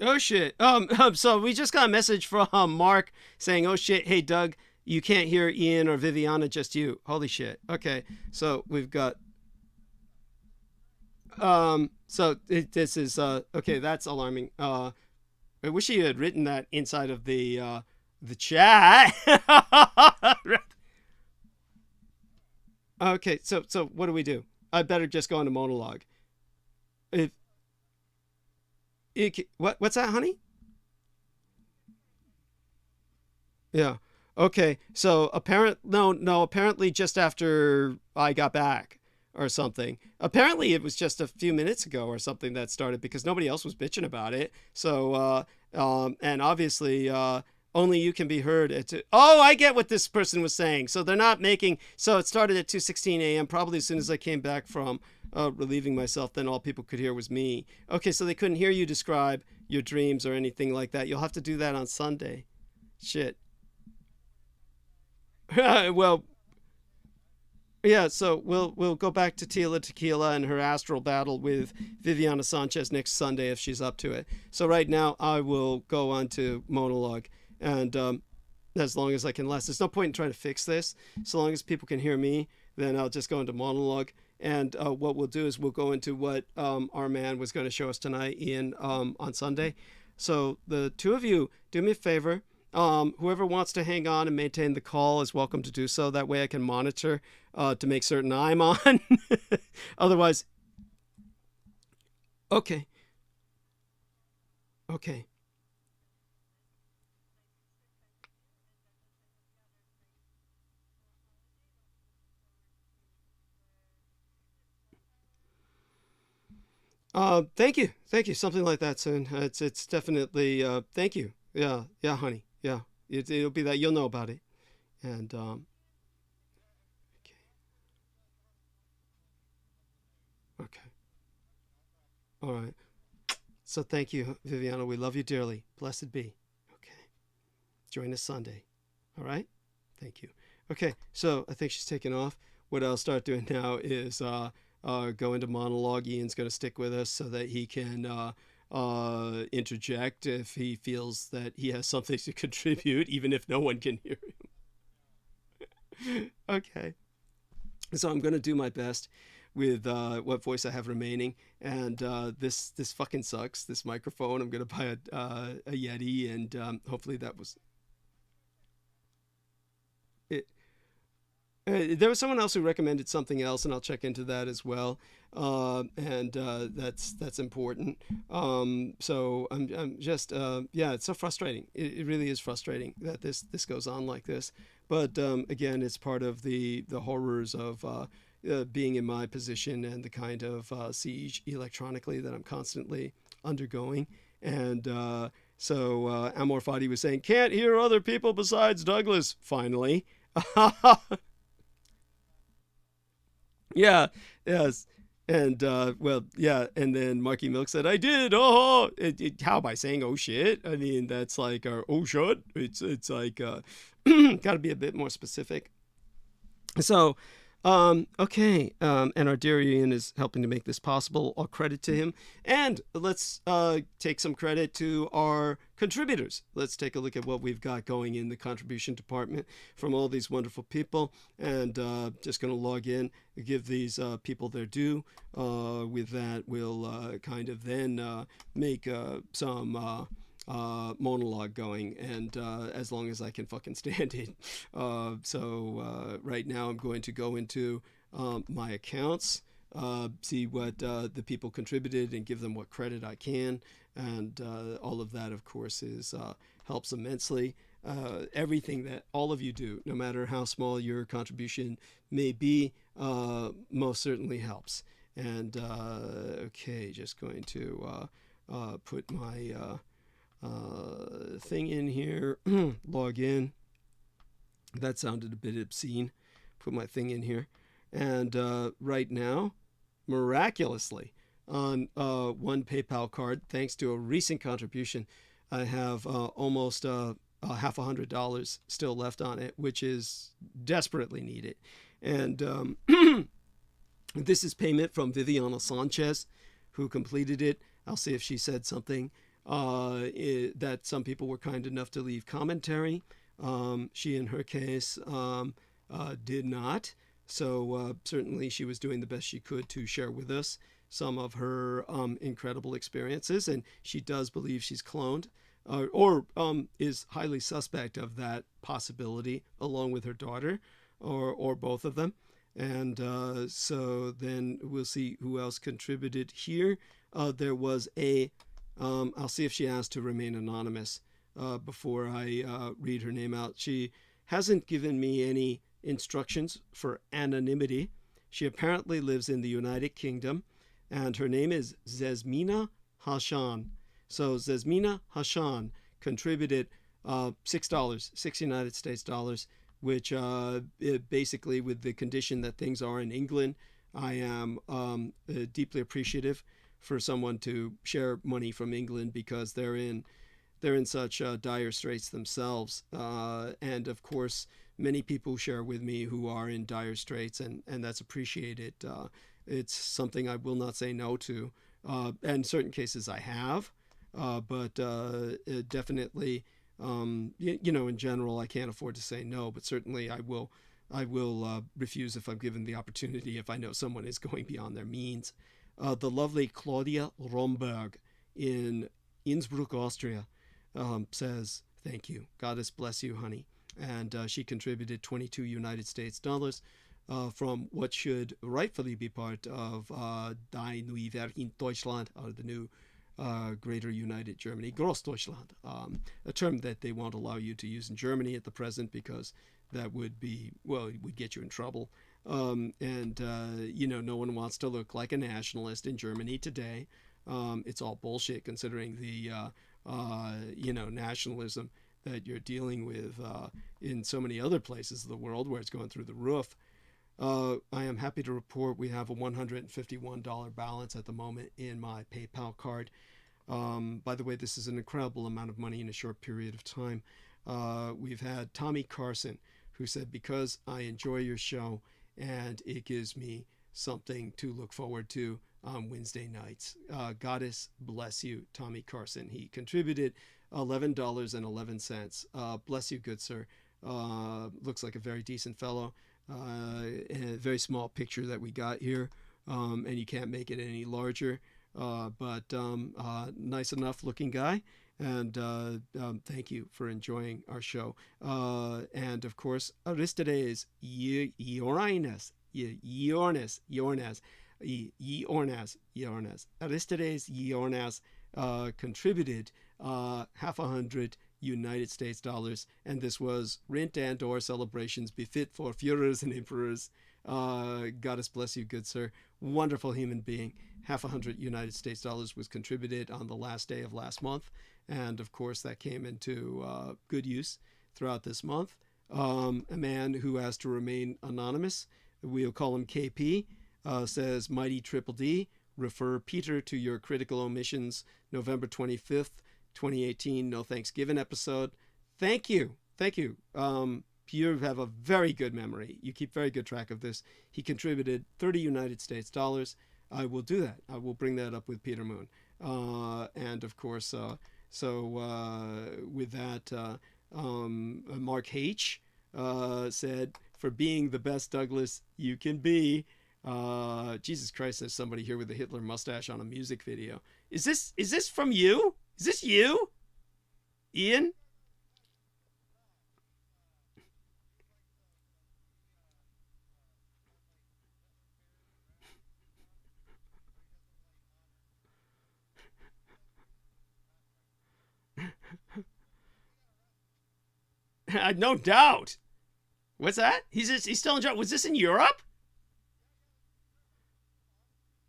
Speaker 1: Oh shit. So we just got a message from Mark saying, "Oh shit, hey Doug, you can't hear Ian or Viviana, just you." Holy shit. Okay. So we've got this is okay, that's alarming. I wish he had written that inside of the chat. Okay, so what do we do? I better just go into monologue. What's that, honey? Yeah. Okay. So apparently just after I got back or something. Apparently it was just a few minutes ago or something that started because nobody else was bitching about it. So and obviously only you can be heard at oh, I get what this person was saying. So they're not making, so it started at 2:16 a.m. probably as soon as I came back from relieving myself, then all people could hear was me. Okay, so they couldn't hear you describe your dreams or anything like that. You'll have to do that on Sunday. Shit. Well, yeah, so we'll go back to Tila Tequila and her astral battle with Viviana Sanchez next Sunday if she's up to it. So right now I will go on to monologue, and as long as I can last. There's no point in trying to fix this. So long as people can hear me, then I'll just go into monologue. And what we'll do is we'll go into what our man was going to show us tonight, Ian, on Sunday. So the two of you, do me a favor. Whoever wants to hang on and maintain the call is welcome to do so. That way I can monitor to make certain I'm on. Otherwise, okay. Okay. Thank you. Something like that soon. It's definitely, thank you. Yeah, honey. Yeah, it'll be that. You'll know about it. And, okay. All right. So thank you, Viviana. We love you dearly. Blessed be. Okay. Join us Sunday. All right. Thank you. Okay. So I think she's taken off. What I'll start doing now is go into monologue. Ian's going to stick with us so that he can interject if he feels that he has something to contribute, even if no one can hear him. Okay. So I'm going to do my best with what voice I have remaining, and this fucking sucks. This microphone. I'm going to buy a Yeti, and hopefully that was it. There was someone else who recommended something else, and I'll check into that as well. And that's important. So I'm just yeah, it's so frustrating. It really is frustrating that this goes on like this. But again, it's part of the horrors of being in my position and the kind of siege electronically that I'm constantly undergoing. And so Amor Fadi was saying, can't hear other people besides Douglas, finally. Yeah, yes. And, well, yeah, and then Marky Milk said, I did, oh, how, by saying, oh, shit? I mean, that's like, oh, shit? It's like, got to be a bit more specific. So, okay, and our dear Ian is helping to make this possible. All credit to him. And let's take some credit to our contributors. Let's take a look at what we've got going in the contribution department from all these wonderful people. And just going to log in, give these people their due. With that, we'll kind of then make some monologue going, and as long as I can fucking stand it. So right now I'm going to go into my accounts, see what the people contributed and give them what credit I can, and all of that, of course, is helps immensely. Everything that all of you do, no matter how small your contribution may be, most certainly helps. And okay, just going to put my thing in here. Log in. That sounded a bit obscene. Put my thing in here. And right now, miraculously, on one PayPal card, thanks to a recent contribution, I have almost $150 still left on it, which is desperately needed. And this is payment from Viviana Sanchez, who completed it. I'll see if she said something that some people were kind enough to leave commentary. She, in her case, did not. So certainly she was doing the best she could to share with us some of her incredible experiences. And she does believe she's cloned, or is highly suspect of that possibility, along with her daughter, or both of them. And so then we'll see who else contributed here. There was a I'll see if she asked to remain anonymous before I read her name out. She hasn't given me any instructions for anonymity. She apparently lives in the United Kingdom, and her name is Zesmina Hashan. So Zesmina Hashan contributed $6, 6 United States dollars, which basically, with the condition that things are in England, I am deeply appreciative for someone to share money from England, because they're in such dire straits themselves. And of course, many people share with me who are in dire straits, and that's appreciated. It's something I will not say no to. And in certain cases I have, but definitely, in general, I can't afford to say no, but certainly I will refuse if I'm given the opportunity, if I know someone is going beyond their means. The lovely Claudia Romberg in Innsbruck, Austria, says, thank you. Goddess bless you, honey. And she contributed 22 United States dollars from what should rightfully be part of Die Neue Welt in Deutschland, or the new Greater United Germany, Großdeutschland, a term that they won't allow you to use in Germany at the present, because that would be, well, it would get you in trouble. No one wants to look like a nationalist in Germany today. It's all bullshit, considering the, nationalism that you're dealing with in so many other places of the world where it's going through the roof. I am happy to report we have a $151 balance at the moment in my PayPal card. By the way, this is an incredible amount of money in a short period of time. We've had Tommy Carson, who said, because I enjoy your show and it gives me something to look forward to on Wednesday nights. Goddess bless you, Tommy Carson. He contributed $11.11. Bless you, good sir. Looks like a very decent fellow. And a very small picture that we got here, and you can't make it any larger. But nice enough looking guy. And thank you for enjoying our show. And of course, Aristides Ioannis. Aristides Ioannis contributed $50 United States dollars, and this was rent and or celebrations befit for Führers and emperors. Goddess bless you, good sir. Wonderful human being. $50 United States dollars was contributed on the last day of last month, and of course that came into good use throughout this month. A man who has to remain anonymous, we'll call him KP, says, Mighty Triple D, refer Peter to your critical omissions, November 25th, 2018, No Thanksgiving episode. Thank you. You have a very good memory. You keep very good track of this. He contributed 30 United States dollars. I will do that. I will bring that up with Peter Moon. And of course, with that, Mark H. said, for being the best Douglas you can be. Jesus Christ, there's somebody here with a Hitler mustache on a music video. Is this from you? Is this you, Ian? No doubt. What's that? He's still in jail. Was this in Europe?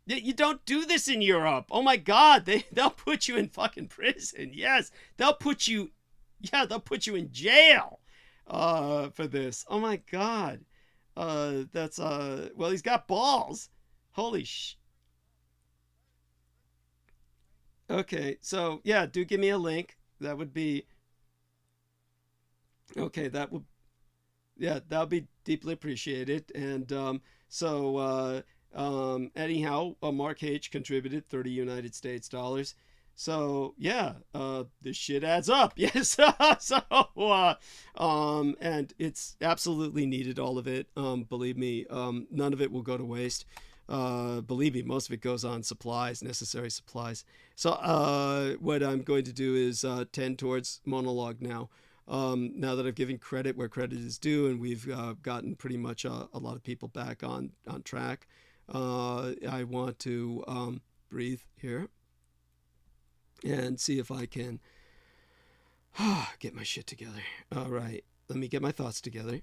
Speaker 1: You don't do this in Europe. Oh my God, they'll put you in fucking prison. Yes, they'll put you in jail for this. Oh my God. That's well, he's got balls. Holy sh. Okay, so yeah, do give me a link. That would be okay. That would, yeah, that would be deeply appreciated. And anyhow, Mark H contributed 30 United States dollars. So yeah, this shit adds up. Yes. And it's absolutely needed, all of it. Believe me, none of it will go to waste. Believe me, most of it goes on supplies, necessary supplies. So what I'm going to do is tend towards monologue now. Now that I've given credit where credit is due, and we've gotten pretty much a lot of people back on track. I want to breathe here and see if I can get my shit together. All right, let me get my thoughts together.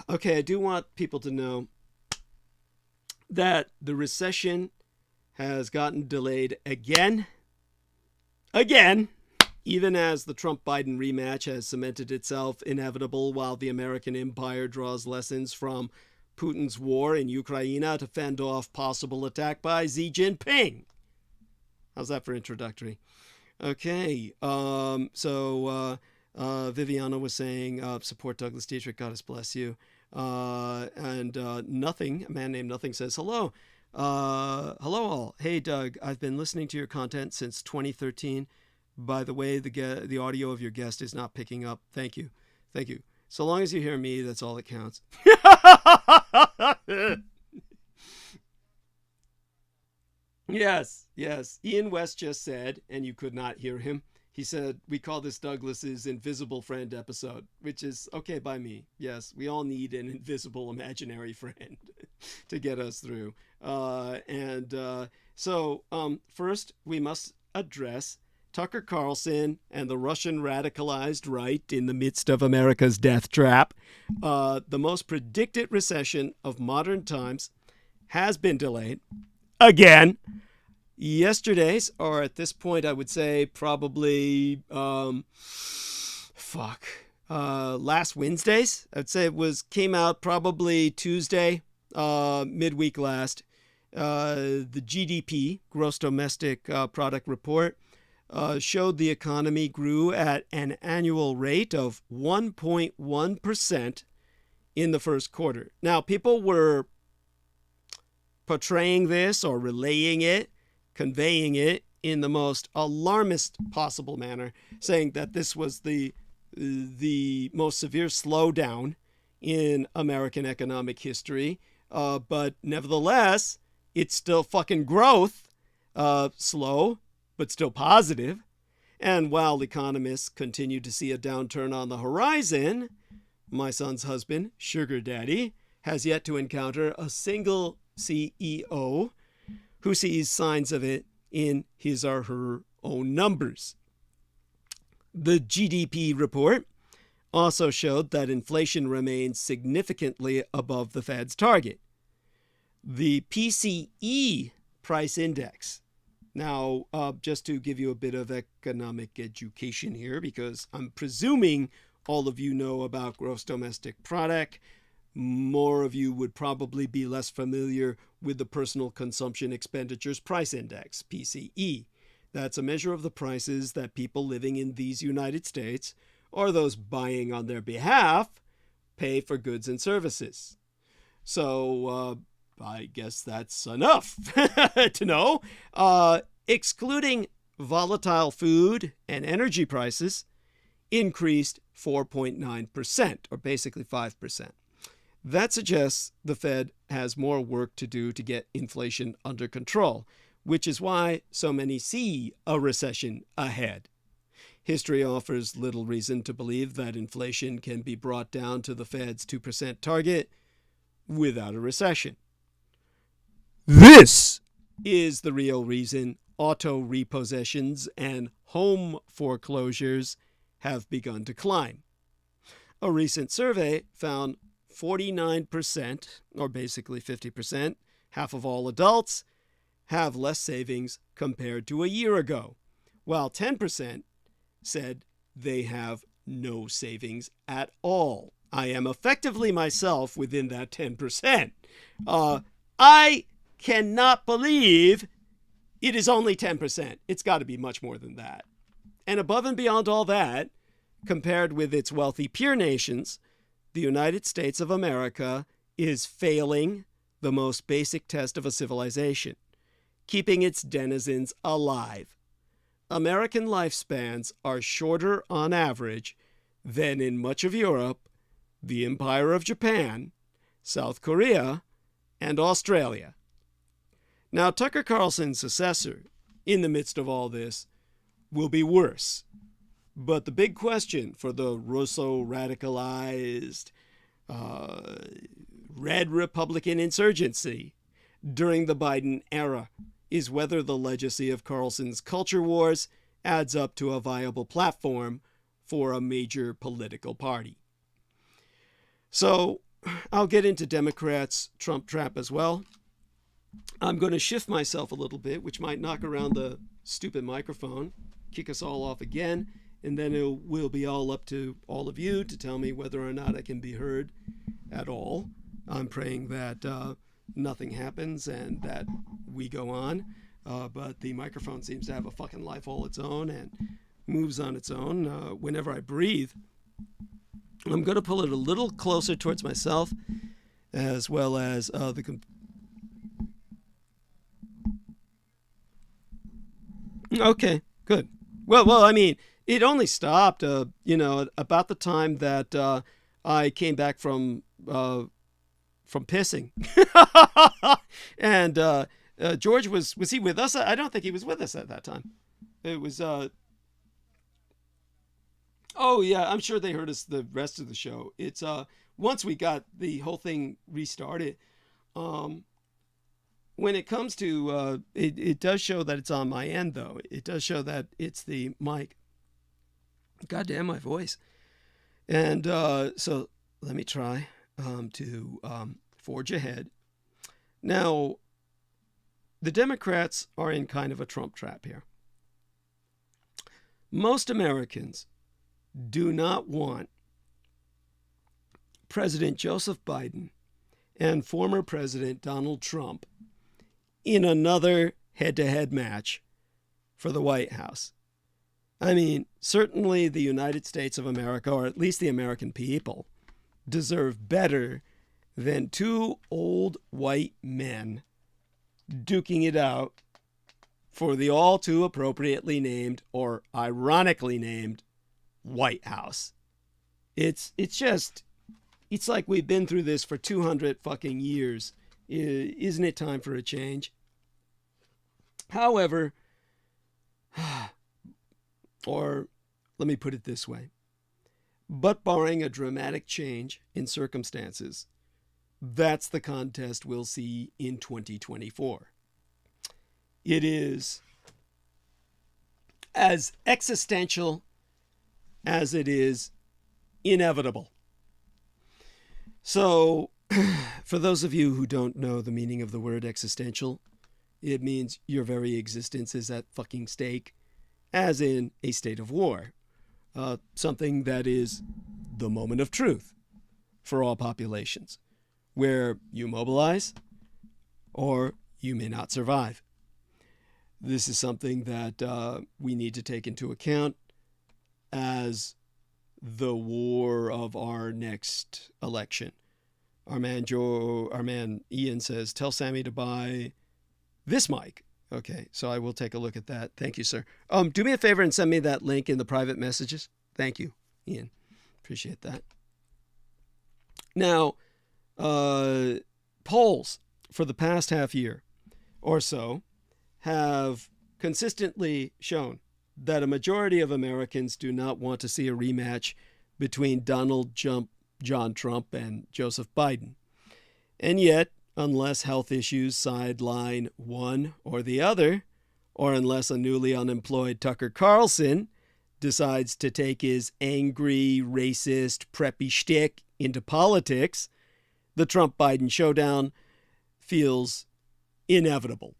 Speaker 1: Okay, I do want people to know that the recession has gotten delayed again, even as the Trump-Biden rematch has cemented itself inevitable while the American empire draws lessons from Putin's war in Ukraine to fend off possible attack by Xi Jinping. How's that for introductory? Okay, Viviana was saying, support Douglas Dietrich, God bless you. And Nothing, a man named Nothing, says, hello. Hello all. Hey Doug, I've been listening to your content since 2013. By the way, the audio of your guest is not picking up. Thank you. So long as you hear me, that's all that counts. Yes. Ian West just said, and you could not hear him, he said, we call this Douglas's invisible friend episode, which is okay by me. Yes, we all need an invisible imaginary friend to get us through. So first we must address Tucker Carlson and the Russian radicalized right in the midst of America's death trap. The most predicted recession of modern times has been delayed again. Yesterday's, or at this point, I would say probably, last Wednesdays. I'd say came out probably Tuesday, midweek last. The GDP, gross domestic product report, showed the economy grew at an annual rate of 1.1% in the first quarter. Now, people were portraying this or relaying it, conveying it in the most alarmist possible manner, saying that this was the most severe slowdown in American economic history. But nevertheless, it's still fucking growth, slow, but still positive. And while economists continue to see a downturn on the horizon, my son's husband, Sugar Daddy, has yet to encounter a single CEO who sees signs of it in his or her own numbers. The GDP report also showed that inflation remains significantly above the Fed's target. The PCE price index. Now, just to give you a bit of economic education here, because I'm presuming all of you know about gross domestic product. More of you would probably be less familiar with the Personal Consumption Expenditures Price Index, PCE. That's a measure of the prices that people living in these United States, or those buying on their behalf, pay for goods and services. So, I guess that's enough to know. Excluding volatile food and energy prices, increased 4.9%, or basically 5%. That suggests the Fed has more work to do to get inflation under control, which is why so many see a recession ahead. History offers little reason to believe that inflation can be brought down to the Fed's 2% target without a recession. This is the real reason auto repossessions and home foreclosures have begun to climb. A recent survey found 49%, or basically 50%, half of all adults, have less savings compared to a year ago, while 10% said they have no savings at all. I am effectively myself within that 10%. I cannot believe it is only 10%. It's got to be much more than that. And above and beyond all that, compared with its wealthy peer nations, the United States of America is failing the most basic test of a civilization, keeping its denizens alive. American lifespans are shorter on average than in much of Europe, the Empire of Japan, South Korea, and Australia. Now, Tucker Carlson's successor, in the midst of all this, will be worse. But the big question for the Russo-radicalized red Republican insurgency during the Biden era is whether the legacy of Carlson's culture wars adds up to a viable platform for a major political party. So I'll get into Democrats' Trump trap as well. I'm going to shift myself a little bit, which might knock around the stupid microphone, kick us all off again, and then it will be all up to all of you to tell me whether or not I can be heard at all. I'm praying that nothing happens and that we go on, but the microphone seems to have a fucking life all its own and moves on its own whenever I breathe. I'm going to pull it a little closer towards myself, as well as the Okay, good. Well, I mean, it only stopped, about the time that I came back from pissing, and George was he with us? I don't think he was with us at that time. It was. Oh yeah, I'm sure they heard us the rest of the show. It's once we got the whole thing restarted. When it comes to, it does show that it's on my end, though. It does show that it's the mic. Goddamn my voice. And so let me try to forge ahead. Now, the Democrats are in kind of a Trump trap here. Most Americans do not want President Joseph Biden and former President Donald Trump in another head-to-head match for the White House. I mean, certainly the United States of America, or at least the American people, deserve better than two old white men duking it out for the all too appropriately named, or ironically named, White House. It's like we've been through this for 200 fucking years. Isn't it time for a change? However, or let me put it this way, but barring a dramatic change in circumstances, that's the contest we'll see in 2024. It is as existential as it is inevitable. So, for those of you who don't know the meaning of the word existential, it means your very existence is at fucking stake, as in a state of war. Something that is the moment of truth for all populations, where you mobilize or you may not survive. This is something that we need to take into account as the war of our next election. Our man Ian says, tell Sammy to buy this mic. Okay, so I will take a look at that. Thank you, sir. Do me a favor and send me that link in the private messages. Thank you, Ian. Appreciate that. Now, polls for the past half year or so have consistently shown that a majority of Americans do not want to see a rematch between John Trump and Joseph Biden. And yet, unless health issues sideline one or the other, or unless a newly unemployed Tucker Carlson decides to take his angry, racist, preppy shtick into politics, the Trump-Biden showdown feels inevitable.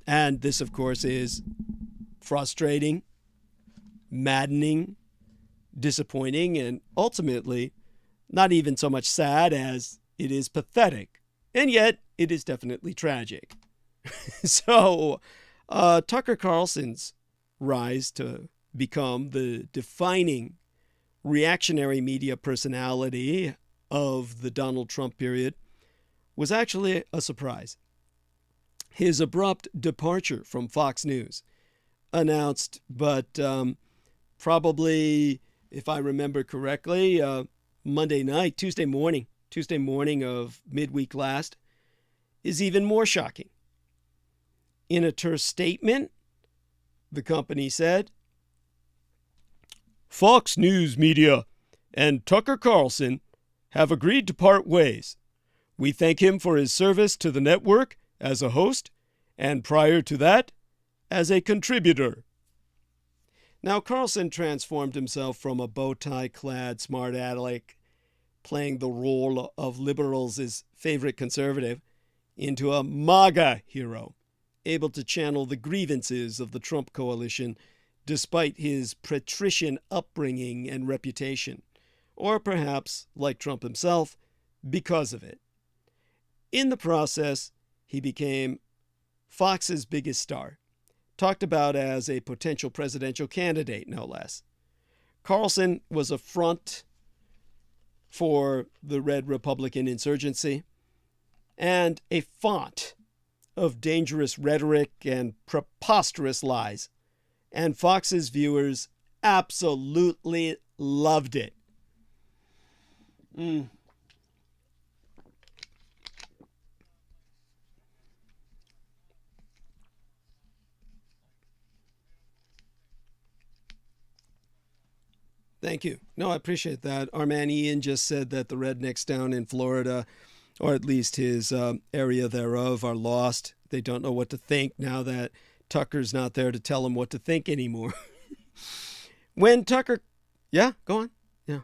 Speaker 1: And this, of course, is frustrating, maddening, disappointing, and ultimately not even so much sad as it is pathetic. And yet, it is definitely tragic. So, Tucker Carlson's rise to become the defining reactionary media personality of the Donald Trump period was actually a surprise. His abrupt departure from Fox News, announced, but probably, if I remember correctly, Tuesday morning of midweek last, is even more shocking. In a terse statement, the company said, Fox News Media and Tucker Carlson have agreed to part ways. We thank him for his service to the network as a host, and prior to that, as a contributor. Now, Carlson transformed himself from a bow-tie-clad smart aleck playing the role of liberals' favorite conservative into a MAGA hero, able to channel the grievances of the Trump coalition despite his patrician upbringing and reputation, or perhaps, like Trump himself, because of it. In the process, he became Fox's biggest star, talked about as a potential presidential candidate, no less. Carlson was a front for the Red Republican insurgency and a font of dangerous rhetoric and preposterous lies. And Fox's viewers absolutely loved it. Thank you. No, I appreciate that. Our man Ian just said that the rednecks down in Florida, or at least his area thereof, are lost. They don't know what to think now that Tucker's not there to tell them what to think anymore. When Tucker... Yeah, go on. Yeah.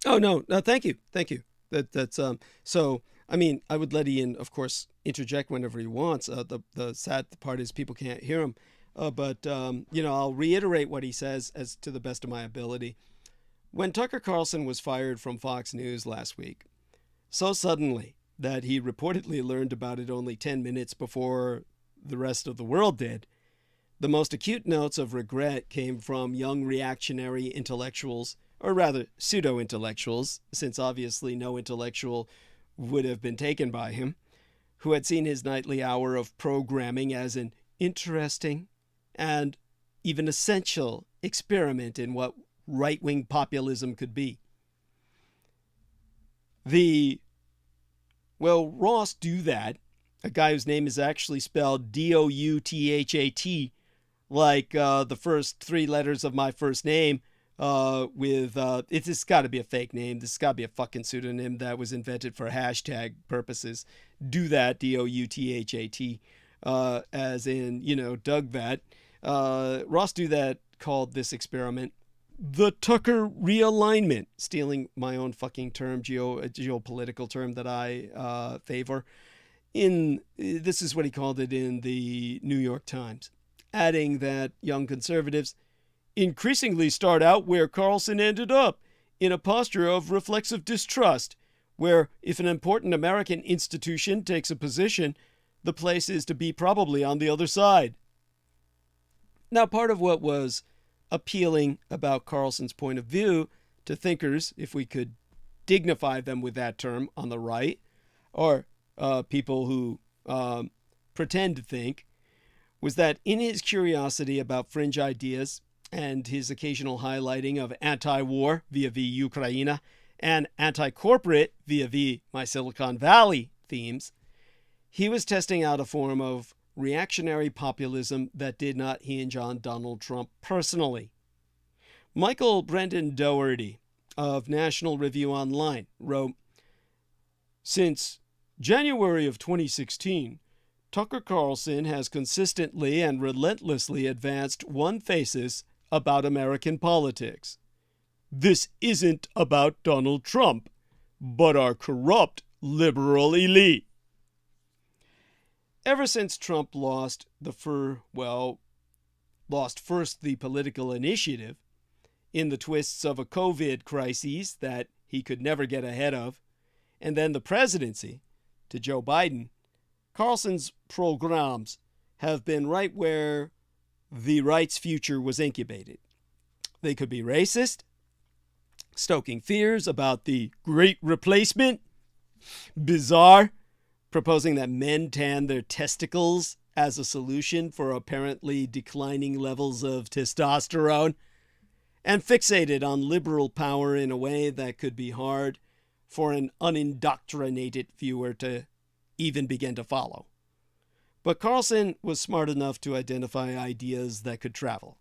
Speaker 1: Oh, no, thank you. Thank you. That's so, I mean, I would let Ian, of course, interject whenever he wants. The sad part is people can't hear him. But I'll reiterate what he says as to the best of my ability. When Tucker Carlson was fired from Fox News last week, so suddenly that he reportedly learned about it only 10 minutes before the rest of the world did, the most acute notes of regret came from young reactionary intellectuals, or rather pseudo-intellectuals, since obviously no intellectual would have been taken by him, who had seen his nightly hour of programming as an interesting and even essential experiment in what right-wing populism could be. Ross Douthat, a guy whose name is actually spelled Douthat, like the first three letters of my first name, it's got to be a fake name. This has got to be a fucking pseudonym that was invented for hashtag purposes. Douthat, Douthat, as in, Doug Vat. Ross Douthat called this experiment the Tucker realignment, stealing my own fucking term, geopolitical term that I favor. This is what he called it in the New York Times, adding that young conservatives increasingly start out where Carlson ended up, in a posture of reflexive distrust, where if an important American institution takes a position, the place is to be probably on the other side. Now, part of what was appealing about Carlson's point of view to thinkers, if we could dignify them with that term, on the right, or people who pretend to think, was that in his curiosity about fringe ideas and his occasional highlighting of anti-war vis-a-vis Ukraine and anti-corporate vis-a-vis my Silicon Valley themes, he was testing out a form of reactionary populism that did not hinge on Donald Trump personally. Michael Brendan Doherty of National Review Online wrote, "Since January of 2016, Tucker Carlson has consistently and relentlessly advanced one thesis about American politics. This isn't about Donald Trump, but our corrupt liberal elite." Ever since Trump lost first the political initiative in the twists of a COVID crisis that he could never get ahead of, and then the presidency to Joe Biden, Carlson's programs have been right where the right's future was incubated. They could be racist, stoking fears about the great replacement, bizarre, proposing that men tan their testicles as a solution for apparently declining levels of testosterone, and fixated on liberal power in a way that could be hard for an unindoctrinated viewer to even begin to follow. But Carlson was smart enough to identify ideas that could travel.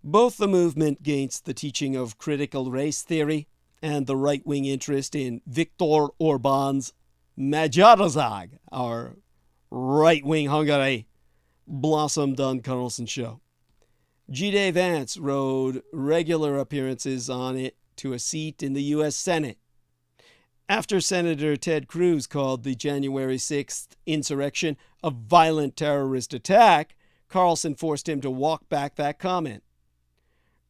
Speaker 1: Both the movement against the teaching of critical race theory and the right-wing interest in Viktor Orban's Magyarország, our right-wing Hungary, blossomed on Carlson's show. G.D. Vance rode regular appearances on it to a seat in the U.S. Senate. After Senator Ted Cruz called the January 6th insurrection a violent terrorist attack, Carlson forced him to walk back that comment.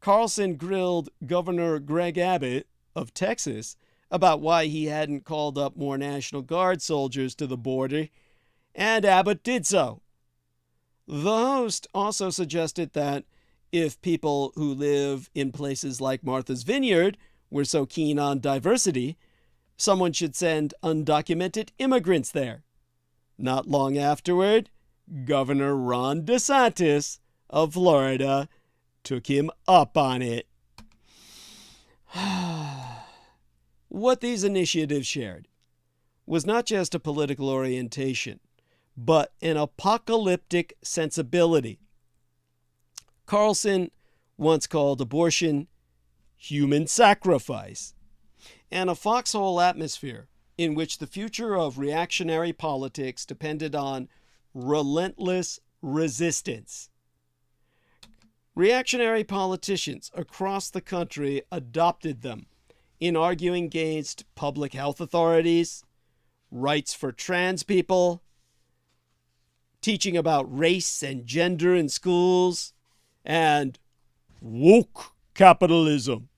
Speaker 1: Carlson grilled Governor Greg Abbott of Texas about why he hadn't called up more National Guard soldiers to the border, and Abbott did so. The host also suggested that if people who live in places like Martha's Vineyard were so keen on diversity, someone should send undocumented immigrants there. Not long afterward, Governor Ron DeSantis of Florida took him up on it. What these initiatives shared was not just a political orientation, but an apocalyptic sensibility. Carlson once called abortion human sacrifice, and a foxhole atmosphere in which the future of reactionary politics depended on relentless resistance. Reactionary politicians across the country adopted them in arguing against public health authorities, rights for trans people, teaching about race and gender in schools, and woke capitalism,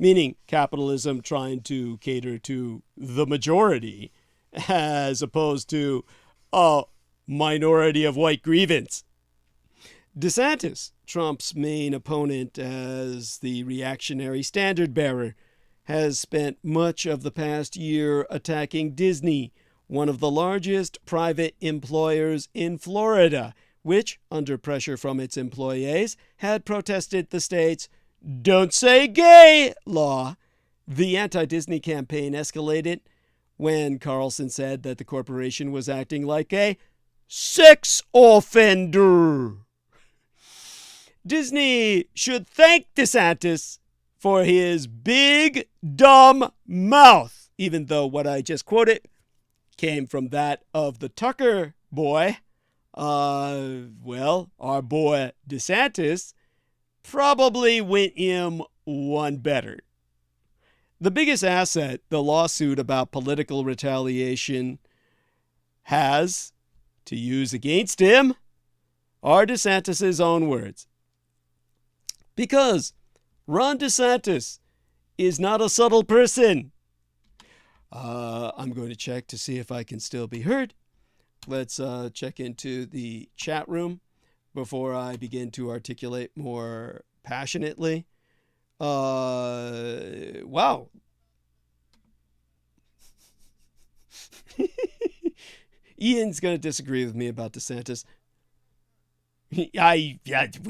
Speaker 1: meaning capitalism trying to cater to the majority as opposed to a minority of white grievance. DeSantis, Trump's main opponent as the reactionary standard bearer, has spent much of the past year attacking Disney, one of the largest private employers in Florida, which, under pressure from its employees, had protested the state's "Don't Say Gay" law. The anti-Disney campaign escalated when Carlson said that the corporation was acting like a sex offender. Disney should thank DeSantis for his big, dumb mouth, even though what I just quoted came from that of the Tucker boy. Well, our boy DeSantis probably went him one better. The biggest asset the lawsuit about political retaliation has to use against him are DeSantis' own words. Because Ron DeSantis is not a subtle person. I'm going to check to see if I can still be heard. Let's check into the chat room before I begin to articulate more passionately. Wow. Ian's going to disagree with me about DeSantis. We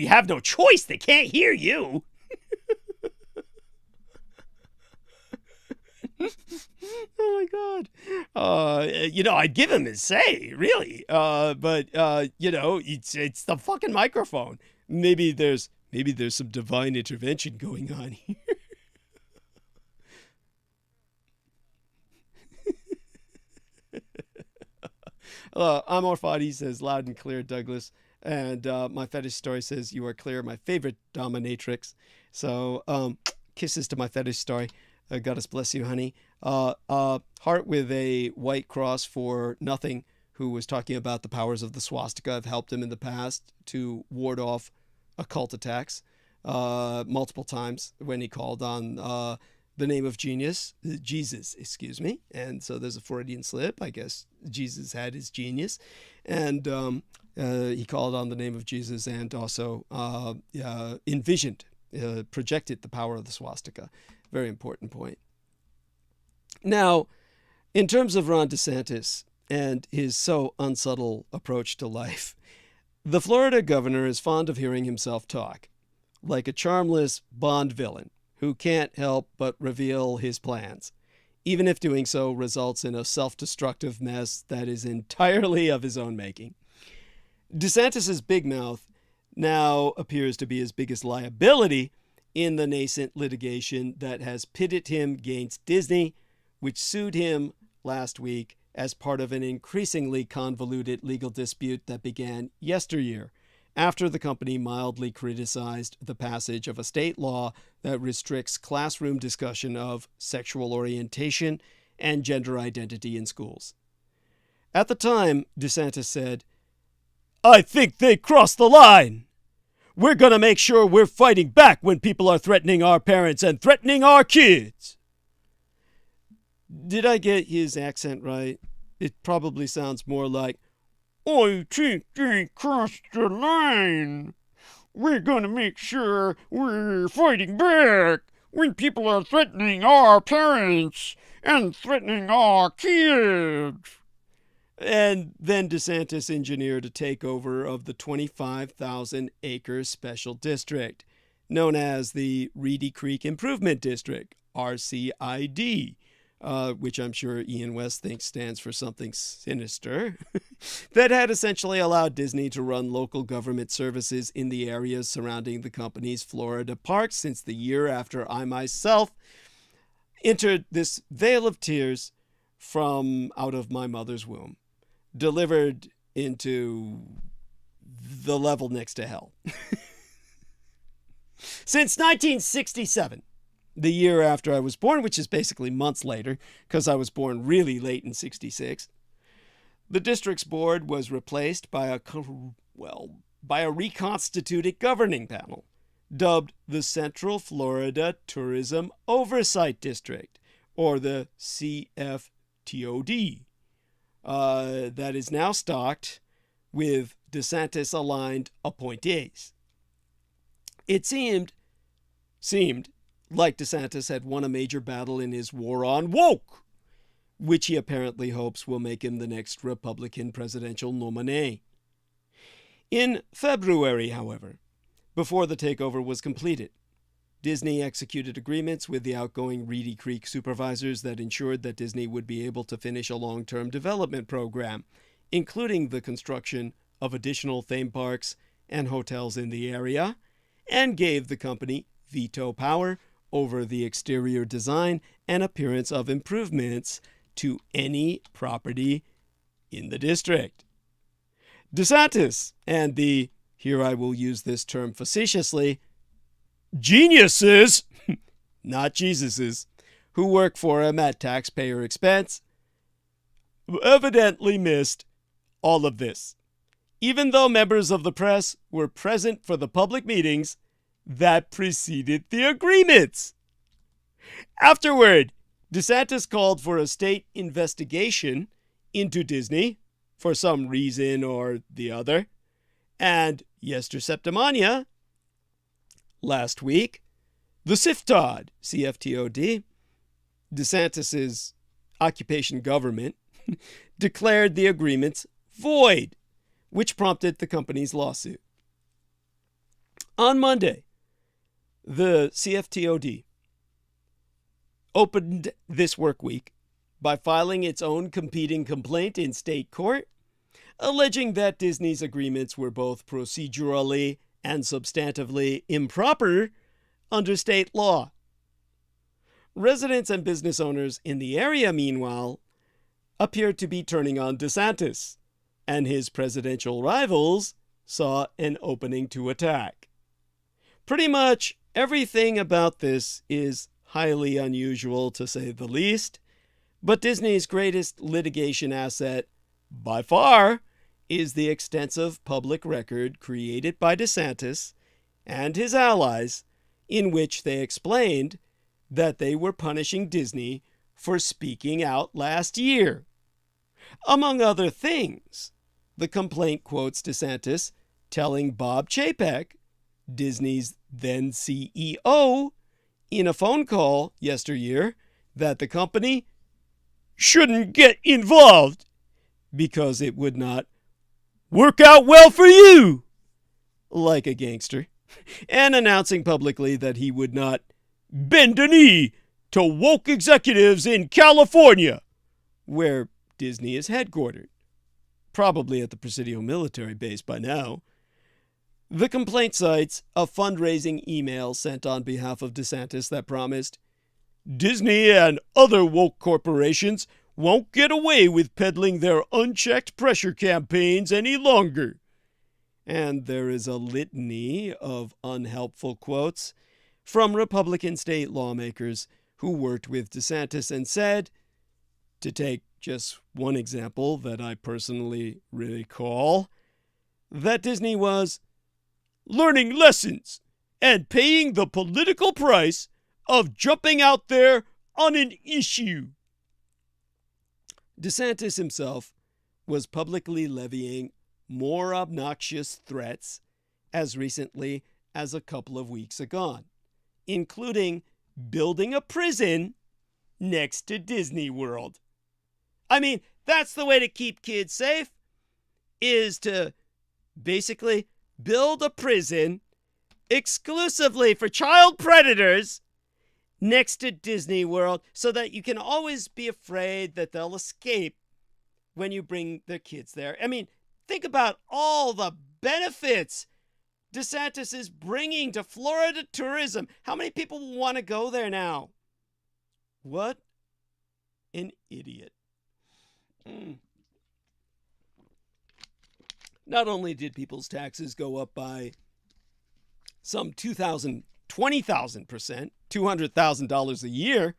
Speaker 1: have no choice. They can't hear you. Oh my God. I'd give him his say, really. But it's the fucking microphone. Maybe there's some divine intervention going on here. I'm Orfadi, says loud and clear, Douglas. And my fetish story says, you are clear, my favorite dominatrix. So kisses to my fetish story. Goddess bless you, honey. Heart with a white cross for nothing, who was talking about the powers of the swastika have helped him in the past to ward off occult attacks multiple times when he called on the name of Jesus, excuse me. And so there's a Freudian slip. I guess Jesus had his genius. And he called on the name of Jesus and also envisioned, projected the power of the swastika. Very important point. Now, in terms of Ron DeSantis and his so unsubtle approach to life, the Florida governor is fond of hearing himself talk, like a charmless Bond villain who can't help but reveal his plans, even if doing so results in a self-destructive mess that is entirely of his own making. DeSantis's big mouth now appears to be his biggest liability in the nascent litigation that has pitted him against Disney, which sued him last week as part of an increasingly convoluted legal dispute that began yesteryear, after the company mildly criticized the passage of a state law that restricts classroom discussion of sexual orientation and gender identity in schools. At the time, DeSantis said, "I think they crossed the line. We're going to make sure we're fighting back when people are threatening our parents and threatening our kids." Did I get his accent right? It probably sounds more like, "I think they crossed the line. We're going to make sure we're fighting back when people are threatening our parents and threatening our kids." And then DeSantis engineered a takeover of the 25,000-acre special district, known as the Reedy Creek Improvement District, RCID, which I'm sure Ian West thinks stands for something sinister, that had essentially allowed Disney to run local government services in the areas surrounding the company's Florida parks since the year after I myself entered this vale of tears from out of my mother's womb, delivered into the level next to hell. Since 1967, the year after I was born, which is basically months later, because I was born really late in 66, the district's board was replaced by a reconstituted governing panel, dubbed the Central Florida Tourism Oversight District, or the CFTOD, that is now stocked with DeSantis-aligned appointees. It seemed like DeSantis had won a major battle in his war on woke, which he apparently hopes will make him the next Republican presidential nominee. In February, however, before the takeover was completed, Disney executed agreements with the outgoing Reedy Creek supervisors that ensured that Disney would be able to finish a long-term development program, including the construction of additional theme parks and hotels in the area, and gave the company veto power over the exterior design and appearance of improvements to any property in the district. DeSantis and the, here I will use this term facetiously, geniuses, not Jesuses, who work for him at taxpayer expense, evidently missed all of this, even though members of the press were present for the public meetings that preceded the agreements. Afterward, DeSantis called for a state investigation into Disney for some reason or the other. And yesterday, last week, the CFTOD, DeSantis's occupation government, declared the agreements void, which prompted the company's lawsuit. On Monday, the CFTOD opened this work week by filing its own competing complaint in state court, alleging that Disney's agreements were both procedurally and substantively improper under state law. Residents and business owners in the area, meanwhile, appeared to be turning on DeSantis, and his presidential rivals saw an opening to attack. Pretty much everything about this is highly unusual, to say the least, but Disney's greatest litigation asset, by far, is the extensive public record created by DeSantis and his allies, in which they explained that they were punishing Disney for speaking out last year. Among other things, the complaint quotes DeSantis telling Bob Chapek, Disney's then CEO, in a phone call yesteryear that the company shouldn't get involved because it would not work out well for you, like a gangster, and announcing publicly that he would not bend a knee to woke executives in California, where Disney is headquartered, probably at the Presidio military base by now. The complaint cites a fundraising email sent on behalf of DeSantis that promised, Disney and other woke corporations won't get away with peddling their unchecked pressure campaigns any longer. And there is a litany of unhelpful quotes from Republican state lawmakers who worked with DeSantis and said, to take just one example that I personally recall, that Disney was learning lessons and paying the political price of jumping out there on an issue. DeSantis himself was publicly levying more obnoxious threats as recently as a couple of weeks ago, including building a prison next to Disney World. I mean, that's the way to keep kids safe, is to basically build a prison exclusively for child predators next to Disney World so that you can always be afraid that they'll escape when you bring their kids there. I mean, think about all the benefits DeSantis is bringing to Florida tourism. How many people want to go there now? What an idiot. Not only did people's taxes go up by some 20%, 20,000%, $200,000 a year,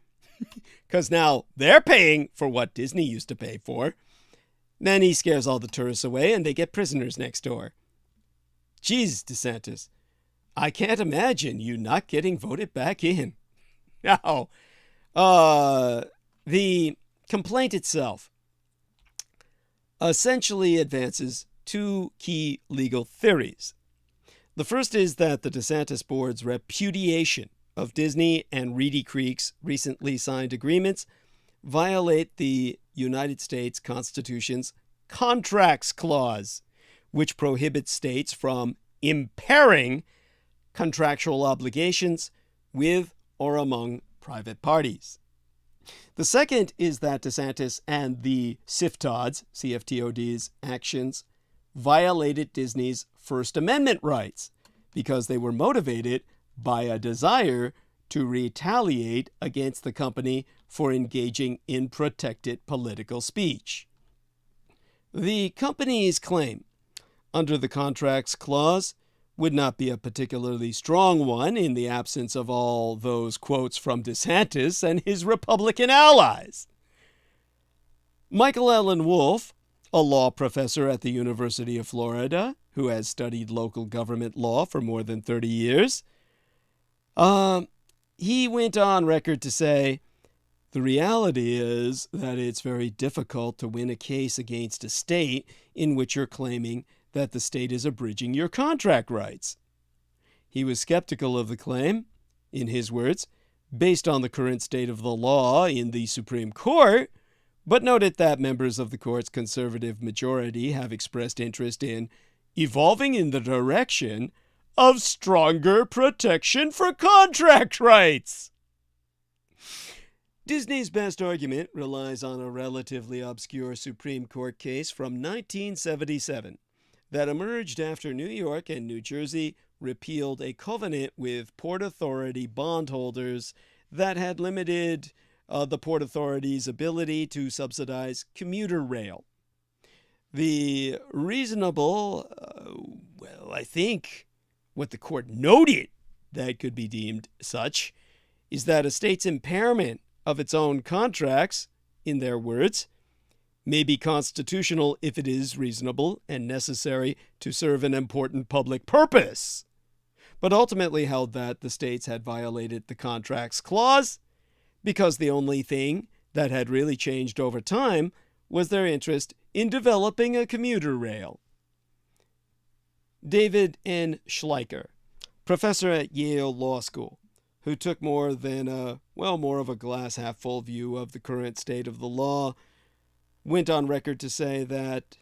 Speaker 1: because now they're paying for what Disney used to pay for, then he scares all the tourists away and they get prisoners next door. Jeez, DeSantis. I can't imagine you not getting voted back in. Now, the complaint itself essentially advances two key legal theories. The first is that the DeSantis board's repudiation of Disney and Reedy Creek's recently signed agreements violate the United States Constitution's Contracts Clause, which prohibits states from impairing contractual obligations with or among private parties. The second is that DeSantis and the CFTOD's actions violated Disney's First Amendment rights because they were motivated by a desire to retaliate against the company for engaging in protected political speech. The company's claim under the Contracts Clause would not be a particularly strong one in the absence of all those quotes from DeSantis and his Republican allies. Michael Allen Wolff, a law professor at the University of Florida, who has studied local government law for more than 30 years, he went on record to say, the reality is that it's very difficult to win a case against a state in which you're claiming that the state is abridging your contract rights. He was skeptical of the claim, in his words, based on the current state of the law in the Supreme Court, but noted that members of the court's conservative majority have expressed interest in evolving in the direction of stronger protection for contract rights. Disney's best argument relies on a relatively obscure Supreme Court case from 1977 that emerged after New York and New Jersey repealed a covenant with Port Authority bondholders that had limited the Port Authority's ability to subsidize commuter rail. The reasonable, I think what the court noted that could be deemed such, is that a state's impairment of its own contracts, in their words, may be constitutional if it is reasonable and necessary to serve an important public purpose, but ultimately held that the states had violated the Contracts Clause because the only thing that had really changed over time was their interest in developing a commuter rail. David N. Schleicher, professor at Yale Law School, who took more of a glass half full view of the current state of the law, went on record to say that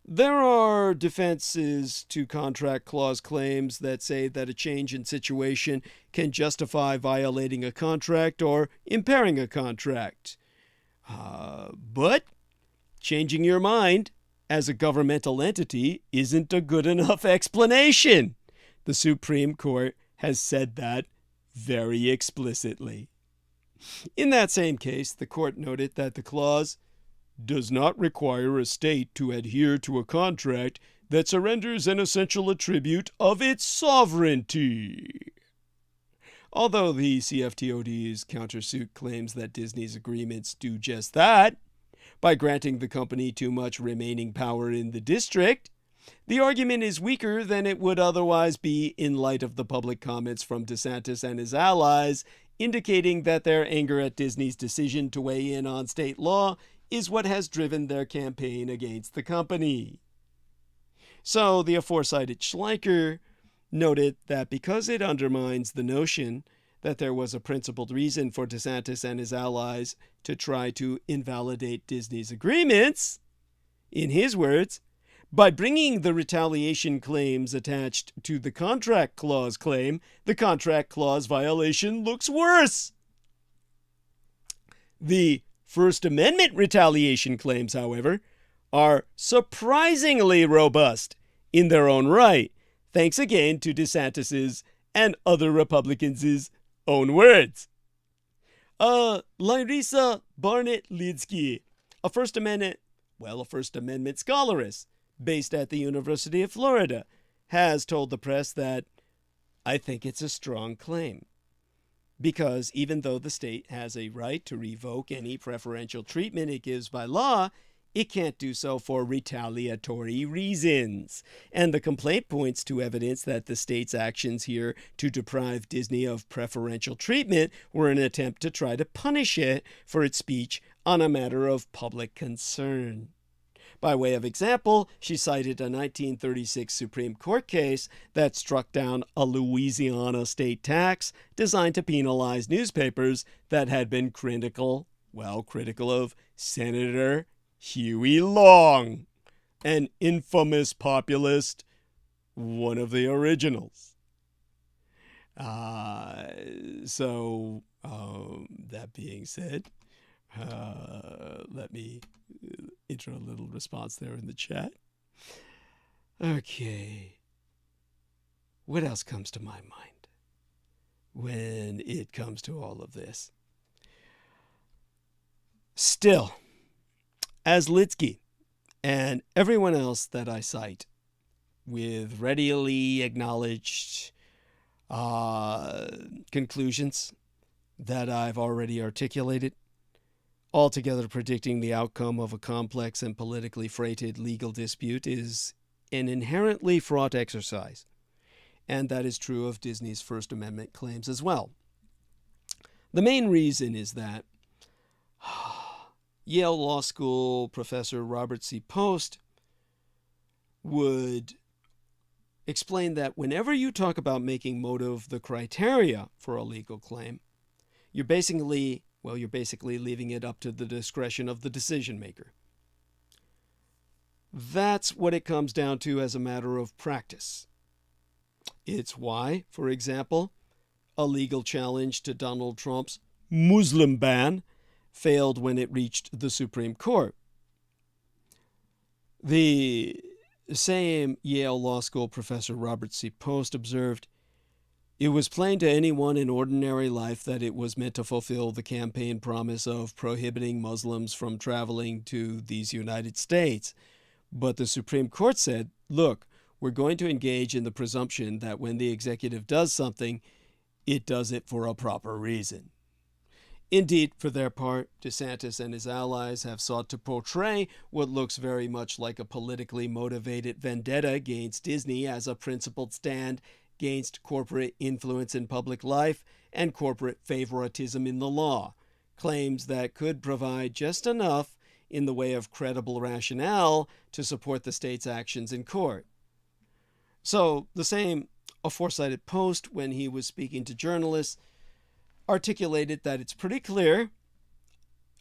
Speaker 1: there are defenses to contract clause claims that say that a change in situation can justify violating a contract or impairing a contract. But changing your mind as a governmental entity isn't a good enough explanation. The Supreme Court has said that very explicitly. In that same case, the court noted that the clause does not require a state to adhere to a contract that surrenders an essential attribute of its sovereignty. Although the CFTOD's countersuit claims that Disney's agreements do just that, by granting the company too much remaining power in the district, the argument is weaker than it would otherwise be in light of the public comments from DeSantis and his allies, indicating that their anger at Disney's decision to weigh in on state law is what has driven their campaign against the company. So the aforecited Schleicher noted that because it undermines the notion that there was a principled reason for DeSantis and his allies to try to invalidate Disney's agreements, in his words, by bringing the retaliation claims attached to the Contract Clause claim, the Contract Clause violation looks worse. The First Amendment retaliation claims, however, are surprisingly robust in their own right, thanks again to DeSantis's and other Republicans' own words. Larissa Barnett-Lidsky, a First Amendment scholaress based at the University of Florida, has told the press that, I think it's a strong claim. Because even though the state has a right to revoke any preferential treatment it gives by law, it can't do so for retaliatory reasons. And the complaint points to evidence that the state's actions here to deprive Disney of preferential treatment were an attempt to try to punish it for its speech on a matter of public concern. By way of example, she cited a 1936 Supreme Court case that struck down a Louisiana state tax designed to penalize newspapers that had been critical of Senator Huey Long, an infamous populist, one of the originals. That being said, let me enter a little response there in the chat. Okay. What else comes to my mind when it comes to all of this? Still, as Litsky and everyone else that I cite with readily acknowledged conclusions that I've already articulated, altogether predicting the outcome of a complex and politically freighted legal dispute is an inherently fraught exercise, and that is true of Disney's First Amendment claims as well. The main reason is that Yale Law School professor Robert C. Post would explain that whenever you talk about making motive the criteria for a legal claim, you're basically leaving it up to the discretion of the decision maker. That's what it comes down to as a matter of practice. It's why, for example, a legal challenge to Donald Trump's Muslim ban failed when it reached the Supreme Court. The same Yale Law School professor Robert C. Post observed, "It was plain to anyone in ordinary life that it was meant to fulfill the campaign promise of prohibiting Muslims from traveling to these United States. But the Supreme Court said, look, we're going to engage in the presumption that when the executive does something, it does it for a proper reason." Indeed, for their part, DeSantis and his allies have sought to portray what looks very much like a politically motivated vendetta against Disney as a principled stand against corporate influence in public life and corporate favoritism in the law, claims that could provide just enough in the way of credible rationale to support the state's actions in court. So the same aforecited Post, when he was speaking to journalists, articulated that it's pretty clear,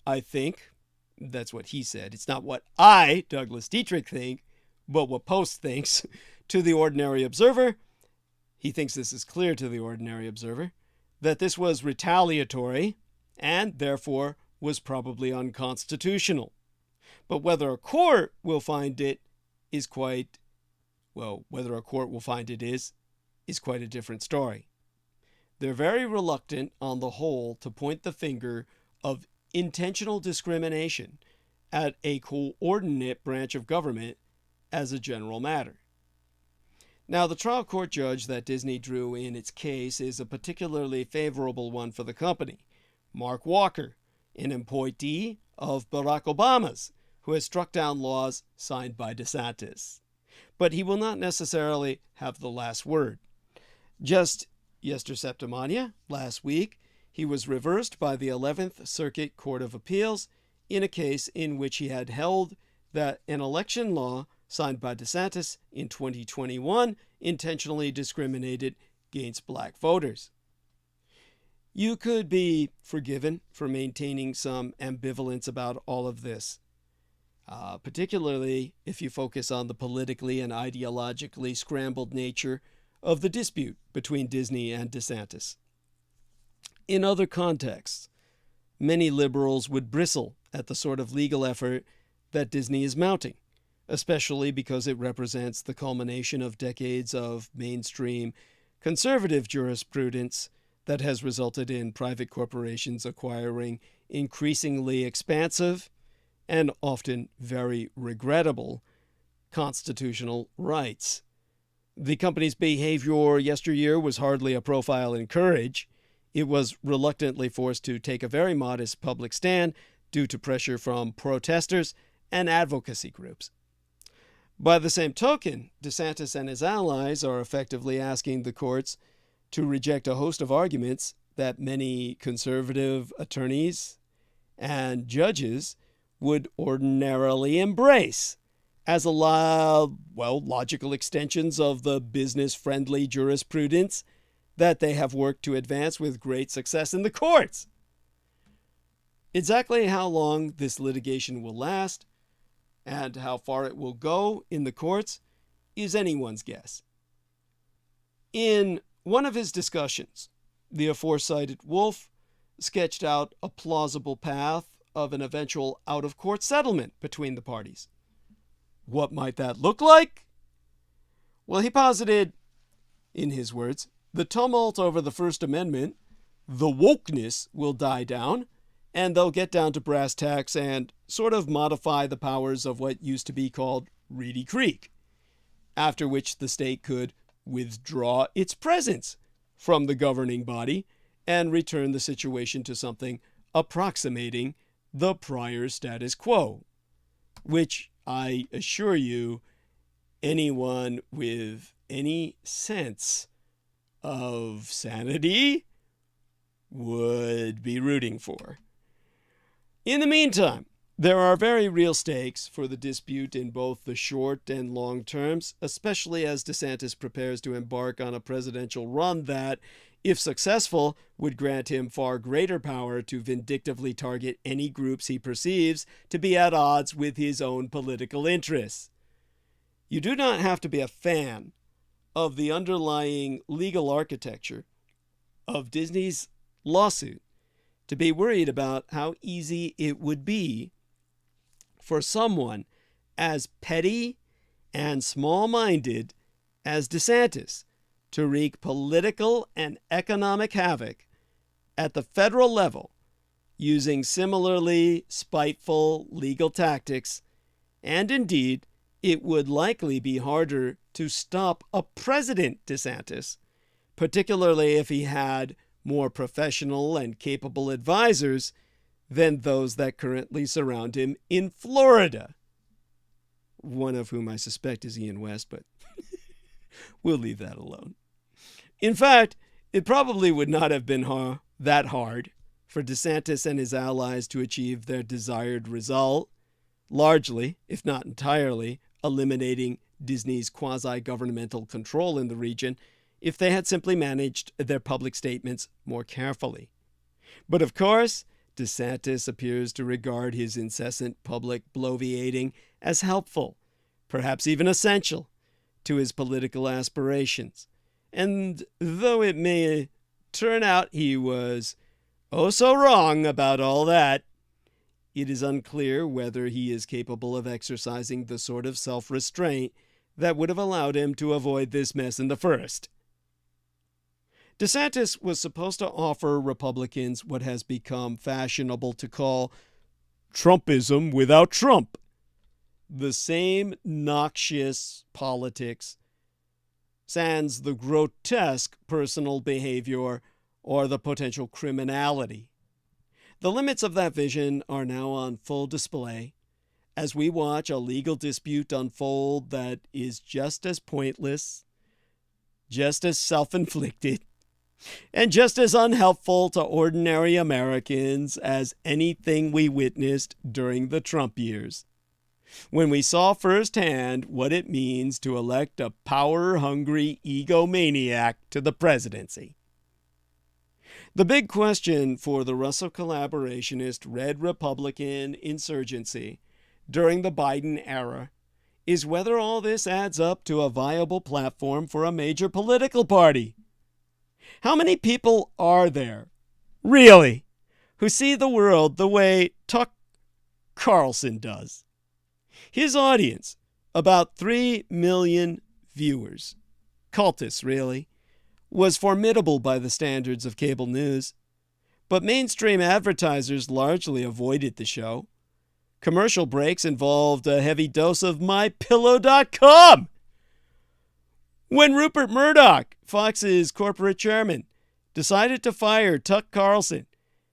Speaker 1: I think, that's what he said, it's not what I, Douglas Dietrich, think, but what Post thinks, to the ordinary observer, he thinks this is clear to the ordinary observer, that this was retaliatory and therefore was probably unconstitutional. But whether a court will find it is quite a different story. They're very reluctant on the whole to point the finger of intentional discrimination at a coordinate branch of government as a general matter. Now, the trial court judge that Disney drew in its case is a particularly favorable one for the company, Mark Walker, an appointee of Barack Obama's, who has struck down laws signed by DeSantis. But he will not necessarily have the last word. Just Yester Septimania, last week, he was reversed by the 11th Circuit Court of Appeals in a case in which he had held that an election law signed by DeSantis in 2021 intentionally discriminated against black voters. You could be forgiven for maintaining some ambivalence about all of this, particularly if you focus on the politically and ideologically scrambled nature of the dispute between Disney and DeSantis. In other contexts, many liberals would bristle at the sort of legal effort that Disney is mounting, especially because it represents the culmination of decades of mainstream conservative jurisprudence that has resulted in private corporations acquiring increasingly expansive and often very regrettable constitutional rights. The company's behavior yesteryear was hardly a profile in courage. It was reluctantly forced to take a very modest public stand due to pressure from protesters and advocacy groups. By the same token, DeSantis and his allies are effectively asking the courts to reject a host of arguments that many conservative attorneys and judges would ordinarily embrace as logical extensions of the business-friendly jurisprudence that they have worked to advance with great success in the courts. Exactly how long this litigation will last and how far it will go in the courts is anyone's guess. In one of his discussions, the aforecited Wolf sketched out a plausible path of an eventual out-of-court settlement between the parties. What might that look like? Well, he posited, in his words, the tumult over the First Amendment, the wokeness will die down, and they'll get down to brass tacks and sort of modify the powers of what used to be called Reedy Creek, after which the state could withdraw its presence from the governing body and return the situation to something approximating the prior status quo, which I assure you, anyone with any sense of sanity would be rooting for. In the meantime, there are very real stakes for the dispute in both the short and long terms, especially as DeSantis prepares to embark on a presidential run that, if successful, would grant him far greater power to vindictively target any groups he perceives to be at odds with his own political interests. You do not have to be a fan of the underlying legal architecture of Disney's lawsuit to be worried about how easy it would be for someone as petty and small-minded as DeSantis to wreak political and economic havoc at the federal level using similarly spiteful legal tactics, and indeed, it would likely be harder to stop a President DeSantis, particularly if he had more professional and capable advisors than those that currently surround him in Florida, one of whom I suspect is Ian West, but we'll leave that alone. In fact, it probably would not have been that hard for DeSantis and his allies to achieve their desired result, largely, if not entirely, eliminating Disney's quasi-governmental control in the region if they had simply managed their public statements more carefully. But of course, DeSantis appears to regard his incessant public bloviating as helpful, perhaps even essential, to his political aspirations. And though it may turn out he was oh so wrong about all that, it is unclear whether he is capable of exercising the sort of self-restraint that would have allowed him to avoid this mess in the first. DeSantis was supposed to offer Republicans what has become fashionable to call Trumpism without Trump. The same noxious politics, sans the grotesque personal behavior or the potential criminality. The limits of that vision are now on full display as we watch a legal dispute unfold that is just as pointless, just as self-inflicted, and just as unhelpful to ordinary Americans as anything we witnessed during the Trump years, when we saw firsthand what it means to elect a power-hungry egomaniac to the presidency. The big question for the Russo collaborationist Red Republican insurgency during the Biden era is whether all this adds up to a viable platform for a major political party. How many people are there, really, who see the world the way Tucker Carlson does? His audience, about 3 million viewers, cultists really, was formidable by the standards of cable news, but mainstream advertisers largely avoided the show. Commercial breaks involved a heavy dose of MyPillow.com. When Rupert Murdoch, Fox's corporate chairman, decided to fire Tucker Carlson,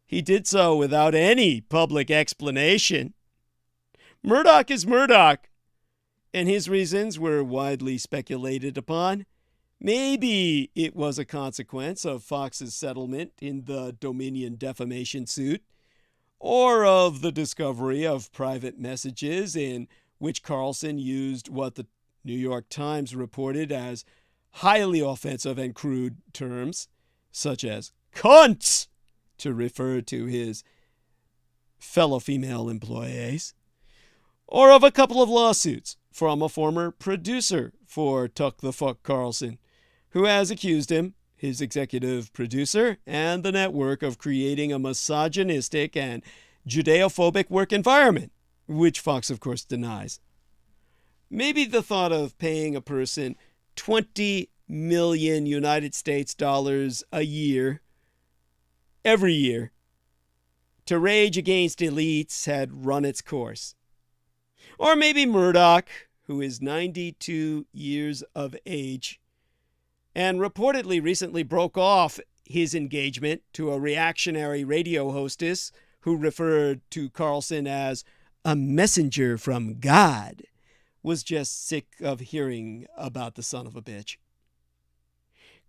Speaker 1: he did so without any public explanation. Murdoch is Murdoch, and his reasons were widely speculated upon. Maybe it was a consequence of Fox's settlement in the Dominion defamation suit, or of the discovery of private messages in which Carlson used what the New York Times reported as highly offensive and crude terms, such as cunts, to refer to his fellow female employees, or of a couple of lawsuits from a former producer for Tuck the Fuck Carlson, who has accused him, his executive producer, and the network of creating a misogynistic and Judeophobic work environment, which Fox, of course, denies. Maybe the thought of paying a person 20 million United States dollars a year, every year, to rage against elites had run its course. Or maybe Murdoch, who is 92 years of age, and reportedly recently broke off his engagement to a reactionary radio hostess who referred to Carlson as a messenger from God, was just sick of hearing about the son of a bitch.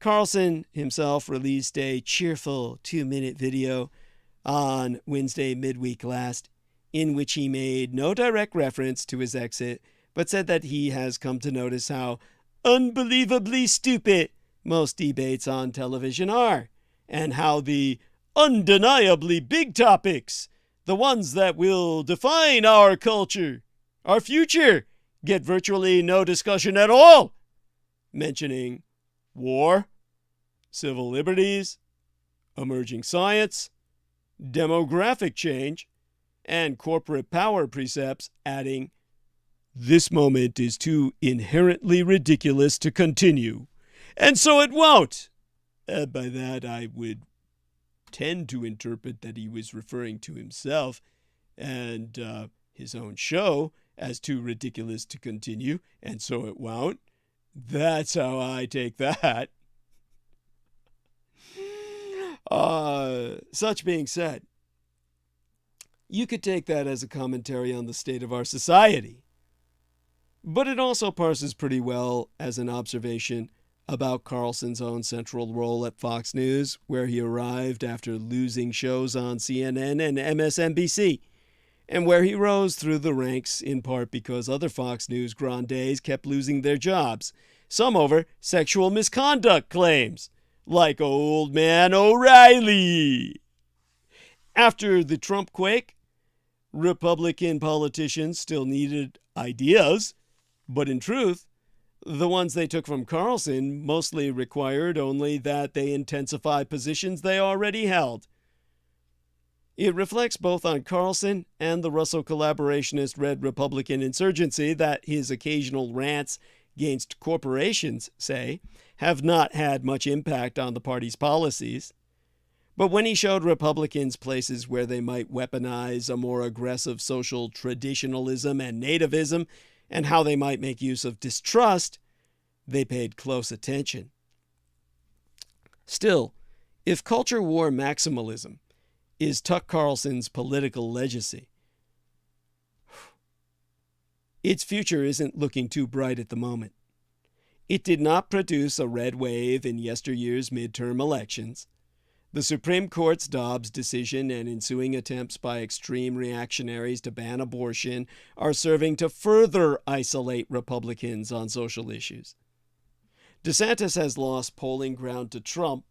Speaker 1: Carlson himself released a cheerful 2-minute video on Wednesday midweek last, in which he made no direct reference to his exit, but said that he has come to notice how unbelievably stupid most debates on television are, and how the undeniably big topics, the ones that will define our culture, our future, get virtually no discussion at all, mentioning war, civil liberties, emerging science, demographic change, and corporate power precepts, adding, "This moment is too inherently ridiculous to continue, and so it won't." By that, I would tend to interpret that he was referring to himself and his own show as too ridiculous to continue, and so it won't. That's how I take that. Such being said, you could take that as a commentary on the state of our society. But it also parses pretty well as an observation about Carlson's own central role at Fox News, where he arrived after losing shows on CNN and MSNBC, and where he rose through the ranks in part because other Fox News grandees kept losing their jobs, some over sexual misconduct claims, like old man O'Reilly. After the Trump quake, Republican politicians still needed ideas, but in truth, the ones they took from Carlson mostly required only that they intensify positions they already held. It reflects both on Carlson and the Russell collaborationist Red Republican insurgency that his occasional rants against corporations, say, have not had much impact on the party's policies. But when he showed Republicans places where they might weaponize a more aggressive social traditionalism and nativism, and how they might make use of distrust, they paid close attention. Still, if culture war maximalism is Tuck Carlson's political legacy, its future isn't looking too bright at the moment. It did not produce a red wave in yesteryear's midterm elections. The Supreme Court's Dobbs decision and ensuing attempts by extreme reactionaries to ban abortion are serving to further isolate Republicans on social issues. DeSantis has lost polling ground to Trump,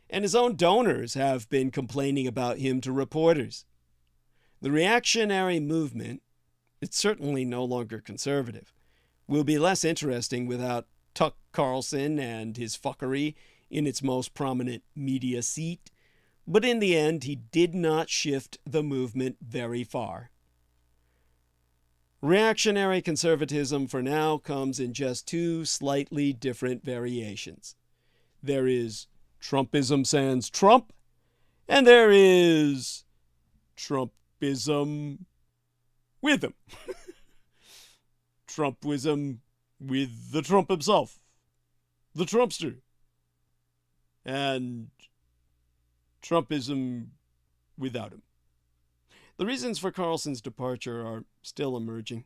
Speaker 1: and his own donors have been complaining about him to reporters. The reactionary movement, it's certainly no longer conservative, will be less interesting without Tuck Carlson and his fuckery in its most prominent media seat, but in the end, he did not shift the movement very far. Reactionary conservatism for now comes in just two slightly different variations. There is Trumpism sans Trump, and there is Trumpism with him. Trumpism with the Trump himself, the Trumpster, and Trumpism without him. The reasons for Carlson's departure are still emerging.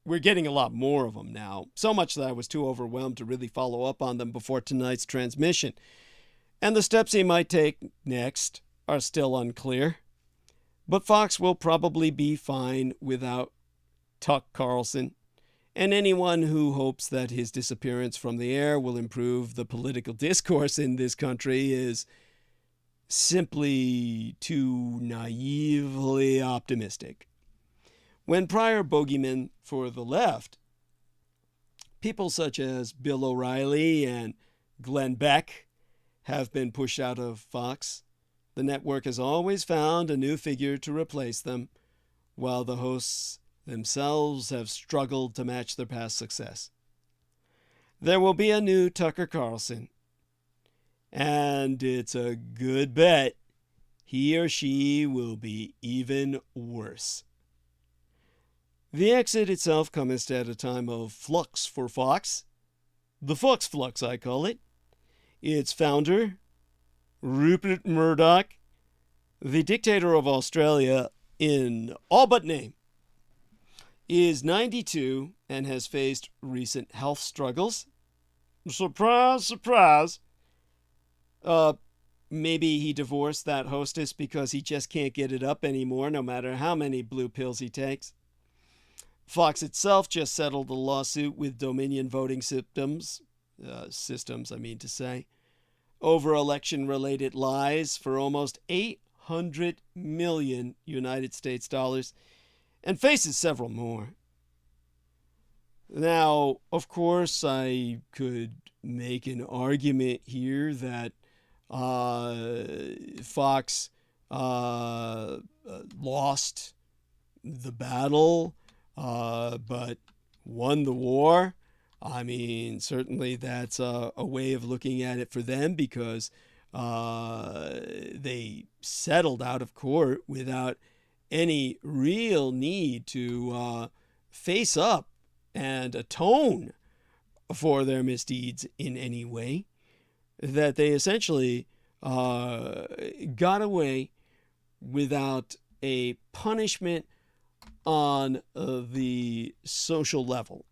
Speaker 1: We're getting a lot more of them now, so much that I was too overwhelmed to really follow up on them before tonight's transmission. And the steps he might take next are still unclear. But Fox will probably be fine without Tuck Carlson, and anyone who hopes that his disappearance from the air will improve the political discourse in this country is simply too naively optimistic. When prior bogeymen for the left, people such as Bill O'Reilly and Glenn Beck, have been pushed out of Fox, the network has always found a new figure to replace them, while the hosts themselves have struggled to match their past success. There will be a new Tucker Carlson, and it's a good bet he or she will be even worse. The exit itself comes at a time of flux for Fox. The Fox flux, I call it. Its founder, Rupert Murdoch, the dictator of Australia in all but name, is 92 and has faced recent health struggles. Surprise, surprise. Maybe he divorced that hostess because he just can't get it up anymore, no matter how many blue pills he takes. Fox itself just settled a lawsuit with Dominion voting systems, over election-related lies for almost $800 million United States dollars, and faces several more. Now, of course, I could make an argument here that Fox lost the battle, but won the war. I mean, certainly that's a way of looking at it for them, because they settled out of court without any real need to face up and atone for their misdeeds in any way. That they essentially got away without a punishment on the social level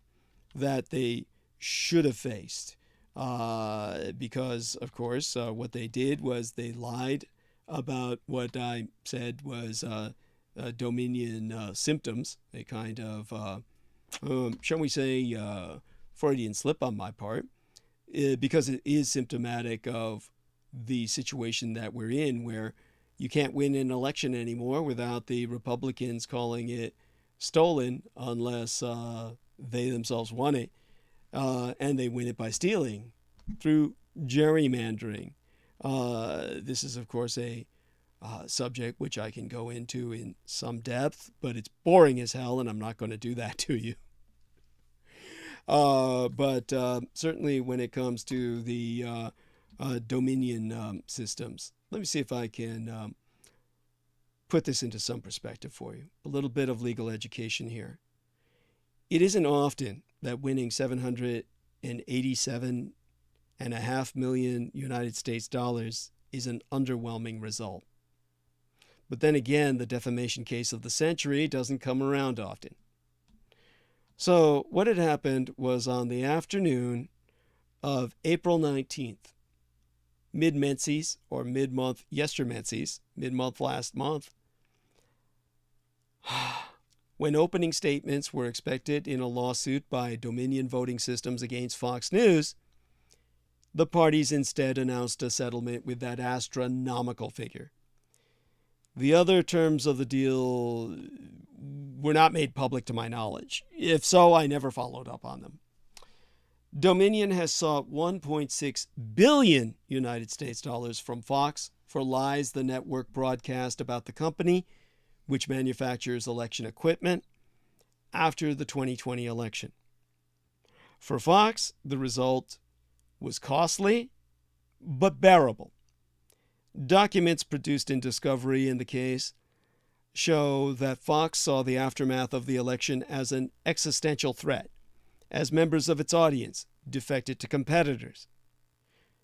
Speaker 1: that they should have faced. Because, of course, what they did was they lied about what I said was Dominion symptoms, a kind of, shall we say, Freudian slip on my part, because it is symptomatic of the situation that we're in, where you can't win an election anymore without the Republicans calling it stolen unless they themselves won it, and they win it by stealing through gerrymandering. This is, of course, a subject which I can go into in some depth, but it's boring as hell, and I'm not going to do that to you. But certainly when it comes to the Dominion systems, let me see if I can put this into some perspective for you. A little bit of legal education here. It isn't often that winning $787.5 million United States dollars is an underwhelming result. But then again, the defamation case of the century doesn't come around often. So what had happened was on the afternoon of April 19th, mid-Menses, or mid-month yestermenses, mid-month last month, when opening statements were expected in a lawsuit by Dominion Voting Systems against Fox News, the parties instead announced a settlement with that astronomical figure. The other terms of the deal were not made public to my knowledge. If so, I never followed up on them. Dominion has sought $1.6 billion United States dollars from Fox for lies the network broadcast about the company, which manufactures election equipment, after the 2020 election. For Fox, the result was costly, but bearable. Documents produced in discovery in the case show that Fox saw the aftermath of the election as an existential threat, as members of its audience defected to competitors.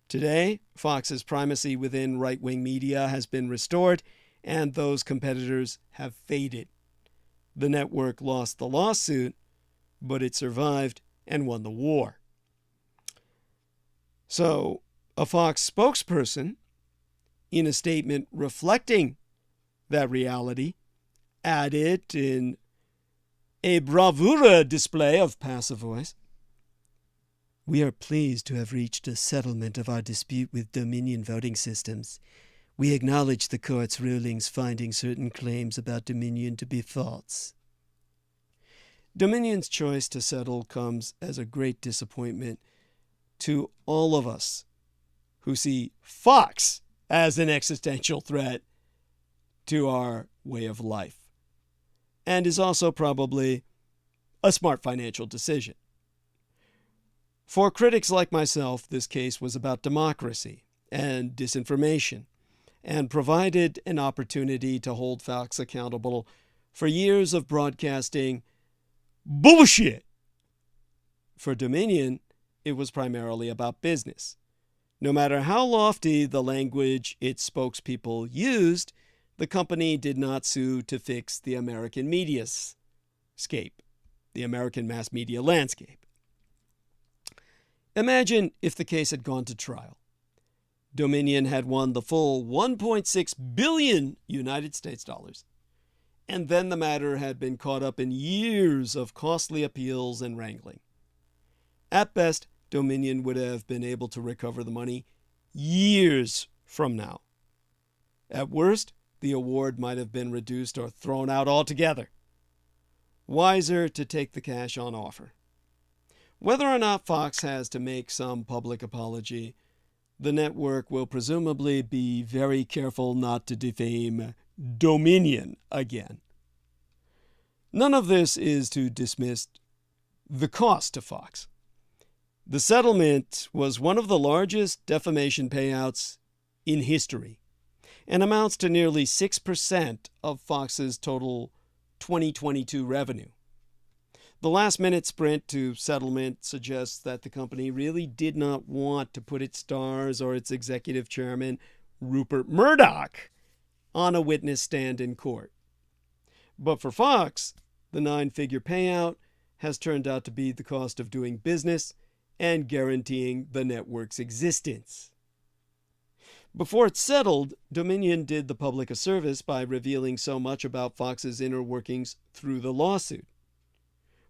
Speaker 1: Today, Fox's primacy within right-wing media has been restored, and those competitors have faded. The network lost the lawsuit, but it survived and won the war. So, a Fox spokesperson, in a statement reflecting that reality, added in a bravura display of passive voice, "We are pleased to have reached a settlement of our dispute with Dominion voting systems. We acknowledge the court's rulings finding certain claims about Dominion to be false." Dominion's choice to settle comes as a great disappointment to all of us who see Fox as an existential threat to our way of life, and is also probably a smart financial decision. For critics like myself, this case was about democracy and disinformation, and provided an opportunity to hold Fox accountable for years of broadcasting bullshit. For Dominion, it was primarily about business. No matter how lofty the language its spokespeople used, the company did not sue to fix the American mediascape, the American mass media landscape. Imagine if the case had gone to trial. Dominion had won the full 1.6 billion United States dollars, and then the matter had been caught up in years of costly appeals and wrangling. At best, Dominion would have been able to recover the money years from now. At worst, the award might have been reduced or thrown out altogether. Wiser to take the cash on offer. Whether or not Fox has to make some public apology, the network will presumably be very careful not to defame Dominion again. None of this is to dismiss the cost to Fox. The settlement was one of the largest defamation payouts in history and amounts to nearly 6% of Fox's total 2022 revenue. The last-minute sprint to settlement suggests that the company really did not want to put its stars or its executive chairman, Rupert Murdoch, on a witness stand in court. But for Fox, the 9-figure payout has turned out to be the cost of doing business and guaranteeing the network's existence. Before it settled, Dominion did the public a service by revealing so much about Fox's inner workings through the lawsuit.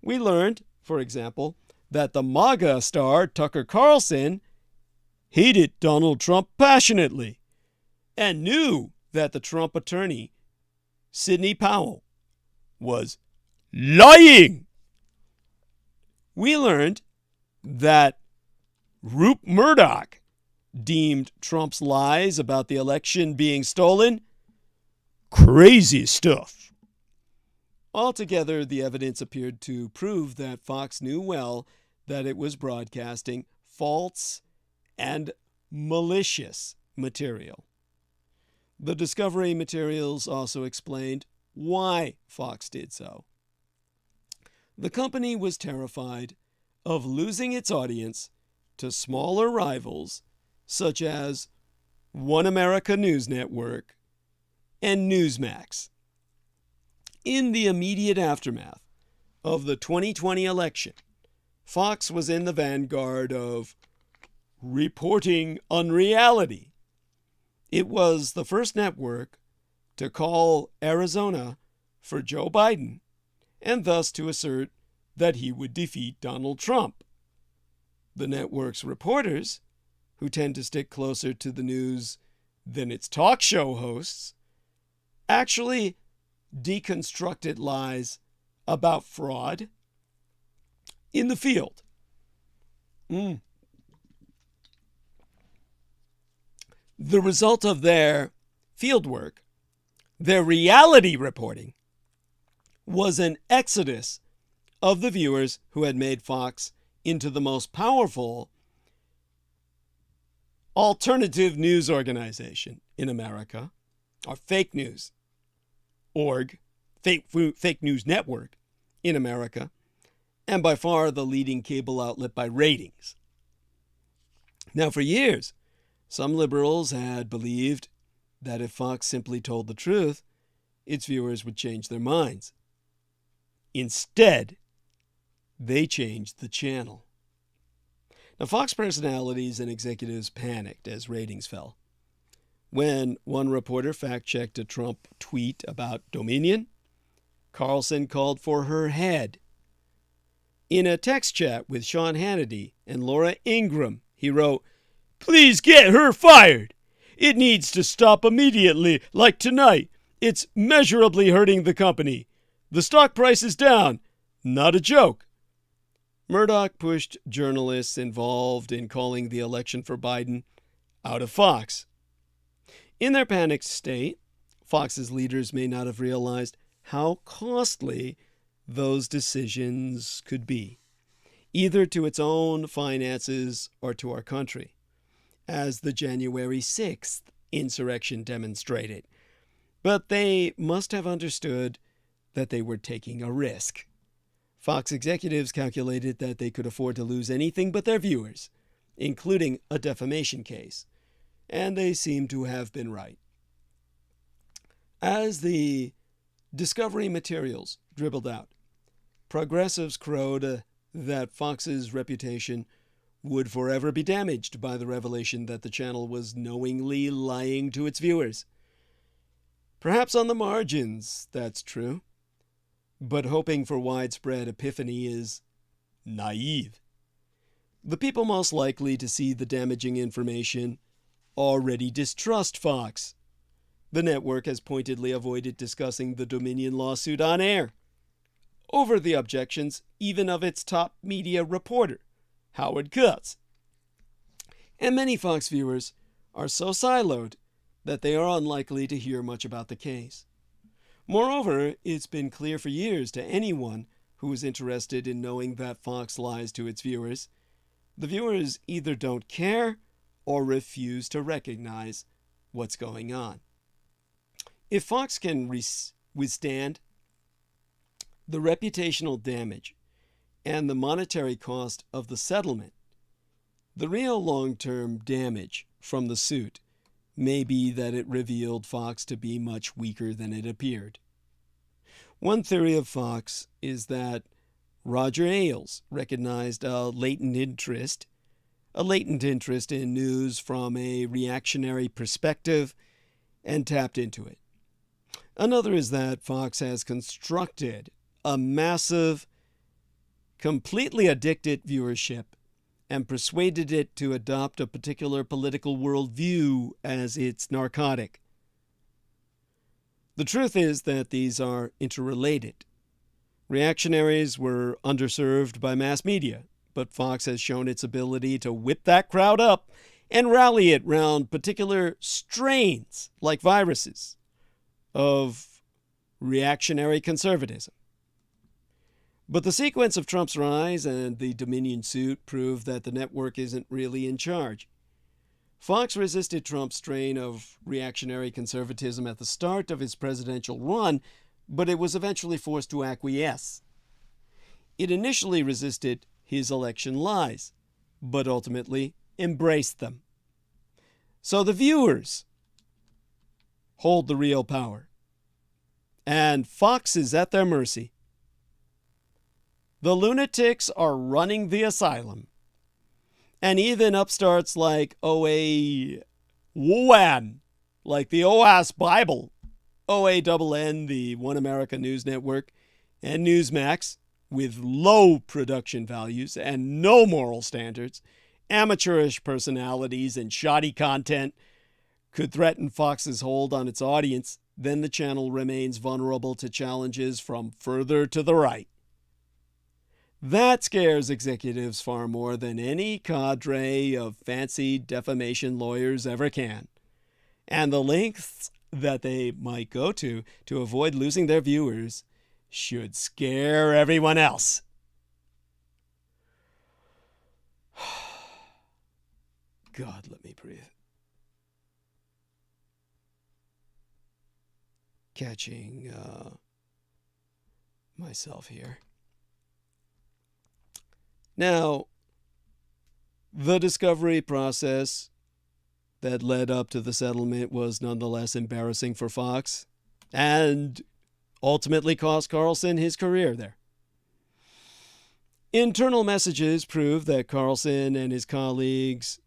Speaker 1: We learned, for example, that the MAGA star Tucker Carlson hated Donald Trump passionately and knew that the Trump attorney, Sidney Powell, was lying. We learned that Rupert Murdoch deemed Trump's lies about the election being stolen crazy stuff. Altogether, the evidence appeared to prove that Fox knew well that it was broadcasting false and malicious material. The discovery materials also explained why Fox did so. The company was terrified of losing its audience to smaller rivals such as One America News Network and Newsmax. In the immediate aftermath of the 2020 election, Fox was in the vanguard of reporting unreality. It was the first network to call Arizona for Joe Biden and thus to assert that he would defeat Donald Trump. The network's reporters, who tend to stick closer to the news than its talk show hosts, actually deconstructed lies about fraud in the field. The result of their fieldwork, their reality reporting, was an exodus of the viewers who had made Fox into the most powerful alternative news organization in America, or fake news org, fake news network in America, and by far the leading cable outlet by ratings. Now, for years, some liberals had believed that if Fox simply told the truth, its viewers would change their minds. Instead, they changed the channel. Now, Fox personalities and executives panicked as ratings fell. When one reporter fact-checked a Trump tweet about Dominion, Carlson called for her head. In a text chat with Sean Hannity and Laura Ingraham, he wrote, "Please get her fired. It needs to stop immediately, like tonight. It's measurably hurting the company. The stock price is down. Not a joke." Murdoch pushed journalists involved in calling the election for Biden out of Fox. In their panicked state, Fox's leaders may not have realized how costly those decisions could be, either to its own finances or to our country, as the January 6th insurrection demonstrated. But they must have understood that they were taking a risk. Fox executives calculated that they could afford to lose anything but their viewers, including a defamation case, and they seem to have been right. As the Discovery materials dribbled out, progressives crowed that Fox's reputation would forever be damaged by the revelation that the channel was knowingly lying to its viewers. Perhaps on the margins, that's true, but hoping for widespread epiphany is naive. The people most likely to see the damaging information already distrust Fox. The network has pointedly avoided discussing the Dominion lawsuit on air, over the objections even of its top media reporter, Howard Kurtz. And many Fox viewers are so siloed that they are unlikely to hear much about the case. Moreover, it's been clear for years to anyone who is interested in knowing that Fox lies to its viewers. The viewers either don't care or refuse to recognize what's going on. If Fox can withstand the reputational damage and the monetary cost of the settlement, the real long-term damage from the suit may be that it revealed Fox to be much weaker than it appeared. One theory of Fox is that Roger Ailes recognized a latent interest in news from a reactionary perspective and tapped into it. Another is that Fox has constructed a massive, completely addicted viewership and persuaded it to adopt a particular political worldview as its narcotic. The truth is that these are interrelated. Reactionaries were underserved by mass media, but Fox has shown its ability to whip that crowd up and rally it round particular strains, like viruses, of reactionary conservatism. But the sequence of Trump's rise and the Dominion suit prove that the network isn't really in charge. Fox resisted Trump's strain of reactionary conservatism at the start of his presidential run, but it was eventually forced to acquiesce. It initially resisted his election lies, but ultimately embraced them. So the viewers hold the real power, and Fox is at their mercy. The lunatics are running the asylum. And even upstarts like OAN, like the OAS Bible, OANN, the One America News Network, and Newsmax, with low production values and no moral standards, amateurish personalities, and shoddy content, could threaten Fox's hold on its audience, then the channel remains vulnerable to challenges from further to the right. That scares executives far more than any cadre of fancy defamation lawyers ever can. And the lengths that they might go to avoid losing their viewers should scare everyone else. God, let me breathe. Catching myself here. Now, the discovery process that led up to the settlement was nonetheless embarrassing for Fox and ultimately cost Carlson his career there. Internal messages prove that Carlson and his colleagues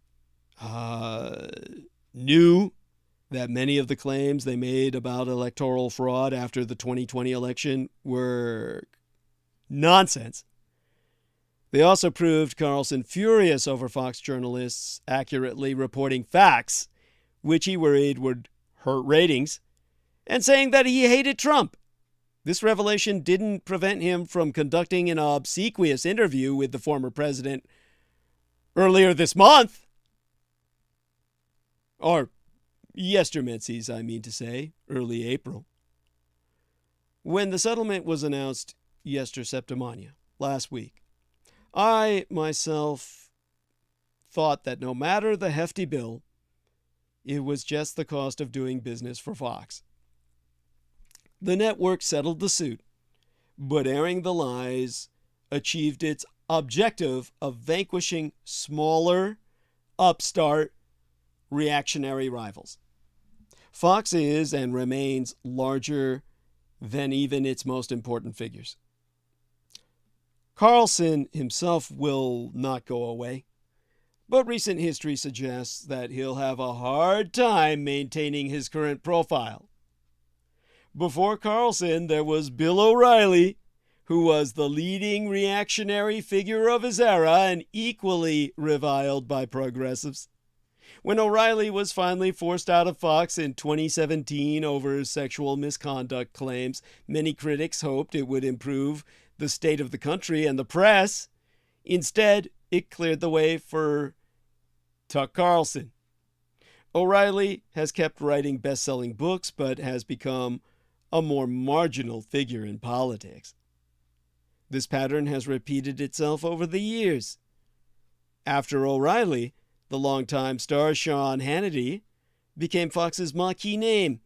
Speaker 1: knew that many of the claims they made about electoral fraud after the 2020 election were nonsense. They also proved Carlson furious over Fox journalists accurately reporting facts, which he worried would hurt ratings, and saying that he hated Trump. This revelation didn't prevent him from conducting an obsequious interview with the former president earlier this month. Or yestermenses, I mean to say, early April. When the settlement was announced septimania, last week, I, myself, thought that no matter the hefty bill, it was just the cost of doing business for Fox. The network settled the suit, but airing the lies achieved its objective of vanquishing smaller, upstart, reactionary rivals. Fox is and remains larger than even its most important figures. Carlson himself will not go away, but recent history suggests that he'll have a hard time maintaining his current profile. Before Carlson, there was Bill O'Reilly, who was the leading reactionary figure of his era and equally reviled by progressives. When O'Reilly was finally forced out of Fox in 2017 over sexual misconduct claims, many critics hoped it would improve the state of the country and the press. Instead, it cleared the way for Tuck Carlson. O'Reilly has kept writing best-selling books, but has become a more marginal figure in politics. This pattern has repeated itself over the years. After O'Reilly, the longtime star Sean Hannity became Fox's marquee name.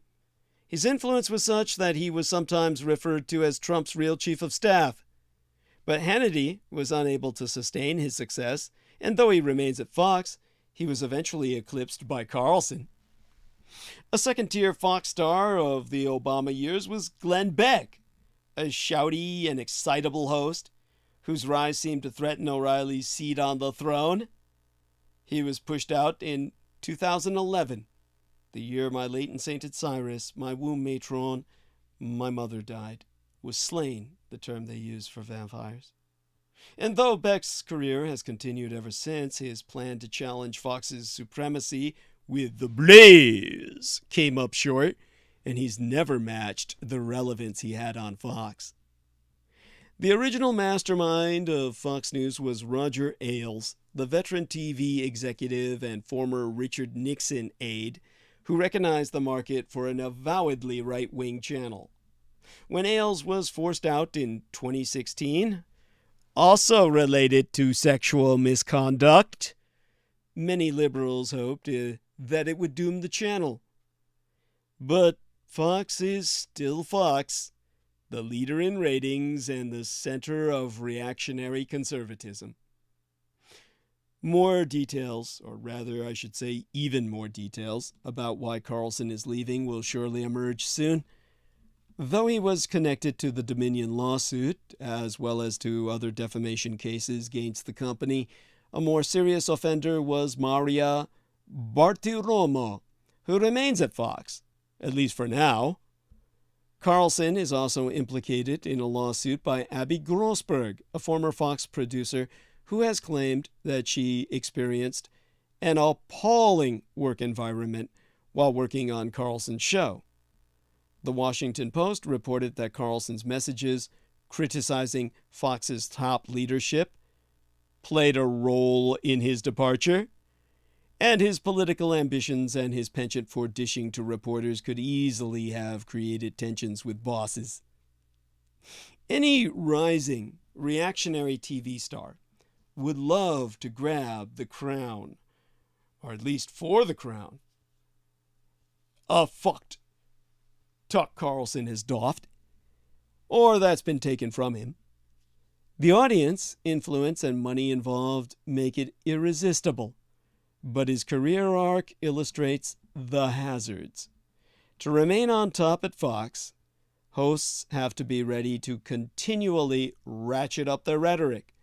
Speaker 1: His influence was such that he was sometimes referred to as Trump's real chief of staff. But Hannity was unable to sustain his success, and though he remains at Fox, he was eventually eclipsed by Carlson. A second-tier Fox star of the Obama years was Glenn Beck, a shouty and excitable host whose rise seemed to threaten O'Reilly's seat on the throne. He was pushed out in 2011, the year my late and sainted Cyrus, my womb matron, my mother died, was slain, the term they use for vampires. And though Beck's career has continued ever since, his plan to challenge Fox's supremacy with the Blaze came up short, and he's never matched the relevance he had on Fox. The original mastermind of Fox News was Roger Ailes, the veteran TV executive and former Richard Nixon aide, who recognized the market for an avowedly right-wing channel. When Ailes was forced out in 2016, also related to sexual misconduct, many liberals hoped that it would doom the channel. But Fox is still Fox, the leader in ratings and the center of reactionary conservatism. More details, or rather I should say even more details, about why Carlson is leaving will surely emerge soon. Though he was connected to the Dominion lawsuit, as well as to other defamation cases against the company, a more serious offender was Maria Bartiromo, who remains at Fox, at least for now. Carlson is also implicated in a lawsuit by Abby Grossberg, a former Fox producer, who has claimed that she experienced an appalling work environment while working on Carlson's show. The Washington Post reported that Carlson's messages criticizing Fox's top leadership played a role in his departure, and his political ambitions and his penchant for dishing to reporters could easily have created tensions with bosses. Any rising reactionary TV star would love to grab the crown, or at least for the crown, fucked Tuck Carlson has doffed, or that's been taken from him. The audience, influence, and money involved make it irresistible. but his career arc illustrates the hazards. To remain on top at Fox, hosts have to be ready to continually ratchet up their rhetoric,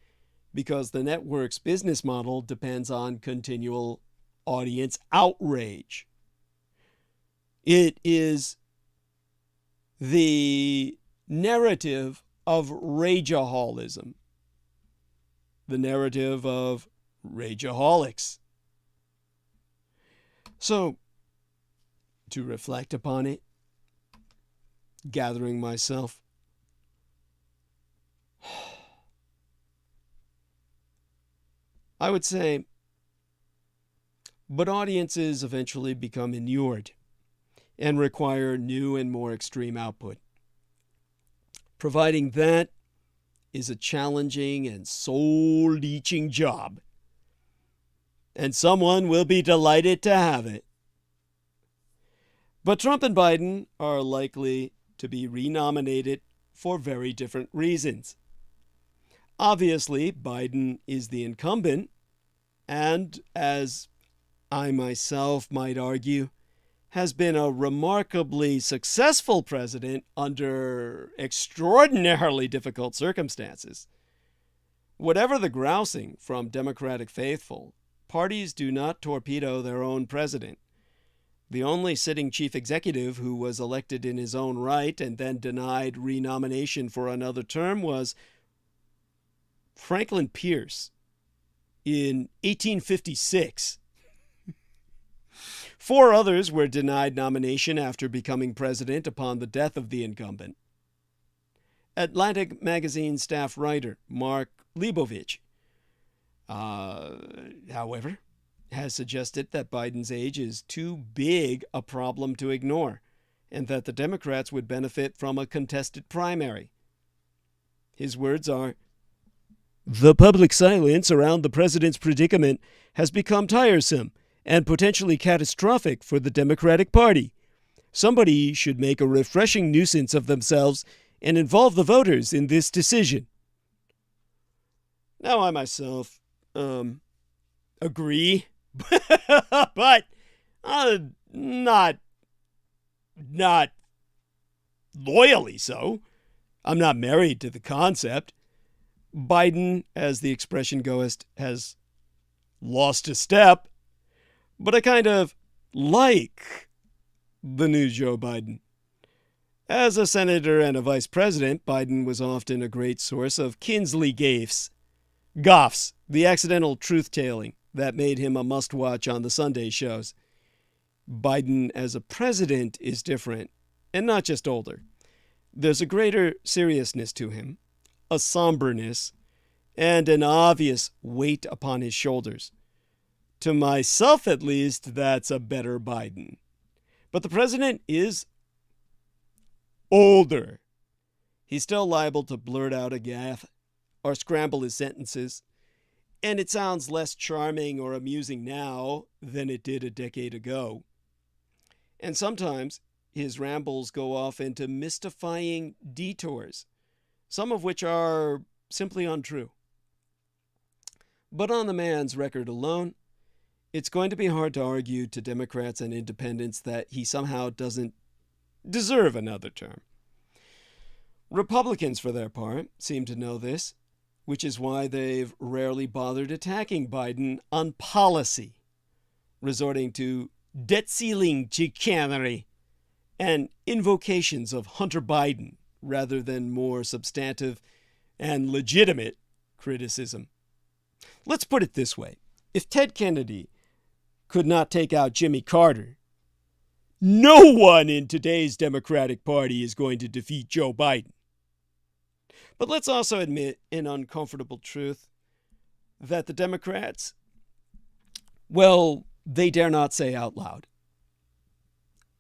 Speaker 1: because the network's business model depends on continual audience outrage. It is the narrative of rageaholism, the narrative of rageaholics. So, to reflect upon it, gathering myself, I would say, but audiences eventually become inured and require new and more extreme output. Providing that is a challenging and soul-leeching job, and someone will be delighted to have it. But Trump and Biden are likely to be renominated for very different reasons. Obviously, Biden is the incumbent, and as I myself might argue, has been a remarkably successful president under extraordinarily difficult circumstances. Whatever the grousing from Democratic faithful, parties do not torpedo their own president. The only sitting chief executive who was elected in his own right and then denied renomination for another term was Franklin Pierce in 1856. 4 others were denied nomination after becoming president upon the death of the incumbent. Atlantic magazine staff writer Mark Leibovich, however, has suggested that Biden's age is too big a problem to ignore, and that the Democrats would benefit from a contested primary. His words are, "The public silence around the president's predicament has become tiresome and potentially catastrophic for the Democratic Party. Somebody should make a refreshing nuisance of themselves and involve the voters in this decision." Now, I myself agree, but not loyally so. I'm not married to the concept. Biden, as the expression goes, has lost a step, but I kind of like the new Joe Biden. As a senator and a vice president, Biden was often a great source of Kinsley gaffes, the accidental truth-telling that made him a must-watch on the Sunday shows. Biden as a president is different, and not just older. There's a greater seriousness to him, a somberness, and an obvious weight upon his shoulders. To myself, at least, that's a better Biden. But the president is older. He's still liable to blurt out a gaffe or scramble his sentences, and it sounds less charming or amusing now than it did a decade ago. And sometimes his rambles go off into mystifying detours, some of which are simply untrue. But on the man's record alone, it's going to be hard to argue to Democrats and independents that he somehow doesn't deserve another term. Republicans, for their part, seem to know this, which is why they've rarely bothered attacking Biden on policy, resorting to debt ceiling chicanery and invocations of Hunter Biden rather than more substantive and legitimate criticism. Let's put it this way. If Ted Kennedy could not take out Jimmy Carter, no one in today's Democratic Party is going to defeat Joe Biden. But let's also admit an uncomfortable truth that the Democrats, well, they dare not say out loud.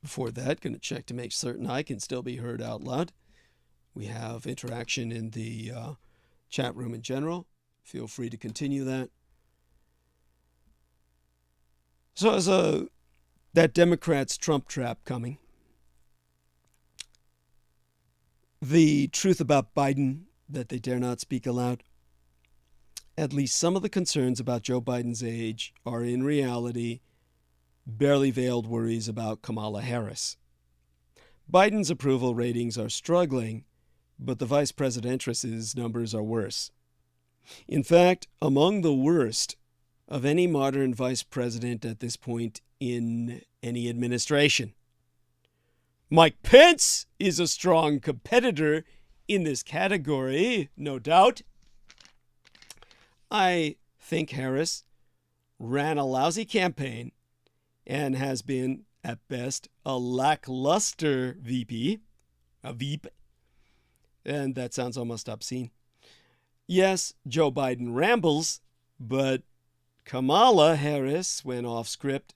Speaker 1: Before that, going to check to make certain I can still be heard out loud. We have interaction in the chat room in general. Feel free to continue that. So as that Democrats' Trump trap coming, the truth about Biden that they dare not speak aloud, at least some of the concerns about Joe Biden's age are in reality barely veiled worries about Kamala Harris. Biden's approval ratings are struggling, but the vice presidentress's numbers are worse. In fact, among the worst of any modern vice president at this point in any administration. Mike Pence is a strong competitor in this category, no doubt. I think Harris ran a lousy campaign and has been, at best, a lackluster VP, a Veep, and that sounds almost obscene. Yes, Joe Biden rambles, but Kamala Harris, when off script,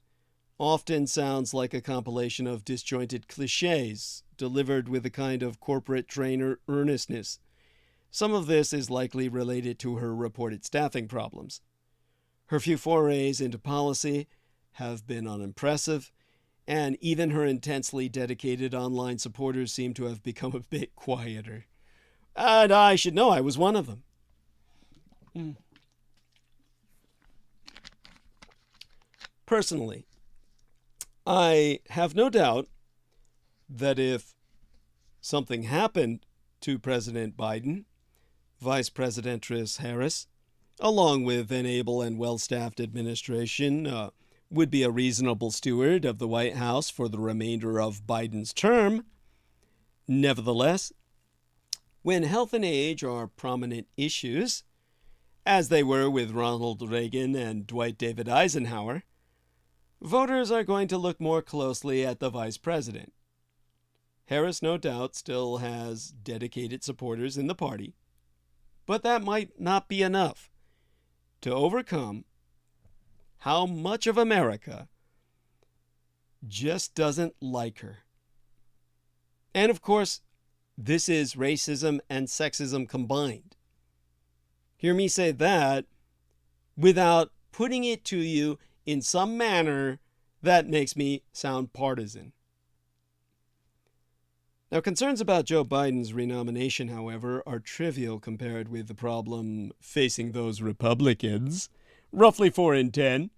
Speaker 1: often sounds like a compilation of disjointed cliches, delivered with a kind of corporate trainer earnestness. Some of this is likely related to her reported staffing problems. Her few forays into policy have been unimpressive, and even her intensely dedicated online supporters seem to have become a bit quieter. And I should know I was one of them. Personally, I have no doubt that if something happened to President Biden, Vice Presidentress Harris, along with an able and well-staffed administration, would be a reasonable steward of the White House for the remainder of Biden's term. Nevertheless, when health and age are prominent issues, as they were with Ronald Reagan and Dwight David Eisenhower, voters are going to look more closely at the vice president. Harris, no doubt, still has dedicated supporters in the party, but that might not be enough to overcome how much of America just doesn't like her. And of course, this is racism and sexism combined. Hear me say that without putting it to you in some manner that makes me sound partisan. Now, concerns about Joe Biden's renomination, however, are trivial compared with the problem facing those Republicans, roughly 4 in 10,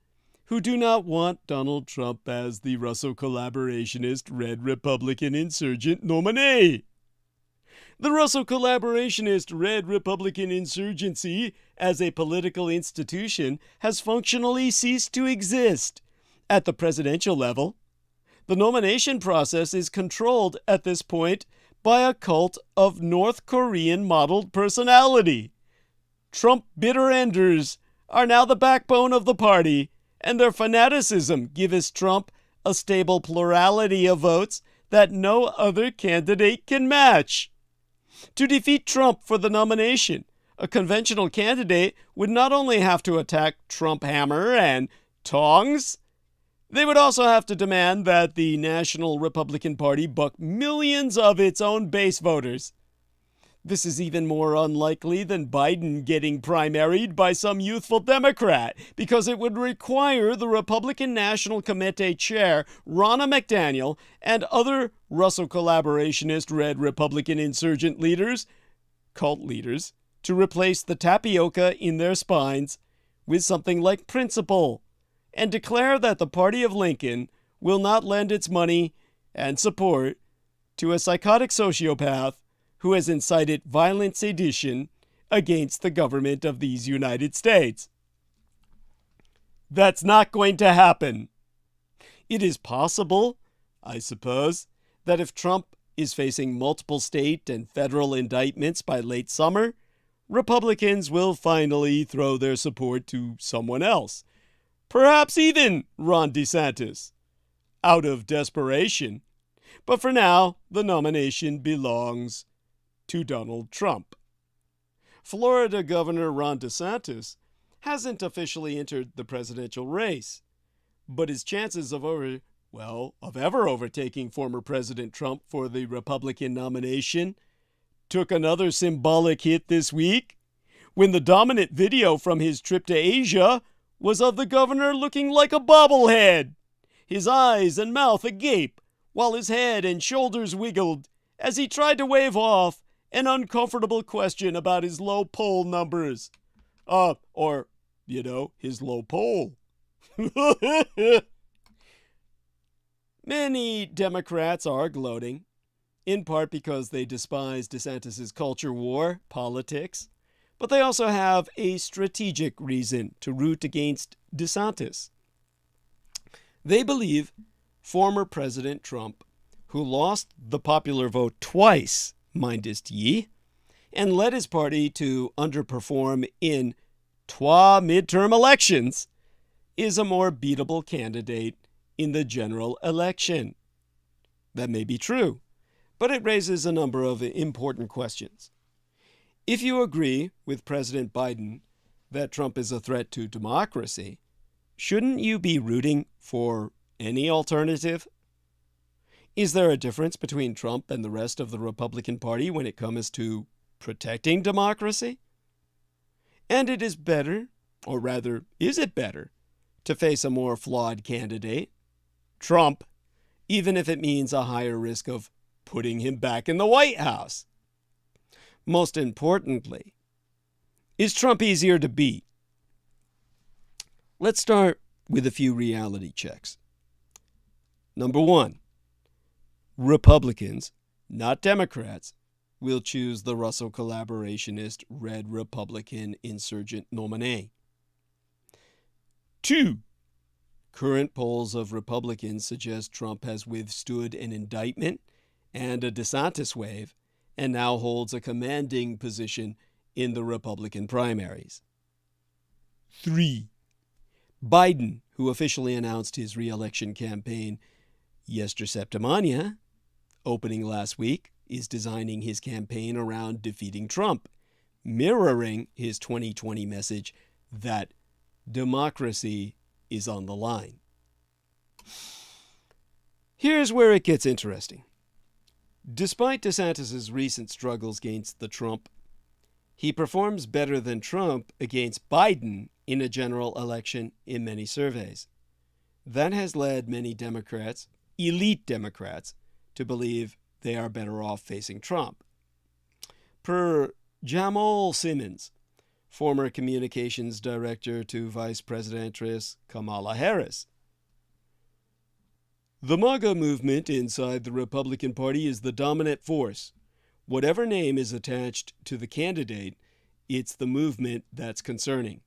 Speaker 1: who do not want Donald Trump as the Russo collaborationist Red Republican insurgent nominee. The Russo collaborationist Red Republican insurgency as a political institution has functionally ceased to exist at the presidential level. The nomination process is controlled at this point by a cult of North Korean modeled personality. Trump bitter enders are now the backbone of the party, and their fanaticism gives Trump a stable plurality of votes that no other candidate can match. To defeat Trump for the nomination, a conventional candidate would not only have to attack Trump hammer and tongs, they would also have to demand that the National Republican Party buck millions of its own base voters. This is even more unlikely than Biden getting primaried by some youthful Democrat, because it would require the Republican National Committee chair, Ronna McDaniel, and other Russo collaborationist Red Republican insurgent leaders, cult leaders, to replace the tapioca in their spines with something like principle, and declare that the party of Lincoln will not lend its money and support to a psychotic sociopath who has incited violent sedition against the government of these United States. That's not going to happen. It is possible, I suppose, that if Trump is facing multiple state and federal indictments by late summer, Republicans will finally throw their support to someone else. Perhaps even Ron DeSantis, out of desperation. But for now, the nomination belongs to Donald Trump. Florida Governor Ron DeSantis hasn't officially entered the presidential race, but his chances of ever overtaking former President Trump for the Republican nomination took another symbolic hit this week when the dominant video from his trip to Asia was of the governor looking like a bobblehead, his eyes and mouth agape, while his head and shoulders wiggled as he tried to wave off an uncomfortable question about his low poll numbers. Or, his low pole. Many Democrats are gloating, in part because they despise DeSantis' culture war politics, but they also have a strategic reason to root against DeSantis. They believe former President Trump, who lost the popular vote twice, mindest ye, and led his party to underperform in 2 midterm elections, is a more beatable candidate in the general election. That may be true, but it raises a number of important questions. If you agree with President Biden that Trump is a threat to democracy, shouldn't you be rooting for any alternative? Is there a difference between Trump and the rest of the Republican Party when it comes to protecting democracy? And it is better, or rather, is it better, to face a more flawed candidate, Trump, even if it means a higher risk of putting him back in the White House? Most importantly, is Trump easier to beat? Let's start with a few reality checks. Number one, Republicans, not Democrats, will choose the Russell collaborationist Red Republican insurgent nominee. 2. Current polls of Republicans suggest Trump has withstood an indictment and a DeSantis wave and now holds a commanding position in the Republican primaries. 3. Biden, who officially announced his re-election campaign yesterday, opening last week, is designing his campaign around defeating Trump, mirroring his 2020 message that democracy is on the line. Here's where it gets interesting. Despite DeSantis' recent struggles against the Trump, he performs better than Trump against Biden in a general election in many surveys. That has led many Democrats, elite Democrats, to believe they are better off facing Trump. Per Jamal Simmons, former communications director to Vice Presidentess Kamala Harris, the MAGA movement inside the Republican Party is the dominant force. Whatever name is attached to the candidate, it's the movement that's concerning.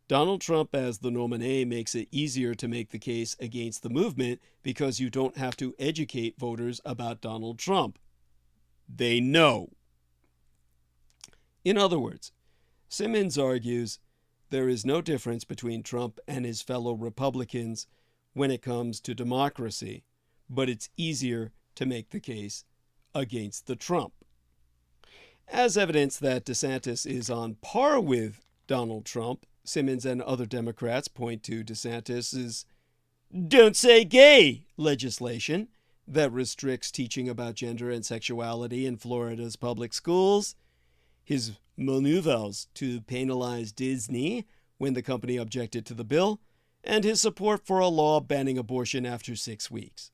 Speaker 1: Donald Trump as the nominee makes it easier to make the case against the movement because you don't have to educate voters about Donald Trump. They know. In other words, Simmons argues there is no difference between Trump and his fellow Republicans when it comes to democracy, but it's easier to make the case against the Trump. As evidence that DeSantis is on par with Donald Trump, Simmons and other Democrats point to DeSantis' "Don't Say Gay" legislation that restricts teaching about gender and sexuality in Florida's public schools, his maneuvers to penalize Disney when the company objected to the bill, and his support for a law banning abortion after 6 weeks.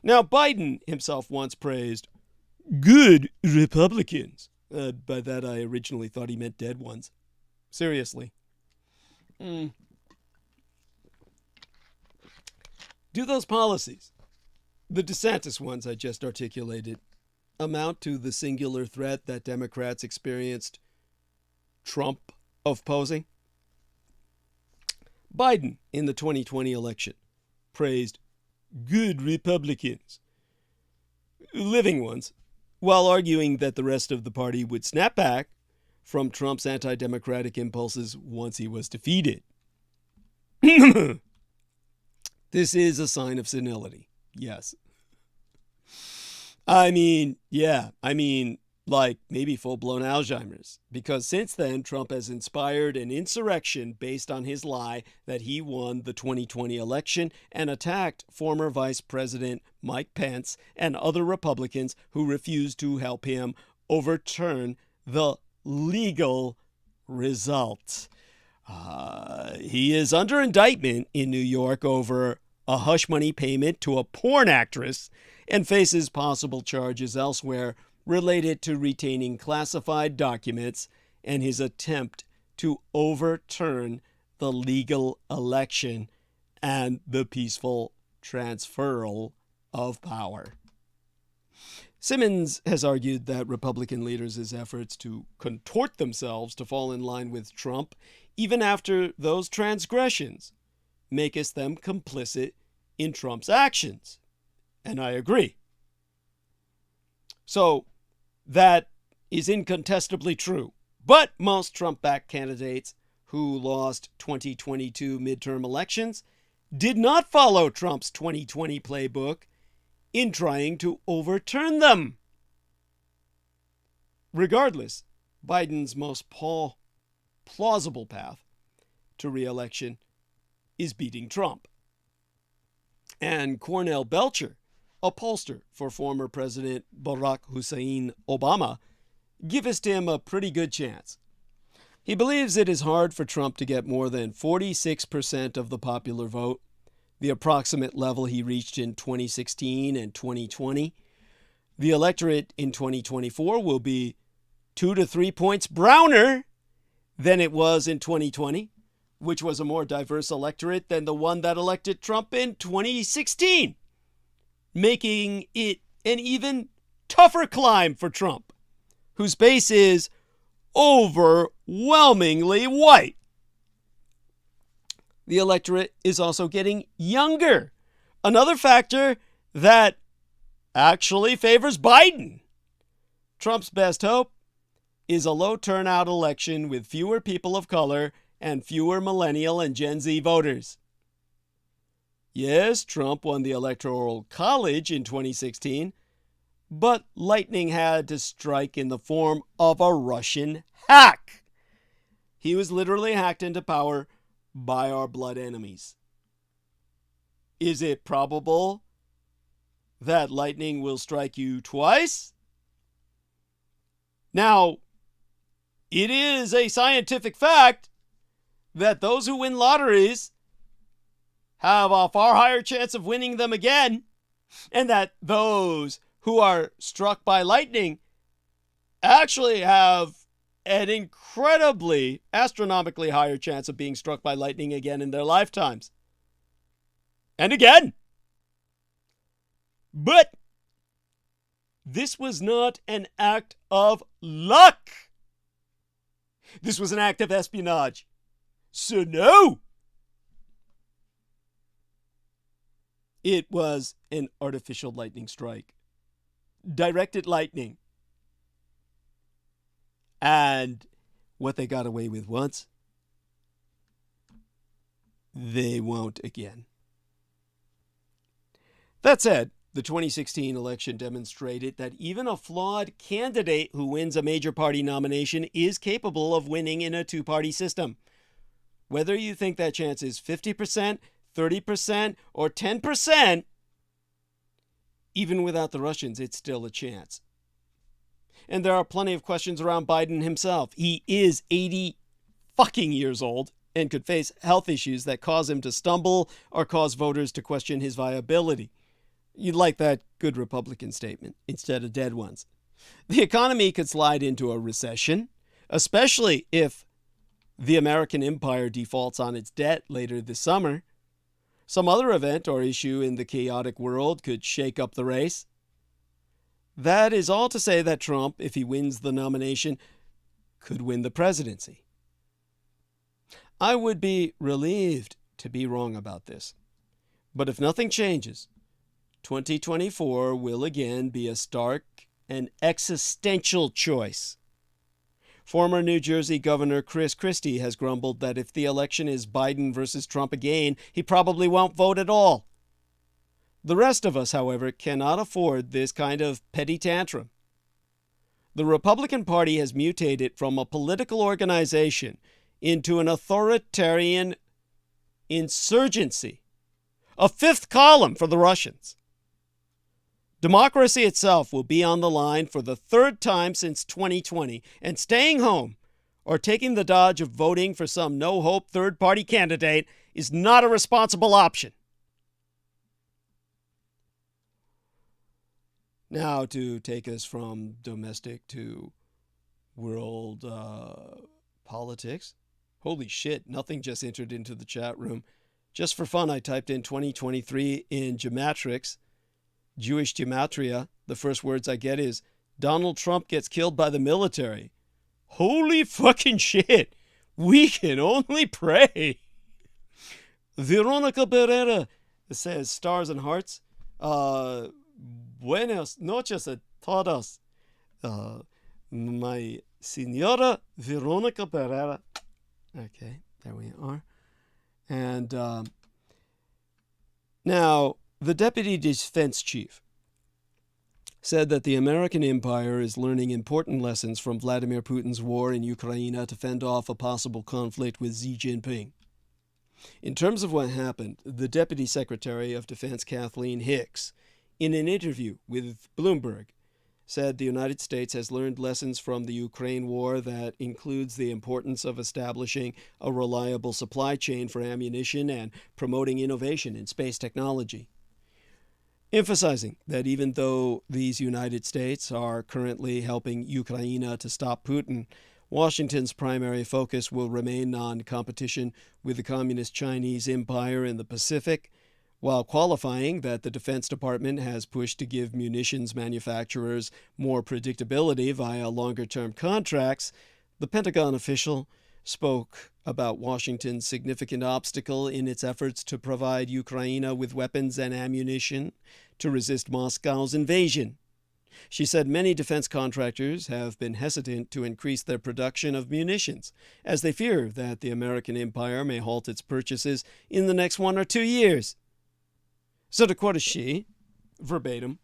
Speaker 1: Now, Biden himself once praised good Republicans. By that, I originally thought he meant dead ones. Seriously. Do those policies, the DeSantis ones I just articulated, amount to the singular threat that Democrats experienced Trump of posing? Biden, in the 2020 election, praised good Republicans, living ones, while arguing that the rest of the party would snap back from Trump's anti-democratic impulses once he was defeated. This is a sign of senility, yes. Like maybe full-blown Alzheimer's, because since then, Trump has inspired an insurrection based on his lie that he won the 2020 election and attacked former Vice President Mike Pence and other Republicans who refused to help him overturn the legal result. He is under indictment in New York over a hush money payment to a porn actress and faces possible charges elsewhere related to retaining classified documents and his attempt to overturn the legal election and the peaceful transferal of power. Simmons has argued that Republican leaders' efforts to contort themselves to fall in line with Trump, even after those transgressions, maketh them complicit in Trump's actions. And I agree. So that is incontestably true. But most Trump-backed candidates who lost 2022 midterm elections did not follow Trump's 2020 playbook in trying to overturn them. Regardless, Biden's most plausible path to re-election is beating Trump. And Cornell Belcher, a pollster for former President Barack Hussein Obama, giveth him a pretty good chance. He believes it is hard for Trump to get more than 46% of the popular vote, the approximate level he reached in 2016 and 2020. The electorate in 2024 will be 2 to 3 points browner than it was in 2020, which was a more diverse electorate than the one that elected Trump in 2016, making it an even tougher climb for Trump, whose base is overwhelmingly white. The electorate is also getting younger, another factor that actually favors Biden. Trump's best hope is a low turnout election with fewer people of color and fewer millennial and Gen Z voters. Yes, Trump won the Electoral College in 2016, but lightning had to strike in the form of a Russian hack. He was literally hacked into power by our blood enemies. Is it probable that lightning will strike you twice? Now, it is a scientific fact that those who win lotteries have a far higher chance of winning them again, and that those who are struck by lightning actually have an incredibly, astronomically higher chance of being struck by lightning again in their lifetimes. And again. But this was not an act of luck. This was an act of espionage. So no. It was an artificial lightning strike. Directed lightning. And what they got away with once, they won't again. That said, the 2016 election demonstrated that even a flawed candidate who wins a major party nomination is capable of winning in a two-party system. Whether you think that chance is 50%, 30%, or 10%, even without the Russians, it's still a chance. And there are plenty of questions around Biden himself. He is 80 fucking years old and could face health issues that cause him to stumble or cause voters to question his viability. You'd like that good Republican statement instead of dead ones. The economy could slide into a recession, especially if the American empire defaults on its debt later this summer. Some other event or issue in the chaotic world could shake up the race. That is all to say that Trump, if he wins the nomination, could win the presidency. I would be relieved to be wrong about this. But if nothing changes, 2024 will again be a stark and existential choice. Former New Jersey Governor Chris Christie has grumbled that if the election is Biden versus Trump again, he probably won't vote at all. The rest of us, however, cannot afford this kind of petty tantrum. The Republican Party has mutated from a political organization into an authoritarian insurgency, a fifth column for the Russians. Democracy itself will be on the line for the third time since 2020, and staying home or taking the dodge of voting for some no-hope third-party candidate is not a responsible option. Now, to take us from domestic to world politics. Holy shit, nothing just entered into the chat room. Just for fun, I typed in 2023 in Gematrix, Jewish Gematria. The first words I get is, Donald Trump gets killed by the military. Holy fucking shit. We can only pray. Veronica Barrera says, stars and hearts. Buenas noches a todos. My Senora Veronica Barrera. Okay, there we are. And now, the Deputy Defense Chief said that the American empire is learning important lessons from Vladimir Putin's war in Ukraine to fend off a possible conflict with Xi Jinping. In terms of what happened, the Deputy Secretary of Defense Kathleen Hicks, in an interview with Bloomberg, said the United States has learned lessons from the Ukraine war that includes the importance of establishing a reliable supply chain for ammunition and promoting innovation in space technology. Emphasizing that even though these United States are currently helping Ukraine to stop Putin, Washington's primary focus will remain on competition with the Communist Chinese Empire in the Pacific, while qualifying that the Defense Department has pushed to give munitions manufacturers more predictability via longer-term contracts. The Pentagon official spoke about Washington's significant obstacle in its efforts to provide Ukraine with weapons and ammunition to resist Moscow's invasion. She said many defense contractors have been hesitant to increase their production of munitions, as they fear that the American empire may halt its purchases in the next 1 or 2 years. So to quote she, verbatim,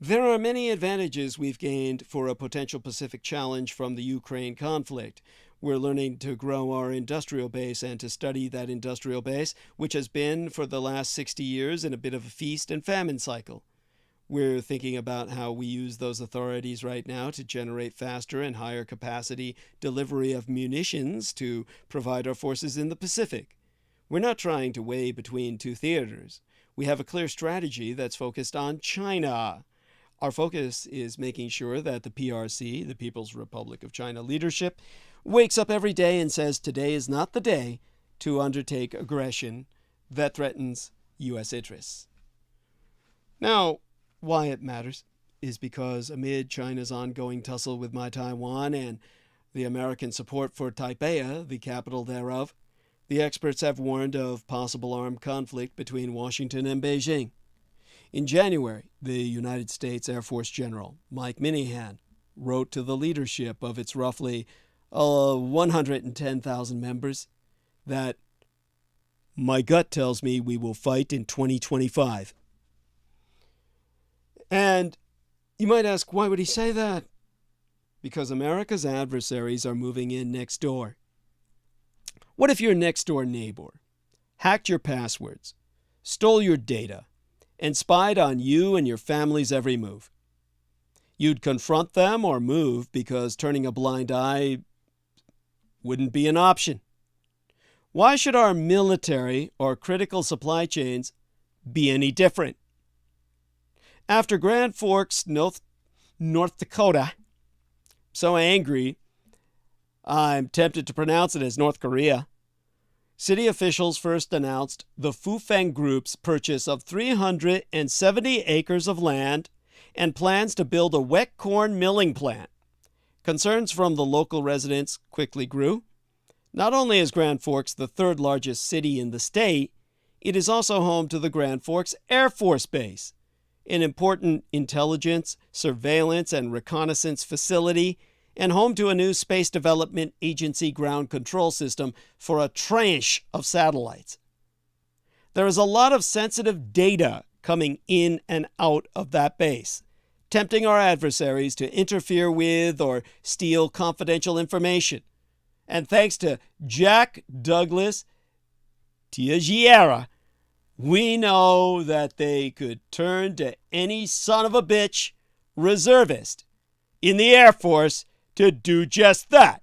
Speaker 1: there are many advantages we've gained for a potential Pacific challenge from the Ukraine conflict. We're learning to grow our industrial base and to study that industrial base, which has been for the last 60 years in a bit of a feast and famine cycle. We're thinking about how we use those authorities right now to generate faster and higher capacity delivery of munitions to provide our forces in the Pacific. We're not trying to weigh between two theaters. We have a clear strategy that's focused on China. Our focus is making sure that the PRC, the People's Republic of China leadership, wakes up every day and says today is not the day to undertake aggression that threatens U.S. interests. Now, why it matters is because amid China's ongoing tussle with my Taiwan and the American support for Taipei, the capital thereof, the experts have warned of possible armed conflict between Washington and Beijing. In January, the United States Air Force General Mike Minihan wrote to the leadership of its roughly 110,000 members that my gut tells me we will fight in 2025. And you might ask, why would he say that? Because America's adversaries are moving in next door. What if your next door neighbor hacked your passwords, stole your data, and spied on you and your family's every move? You'd confront them or move because turning a blind eye wouldn't be an option. Why should our military or critical supply chains be any different? After Grand Forks, North Dakota, so angry, I'm tempted to pronounce it as North Korea, city officials first announced the Fufeng Group's purchase of 370 acres of land and plans to build a wet corn milling plant. Concerns from the local residents quickly grew. Not only is Grand Forks the third largest city in the state, it is also home to the Grand Forks Air Force Base, an important intelligence, surveillance, and reconnaissance facility, and home to a new Space Development Agency ground control system for a tranche of satellites. There is a lot of sensitive data coming in and out of that base, tempting our adversaries to interfere with or steal confidential information. And thanks to Jack Douglas Teixeira, we know that they could turn to any son of a bitch reservist in the Air Force to do just that.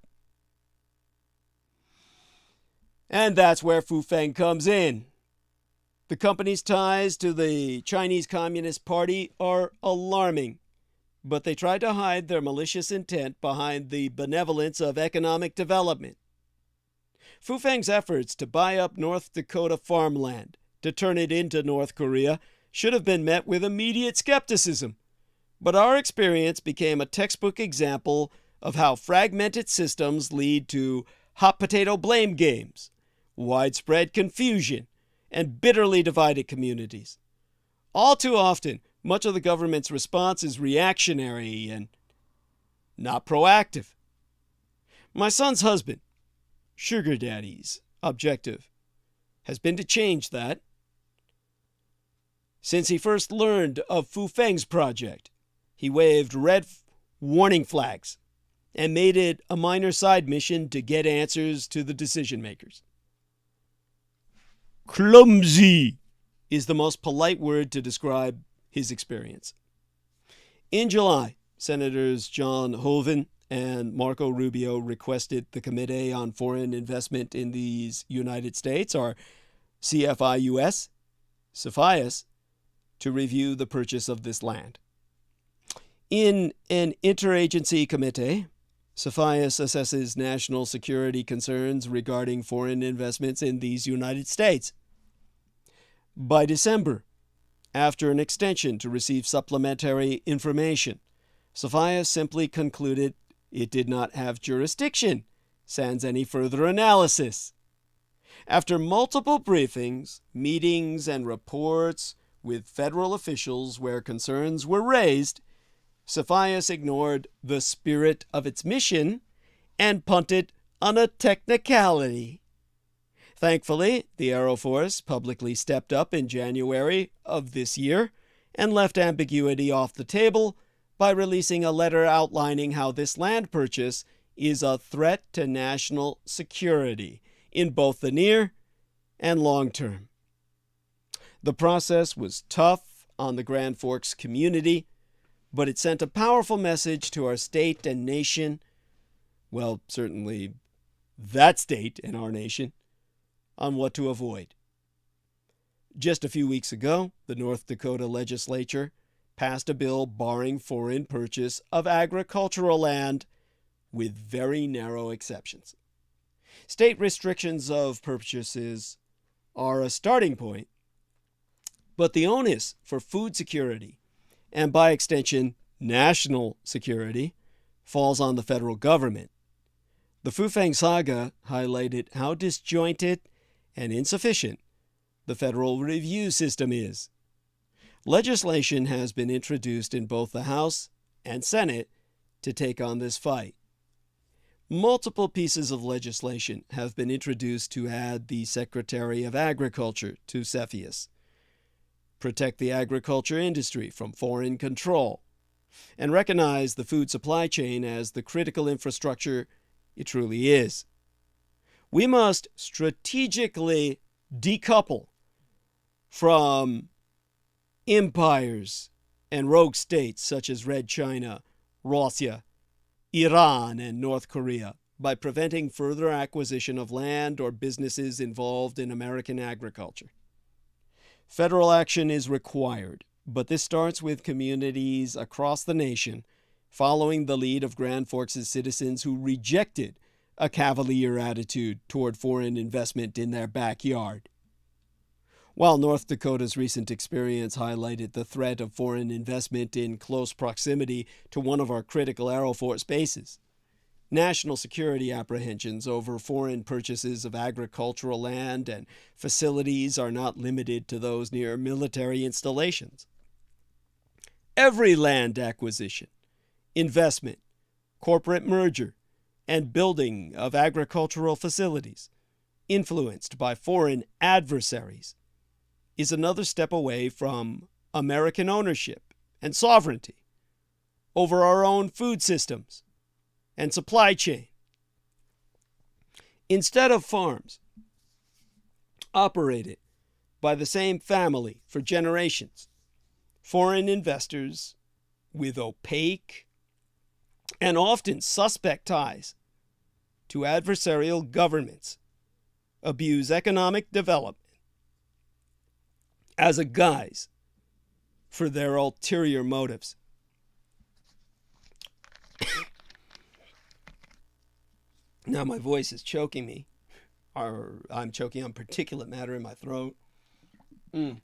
Speaker 1: And that's where Fufeng comes in. The company's ties to the Chinese Communist Party are alarming, but they tried to hide their malicious intent behind the benevolence of economic development. Fufang's efforts to buy up North Dakota farmland to turn it into North Korea should have been met with immediate skepticism, but our experience became a textbook example of how fragmented systems lead to hot potato blame games, widespread confusion, and bitterly divided communities. All too often, much of the government's response is reactionary and not proactive. My son's husband, Sugar Daddy's objective has been to change that. Since he first learned of Fufang's project, he waved red warning flags and made it a minor side mission to get answers to the decision makers. Clumsy is the most polite word to describe his experience. In July, Senators John Hoeven and Marco Rubio requested the Committee on Foreign Investment in the United States, or CFIUS, to review the purchase of this land. In an interagency committee, CFIUS assesses national security concerns regarding foreign investments in these United States. By December, after an extension to receive supplementary information, CFIUS simply concluded it did not have jurisdiction, sans any further analysis. After multiple briefings, meetings, and reports with federal officials where concerns were raised, CFIUS ignored the spirit of its mission and punted on a technicality. Thankfully, the Air Force publicly stepped up in January of this year and left ambiguity off the table by releasing a letter outlining how this land purchase is a threat to national security in both the near and long term. The process was tough on the Grand Forks community, but it sent a powerful message to our state and nation, well, certainly that state and our nation, on what to avoid. Just a few weeks ago, the North Dakota legislature passed a bill barring foreign purchase of agricultural land with very narrow exceptions. State restrictions of purchases are a starting point, but the onus for food security, and by extension, national security, falls on the federal government. The Fufang saga highlighted how disjointed and insufficient the federal review system is. Legislation has been introduced in both the House and Senate to take on this fight. Multiple pieces of legislation have been introduced to add the Secretary of Agriculture to CFIUS, protect the agriculture industry from foreign control, and recognize the food supply chain as the critical infrastructure it truly is. We must strategically decouple from empires and rogue states such as Red China, Russia, Iran, and North Korea by preventing further acquisition of land or businesses involved in American agriculture. Federal action is required, but this starts with communities across the nation following the lead of Grand Forks' citizens who rejected a cavalier attitude toward foreign investment in their backyard. While North Dakota's recent experience highlighted the threat of foreign investment in close proximity to one of our critical Air Force bases, national security apprehensions over foreign purchases of agricultural land and facilities are not limited to those near military installations. Every land acquisition, investment, corporate merger, and building of agricultural facilities influenced by foreign adversaries is another step away from American ownership and sovereignty over our own food systems and supply chain. Instead of farms operated by the same family for generations, foreign investors with opaque and often suspect ties to adversarial governments abuse economic development as a guise for their ulterior motives. Now my voice is choking me, or I'm choking on particulate matter in my throat. Now,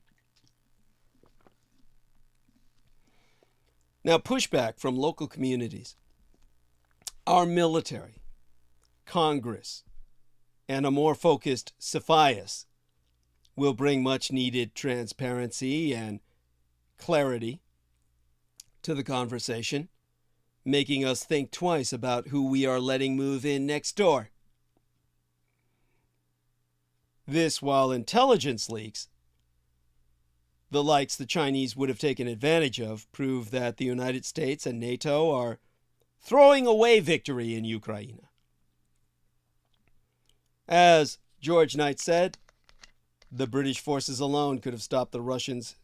Speaker 1: pushback from local communities. Our military, Congress, and a more focused CIFIUS will bring much needed transparency and clarity to the conversation, making us think twice about who we are letting move in next door. This while intelligence leaks, the likes the Chinese would have taken advantage of, prove that the United States and NATO are throwing away victory in Ukraine. As George Knight said, the British forces alone could have stopped the Russians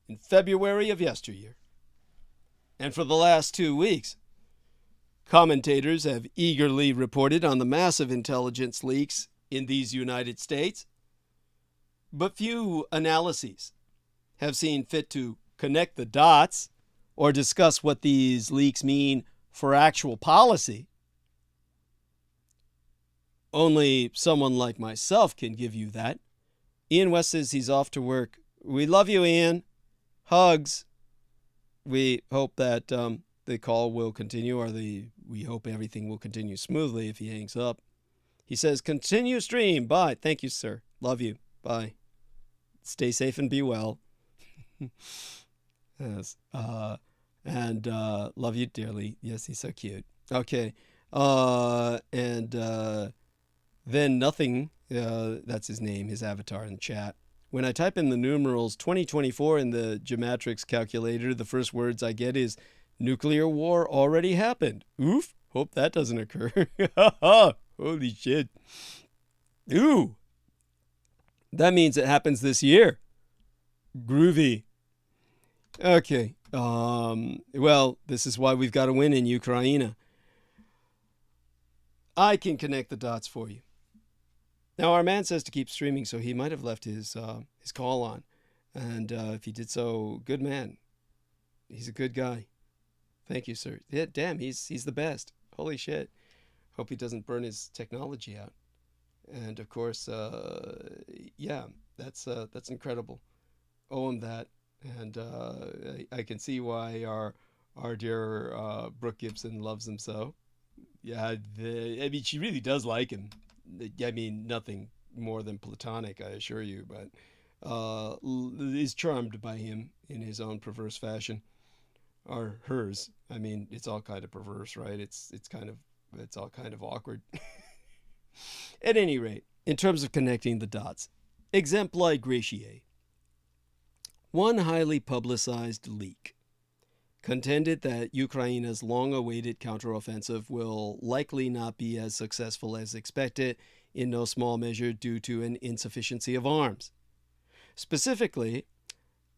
Speaker 1: in February of yesteryear. And for the last 2 weeks, commentators have eagerly reported on the massive intelligence leaks in these United States, but few analyses have seen fit to connect the dots or discuss what these leaks mean for actual policy. Only someone like myself can give you that. Ian West says he's off to work. We love you, Ian. Hugs. We hope that the call will continue, or we hope everything will continue smoothly if he hangs up. He says, continue stream. Bye. Thank you, sir. Love you. Bye. Stay safe and be well. Yes. And love you dearly. Yes, he's so cute. Okay. Then nothing, that's his name, his avatar in the chat. When I type in the numerals 2024 in the Gematrix calculator, the first words I get is nuclear war already happened. Oof. Hope that doesn't occur. Holy shit. Ooh. That means it happens this year. Groovy. Okay. Well, this is why we've got to win in Ukraine. I can connect the dots for you. Now, our man says to keep streaming, so he might have left his call on. And if he did so, good man. He's a good guy. Thank you, sir. Yeah, damn, he's the best. Holy shit. Hope he doesn't burn his technology out. And of course, yeah, that's incredible. Owe him that. And I can see why our dear Brooke Gibson loves him so. Yeah, I mean, she really does like him. I mean, nothing more than platonic, I assure you, but is charmed by him in his own perverse fashion, or hers. I mean, it's all kind of perverse, right? It's all kind of awkward. At any rate, in terms of connecting the dots, exempli gratiae. One highly publicized leak contended that Ukraine's long-awaited counteroffensive will likely not be as successful as expected, in no small measure due to an insufficiency of arms. Specifically,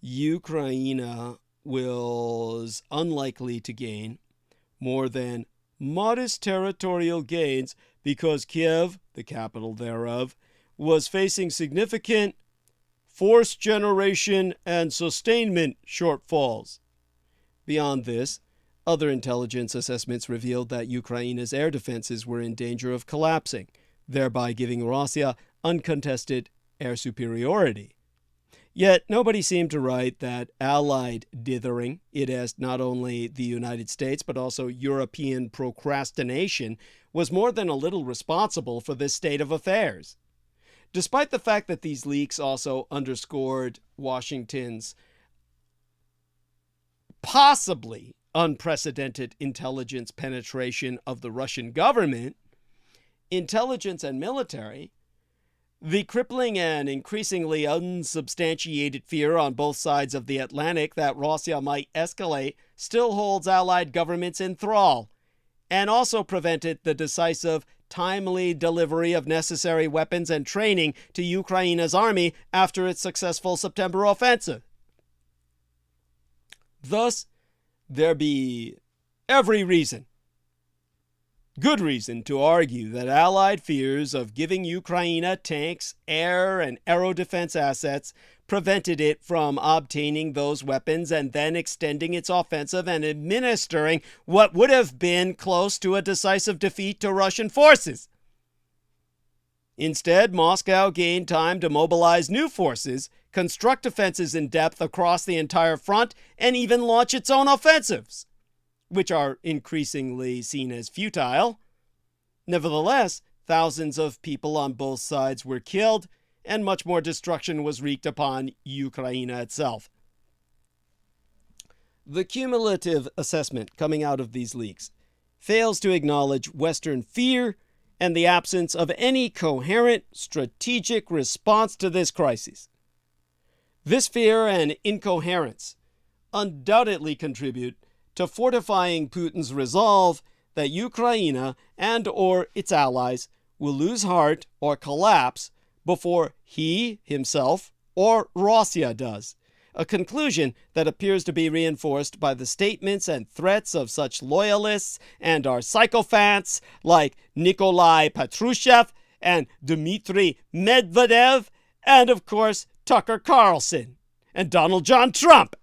Speaker 1: Ukraine was unlikely to gain more than modest territorial gains because Kiev, the capital thereof, was facing significant force generation and sustainment shortfalls. Beyond this, other intelligence assessments revealed that Ukraine's air defenses were in danger of collapsing, thereby giving Russia uncontested air superiority. Yet nobody seemed to write that allied dithering, it as not only the United States but also European procrastination, was more than a little responsible for this state of affairs. Despite the fact that these leaks also underscored Washington's possibly unprecedented intelligence penetration of the Russian government, intelligence and military, the crippling and increasingly unsubstantiated fear on both sides of the Atlantic that Russia might escalate still holds allied governments in thrall, and also prevented the decisive, timely delivery of necessary weapons and training to Ukraine's army after its successful September offensive. Thus, there be every reason Good reason to argue that Allied fears of giving Ukraine tanks, air, and aero defense assets prevented it from obtaining those weapons and then extending its offensive and administering what would have been close to a decisive defeat to Russian forces. Instead, Moscow gained time to mobilize new forces, construct defenses in depth across the entire front, and even launch its own offensives, which are increasingly seen as futile. Nevertheless, thousands of people on both sides were killed, and much more destruction was wreaked upon Ukraine itself. The cumulative assessment coming out of these leaks fails to acknowledge Western fear and the absence of any coherent strategic response to this crisis. This fear and incoherence undoubtedly contribute to fortifying Putin's resolve that Ukraine and or its allies will lose heart or collapse before he, himself, or Russia does, a conclusion that appears to be reinforced by the statements and threats of such loyalists and our sycophants like Nikolai Patrushev and Dmitry Medvedev and, of course, Tucker Carlson and Donald John Trump.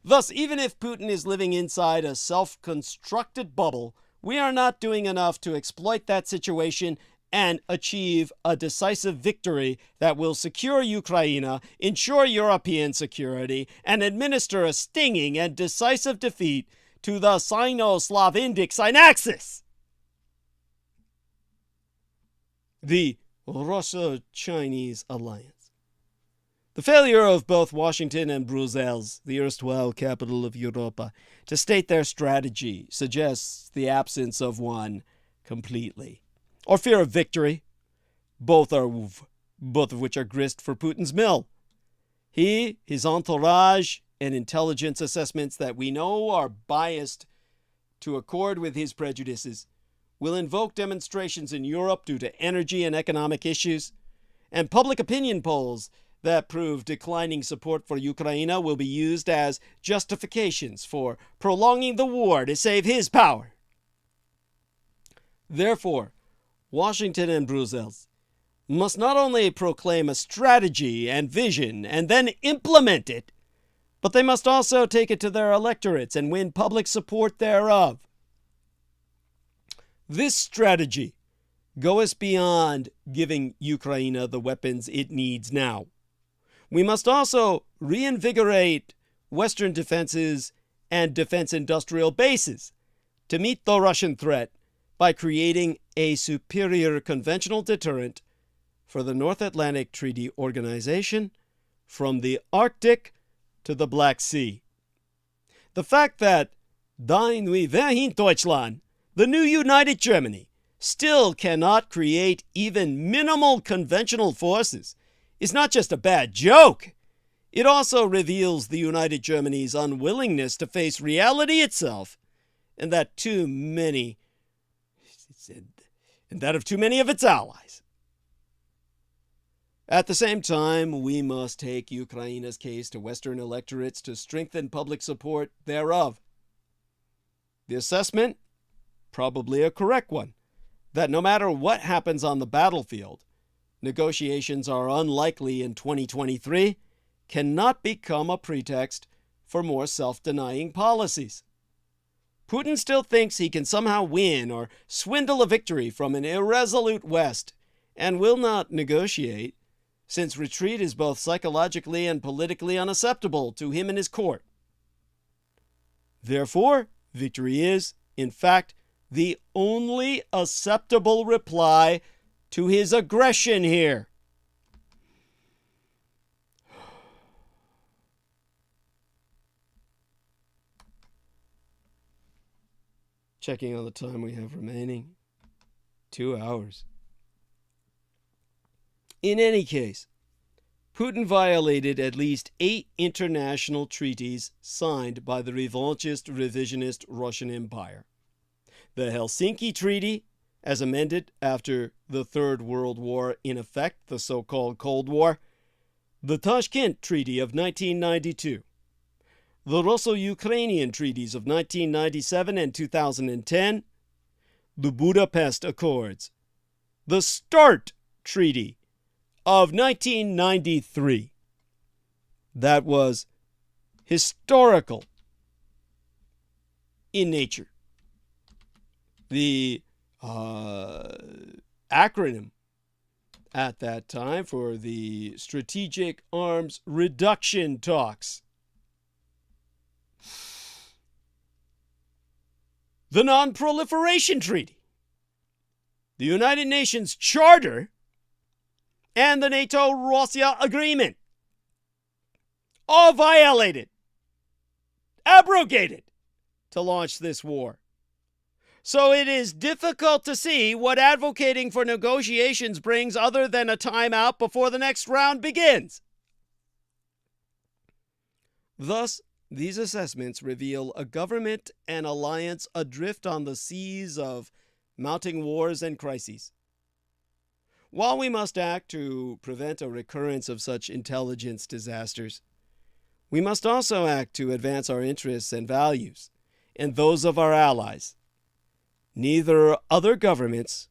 Speaker 1: Thus, even if Putin is living inside a self-constructed bubble, we are not doing enough to exploit that situation and achieve a decisive victory that will secure Ukraine, ensure European security, and administer a stinging and decisive defeat to the Sino-Slav-Indic Synaxis. The Russo-Chinese alliance. The failure of both Washington and Brussels, the erstwhile capital of Europa, to state their strategy suggests the absence of one completely, or fear of victory, both of which are grist for Putin's mill. He, his entourage, and intelligence assessments that we know are biased to accord with his prejudices will invoke demonstrations in Europe due to energy and economic issues, and public opinion polls that prove declining support for Ukraine will be used as justifications for prolonging the war to save his power. Therefore, Washington and Brussels must not only proclaim a strategy and vision and then implement it, but they must also take it to their electorates and win public support thereof. This strategy goes beyond giving Ukraine the weapons it needs now. We must also reinvigorate Western defenses and defense industrial bases to meet the Russian threat by creating a superior conventional deterrent for the North Atlantic Treaty Organization from the Arctic to the Black Sea. The fact that Die Neue Deutschland, the new United Germany, still cannot create even minimal conventional forces is not just a bad joke. It also reveals the United Germany's unwillingness to face reality itself, and that of too many of its allies. At the same time, we must take Ukraine's case to Western electorates to strengthen public support thereof. The assessment, probably a correct one, that no matter what happens on the battlefield, negotiations are unlikely in 2023, cannot become a pretext for more self-denying policies. Putin still thinks he can somehow win or swindle a victory from an irresolute West and will not negotiate, since retreat is both psychologically and politically unacceptable to him and his court. Therefore, victory is, in fact, the only acceptable reply to his aggression here. Checking on the time we have remaining. 2 hours. In any case, Putin violated at least 8 international treaties signed by the revanchist, revisionist Russian Empire. The Helsinki Treaty, as amended after the Third World War in effect, the so-called Cold War, the Tashkent Treaty of 1992, the Russo-Ukrainian treaties of 1997 and 2010, the Budapest Accords, the START Treaty of 1993. That was historical in nature. The acronym at that time for the Strategic Arms Reduction Talks. The Non-Proliferation Treaty, the United Nations Charter, and the NATO-Russia Agreement. All violated, abrogated to launch this war. So it is difficult to see what advocating for negotiations brings other than a timeout before the next round begins. Thus, these assessments reveal a government and alliance adrift on the seas of mounting wars and crises. While we must act to prevent a recurrence of such intelligence disasters, we must also act to advance our interests and values, and those of our allies. Neither other governments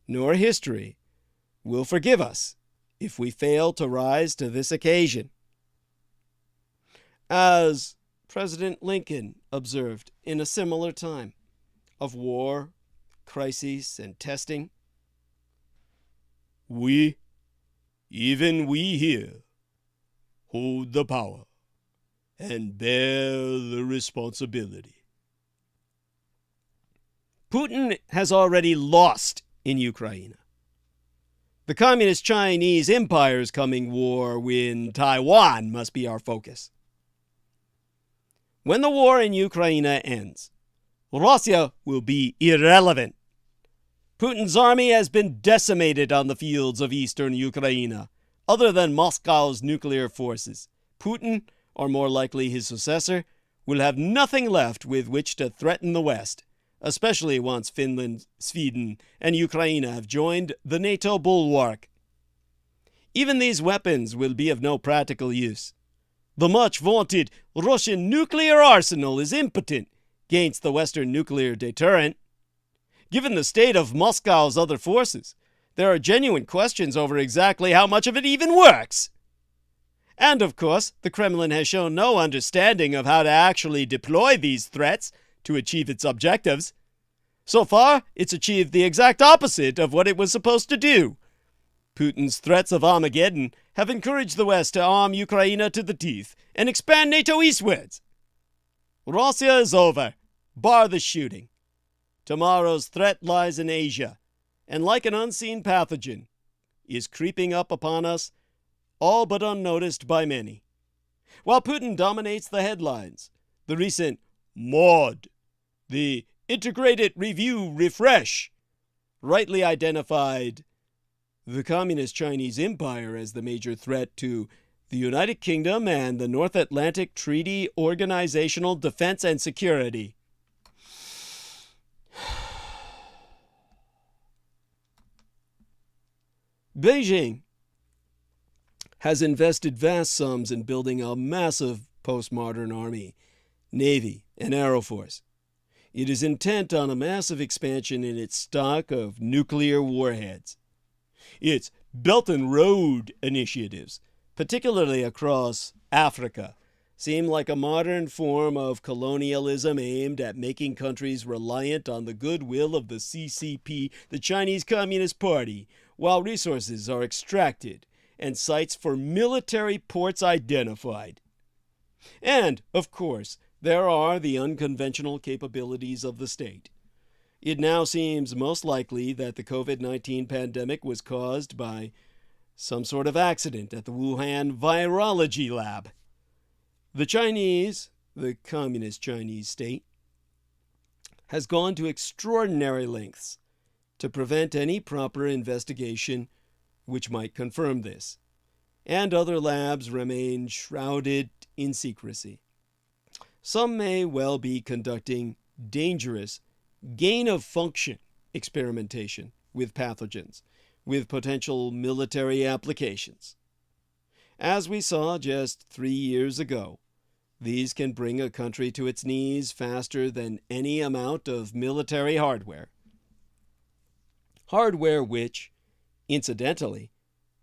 Speaker 1: nor history will forgive us if we fail to rise to this occasion. As President Lincoln observed in a similar time of war, crises, and testing, we, even we here, hold the power and bear the responsibility. Putin has already lost in Ukraine. The Communist Chinese Empire's coming war in Taiwan must be our focus. When the war in Ukraine ends, Russia will be irrelevant. Putin's army has been decimated on the fields of eastern Ukraine. Other than Moscow's nuclear forces, Putin, or more likely his successor, will have nothing left with which to threaten the West, especially once Finland, Sweden, and Ukraine have joined the NATO bulwark. Even these weapons will be of no practical use. The much-vaunted Russian nuclear arsenal is impotent against the Western nuclear deterrent. Given the state of Moscow's other forces, there are genuine questions over exactly how much of it even works. And of course, the Kremlin has shown no understanding of how to actually deploy these threats to achieve its objectives. So far, it's achieved the exact opposite of what it was supposed to do. Putin's threats of Armageddon have encouraged the West to arm Ukraine to the teeth and expand NATO eastwards. Russia is over, bar the shooting. Tomorrow's threat lies in Asia, and like an unseen pathogen, is creeping up upon us, all but unnoticed by many. While Putin dominates the headlines, the recent MOD, the Integrated Review Refresh, rightly identified the Communist Chinese Empire as the major threat to the United Kingdom and the North Atlantic Treaty Organizational Defense and Security. Beijing has invested vast sums in building a massive postmodern army, navy, and air force. It is intent on a massive expansion in its stock of nuclear warheads. Its Belt and Road initiatives, particularly across Africa, seem like a modern form of colonialism aimed at making countries reliant on the goodwill of the CCP, the Chinese Communist Party, while resources are extracted and sites for military ports identified. And, of course, there are the unconventional capabilities of the state. It now seems most likely that the COVID-19 pandemic was caused by some sort of accident at the Wuhan virology lab. The Chinese, the Communist Chinese state, has gone to extraordinary lengths to prevent any proper investigation which might confirm this, and other labs remain shrouded in secrecy. Some may well be conducting dangerous gain-of-function experimentation with pathogens, with potential military applications. As we saw just 3 years ago, these can bring a country to its knees faster than any amount of military hardware. hardware which, incidentally,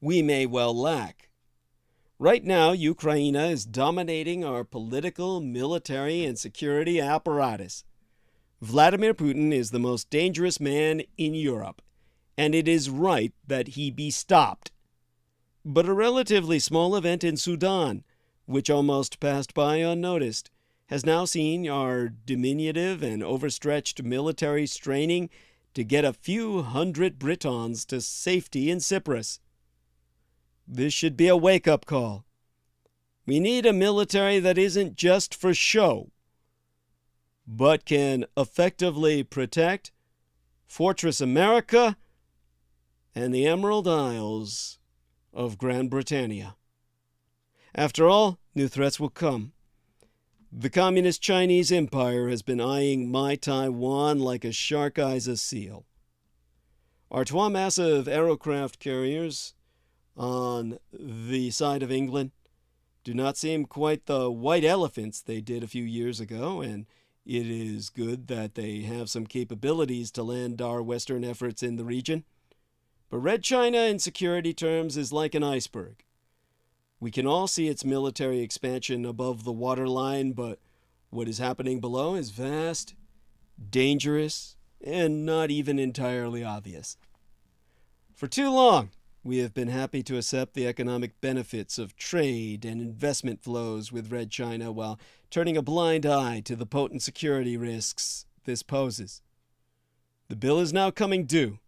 Speaker 1: we may well lack. Right now, Ukraine is dominating our political, military, and security apparatus. Vladimir Putin is the most dangerous man in Europe, and it is right that he be stopped. But a relatively small event in Sudan, which almost passed by unnoticed, has now seen our diminutive and overstretched military straining to get a few hundred Britons to safety in Cyprus. This should be a wake-up call. We need a military that isn't just for show, but can effectively protect Fortress America and the Emerald Isles of Grand Britannia. After all, new threats will come. The Communist Chinese Empire has been eyeing my Taiwan like a shark eyes a seal. Our two massive aerocraft carriers on the side of England do not seem quite the white elephants they did a few years ago, and it is good that they have some capabilities to land our Western efforts in the region. But Red China in security terms is like an iceberg. We can all see its military expansion above the waterline, but what is happening below is vast, dangerous, and not even entirely obvious. For too long, we have been happy to accept the economic benefits of trade and investment flows with Red China while turning a blind eye to the potent security risks this poses. The bill is now coming due.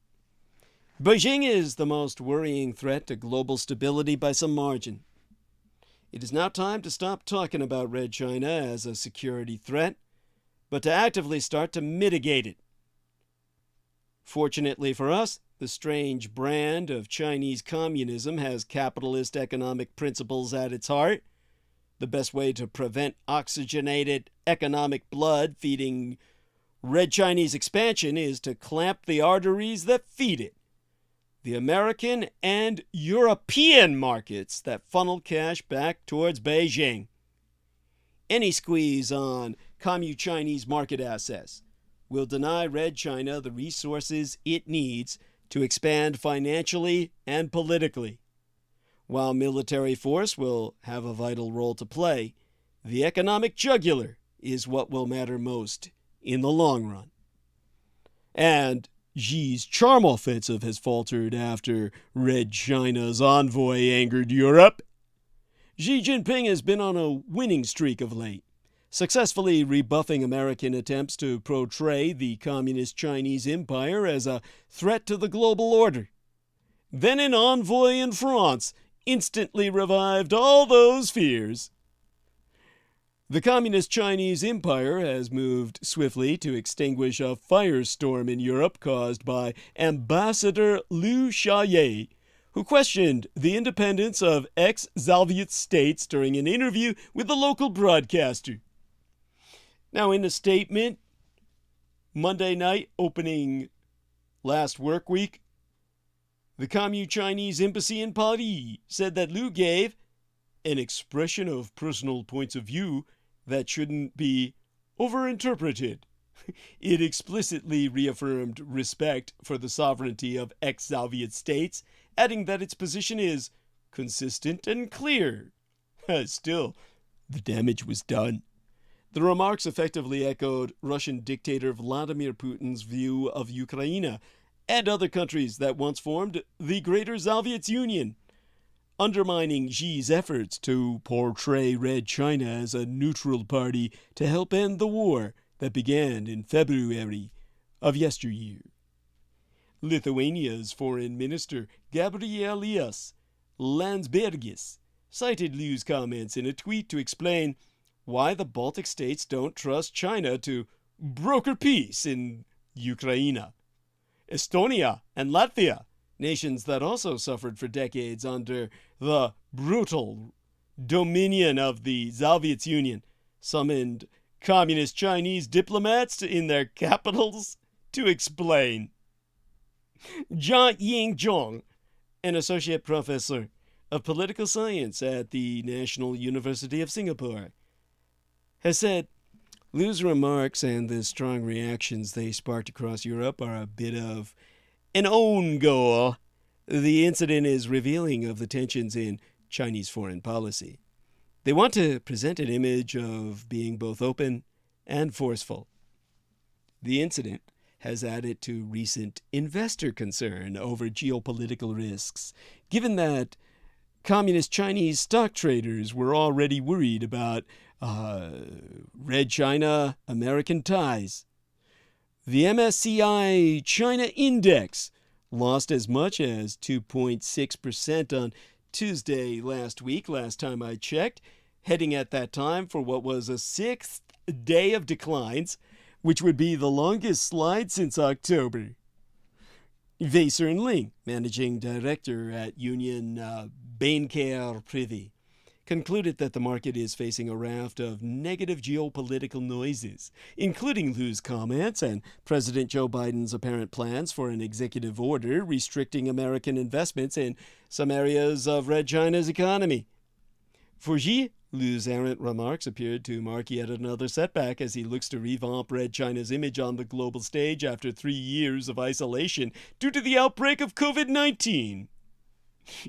Speaker 1: Beijing is the most worrying threat to global stability by some margin. It is now time to stop talking about Red China as a security threat, but to actively start to mitigate it. Fortunately for us, the strange brand of Chinese communism has capitalist economic principles at its heart. The best way to prevent oxygenated economic blood feeding Red Chinese expansion is to clamp the arteries that feed it. The American and European markets that funnel cash back towards Beijing. Any squeeze on Commu-Chinese market access will deny Red China the resources it needs to expand financially and politically. While military force will have a vital role to play, the economic jugular is what will matter most in the long run. And Xi's charm offensive has faltered after Red China's envoy angered Europe. Xi Jinping has been on a winning streak of late, successfully rebuffing American attempts to portray the Communist Chinese Empire as a threat to the global order. Then an envoy in France instantly revived all those fears. The Communist Chinese Empire has moved swiftly to extinguish a firestorm in Europe caused by Ambassador Liu Xiaoye, who questioned the independence of ex-Soviet states during an interview with the local broadcaster. Now, in a statement Monday night opening last work week, the Commu-Chinese Embassy in Paris said that Liu gave an expression of personal points of view that shouldn't be overinterpreted. It explicitly reaffirmed respect for the sovereignty of ex-Soviet states, adding that its position is consistent and clear. Still, the damage was done. The remarks effectively echoed Russian dictator Vladimir Putin's view of Ukraine and other countries that once formed the Greater Soviet Union, undermining Xi's efforts to portray Red China as a neutral party to help end the war that began in February of yesteryear. Lithuania's foreign minister Gabrielius Landsbergis cited Liu's comments in a tweet to explain why the Baltic states don't trust China to broker peace in Ukraine. Estonia and Latvia, nations that also suffered for decades under the brutal dominion of the Soviet Union, summoned Communist Chinese diplomats in their capitals to explain. Zhang Yingzhong, an associate professor of political science at the National University of Singapore, has said Liu's remarks and the strong reactions they sparked across Europe are a bit of an own goal. The incident is revealing of the tensions in Chinese foreign policy. They want to present an image of being both open and forceful. The incident has added to recent investor concern over geopolitical risks, given that communist Chinese stock traders were already worried about Red China American ties. The MSCI China Index lost as much as 2.6% on Tuesday last week, last time I checked, heading at that time for what was a 6th day of declines, which would be the longest slide since October. Wei Ling, managing director at Union Bancaire Privée, concluded that the market is facing a raft of negative geopolitical noises, including loose comments and President Joe Biden's apparent plans for an executive order restricting American investments in some areas of Red China's economy. For Xi, Liu's errant remarks appeared to mark yet another setback as he looks to revamp Red China's image on the global stage after 3 years of isolation due to the outbreak of COVID-19.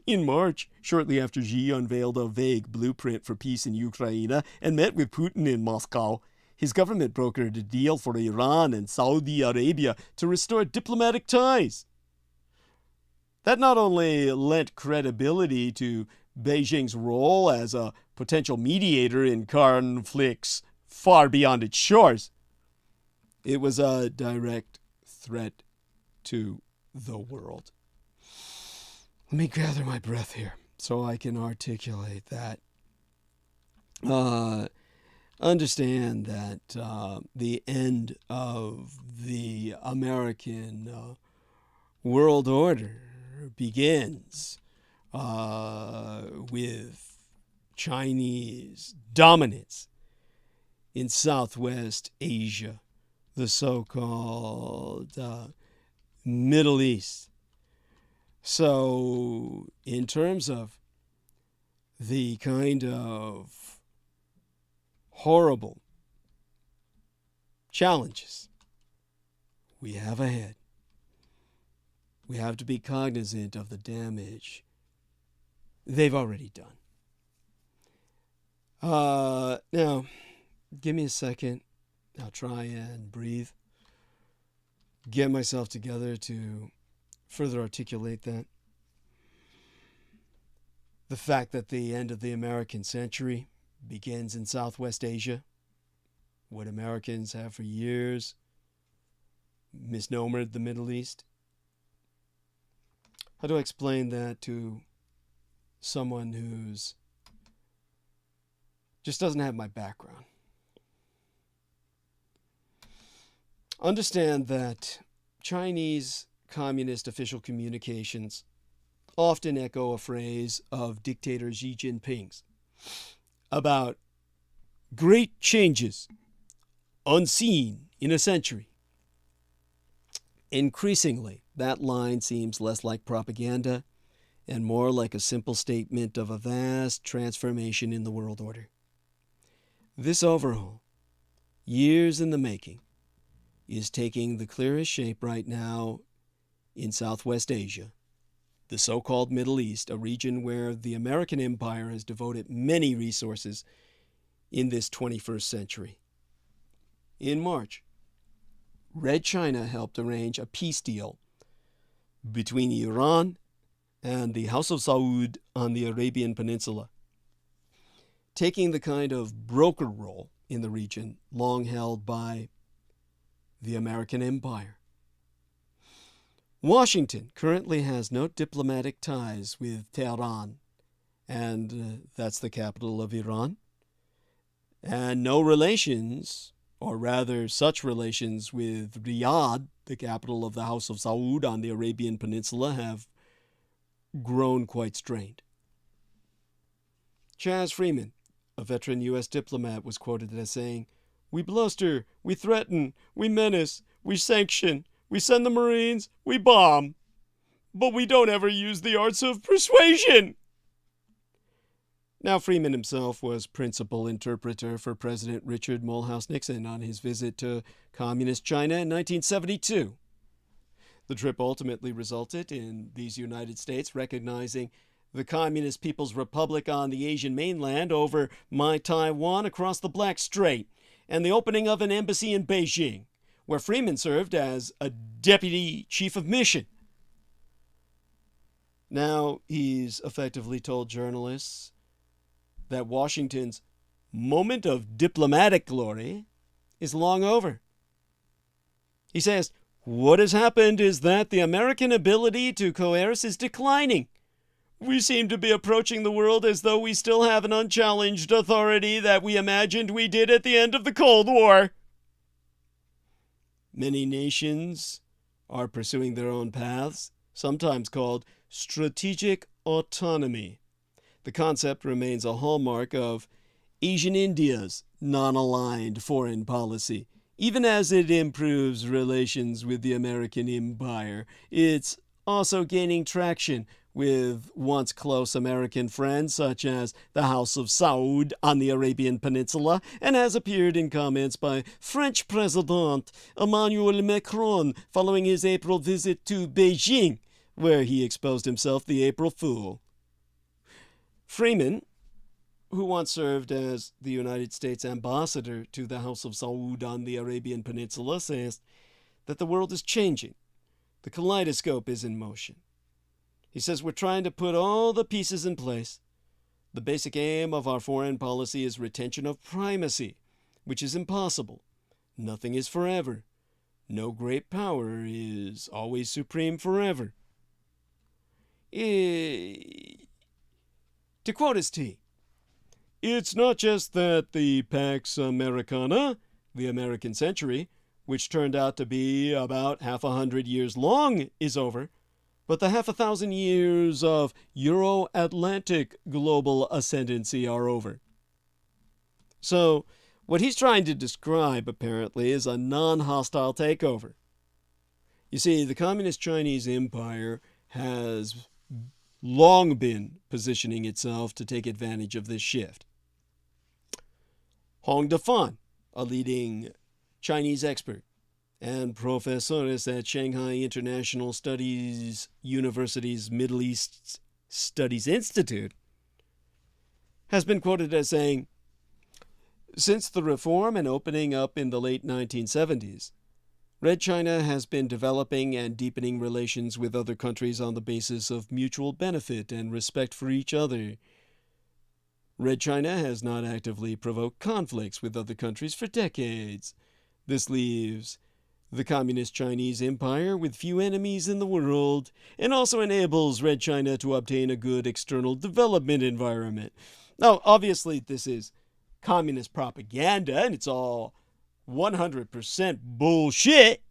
Speaker 1: In March, shortly after Xi unveiled a vague blueprint for peace in Ukraine and met with Putin in Moscow, his government brokered a deal for Iran and Saudi Arabia to restore diplomatic ties. That not only lent credibility to Beijing's role as a potential mediator in conflicts far beyond its shores, it was a direct threat to the world. Let me gather my breath here so I can articulate that. Understand that the end of the American world order begins with Chinese dominance in Southwest Asia, the so-called Middle East. So, in terms of the kind of horrible challenges we have ahead, we have to be cognizant of the damage they've already done. Now, give me a second. I'll try and breathe. Get myself together to further articulate that. The fact that the end of the American century begins in Southwest Asia, what Americans have for years misnomered the Middle East. How do I explain that to someone who's just doesn't have my background? Understand that Chinese Communist official communications often echo a phrase of dictator Xi Jinping's about great changes unseen in a century. Increasingly, that line seems less like propaganda and more like a simple statement of a vast transformation in the world order. This overhaul, years in the making, is taking the clearest shape right now in Southwest Asia, the so-called Middle East, a region where the American empire has devoted many resources in this 21st century. In March, Red China helped arrange a peace deal between Iran and the House of Saud on the Arabian Peninsula, taking the kind of broker role in the region long held by the American empire. Washington currently has no diplomatic ties with Tehran, and that's the capital of Iran, and no relations, or rather such relations, with Riyadh, the capital of the House of Saud on the Arabian Peninsula, have grown quite strained. Chaz Freeman, a veteran U.S. diplomat, was quoted as saying, "We bluster, we threaten, we menace, we sanction, we send the Marines, we bomb, but we don't ever use the arts of persuasion." Now, Freeman himself was principal interpreter for President Richard Mulhouse Nixon on his visit to Communist China in 1972. The trip ultimately resulted in these United States recognizing the Communist People's Republic on the Asian mainland over my Taiwan across the Black Strait, and the opening of an embassy in Beijing, where Freeman served as a deputy chief of mission. Now he's effectively told journalists that Washington's moment of diplomatic glory is long over. He says, "What has happened is that the American ability to coerce is declining. We seem to be approaching the world as though we still have an unchallenged authority that we imagined we did at the end of the Cold War." Many nations are pursuing their own paths, sometimes called strategic autonomy. The concept remains a hallmark of Asian India's non-aligned foreign policy. Even as it improves relations with the American empire, it's also gaining traction with once close American friends such as the House of Saud on the Arabian Peninsula, and has appeared in comments by French President Emmanuel Macron following his April visit to Beijing, where he exposed himself the April Fool. Freeman, who once served as the United States ambassador to the House of Saud on the Arabian Peninsula, says that the world is changing. The kaleidoscope is in motion. He says we're trying to put all the pieces in place. The basic aim of our foreign policy is retention of primacy, which is impossible. Nothing is forever. No great power is always supreme forever. To quote his T, "It's not just that the Pax Americana, the American century, which turned out to be about 500 years long, is over, but the 500 years of Euro-Atlantic global ascendancy are over." So, what he's trying to describe, apparently, is a non-hostile takeover. You see, the Communist Chinese Empire has long been positioning itself to take advantage of this shift. Hong Defan, a leading Chinese expert and professores at Shanghai International Studies University's Middle East Studies Institute, has been quoted as saying, "Since the reform and opening up in the late 1970s, Red China has been developing and deepening relations with other countries on the basis of mutual benefit and respect for each other. Red China has not actively provoked conflicts with other countries for decades. This leaves the Communist Chinese Empire with few enemies in the world, and also enables Red China to obtain a good external development environment." Now, obviously, this is communist propaganda, and it's all 100% bullshit.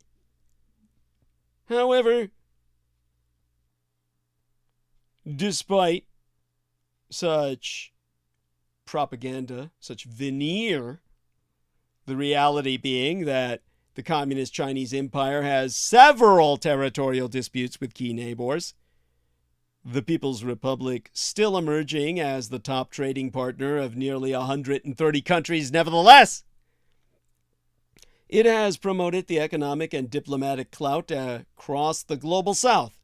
Speaker 1: However, despite such propaganda, such veneer, the reality being that the Communist Chinese Empire has several territorial disputes with key neighbors, the People's Republic still emerging as the top trading partner of nearly 130 countries nevertheless. It has promoted the economic and diplomatic clout across the global south,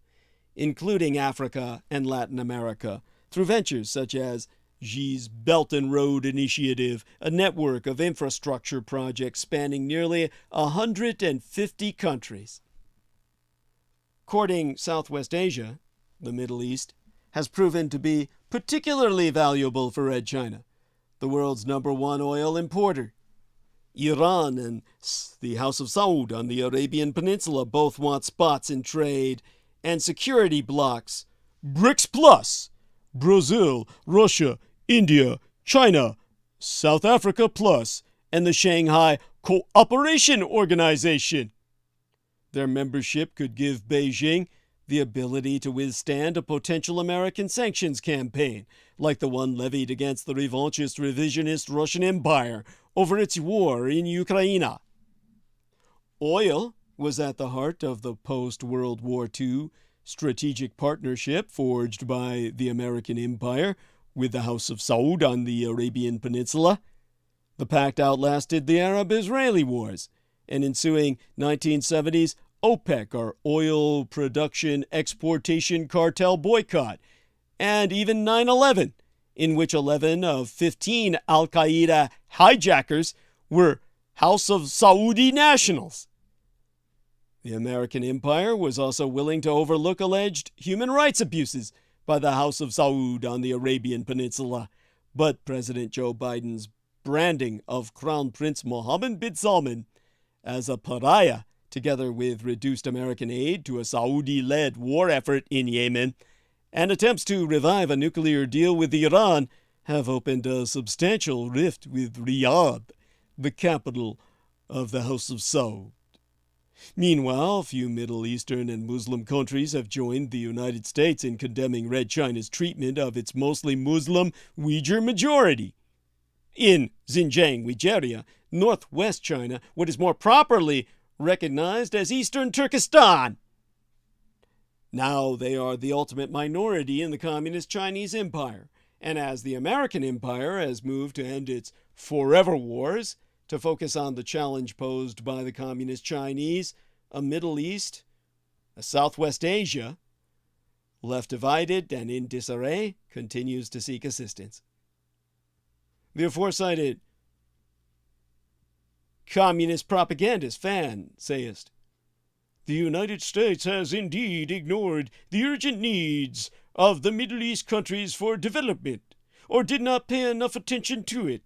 Speaker 1: including Africa and Latin America, through ventures such as Xi's Belt and Road Initiative, a network of infrastructure projects spanning nearly 150 countries. Courting Southwest Asia, the Middle East, has proven to be particularly valuable for Red China, the world's #1 oil importer. Iran and the House of Saud on the Arabian Peninsula both want spots in trade and security blocks. BRICS Plus, Brazil, Russia, India, China, South Africa Plus, and the Shanghai Cooperation Organization. Their membership could give Beijing the ability to withstand a potential American sanctions campaign, like the one levied against the revanchist revisionist Russian Empire over its war in Ukraine. Oil was at the heart of the post-World War II strategic partnership forged by the American Empire with the House of Saud on the Arabian Peninsula. The pact outlasted the Arab-Israeli wars and ensuing 1970s OPEC, or oil production exportation cartel boycott, and even 9/11, in which 11 of 15 Al-Qaeda hijackers were House of Saudi nationals. The American empire was also willing to overlook alleged human rights abuses by the House of Saud on the Arabian Peninsula, but President Joe Biden's branding of Crown Prince Mohammed bin Salman as a pariah, together with reduced American aid to a Saudi-led war effort in Yemen, and attempts to revive a nuclear deal with Iran, have opened a substantial rift with Riyadh, the capital of the House of Saud. Meanwhile, a few Middle Eastern and Muslim countries have joined the United States in condemning Red China's treatment of its mostly Muslim Uyghur majority. In Xinjiang, Uyghur, northwest China, what is more properly recognized as Eastern Turkestan. Now they are the ultimate minority in the Communist Chinese Empire, and as the American Empire has moved to end its forever wars to focus on the challenge posed by the Communist Chinese, a Middle East, a Southwest Asia, left divided and in disarray, continues to seek assistance. The aforecited communist propagandist fan sayest, "The United States has indeed ignored the urgent needs of the Middle East countries for development, or did not pay enough attention to it.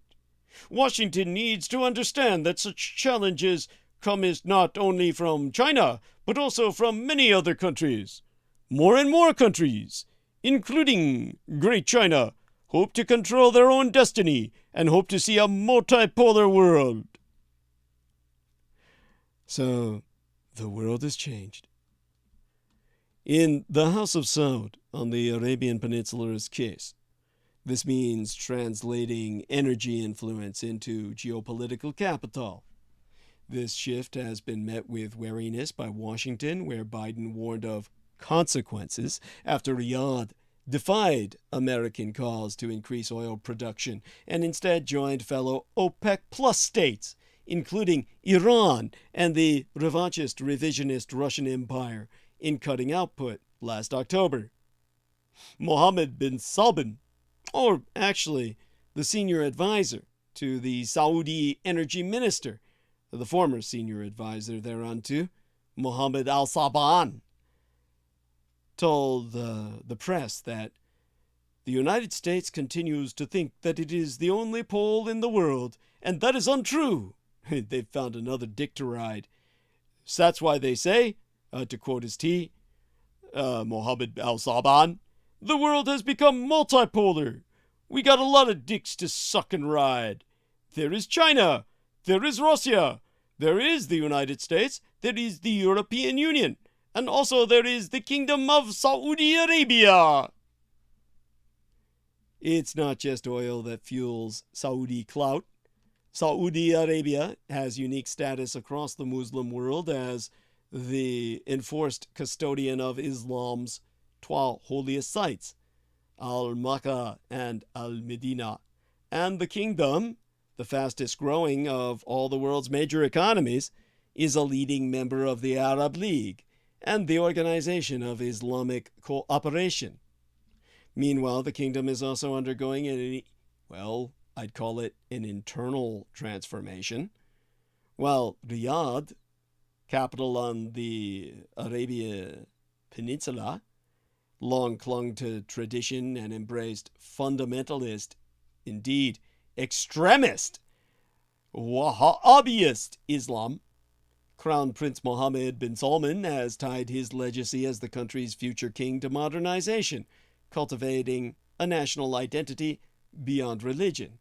Speaker 1: Washington needs to understand that such challenges come not only from China, but also from many other countries. More and more countries, including Great China, hope to control their own destiny and hope to see a multipolar world." So, the world has changed. In the House of Saud, on the Arabian Peninsula's case, this means translating energy influence into geopolitical capital. This shift has been met with wariness by Washington, where Biden warned of consequences after Riyadh defied American calls to increase oil production and instead joined fellow OPEC Plus states, including Iran and the revanchist Russian Empire, in cutting output last October. Mohammed bin Salman, or actually the senior advisor to the Saudi energy minister, the former senior advisor thereunto, Mohammed al-Saban, told the press that the United States continues to think that it is the only pole in the world, and that is untrue. They've found another dick to ride. So that's why they say, to quote his Mohammed al-Saban, "The world has become multipolar. We got a lot of dicks to suck and ride. There is China. There is Russia. There is the United States. There is the European Union. And also there is the Kingdom of Saudi Arabia." It's not just oil that fuels Saudi clout. Saudi Arabia has unique status across the Muslim world as the enforced custodian of Islam's 12 holiest sites, Al-Makkah and Al-Medina, and the kingdom, the fastest growing of all the world's major economies, is a leading member of the Arab League and the Organization of Islamic Cooperation. Meanwhile, the kingdom is also undergoing I'd call it an internal transformation. While Riyadh, capital on the Arabian Peninsula, long clung to tradition and embraced fundamentalist, indeed extremist, Wahhabist Islam, Crown Prince Mohammed bin Salman has tied his legacy as the country's future king to modernization, cultivating a national identity beyond religion.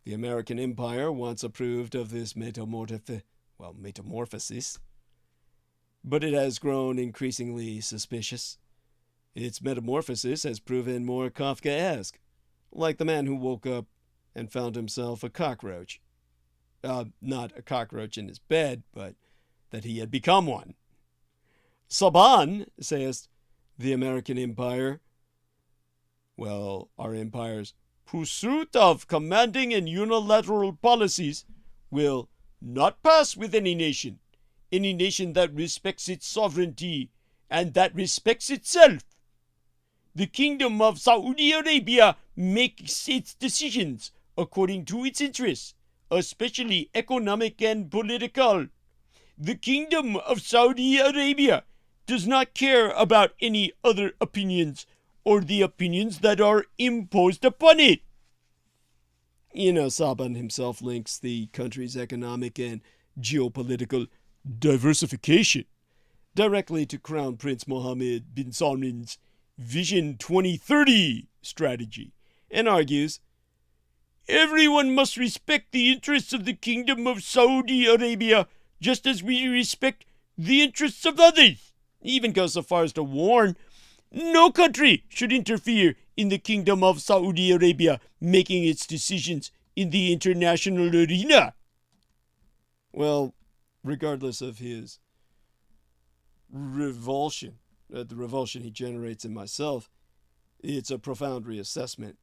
Speaker 1: The American empire once approved of this metamorphosis, but it has grown increasingly suspicious. Its metamorphosis has proven more Kafkaesque, like the man who woke up and found himself a cockroach. Not a cockroach in his bed, but that he had become one. Saban says the American empire, our empire's pursuit of commanding and unilateral policies will not pass with any nation. any nation that respects its sovereignty and that respects itself. The Kingdom of Saudi Arabia makes its decisions according to its interests, especially economic and political. The Kingdom of Saudi Arabia does not care about any other opinions or the opinions that are imposed upon it. Saban himself links the country's economic and geopolitical diversification directly to Crown Prince Mohammed bin Salman's Vision 2030 strategy and argues, everyone must respect the interests of the Kingdom of Saudi Arabia just as we respect the interests of others. He even goes so far as to warn no country should interfere in the Kingdom of Saudi Arabia making its decisions in the international arena. Well, regardless of his revulsion, the revulsion he generates in myself, it's a profound reassessment.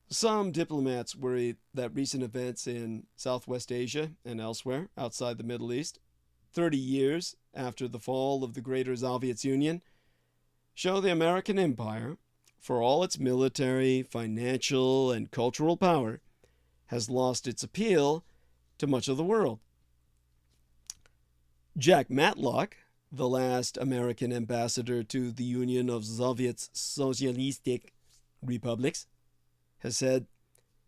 Speaker 1: Some diplomats worry that recent events in Southwest Asia and elsewhere outside the Middle East, 30 years after the fall of the Greater Soviet Union, show the American empire, for all its military, financial, and cultural power, has lost its appeal to much of the world. Jack Matlock, the last American ambassador to the Union of Soviet Socialistic Republics, has said,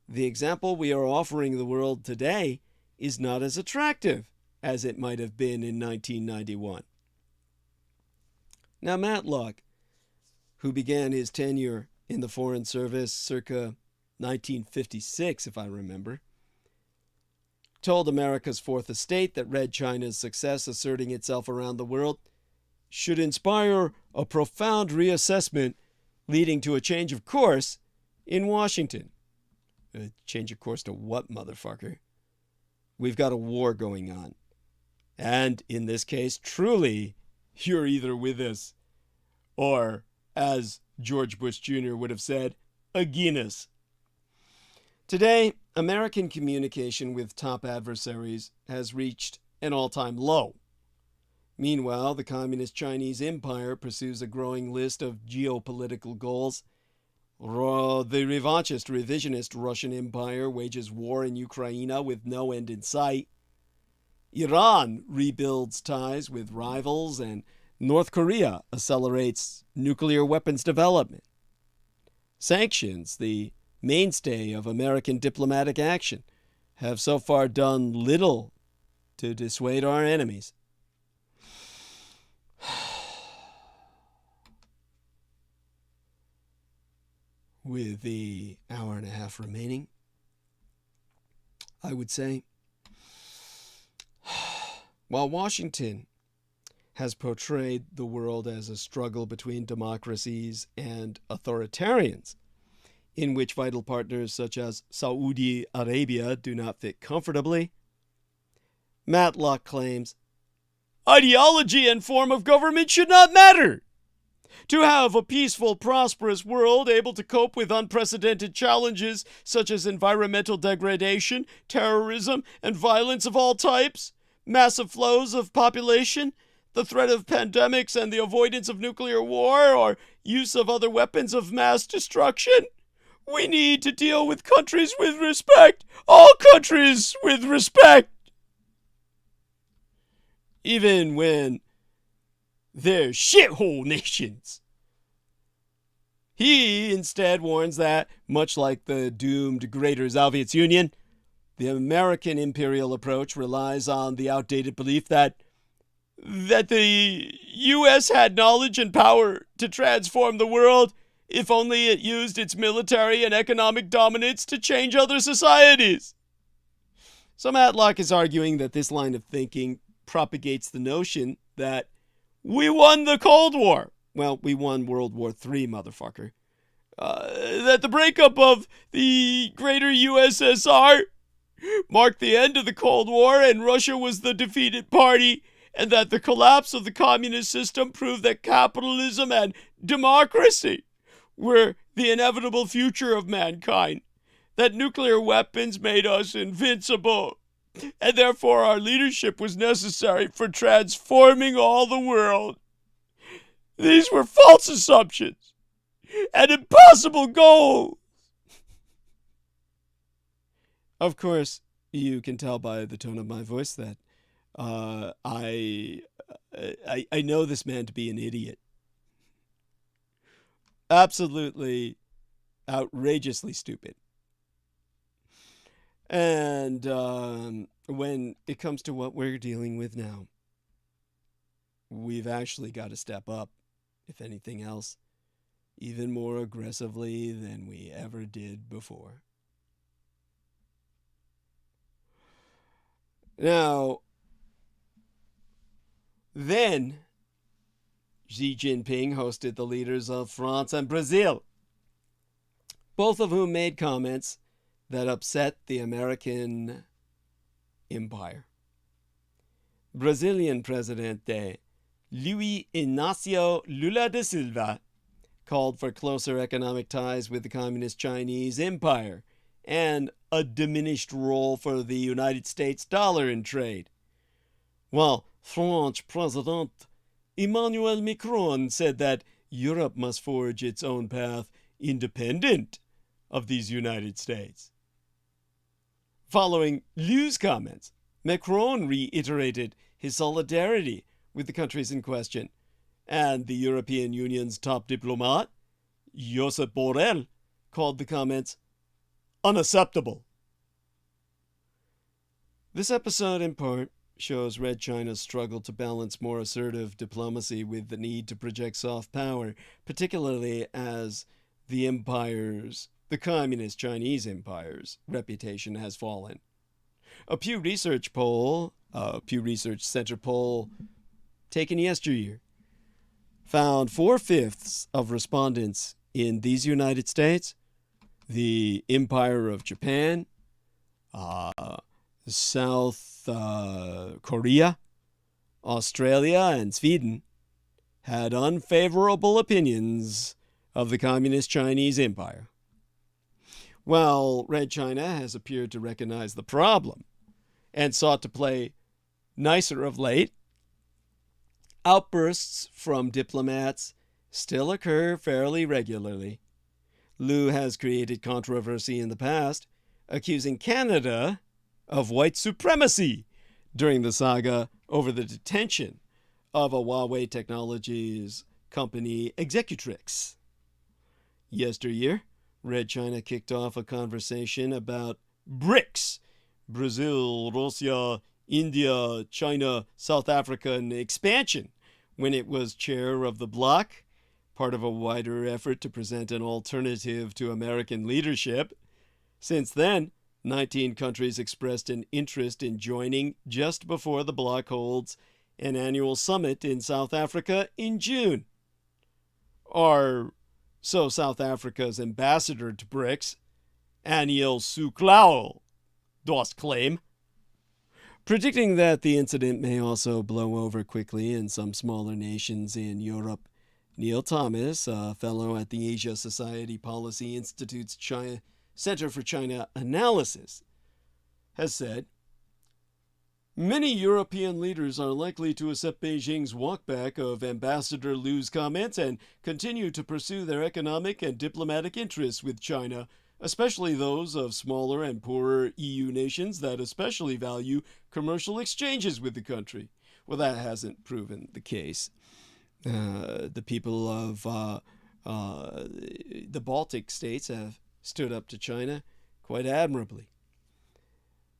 Speaker 1: the example we are offering the world today is not as attractive as it might have been in 1991. Now, Matlock, who began his tenure in the Foreign Service circa 1956, if I remember, told America's Fourth Estate that Red China's success asserting itself around the world should inspire a profound reassessment leading to a change of course in Washington. A change of course to what, motherfucker? We've got a war going on. And in this case, truly, you're either with us or, as George Bush Jr. would have said, a Guinness. Today, American communication with top adversaries has reached an all-time low. Meanwhile, the Communist Chinese Empire pursues a growing list of geopolitical goals. The revanchist, revisionist Russian Empire wages war in Ukraine with no end in sight. Iran rebuilds ties with rivals, and North Korea accelerates nuclear weapons development. Sanctions, the mainstay of American diplomatic action, have so far done little to dissuade our enemies. With the hour and a half remaining, I would say, while Washington has portrayed the world as a struggle between democracies and authoritarians, in which vital partners such as Saudi Arabia do not fit comfortably, Matlock claims, ideology and form of government should not matter. To have a peaceful, prosperous world able to cope with unprecedented challenges such as environmental degradation, terrorism, and violence of all types, massive flows of population, the threat of pandemics and the avoidance of nuclear war or use of other weapons of mass destruction, we need to deal with countries with respect, all countries with respect, even when they're shithole nations. He instead warns that, much like the doomed Greater Soviet Union, the American imperial approach relies on the outdated belief that the U.S. had knowledge and power to transform the world if only it used its military and economic dominance to change other societies. So Matlock is arguing that this line of thinking propagates the notion that we won the Cold War. Well, we won World War III, motherfucker. That the breakup of the greater USSR marked the end of the Cold War and Russia was the defeated party, and that the collapse of the communist system proved that capitalism and democracy were the inevitable future of mankind, that nuclear weapons made us invincible, and therefore our leadership was necessary for transforming all the world. These were false assumptions and impossible goals. Of course, you can tell by the tone of my voice that I know this man to be an idiot. Absolutely outrageously stupid. And when it comes to what we're dealing with now, we've actually got to step up, if anything else, even more aggressively than we ever did before. Now, then, Xi Jinping hosted the leaders of France and Brazil, both of whom made comments that upset the American empire. Brazilian President Luiz Inácio Lula da Silva called for closer economic ties with the Communist Chinese Empire and a diminished role for the United States dollar in trade, while French President Emmanuel Macron said that Europe must forge its own path independent of these United States. Following Lu's comments, Macron reiterated his solidarity with the countries in question, and the European Union's top diplomat, Josep Borrell, called the comments unacceptable. This episode, in part, shows Red China's struggle to balance more assertive diplomacy with the need to project soft power, particularly as the Communist Chinese Empire's reputation has fallen. A Pew Research Center poll taken yesteryear, found 4/5 of respondents in these United States, the Empire of Japan, South Korea, Australia, and Sweden had unfavorable opinions of the Communist Chinese Empire. While Red China has appeared to recognize the problem and sought to play nicer of late, outbursts from diplomats still occur fairly regularly. Lu has created controversy in the past, accusing Canada of white supremacy during the saga over the detention of a Huawei Technologies company executrix. Yesteryear, Red China kicked off a conversation about BRICS, Brazil, Russia, India, China, South Africa, and expansion, when it was chair of the bloc, part of a wider effort to present an alternative to American leadership. Since then, 19 countries expressed an interest in joining just before the bloc holds an annual summit in South Africa in June. Or so South Africa's ambassador to BRICS, Aniel Suklao, does claim, predicting that the incident may also blow over quickly in some smaller nations in Europe. Neil Thomas, a fellow at the Asia Society Policy Institute's Center for China Analysis, has said, many European leaders are likely to accept Beijing's walkback of Ambassador Lu's comments and continue to pursue their economic and diplomatic interests with China, especially those of smaller and poorer EU nations that especially value commercial exchanges with the country. Well, that hasn't proven the case. The people of the Baltic states have stood up to China quite admirably.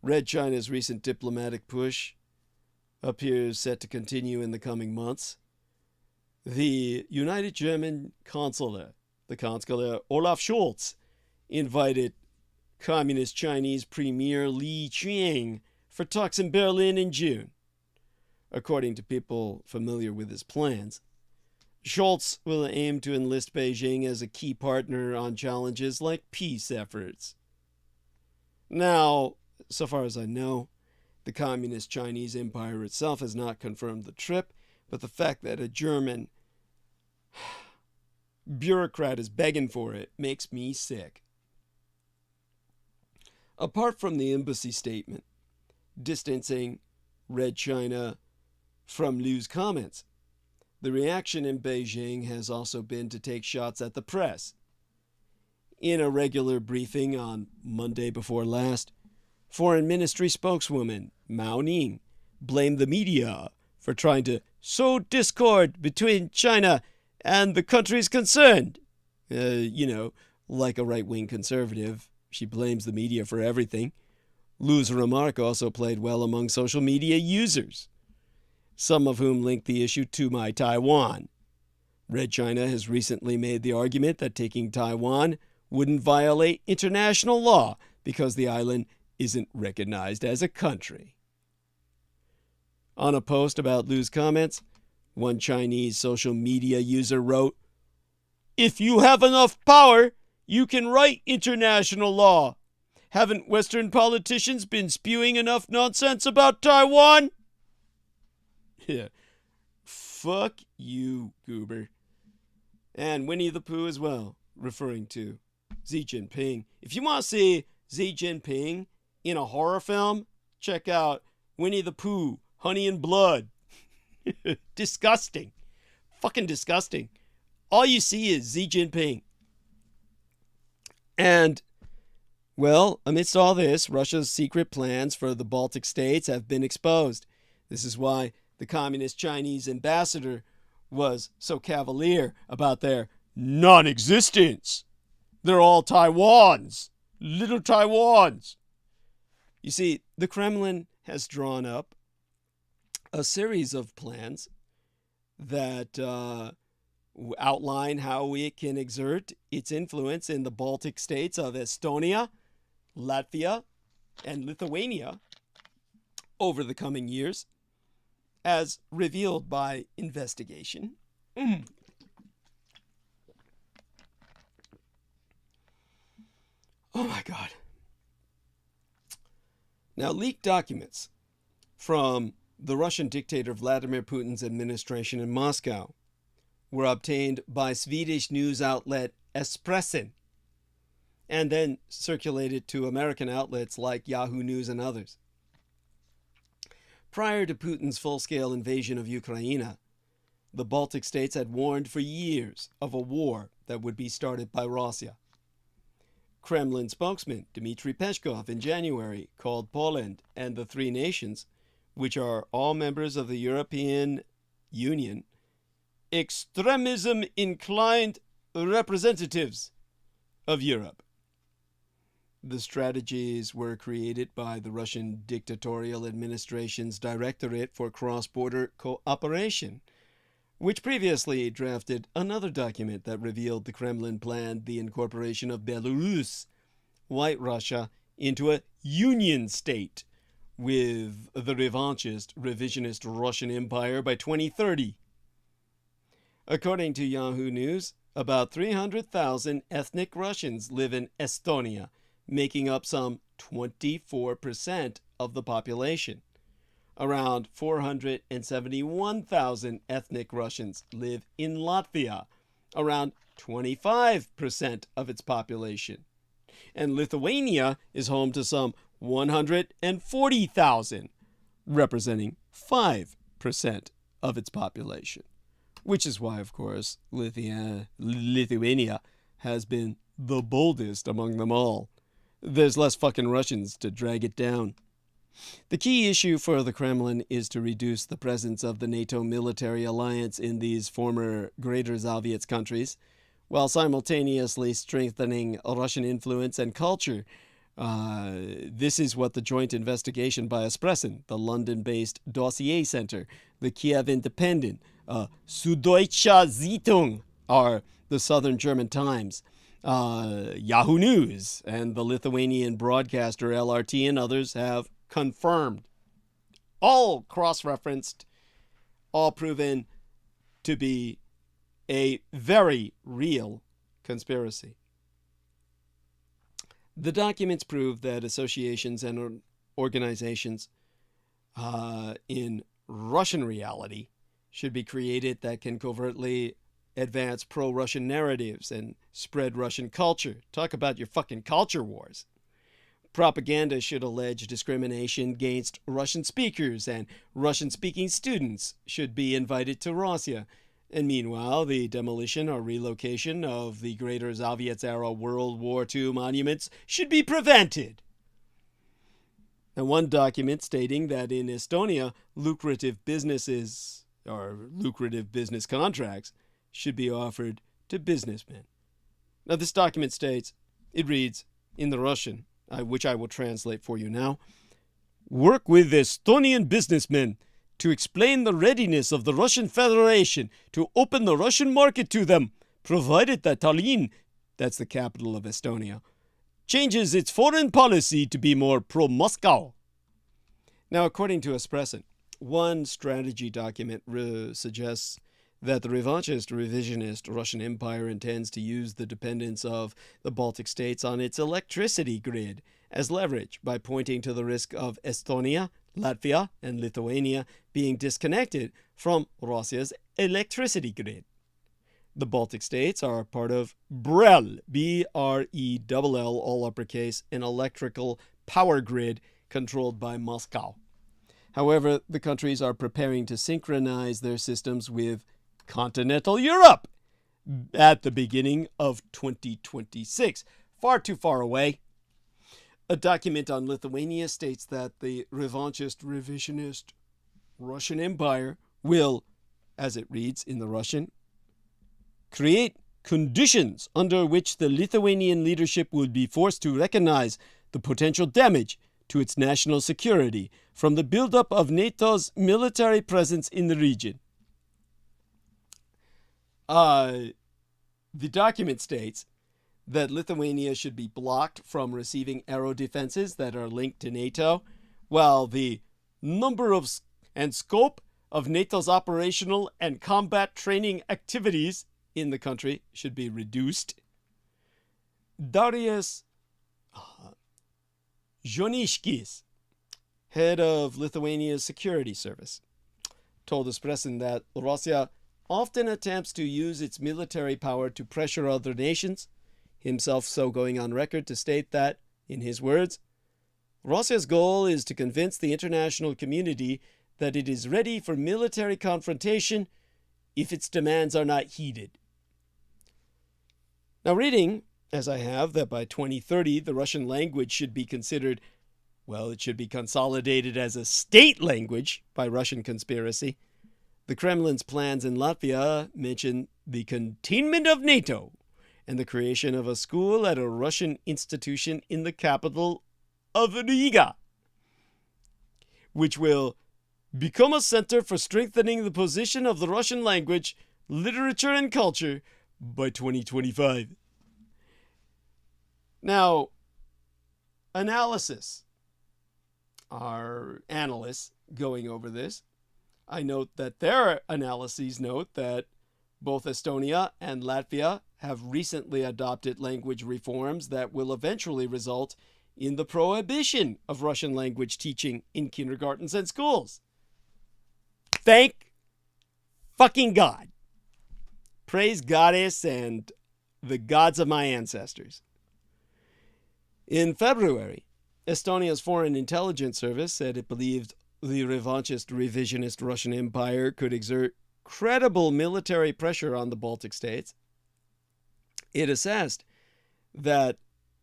Speaker 1: Red China's recent diplomatic push appears set to continue in the coming months. The United German Chancellor Olaf Scholz, invited Communist Chinese Premier Li Qiang for talks in Berlin in June. According to people familiar with his plans, Scholz will aim to enlist Beijing as a key partner on challenges like peace efforts. Now, so far as I know, the Communist Chinese Empire itself has not confirmed the trip, but the fact that a German bureaucrat is begging for it makes me sick. Apart from the embassy statement, distancing Red China from Liu's comments. The reaction in Beijing has also been to take shots at the press. In a regular briefing on Monday before last, Foreign Ministry spokeswoman Mao Ning blamed the media for trying to sow discord between China and the countries concerned. Like a right-wing conservative, she blames the media for everything. Liu's remark also played well among social media users, some of whom linked the issue to My Taiwan. Red China has recently made the argument that taking Taiwan wouldn't violate international law because the island isn't recognized as a country. On a post about Liu's comments, one Chinese social media user wrote, "If you have enough power, you can write international law. Haven't Western politicians been spewing enough nonsense about Taiwan?" Yeah. Fuck you, goober. And Winnie the Pooh as well, referring to Xi Jinping. If you want to see Xi Jinping in a horror film, check out Winnie the Pooh, Honey and Blood. Disgusting. Fucking disgusting. All you see is Xi Jinping. And, well, amidst all this, Russia's secret plans for the Baltic states have been exposed. This is why the Communist Chinese ambassador was so cavalier about their non-existence. They're all Taiwans. Little Taiwans. You see, the Kremlin has drawn up a series of plans that outline how it can exert its influence in the Baltic states of Estonia, Latvia, and Lithuania over the coming years, as revealed by investigation. Oh my God. Now, leaked documents from the Russian dictator Vladimir Putin's administration in Moscow were obtained by Swedish news outlet Expressen and then circulated to American outlets like Yahoo News and others. Prior to Putin's full-scale invasion of Ukraine, the Baltic states had warned for years of a war that would be started by Russia. Kremlin spokesman Dmitry Peskov in January called Poland and the three nations, which are all members of the European Union, extremism-inclined representatives of Europe. The strategies were created by the Russian dictatorial administration's Directorate for Cross-Border Cooperation, which previously drafted another document that revealed the Kremlin planned the incorporation of Belarus, White Russia, into a union state with the revanchist, revisionist Russian Empire by 2030. According to Yahoo News, about 300,000 ethnic Russians live in Estonia, making up some 24% of the population. Around 471,000 ethnic Russians live in Latvia, around 25% of its population. And Lithuania is home to some 140,000, representing 5% of its population. Which is why, of course, Lithuania has been the boldest among them all. There's less fucking Russians to drag it down. The key issue for the Kremlin is to reduce the presence of the NATO military alliance in these former Greater Soviet countries, while simultaneously strengthening Russian influence and culture. This is what the joint investigation by Expressen, the London-based Dossier Center, the Kiev Independent, Süddeutsche Zeitung, are the Southern German Times, Yahoo News, and the Lithuanian broadcaster LRT and others have confirmed. All cross-referenced, all proven to be a very real conspiracy. The documents prove that associations and organizations in Russian reality should be created that can covertly advance pro-Russian narratives and spread Russian culture. Talk about your fucking culture wars. Propaganda should allege discrimination against Russian speakers, and Russian-speaking students should be invited to Russia. And meanwhile, the demolition or relocation of the Greater Soviets-era World War II monuments should be prevented. And one document stating that in Estonia, lucrative business contracts should be offered to businessmen. Now, this document states, it reads in the Russian, which I will translate for you now. Work with Estonian businessmen to explain the readiness of the Russian Federation to open the Russian market to them, provided that Tallinn, that's the capital of Estonia, changes its foreign policy to be more pro-Moscow. Now, according to Preston, one strategy document suggests that the revanchist, revisionist Russian Empire intends to use the dependence of the Baltic states on its electricity grid as leverage by pointing to the risk of Estonia, Latvia, and Lithuania being disconnected from Russia's electricity grid. The Baltic states are part of BRELL, B-R-E-L-L, all uppercase, an electrical power grid controlled by Moscow. However, the countries are preparing to synchronize their systems with continental Europe at the beginning of 2026. Far too far away. A document on Lithuania states that the revanchist, revisionist Russian Empire will, as it reads in the Russian, create conditions under which the Lithuanian leadership would be forced to recognize the potential damage to its national security from the buildup of NATO's military presence in the region. The document states that Lithuania should be blocked from receiving aero defenses that are linked to NATO, while the number of and scope of NATO's operational and combat training activities in the country should be reduced. Darius Jonishkis, head of Lithuania's security service, told Preston that Russia often attempts to use its military power to pressure other nations, himself so going on record to state that, in his words, Russia's goal is to convince the international community that it is ready for military confrontation if its demands are not heeded. Now, reading, as I have, that by 2030 the Russian language should be considered, well, it should be consolidated as a state language by Russian conspiracy. The Kremlin's plans in Latvia mention the containment of NATO and the creation of a school at a Russian institution in the capital of Riga, which will become a center for strengthening the position of the Russian language, literature, and culture by 2025. Now, analysis. Our analysts going over this, I note that their analyses note that both Estonia and Latvia have recently adopted language reforms that will eventually result in the prohibition of Russian language teaching in kindergartens and schools. Thank fucking God. Praise Goddess and the gods of my ancestors. In February, Estonia's Foreign Intelligence Service said it believed the revanchist, revisionist Russian Empire could exert credible military pressure on the Baltic states. It assessed that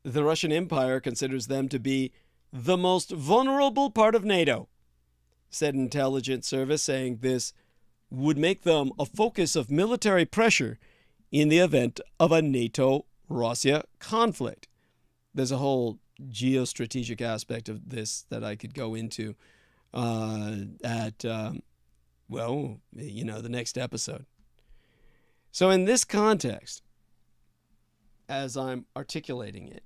Speaker 1: the Russian Empire considers them to be the most vulnerable part of NATO, said intelligence service, saying this would make them a focus of military pressure in the event of a NATO-Russia conflict. There's a whole geostrategic aspect of this that I could go into the next episode. So in this context, as I'm articulating it,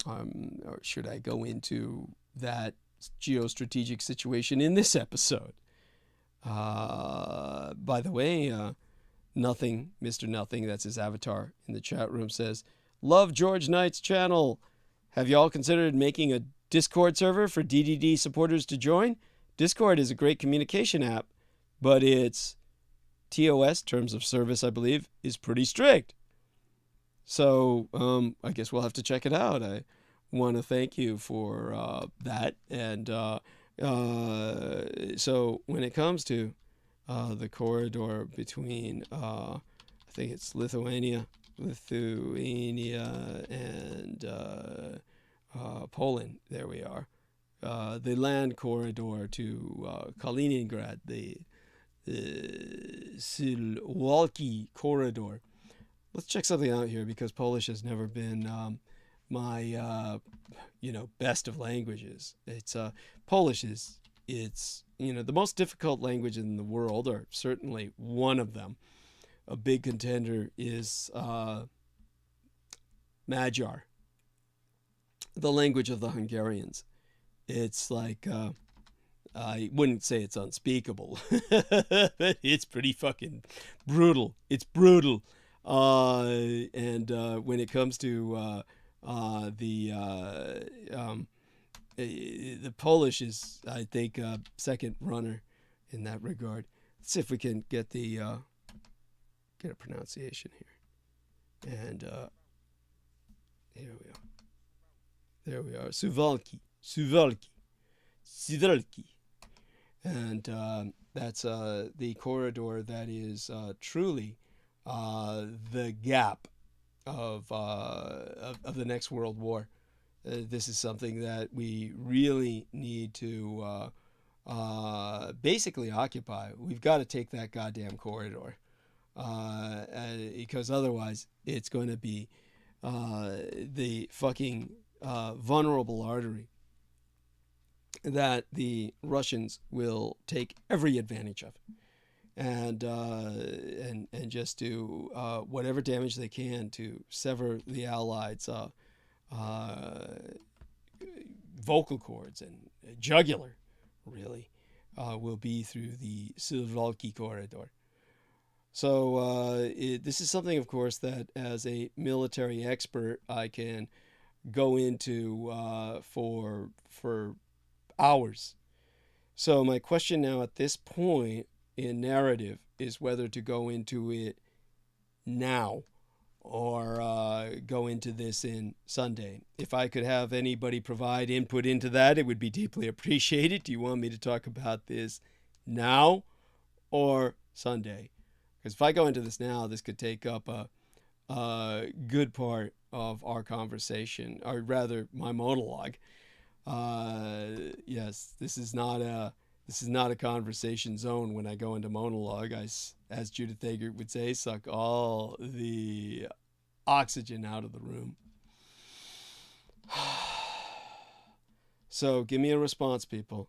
Speaker 1: or should I go into that geostrategic situation in this episode? By the way, Nothing, Mr. Nothing, that's his avatar in the chat room, says, love George Knight's channel. Have y'all considered making a Discord server for DDD supporters to join? Discord is a great communication app, but its TOS, terms of service, I believe, is pretty strict. So I guess we'll have to check it out. I want to thank you for that. And so when it comes to the corridor between, I think it's Lithuania and Poland, there we are. The land corridor to Kaliningrad, the Suwalki corridor. Let's check something out here, because Polish has never been my best of languages. It's Polish is the most difficult language in the world, or certainly one of them. A big contender is Magyar, the language of the Hungarians. It's like I wouldn't say it's unspeakable. It's pretty fucking brutal. It's brutal. And when it comes to the Polish is, I think, second runner in that regard. Let's see if we can get a pronunciation here. And here we are. There we are. Suwalki. And that's the corridor that is truly the gap of the next World War. This is something that we really need to basically occupy. We've got to take that goddamn corridor, because otherwise it's going to be the fucking vulnerable artery that the Russians will take every advantage of, and just do whatever damage they can to sever the Allies' vocal cords and jugular, really, will be through the Suwalki corridor. So this is something, of course, that as a military expert I can go into for hours. So my question now at this point in narrative is whether to go into it now or go into this in Sunday. If I could have anybody provide input into that, it would be deeply appreciated. Do you want me to talk about this now or Sunday? Because if I go into this now, this could take up a good part of our conversation, or rather my monologue. Yes, this is not a conversation zone. When I go into monologue, as Judith Thagert would say, suck all the oxygen out of the room. So give me a response, people.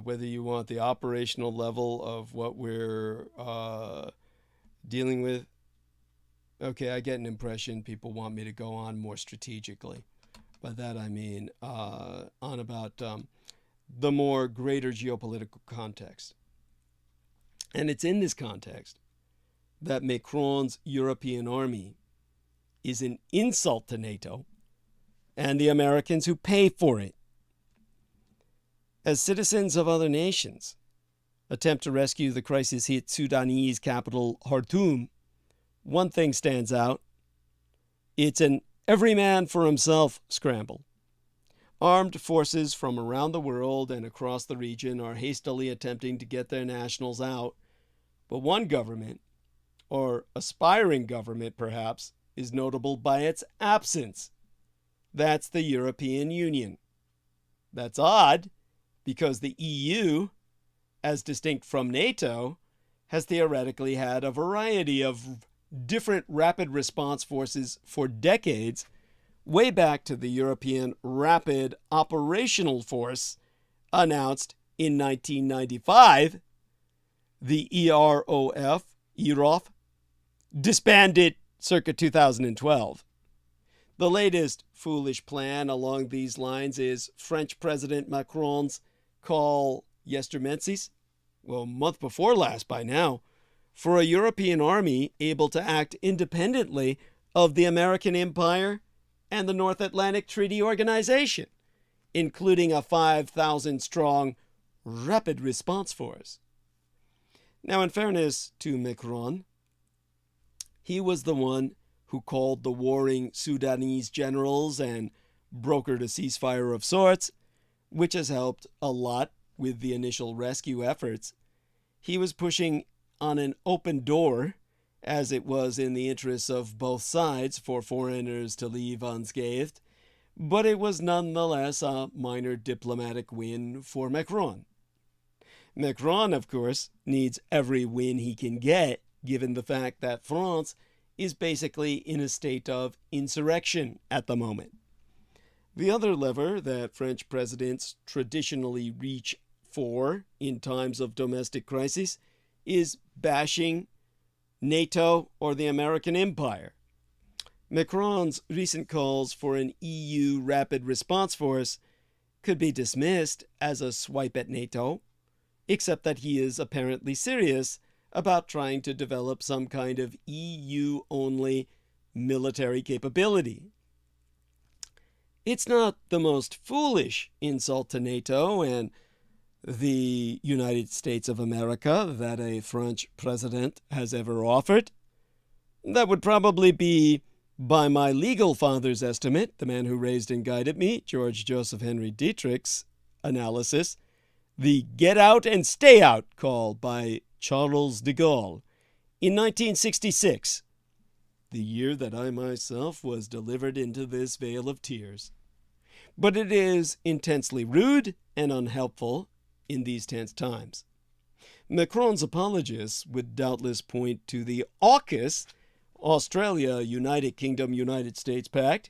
Speaker 1: Whether you want the operational level of what we're dealing with. Okay, I get an impression people want me to go on more strategically. By that I mean on about the more greater geopolitical context. And it's in this context that Macron's European army is an insult to NATO and the Americans who pay for it. As citizens of other nations attempt to rescue the crisis-hit Sudanese capital Khartoum, one thing stands out. It's an every man for himself scramble. Armed forces from around the world and across the region are hastily attempting to get their nationals out, but one government, or aspiring government perhaps, is notable by its absence. That's the European Union. That's odd, because the EU, as distinct from NATO, has theoretically had a variety of different rapid response forces for decades, way back to the European Rapid Operational Force, announced in 1995. The EROF, disbanded circa 2012. The latest foolish plan along these lines is French President Macron's call yestermensis, well, month before last by now, for a European army able to act independently of the American Empire and the North Atlantic Treaty Organization, including a 5,000-strong rapid response force. Now, in fairness to Macron, he was the one who called the warring Sudanese generals and brokered a ceasefire of sorts, which has helped a lot with the initial rescue efforts. He was pushing on an open door, as it was in the interests of both sides for foreigners to leave unscathed, but it was nonetheless a minor diplomatic win for Macron. Macron, of course, needs every win he can get, given the fact that France is basically in a state of insurrection at the moment. The other lever that French presidents traditionally reach for in times of domestic crisis is bashing NATO or the American empire. Macron's recent calls for an EU rapid response force could be dismissed as a swipe at NATO, except that he is apparently serious about trying to develop some kind of EU-only military capability. It's not the most foolish insult to NATO and the United States of America that a French president has ever offered. That would probably be, by my legal father's estimate, the man who raised and guided me, George Joseph Henry Dietrich's analysis, the get out and stay out call by Charles de Gaulle in 1966, the year that I myself was delivered into this vale of tears. But it is intensely rude and unhelpful in these tense times. Macron's apologists would doubtless point to the AUKUS, Australia, United Kingdom, United States Pact,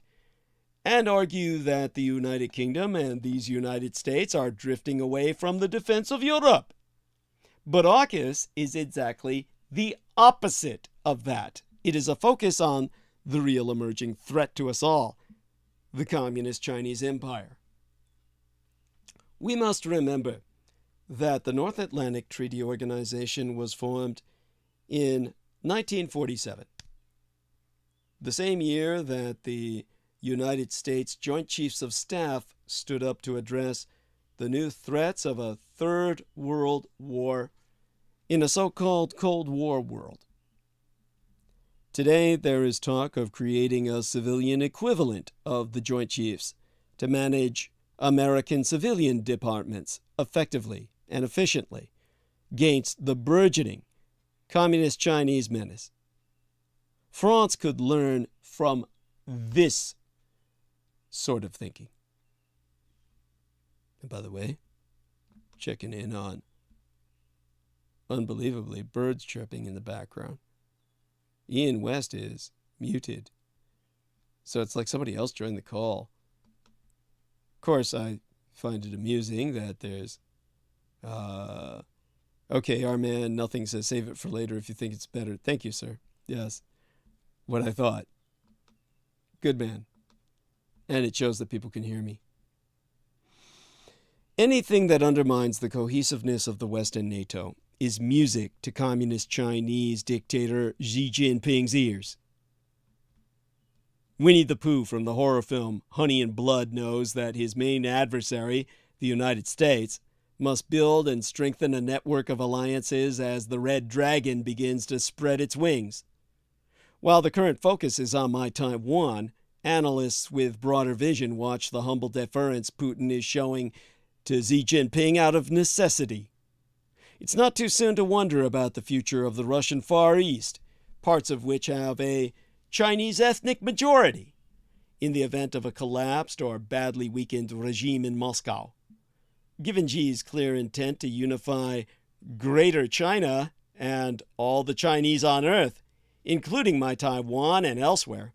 Speaker 1: and argue that the United Kingdom and these United States are drifting away from the defense of Europe. But AUKUS is exactly the opposite of that. It is a focus on the real emerging threat to us all, the Communist Chinese Empire. We must remember that the North Atlantic Treaty Organization was formed in 1947, the same year that the United States Joint Chiefs of Staff stood up to address the new threats of a Third World War in a so-called Cold War world. Today, there is talk of creating a civilian equivalent of the Joint Chiefs to manage American civilian departments effectively and efficiently against the burgeoning Communist Chinese menace. France could learn from this sort of thinking. And by the way, checking in on, unbelievably, birds chirping in the background. Ian West is muted. So it's like somebody else joined the call. Of course, I find it amusing that there's, okay, our man, nothing says save it for later if you think it's better. Thank you, sir. Yes. What I thought. Good man. And it shows that people can hear me. Anything that undermines the cohesiveness of the West and NATO is music to Communist Chinese dictator Xi Jinping's ears. Winnie the Pooh from the horror film Honey and Blood knows that his main adversary, the United States, must build and strengthen a network of alliances as the Red Dragon begins to spread its wings. While the current focus is on my Taiwan, analysts with broader vision watch the humble deference Putin is showing to Xi Jinping out of necessity. It's not too soon to wonder about the future of the Russian Far East, parts of which have a Chinese ethnic majority, in the event of a collapsed or badly weakened regime in Moscow. Given Xi's clear intent to unify Greater China and all the Chinese on Earth, including my Taiwan and elsewhere,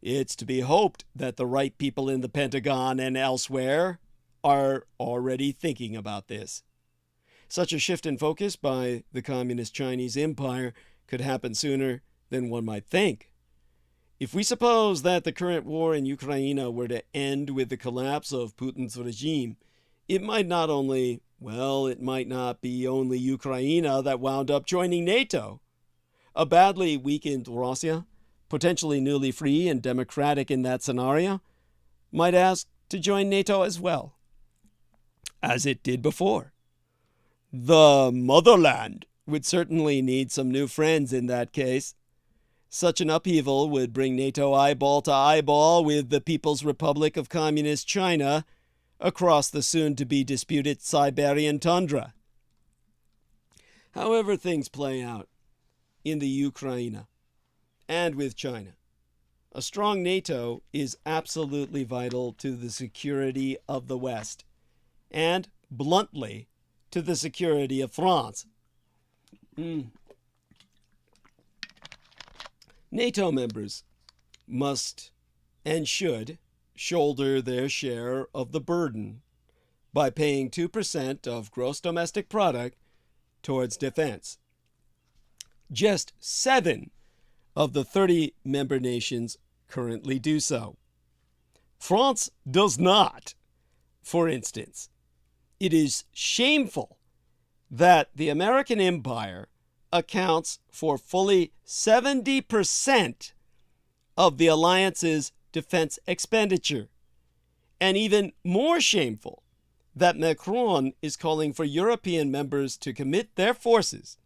Speaker 1: it's to be hoped that the right people in the Pentagon and elsewhere are already thinking about this. Such a shift in focus by the Communist Chinese Empire could happen sooner than one might think. If we suppose that the current war in Ukraine were to end with the collapse of Putin's regime, it might not only, well, it might not be only Ukraine that wound up joining NATO. A badly weakened Russia, potentially newly free and democratic in that scenario, might ask to join NATO as well, as it did before. The motherland would certainly need some new friends in that case. Such an upheaval would bring NATO eyeball to eyeball with the People's Republic of Communist China across the soon-to-be disputed Siberian tundra. However things play out in the Ukraine and with China, a strong NATO is absolutely vital to the security of the West and, bluntly, to the security of France. NATO members must and should shoulder their share of the burden by paying 2% of gross domestic product towards defense. Just 7 of the 30 member nations currently do so. France does not. For instance, it is shameful that the American empire accounts for fully 70% of the alliance's defense expenditure, and even more shameful that Macron is calling for European members to commit their forces,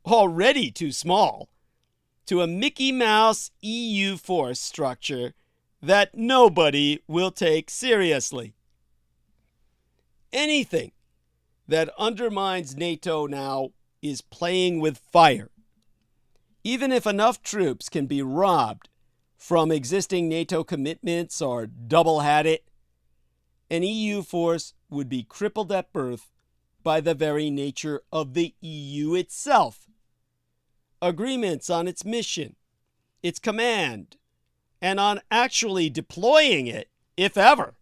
Speaker 1: already too small, to a Mickey Mouse EU force structure that nobody will take seriously. Anything that undermines NATO now is playing with fire. Even if enough troops can be robbed from existing NATO commitments or double-hat it, an EU force would be crippled at birth by the very nature of the EU itself. Agreements on its mission, its command, and on actually deploying it, if ever,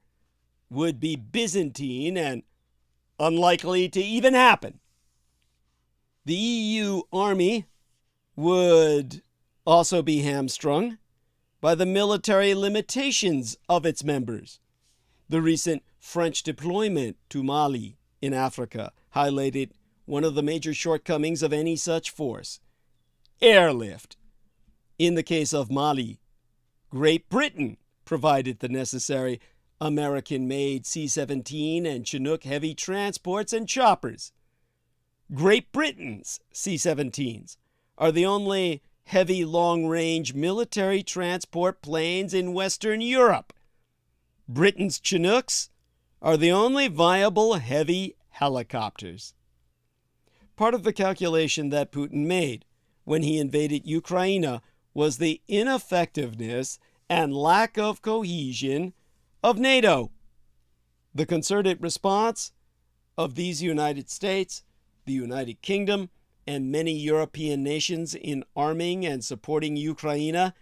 Speaker 1: would be Byzantine and unlikely to even happen. The EU army would also be hamstrung by the military limitations of its members. The recent French deployment to Mali in Africa highlighted one of the major shortcomings of any such force: airlift. In the case of Mali, Great Britain provided the necessary American-made C-17 and Chinook heavy transports and choppers. Great Britain's C-17s are the only heavy long-range military transport planes in Western Europe. Britain's Chinooks are the only viable heavy helicopters. Part of the calculation that Putin made when he invaded Ukraine was the ineffectiveness and lack of cohesion of NATO. The concerted response of these United States, the United Kingdom, and many European nations in arming and supporting Ukraine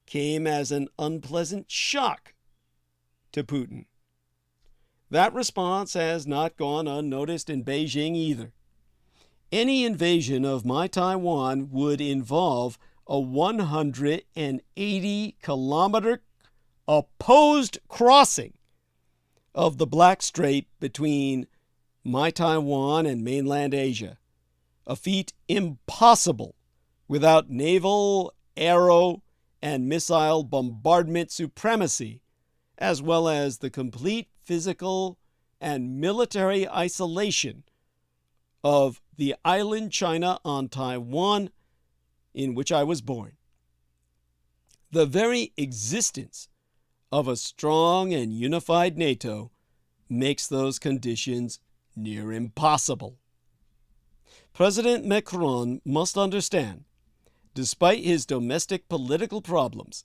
Speaker 1: came as an unpleasant shock to Putin. That response has not gone unnoticed in Beijing either. Any invasion of my Taiwan would involve a 180-kilometer opposed crossing of the Black Strait between my Taiwan and mainland Asia, a feat impossible without naval, aero, and missile bombardment supremacy, as well as the complete physical and military isolation of the island China on Taiwan, in which I was born. The very existence of a strong and unified NATO makes those conditions near impossible. President Macron must understand, despite his domestic political problems,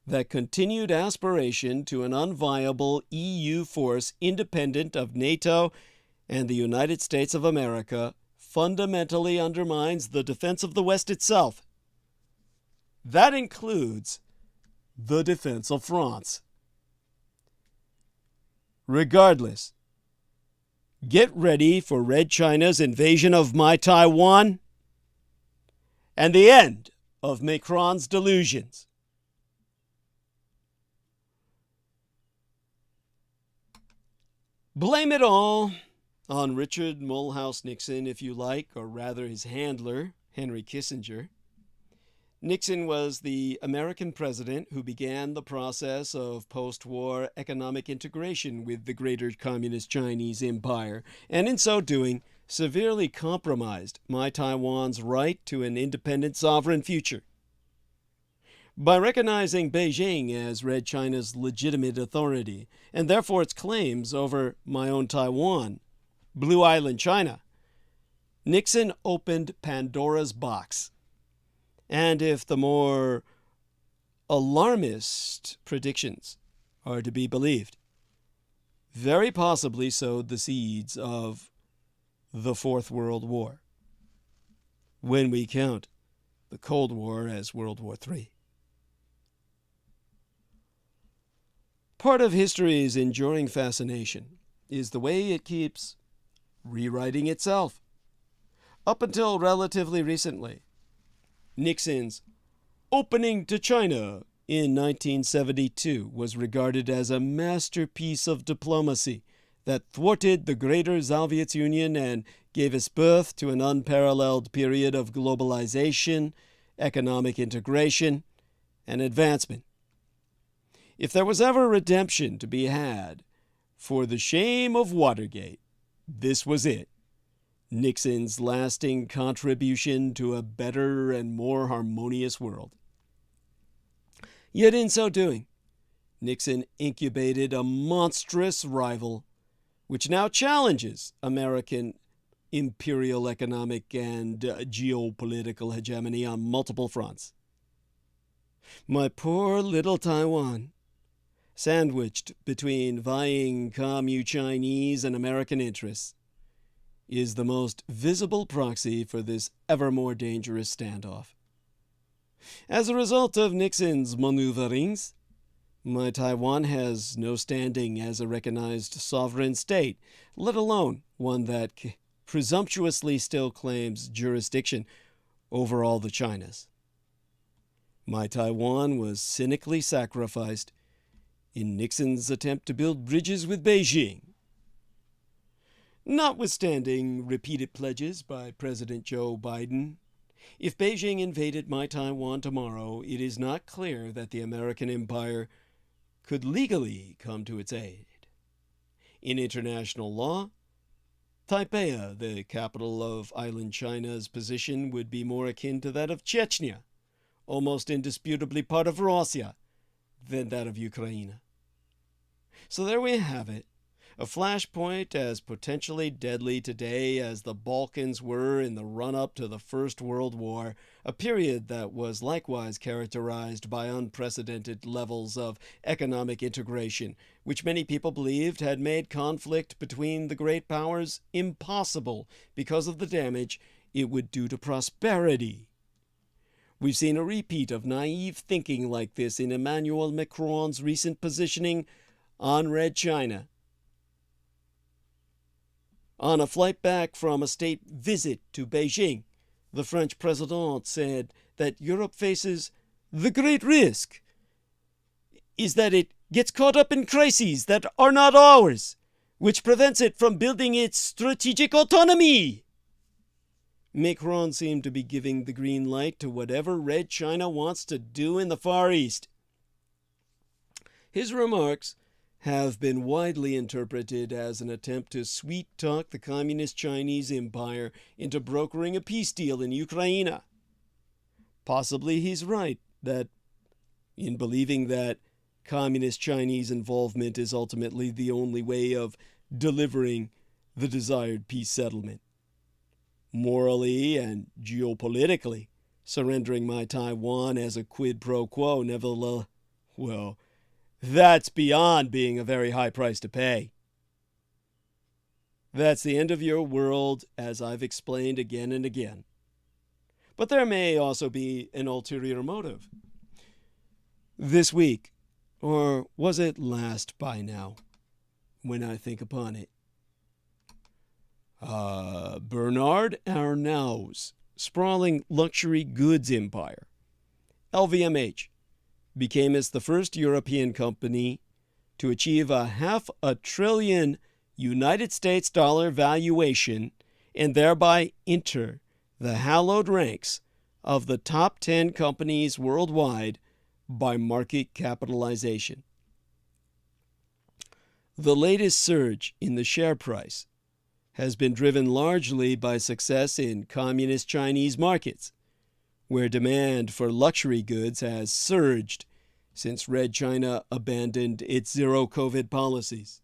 Speaker 1: that continued aspiration to an unviable EU force independent of NATO and the United States of America fundamentally undermines the defense of the West itself. That includes the defense of France. Regardless, get ready for Red China's invasion of my Taiwan and the end of Macron's delusions. Blame it all on Richard Mulhouse Nixon, if you like, or rather his handler, Henry Kissinger. Nixon was the American president who began the process of post-war economic integration with the greater communist Chinese empire, and in so doing, severely compromised my Taiwan's right to an independent sovereign future. By recognizing Beijing as Red China's legitimate authority, and therefore its claims over my own Taiwan, Blue Island, China, Nixon opened Pandora's box. And if the more alarmist predictions are to be believed, very possibly sowed the seeds of the Fourth World War, when we count the Cold War as World War III. Part of history's enduring fascination is the way it keeps rewriting itself. Up until relatively recently, Nixon's opening to China in 1972 was regarded as a masterpiece of diplomacy that thwarted the greater Soviet Union and gave us birth to an unparalleled period of globalization, economic integration, and advancement. If there was ever redemption to be had for the shame of Watergate, this was it. Nixon's lasting contribution to a better and more harmonious world. Yet in so doing, Nixon incubated a monstrous rival which now challenges American imperial economic and geopolitical hegemony on multiple fronts. My poor little Taiwan, sandwiched between vying commu Chinese and American interests, is the most visible proxy for this ever more dangerous standoff. As a result of Nixon's maneuverings, my Taiwan has no standing as a recognized sovereign state, let alone one that presumptuously still claims jurisdiction over all the Chinas. My Taiwan was cynically sacrificed in Nixon's attempt to build bridges with Beijing. Notwithstanding repeated pledges by President Joe Biden, if Beijing invaded my Taiwan tomorrow, it is not clear that the American empire could legally come to its aid. In international law, Taipei, the capital of island China's position, would be more akin to that of Chechnya, almost indisputably part of Russia, than that of Ukraine. So there we have it, a flashpoint as potentially deadly today as the Balkans were in the run-up to the First World War, a period that was likewise characterized by unprecedented levels of economic integration, which many people believed had made conflict between the great powers impossible because of the damage it would do to prosperity. We've seen a repeat of naive thinking like this in Emmanuel Macron's recent positioning on Red China. On a flight back from a state visit to Beijing, the French president said that Europe faces the great risk is that it gets caught up in crises that are not ours, which prevents it from building its strategic autonomy. Macron seemed to be giving the green light to whatever Red China wants to do in the Far East. His remarks have been widely interpreted as an attempt to sweet-talk the Communist Chinese Empire into brokering a peace deal in Ukraine. Possibly he's right in believing that Communist Chinese involvement is ultimately the only way of delivering the desired peace settlement. Morally and geopolitically, surrendering my Taiwan as a quid pro quo, nevertheless, well, that's beyond being a very high price to pay. That's the end of your world, as I've explained again and again. But there may also be an ulterior motive. This week, or was it last by now, when I think upon it, Bernard Arnault's sprawling luxury goods empire, LVMH, became as the first European company to achieve a $500 billion United States dollar valuation and thereby enter the hallowed ranks of the top 10 companies worldwide by market capitalization. The latest surge in the share price has been driven largely by success in communist Chinese markets, where demand for luxury goods has surged since Red China abandoned its zero-COVID policies.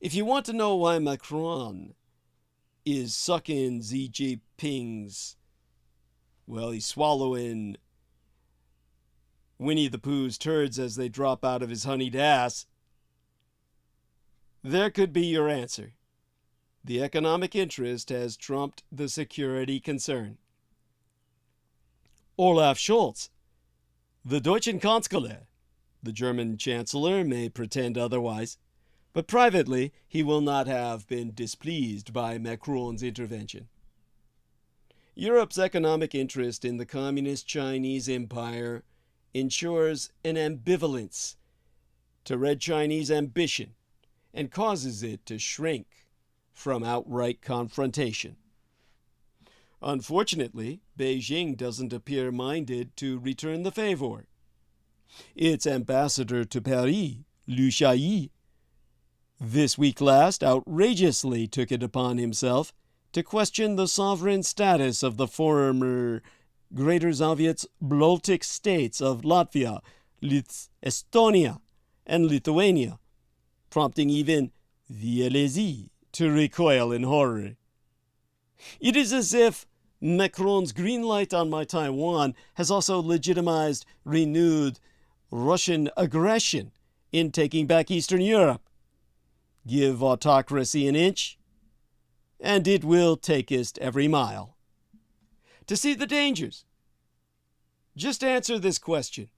Speaker 1: If you want to know why Macron is sucking Xi Jinping's, well, he's swallowing Winnie the Pooh's turds as they drop out of his honeyed ass, there could be your answer. The economic interest has trumped the security concern. Olaf Scholz, the Deutschen Kanzler, the German Chancellor, may pretend otherwise, but privately he will not have been displeased by Macron's intervention. Europe's economic interest in the Communist Chinese Empire ensures an ambivalence to Red Chinese ambition and causes it to shrink from outright confrontation. Unfortunately, Beijing doesn't appear minded to return the favor. Its ambassador to Paris, Liu Xiaoyi, this week last outrageously took it upon himself to question the sovereign status of the former Greater Soviet's Baltic states of Latvia, Estonia, and Lithuania, prompting even the Élysée to recoil in horror. It is as if Macron's green light on my Taiwan has also legitimized renewed Russian aggression in taking back Eastern Europe. Give autocracy an inch, and it will takest every mile. To see the dangers, just answer this question.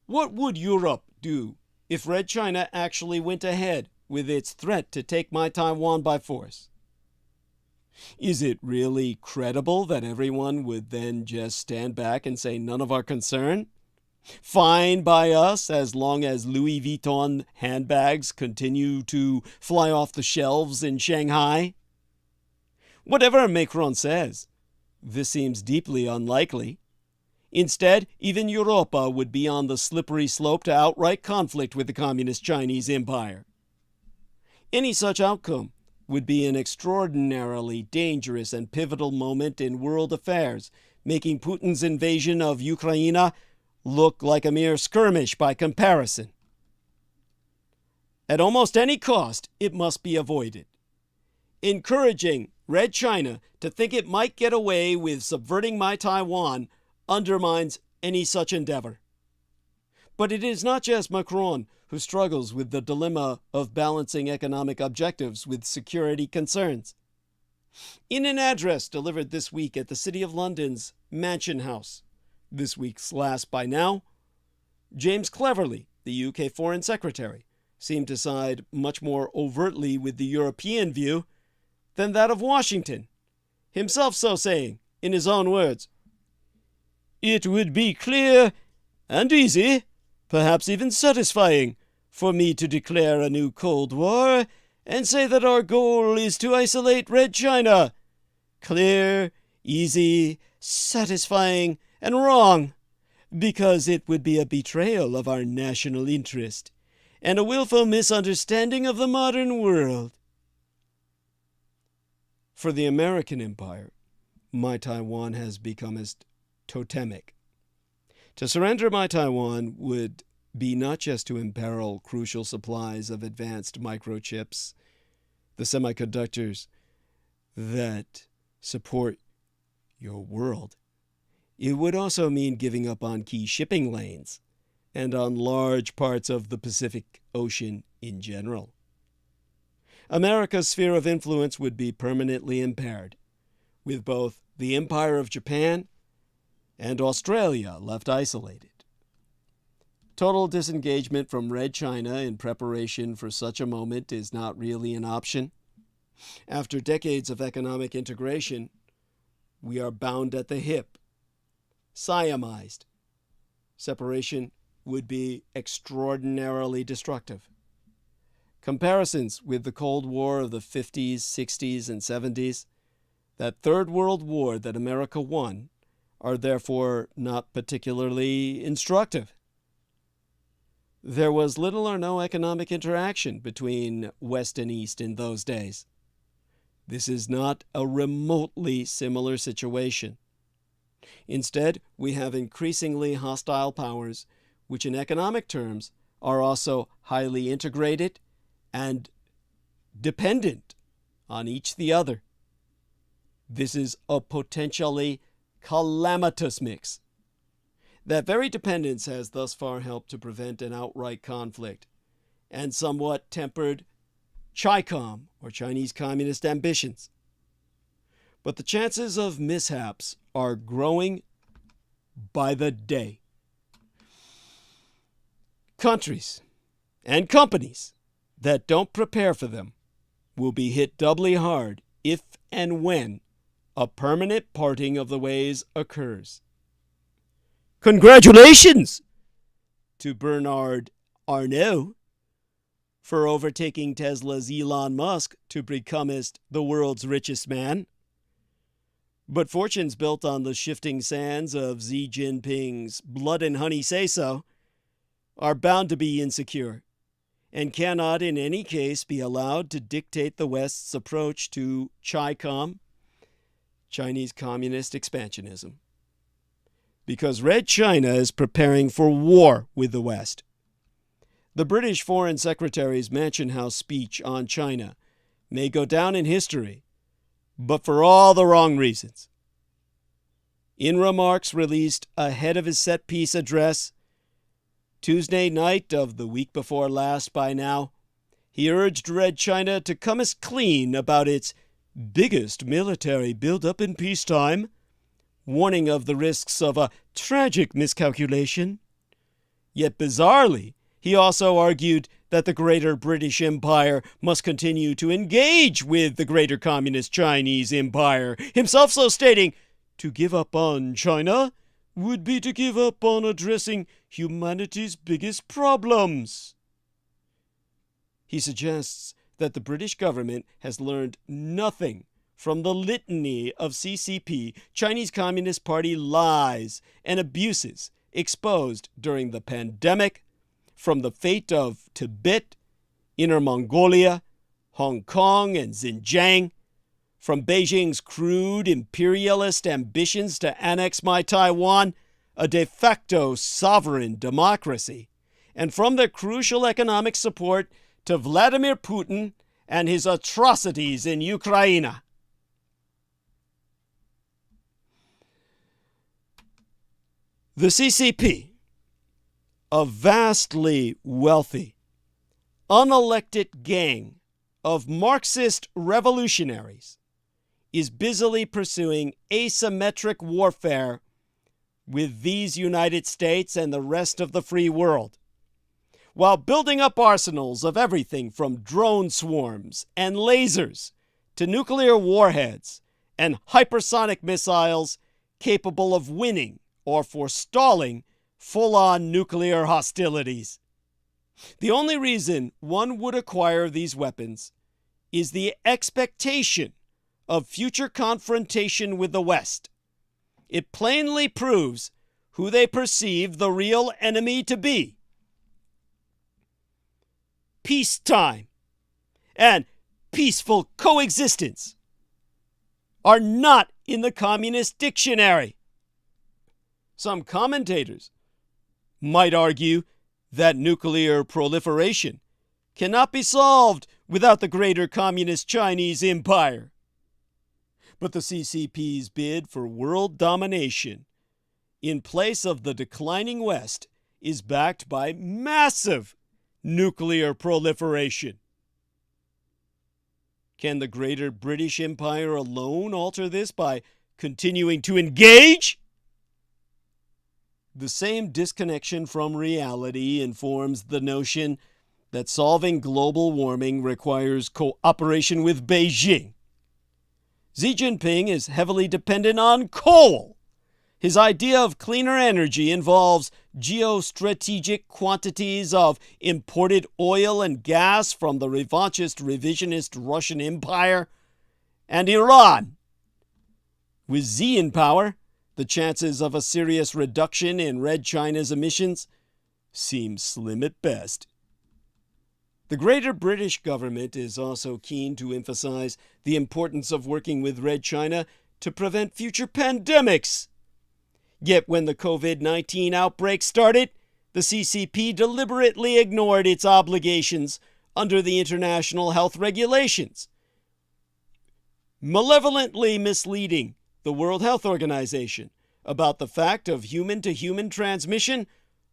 Speaker 1: What would Europe do if Red China actually went ahead with its threat to take my Taiwan by force? Is it really credible that everyone would then just stand back and say none of our concern? Fine by us as long as Louis Vuitton handbags continue to fly off the shelves in Shanghai? Whatever Macron says, this seems deeply unlikely. Instead, even Europa would be on the slippery slope to outright conflict with the Communist Chinese Empire. Any such outcome would be an extraordinarily dangerous and pivotal moment in world affairs, making Putin's invasion of Ukraine look like a mere skirmish by comparison. At almost any cost, it must be avoided. Encouraging Red China to think it might get away with subverting my Taiwan undermines any such endeavor. But it is not just Macron who struggles with the dilemma of balancing economic objectives with security concerns. In an address delivered this week at the City of London's Mansion House, this week's last by now, James Cleverly, the UK Foreign Secretary, seemed to side much more overtly with the European view than that of Washington, himself so saying, in his own words, "It would be clear and easy, perhaps even satisfying, for me to declare a new Cold War and say that our goal is to isolate Red China. Clear, easy, satisfying, and wrong, because it would be a betrayal of our national interest and a willful misunderstanding of the modern world." For the American empire, my Taiwan has become as totemic. To surrender my Taiwan would be not just to imperil crucial supplies of advanced microchips, the semiconductors that support your world. It would also mean giving up on key shipping lanes and on large parts of the Pacific Ocean in general. America's sphere of influence would be permanently impaired, with both the Empire of Japan and Australia left isolated. Total disengagement from Red China in preparation for such a moment is not really an option. After decades of economic integration, we are bound at the hip, Siamized. Separation would be extraordinarily destructive. Comparisons with the Cold War of the 50s, 60s, and 70s, that Third World War that America won, are therefore not particularly instructive. There was little or no economic interaction between West and East in those days. This is not a remotely similar situation. Instead, we have increasingly hostile powers, which in economic terms are also highly integrated and dependent on each the other. This is a potentially calamitous mix. That very dependence has thus far helped to prevent an outright conflict and somewhat tempered CHICOM, or Chinese Communist ambitions. But the chances of mishaps are growing by the day. Countries and companies that don't prepare for them will be hit doubly hard if and when a permanent parting of the ways occurs. Congratulations to Bernard Arnault for overtaking Tesla's Elon Musk to become the world's richest man. But fortunes built on the shifting sands of Xi Jinping's blood and honey say-so are bound to be insecure and cannot in any case be allowed to dictate the West's approach to CHICOM, Chinese Communist expansionism. Because Red China is preparing for war with the West. The British Foreign Secretary's Mansion House speech on China may go down in history, but for all the wrong reasons. In remarks released ahead of his set-piece address, Tuesday night of the week before last by now, he urged Red China to come as clean about its biggest military buildup in peacetime, warning of the risks of a tragic miscalculation. Yet bizarrely, he also argued that the Greater British Empire must continue to engage with the Greater Communist Chinese Empire, himself so stating, to give up on China would be to give up on addressing humanity's biggest problems. He suggests that the British government has learned nothing from the litany of CCP, Chinese Communist Party lies and abuses exposed during the pandemic, from the fate of Tibet, Inner Mongolia, Hong Kong, and Xinjiang, from Beijing's crude imperialist ambitions to annex my Taiwan, a de facto sovereign democracy, and from their crucial economic support to Vladimir Putin and his atrocities in Ukraine. The CCP, a vastly wealthy, unelected gang of Marxist revolutionaries, is busily pursuing asymmetric warfare with these United States and the rest of the free world, while building up arsenals of everything from drone swarms and lasers to nuclear warheads and hypersonic missiles capable of winning or forestalling full-on nuclear hostilities. The only reason one would acquire these weapons is the expectation of future confrontation with the West. It plainly proves who they perceive the real enemy to be. Peacetime and peaceful coexistence are not in the Communist dictionary. Some commentators might argue that nuclear proliferation cannot be solved without the Greater Communist Chinese Empire. But the CCP's bid for world domination in place of the declining West is backed by massive nuclear proliferation. Can the Greater British Empire alone alter this by continuing to engage? The same disconnection from reality informs the notion that solving global warming requires cooperation with Beijing. Xi Jinping is heavily dependent on coal. His idea of cleaner energy involves geostrategic quantities of imported oil and gas from the revanchist revisionist Russian Empire and Iran. With Xi in power, the chances of a serious reduction in Red China's emissions seem slim at best. The Greater British government is also keen to emphasize the importance of working with Red China to prevent future pandemics. Yet when the COVID-19 outbreak started, the CCP deliberately ignored its obligations under the international health regulations, malevolently misleading the World Health Organization about the fact of human-to-human transmission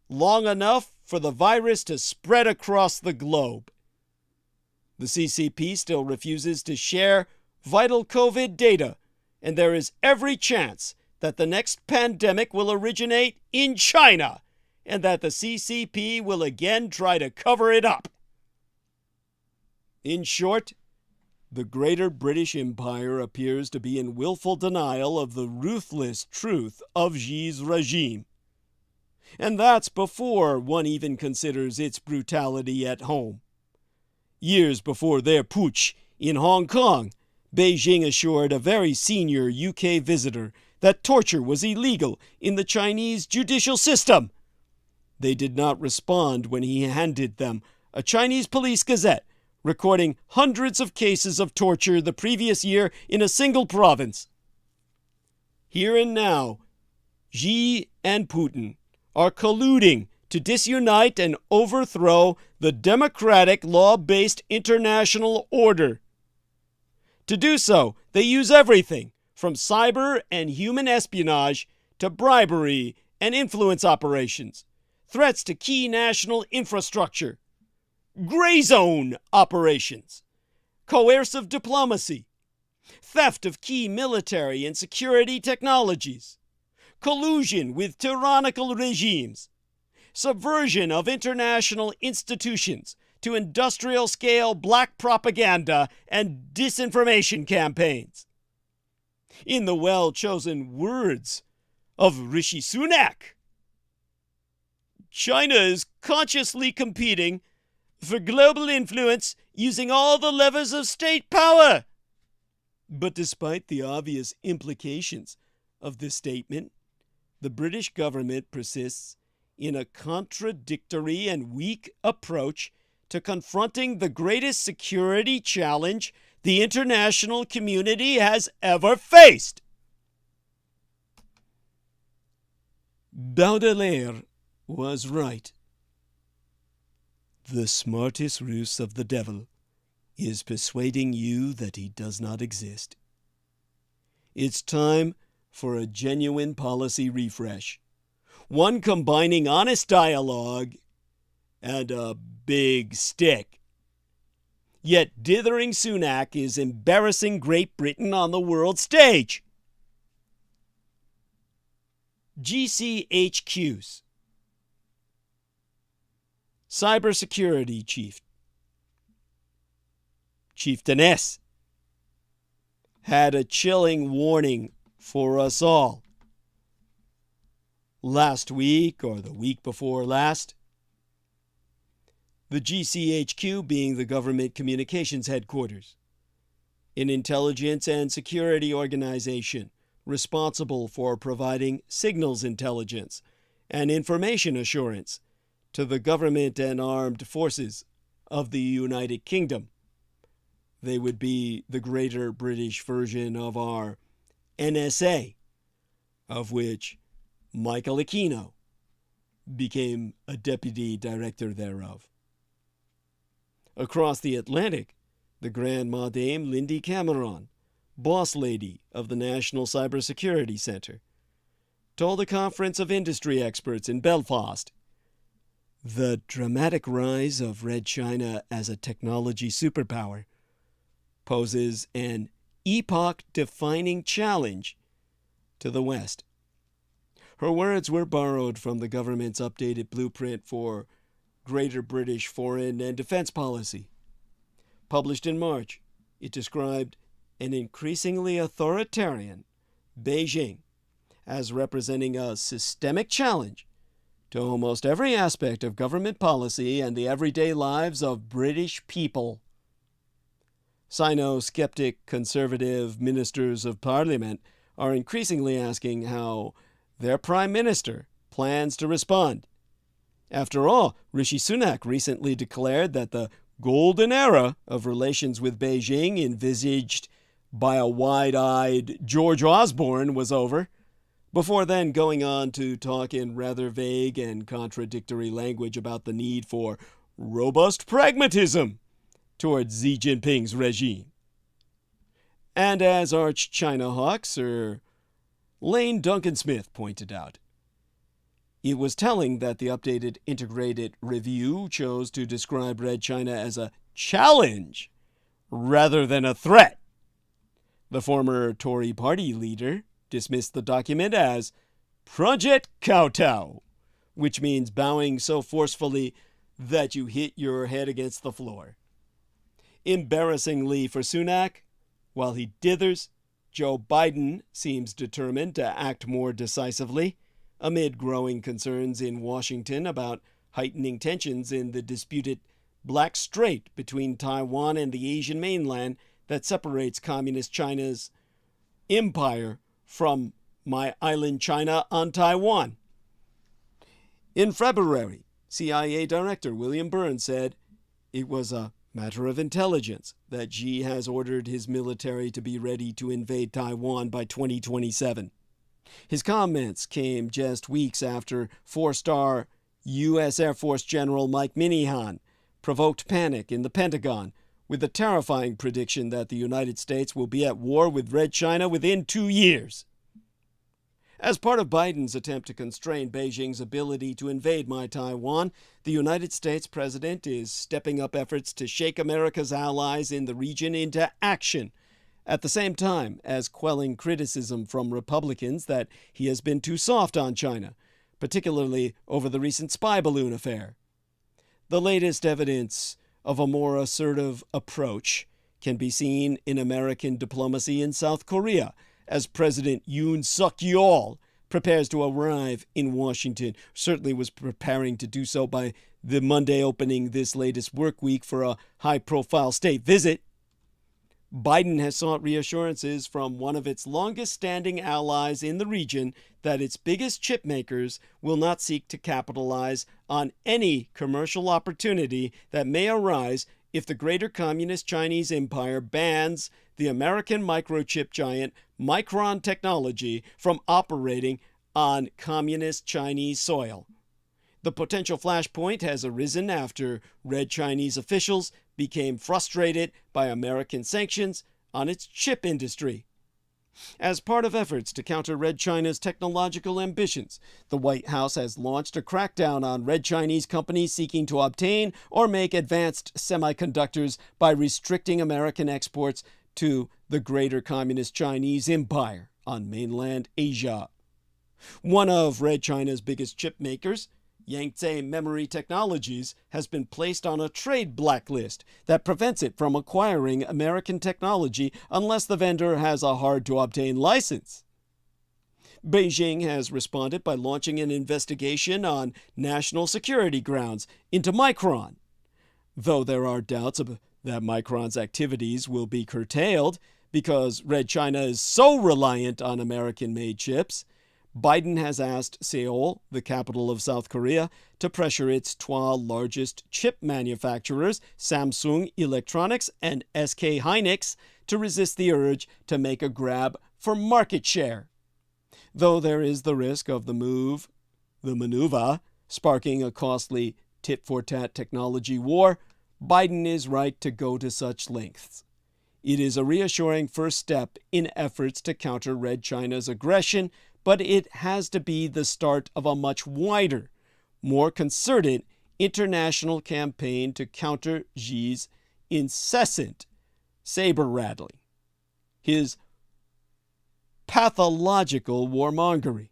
Speaker 1: long enough for the virus to spread across the globe. The CCP still refuses to share vital COVID data, and there is every chance that the next pandemic will originate in China and that the CCP will again try to cover it up. In short, the Greater British Empire appears to be in willful denial of the ruthless truth of Xi's regime. And that's before one even considers its brutality at home. Years before their putsch in Hong Kong, Beijing assured a very senior UK visitor that torture was illegal in the Chinese judicial system. They did not respond when he handed them a Chinese police gazette recording hundreds of cases of torture the previous year in a single province. Here and now, Xi and Putin are colluding to disunite and overthrow the democratic, law-based international order. To do so, they use everything from cyber and human espionage to bribery and influence operations, threats to key national infrastructure, gray zone operations, coercive diplomacy, theft of key military and security technologies, collusion with tyrannical regimes, subversion of international institutions to industrial-scale black propaganda and disinformation campaigns. In the well-chosen words of Rishi Sunak, China is consciously competing for global influence using all the levers of state power. But despite the obvious implications of this statement, the British government persists in a contradictory and weak approach to confronting the greatest security challenge the international community has ever faced. Baudelaire was right. The smartest ruse of the devil is persuading you that he does not exist. It's time for a genuine policy refresh, one combining honest dialogue and a big stick. Yet dithering Sunak is embarrassing Great Britain on the world stage. GCHQs. Cybersecurity Chief. Chieftainess had a chilling warning for us all. Last week, or the week before last, the GCHQ being the Government Communications Headquarters, an intelligence and security organization responsible for providing signals intelligence and information assurance to the government and armed forces of the United Kingdom. They would be the Greater British version of our NSA, of which Michael Aquino became a deputy director thereof. Across the Atlantic, the Grandma Dame Lindy Cameron, boss lady of the National Cybersecurity Center, told a conference of industry experts in Belfast, the dramatic rise of Red China as a technology superpower poses an epoch-defining challenge to the West. Her words were borrowed from the government's updated blueprint for Greater British Foreign and Defense Policy. Published in March, it described an increasingly authoritarian Beijing as representing a systemic challenge to almost every aspect of government policy and the everyday lives of British people. Sino-skeptic conservative ministers of parliament are increasingly asking how their prime minister plans to respond. After all, Rishi Sunak recently declared that the golden era of relations with Beijing envisaged by a wide-eyed George Osborne was over, before then going on to talk in rather vague and contradictory language about the need for robust pragmatism towards Xi Jinping's regime. And as arch-China hawk Sir Lane Duncan Smith pointed out, it was telling that the updated integrated review chose to describe Red China as a challenge rather than a threat. The former Tory party leader dismissed the document as Project Kowtow, which means bowing so forcefully that you hit your head against the floor. Embarrassingly for Sunak, while he dithers, Joe Biden seems determined to act more decisively amid growing concerns in Washington about heightening tensions in the disputed Black Strait between Taiwan and the Asian mainland that separates Communist China's empire from my island China on Taiwan. In February, CIA Director William Burns said it was a matter of intelligence that Xi has ordered his military to be ready to invade Taiwan by 2027. His comments came just weeks after four-star U.S. Air Force General Mike Minihan provoked panic in the Pentagon with the terrifying prediction that the United States will be at war with Red China within 2 years. As part of Biden's attempt to constrain Beijing's ability to invade my Taiwan, the United States president is stepping up efforts to shake America's allies in the region into action, at the same time as quelling criticism from Republicans that he has been too soft on China, particularly over the recent spy balloon affair. The latest evidence of a more assertive approach can be seen in American diplomacy in South Korea, as President Yoon Suk-yeol prepares to arrive in Washington, certainly was preparing to do so by the Monday opening this latest work week for a high-profile state visit. Biden has sought reassurances from one of its longest-standing allies in the region that its biggest chip makers will not seek to capitalize on any commercial opportunity that may arise if the greater communist Chinese empire bans the American microchip giant Micron Technology from operating on communist Chinese soil. The potential flashpoint has arisen after Red Chinese officials became frustrated by American sanctions on its chip industry. As part of efforts to counter Red China's technological ambitions, the White House has launched a crackdown on Red Chinese companies seeking to obtain or make advanced semiconductors by restricting American exports to the greater communist Chinese empire on mainland Asia. One of Red China's biggest chip makers, Yangtze Memory Technologies, has been placed on a trade blacklist that prevents it from acquiring American technology unless the vendor has a hard-to-obtain license. Beijing has responded by launching an investigation on national security grounds into Micron. Though there are doubts that Micron's activities will be curtailed because Red China is so reliant on American-made chips, Biden has asked Seoul, the capital of South Korea, to pressure its 12 largest chip manufacturers, Samsung Electronics and SK Hynix, to resist the urge to make a grab for market share. Though there is the risk of the maneuver, sparking a costly tit-for-tat technology war, Biden is right to go to such lengths. It is a reassuring first step in efforts to counter Red China's aggression, but it has to be the start of a much wider, more concerted international campaign to counter Xi's incessant saber-rattling, his pathological warmongery.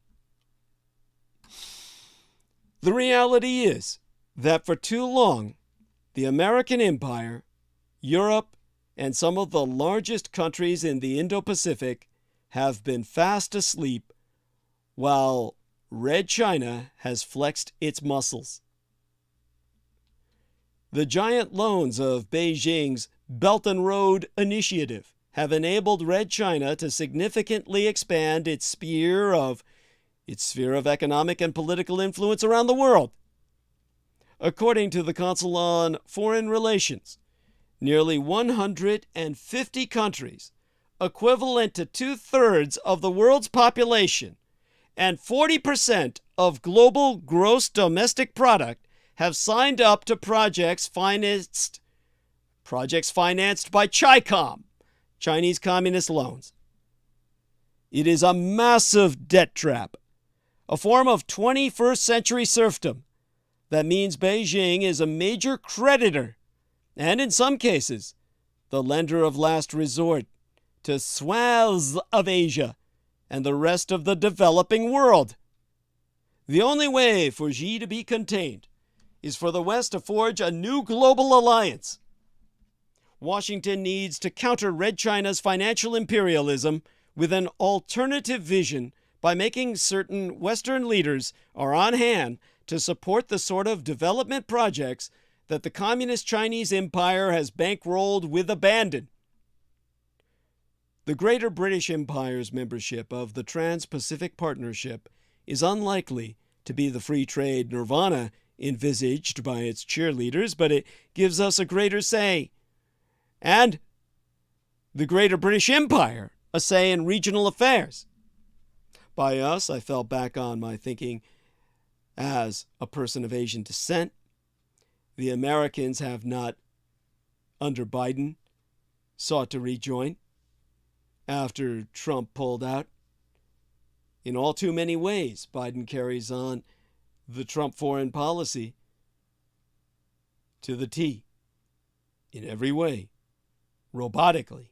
Speaker 1: The reality is that for too long, the American empire, Europe, and some of the largest countries in the Indo-Pacific have been fast asleep while Red China has flexed its muscles. The giant loans of Beijing's Belt and Road Initiative have enabled Red China to significantly expand its sphere of economic and political influence around the world. According to the Council on Foreign Relations, nearly 150 countries, equivalent to 2/3 of the world's population, and 40% of global gross domestic product have signed up to projects financed by CHICOM, Chinese Communist loans. It is a massive debt trap, a form of 21st century serfdom that means Beijing is a major creditor and, in some cases, the lender of last resort to swathes of Asia and the rest of the developing world. The only way for Xi to be contained is for the West to forge a new global alliance. Washington needs to counter Red China's financial imperialism with an alternative vision by making certain Western leaders are on hand to support the sort of development projects that the Communist Chinese Empire has bankrolled with abandon. The Greater British Empire's membership of the Trans-Pacific Partnership is unlikely to be the free trade nirvana envisaged by its cheerleaders, but it gives us a greater say. And the Greater British Empire a say in regional affairs. By us, I fell back on my thinking as a person of Asian descent. The Americans have not, under Biden, sought to rejoin after Trump pulled out. In all too many ways, Biden carries on the Trump foreign policy to the T, in every way, robotically.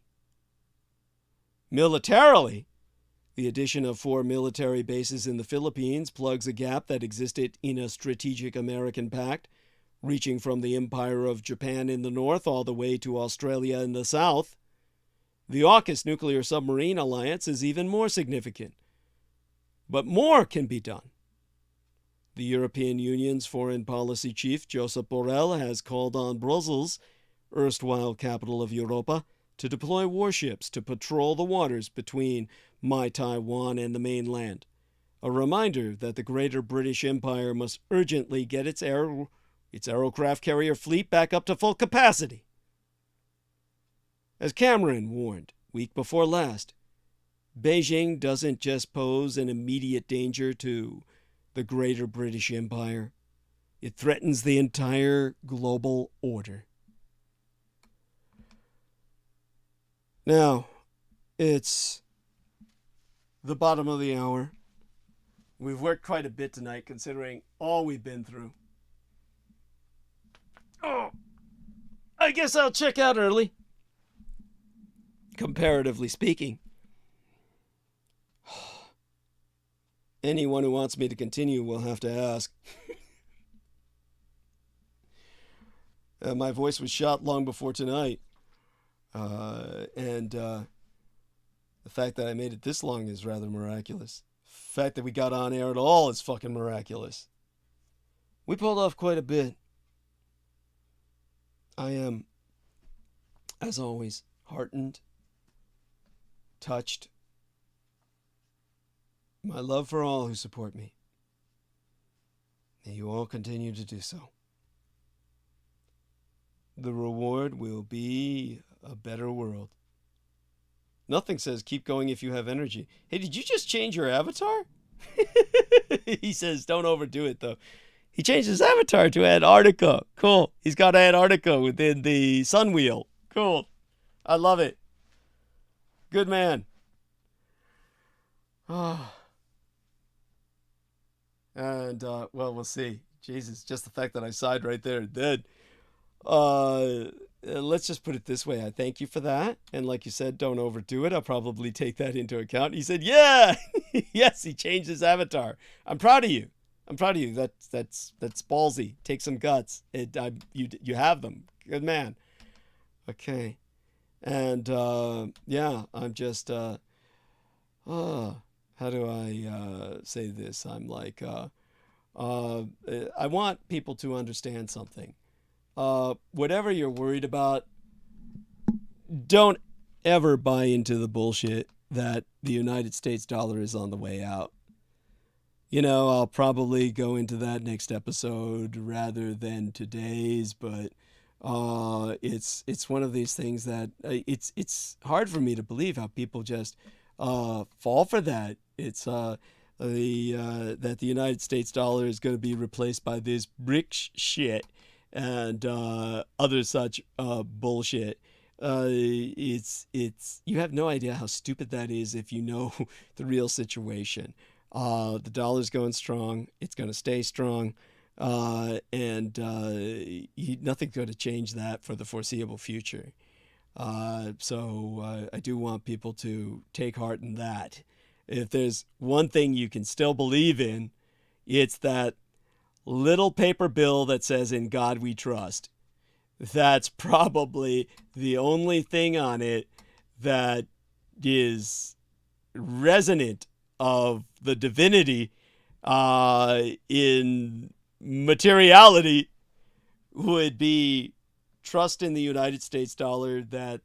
Speaker 1: Militarily, the addition of 4 military bases in the Philippines plugs a gap that existed in a strategic American pact, reaching from the Empire of Japan in the north all the way to Australia in the south. The AUKUS nuclear submarine alliance is even more significant. But more can be done. The European Union's foreign policy chief, Josep Borrell, has called on Brussels, erstwhile capital of Europa, to deploy warships to patrol the waters between Taiwan and the mainland. A reminder that the Greater British Empire must urgently get its aerocraft carrier fleet back up to full capacity. As Cameron warned week before last, Beijing doesn't just pose an immediate danger to the Greater British Empire. It threatens the entire global order. Now, it's the bottom of the hour. We've worked quite a bit tonight, considering all we've been through. Oh, I guess I'll check out early. Comparatively speaking. Anyone who wants me to continue will have to ask. My voice was shot long before tonight. And the fact that I made it this long is rather miraculous. The fact that we got on air at all is fucking miraculous. We pulled off quite a bit. I am, as always, heartened, touched. My love for all who support me. May you all continue to do so. The reward will be a better world. Nothing says keep going if you have energy. Hey, did you just change your avatar? He says don't overdo it, though. He changed his avatar to Antarctica. Cool. He's got Antarctica within the sun wheel. Cool. I love it. Good man. And, well, we'll see. Jesus, just the fact that I sighed right there and then. Let's just put it this way. I thank you for that. And like you said, don't overdo it. I'll probably take that into account. He said, yeah. Yes, he changed his avatar. I'm proud of you. I'm proud of you. That's ballsy. Take some guts. You have them. Good man. Okay. And, yeah, I'm just, how do I say this? I'm like, I want people to understand something. Whatever you're worried about, don't ever buy into the bullshit that the United States dollar is on the way out. You know, I'll probably go into that next episode rather than today's, but it's one of these things that it's hard for me to believe how people just fall for that. It's that the United States dollar is going to be replaced by this BRICS shit and other such bullshit. It's you have no idea how stupid that is if you know the real situation. The dollar's going strong. It's going to stay strong. And nothing's going to change that for the foreseeable future. So I do want people to take heart in that. If there's one thing you can still believe in, it's that little paper bill that says, "In God we trust." That's probably the only thing on it that is resonant of the divinity in materiality, would be trust in the United States dollar that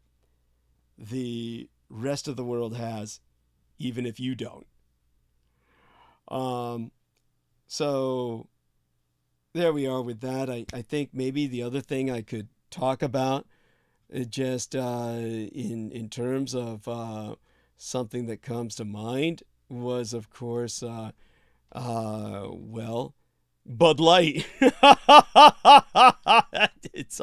Speaker 1: the rest of the world has, even if you don't. So there we are with that. I think maybe the other thing I could talk about, just in terms of something that comes to mind, was, of course, well, Bud Light. It's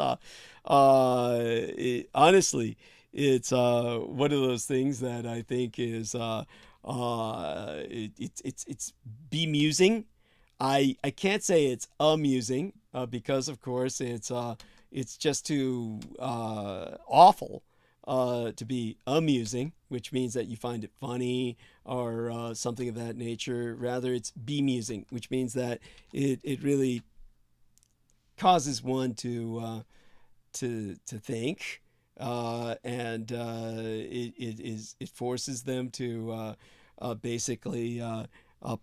Speaker 1: honestly, it's one of those things that I think is it's bemusing. I can't say it's amusing because, of course, it's just too awful to be amusing, which means that you find it funny or something of that nature. Rather, it's bemusing, which means that it really causes one to think, and it forces them to basically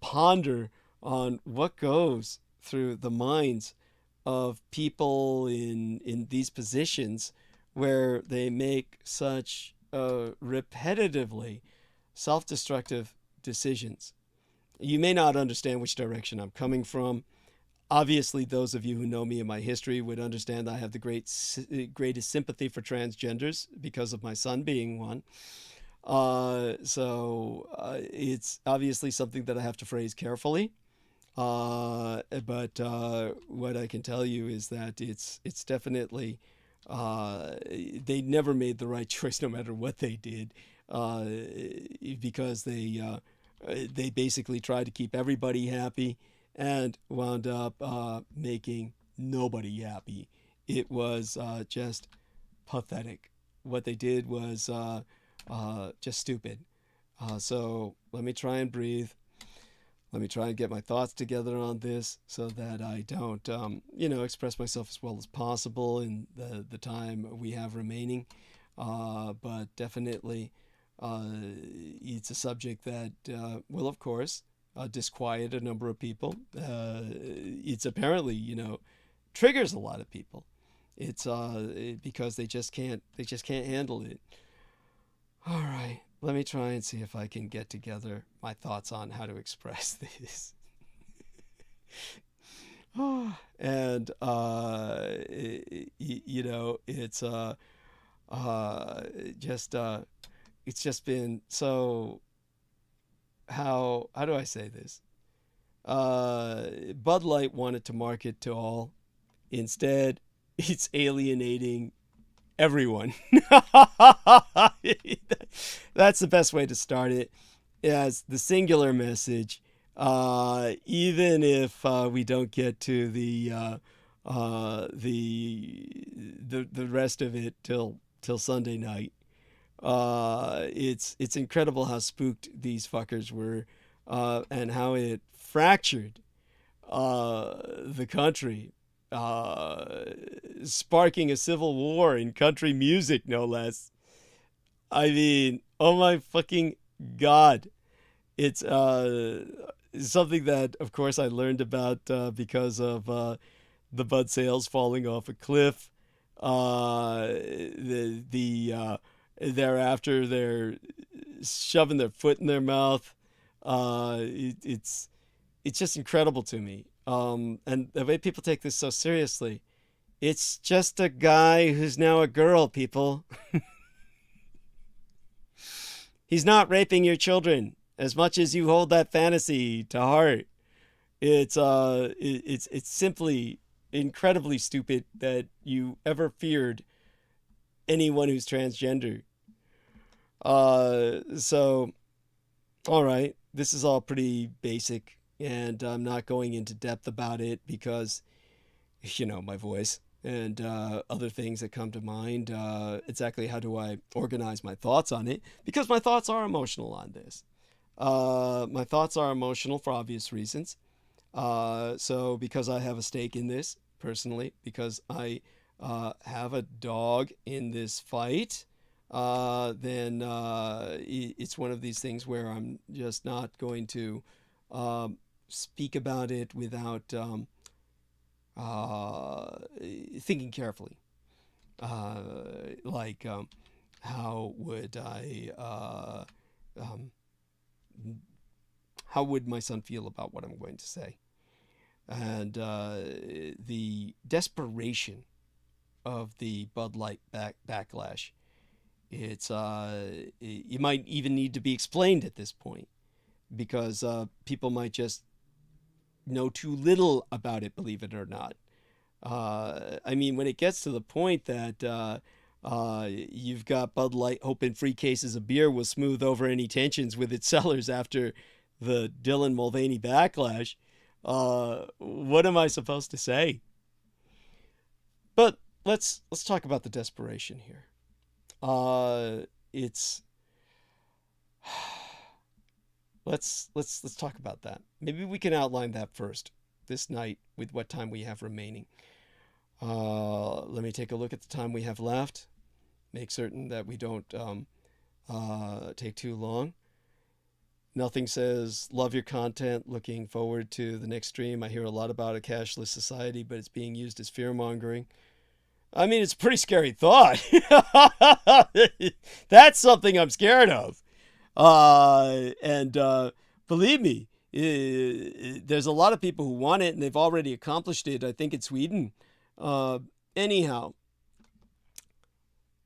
Speaker 1: ponder on what goes through the minds of people in these positions where they make such repetitively self-destructive decisions. You may not understand which direction I'm coming from. Obviously, those of you who know me and my history would understand I have the greatest sympathy for transgenders because of my son being one. So it's obviously something that I have to phrase carefully. But what I can tell you is that it's definitely they never made the right choice, no matter what they did, because they basically tried to keep everybody happy and wound up making nobody happy. It was just pathetic. What they did was just stupid. So let me try and breathe. Let me try and get my thoughts together on this so that I don't, express myself as well as possible in the time we have remaining. But definitely, it's a subject that will, of course, disquiet a number of people. It's apparently, triggers a lot of people. It's because they just can't handle it. All right. Let me try and see if I can get together my thoughts on how to express this. And, it's just been so, how do I say this? Bud Light wanted to market to all. Instead, it's alienating everyone. That's the best way to start it, as the singular message. Even if we don't get to the rest of it till Sunday night, it's incredible how spooked these fuckers were, and how it fractured the country. Sparking a civil war in country music, no less. I mean, oh my fucking God. It's something that, of course, I learned about because of the Bud sales falling off a cliff. Thereafter, they're shoving their foot in their mouth. It's just incredible to me. And the way people take this so seriously. It's just a guy who's now a girl, people. He's not raping your children. as much as you hold that fantasy to heart, it's simply incredibly stupid that you ever feared anyone who's transgender. So, all right, this is all pretty basic, and I'm not going into depth about it because, you know, my voice and other things that come to mind. Exactly how do I organize my thoughts on it? Because my thoughts are emotional on this. My thoughts are emotional for obvious reasons. So because I have a stake in this personally, because I have a dog in this fight, then it's one of these things where I'm just not going to speak about it without thinking carefully. Like, how would how would my son feel about what I'm going to say? And the desperation of the Bud Light backlash, it might even need to be explained at this point, because people might just know too little about it, believe it or not. I mean, when it gets to the point that you've got Bud Light hoping free cases of beer will smooth over any tensions with its sellers after the Dylan Mulvaney backlash, what am I supposed to say? But let's talk about the desperation here. Let's talk about that. Maybe we can outline that first this night with what time we have remaining. Let me take a look at the time we have left. Make certain that we don't take too long. Nothing says love your content, looking forward to the next stream. I hear a lot about a cashless society, but it's being used as fear-mongering. I mean, it's a pretty scary thought. That's something I'm scared of. And believe me, there's a lot of people who want it, and they've already accomplished it, I think, in Sweden. Anyhow,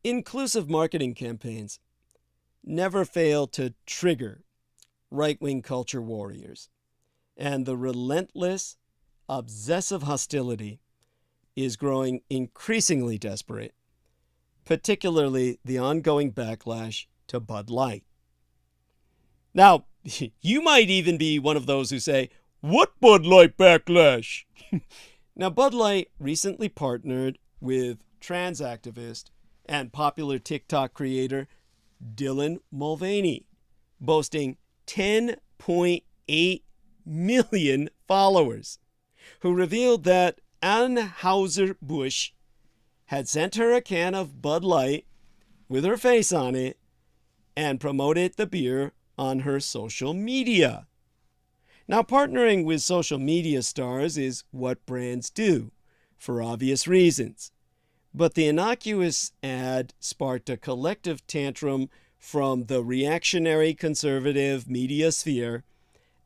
Speaker 1: inclusive marketing campaigns never fail to trigger right-wing culture warriors, and the relentless, obsessive hostility is growing increasingly desperate, particularly the ongoing backlash to Bud Light. Now, you might even be one of those who say, "What Bud Light backlash?" Now, Bud Light recently partnered with trans activist and popular TikTok creator Dylan Mulvaney, boasting 10.8 million followers, who revealed that Anheuser-Busch had sent her a can of Bud Light with her face on it and promoted the beer on her social media. Now, partnering with social media stars is what brands do, for obvious reasons. But the innocuous ad sparked a collective tantrum from the reactionary conservative media sphere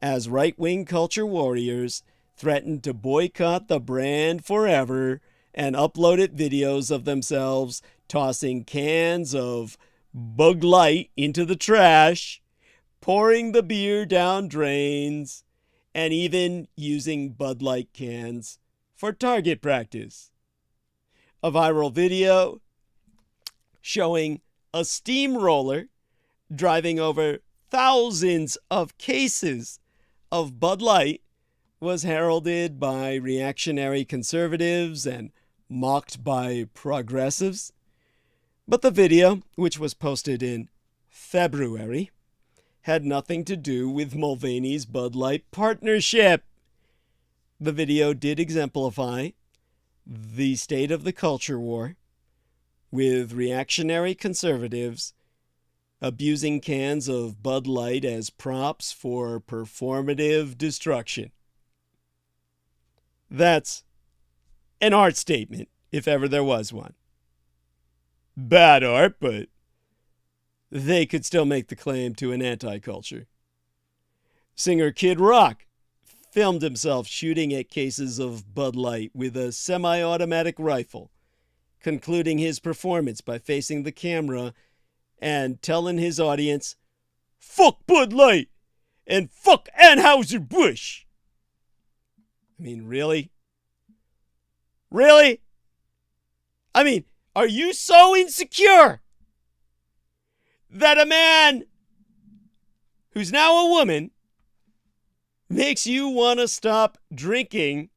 Speaker 1: as right-wing culture warriors threatened to boycott the brand forever and uploaded videos of themselves tossing cans of Bud Light into the trash, pouring the beer down drains, and even using Bud Light cans for target practice. A viral video showing a steamroller driving over thousands of cases of Bud Light was heralded by reactionary conservatives and mocked by progressives. But the video, which was posted in February, had nothing to do with Mulvaney's Bud Light partnership. The video did exemplify the state of the culture war, with reactionary conservatives abusing cans of Bud Light as props for performative destruction. That's an art statement, if ever there was one. Bad art, but they could still make the claim to an anti-culture. Singer Kid Rock filmed himself shooting at cases of Bud Light with a semi-automatic rifle, concluding his performance by facing the camera and telling his audience, "Fuck Bud Light! and fuck Anheuser-Busch. I mean, really? Really? I mean, are you so insecure that a man who's now a woman makes you want to stop drinking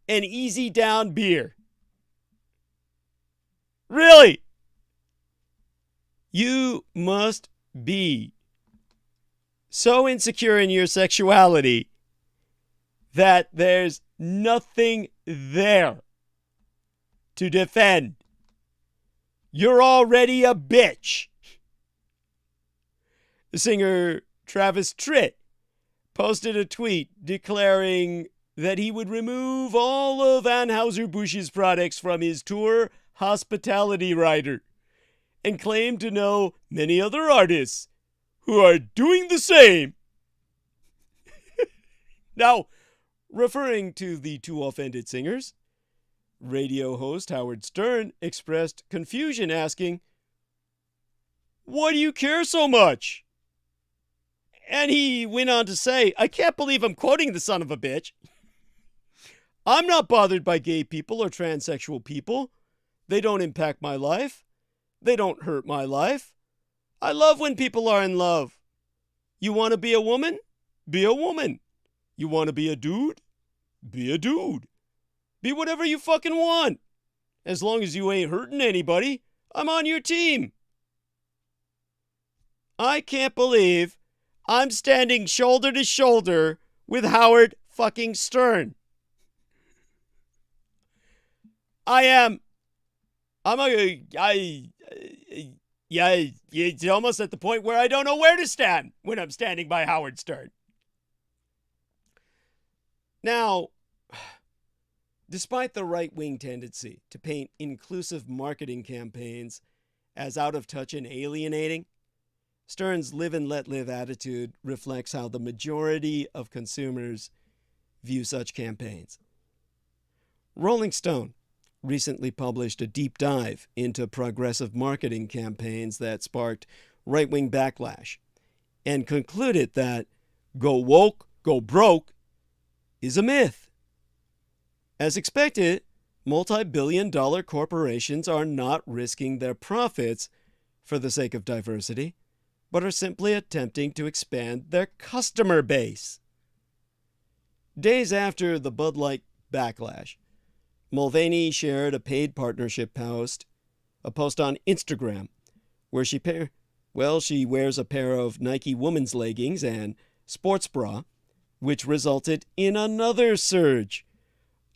Speaker 1: an easy down beer? Really? You must be so insecure in your sexuality that there's nothing there to defend. You're already a bitch. The singer Travis Tritt posted a tweet declaring that he would remove all of Anheuser-Busch's products from his tour hospitality rider and claimed to know many other artists who are doing the same. Now, referring to the two offended singers, radio host Howard Stern expressed confusion, asking, "Why do you care so much?" And he went on to say, "I can't believe I'm quoting the son of a bitch. I'm not bothered by gay people or transsexual people. They don't impact my life. They don't hurt my life. I love when people are in love. You want to be a woman? Be a woman. You want to be a dude? Be a dude. Be whatever you fucking want. As long as you ain't hurting anybody, I'm on your team." I can't believe I'm standing shoulder to shoulder with Howard fucking Stern. It's almost at the point where I don't know where to stand when I'm standing by Howard Stern. Now, despite the right-wing tendency to paint inclusive marketing campaigns as out of touch and alienating, Stern's live and let live attitude reflects how the majority of consumers view such campaigns. Rolling Stone recently published a deep dive into progressive marketing campaigns that sparked right-wing backlash and concluded that go woke, go broke is a myth. As expected, multi-billion-dollar corporations are not risking their profits for the sake of diversity, but are simply attempting to expand their customer base. Days after the Bud Light backlash, Mulvaney shared a paid partnership post, a post on Instagram, where she wears a pair of Nike women's leggings and sports bra, which resulted in another surge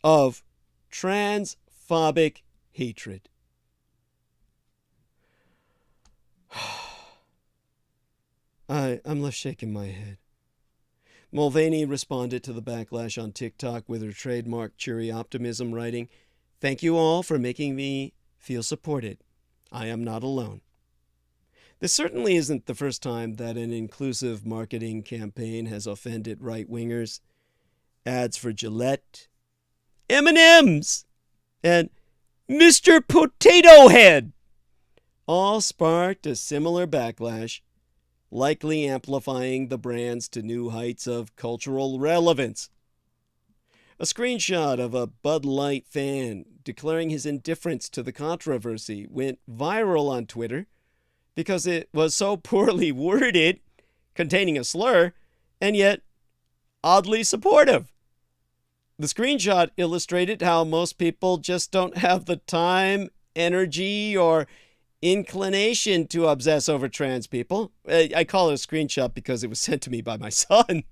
Speaker 1: of transphobic hatred. I'm left shaking my head. Mulvaney responded to the backlash on TikTok with her trademark cheery optimism, writing, "Thank you all for making me feel supported. I am not alone." This certainly isn't the first time that an inclusive marketing campaign has offended right-wingers. Ads for Gillette, M&M's, and Mr. Potato Head all sparked a similar backlash, likely amplifying the brands to new heights of cultural relevance. A screenshot of a Bud Light fan declaring his indifference to the controversy went viral on Twitter because it was so poorly worded, containing a slur, and yet oddly supportive. The screenshot illustrated how most people just don't have the time, energy, or inclination to obsess over trans people. I call it a screenshot because it was sent to me by my son.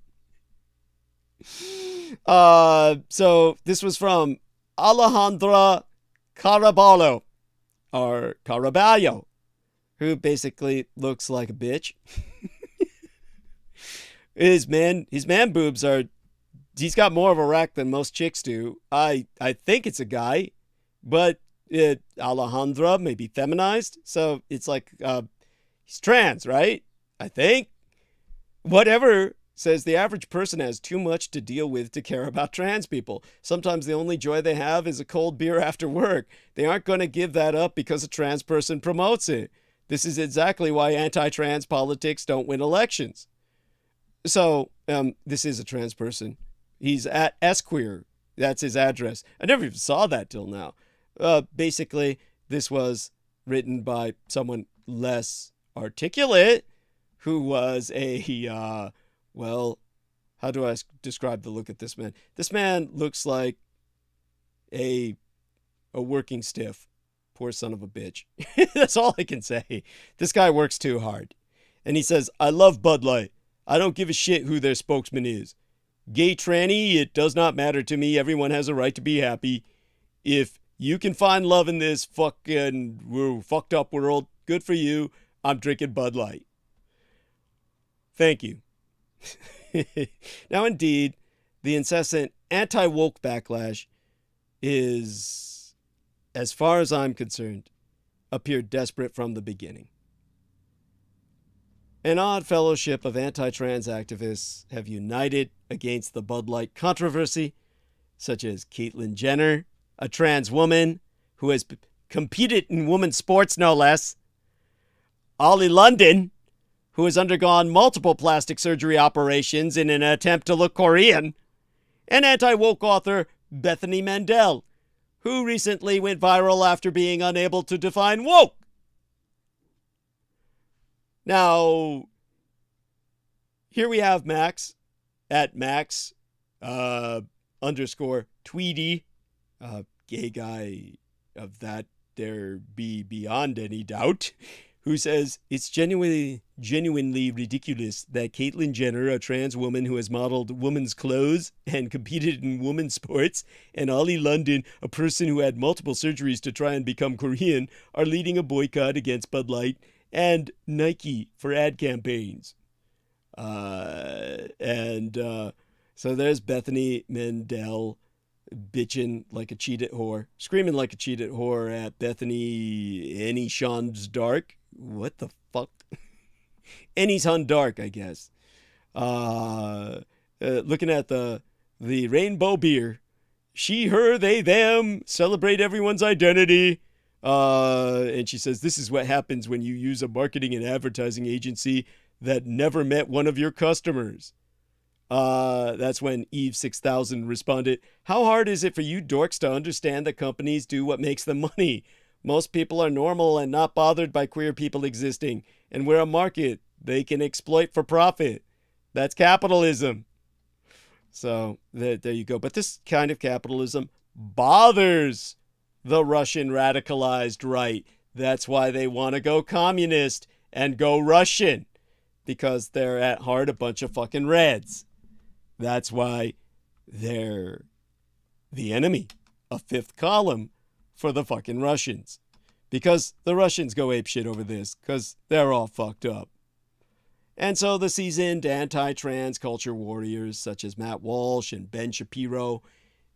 Speaker 1: So this was from Alejandra Caraballo, or Caraballo, who basically looks like a bitch. His man boobs are, he's got more of a rack than most chicks do. I think it's a guy, but Alejandra may be feminized, so it's like he's trans, right? I think. Whatever, says the average person has too much to deal with to care about trans people. Sometimes the only joy they have is a cold beer after work. They aren't going to give that up because a trans person promotes it. This is exactly why anti-trans politics don't win elections. So this is a trans person. He's at squeer. That's his address. I never even saw that till now. Basically, this was written by someone less articulate who was a, well, how do I describe the look at this man? This man looks like a working stiff. Poor son of a bitch. That's all I can say. This guy works too hard. And he says, I love Bud Light. I don't give a shit who their spokesman is. Gay tranny, it does not matter to me. Everyone has a right to be happy. If you can find love in this fucking fucked up world, good for you. I'm drinking Bud Light. Thank you. Now, indeed, the incessant anti-woke backlash is, as far as I'm concerned, appeared desperate from the beginning. An odd fellowship of anti-trans activists have united against the Bud Light controversy, such as Caitlyn Jenner, a trans woman who has competed in women's sports no less, Ollie London, who has undergone multiple plastic surgery operations in an attempt to look Korean, and anti-woke author Bethany Mandel, who recently went viral after being unable to define woke. Now, here we have Max, at Max, _ Tweedy, gay guy of that there be beyond any doubt, who says it's genuinely ridiculous that Caitlyn Jenner, a trans woman who has modeled women's clothes and competed in women's sports, and Ollie London, a person who had multiple surgeries to try and become Korean, are leading a boycott against Bud Light and Nike for ad campaigns. So there's Bethany Mandel bitching like a cheated whore, screaming like a cheated whore at Bethany Annie Sean's Dark. What the fuck? Annie's on Dark, I guess. Looking at the rainbow beer. She, her, they, them, celebrate everyone's identity. And she says, this is what happens when you use a marketing and advertising agency that never met one of your customers. That's when Eve 6000 responded, how hard is it for you dorks to understand that companies do what makes them money? Most people are normal and not bothered by queer people existing, and we're a market they can exploit for profit. That's capitalism. So there you go. But this kind of capitalism bothers the Russian radicalized right. That's why they want to go communist and go Russian, because they're at heart a bunch of fucking Reds. That's why they're the enemy, a fifth column for the fucking Russians. Because the Russians go apeshit over this, because they're all fucked up. And so the seasoned anti-trans culture warriors such as Matt Walsh and Ben Shapiro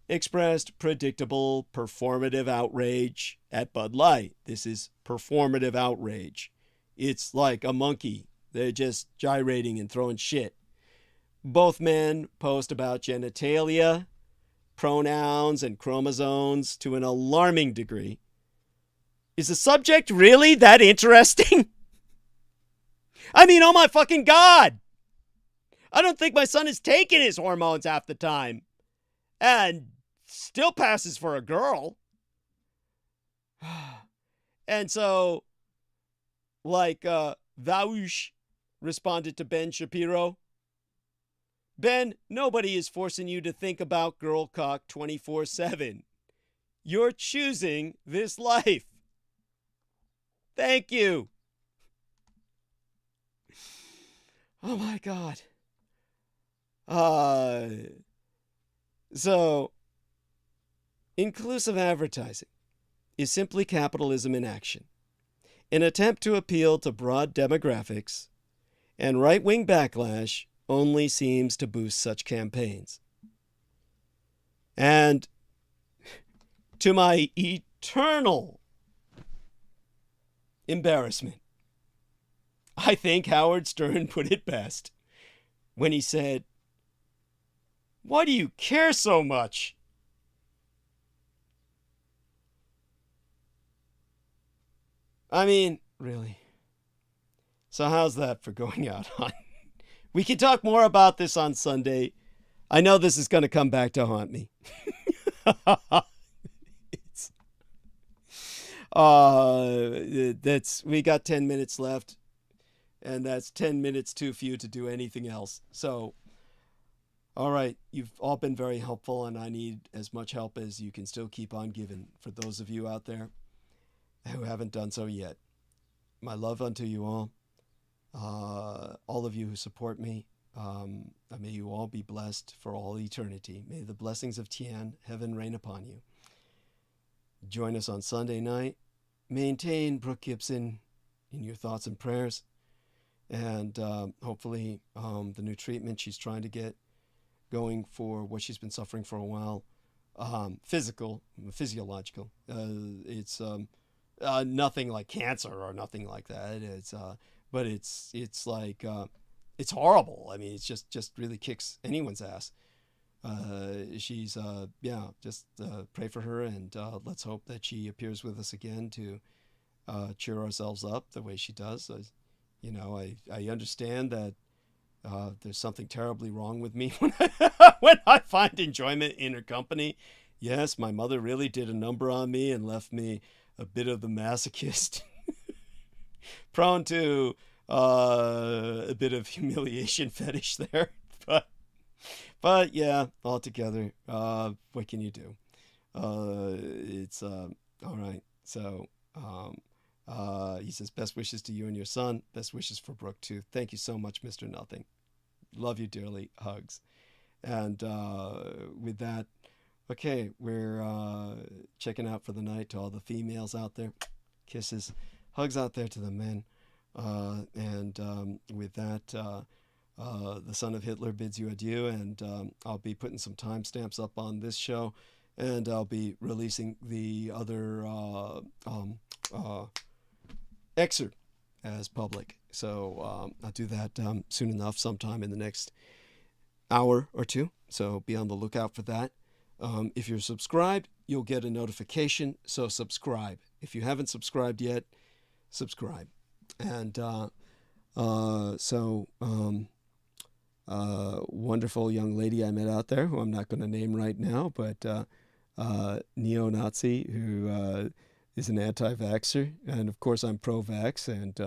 Speaker 1: expressed predictable performative outrage at Bud Light. This is performative outrage. It's like a monkey. They're just gyrating and throwing shit. Both men post about genitalia, pronouns, and chromosomes to an alarming degree. Is the subject really that interesting? I mean, oh my fucking God! I don't think my son is taking his hormones half the time. And still passes for a girl. And so, like, Vaush responded to Ben Shapiro. Ben, nobody is forcing you to think about girl cock 24/7. You're choosing this life. Thank you. Oh my God. So, inclusive advertising is simply capitalism in action. An attempt to appeal to broad demographics, and right-wing backlash only seems to boost such campaigns. And to my eternal embarrassment, I think Howard Stern put it best when he said, "Why do you care so much?" I mean, really. So how's that for going out on We can talk more about this on Sunday. I know this is going to come back to haunt me. We got 10 minutes left, and that's 10 minutes too few to do anything else. So, all right, you've all been very helpful, and I need as much help as you can still keep on giving. For those of you out there who haven't done so yet, my love unto you all. All of you who support me, may you all be blessed for all eternity. May the blessings of Tian, heaven, rain upon you. Join us on Sunday night. Maintain Brooke Gibson in your thoughts and prayers. And hopefully the new treatment she's trying to get going for what she's been suffering for a while, physiological. It's nothing like cancer or nothing like that. But it's like, it's horrible. I mean, it's just really kicks anyone's ass. She's, just pray for her, and let's hope that she appears with us again to cheer ourselves up the way she does. I understand that there's something terribly wrong with me when I find enjoyment in her company. Yes, my mother really did a number on me and left me a bit of the masochist. Prone to a bit of humiliation fetish there, but yeah, altogether, what can you do? It's all right. So he says, best wishes to you and your son. Best wishes for Brooke too. Thank you so much, Mr. Nothing. Love you dearly. Hugs. And with that, okay, we're checking out for the night to all the females out there. Kisses. Hugs out there to the men. With that, the son of Hitler bids you adieu, and I'll be putting some timestamps up on this show, and I'll be releasing the other excerpt as public. So I'll do that soon enough, sometime in the next hour or two. So be on the lookout for that. If you're subscribed, you'll get a notification. So subscribe. If you haven't subscribed yet, subscribe. And wonderful young lady I met out there, who I'm not going to name right now, but neo-Nazi who is an anti-vaxxer. And of course I'm pro-vax, and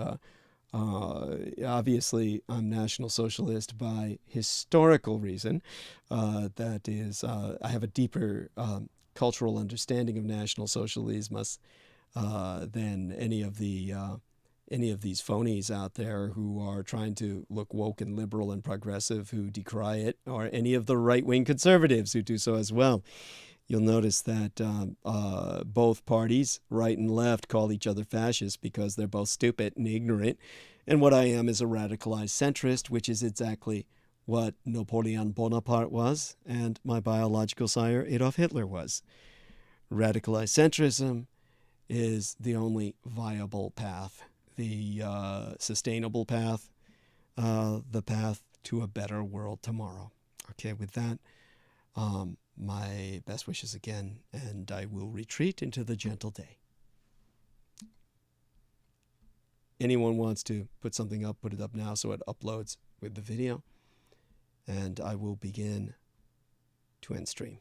Speaker 1: obviously I'm National Socialist by historical reason. That is, I have a deeper cultural understanding of National Socialism than any of these phonies out there who are trying to look woke and liberal and progressive, who decry it, or any of the right-wing conservatives who do so as well. You'll notice that both parties, right and left, call each other fascists because they're both stupid and ignorant. And what I am is a radicalized centrist, which is exactly what Napoleon Bonaparte was and my biological sire Adolf Hitler was. Radicalized centrism is the only viable path, the sustainable path, the path to a better world tomorrow. Okay, with that, my best wishes again, and I will retreat into the gentle day. Anyone wants to put something up, put it up now so it uploads with the video, and I will begin to end stream.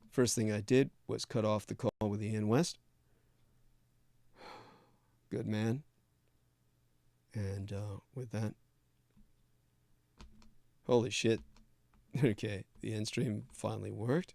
Speaker 1: First thing I did was cut off the call with Ian West. Good man. And with that, holy shit. Okay, the end stream finally worked.